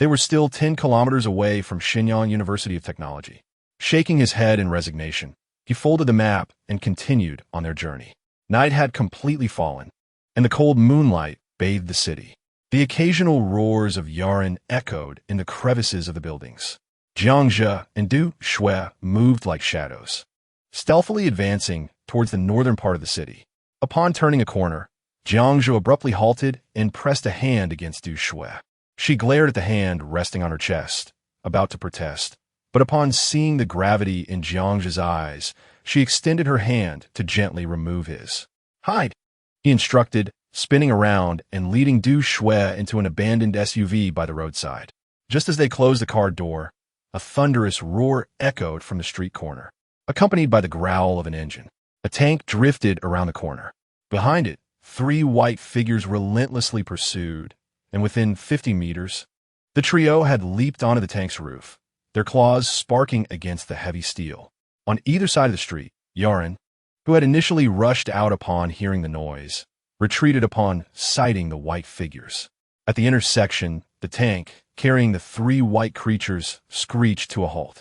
They were still 10 kilometers away from Shenyang University of Technology. Shaking his head in resignation, he folded the map and continued on their journey. Night had completely fallen, and the cold moonlight bathed the city. The occasional roars of Yarn echoed in the crevices of the buildings. Jiangzhe and Du Shui moved like shadows, stealthily advancing towards the northern part of the city. Upon turning a corner, Jiangzhe abruptly halted and pressed a hand against Du Shui. She glared at the hand resting on her chest, about to protest, but upon seeing the gravity in Jiangzhe's eyes, she extended her hand to gently remove his. "Hide," he instructed, spinning around and leading Du Shui into an abandoned SUV by the roadside. Just as they closed the car door, a thunderous roar echoed from the street corner, accompanied by the growl of an engine. A tank drifted around the corner. Behind it, 3 white figures relentlessly pursued, and within 50 meters, the trio had leaped onto the tank's roof, their claws sparking against the heavy steel. On either side of the street, Yarn, who had initially rushed out upon hearing the noise, retreated upon sighting the white figures. At the intersection, the tank, carrying the 3 white creatures, screeched to a halt.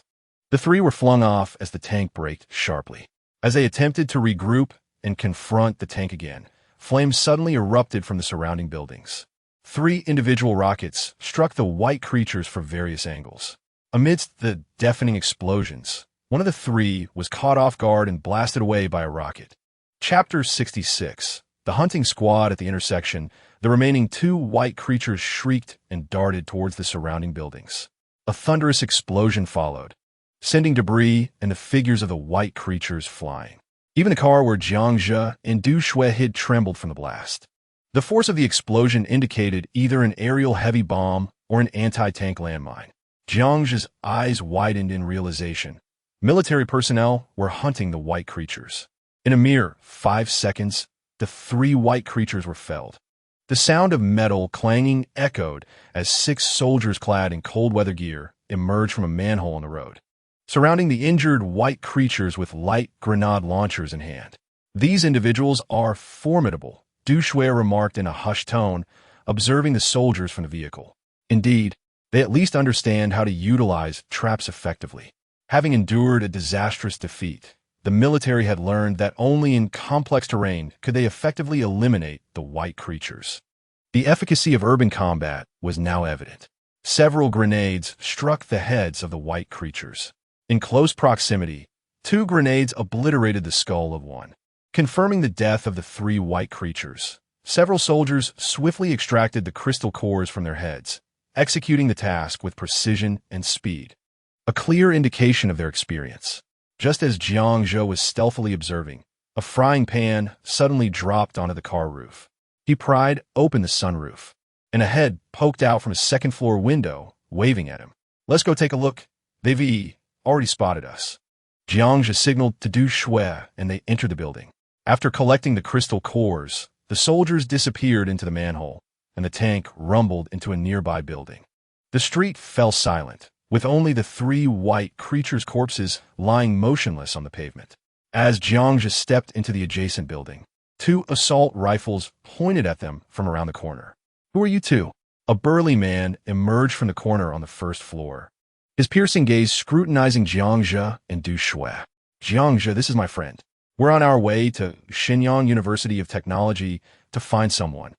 The 3 were flung off as the tank braked sharply. As they attempted to regroup and confront the tank again, flames suddenly erupted from the surrounding buildings. 3 individual rockets struck the white creatures from various angles. Amidst the deafening explosions, one of the 3 was caught off guard and blasted away by a rocket. Chapter 66. The hunting squad at the intersection, the remaining 2 white creatures shrieked and darted towards the surrounding buildings. A thunderous explosion followed, sending debris and the figures of the white creatures flying. Even the car where Jiangzhe and Du Shui hid trembled from the blast. The force of the explosion indicated either an aerial heavy bomb or an anti-tank landmine. Jiangzhe's eyes widened in realization. Military personnel were hunting the white creatures. In a mere 5 seconds, the 3 white creatures were felled. The sound of metal clanging echoed as 6 soldiers clad in cold weather gear emerged from a manhole in the road, surrounding the injured white creatures with light grenade launchers in hand. "These individuals are formidable," Du Shui remarked in a hushed tone, observing the soldiers from the vehicle. Indeed, they at least understand how to utilize traps effectively. Having endured a disastrous defeat, the military had learned that only in complex terrain could they effectively eliminate the white creatures. The efficacy of urban combat was now evident. Several grenades struck the heads of the white creatures. In close proximity, 2 grenades obliterated the skull of one, confirming the death of the 3 white creatures. Several soldiers swiftly extracted the crystal cores from their heads, executing the task with precision and speed, a clear indication of their experience. Just as Jiangzhe was stealthily observing, a frying pan suddenly dropped onto the car roof. He pried open the sunroof, and a head poked out from a second-floor window, waving at him. "Let's go take a look. They've already spotted us." Jiangzhe signaled to Du Shui, and they entered the building. After collecting the crystal cores, the soldiers disappeared into the manhole, and the tank rumbled into a nearby building. The street fell silent, with only the three white creatures' corpses lying motionless on the pavement. As Jiangzhe stepped into the adjacent building, two assault rifles pointed at them from around the corner. "Who are you two?" A burly man emerged from the corner on the first floor, his piercing gaze scrutinizing Jiangzhe and Du Shui. "Jiangzhe, this is my friend. We're on our way to Shenyang University of Technology to find someone."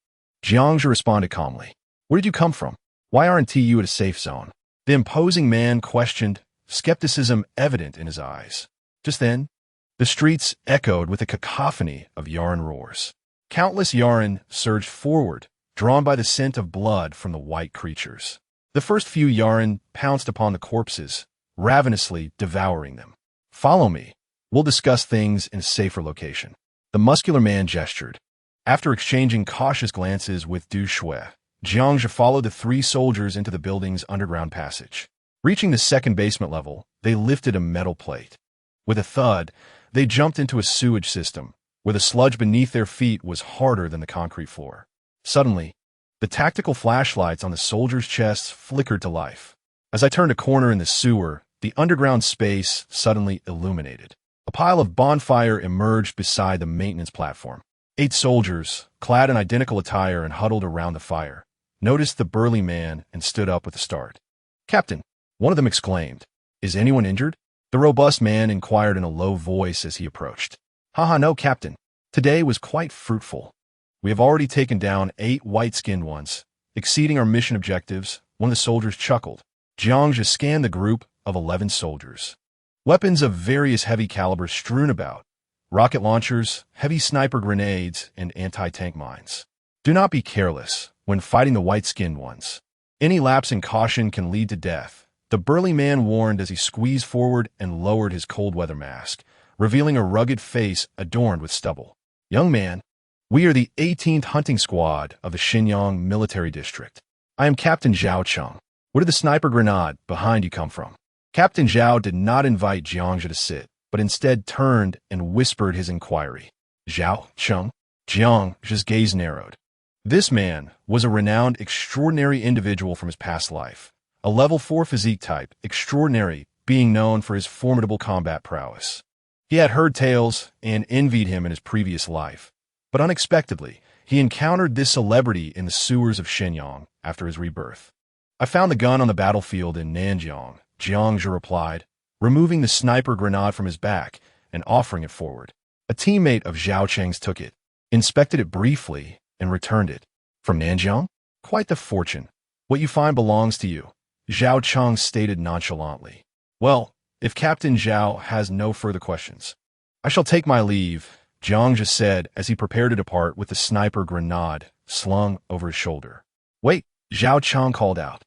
Jiangzhe responded calmly. "Where did you come from? Why aren't you at a safe zone?" The imposing man questioned, skepticism evident in his eyes. Just then, the streets echoed with a cacophony of Yaren roars. Countless Yaren surged forward, drawn by the scent of blood from the white creatures. The first few Yaren pounced upon the corpses, ravenously devouring them. "Follow me. We'll discuss things in a safer location." The muscular man gestured. After exchanging cautious glances with Du Shui, Jiangzhe followed the three soldiers into the building's underground passage. Reaching the second basement level, they lifted a metal plate. With a thud, they jumped into a sewage system, where the sludge beneath their feet was harder than the concrete floor. Suddenly, the tactical flashlights on the soldiers' chests flickered to life. As I turned a corner in the sewer, the underground space suddenly illuminated. A pile of bonfire emerged beside the maintenance platform. 8 soldiers, clad in identical attire and huddled around the fire, noticed the burly man and stood up with a start. "Captain," one of them exclaimed. "Is anyone injured?" The robust man inquired in a low voice as he approached. "Haha, no, Captain. Today was quite fruitful. We have already taken down 8 white-skinned ones, exceeding our mission objectives." One of the soldiers chuckled. Jiangzhe scanned the group of 11 soldiers. Weapons of various heavy calibers strewn about, rocket launchers, heavy sniper grenades, and anti-tank mines. "Do not be careless when fighting the white-skinned ones. Any lapse in caution can lead to death," the burly man warned as he squeezed forward and lowered his cold-weather mask, revealing a rugged face adorned with stubble. "Young man, we are the 18th Hunting Squad of the Shenyang Military District. I am Captain Zhao Cheng. Where did the sniper grenade behind you come from?" Captain Zhao did not invite Jiangzhe to sit, but instead turned and whispered his inquiry. "Zhao Cheng?" Jiangzhe's gaze narrowed. This man was a renowned, extraordinary individual from his past life, a level 4 physique type, extraordinary, being known for his formidable combat prowess. He had heard tales and envied him in his previous life, but unexpectedly, he encountered this celebrity in the sewers of Shenyang after his rebirth. "I found the gun on the battlefield in Nanjiang," Jiangzhe replied, removing the sniper grenade from his back and offering it forward. A teammate of Zhao Cheng's took it, inspected it briefly, and returned it. "From Nanjiang? Quite the fortune. What you find belongs to you," Zhao Cheng stated nonchalantly. "Well, if Captain Zhao has no further questions, I shall take my leave," Jiangzhe said as he prepared to depart with the sniper grenade slung over his shoulder. "Wait," Zhao Cheng called out.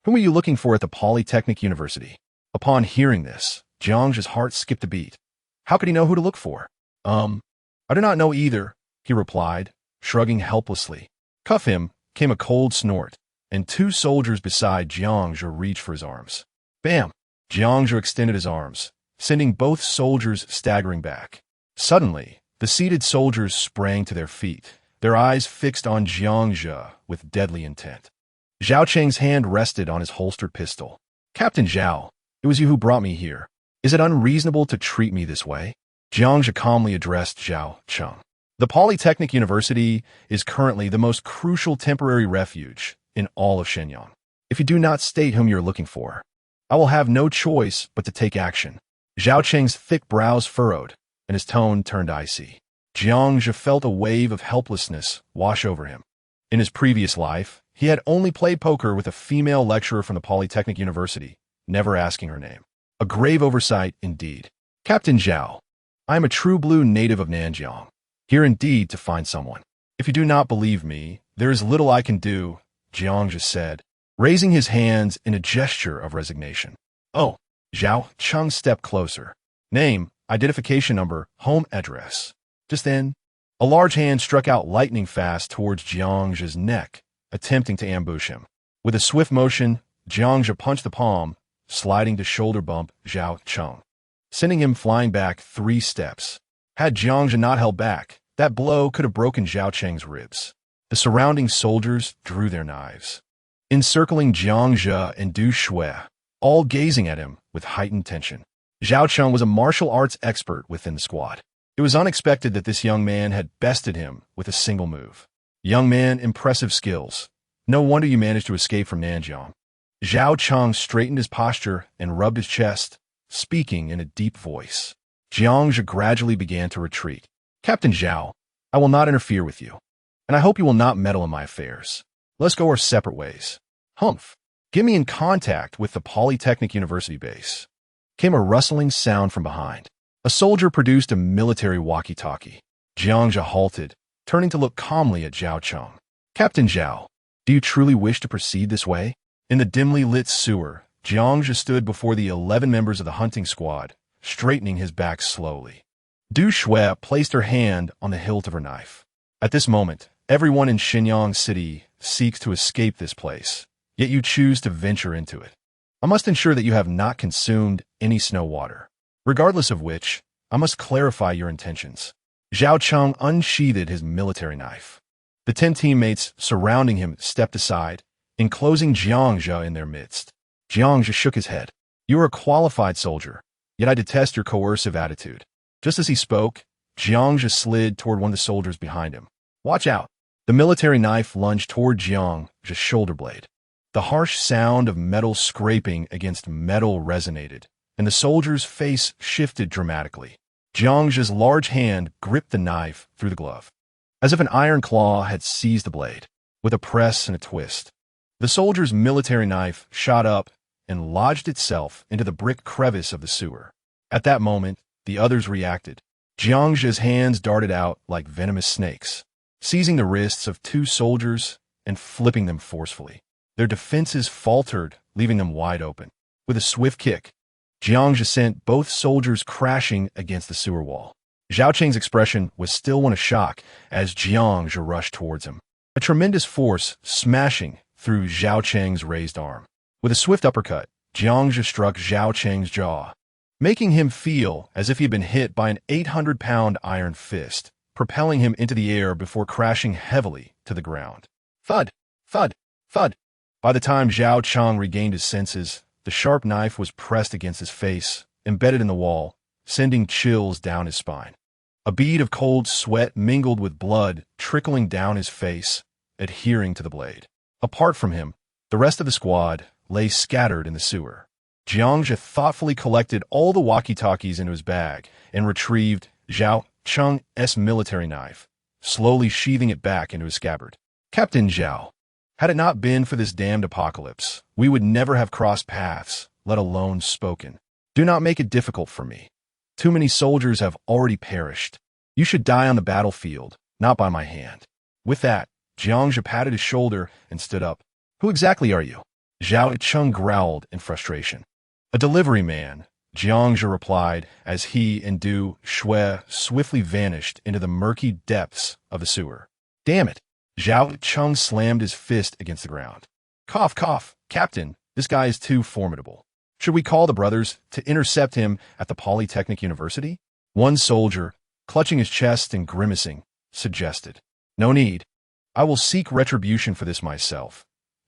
"Whom are you looking for at the Polytechnic University?" Upon hearing this, Jiangzhe's heart skipped a beat. How could he know who to look for? I do not know either," he replied, shrugging helplessly. "Cuff him," came a cold snort, and 2 soldiers beside Jiangzhe reached for his arms. Bam! Jiangzhe extended his arms, sending both soldiers staggering back. Suddenly, the seated soldiers sprang to their feet, their eyes fixed on Jiangzhe with deadly intent. Zhao Cheng's hand rested on his holstered pistol. "Captain Zhao, it was you who brought me here. Is it unreasonable to treat me this way?" Jiangzhe calmly addressed Zhao Cheng. "The Polytechnic University is currently the most crucial temporary refuge in all of Shenyang. If you do not state whom you're looking for, I will have no choice but to take action." Zhao Cheng's thick brows furrowed, and his tone turned icy. Jiangzhe felt a wave of helplessness wash over him. In his previous life, he had only played poker with a female lecturer from the Polytechnic University, never asking her name. A grave oversight indeed. "Captain Zhao, I am a true blue native of Nanjiang, here indeed to find someone. If you do not believe me, there is little I can do," Jiangzhe said, raising his hands in a gesture of resignation. "Oh," Zhao Cheng stepped closer. "Name, identification number, home address." Just then, a large hand struck out lightning fast towards Jiangzhe's neck, attempting to ambush him. With a swift motion, Jiangzhe punched the palm, sliding to shoulder bump Zhao Cheng, sending him flying back 3 steps. Had Jiangzhe not held back, that blow could have broken Zhao Cheng's ribs. The surrounding soldiers drew their knives, encircling Jiangzhe and Du Shui, all gazing at him with heightened tension. Zhao Cheng was a martial arts expert within the squad. It was unexpected that this young man had bested him with a single move. Young man, impressive skills. No wonder you managed to escape from Nanjiang. Zhao Cheng straightened his posture and rubbed his chest, speaking in a deep voice. Jiangzhe gradually began to retreat. Captain Zhao, I will not interfere with you, and I hope you will not meddle in my affairs. Let's go our separate ways. Humph. Get me in contact with the Polytechnic University base. Came a rustling sound from behind. A soldier produced a military walkie-talkie. Jiangzhe halted, turning to look calmly at Zhao Cheng. Captain Zhao, do you truly wish to proceed this way? In the dimly lit sewer, Jiangzhe stood before the 11 members of the hunting squad, straightening his back slowly. Du Shui placed her hand on the hilt of her knife. At this moment, everyone in Xinyang City seeks to escape this place, yet you choose to venture into it. I must ensure that you have not consumed any snow water. Regardless of which, I must clarify your intentions. Zhao Cheng unsheathed his military knife. The 10 teammates surrounding him stepped aside, enclosing Jiangzhe in their midst. Jiangzhe shook his head. You are a qualified soldier, yet I detest your coercive attitude. Just as he spoke, Jiangzhe slid toward one of the soldiers behind him. Watch out. The military knife lunged toward Jiangzhe's shoulder blade. The harsh sound of metal scraping against metal resonated, and the soldier's face shifted dramatically. Jiangzhe's large hand gripped the knife through the glove, as if an iron claw had seized the blade. With a press and a twist, the soldier's military knife shot up and lodged itself into the brick crevice of the sewer. At that moment, the others reacted. Jiangzhe's hands darted out like venomous snakes, seizing the wrists of 2 soldiers and flipping them forcefully. Their defenses faltered, leaving them wide open. With a swift kick, Jiangzhe sent both soldiers crashing against the sewer wall. Zhao Cheng's expression was still one of shock as Jiangzhe rushed towards him, a tremendous force smashing through Zhao Cheng's raised arm. With a swift uppercut, Jiangzhe struck Zhao Cheng's jaw, making him feel as if he had been hit by an 800-pound iron fist, propelling him into the air before crashing heavily to the ground. Thud! Thud! Thud! By the time Zhao Cheng regained his senses, the sharp knife was pressed against his face, embedded in the wall, sending chills down his spine. A bead of cold sweat mingled with blood trickling down his face, adhering to the blade. Apart from him, the rest of the squad lay scattered in the sewer. Jiangzhe thoughtfully collected all the walkie-talkies into his bag and retrieved Zhao Cheng's military knife, slowly sheathing it back into his scabbard. Captain Zhao, had it not been for this damned apocalypse, we would never have crossed paths, let alone spoken. Do not make it difficult for me. Too many soldiers have already perished. You should die on the battlefield, not by my hand. With that, Jiangzhe patted his shoulder and stood up. Who exactly are you? Zhao Cheng growled in frustration. A delivery man, Jiangzhe replied as he and Du Shui swiftly vanished into the murky depths of the sewer. Damn it! Zhao Cheng slammed his fist against the ground. Cough, cough, Captain, this guy is too formidable. Should we call the brothers to intercept him at the Polytechnic University? One soldier, clutching his chest and grimacing, suggested. No need. I will seek retribution for this myself,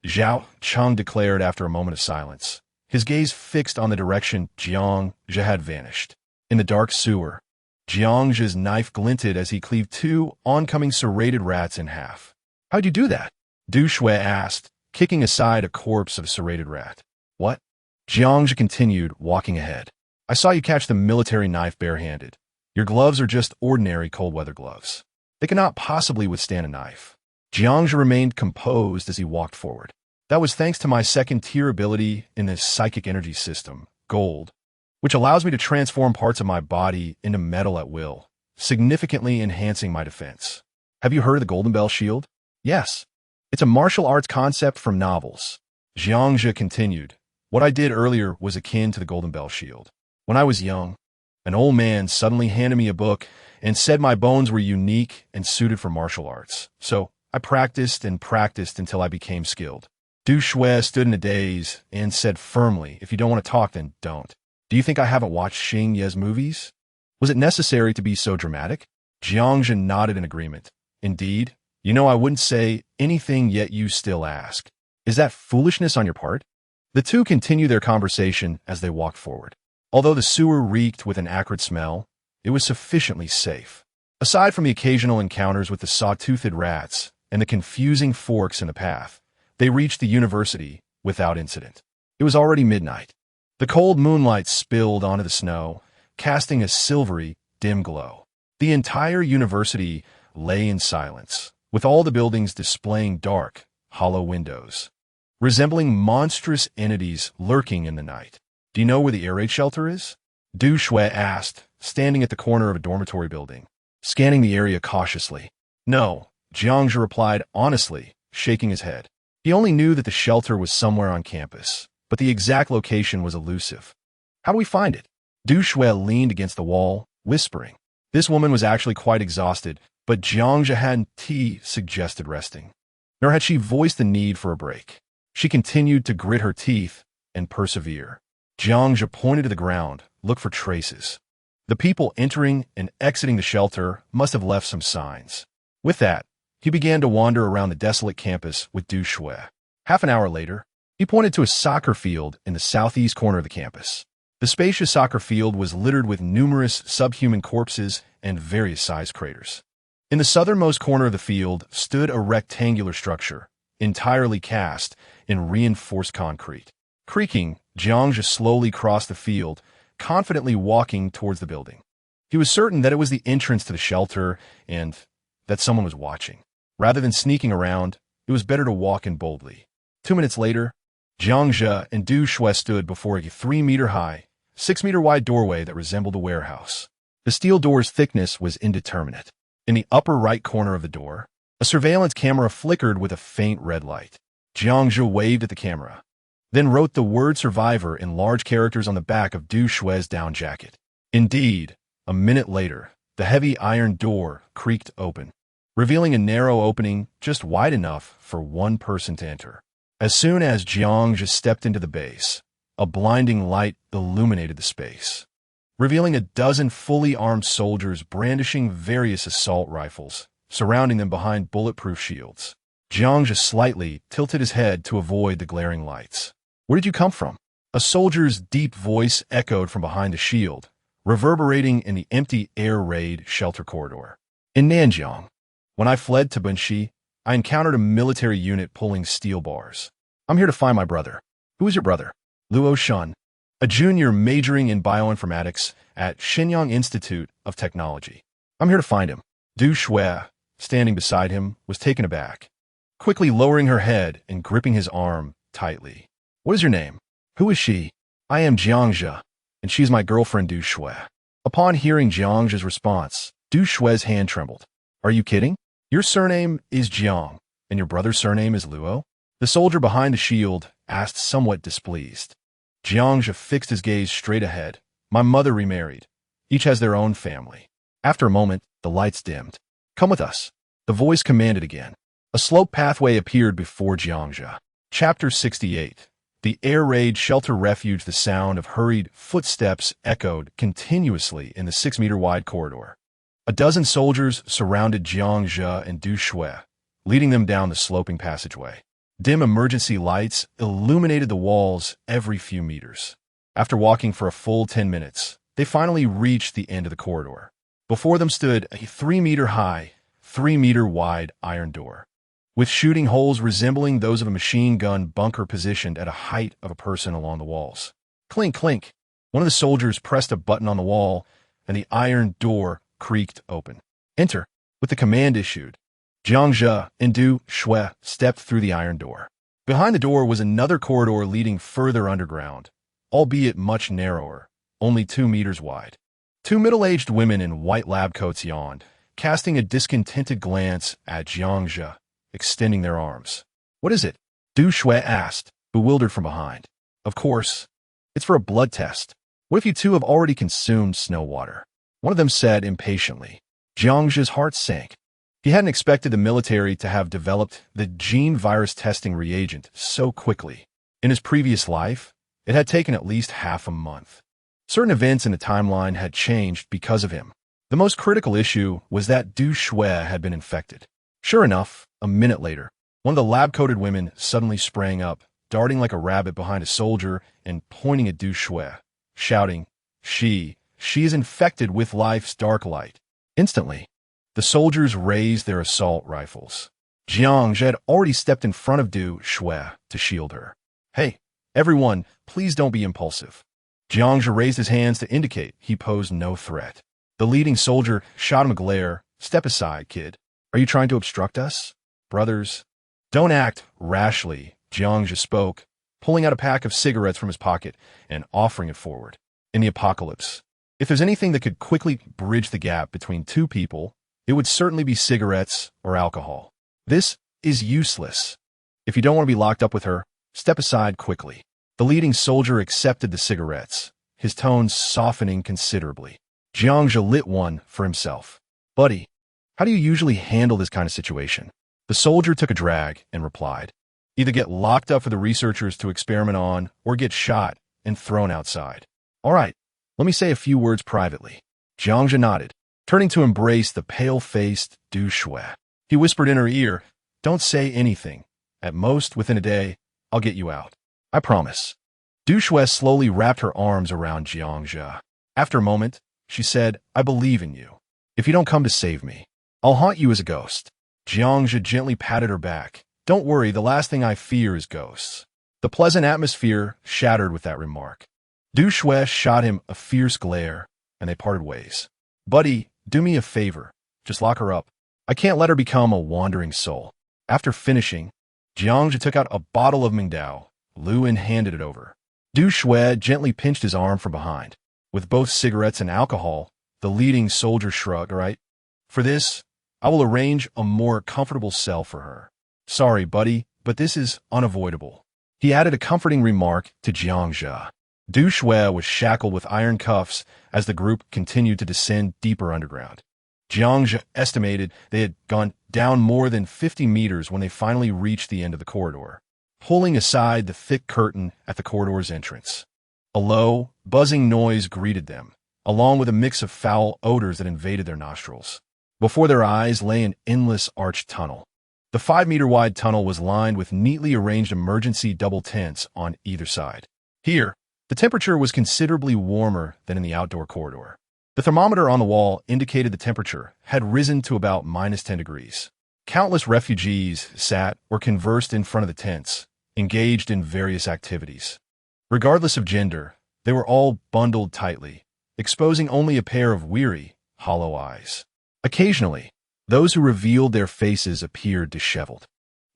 Zhao Cheng declared after a moment of silence, his gaze fixed on the direction Jiangzhe had vanished. In the dark sewer, Jiangzhe's knife glinted as he cleaved 2 oncoming serrated rats in half. How'd you do that? Du Shui asked, kicking aside a corpse of a serrated rat. What? Jiangzhe continued, walking ahead. I saw you catch the military knife barehanded. Your gloves are just ordinary cold-weather gloves. They cannot possibly withstand a knife. Jiangzhe remained composed as he walked forward. That was thanks to my second-tier ability in this psychic energy system, Gold, which allows me to transform parts of my body into metal at will, significantly enhancing my defense. Have you heard of the Golden Bell Shield? Yes. It's a martial arts concept from novels. Jiangzhe continued. What I did earlier was akin to the Golden Bell Shield. When I was young, an old man suddenly handed me a book and said my bones were unique and suited for martial arts. So I practiced and practiced until I became skilled. Du Shui stood in a daze and said firmly, if you don't want to talk, then don't. Do you think I haven't watched Xing Ye's movies? Was it necessary to be so dramatic? Jiangzhe nodded in agreement. Indeed. You know I wouldn't say anything, yet you still ask. Is that foolishness on your part? The two continued their conversation as they walked forward. Although the sewer reeked with an acrid smell, it was sufficiently safe. Aside from the occasional encounters with the saw-toothed rats and the confusing forks in the path, they reached the university without incident. It was already midnight. The cold moonlight spilled onto the snow, casting a silvery, dim glow. The entire university lay in silence, with all the buildings displaying dark, hollow windows, resembling monstrous entities lurking in the night. "Do you know where the air raid shelter is?" Du Shui asked, standing at the corner of a dormitory building, scanning the area cautiously. "No," Jiangzhe replied honestly, shaking his head. He only knew that the shelter was somewhere on campus, but the exact location was elusive. "How do we find it?" Du Shui leaned against the wall, whispering. This woman was actually quite exhausted, but Jiangzhe hadn't suggested resting, nor had she voiced the need for a break. She continued to grit her teeth and persevere. Jiangzhe pointed to the ground, looked for traces. The people entering and exiting the shelter must have left some signs. With that, he began to wander around the desolate campus with Du Shui. Half an hour later, he pointed to a soccer field in the southeast corner of the campus. The spacious soccer field was littered with numerous subhuman corpses and various sized craters. In the southernmost corner of the field stood a rectangular structure, entirely cast in reinforced concrete. Creaking, Jiangzhe slowly crossed the field, confidently walking towards the building. He was certain that it was the entrance to the shelter and that someone was watching. Rather than sneaking around, it was better to walk in boldly. 2 minutes later, Jiangzhe and Du Shui stood before a 3-meter-high, 6-meter-wide doorway that resembled a warehouse. The steel door's thickness was indeterminate. In the upper right corner of the door, a surveillance camera flickered with a faint red light. Jiangzhe waved at the camera, then wrote the word survivor in large characters on the back of Du Shui's down jacket. Indeed, a minute later, the heavy iron door creaked open, revealing a narrow opening just wide enough for one person to enter. As soon as Jiangzhe stepped into the base, a blinding light illuminated the space, revealing a dozen fully armed soldiers brandishing various assault rifles, surrounding them behind bulletproof shields. Jiangzhe slightly tilted his head to avoid the glaring lights. "Where did you come from?" A soldier's deep voice echoed from behind the shield, reverberating in the empty air raid shelter corridor. "In Nanjiang. When I fled to Bunxi, I encountered a military unit pulling steel bars. I'm here to find my brother." "Who is your brother?" "Luo Shun, a junior majoring in bioinformatics at Shenyang Institute of Technology. I'm here to find him." Du Shui, standing beside him, was taken aback, quickly lowering her head and gripping his arm tightly. "What is your name?" "Who is she?" "I am Jiangzhe, and she is my girlfriend Du Shui." Upon hearing Jiangzhe's response, Du Shui's hand trembled. "Are you kidding? Your surname is Jiang, and your brother's surname is Luo?" The soldier behind the shield asked, somewhat displeased. Jiangzhe fixed his gaze straight ahead. "My mother remarried. Each has their own family." After a moment, the lights dimmed. "Come with us," the voice commanded again. A slope pathway appeared before Jiangzhe. Chapter 68. The air raid shelter refuge. The sound of hurried footsteps echoed continuously in the 6-meter-wide corridor. A dozen soldiers surrounded Jiangzhe and Du Shui, leading them down the sloping passageway. Dim emergency lights illuminated the walls every few meters. After walking for a full 10 minutes, they finally reached the end of the corridor. Before them stood a 3-meter-high, 3-meter-wide iron door, with shooting holes resembling those of a machine gun bunker positioned at a height of a person along the walls. Clink, clink. One of the soldiers pressed a button on the wall, and the iron door creaked open. "Enter," with the command issued. Jiangzhe and Du Shui stepped through the iron door. Behind the door was another corridor leading further underground, albeit much narrower, only 2 meters wide. 2 middle-aged women in white lab coats yawned, casting a discontented glance at Jiangzhe, extending their arms. "What is it?" Du Shui asked, bewildered from behind. "Of course. It's for a blood test. What if you two have already consumed snow water?" one of them said impatiently. Jiangzhe's heart sank. He hadn't expected the military to have developed the gene virus testing reagent so quickly. In his previous life, it had taken at least half a month. Certain events in the timeline had changed because of him. The most critical issue was that Du Shui had been infected. Sure enough, a minute later, one of the lab-coated women suddenly sprang up, darting like a rabbit behind a soldier and pointing at Du Shui, shouting, She is infected with life's dark light. Instantly, the soldiers raised their assault rifles. Jiang had already stepped in front of Du Shui to shield her. Hey, everyone, please don't be impulsive. Jiang raised his hands to indicate he posed no threat. The leading soldier shot him a glare. Step aside, kid. Are you trying to obstruct us? Brothers, don't act rashly, Jiang spoke, pulling out a pack of cigarettes from his pocket and offering it forward. In the apocalypse, if there's anything that could quickly bridge the gap between two people, it would certainly be cigarettes or alcohol. This is useless. If you don't want to be locked up with her, step aside quickly. The leading soldier accepted the cigarettes, his tone softening considerably. Jiang lit one for himself. Buddy, how do you usually handle this kind of situation? The soldier took a drag and replied, Either get locked up for the researchers to experiment on, or get shot and thrown outside. All right, let me say a few words privately. Jiang nodded, turning to embrace the pale-faced Du Shui. He whispered in her ear, Don't say anything. At most, within a day, I'll get you out. I promise. Du Shui slowly wrapped her arms around Jiang. After a moment, she said, I believe in you. If you don't come to save me, I'll haunt you as a ghost. Jiang gently patted her back. Don't worry, the last thing I fear is ghosts. The pleasant atmosphere shattered with that remark. Du Shui shot him a fierce glare, and they parted ways. Buddy, do me a favor. Just lock her up. I can't let her become a wandering soul. After finishing, Jiang took out a bottle of Mingdao. Lu En handed it over. Du Shui gently pinched his arm from behind. With both cigarettes and alcohol, the leading soldier shrugged, right? For this, I will arrange a more comfortable cell for her. Sorry, buddy, but this is unavoidable. He added a comforting remark to Jiang. Du Shui was shackled with iron cuffs as the group continued to descend deeper underground. Jiang estimated they had gone down more than 50 meters when they finally reached the end of the corridor, pulling aside the thick curtain at the corridor's entrance. A low, buzzing noise greeted them, along with a mix of foul odors that invaded their nostrils. Before their eyes lay an endless arched tunnel. The 5-meter-wide tunnel was lined with neatly arranged emergency double tents on either side. Here, the temperature was considerably warmer than in the outdoor corridor. The thermometer on the wall indicated the temperature had risen to about -10 degrees. Countless refugees sat or conversed in front of the tents, engaged in various activities. Regardless of gender, they were all bundled tightly, exposing only a pair of weary, hollow eyes. Occasionally, those who revealed their faces appeared disheveled,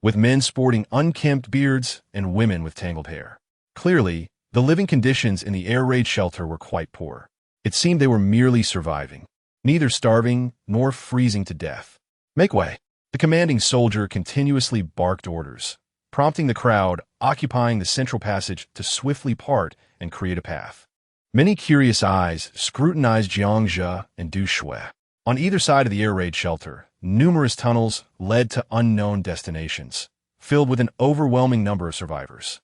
with men sporting unkempt beards and women with tangled hair. Clearly, the living conditions in the air raid shelter were quite poor. It seemed they were merely surviving, neither starving nor freezing to death. Make way. The commanding soldier continuously barked orders, prompting the crowd occupying the central passage to swiftly part and create a path. Many curious eyes scrutinized Jiang and Du Shui. On either side of the air raid shelter, numerous tunnels led to unknown destinations, filled with an overwhelming number of survivors.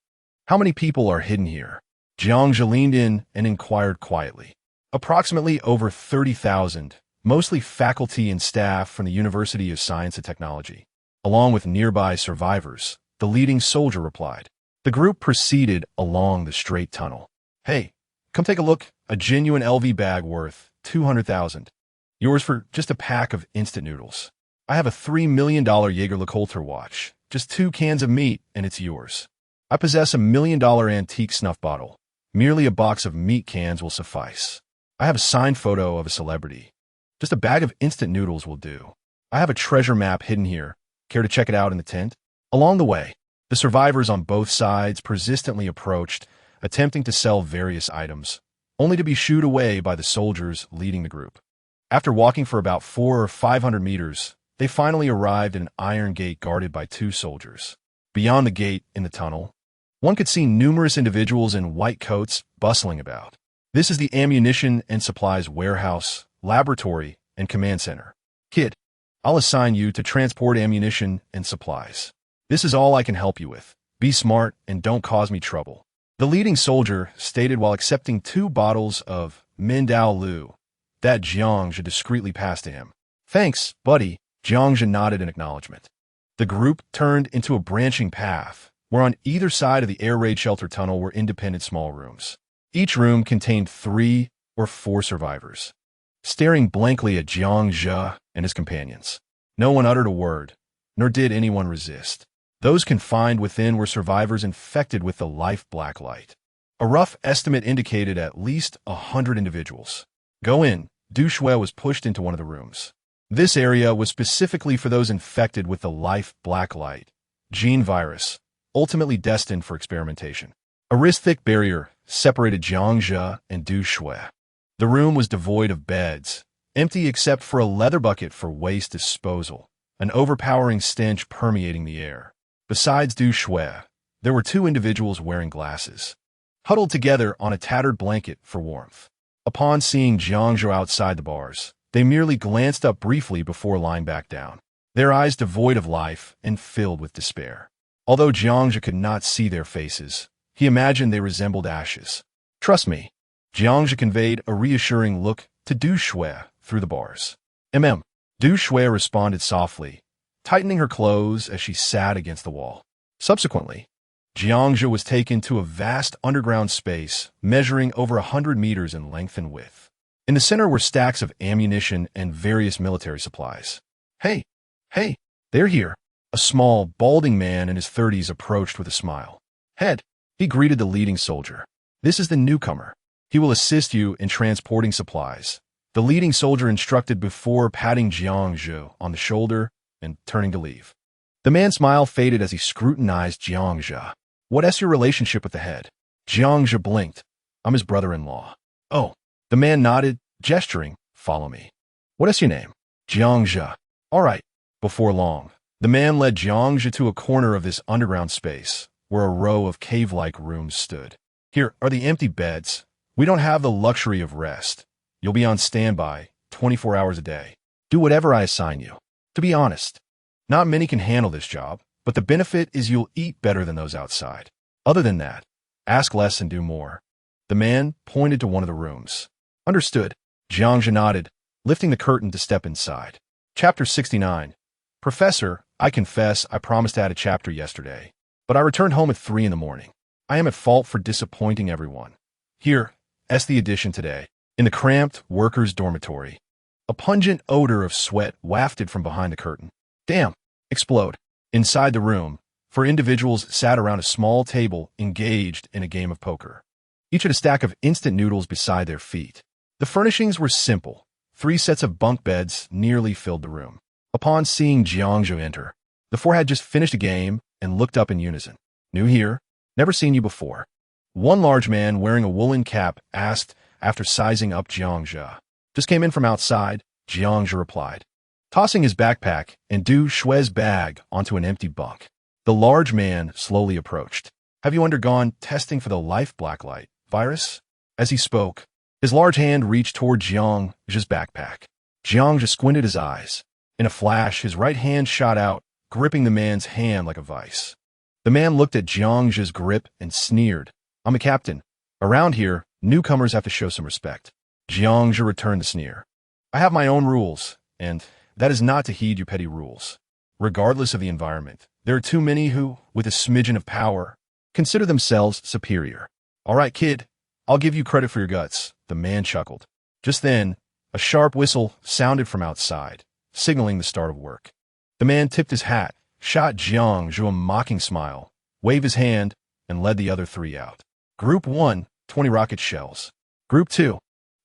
How many people are hidden here? Jiang leaned in and inquired quietly. Approximately over 30,000, mostly faculty and staff from the University of Science and Technology, along with nearby survivors, the leading soldier replied. The group proceeded along the straight tunnel. Hey, come take a look, a genuine LV bag worth 200,000. Yours for just a pack of instant noodles. I have a $3 million Jaeger-LeCoultre watch, just 2 cans of meat, and it's yours. I possess a $1 million antique snuff bottle. Merely a box of meat cans will suffice. I have a signed photo of a celebrity. Just a bag of instant noodles will do. I have a treasure map hidden here. Care to check it out in the tent? Along the way, the survivors on both sides persistently approached, attempting to sell various items, only to be shooed away by the soldiers leading the group. After walking for about 400 or 500 meters, they finally arrived at an iron gate guarded by 2 soldiers. Beyond the gate, in the tunnel, one could see numerous individuals in white coats bustling about. This is the ammunition and supplies warehouse, laboratory, and command center. Kid, I'll assign you to transport ammunition and supplies. This is all I can help you with. Be smart and don't cause me trouble. The leading soldier stated while accepting 2 bottles of Mingdao Lu that Jiang discreetly passed to him. Thanks, buddy. Jiang nodded in acknowledgement. The group turned into a branching path, where on either side of the air raid shelter tunnel were independent small rooms. Each room contained 3 or 4 survivors, staring blankly at Jiang Zhe and his companions. No one uttered a word, nor did anyone resist. Those confined within were survivors infected with the life blacklight. A rough estimate indicated at least 100 individuals. Go in. Du Shui was pushed into one of the rooms. This area was specifically for those infected with the life blacklight gene virus, ultimately destined for experimentation. A wrist-thick barrier separated Jiang Zhe and Du Shui. The room was devoid of beds, empty except for a leather bucket for waste disposal, an overpowering stench permeating the air. Besides Du Shui, there were 2 individuals wearing glasses, huddled together on a tattered blanket for warmth. Upon seeing Jiang Zhe outside the bars, they merely glanced up briefly before lying back down, their eyes devoid of life and filled with despair. Although Jiang Zhe could not see their faces, he imagined they resembled ashes. Trust me, Jiang Zhe conveyed a reassuring look to Du Shui through the bars. Du Shui responded softly, tightening her clothes as she sat against the wall. Subsequently, Jiang Zhe was taken to a vast underground space measuring over 100 meters in length and width. In the center were stacks of ammunition and various military supplies. Hey, they're here. A small, balding man in his 30s approached with a smile. Head, he greeted the leading soldier. This is the newcomer. He will assist you in transporting supplies. The leading soldier instructed before patting Jiang Zhe on the shoulder and turning to leave. The man's smile faded as he scrutinized Jiang Zhe. What's your relationship with the head? Jiang Zhe blinked. I'm his brother-in-law. Oh. The man nodded, gesturing, follow me. What's your name? Jiang Zhe. All right. Before long, the man led Jiang Zhe to a corner of this underground space, where a row of cave-like rooms stood. Here are the empty beds. We don't have the luxury of rest. You'll be on standby, 24 hours a day. Do whatever I assign you. To be honest, not many can handle this job, but the benefit is you'll eat better than those outside. Other than that, ask less and do more. The man pointed to one of the rooms. Understood. Jiang Zhe nodded, lifting the curtain to step inside. Chapter 69. Professor, I confess I promised to add a chapter yesterday, but I returned home at 3 in the morning. I am at fault for disappointing everyone. Here's the addition today. In the cramped workers' dormitory, a pungent odor of sweat wafted from behind the curtain. Damn! Explode. Inside the room, 4 individuals sat around a small table engaged in a game of poker. Each had a stack of instant noodles beside their feet. The furnishings were simple. 3 sets of bunk beds nearly filled the room. Upon seeing Jiang Zhe enter, the 4 had just finished a game and looked up in unison. New here? Never seen you before. One large man wearing a woolen cap asked after sizing up Jiang Zhe. Just came in from outside, Jiang Zhe replied, tossing his backpack and Du Shui's bag onto an empty bunk. The large man slowly approached. Have you undergone testing for the life blacklight virus? As he spoke, his large hand reached toward Jiang Zhe's backpack. Jiang Zhe squinted his eyes. In a flash, his right hand shot out, gripping the man's hand like a vice. The man looked at Jiang Zhe's grip and sneered. I'm a captain. Around here, newcomers have to show some respect. Jiang Zhe returned the sneer. I have my own rules, and that is not to heed your petty rules. Regardless of the environment, there are too many who, with a smidgen of power, consider themselves superior. All right, kid, I'll give you credit for your guts, the man chuckled. Just then, a sharp whistle sounded from outside, signaling the start of work. The man tipped his hat, shot Jiang Zhe a mocking smile, waved his hand, and led the other 3 out. Group 1, 20 rocket shells. Group 2,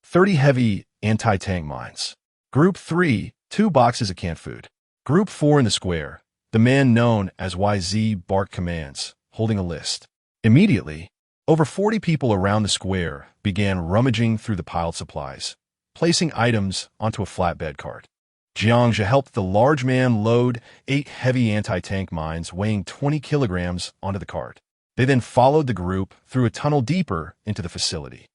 30 heavy anti-tank mines. Group 3, 2 boxes of canned food. Group 4 in the square, the man known as YZ barked commands, holding a list. Immediately, over 40 people around the square began rummaging through the piled supplies, placing items onto a flatbed cart. Jiang Zhe helped the large man load 8 heavy anti-tank mines weighing 20 kilograms onto the cart. They then followed the group through a tunnel deeper into the facility.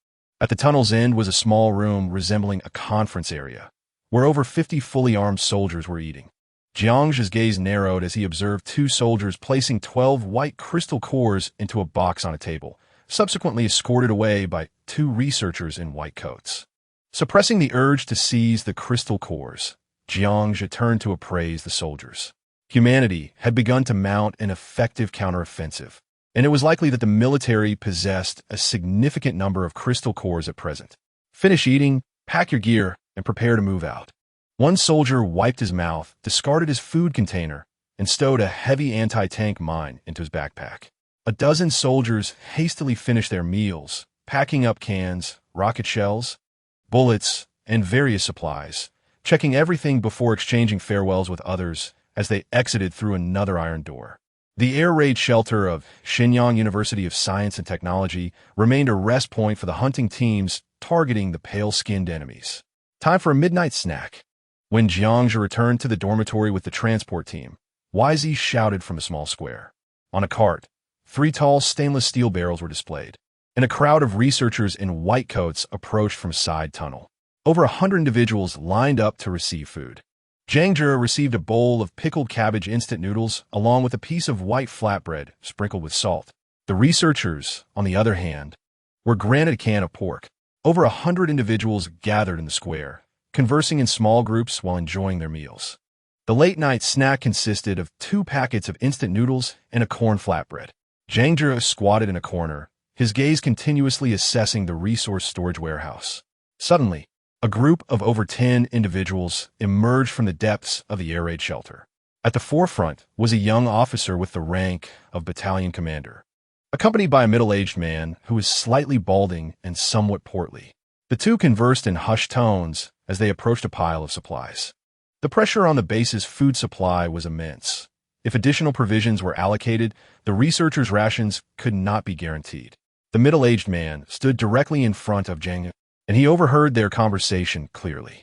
At the tunnel's end was a small room resembling a conference area, where over 50 fully armed soldiers were eating. Jiang Zhe's gaze narrowed as he observed 2 soldiers placing 12 white crystal cores into a box on a table, subsequently escorted away by 2 researchers in white coats. Suppressing the urge to seize the crystal cores, Jiang Zhe turned to appraise the soldiers. Humanity had begun to mount an effective counteroffensive, and it was likely that the military possessed a significant number of crystal cores at present. Finish eating, pack your gear, and prepare to move out. One soldier wiped his mouth, discarded his food container, and stowed a heavy anti-tank mine into his backpack. A dozen soldiers hastily finished their meals, packing up cans, rocket shells, bullets, and various supplies, checking everything before exchanging farewells with others as they exited through another iron door. The air raid shelter of Shenyang University of Science and Technology remained a rest point for the hunting teams targeting the pale-skinned enemies. Time for a midnight snack. When Jiangzhe returned to the dormitory with the transport team, YZ shouted from a small square. On a cart, 3 tall stainless steel barrels were displayed, and a crowd of researchers in white coats approached from a side tunnel. Over 100 individuals lined up to receive food. Jiangzhe received a bowl of pickled cabbage instant noodles along with a piece of white flatbread sprinkled with salt. The researchers, on the other hand, were granted a can of pork. Over 100 individuals gathered in the square, conversing in small groups while enjoying their meals. The late-night snack consisted of 2 packets of instant noodles and a corn flatbread. Jiangzhe squatted in a corner, his gaze continuously assessing the resource storage warehouse. Suddenly, a group of over 10 individuals emerged from the depths of the air raid shelter. At the forefront was a young officer with the rank of battalion commander, accompanied by a middle-aged man who was slightly balding and somewhat portly. The two conversed in hushed tones as they approached a pile of supplies. The pressure on the base's food supply was immense. If additional provisions were allocated, the researchers' rations could not be guaranteed. The middle-aged man stood directly in front of Jiangzhe, and he overheard their conversation clearly.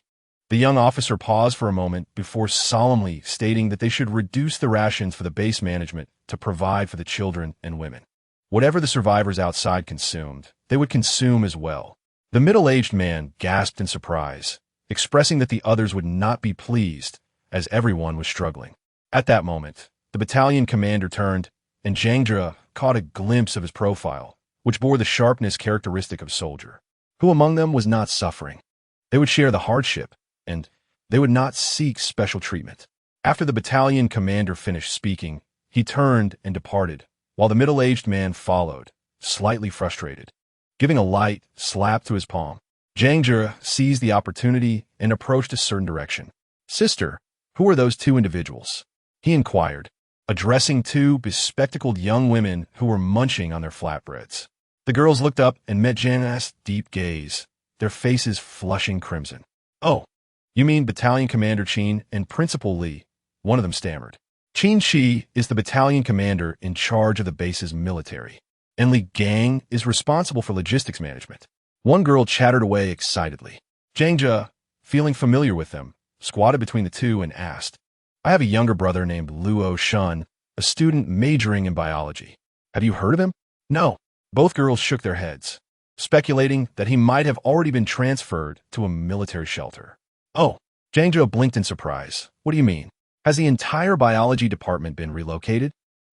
The young officer paused for a moment before solemnly stating that they should reduce the rations for the base management to provide for the children and women. Whatever the survivors outside consumed, they would consume as well. The middle-aged man gasped in surprise, expressing that the others would not be pleased, as everyone was struggling. At that moment, the battalion commander turned, and Jiangzhe caught a glimpse of his profile, which bore the sharpness characteristic of a soldier. Who among them was not suffering? They would share the hardship, and they would not seek special treatment. After the battalion commander finished speaking, he turned and departed, while the middle-aged man followed, slightly frustrated. Giving a light slap to his palm, Jiangzhe seized the opportunity and approached a certain direction. "Sister, who are those 2 individuals?" he inquired, addressing 2 bespectacled young women who were munching on their flatbreads. The girls looked up and met Jiangzhe's deep gaze, their faces flushing crimson. "Oh, you mean Battalion Commander Qin and Principal Li," one of them stammered. Qin Shi is the battalion commander in charge of the base's military, and Li Gang is responsible for logistics management. One girl chattered away excitedly. Jiangzhe, feeling familiar with them, squatted between the 2 and asked, "I have a younger brother named Luo Shun, a student majoring in biology. Have you heard of him?" "No." Both girls shook their heads, speculating that he might have already been transferred to a military shelter. "Oh." Jiangzhe blinked in surprise. "What do you mean? Has the entire biology department been relocated?"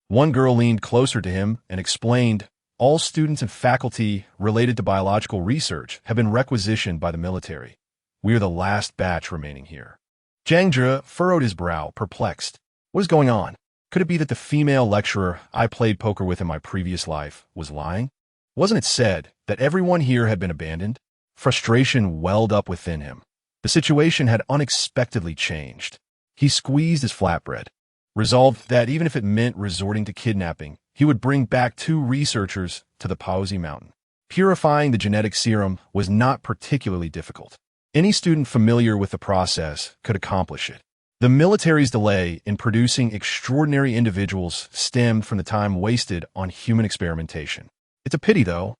One girl leaned closer to him and explained, "All students and faculty related to biological research have been requisitioned by the military. We are the last batch remaining here." Jiangzhe furrowed his brow, perplexed. What is going on? Could it be that the female lecturer I played poker with in my previous life was lying? Wasn't it said that everyone here had been abandoned? Frustration welled up within him. The situation had unexpectedly changed. He squeezed his flatbread, resolved that even if it meant resorting to kidnapping, he would bring back 2 researchers to the Paozi Mountain. Purifying the genetic serum was not particularly difficult. Any student familiar with the process could accomplish it. The military's delay in producing extraordinary individuals stemmed from the time wasted on human experimentation. "It's a pity, though.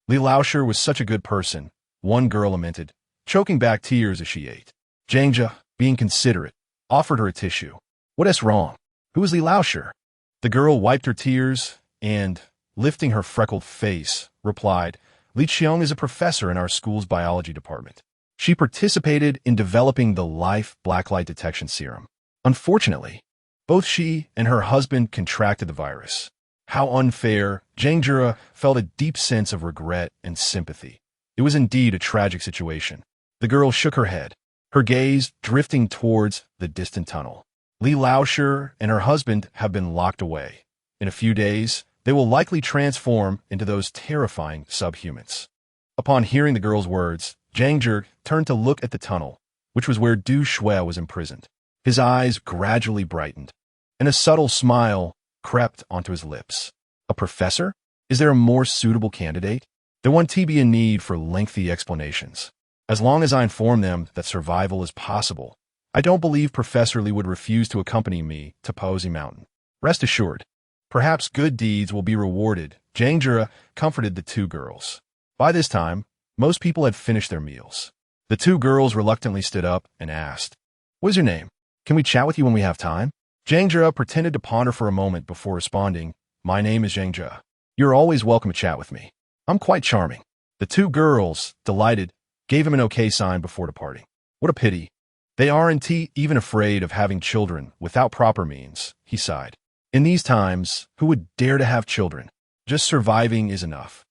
Li Laosher was such a good person," one girl lamented, choking back tears as she ate. Jiangzhe, being considerate, offered her a tissue. "What is wrong? Who is Li Laosher?" The girl wiped her tears and, lifting her freckled face, replied, "Li Qiang is a professor in our school's biology department. She participated in developing the life blacklight detection serum. Unfortunately, both she and her husband contracted the virus." How unfair! Jiangzhe felt a deep sense of regret and sympathy. It was indeed a tragic situation. The girl shook her head, her gaze drifting towards the distant tunnel. Li Laosher and her husband have been locked away. In a few days, they will likely transform into those terrifying subhumans. Upon hearing the girl's words, Zhang Zhe turned to look at the tunnel, which was where Du Shui was imprisoned. His eyes gradually brightened, and a subtle smile crept onto his lips. A professor? Is there a more suitable candidate? There won't be a need for lengthy explanations. As long as I inform them that survival is possible, I don't believe Professor Li would refuse to accompany me to Posey Mountain. Rest assured, perhaps good deeds will be rewarded. Zhang Zhe comforted the two girls. By this time, most people had finished their meals. The two girls reluctantly stood up and asked, "What is your name? Can we chat with you when we have time?" Zhang Zhe pretended to ponder for a moment before responding, "My name is Zhang Zhe. You're always welcome to chat with me. I'm quite charming." The two girls, delighted, gave him an okay sign before departing. What a pity. They aren't even afraid of having children without proper means, he sighed. In these times, who would dare to have children? Just surviving is enough.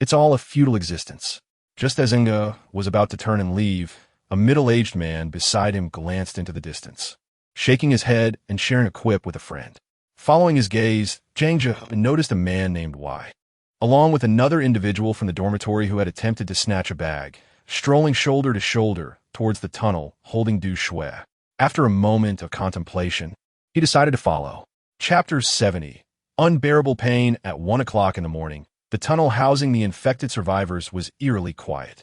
It's all a futile existence. Just as Inga was about to turn and leave, a middle-aged man beside him glanced into the distance, shaking his head and sharing a quip with a friend. Following his gaze, Zhang Zhe noticed a man named Y, along with another individual from the dormitory who had attempted to snatch a bag, strolling shoulder to shoulder towards the tunnel, holding Du Shui. After a moment of contemplation, he decided to follow. Chapter 70. Unbearable pain. At 1 o'clock in the morning, the tunnel housing the infected survivors was eerily quiet.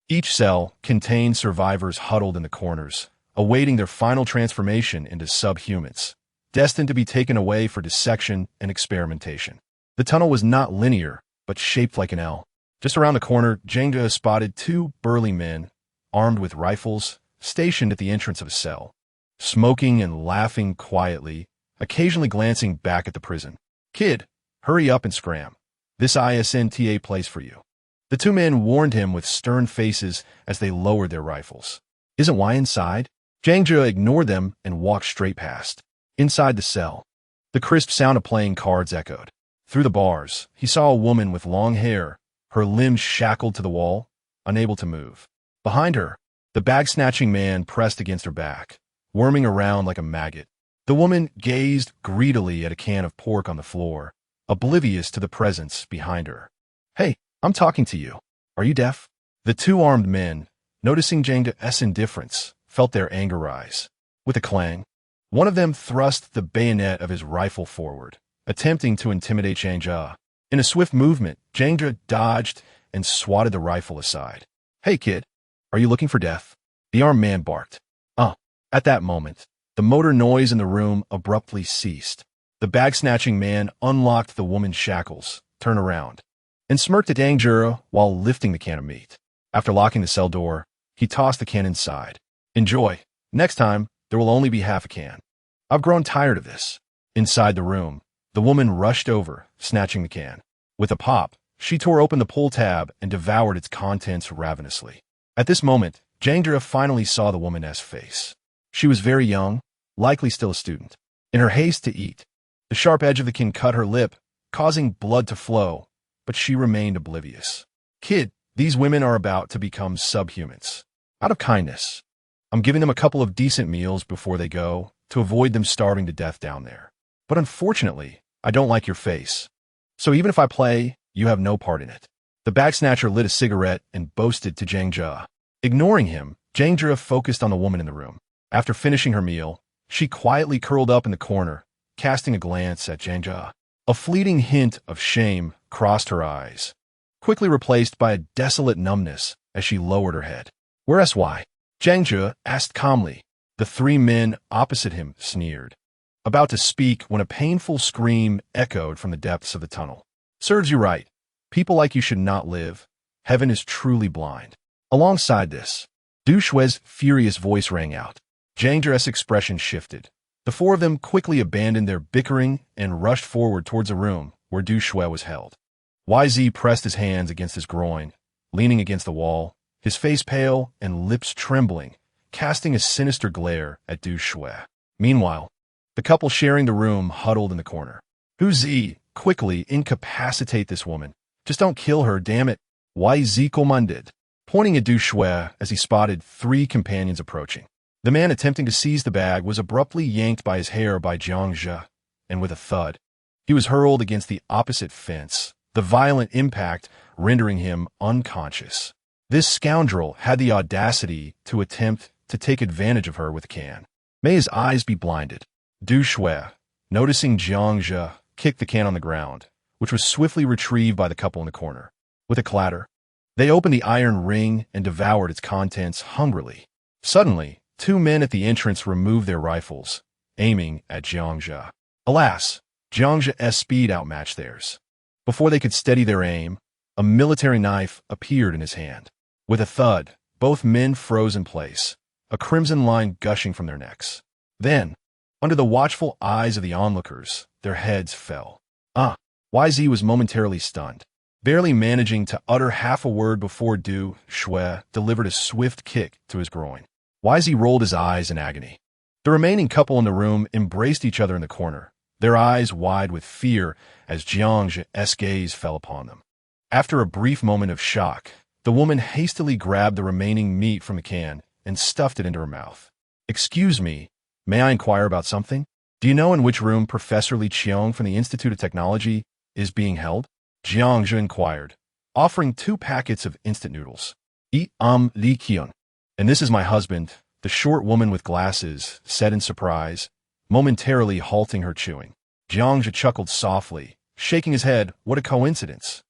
Each cell contained survivors huddled in the corners, awaiting their final transformation into subhumans, destined to be taken away for dissection and experimentation. The tunnel was not linear, but shaped like an L. Just around the corner, Zhang Zhe spotted two burly men, armed with rifles, stationed at the entrance of a cell, smoking and laughing quietly, occasionally glancing back at the prison. "Kid, hurry up and scram. This isn't a place for you." The two men warned him with stern faces as they lowered their rifles. "Isn't Y inside?" Zhang Zhe ignored them and walked straight past. Inside the cell, the crisp sound of playing cards echoed. Through the bars, he saw a woman with long hair, her limbs shackled to the wall, unable to move. Behind her, the bag-snatching man pressed against her back, worming around like a maggot. The woman gazed greedily at a can of pork on the floor, oblivious to the presence behind her. "Hey, I'm talking to you. Are you deaf?" The two armed men, noticing Zhang Zhe's indifference, felt their anger rise. With a clang, one of them thrust the bayonet of his rifle forward, attempting to intimidate Zhang Zhe. In a swift movement, Zhang Zhe dodged and swatted the rifle aside. "Hey, kid, are you looking for death?" The armed man barked. At that moment, the motor noise in the room abruptly ceased. The bag-snatching man unlocked the woman's shackles, turned around, and smirked at Zhang Zhe while lifting the can of meat. After locking the cell door, he tossed the can inside. "Enjoy. Next time, there will only be half a can. I've grown tired of this." Inside the room, the woman rushed over, snatching the can. With a pop, she tore open the pull tab and devoured its contents ravenously. At this moment, Zhang Zhe finally saw the woman's face. She was very young, likely still a student. In her haste to eat, the sharp edge of the can cut her lip, causing blood to flow, but she remained oblivious. "Kid, these women are about to become subhumans. Out of kindness, I'm giving them a couple of decent meals before they go, to avoid them starving to death down there. But unfortunately, I don't like your face. So even if I play, you have no part in it." The bag-snatcher lit a cigarette and boasted to Zhang Zhe. Ignoring him, Zhang Zhe focused on the woman in the room. After finishing her meal, she quietly curled up in the corner, casting a glance at Zhang Zhe. A fleeting hint of shame crossed her eyes, quickly replaced by a desolate numbness as she lowered her head. "Where's Y?" Zhang Zhe asked calmly. The three men opposite him sneered, about to speak when a painful scream echoed from the depths of the tunnel. "Serves you right. People like you should not live. Heaven is truly blind." Alongside this, Du Shui's furious voice rang out. Zhang Zhe's expression shifted. The four of them quickly abandoned their bickering and rushed forward towards a room where Du Shui was held. YZ pressed his hands against his groin, leaning against the wall, his face pale and lips trembling, casting a sinister glare at Du Shui. Meanwhile, the couple sharing the room huddled in the corner. "YZ, quickly incapacitate this woman. Just don't kill her, damn it," YZ commanded, pointing at Du Shui as he spotted three companions approaching. The man attempting to seize the bag was abruptly yanked by his hair by Jiang Zhe, and with a thud, he was hurled against the opposite fence, the violent impact rendering him unconscious. This scoundrel had the audacity to attempt to take advantage of her with a can. May his eyes be blinded. Du Shui, noticing Jiang Zhe, kicked the can on the ground, which was swiftly retrieved by the couple in the corner. With a clatter, they opened the iron ring and devoured its contents hungrily. Suddenly, two men at the entrance removed their rifles, aiming at Jiang Zhe. Alas, Jiang Zhe's speed outmatched theirs. Before they could steady their aim, a military knife appeared in his hand. With a thud, both men froze in place, a crimson line gushing from their necks. Then, under the watchful eyes of the onlookers, their heads fell. YZ was momentarily stunned, barely managing to utter half a word before Du Shui delivered a swift kick to his groin. YZ rolled his eyes in agony. The remaining couple in the room embraced each other in the corner, their eyes wide with fear as Jiang Zhe's gaze fell upon them. After a brief moment of shock, the woman hastily grabbed the remaining meat from the can and stuffed it into her mouth. "Excuse me, may I inquire about something? Do you know in which room Professor Li Qiong from the Institute of Technology is being held?" Jiang Zhe inquired, offering 2 packets of instant noodles. Li Qiong. "And this is my husband," the short woman with glasses said in surprise, momentarily halting her chewing. Jiang Zhe chuckled softly, shaking his head. What a coincidence.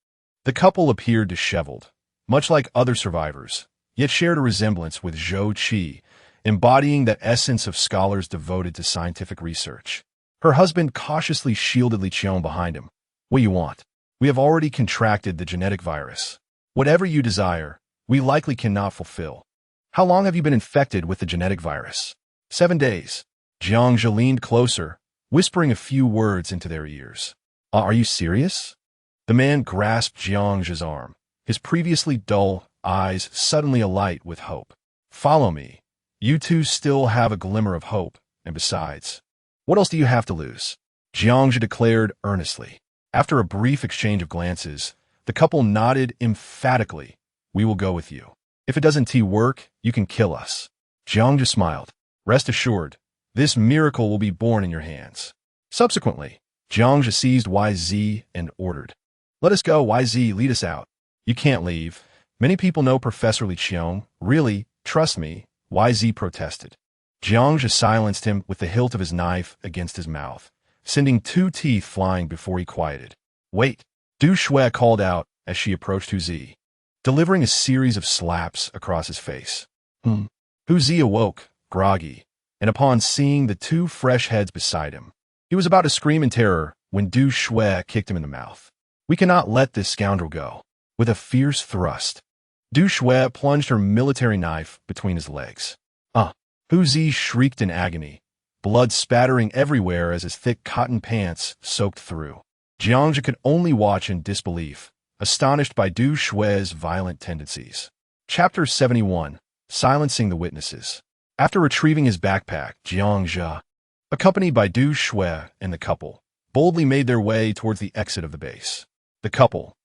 The couple appeared disheveled, much like other survivors, yet shared a resemblance with Zhou Qi, embodying that essence of scholars devoted to scientific research. Her husband cautiously shielded Li Qiong behind him. "What you want? We have already contracted the genetic virus. Whatever you desire, we likely cannot fulfill. How long have you been infected with the genetic virus?" 7 days. Jiang Zhe leaned closer, whispering a few words into their ears. Are you serious?" The man grasped Jiang Zhe's arm, his previously dull eyes suddenly alight with hope. "Follow me. You two still have a glimmer of hope, and besides, what else do you have to lose?" Jiang Zhe declared earnestly. After a brief exchange of glances, the couple nodded emphatically. "We will go with you. If it doesn't work, you can kill us." Jiang Zhe smiled. "Rest assured, this miracle will be born in your hands." Subsequently, Jiang Zhe seized YZ and ordered, "Let us go, YZ, lead us out." "You can't leave. Many people know Professor Li Qiong. Really, trust me," YZ protested. Jiang Zhe silenced him with the hilt of his knife against his mouth, sending 2 teeth flying before he quieted. "Wait," Du Shui called out as she approached Hu Zi, delivering a series of slaps across his face. Hu Zi awoke, groggy, and upon seeing the 2 fresh heads beside him, he was about to scream in terror when Du Shui kicked him in the mouth. "We cannot let this scoundrel go." With a fierce thrust, Du Shui plunged her military knife between his legs. Hu Zi shrieked in agony, blood spattering everywhere as his thick cotton pants soaked through. Jiang Zhe could only watch in disbelief, astonished by Du Shui's violent tendencies. Chapter 71. Silencing the Witnesses. After retrieving his backpack, Jiang Zhe, accompanied by Du Shui and the couple, boldly made their way towards the exit of the base. The couple,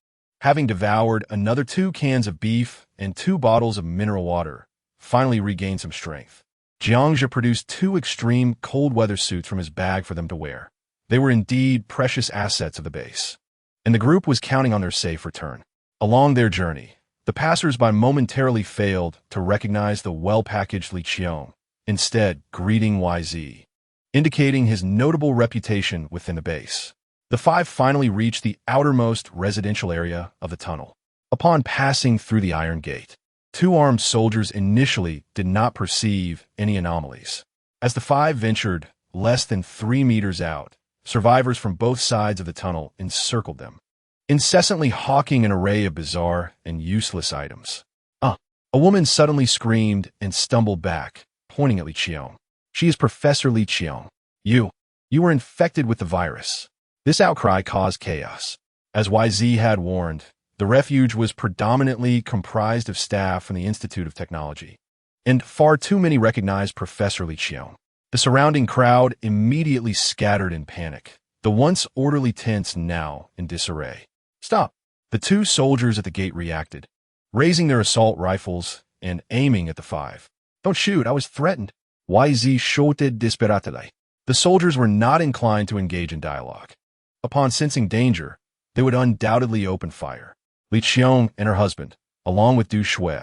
having devoured another 2 cans of beef and 2 bottles of mineral water, finally regained some strength. Jiang Zhe produced 2 extreme cold-weather suits from his bag for them to wear. They were indeed precious assets of the base, and the group was counting on their safe return. Along their journey, the passers-by momentarily failed to recognize the well-packaged Li Qiong, instead greeting YZ, indicating his notable reputation within the base. The 5 finally reached the outermost residential area of the tunnel. Upon passing through the iron gate, 2 armed soldiers initially did not perceive any anomalies. As the 5 ventured less than 3 meters out, survivors from both sides of the tunnel encircled them, incessantly hawking an array of bizarre and useless items. A woman suddenly screamed and stumbled back, pointing at Li Qiong. "She is Professor Li Qiong. You were infected with the virus." This outcry caused chaos. As YZ had warned, the refuge was predominantly comprised of staff from the Institute of Technology, and far too many recognized Professor Li Qiong. The surrounding crowd immediately scattered in panic, the once orderly tents now in disarray. "Stop!" The 2 soldiers at the gate reacted, raising their assault rifles and aiming at the 5. "Don't shoot, I was threatened." YZ shouted desperately. The soldiers were not inclined to engage in dialogue. Upon sensing danger, they would undoubtedly open fire. Li Qiong and her husband, along with Du Shui,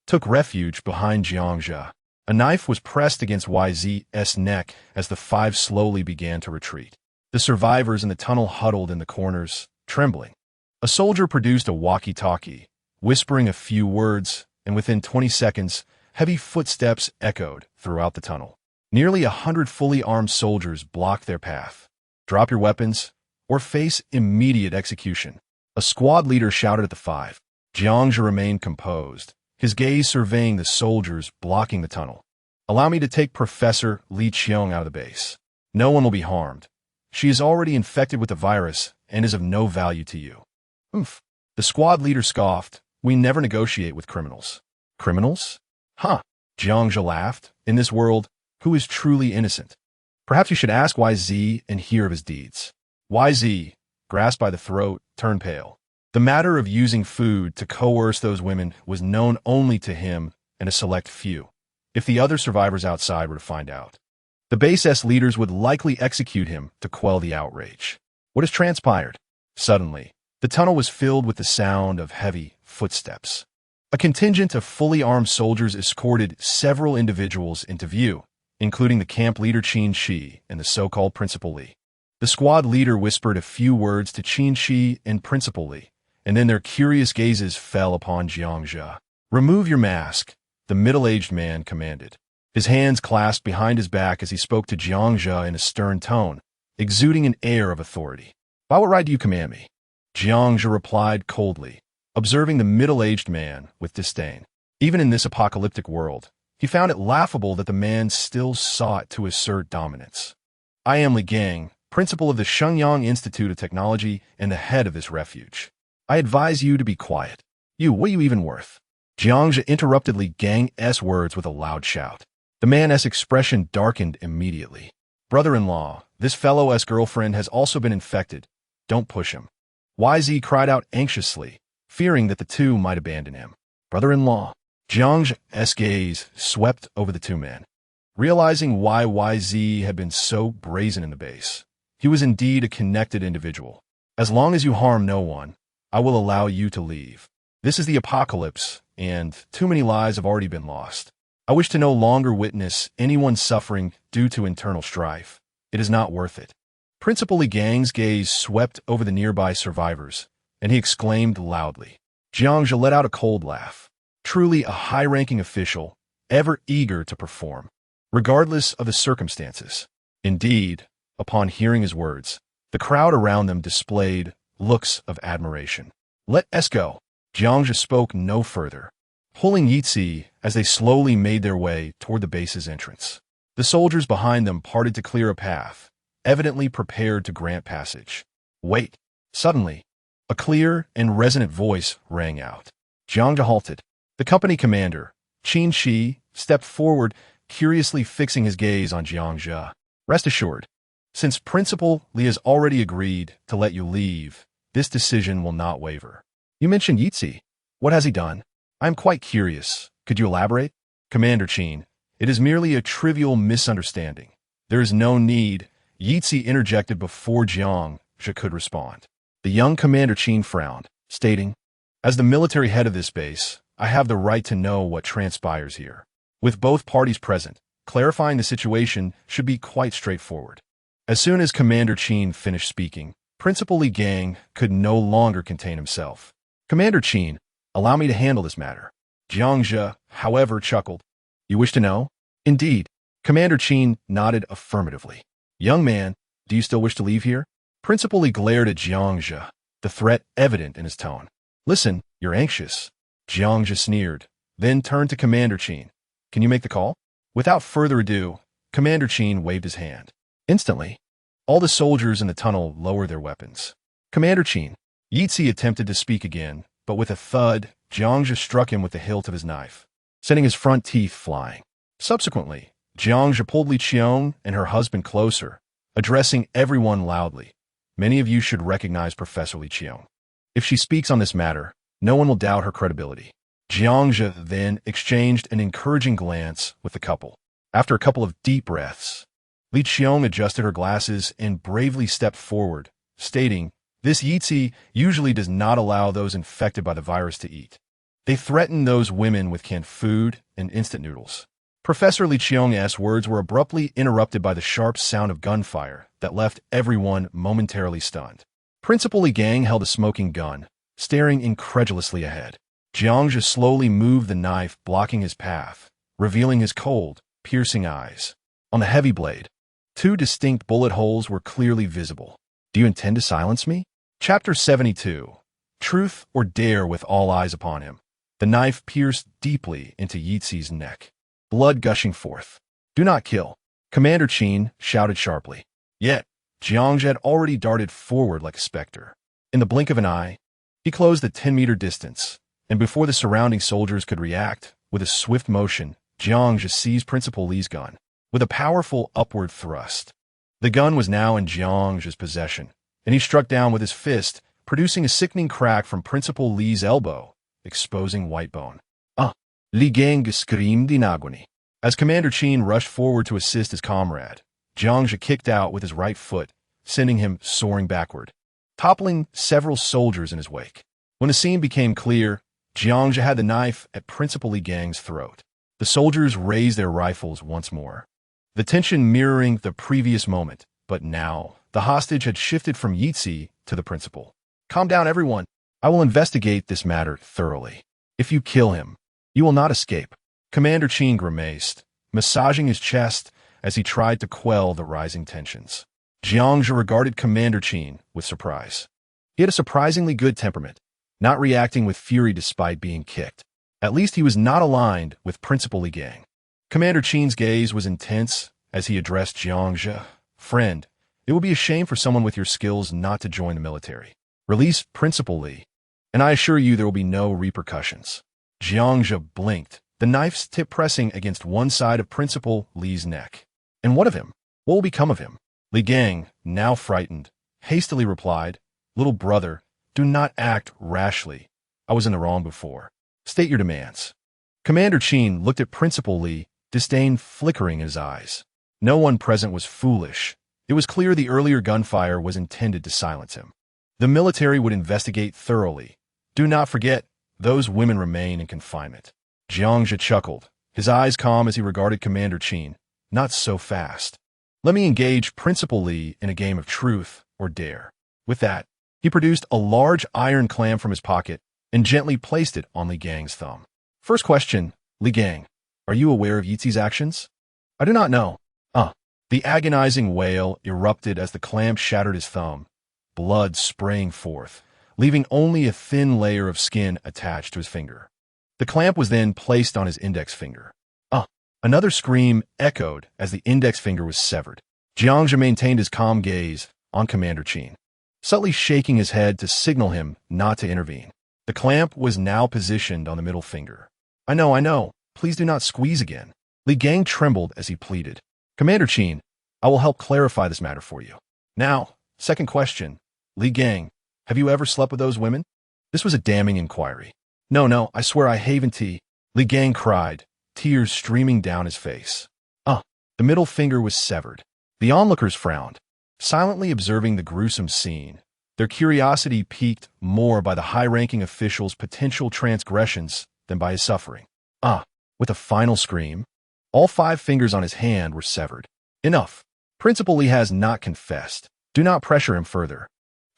took refuge behind Jiangzhe. A knife was pressed against YZ's neck as the five slowly began to retreat. The survivors in the tunnel huddled in the corners, trembling. A soldier produced a walkie-talkie, whispering a few words, and within 20 seconds, heavy footsteps echoed throughout the tunnel. Nearly 100 fully armed soldiers blocked their path. Drop your weapons, or face immediate execution. A squad leader shouted at the five. Jiangzhe remained composed, his gaze surveying the soldiers blocking the tunnel. Allow me to take Professor Li Qiong out of the base. No one will be harmed. She is already infected with the virus and is of no value to you. Oomph. The squad leader scoffed. We never negotiate with criminals. Criminals? Huh. Jiangzhe laughed. In this world, who is truly innocent? Perhaps you should ask YZ and hear of his deeds. YZ, grasped by the throat, turned pale. The matter of using food to coerce those women was known only to him and a select few. If the other survivors outside were to find out, the base's leaders would likely execute him to quell the outrage. What has transpired? Suddenly, the tunnel was filled with the sound of heavy footsteps. A contingent of fully armed soldiers escorted several individuals into view, including the camp leader Qin Shi and the so-called Principal Li. The squad leader whispered a few words to Qin Shi and Principal Li, and then their curious gazes fell upon Jiangzhe. Remove your mask, the middle-aged man commanded. His hands clasped behind his back as he spoke to Jiangzhe in a stern tone, exuding an air of authority. By what right do you command me? Jiangzhe replied coldly, observing the middle-aged man with disdain. Even in this apocalyptic world, he found it laughable that the man still sought to assert dominance. I am Li Gang, principal of the Shenyang Institute of Technology and the head of this refuge. I advise you to be quiet. What are you even worth? Jiangzhe interrupted Li Gang's words with a loud shout. The man's expression darkened immediately. Brother-in-law, this fellow's girlfriend has also been infected. Don't push him. YZ cried out anxiously, fearing that the two might abandon him. Brother-in-law. Jiangzhe's gaze swept over the two men. Realizing why YZ had been so brazen in the base, he was indeed a connected individual. As long as you harm no one, I will allow you to leave. This is the apocalypse, and too many lives have already been lost. I wish to no longer witness anyone suffering due to internal strife. It is not worth it. Principal Li Gang's gaze swept over the nearby survivors, and he exclaimed loudly. Jiangzhe let out a cold laugh. Truly a high-ranking official, ever eager to perform, regardless of the circumstances. Indeed, upon hearing his words, the crowd around them displayed looks of admiration. Let us go. Jiangzhe spoke no further, pulling Yitzi as they slowly made their way toward the base's entrance. The soldiers behind them parted to clear a path, evidently prepared to grant passage. Wait! Suddenly, a clear and resonant voice rang out. Jiangzhe halted. The company commander, Qin Shi, stepped forward, curiously fixing his gaze on Jiangzhe. Rest assured, since Principal Li has already agreed to let you leave, this decision will not waver. You mentioned Yitzi. What has he done? I am quite curious. Could you elaborate? Commander Qin, it is merely a trivial misunderstanding. There is no need, Yitzi interjected before Jiangzhe could respond. The young Commander Qin frowned, stating, as the military head of this base, I have the right to know what transpires here. With both parties present, clarifying the situation should be quite straightforward. As soon as Commander Qin finished speaking, Principal Li Gang could no longer contain himself. Commander Qin, allow me to handle this matter. Jiangzhe, however, chuckled. You wish to know? Indeed. Commander Qin nodded affirmatively. Young man, do you still wish to leave here? Principal Li glared at Jiangzhe, the threat evident in his tone. Listen, you're anxious. Jiangzhe sneered, then turned to Commander Qin. Can you make the call? Without further ado, Commander Qin waved his hand. Instantly, all the soldiers in the tunnel lowered their weapons. Commander Qin. Yitzi attempted to speak again, but with a thud, Jiangzhe struck him with the hilt of his knife, sending his front teeth flying. Subsequently, Jiangzhe pulled Li Qiong and her husband closer, addressing everyone loudly. Many of you should recognize Professor Li Qiong. If she speaks on this matter, no one will doubt her credibility. Jiangzhe then exchanged an encouraging glance with the couple. After a couple of deep breaths, Li Qiong adjusted her glasses and bravely stepped forward, stating, "This Yitzi usually does not allow those infected by the virus to eat. They threaten those women with canned food and instant noodles." Professor Li Qiong's words were abruptly interrupted by the sharp sound of gunfire that left everyone momentarily stunned. Principal Li Gang held a smoking gun, staring incredulously ahead. Jiangzhe slowly moved the knife, blocking his path, revealing his cold, piercing eyes. On the heavy blade, 2 distinct bullet holes were clearly visible. "Do you intend to silence me?" Chapter 72. Truth or Dare with all eyes upon him. The knife pierced deeply into Yizi's neck, blood gushing forth. "Do not kill," Commander Qin shouted sharply. Yet, Jiangzhe had already darted forward like a specter. In the blink of an eye, he closed the 10-meter distance, and before the surrounding soldiers could react, with a swift motion, Jiangzhe seized Principal Li's gun. With a powerful upward thrust, the gun was now in Jiangzhe's possession, and he struck down with his fist, producing a sickening crack from Principal Li's elbow, exposing white bone. Li Gang screamed in agony. As Commander Qin rushed forward to assist his comrade, Jiangzhe kicked out with his right foot, sending him soaring backward, toppling several soldiers in his wake. When the scene became clear, Jiangzhe had the knife at Principal Li Gang's throat. The soldiers raised their rifles once more, the tension mirroring the previous moment, but now the hostage had shifted from Yizi to the principal. "Calm down, everyone. I will investigate this matter thoroughly. If you kill him, you will not escape." Commander Qin grimaced, massaging his chest as he tried to quell the rising tensions. Jiangzhe regarded Commander Qin with surprise. He had a surprisingly good temperament, not reacting with fury despite being kicked. At least he was not aligned with Principal Li Gang. Commander Qin's gaze was intense as he addressed Jiangzhe. "Friend, it would be a shame for someone with your skills not to join the military. Release Principal Li, and I assure you there will be no repercussions." Jiangzhe blinked, the knife's tip pressing against one side of Principal Li's neck. "And what of him? What will become of him?" Li Gang, now frightened, hastily replied, "Little brother, do not act rashly. I was in the wrong before. State your demands." Commander Qin looked at Principal Li, disdain flickering in his eyes. No one present was foolish. It was clear the earlier gunfire was intended to silence him. The military would investigate thoroughly. Do not forget, those women remain in confinement. Jiangzhe chuckled, his eyes calm as he regarded Commander Qin. "Not so fast. Let me engage Principal Li in a game of truth or dare." With that, he produced a large iron clam from his pocket and gently placed it on Li Gang's thumb. "First question, Li Gang, are you aware of Yizi's actions?" "I do not know." The agonizing wail erupted as the clamp shattered his thumb, blood spraying forth, leaving only a thin layer of skin attached to his finger. The clamp was then placed on his index finger. Another scream echoed as the index finger was severed. Jiangzhe maintained his calm gaze on Commander Qin, subtly shaking his head to signal him not to intervene. The clamp was now positioned on the middle finger. I know. Please do not squeeze again." Li Gang trembled as he pleaded. "Commander Qin, I will help clarify this matter for you. Now, second question. Li Gang, have you ever slept with those women?" This was a damning inquiry. No, I swear I haven't." Li Gang cried, tears streaming down his face. The middle finger was severed. The onlookers frowned, silently observing the gruesome scene. Their curiosity piqued more by the high-ranking official's potential transgressions than by his suffering. With a final scream, all 5 fingers on his hand were severed. "Enough. Principal Li has not confessed. Do not pressure him further."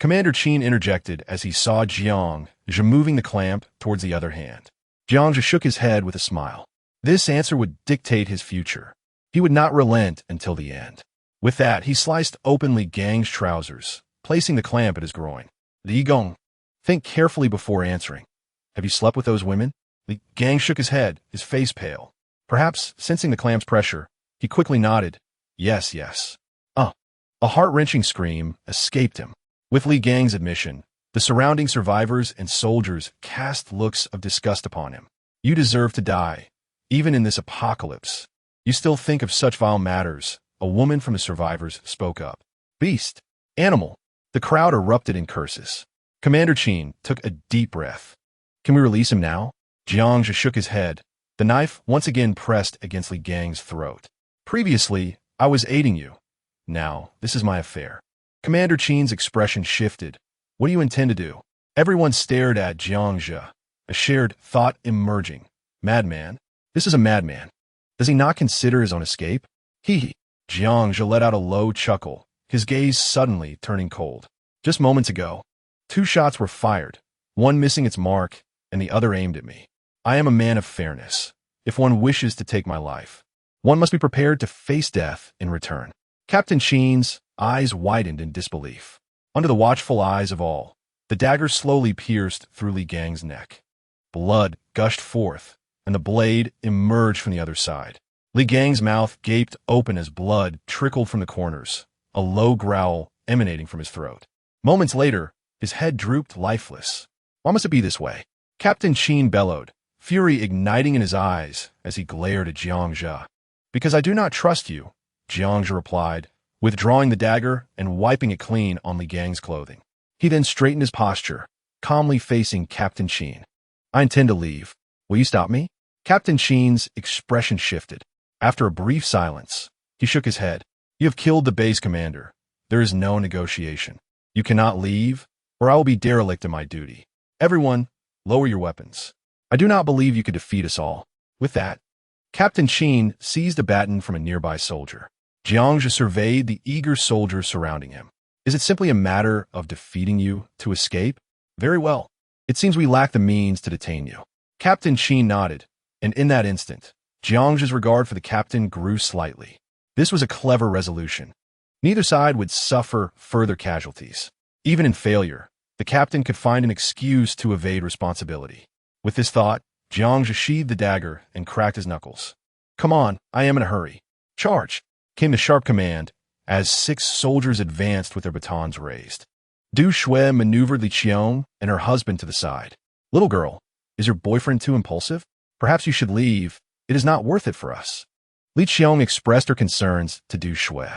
Commander Qin interjected as he saw Jiangzhe moving the clamp towards the other hand. Jiangzhe shook his head with a smile. This answer would dictate his future. He would not relent until the end. With that, he sliced open Li Gang's trousers, placing the clamp at his groin. "Li Gong, think carefully before answering. Have you slept with those women?" Li Gang shook his head, his face pale. Perhaps sensing the clamp's pressure, he quickly nodded. Yes. A heart-wrenching scream escaped him. With Li Gang's admission, the surrounding survivors and soldiers cast looks of disgust upon him. "You deserve to die, even in this apocalypse. You still think of such vile matters," a woman from the survivors spoke up. "Beast! Animal!" The crowd erupted in curses. Commander Qin took a deep breath. "Can we release him now?" Jiangzhe shook his head, the knife once again pressed against Li Gang's throat. Previously, I was aiding you. Now, this is my affair. Commander Qin's expression shifted. What do you intend to do? Everyone stared at Jiangzhe, a shared thought emerging. Madman? This is a madman. Does he not consider his own escape? Hee. Jiangzhe let out a low chuckle, his gaze suddenly turning cold. Just moments ago, 2 shots were fired, one missing its mark, and the other aimed at me. I am a man of fairness. If one wishes to take my life, one must be prepared to face death in return. Captain Qin's eyes widened in disbelief. Under the watchful eyes of all, the dagger slowly pierced through Li Gang's neck. Blood gushed forth, and the blade emerged from the other side. Li Gang's mouth gaped open as blood trickled from the corners, a low growl emanating from his throat. Moments later, his head drooped lifeless. Why must it be this way? Captain Qin bellowed, fury igniting in his eyes as he glared at Jiangzhe. Because I do not trust you, Jiangzhe replied, withdrawing the dagger and wiping it clean on Li Gang's clothing. He then straightened his posture, calmly facing Captain Qin. I intend to leave. Will you stop me? Captain Qin's expression shifted. After a brief silence, he shook his head. You have killed the base commander. There is no negotiation. You cannot leave, or I will be derelict in my duty. Everyone, lower your weapons. I do not believe you could defeat us all. With that, Captain Qin seized a baton from a nearby soldier. Jiangzhe surveyed the eager soldiers surrounding him. Is it simply a matter of defeating you to escape? Very well. It seems we lack the means to detain you. Captain Qin nodded, and in that instant, Jiangzhe's regard for the captain grew slightly. This was a clever resolution. Neither side would suffer further casualties. Even in failure, the captain could find an excuse to evade responsibility. With this thought, Jiangzhe sheathed the dagger and cracked his knuckles. Come on, I am in a hurry. Charge! Came the sharp command as 6 soldiers advanced with their batons raised. Du Shui maneuvered Li Qiong and her husband to the side. Little girl, is your boyfriend too impulsive? Perhaps you should leave. It is not worth it for us. Li Qiong expressed her concerns to Du Shui.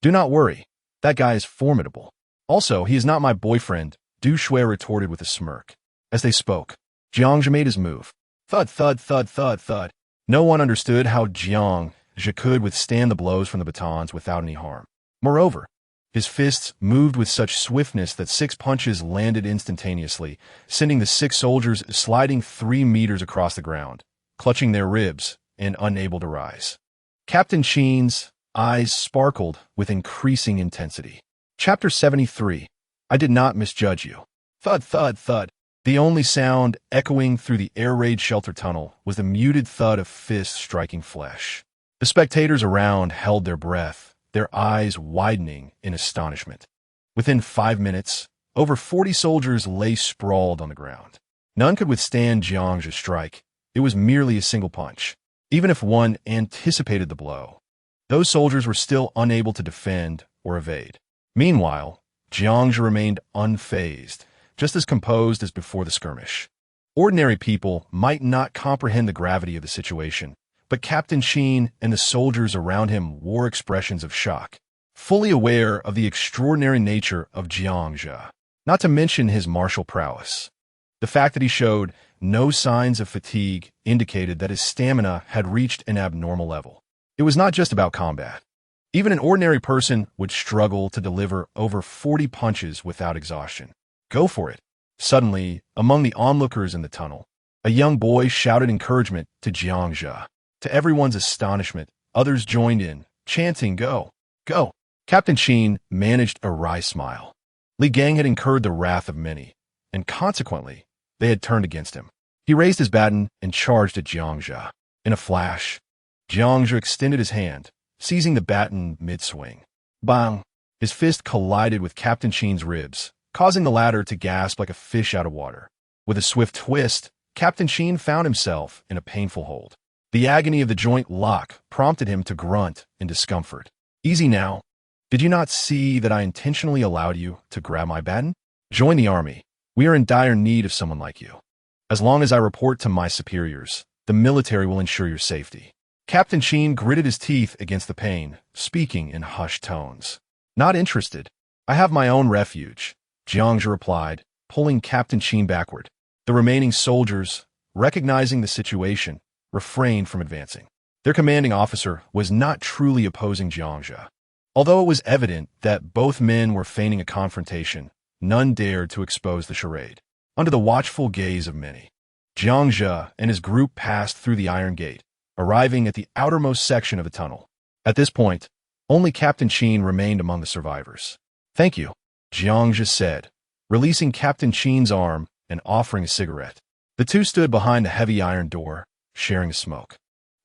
Do not worry. That guy is formidable. Also, he is not my boyfriend, Du Shui retorted with a smirk. As they spoke, Jiangzhe made his move. Thud, thud, thud, thud, thud. No one understood how Jiangzhe could withstand the blows from the batons without any harm. Moreover, his fists moved with such swiftness that 6 punches landed instantaneously, sending the 6 soldiers sliding 3 meters across the ground, clutching their ribs and unable to rise. Captain Qin's eyes sparkled with increasing intensity. Chapter 73. I did not misjudge you. Thud, thud, thud. The only sound echoing through the air raid shelter tunnel was the muted thud of fists striking flesh. The spectators around held their breath, their eyes widening in astonishment. Within 5 minutes, over 40 soldiers lay sprawled on the ground. None could withstand Jiangzhe's strike. It was merely a single punch. Even if one anticipated the blow, those soldiers were still unable to defend or evade. Meanwhile, Jiangzhe remained unfazed, just as composed as before the skirmish. Ordinary people might not comprehend the gravity of the situation, but Captain Qin and the soldiers around him wore expressions of shock, fully aware of the extraordinary nature of Jiangzhe, not to mention his martial prowess. The fact that he showed no signs of fatigue indicated that his stamina had reached an abnormal level. It was not just about combat. Even an ordinary person would struggle to deliver over 40 punches without exhaustion. Go for it. Suddenly, among the onlookers in the tunnel, a young boy shouted encouragement to Jiangzhe. To everyone's astonishment, others joined in, chanting, Go! Go! Captain Qin managed a wry smile. Li Gang had incurred the wrath of many, and consequently, they had turned against him. He raised his baton and charged at Jiangzhe. In a flash, Jiangzhe extended his hand, seizing the baton mid-swing. Bang! His fist collided with Captain Qin's ribs, causing the latter to gasp like a fish out of water. With a swift twist, Captain Qin found himself in a painful hold. The agony of the joint lock prompted him to grunt in discomfort. Easy now. Did you not see that I intentionally allowed you to grab my baton? Join the army. We are in dire need of someone like you. As long as I report to my superiors, the military will ensure your safety. Captain Qin gritted his teeth against the pain, speaking in hushed tones. Not interested. I have my own refuge, Jiangzhe replied, pulling Captain Qin backward. The remaining soldiers, recognizing the situation, refrained from advancing. Their commanding officer was not truly opposing Jiangzhe. Although it was evident that both men were feigning a confrontation, none dared to expose the charade. Under the watchful gaze of many, Jiangzhe and his group passed through the iron gate, arriving at the outermost section of the tunnel. At this point, only Captain Qin remained among the survivors. "Thank you," Jiangzhe said, releasing Captain Qin's arm and offering a cigarette. The two stood behind the heavy iron door, sharing a smoke.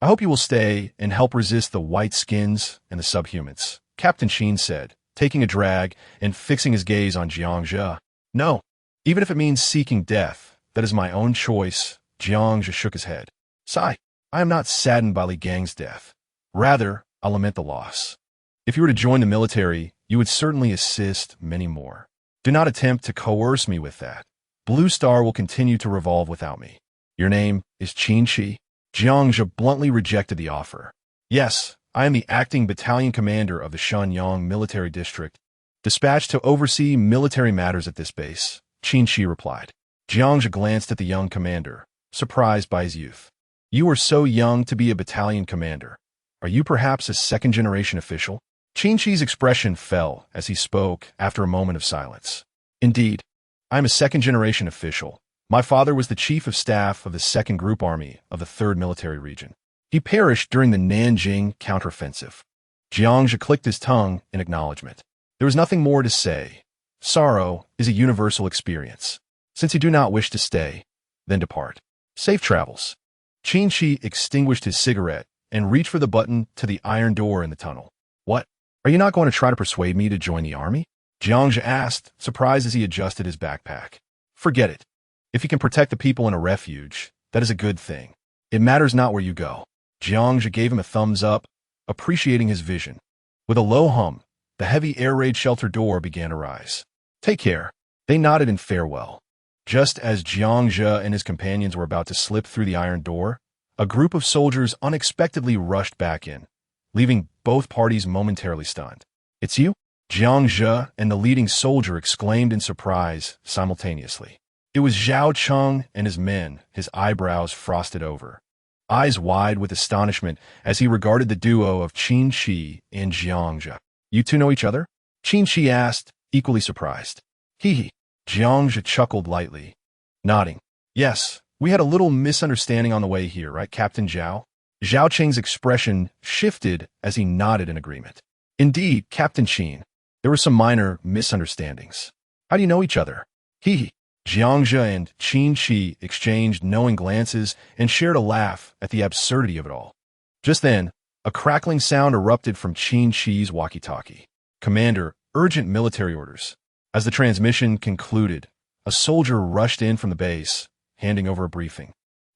"I hope you will stay and help resist the white skins and the subhumans," Captain Qin said, taking a drag and fixing his gaze on Jiangzhe. "No, even if it means seeking death, that is my own choice," Jiangzhe shook his head. "Sigh, I am not saddened by Li Gang's death. Rather, I lament the loss. If you were to join the military, you would certainly assist many more. Do not attempt to coerce me with that. Blue Star will continue to revolve without me. Your name is Qin Shi?" Jiangzhe bluntly rejected the offer. "Yes, I am the acting battalion commander of the Shenyang military district, dispatched to oversee military matters at this base," Qin Shi replied. Jiangzhe glanced at the young commander, surprised by his youth. "You are so young to be a battalion commander. Are you perhaps a second-generation official?" Qin Shi's expression fell as he spoke after a moment of silence. "Indeed, I am a second-generation official. My father was the chief of staff of the 2nd Group Army of the 3rd Military Region. He perished during the Nanjing counteroffensive." Jiangzhe clicked his tongue in acknowledgement. There was nothing more to say. Sorrow is a universal experience. Since you do not wish to stay, then depart. Safe travels. Qin Shi extinguished his cigarette and reached for the button to the iron door in the tunnel. "What? Are you not going to try to persuade me to join the army?" Jiangzhe asked, surprised as he adjusted his backpack. "Forget it. If you can protect the people in a refuge, that is a good thing. It matters not where you go." Jiangzhe gave him a thumbs up, appreciating his vision. With a low hum, the heavy air raid shelter door began to rise. "Take care." They nodded in farewell. Just as Jiangzhe and his companions were about to slip through the iron door, a group of soldiers unexpectedly rushed back in, leaving both parties momentarily stunned. "It's you?" Jiangzhe and the leading soldier exclaimed in surprise simultaneously. It was Zhao Cheng and his men, his eyebrows frosted over, eyes wide with astonishment as he regarded the duo of Qin Shi and Jiangzhe. "You two know each other?" Qin Shi asked, equally surprised. "Hee." Jiangzhe chuckled lightly, nodding. "Yes, we had a little misunderstanding on the way here, right, Captain Zhao?" Zhao Cheng's expression shifted as he nodded in agreement. "Indeed, Captain Qin. There were some minor misunderstandings. How do you know each other?" "Hee." Jiangzhe and Qin Shi exchanged knowing glances and shared a laugh at the absurdity of it all. Just then, a crackling sound erupted from Qin Shi's walkie-talkie. "Commander, urgent military orders." As the transmission concluded, a soldier rushed in from the base, handing over a briefing.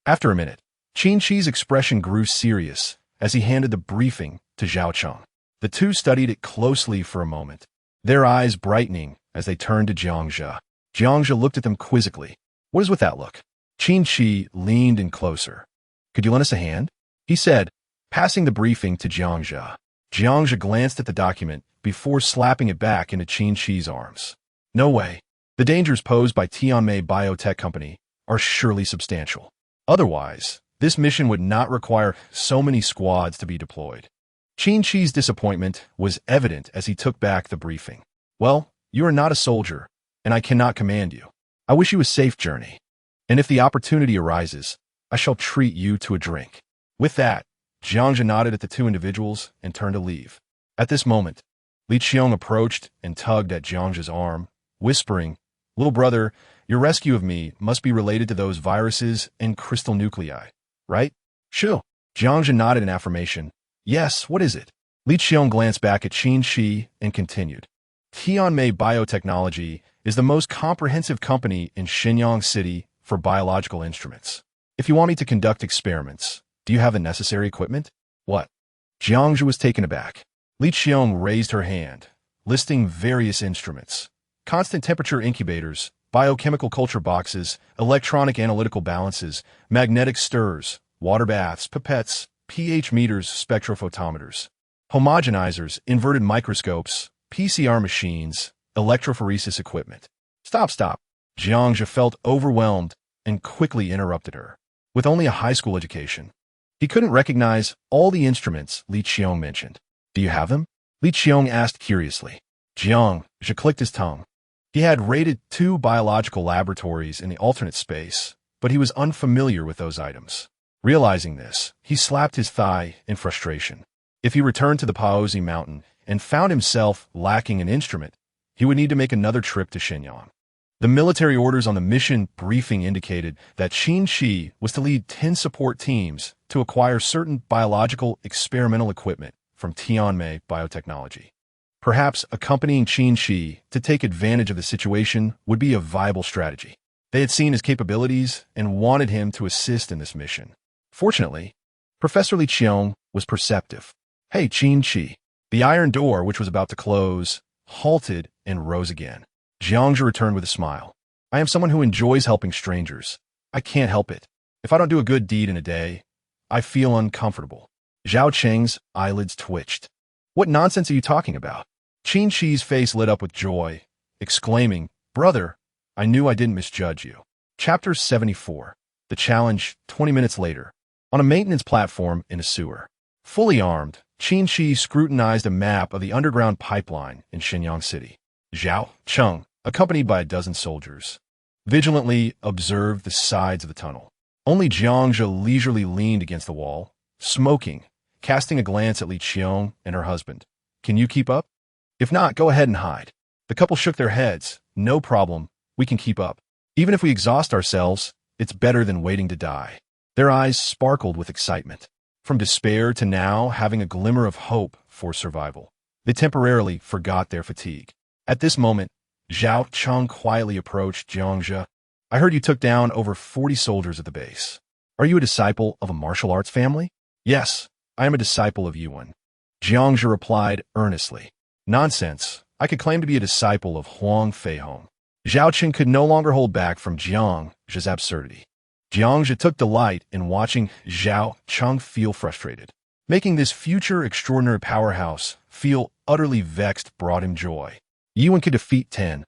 After a minute, Qin Shi's expression grew serious as he handed the briefing to Zhao Cheng. The two studied it closely for a moment, their eyes brightening as they turned to Jiangzhe. Jiangzhe looked at them quizzically. "What is with that look?" Qin Shi leaned in closer. "Could you lend us a hand?" he said, passing the briefing to Jiangzhe. Jiangzhe glanced at the document before slapping it back into Qin Shi's arms. "No way. The dangers posed by Tianmei Biotech Company are surely substantial. Otherwise, this mission would not require so many squads to be deployed." Qin Shi's disappointment was evident as he took back the briefing. "Well, you are not a soldier, and I cannot command you. I wish you a safe journey. And if the opportunity arises, I shall treat you to a drink." With that, Jiangzhe nodded at the two individuals and turned to leave. At this moment, Li Qiong approached and tugged at Jiangzhe's arm, whispering, "Little brother, your rescue of me must be related to those viruses and crystal nuclei, right?" "Sure." Jiangzhe nodded in affirmation. "Yes, what is it?" Li Qiong glanced back at Qin Shi and continued. "Tianmei Biotechnology is the most comprehensive company in Shenyang City for biological instruments. If you want me to conduct experiments, do you have the necessary equipment?" "What?" Jiangzhe was taken aback. Li Qiong raised her hand, listing various instruments: constant temperature incubators, biochemical culture boxes, electronic analytical balances, magnetic stirrers, water baths, pipettes, pH meters, spectrophotometers, homogenizers, inverted microscopes, PCR machines, electrophoresis equipment. Stop. Jiangzhe felt overwhelmed and quickly interrupted her. "With only a high school education, He couldn't recognize all the instruments Li Qiong mentioned. Do you have them? Li Qiong asked curiously. Jiang, Zhe clicked his tongue. He had raided 2 biological laboratories in the alternate space, but he was unfamiliar with those items. Realizing this, he slapped his thigh in frustration. If he returned to the Paozi Mountain and found himself lacking an instrument, he would need to make another trip to Shenyang. The military orders on the mission briefing indicated that Qin Shi was to lead 10 support teams to acquire certain biological experimental equipment from Tianmei Biotechnology. Perhaps accompanying Qin Shi to take advantage of the situation would be a viable strategy. They had seen his capabilities and wanted him to assist in this mission. Fortunately, Professor Li Qiong was perceptive. Hey, Qin Shi. The iron door, which was about to close, halted and rose again. Jiangzhe returned with a smile. I am someone who enjoys helping strangers. I can't help it. If I don't do a good deed in a day, I feel uncomfortable. Zhao Cheng's eyelids twitched. What nonsense are you talking about? Qin Shi's face lit up with joy, exclaiming, Brother, I knew I didn't misjudge you. Chapter 74. The Challenge, 20 minutes later. On a maintenance platform in a sewer. Fully armed, Qin Shi scrutinized a map of the underground pipeline in Shenyang City. Zhao Cheng, accompanied by a dozen soldiers, vigilantly observed the sides of the tunnel. Only Jiangzhe leisurely leaned against the wall, smoking, casting a glance at Li Qiong and her husband. Can you keep up? If not, go ahead and hide. The couple shook their heads. No problem, we can keep up. Even if we exhaust ourselves, it's better than waiting to die. Their eyes sparkled with excitement. From despair to now having a glimmer of hope for survival. They temporarily forgot their fatigue. At this moment, Zhao Cheng quietly approached Jiangzhe. I heard you took down over 40 soldiers at the base. Are you a disciple of a martial arts family? Yes, I am a disciple of Yuan. Jiangzhe replied earnestly. Nonsense. I could claim to be a disciple of Huang Feihong. Zhao Qing could no longer hold back from Jiangzhe's absurdity. Jiangzhe took delight in watching Zhao Cheng feel frustrated. Making this future extraordinary powerhouse feel utterly vexed brought him joy. Yuan could defeat 10.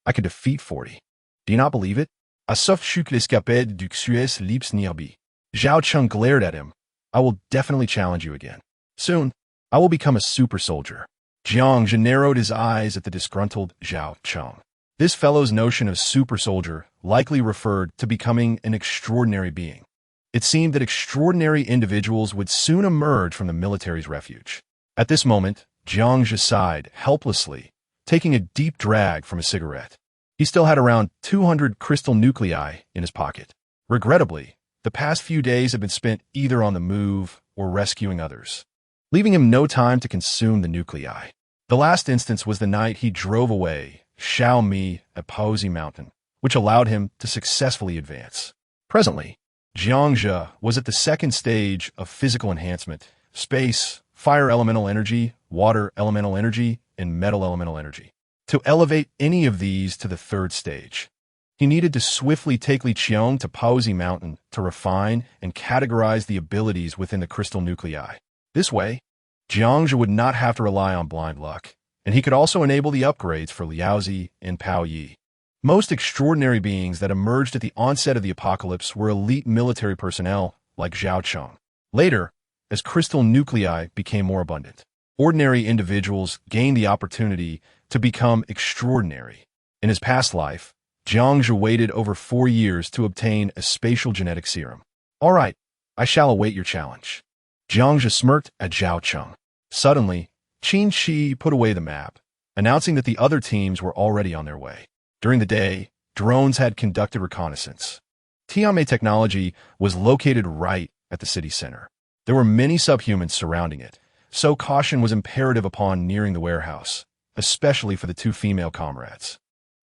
I could defeat 40. Do you not believe it? Sauf que l'escapade du Xues lips nierbi. Zhao Cheng glared at him. I will definitely challenge you again. Soon, I will become a super soldier. Jiangzhe narrowed his eyes at the disgruntled Zhao Cheng. This fellow's notion of super soldier likely referred to becoming an extraordinary being. It seemed that extraordinary individuals would soon emerge from the military's refuge. At this moment, Jiangzhe sighed helplessly, taking a deep drag from a cigarette. He still had around 200 crystal nuclei in his pocket. Regrettably, the past few days had been spent either on the move or rescuing others, leaving him no time to consume the nuclei. The last instance was the night he drove away Xiaomi at Paozi Mountain, which allowed him to successfully advance. Presently, Jiangzhe was at the second stage of physical enhancement: space, fire elemental energy, water elemental energy, and metal elemental energy. To elevate any of these to the third stage, he needed to swiftly take Li Qiong to Paozi Mountain to refine and categorize the abilities within the crystal nuclei. This way, Jiangzhe would not have to rely on blind luck, and he could also enable the upgrades for Liaozi and Pao Yi. Most extraordinary beings that emerged at the onset of the apocalypse were elite military personnel like Zhao Cheng. Later, as crystal nuclei became more abundant, ordinary individuals gained the opportunity to become extraordinary. In his past life, Jiangzhe waited over 4 years to obtain a spatial genetic serum. All right, I shall await your challenge. Jiangzhe smirked at Zhao Cheng. Suddenly, Qin Shi put away the map, announcing that the other teams were already on their way. During the day, drones had conducted reconnaissance. Tianmei technology was located right at the city center. There were many subhumans surrounding it, so caution was imperative upon nearing the warehouse, especially for the 2 female comrades.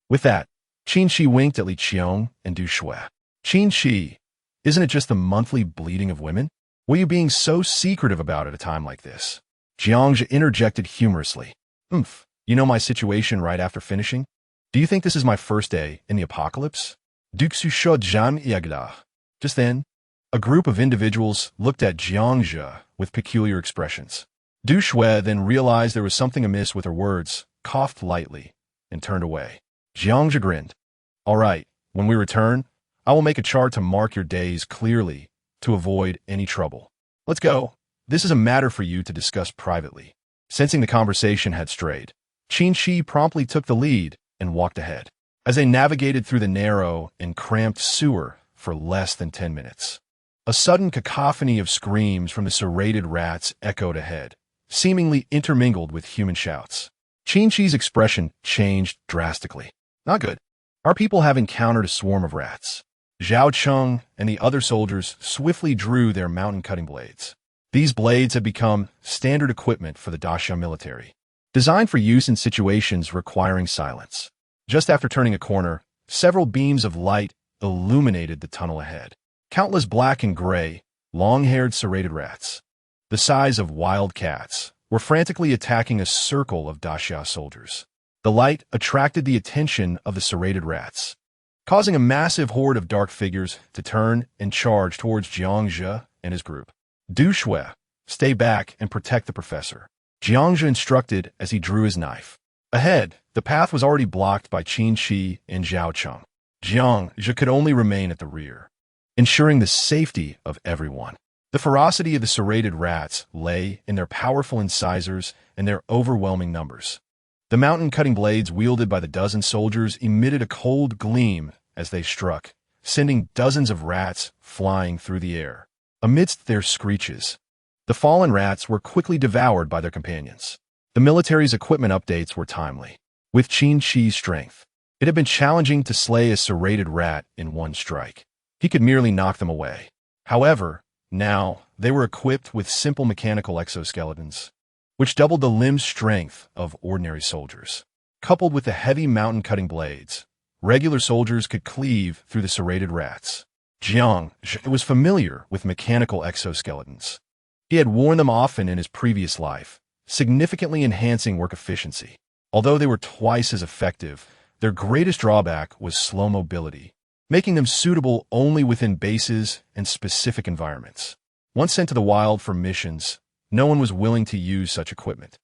With that, Qin Shi winked at Li Qiong and Du Shui. Qin Shi, isn't it just the monthly bleeding of women? What are you being so secretive about at a time like this? Jiangzhe interjected humorously. You know my situation right after finishing? Do you think this is my first day in the apocalypse? Just then, a group of individuals looked at Jiangzhe with peculiar expressions. Du Shui then realized there was something amiss with her words, coughed lightly, and turned away. Jiangzhe grinned. All right, when we return, I will make a chart to mark your days clearly to avoid any trouble. Let's go. This is a matter for you to discuss privately. Sensing the conversation had strayed, Qin Shi promptly took the lead and walked ahead. As they navigated through the narrow and cramped sewer for less than 10 minutes, a sudden cacophony of screams from the serrated rats echoed ahead, seemingly intermingled with human shouts. Qin Shi's expression changed drastically. Not good. Our people have encountered a swarm of rats. Zhao Cheng and the other soldiers swiftly drew their mountain-cutting blades. These blades have become standard equipment for the Daxia military, designed for use in situations requiring silence. Just after turning a corner, several beams of light illuminated the tunnel ahead. Countless black and gray, long-haired serrated rats, the size of wild cats, were frantically attacking a circle of Daxia soldiers. The light attracted the attention of the serrated rats, causing a massive horde of dark figures to turn and charge towards Jiangzhe and his group. Du Shui, stay back and protect the professor, Jiangzhe instructed as he drew his knife. Ahead, the path was already blocked by Qin Shi and Zhao Cheng. Jiangzhe could only remain at the rear, ensuring the safety of everyone. The ferocity of the serrated rats lay in their powerful incisors and their overwhelming numbers. The mountain-cutting blades wielded by the dozen soldiers emitted a cold gleam as they struck, sending dozens of rats flying through the air. Amidst their screeches, the fallen rats were quickly devoured by their companions. The military's equipment updates were timely. With Qin Shi's strength, it had been challenging to slay a serrated rat in one strike. He could merely knock them away. However, now they were equipped with simple mechanical exoskeletons, which doubled the limb strength of ordinary soldiers. Coupled with the heavy mountain-cutting blades, regular soldiers could cleave through the serrated rats. Jiangzhe was familiar with mechanical exoskeletons. He had worn them often in his previous life, significantly enhancing work efficiency. Although they were twice as effective, their greatest drawback was slow mobility, making them suitable only within bases and specific environments. Once sent to the wild for missions, no one was willing to use such equipment.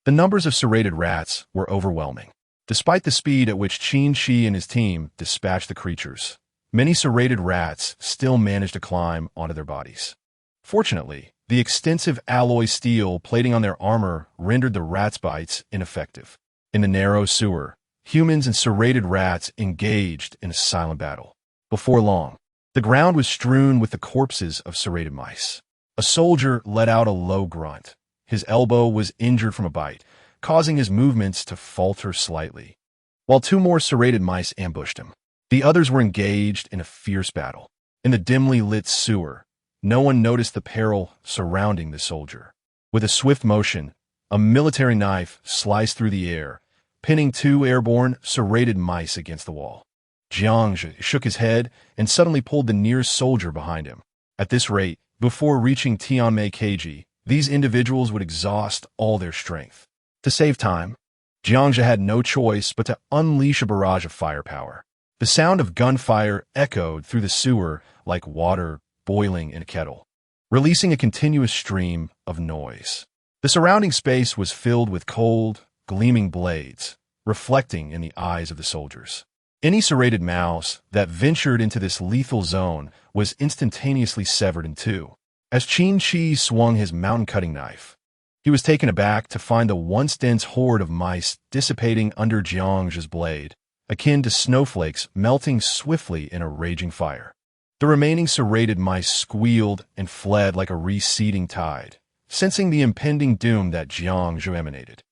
The numbers of serrated rats were overwhelming. Despite the speed at which Qin Shi and his team dispatched the creatures, many serrated rats still managed to climb onto their bodies. Fortunately, the extensive alloy steel plating on their armor rendered the rats' bites ineffective. In the narrow sewer, humans and serrated rats engaged in a silent battle. Before long, the ground was strewn with the corpses of serrated mice. A soldier let out a low grunt. His elbow was injured from a bite, causing his movements to falter slightly, while two more serrated mice ambushed him. The others were engaged in a fierce battle. In the dimly lit sewer, no one noticed the peril surrounding the soldier. With a swift motion, a military knife sliced through the air, pinning two airborne, serrated mice against the wall. Jiangzhe shook his head and suddenly pulled the nearest soldier behind him. At this rate, before reaching Tianmei Keiji, these individuals would exhaust all their strength. To save time, Jiangzhe had no choice but to unleash a barrage of firepower. The sound of gunfire echoed through the sewer like water boiling in a kettle, releasing a continuous stream of noise. The surrounding space was filled with cold, gleaming blades, reflecting in the eyes of the soldiers. Any serrated mouse that ventured into this lethal zone was instantaneously severed in two. As Qin Shi swung his mountain-cutting knife, he was taken aback to find the once dense horde of mice dissipating under Jiangzhe's blade, akin to snowflakes melting swiftly in a raging fire. The remaining serrated mice squealed and fled like a receding tide, sensing the impending doom that Jiangzhe emanated.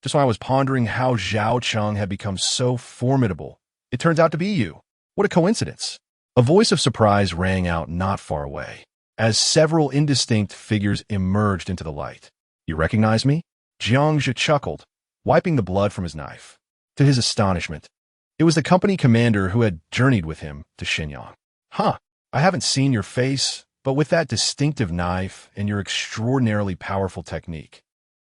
Just when I was pondering how Zhao Cheng had become so formidable, it turns out to be you. What a coincidence. A voice of surprise rang out not far away, as several indistinct figures emerged into the light. You recognize me? Jiangzhe chuckled, wiping the blood from his knife. To his astonishment, it was the company commander who had journeyed with him to Shenyang. I haven't seen your face, but with that distinctive knife and your extraordinarily powerful technique,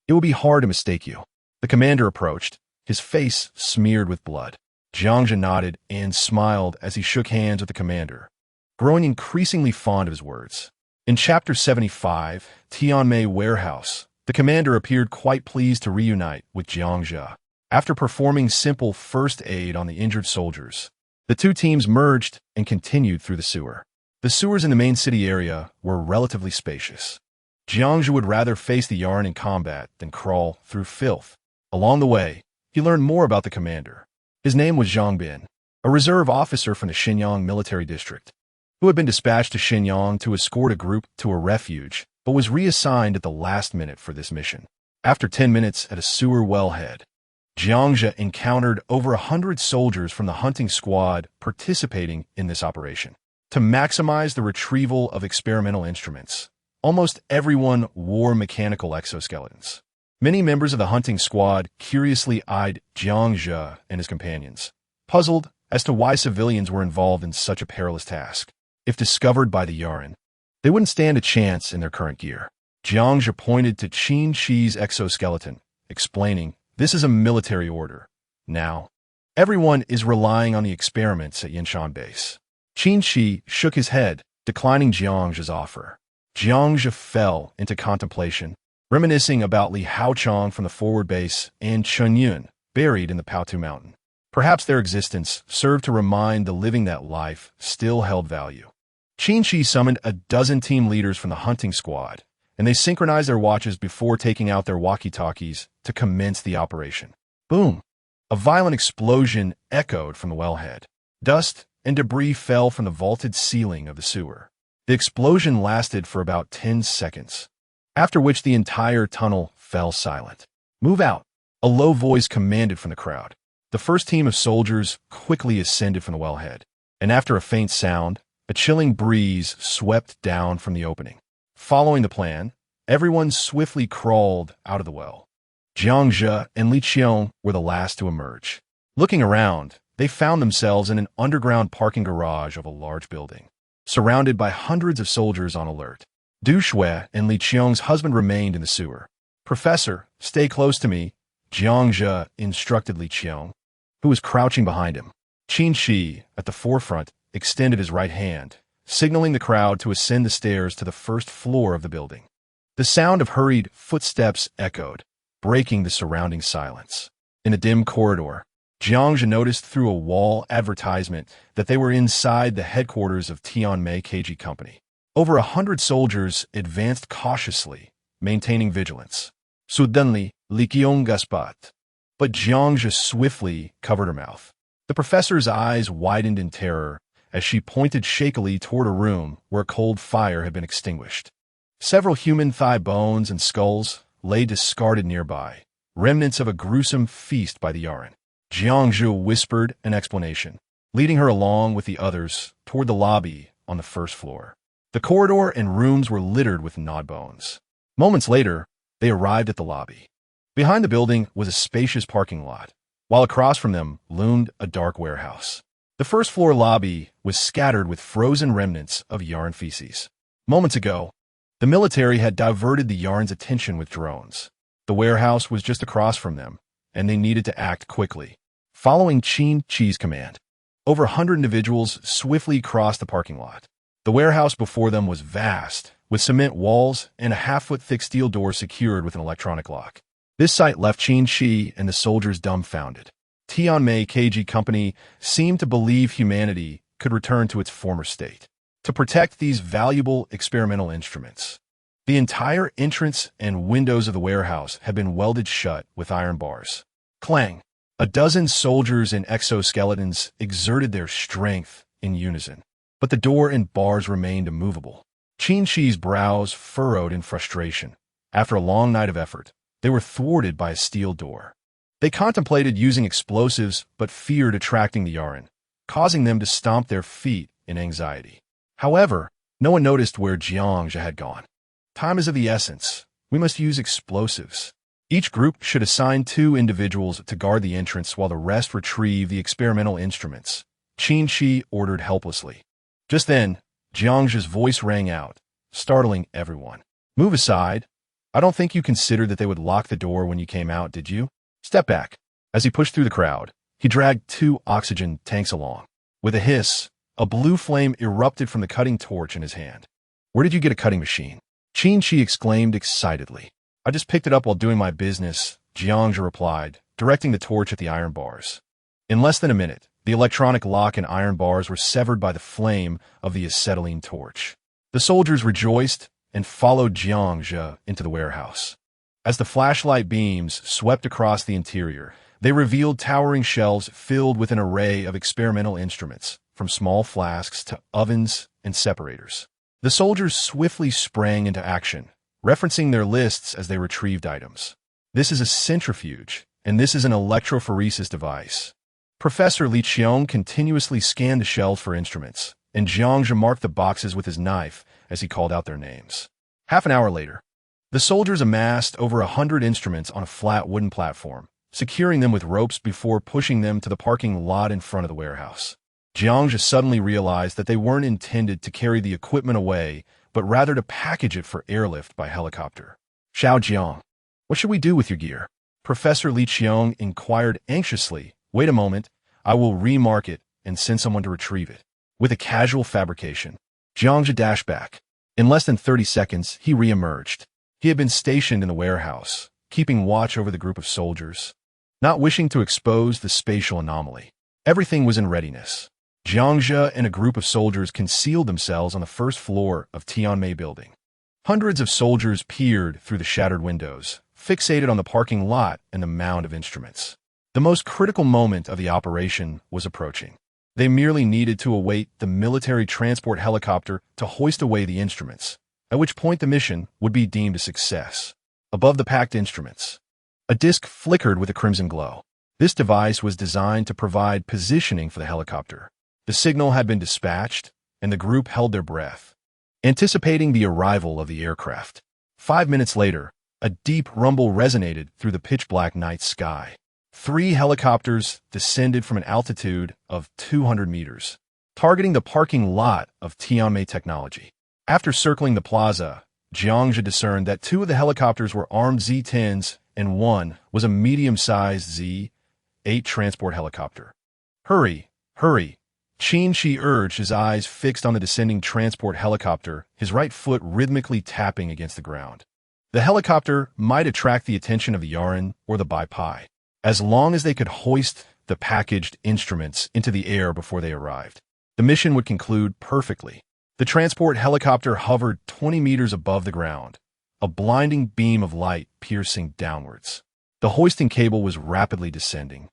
it would be hard to mistake you. The commander approached, his face smeared with blood. Jiangzhe nodded and smiled as he shook hands with the commander, growing increasingly fond of his words. In Chapter 75, Tianmei Warehouse, the commander appeared quite pleased to reunite with Jiangzhe. After performing simple first aid on the injured soldiers, the two teams merged and continued through the sewer. The sewers in the main city area were relatively spacious. Jiangzhu would rather face the yarn in combat than crawl through filth. Along the way, he learned more about the commander. His name was Zhang Bin, a reserve officer from the Xinyang military district, who had been dispatched to Xinyang to escort a group to a refuge, but was reassigned at the last minute for this mission. After 10 minutes at a sewer wellhead, Jiangzhu encountered over 100 soldiers from the hunting squad participating in this operation. To maximize the retrieval of experimental instruments, almost everyone wore mechanical exoskeletons. Many members of the hunting squad curiously eyed Jiangzhu and his companions, puzzled as to why civilians were involved in such a perilous task. If discovered by the Yaran, they wouldn't stand a chance in their current gear. Jiangzhu pointed to Qin Shi's exoskeleton, explaining, "This is a military order. Now, everyone is relying on the experiments at Yinshan base." Qin Shi shook his head, declining Jiangzhu's offer. Jiangzhu fell into contemplation, reminiscing about Li Haochong from the forward base and Chunyun, buried in the Paotu Mountain. Perhaps their existence served to remind the living that life still held value. Qin Shi summoned a dozen team leaders from the hunting squad, and they synchronized their watches before taking out their walkie-talkies to commence the operation. Boom! A violent explosion echoed from the wellhead. Dust and debris fell from the vaulted ceiling of the sewer. The explosion lasted for about 10 seconds, after which the entire tunnel fell silent. "Move out," a low voice commanded from the crowd. The first team of soldiers quickly ascended from the wellhead, and after a faint sound, a chilling breeze swept down from the opening. Following the plan, everyone swiftly crawled out of the well. Jiangzhu and Li Qiong were the last to emerge. Looking around, they found themselves in an underground parking garage of a large building, surrounded by hundreds of soldiers on alert. Du Shui and Li Qiong's husband remained in the sewer. "Professor, stay close to me," Jiangzhu instructed Li Qiong, who was crouching behind him. Qin Shi, at the forefront, extended his right hand, signaling the crowd to ascend the stairs to the first floor of the building. The sound of hurried footsteps echoed, breaking the surrounding silence. In a dim corridor, Jiangzhu noticed through a wall advertisement that they were inside the headquarters of Tianmei KG Company. Over 100 soldiers advanced cautiously, maintaining vigilance. Suddenly, Li Qiong gasped, but Jiangzhu swiftly covered her mouth. The professor's eyes widened in terror as she pointed shakily toward a room where a cold fire had been extinguished. Several human thigh bones and skulls lay discarded nearby, remnants of a gruesome feast by the Yaran. Jiangzhu whispered an explanation, leading her along with the others toward the lobby on the first floor. The corridor and rooms were littered with gnawed bones. Moments later, they arrived at the lobby. Behind the building was a spacious parking lot, while across from them loomed a dark warehouse. The first floor lobby was scattered with frozen remnants of Yarn feces. Moments ago, the military had diverted the Yarn's attention with drones. The warehouse was just across from them, and they needed to act quickly. Following Qin Shi's command, over 100 individuals swiftly crossed the parking lot. The warehouse before them was vast, with cement walls and a half-foot-thick steel door secured with an electronic lock. This sight left Qin Shi and the soldiers dumbfounded. Tianmei KG Company seemed to believe humanity could return to its former state. To protect these valuable experimental instruments, the entire entrance and windows of the warehouse had been welded shut with iron bars. Clang! A dozen soldiers in exoskeletons exerted their strength in unison, but the door and bars remained immovable. Qin Shi's brows furrowed in frustration. After a long night of effort, they were thwarted by a steel door. They contemplated using explosives but feared attracting the Yaran, causing them to stomp their feet in anxiety. However, no one noticed where Jiangzhu had gone. "Time is of the essence. We must use explosives." Each group should assign 2 individuals to guard the entrance while the rest retrieve the experimental instruments, Qin Shi ordered helplessly. Just then, Jiangzhu's voice rang out, startling everyone. "Move aside. I don't think you considered that they would lock the door when you came out, did you? Step back." As he pushed through the crowd, he dragged 2 oxygen tanks along. With a hiss, a blue flame erupted from the cutting torch in his hand. "Where did you get a cutting machine?" Qin Shi exclaimed excitedly. "I just picked it up while doing my business," Jiangzhu replied, directing the torch at the iron bars. In less than a minute, The electronic lock and iron bars were severed by the flame of the acetylene torch. The soldiers rejoiced and followed Jiang into the warehouse. As the flashlight beams swept across the interior, they revealed towering shelves filled with an array of experimental instruments, from small flasks to ovens and separators. The soldiers swiftly sprang into action, referencing their lists as they retrieved items. This is a centrifuge, and this is an electrophoresis device. Professor Li Qiong continuously scanned the shelves for instruments, and Jiang marked the boxes with his knife as he called out their names. Half an hour later, the soldiers amassed over 100 instruments on a flat wooden platform, securing them with ropes before pushing them to the parking lot in front of the warehouse. Jiang suddenly realized that they weren't intended to carry the equipment away, but rather to package it for airlift by helicopter. Xiao Jiang, what should we do with your gear? Professor Li Qiong inquired anxiously. Wait a moment, I will remark it and send someone to retrieve it. With a casual fabrication, Jiang dashed back. In less than 30 seconds, he re-emerged. He had been stationed in the warehouse, keeping watch over the group of soldiers, not wishing to expose the spatial anomaly. Everything was in readiness. Jiang and a group of soldiers concealed themselves on the first floor of Tianmei building. Hundreds of soldiers peered through the shattered windows, fixated on the parking lot and the mound of instruments. The most critical moment of the operation was approaching. They merely needed to await the military transport helicopter to hoist away the instruments, at which point the mission would be deemed a success. Above the packed instruments, a disc flickered with a crimson glow. This device was designed to provide positioning for the helicopter. The signal had been dispatched, and the group held their breath, anticipating the arrival of the aircraft. 5 minutes later, a deep rumble resonated through the pitch-black night sky. 3 helicopters descended from an altitude of 200 meters, targeting the parking lot of Tianmei Technology. After circling the plaza, Jiang discerned that 2 of the helicopters were armed Z-10s and 1 was a medium-sized Z-8 transport helicopter. Hurry, hurry! Qin Shi urged, his eyes fixed on the descending transport helicopter, his right foot rhythmically tapping against the ground. The helicopter might attract the attention of the Harem or the Bai Pai, as long as they could hoist the packaged instruments into the air before they arrived. The mission would conclude perfectly. The transport helicopter hovered 20 meters above the ground, a blinding beam of light piercing downwards. The hoisting cable was rapidly descending,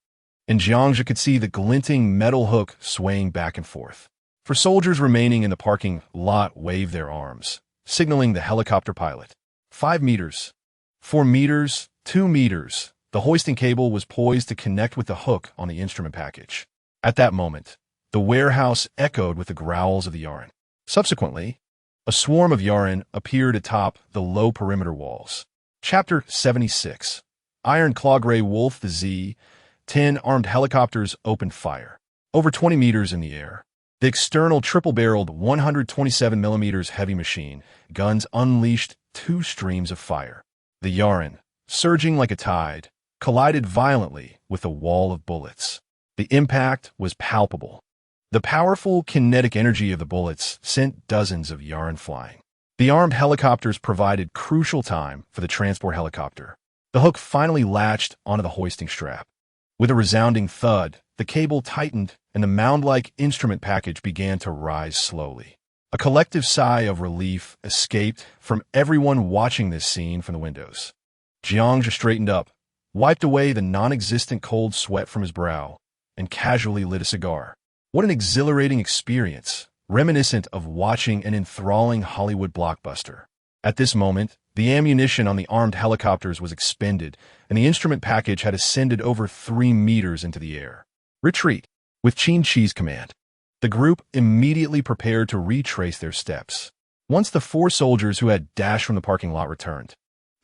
and Jiang could see the glinting metal hook swaying back and forth. For soldiers remaining in the parking lot waved their arms, signaling the helicopter pilot. 5 meters, 4 meters, 2 meters. The hoisting cable was poised to connect with the hook on the instrument package. At that moment, the warehouse echoed with the growls of the Harem. Subsequently, a swarm of Harem appeared atop the low perimeter walls. Chapter 76. Iron Claw Grey Wolf. The Z-10 armed helicopters opened fire. Over 20 meters in the air, the external triple-barreled 127mm heavy machine guns unleashed 2 streams of fire. The Harem, surging like a tide, collided violently with a wall of bullets. The impact was palpable. The powerful kinetic energy of the bullets sent dozens of Harem flying. The armed helicopters provided crucial time for the transport helicopter. The hook finally latched onto the hoisting strap. With a resounding thud, the cable tightened and the mound-like instrument package began to rise slowly. A collective sigh of relief escaped from everyone watching this scene from the windows. Jiang straightened up, wiped away the non-existent cold sweat from his brow, and casually lit a cigar. What an exhilarating experience, reminiscent of watching an enthralling Hollywood blockbuster. At this moment, the ammunition on the armed helicopters was expended, and the instrument package had ascended over 3 meters into the air. Retreat. With Qin Shi's command, the group immediately prepared to retrace their steps. Once the 4 soldiers who had dashed from the parking lot returned,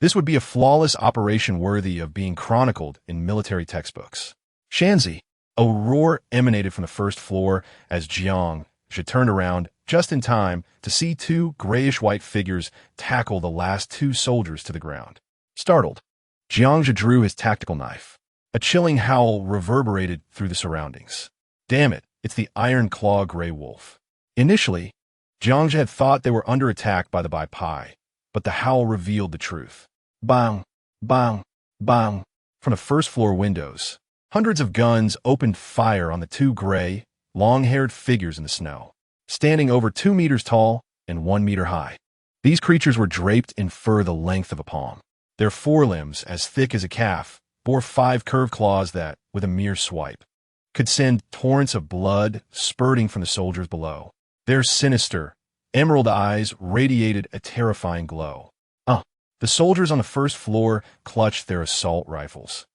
this would be a flawless operation worthy of being chronicled in military textbooks. Shanzi. A roar emanated from the first floor as Jiang turned around just in time to see 2 grayish-white figures tackle the last 2 soldiers to the ground. Startled, Jiang drew his tactical knife. A chilling howl reverberated through the surroundings. Damn it, it's the Iron Claw Grey Wolf. Initially, Jiang had thought they were under attack by the Bai Pai, but the howl revealed the truth. Bang, bang, bang. From the first floor windows, Hundreds of guns opened fire on the two gray, long-haired figures in the snow, standing over 2 meters tall and 1 meter high. These creatures were draped in fur the length of a palm. Their forelimbs, as thick as a calf, bore 5 curved claws that, with a mere swipe, could send torrents of blood spurting from the soldiers below. Their sinister, emerald eyes radiated a terrifying glow. The soldiers on the first floor clutched their assault rifles,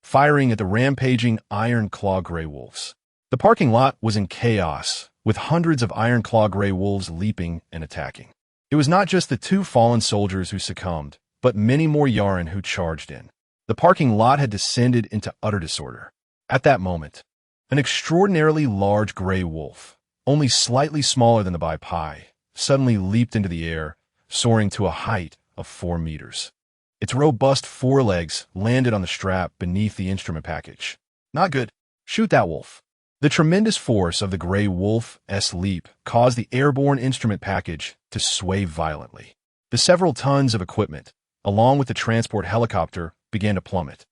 firing at the rampaging iron claw gray wolves. The parking lot was in chaos, with hundreds of iron claw gray wolves leaping and attacking. It was not just the 2 fallen soldiers who succumbed, but many more Yaren who charged in. The parking lot had descended into utter disorder. At that moment, an extraordinarily large gray wolf, only slightly smaller than the Bai, suddenly leaped into the air, soaring to a height of 4 meters. Its robust forelegs landed on the strap beneath the instrument package. Not good. Shoot that wolf. The tremendous force of the gray wolf's leap caused the airborne instrument package to sway violently. The several tons of equipment, along with the transport helicopter, began to plummet.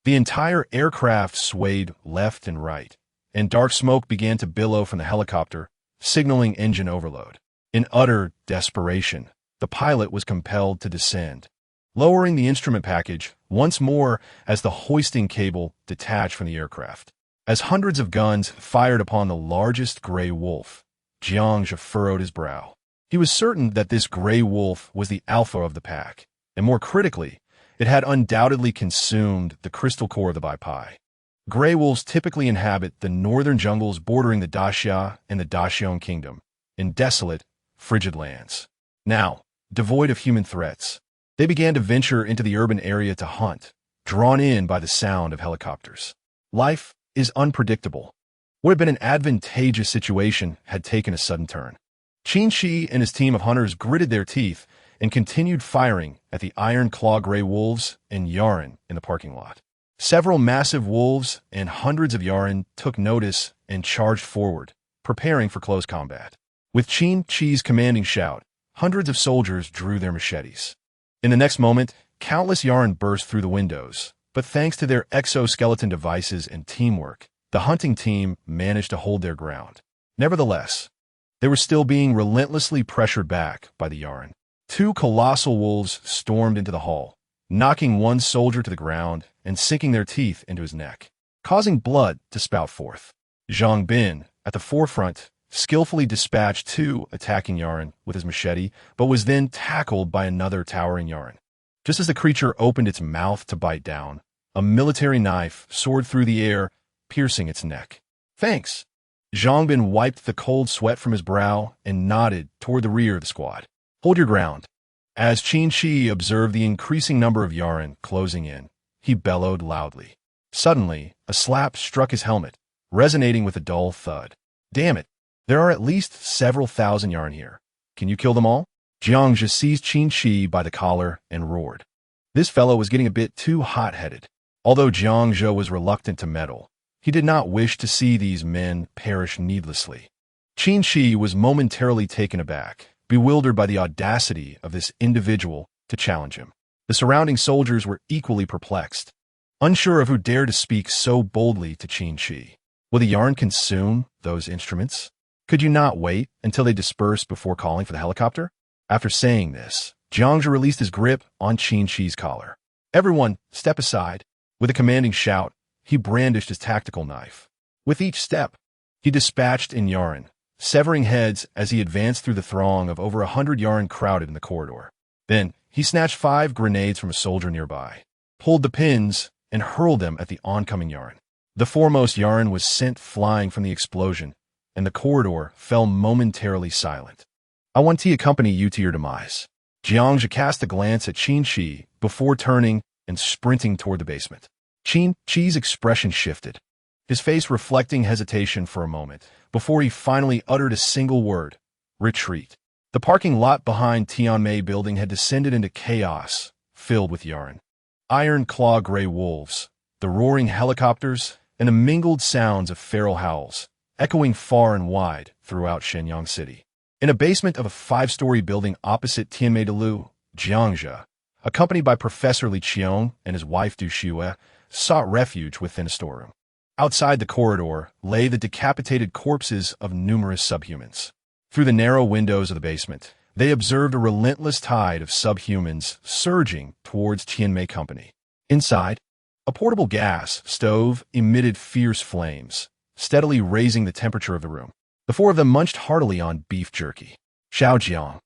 The entire aircraft swayed left and right, and dark smoke began to billow from the helicopter, signaling engine overload. In utter desperation, the pilot was compelled to descend, lowering the instrument package once more as the hoisting cable detached from the aircraft. As hundreds of guns fired upon the largest gray wolf, Jiang furrowed his brow. He was certain that this gray wolf was the alpha of the pack, and more critically, it had undoubtedly consumed the crystal core of the Bai. Gray wolves typically inhabit the northern jungles bordering the Daxia and the Daxiong Kingdom, in desolate, frigid lands. Now, devoid of human threats, they began to venture into the urban area to hunt, drawn in by the sound of helicopters. Life is unpredictable. What had been an advantageous situation had taken a sudden turn. Qin Shi and his team of hunters gritted their teeth and continued firing at the iron claw gray wolves and Yaren in the parking lot. Several massive wolves and hundreds of Yaren took notice and charged forward, preparing for close combat. With Qin Shi's commanding shout, hundreds of soldiers drew their machetes. In the next moment, countless Yaren burst through the windows, but thanks to their exoskeleton devices and teamwork, the hunting team managed to hold their ground. Nevertheless, they were still being relentlessly pressured back by the Yaren. 2 colossal wolves stormed into the hall, knocking one soldier to the ground and sinking their teeth into his neck, causing blood to spout forth. Zhang Bin, at the forefront, skillfully dispatched 2 attacking Yaren with his machete, but was then tackled by another towering Yaren. Just as the creature opened its mouth to bite down, a military knife soared through the air, piercing its neck. Thanks. Zhang Bin wiped the cold sweat from his brow and nodded toward the rear of the squad. Hold your ground. As Qin Shi observed the increasing number of Yaren closing in, he bellowed loudly. Suddenly, a slap struck his helmet, resonating with a dull thud. Damn it. There are at least several thousand Yaren here. Can you kill them all? Jiang seized Qin Shi by the collar and roared. This fellow was getting a bit too hot-headed. Although Jiang was reluctant to meddle, he did not wish to see these men perish needlessly. Qin Shi was momentarily taken aback, bewildered by the audacity of this individual to challenge him. The surrounding soldiers were equally perplexed, unsure of who dared to speak so boldly to Qin Shi. Will the Yaren consume those instruments? Could you not wait until they dispersed before calling for the helicopter? After saying this, Jiang released his grip on Qin Shi's collar. Everyone, step aside. With a commanding shout, he brandished his tactical knife. With each step, he dispatched in Yaren, severing heads as he advanced through the throng of over 100 Yaren crowded in the corridor. Then, he snatched 5 grenades from a soldier nearby, pulled the pins, and hurled them at the oncoming Yaren. The foremost Yaren was sent flying from the explosion, and the corridor fell momentarily silent. I want to accompany you to your demise. Jiang cast a glance at Qin Shi before turning and sprinting toward the basement. Qin Shi's expression shifted, his face reflecting hesitation for a moment, before he finally uttered a single word: retreat. The parking lot behind Tianmei building had descended into chaos, filled with Yaren. Iron claw gray wolves, the roaring helicopters, and the mingled sounds of feral howls, echoing far and wide throughout Shenyang City. In a basement of a 5-story building opposite Tianmei Dalu, Jiang, accompanied by Professor Li Qiong and his wife Du Xue, sought refuge within a storeroom. Outside the corridor lay the decapitated corpses of numerous subhumans. Through the narrow windows of the basement, they observed a relentless tide of subhumans surging towards Tianmei Company. Inside, a portable gas stove emitted fierce flames, steadily raising the temperature of the room. The four of them munched heartily on beef jerky. Xiao Jiang,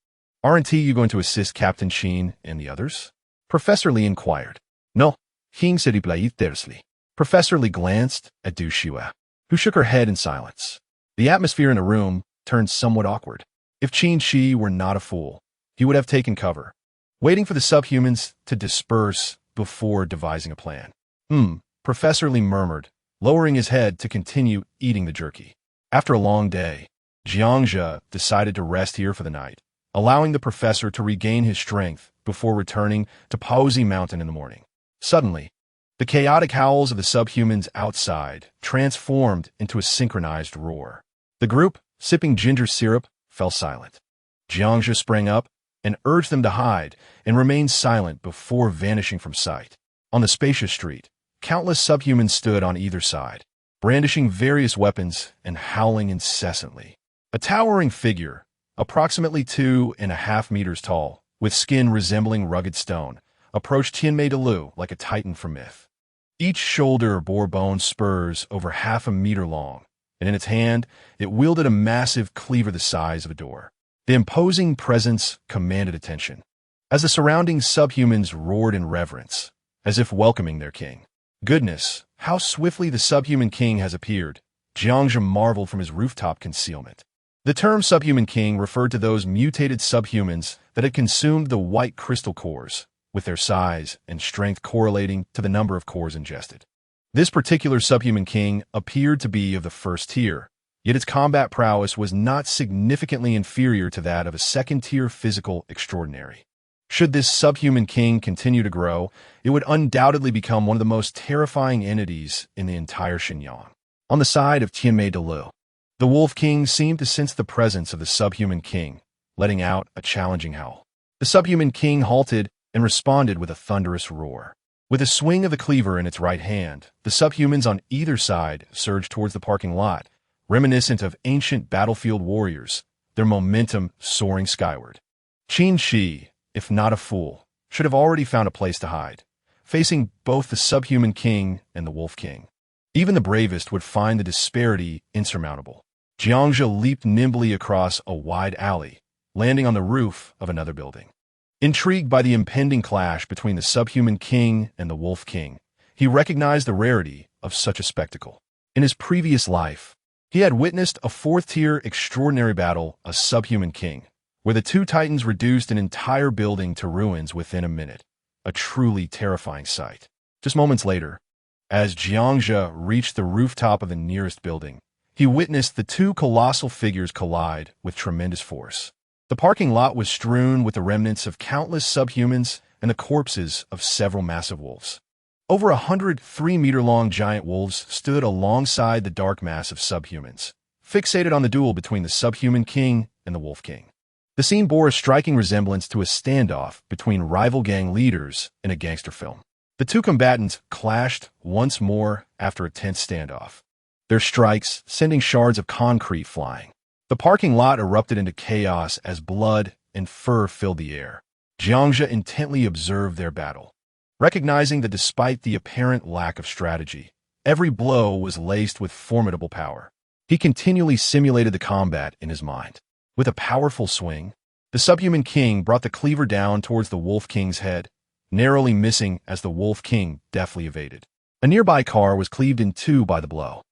aren't you going to assist Captain Sheen and the others? Professor Li inquired. No, Hing said tersely. Professor Li glanced at Du Xue, who shook her head in silence. The atmosphere in the room turned somewhat awkward. If Qin Shi were not a fool, he would have taken cover, waiting for the subhumans to disperse before devising a plan. Professor Li murmured, lowering his head to continue eating the jerky. After a long day, Jiangzhe decided to rest here for the night, allowing the professor to regain his strength before returning to Paozi Mountain in the morning. Suddenly, the chaotic howls of the subhumans outside transformed into a synchronized roar. The group, sipping ginger syrup, fell silent. Jiangzhe sprang up and urged them to hide and remain silent before vanishing from sight. On the spacious street, countless subhumans stood on either side, brandishing various weapons and howling incessantly. A towering figure, approximately 2.5 meters tall, with skin resembling rugged stone, approached Tianmei Delu like a titan from myth. Each shoulder bore bone spurs over 1/2 meter long, and in its hand it wielded a massive cleaver the size of a door. The imposing presence commanded attention, as the surrounding subhumans roared in reverence, as if welcoming their king. Goodness, how swiftly the subhuman king has appeared, Jiangzhe marveled from his rooftop concealment. The term subhuman king referred to those mutated subhumans that had consumed the white crystal cores, with their size and strength correlating to the number of cores ingested. This particular subhuman king appeared to be of the first tier, yet its combat prowess was not significantly inferior to that of a second-tier physical extraordinary. Should this subhuman king continue to grow, it would undoubtedly become one of the most terrifying entities in the entire Xinjiang. On the side of Tianmei Delu, the Wolf King seemed to sense the presence of the subhuman king, letting out a challenging howl. The subhuman king halted and responded with a thunderous roar. With a swing of the cleaver in its right hand, the subhumans on either side surged towards the parking lot, reminiscent of ancient battlefield warriors, their momentum soaring skyward. Qin Shi, if not a fool, should have already found a place to hide, facing both the subhuman king and the wolf king. Even the bravest would find the disparity insurmountable. Jiangzhe leaped nimbly across a wide alley, landing on the roof of another building. Intrigued by the impending clash between the subhuman king and the wolf king, he recognized the rarity of such a spectacle. In his previous life, he had witnessed a fourth-tier extraordinary battle, a subhuman king, where the two titans reduced an entire building to ruins within a minute, a truly terrifying sight. Just moments later, as Jiangzhe reached the rooftop of the nearest building, he witnessed the two colossal figures collide with tremendous force. The parking lot was strewn with the remnants of countless subhumans and the corpses of several massive wolves. Over 100 3-meter-long giant wolves stood alongside the dark mass of subhumans, fixated on the duel between the subhuman king and the wolf king. The scene bore a striking resemblance to a standoff between rival gang leaders in a gangster film. The two combatants clashed once more after a tense standoff, their strikes sending shards of concrete flying. The parking lot erupted into chaos as blood and fur filled the air. Jiangzhe intently observed their battle, recognizing that despite the apparent lack of strategy, every blow was laced with formidable power. He continually simulated the combat in his mind. With a powerful swing, the subhuman king brought the cleaver down towards the wolf king's head, narrowly missing as the wolf king deftly evaded. A nearby car was cleaved in two by the blow.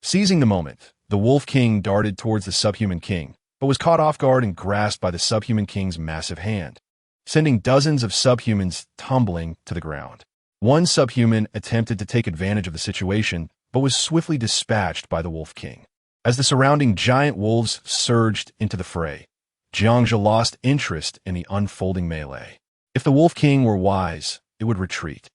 Seizing the moment, the wolf king darted towards the subhuman king, but was caught off guard and grasped by the subhuman king's massive hand, sending dozens of subhumans tumbling to the ground. One subhuman attempted to take advantage of the situation, but was swiftly dispatched by the wolf king. As the surrounding giant wolves surged into the fray, Jiangzhe lost interest in the unfolding melee. If the wolf king were wise, it would retreat.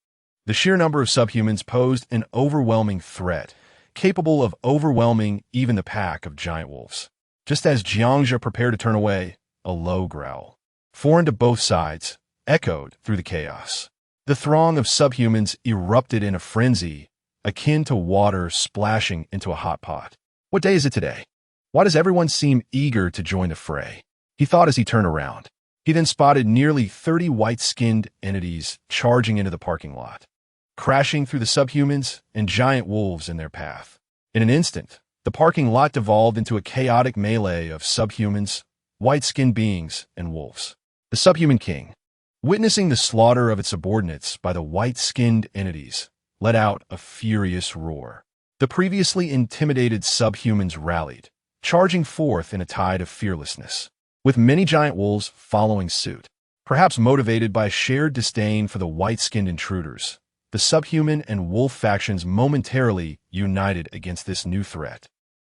The sheer number of subhumans posed an overwhelming threat, capable of overwhelming even the pack of giant wolves. Just as Jiangzhe prepared to turn away, a low growl, foreign to both sides, echoed through the chaos. The throng of subhumans erupted in a frenzy akin to water splashing into a hot pot. What day is it today? Why does everyone seem eager to join the fray? He thought as he turned around. He then spotted nearly 30 white-skinned entities charging into the parking lot, crashing through the subhumans and giant wolves in their path. In an instant, the parking lot devolved into a chaotic melee of subhumans, white-skinned beings, and wolves. The subhuman king, witnessing the slaughter of its subordinates by the white-skinned entities, let out a furious roar. The previously intimidated subhumans rallied, charging forth in a tide of fearlessness, with many giant wolves following suit. Perhaps motivated by a shared disdain for the white-skinned intruders, the subhuman and wolf factions momentarily united against this new threat.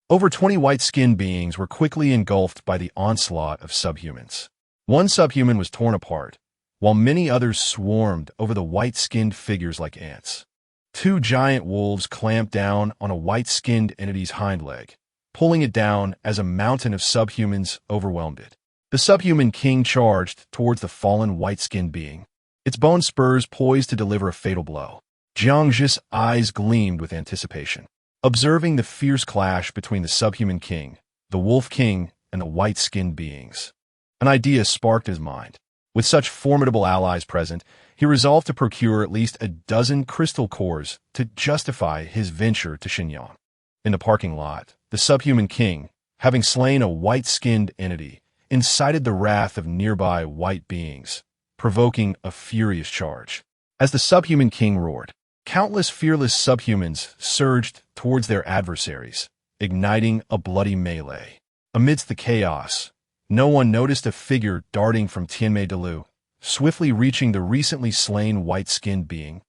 Over 20 white-skinned beings were quickly engulfed by the onslaught of subhumans. One subhuman was torn apart, while many others swarmed over the white-skinned figures like ants. Two giant wolves clamped down on a white-skinned entity's hind leg, pulling it down as a mountain of subhumans overwhelmed it. The subhuman king charged towards the fallen white-skinned being, its bone spurs poised to deliver a fatal blow. Jiangzhi's eyes gleamed with anticipation, observing the fierce clash between the subhuman king, the wolf king, and the white-skinned beings. An idea sparked his mind. With such formidable allies present, he resolved to procure at least a dozen crystal cores to justify his venture to Shenyang. In the parking lot, the subhuman king, having slain a white-skinned entity, incited the wrath of nearby white beings, provoking a furious charge. As the subhuman king roared, countless fearless subhumans surged towards their adversaries, igniting a bloody melee. Amidst the chaos, no one noticed a figure darting from Tianmei-Dalu, swiftly reaching the recently slain white-skinned being,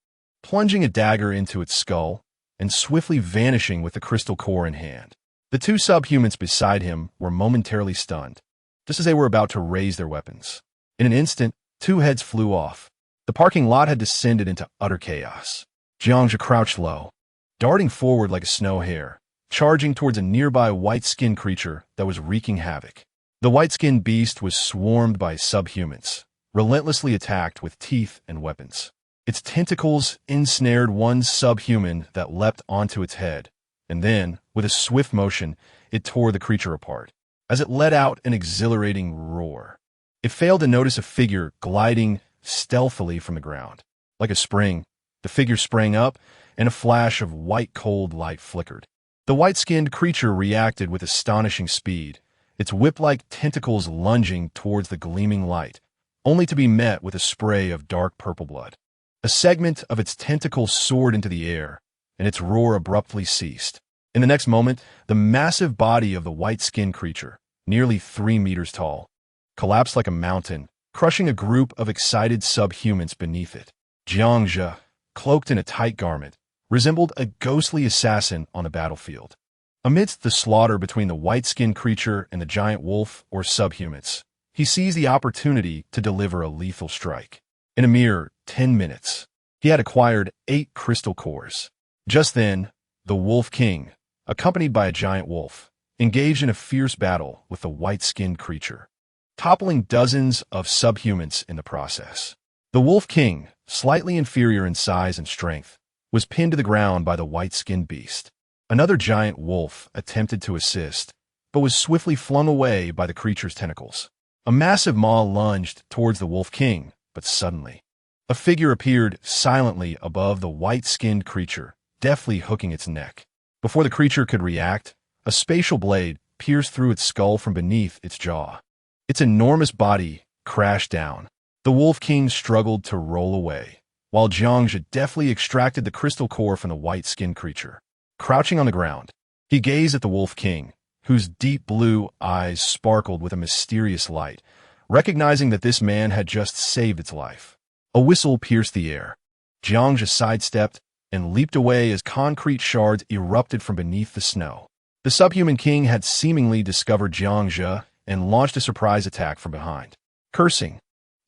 plunging a dagger into its skull, and swiftly vanishing with the crystal core in hand. The two subhumans beside him were momentarily stunned, just as they were about to raise their weapons. In an instant, two heads flew off. The parking lot had descended into utter chaos. Jiangzhi crouched low, darting forward like a snow hare, charging towards a nearby white-skinned creature that was wreaking havoc. The white-skinned beast was swarmed by subhumans, relentlessly attacked with teeth and weapons. Its tentacles ensnared one subhuman that leapt onto its head, and then, with a swift motion, it tore the creature apart. As it let out an exhilarating roar, it failed to notice a figure gliding stealthily from the ground. Like a spring, the figure sprang up, and a flash of white-cold light flickered. The white-skinned creature reacted with astonishing speed, its whip-like tentacles lunging towards the gleaming light, only to be met with a spray of dark purple blood. A segment of its tentacles soared into the air, and its roar abruptly ceased. In the next moment, the massive body of the white-skinned creature, nearly 3 meters tall, collapsed like a mountain, crushing a group of excited subhumans beneath it. Jiangzhi, cloaked in a tight garment, resembled a ghostly assassin on a battlefield. Amidst the slaughter between the white-skinned creature and the giant wolf or subhumans, he seized the opportunity to deliver a lethal strike. In a mere 10 minutes, he had acquired 8 crystal cores. Just then, the Wolf King, accompanied by a giant wolf, engaged in a fierce battle with the white-skinned creature, toppling dozens of subhumans in the process. The Wolf King, slightly inferior in size and strength, was pinned to the ground by the white-skinned beast. Another giant wolf attempted to assist, but was swiftly flung away by the creature's tentacles. A massive maw lunged towards the Wolf King, but suddenly, a figure appeared silently above the white-skinned creature, deftly hooking its neck. Before the creature could react, a spatial blade pierced through its skull from beneath its jaw. Its enormous body crashed down. The Wolf King struggled to roll away, while Jiangzhi deftly extracted the crystal core from the white-skinned creature. Crouching on the ground, he gazed at the Wolf King, whose deep blue eyes sparkled with a mysterious light, recognizing that this man had just saved its life. A whistle pierced the air. Jiangzhi sidestepped and leaped away as concrete shards erupted from beneath the snow. The subhuman king had seemingly discovered Jiangzhi and launched a surprise attack from behind. Cursing,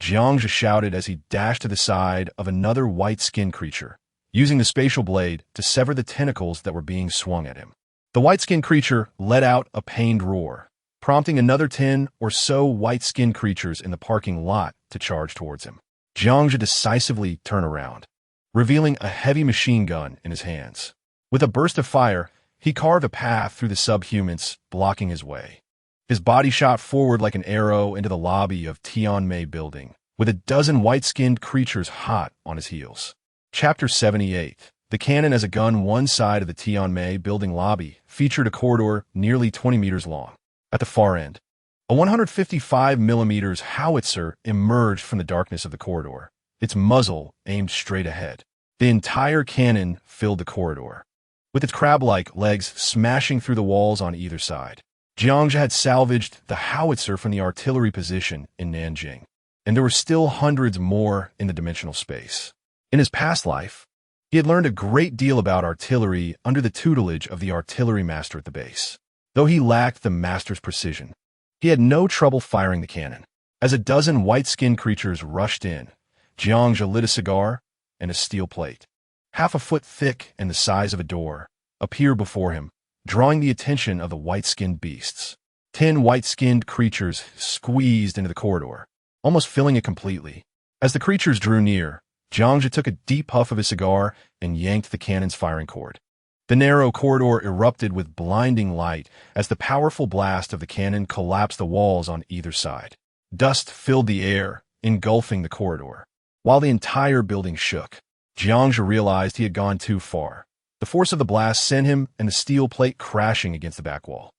Jiangzhi shouted as he dashed to the side of another white-skinned creature, using the spatial blade to sever the tentacles that were being swung at him. The white-skinned creature let out a pained roar, prompting another 10 or so white-skinned creatures in the parking lot to charge towards him. Jiangzhi decisively turned around, revealing a heavy machine gun in his hands. With a burst of fire, he carved a path through the subhumans, blocking his way. His body shot forward like an arrow into the lobby of Tianmei building, with a dozen white-skinned creatures hot on his heels. Chapter 78. The cannon as a gun. One side of the Tianmei building lobby featured a corridor nearly 20 meters long. At the far end, a 155mm howitzer emerged from the darkness of the corridor, its muzzle aimed straight ahead. The entire cannon filled the corridor, with its crab-like legs smashing through the walls on either side. Jiangzhe had salvaged the howitzer from the artillery position in Nanjing, and there were still hundreds more in the dimensional space. In his past life, he had learned a great deal about artillery under the tutelage of the artillery master at the base. Though he lacked the master's precision, he had no trouble firing the cannon. As a dozen white-skinned creatures rushed in, Jiangzhe lit a cigar, and a steel plate, half a foot thick and the size of a door, appeared before him, drawing the attention of the white-skinned beasts. 10 white-skinned creatures squeezed into the corridor, almost filling it completely. As the creatures drew near, Jiangzhe took a deep puff of his cigar and yanked the cannon's firing cord. The narrow corridor erupted with blinding light as the powerful blast of the cannon collapsed the walls on either side. Dust filled the air, engulfing the corridor. While the entire building shook, Jiangzhe realized he had gone too far. The force of the blast sent him and the steel plate crashing against the back wall.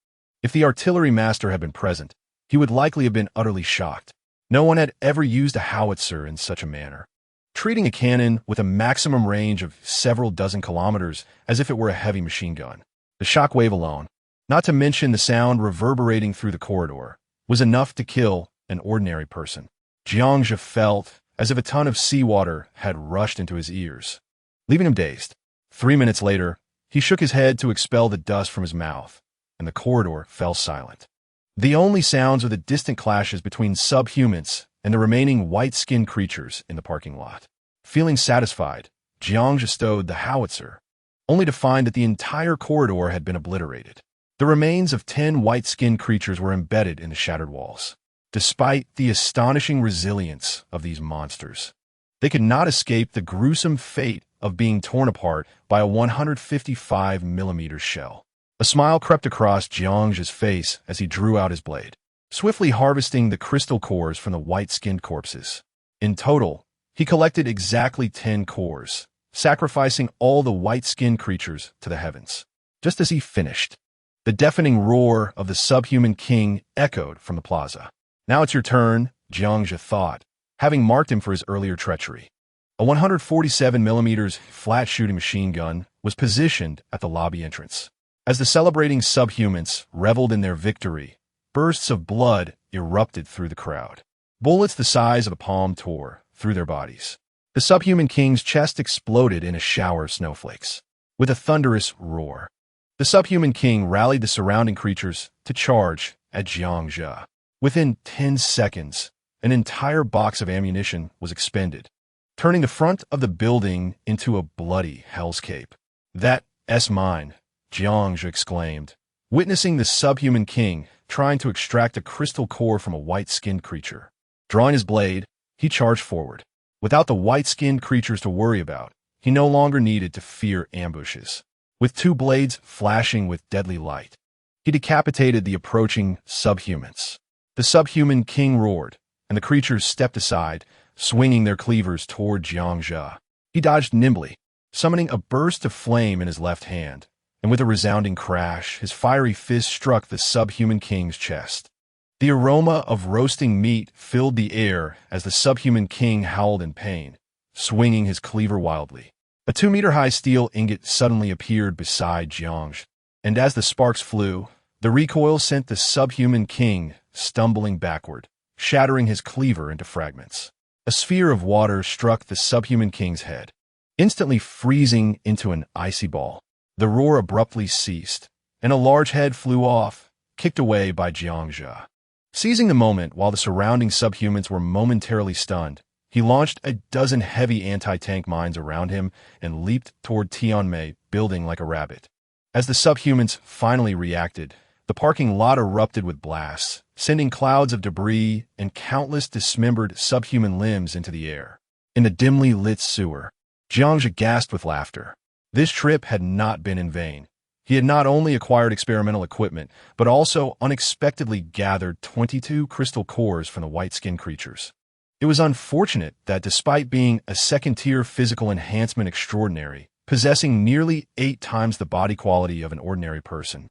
If the artillery master had been present, he would likely have been utterly shocked. No one had ever used a howitzer in such a manner, treating a cannon with a maximum range of several dozen kilometers as if it were a heavy machine gun. The shockwave alone, not to mention the sound reverberating through the corridor, was enough to kill an ordinary person. Jiangzhe felt as if a ton of seawater had rushed into his ears, leaving him dazed. 3 minutes later, he shook his head to expel the dust from his mouth, and the corridor fell silent. The only sounds were the distant clashes between subhumans and the remaining white-skinned creatures in the parking lot. Feeling satisfied, Jiangzhe stowed the howitzer, only to find that the entire corridor had been obliterated. The remains of 10 white-skinned creatures were embedded in the shattered walls. Despite the astonishing resilience of these monsters, they could not escape the gruesome fate of being torn apart by a 155mm shell. A smile crept across Jiangzhe's face as he drew out his blade, swiftly harvesting the crystal cores from the white-skinned corpses. In total, he collected exactly 10 cores, sacrificing all the white-skinned creatures to the heavens. Just as he finished, the deafening roar of the subhuman king echoed from the plaza. Now it's your turn, Jiangzhe thought, having marked him for his earlier treachery. A 147mm flat-shooting machine gun was positioned at the lobby entrance. As the celebrating subhumans reveled in their victory, bursts of blood erupted through the crowd. Bullets the size of a palm tore through their bodies. The subhuman king's chest exploded in a shower of snowflakes. With a thunderous roar, the subhuman king rallied the surrounding creatures to charge at Jiangzhe. Within 10 seconds, an entire box of ammunition was expended, turning the front of the building into a bloody hellscape. "That's mine," Jiangzhe exclaimed, witnessing the subhuman king trying to extract a crystal core from a white-skinned creature. Drawing his blade, he charged forward. Without the white-skinned creatures to worry about, he no longer needed to fear ambushes. With 2 blades flashing with deadly light, he decapitated the approaching subhumans. The subhuman king roared, and the creatures stepped aside, swinging their cleavers toward Jiangzhe. He dodged nimbly, summoning a burst of flame in his left hand, and with a resounding crash, his fiery fist struck the subhuman king's chest. The aroma of roasting meat filled the air as the subhuman king howled in pain, swinging his cleaver wildly. A 2-meter-high steel ingot suddenly appeared beside Jiangzhe, and as the sparks flew, the recoil sent the subhuman king stumbling backward, shattering his cleaver into fragments. A sphere of water struck the subhuman king's head, instantly freezing into an icy ball. The roar abruptly ceased, and a large head flew off, kicked away by Jiangzhe. Seizing the moment while the surrounding subhumans were momentarily stunned, he launched a dozen heavy anti-tank mines around him and leaped toward Tianmei, building like a rabbit. As the subhumans finally reacted, the parking lot erupted with blasts, sending clouds of debris and countless dismembered subhuman limbs into the air. In the dimly lit sewer, Jiangzhe gasped with laughter. This trip had not been in vain. He had not only acquired experimental equipment, but also unexpectedly gathered 22 crystal cores from the white-skinned creatures. It was unfortunate that despite being a second-tier physical enhancement extraordinary, possessing nearly 8 times the body quality of an ordinary person,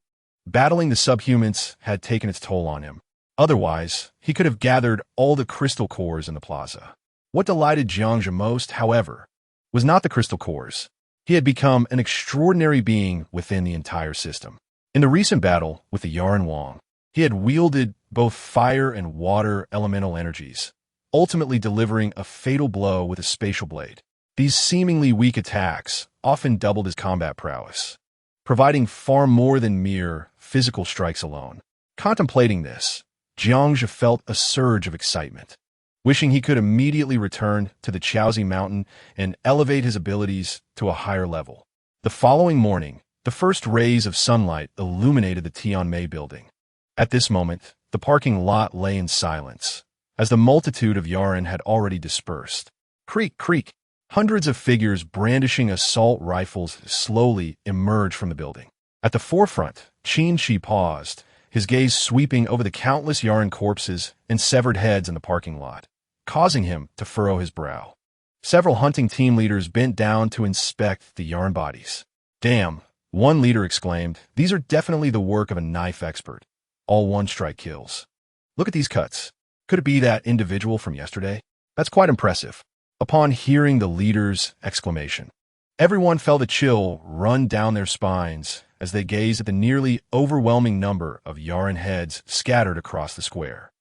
battling the subhumans had taken its toll on him. Otherwise, he could have gathered all the crystal cores in the plaza. What delighted Jiangzhe most, however, was not the crystal cores. He had become an extraordinary being within the entire system. In the recent battle with the Heraldng, he had wielded both fire and water elemental energies, ultimately delivering a fatal blow with a spatial blade. These seemingly weak attacks often doubled his combat prowess, providing far more than mere physical strikes alone. Contemplating this, Jiangzhe felt a surge of excitement, wishing he could immediately return to the Chaozi Mountain and elevate his abilities to a higher level. The following morning, the first rays of sunlight illuminated the Tianmei building. At this moment, the parking lot lay in silence, as the multitude of Yaren had already dispersed. Creak, creak. Hundreds of figures brandishing assault rifles slowly emerged from the building. At the forefront, Qin Shi paused, his gaze sweeping over the countless Yaren corpses and severed heads in the parking lot, causing him to furrow his brow. Several hunting team leaders bent down to inspect the Yaren bodies. Damn, one leader exclaimed, these are definitely the work of a knife expert. All one-strike kills. Look at these cuts. Could it be that individual from yesterday? That's quite impressive. Upon hearing the leader's exclamation, everyone felt a chill run down their spines as they gazed at the nearly overwhelming number of Yaren heads scattered across the square.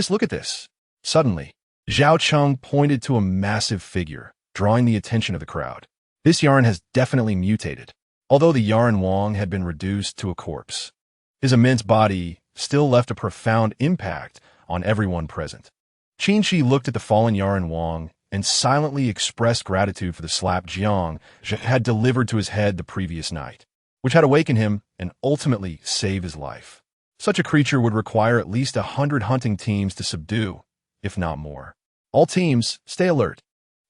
Look at this. Suddenly, Zhao Cheng pointed to a massive figure, drawing the attention of the crowd. This Yaren has definitely mutated, although the Heraldng had been reduced to a corpse. His immense body still left a profound impact on everyone present. Qin Shi looked at the fallen Heraldng and silently expressed gratitude for the slap Jiang had delivered to his head the previous night, which had awakened him and ultimately saved his life. Such a creature would require at least 100 hunting teams to subdue, if not more. All teams, stay alert.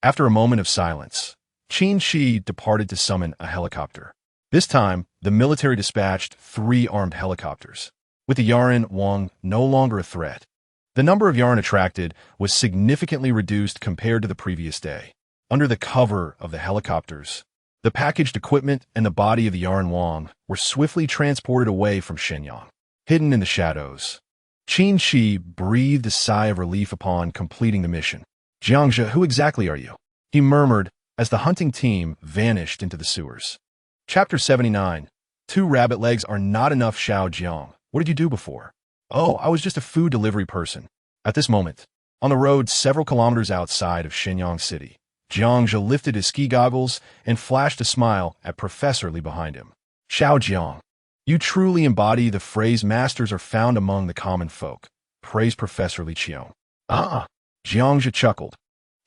After a moment of silence, Qin Shi departed to summon a helicopter. This time, the military dispatched 3 armed helicopters, with the Heraldng no longer a threat. The number of Yaren attracted was significantly reduced compared to the previous day. Under the cover of the helicopters, the packaged equipment and the body of the Heraldng were swiftly transported away from Shenyang. Hidden in the shadows, Qin Shi breathed a sigh of relief upon completing the mission. Jiangzhe, who exactly are you? He murmured as the hunting team vanished into the sewers. Chapter 79. 2 rabbit legs are not enough. Xiao Jiang. What did you do before? Oh, I was just a food delivery person. At this moment, on the road several kilometers outside of Shenyang City, Jiangzhe lifted his ski goggles and flashed a smile at Professor Li behind him. Xiao Jiang, you truly embody the phrase masters are found among the common folk, praised Professor Li Qiong. Jiangzhe chuckled,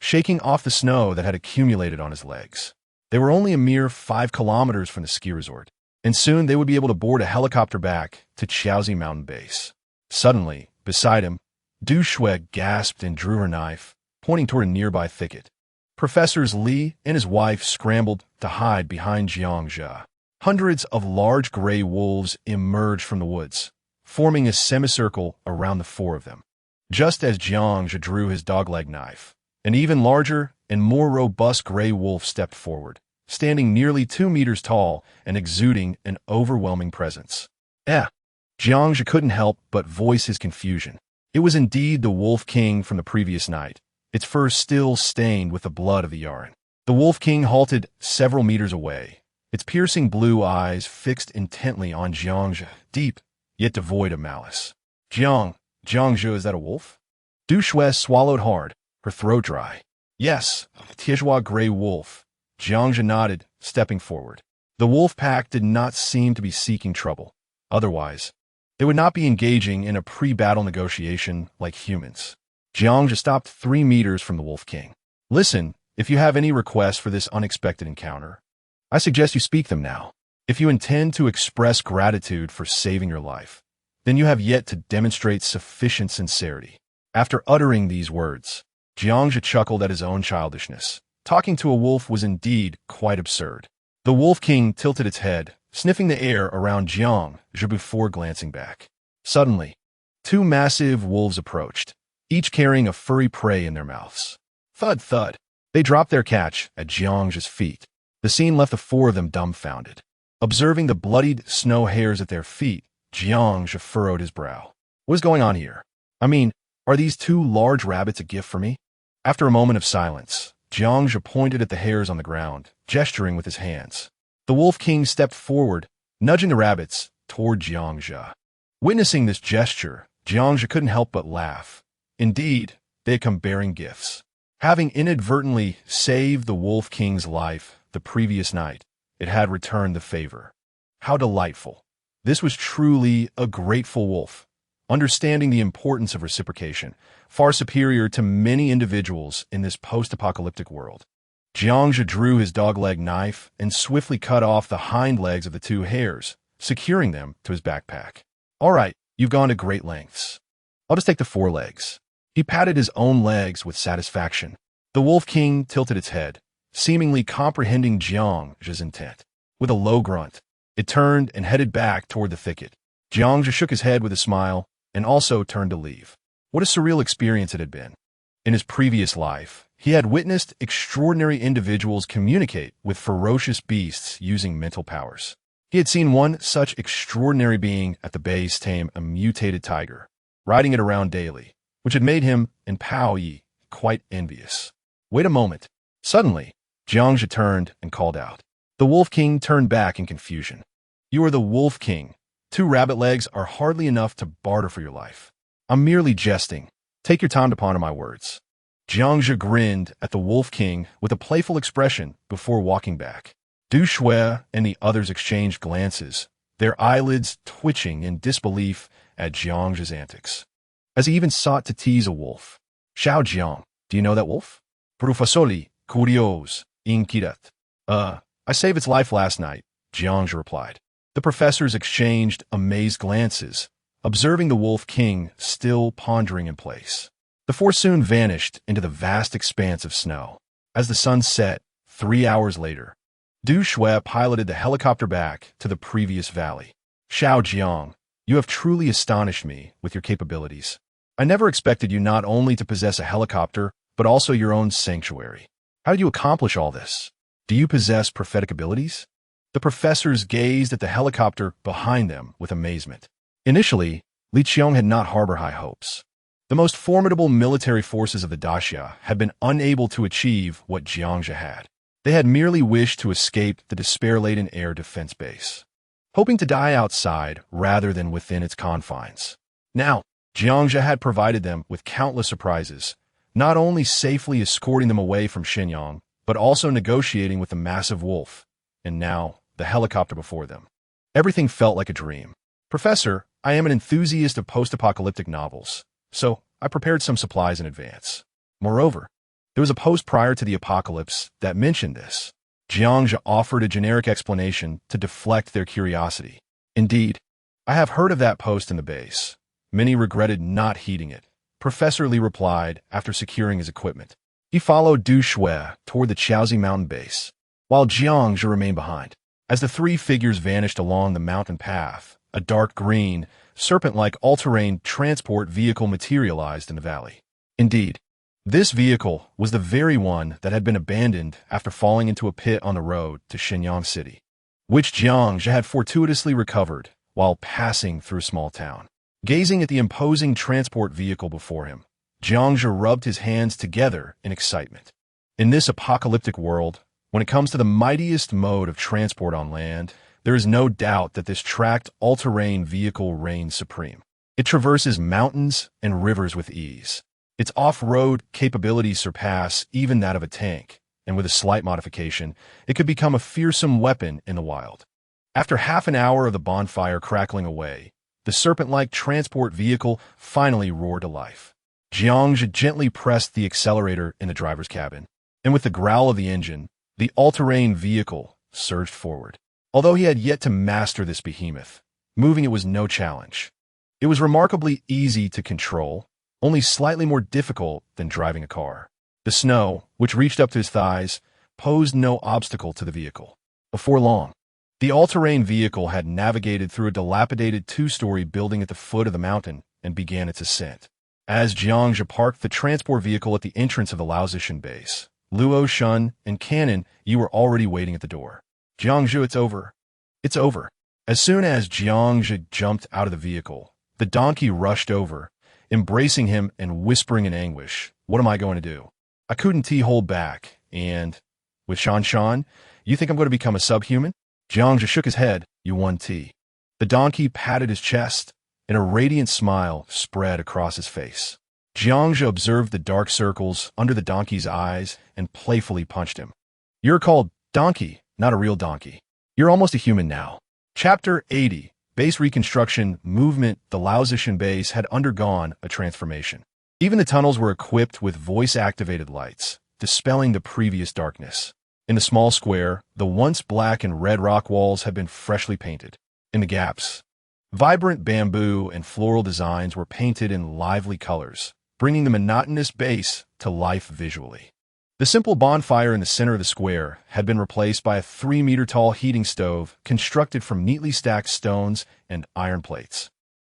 shaking off the snow that had accumulated on his legs. They were only a mere 5 kilometers from the ski resort, and soon they would be able to board a helicopter back to Chaozi Mountain Base. Suddenly, beside him, Du Shui gasped and drew her knife, pointing toward a nearby thicket. Professors Li and his wife scrambled to hide behind Jiangzhe. Hundreds of large gray wolves emerged from the woods, forming a semicircle around the 4 of them. Just as Jiangzhe drew his dogleg knife, an even larger and more robust gray wolf stepped forward, standing nearly 2 meters tall and exuding an overwhelming presence. Jiangzhe couldn't help but voice his confusion. It was indeed the Wolf King from the previous night, its fur still stained with the blood of the Yaren. The Wolf King halted several meters away, its piercing blue eyes fixed intently on Jiangzhe, deep, yet devoid of malice. Jiangzhe, is that a wolf? Du Shui swallowed hard, her throat dry. Yes, a Tiezhua gray wolf. Jiangzhe nodded, stepping forward. The wolf pack did not seem to be seeking trouble. Otherwise, they would not be engaging in a pre-battle negotiation like humans. Jiangzhe stopped 3 meters from the Wolf King. Listen, if you have any requests for this unexpected encounter, I suggest you speak them now. If you intend to express gratitude for saving your life, then you have yet to demonstrate sufficient sincerity. After uttering these words, Jiangzhe chuckled at his own childishness. Talking to a wolf was indeed quite absurd. The Wolf King tilted its head, sniffing the air around Jiang before glancing back. Suddenly, two massive wolves approached, each carrying a furry prey in their mouths. Thud, thud. They dropped their catch at Jiang's feet. The scene left the four of them dumbfounded. Observing the bloodied snow hairs at their feet, Jiang furrowed his brow. What is going on here? I mean, are these two large rabbits a gift for me? After a moment of silence, Jiang pointed at the hairs on the ground, gesturing with his hands. The Wolf King stepped forward, nudging the rabbits toward Jiang. Witnessing this gesture, Jiang couldn't help but laugh. Indeed, they had come bearing gifts. Having inadvertently saved the Wolf King's life the previous night, it had returned the favor. How delightful. This was truly a grateful wolf, understanding the importance of reciprocation, far superior to many individuals in this post-apocalyptic world. Jiang drew his dog-leg knife and swiftly cut off the hind legs of the two hares, securing them to his backpack. All right, you've gone to great lengths. I'll just take the forelegs. He patted his own legs with satisfaction. The Wolf King tilted its head, seemingly comprehending Jiang's intent. With a low grunt, it turned and headed back toward the thicket. Jiang shook his head with a smile and also turned to leave. What a surreal experience it had been. In his previous life, he had witnessed extraordinary individuals communicate with ferocious beasts using mental powers. He had seen one such extraordinary being at the base tame a mutated tiger, riding it around daily, which had made him and Pao Yi quite envious. Wait a moment. Suddenly, Jiang turned and called out. The Wolf King turned back in confusion. You are the Wolf King. 2 rabbit legs are hardly enough to barter for your life. I'm merely jesting. Take your time to ponder my words. Jiang grinned at the Wolf King with a playful expression before walking back. Du Shui and the others exchanged glances, their eyelids twitching in disbelief at Jiang's antics. As he even sought to tease a wolf. Xiao Jiang, do you know that wolf? Professori, curios, inquirat. I saved its life last night, Jiang replied. The professors exchanged amazed glances, observing the Wolf King still pondering in place. The four soon vanished into the vast expanse of snow. As the sun set, 3 hours later, Du Shui piloted the helicopter back to the previous valley. Xiao Jiang, you have truly astonished me with your capabilities. I never expected you not only to possess a helicopter, but also your own sanctuary. How did you accomplish all this? Do you possess prophetic abilities? The professors gazed at the helicopter behind them with amazement. Initially, Li Qiong had not harbored high hopes. The most formidable military forces of the Daxia had been unable to achieve what Jiangxia had. They had merely wished to escape the despair-laden air defense base, hoping to die outside rather than within its confines. Now, Jiangxia had provided them with countless surprises, not only safely escorting them away from Shenyang, but also negotiating with the massive wolf, and now the helicopter before them. Everything felt like a dream. Professor, I am an enthusiast of post-apocalyptic novels, so I prepared some supplies in advance. Moreover, there was a post prior to the apocalypse that mentioned this. Jiangxia offered a generic explanation to deflect their curiosity. Indeed, I have heard of that post in the base. Many regretted not heeding it. Professor Li replied after securing his equipment. He followed Du Shui toward the Chaozi mountain base, while Jiangxia remained behind. As the 3 figures vanished along the mountain path, a dark green, serpent-like all-terrain transport vehicle materialized in the valley. Indeed, this vehicle was the very one that had been abandoned after falling into a pit on the road to Shenyang City, which Jiangxia had fortuitously recovered while passing through a small town. Gazing at the imposing transport vehicle before him, Jiangxia rubbed his hands together in excitement. In this apocalyptic world, when it comes to the mightiest mode of transport on land, there is no doubt that this tracked all-terrain vehicle reigns supreme. It traverses mountains and rivers with ease. Its off-road capabilities surpass even that of a tank, and with a slight modification, it could become a fearsome weapon in the wild. After half an hour of the bonfire crackling away, the serpent-like transport vehicle finally roared to life. Jiangxia gently pressed the accelerator in the driver's cabin, and with the growl of the engine, the all-terrain vehicle surged forward. Although he had yet to master this behemoth, moving it was no challenge. It was remarkably easy to control, only slightly more difficult than driving a car. The snow, which reached up to his thighs, posed no obstacle to the vehicle. Before long, the all-terrain vehicle had navigated through a dilapidated two-story building at the foot of the mountain and began its ascent. As Jiangzhe parked the transport vehicle at the entrance of the Laozishan base, Luo, Shun, and Cannon, you were already waiting at the door. Jiangzhe, it's over. It's over. As soon as Jiangzhe jumped out of the vehicle, the donkey rushed over, embracing him and whispering in anguish, "What am I going to do? I couldn't hold back, and with Shan, you think I'm going to become a subhuman?" Jiangzhe shook his head. "You won T." The donkey patted his chest, and a radiant smile spread across his face. Jiangzhe observed the dark circles under the donkey's eyes and playfully punched him. "You're called Donkey, not a real donkey. You're almost a human now." Chapter 80. Base Reconstruction Movement. The Laozishan base had undergone a transformation. Even the tunnels were equipped with voice-activated lights, dispelling the previous darkness. In the small square, the once black and red rock walls had been freshly painted. In the gaps, vibrant bamboo and floral designs were painted in lively colors, bringing the monotonous base to life visually. The simple bonfire in the center of the square had been replaced by a 3-meter-tall heating stove constructed from neatly stacked stones and iron plates.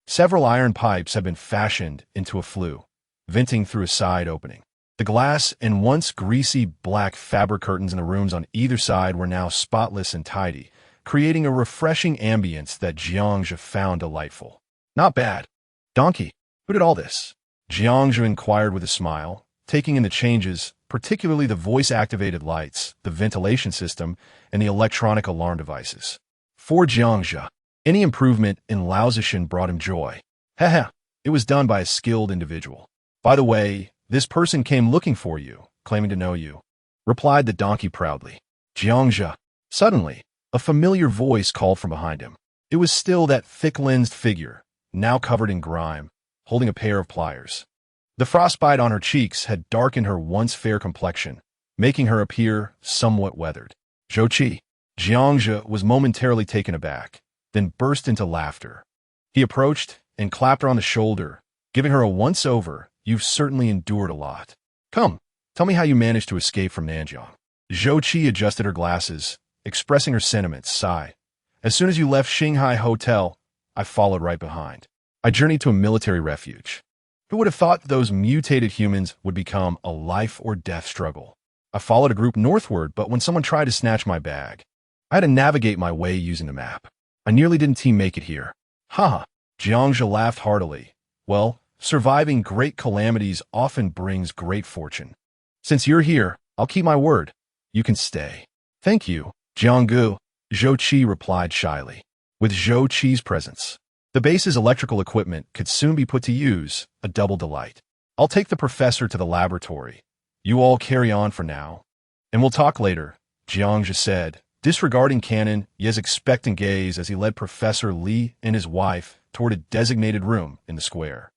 Several iron pipes had been fashioned into a flue, venting through a side opening. The glass and once greasy black fabric curtains in the rooms on either side were now spotless and tidy, creating a refreshing ambience that Jiangzhe found delightful. "Not bad. Donkey, who did all this?" Jiangzhe inquired with a smile, taking in the changes, particularly the voice-activated lights, the ventilation system, and the electronic alarm devices. For Jiangzhe, any improvement in Laozishan brought him joy. "Heh, it was done by a skilled individual. By the way, this person came looking for you, claiming to know you," replied the donkey proudly. Jiangzhe. Suddenly, a familiar voice called from behind him. It was still that thick-lensed figure, now covered in grime, holding a pair of pliers. The frostbite on her cheeks had darkened her once fair complexion, making her appear somewhat weathered. "Zhou." Jiangzhe was momentarily taken aback, then burst into laughter. He approached and clapped her on the shoulder, giving her a once-over, "You've certainly endured a lot. Come, tell me how you managed to escape from Nanjiang." Zhou adjusted her glasses, expressing her sentiments, sigh. "As soon as you left Shanghai Hotel, I followed right behind. I journeyed to a military refuge. Who would have thought those mutated humans would become a life-or-death struggle? I followed a group northward, but when someone tried to snatch my bag, I had to navigate my way using the map. I nearly didn't make it here." "Haha." Jiangzhe laughed heartily. "Well, surviving great calamities often brings great fortune. Since you're here, I'll keep my word. You can stay." "Thank you, Jianggu," Zhou replied shyly. With Zhou's presence, the base's electrical equipment could soon be put to use, a double delight. "I'll take the professor to the laboratory. You all carry on for now, and we'll talk later," Jiangzhe said, disregarding Cannon Ye's expectant gaze as he led Professor Li and his wife toward a designated room in the square,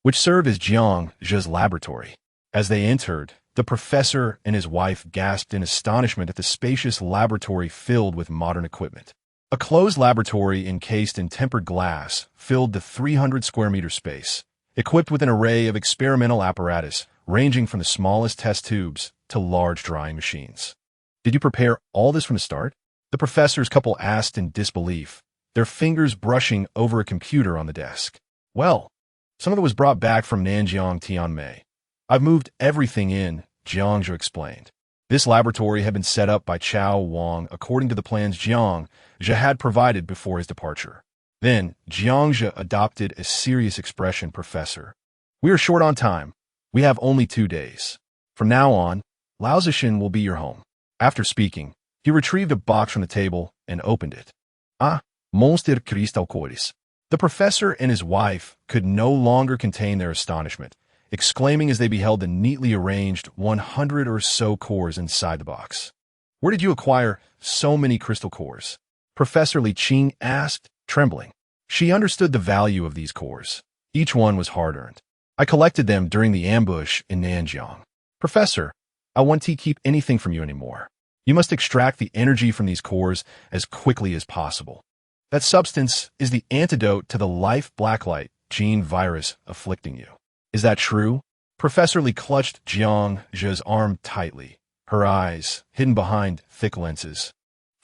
which served as Jiangzhe's laboratory. As they entered, the professor and his wife gasped in astonishment at the spacious laboratory filled with modern equipment. A closed laboratory encased in tempered glass filled the 300-square-meter space, equipped with an array of experimental apparatus ranging from the smallest test tubes to large drying machines. "Did you prepare all this from the start?" the professor's couple asked in disbelief, their fingers brushing over a computer on the desk. "Well, some of it was brought back from Nanjiang Tianmei. I've moved everything in," Jiangzhe explained. This laboratory had been set up by Chao Wang according to the plans Jiangzhe had provided before his departure. Then, Jiangzhe adopted a serious expression. "Professor, we are short on time. We have only 2 days. From now on, Laozishan will be your home." After speaking, he retrieved a box from the table and opened it. "Ah, Monster Crystal Cores." The professor and his wife could no longer contain their astonishment, exclaiming as they beheld the neatly arranged 100 or so cores inside the box. "Where did you acquire so many crystal cores?" Professor Li Qing asked, trembling. She understood the value of these cores. Each one was hard-earned. "I collected them during the ambush in Nanjiang." "Professor, I won't keep anything from you anymore. You must extract the energy from these cores as quickly as possible. That substance is the antidote to the life blacklight gene virus afflicting you." "Is that true?" Professor Li clutched Jiangzhe's arm tightly, her eyes hidden behind thick lenses.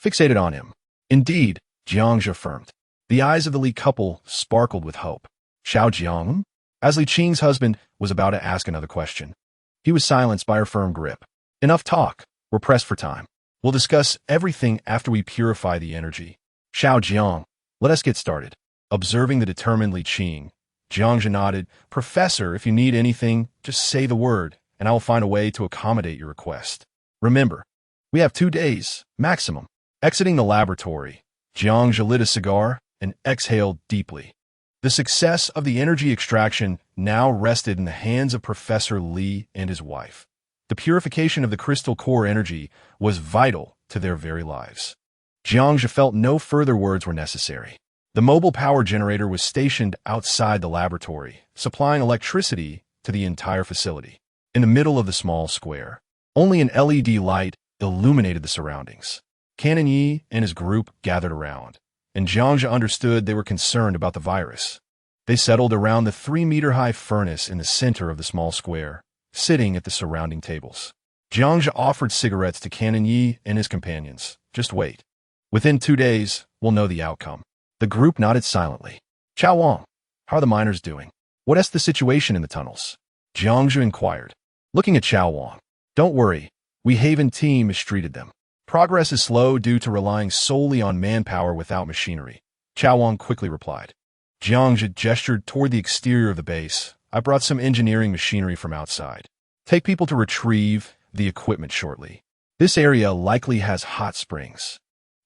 fixated on him. Indeed, Jiangzhe affirmed. The eyes of the Li couple sparkled with hope. Xiao Jiang? As Li Qing's husband was about to ask another question, he was silenced by her firm grip. Enough talk. We're pressed for time. We'll discuss everything after we purify the energy. Xiao Jiang, let us get started. Observing the determined Li Qing, Jiangzhe nodded. Professor, if you need anything, just say the word, and I will find a way to accommodate your request. Remember, we have 2 days, maximum. Exiting the laboratory, Jiangzhe lit a cigar and exhaled deeply. The success of the energy extraction now rested in the hands of Professor Li and his wife. The purification of the crystal core energy was vital to their very lives. Jiangzhe felt no further words were necessary. The mobile power generator was stationed outside the laboratory, supplying electricity to the entire facility. In the middle of the small square, only an LED light illuminated the surroundings. Canon Yi and his group gathered around, and Jiangzhe understood they were concerned about the virus. They settled around the 3-meter-high furnace in the center of the small square, sitting at the surrounding tables. Jiangzhe offered cigarettes to Canon Yi and his companions. Just wait. Within 2 days, we'll know the outcome. The group nodded silently. Chao Wang, how are the miners doing? What's the situation in the tunnels? Jiangzhe inquired. Looking at Chao Wang. Don't worry, we Haven team mistreated them. Progress is slow due to relying solely on manpower without machinery. Chao Wang quickly replied. Jiangzhe gestured toward the exterior of the base. I brought some engineering machinery from outside. Take people to retrieve the equipment shortly. This area likely has hot springs.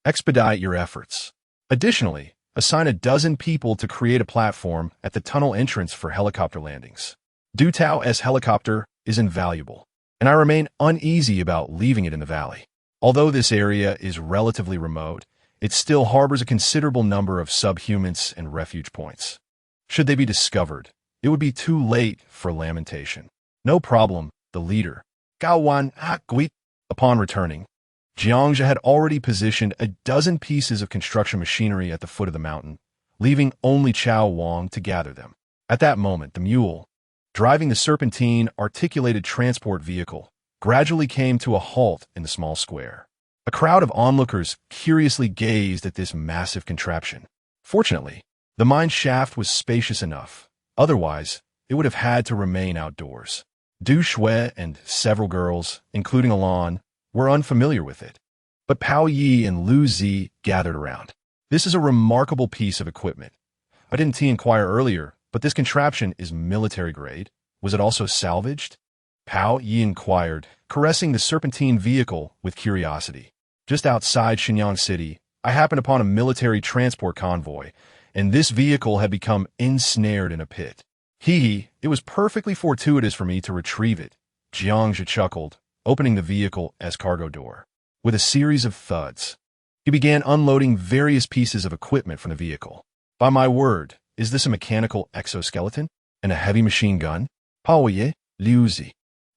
Expedite your efforts. Additionally, assign 12 people to create a platform at the tunnel entrance for helicopter landings. Du Tao's helicopter is invaluable, and I remain uneasy about leaving it in the valley. Although this area is relatively remote, it still harbors a considerable number of subhumans and refuge points. Should they be discovered, it would be too late for lamentation. No problem, the leader. Gao Wan Gui. Upon returning, Jiangzhe had already positioned 12 pieces of construction machinery at the foot of the mountain, leaving only Chao Wang to gather them. At that moment, the mule, driving the serpentine articulated transport vehicle, gradually came to a halt in the small square. A crowd of onlookers curiously gazed at this massive contraption. Fortunately, the mine shaft was spacious enough. Otherwise, it would have had to remain outdoors. Du Shui and several girls, including Alan, were unfamiliar with it. But Pao Yi and Lu Zi gathered around. This is a remarkable piece of equipment. I didn't inquire earlier, but this contraption is military grade. Was it also salvaged? Pao Yi inquired, caressing the serpentine vehicle with curiosity. Just outside Shenyang City, I happened upon a military transport convoy, and this vehicle had become ensnared in a pit. It was perfectly fortuitous for me to retrieve it. Jiangzhe chuckled, opening the vehicle as cargo door. With a series of thuds, he began unloading various pieces of equipment from the vehicle. By my word, is this a mechanical exoskeleton? And a heavy machine gun? Paoye, Liu Zi.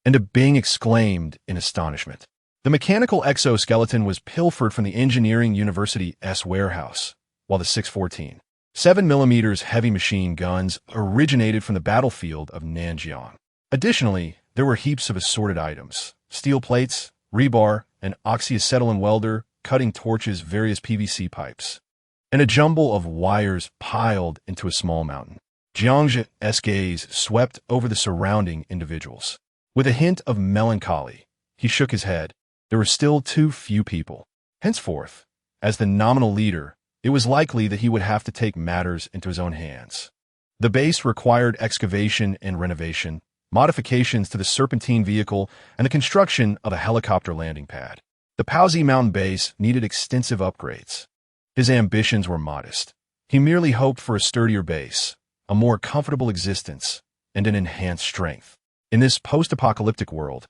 And a Bing exclaimed in astonishment. The mechanical exoskeleton was pilfered from the Engineering University's warehouse, while the 614, 7mm heavy machine guns originated from the battlefield of Nanjiang. Additionally, there were heaps of assorted items, steel plates, rebar, an oxyacetylene welder, cutting torches, various PVC pipes, and a jumble of wires piled into a small mountain. Jiangzhe's gaze swept over the surrounding individuals. With a hint of melancholy, he shook his head. There were still too few people. Henceforth, as the nominal leader, it was likely that he would have to take matters into his own hands. The base required excavation and renovation, modifications to the serpentine vehicle, and the construction of a helicopter landing pad. The Paozi Mountain base needed extensive upgrades. His ambitions were modest. He merely hoped for a sturdier base, a more comfortable existence, and an enhanced strength. In this post-apocalyptic world,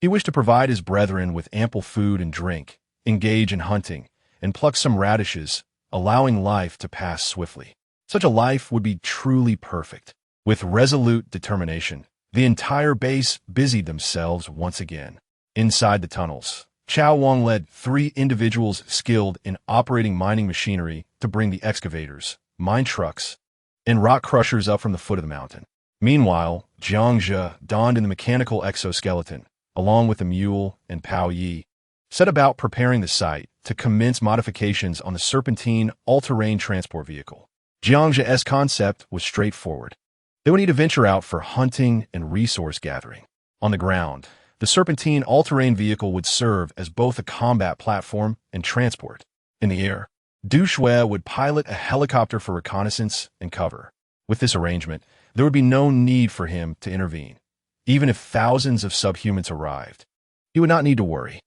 he wished to provide his brethren with ample food and drink, engage in hunting, and pluck some radishes, allowing life to pass swiftly. Such a life would be truly perfect. With resolute determination, the entire base busied themselves once again. Inside the tunnels, Chao Wang led 3 individuals skilled in operating mining machinery to bring the excavators, mine trucks, and rock crushers up from the foot of the mountain. Meanwhile, Jiangzhe donned in the mechanical exoskeleton, along with the mule and Pao Yi, set about preparing the site to commence modifications on the Serpentine all-terrain transport vehicle. Jiangja's concept was straightforward. They would need to venture out for hunting and resource gathering. On the ground, the Serpentine all-terrain vehicle would serve as both a combat platform and transport. In the air, Du Shui would pilot a helicopter for reconnaissance and cover. With this arrangement, there would be no need for him to intervene. Even if thousands of subhumans arrived, he would not need to worry.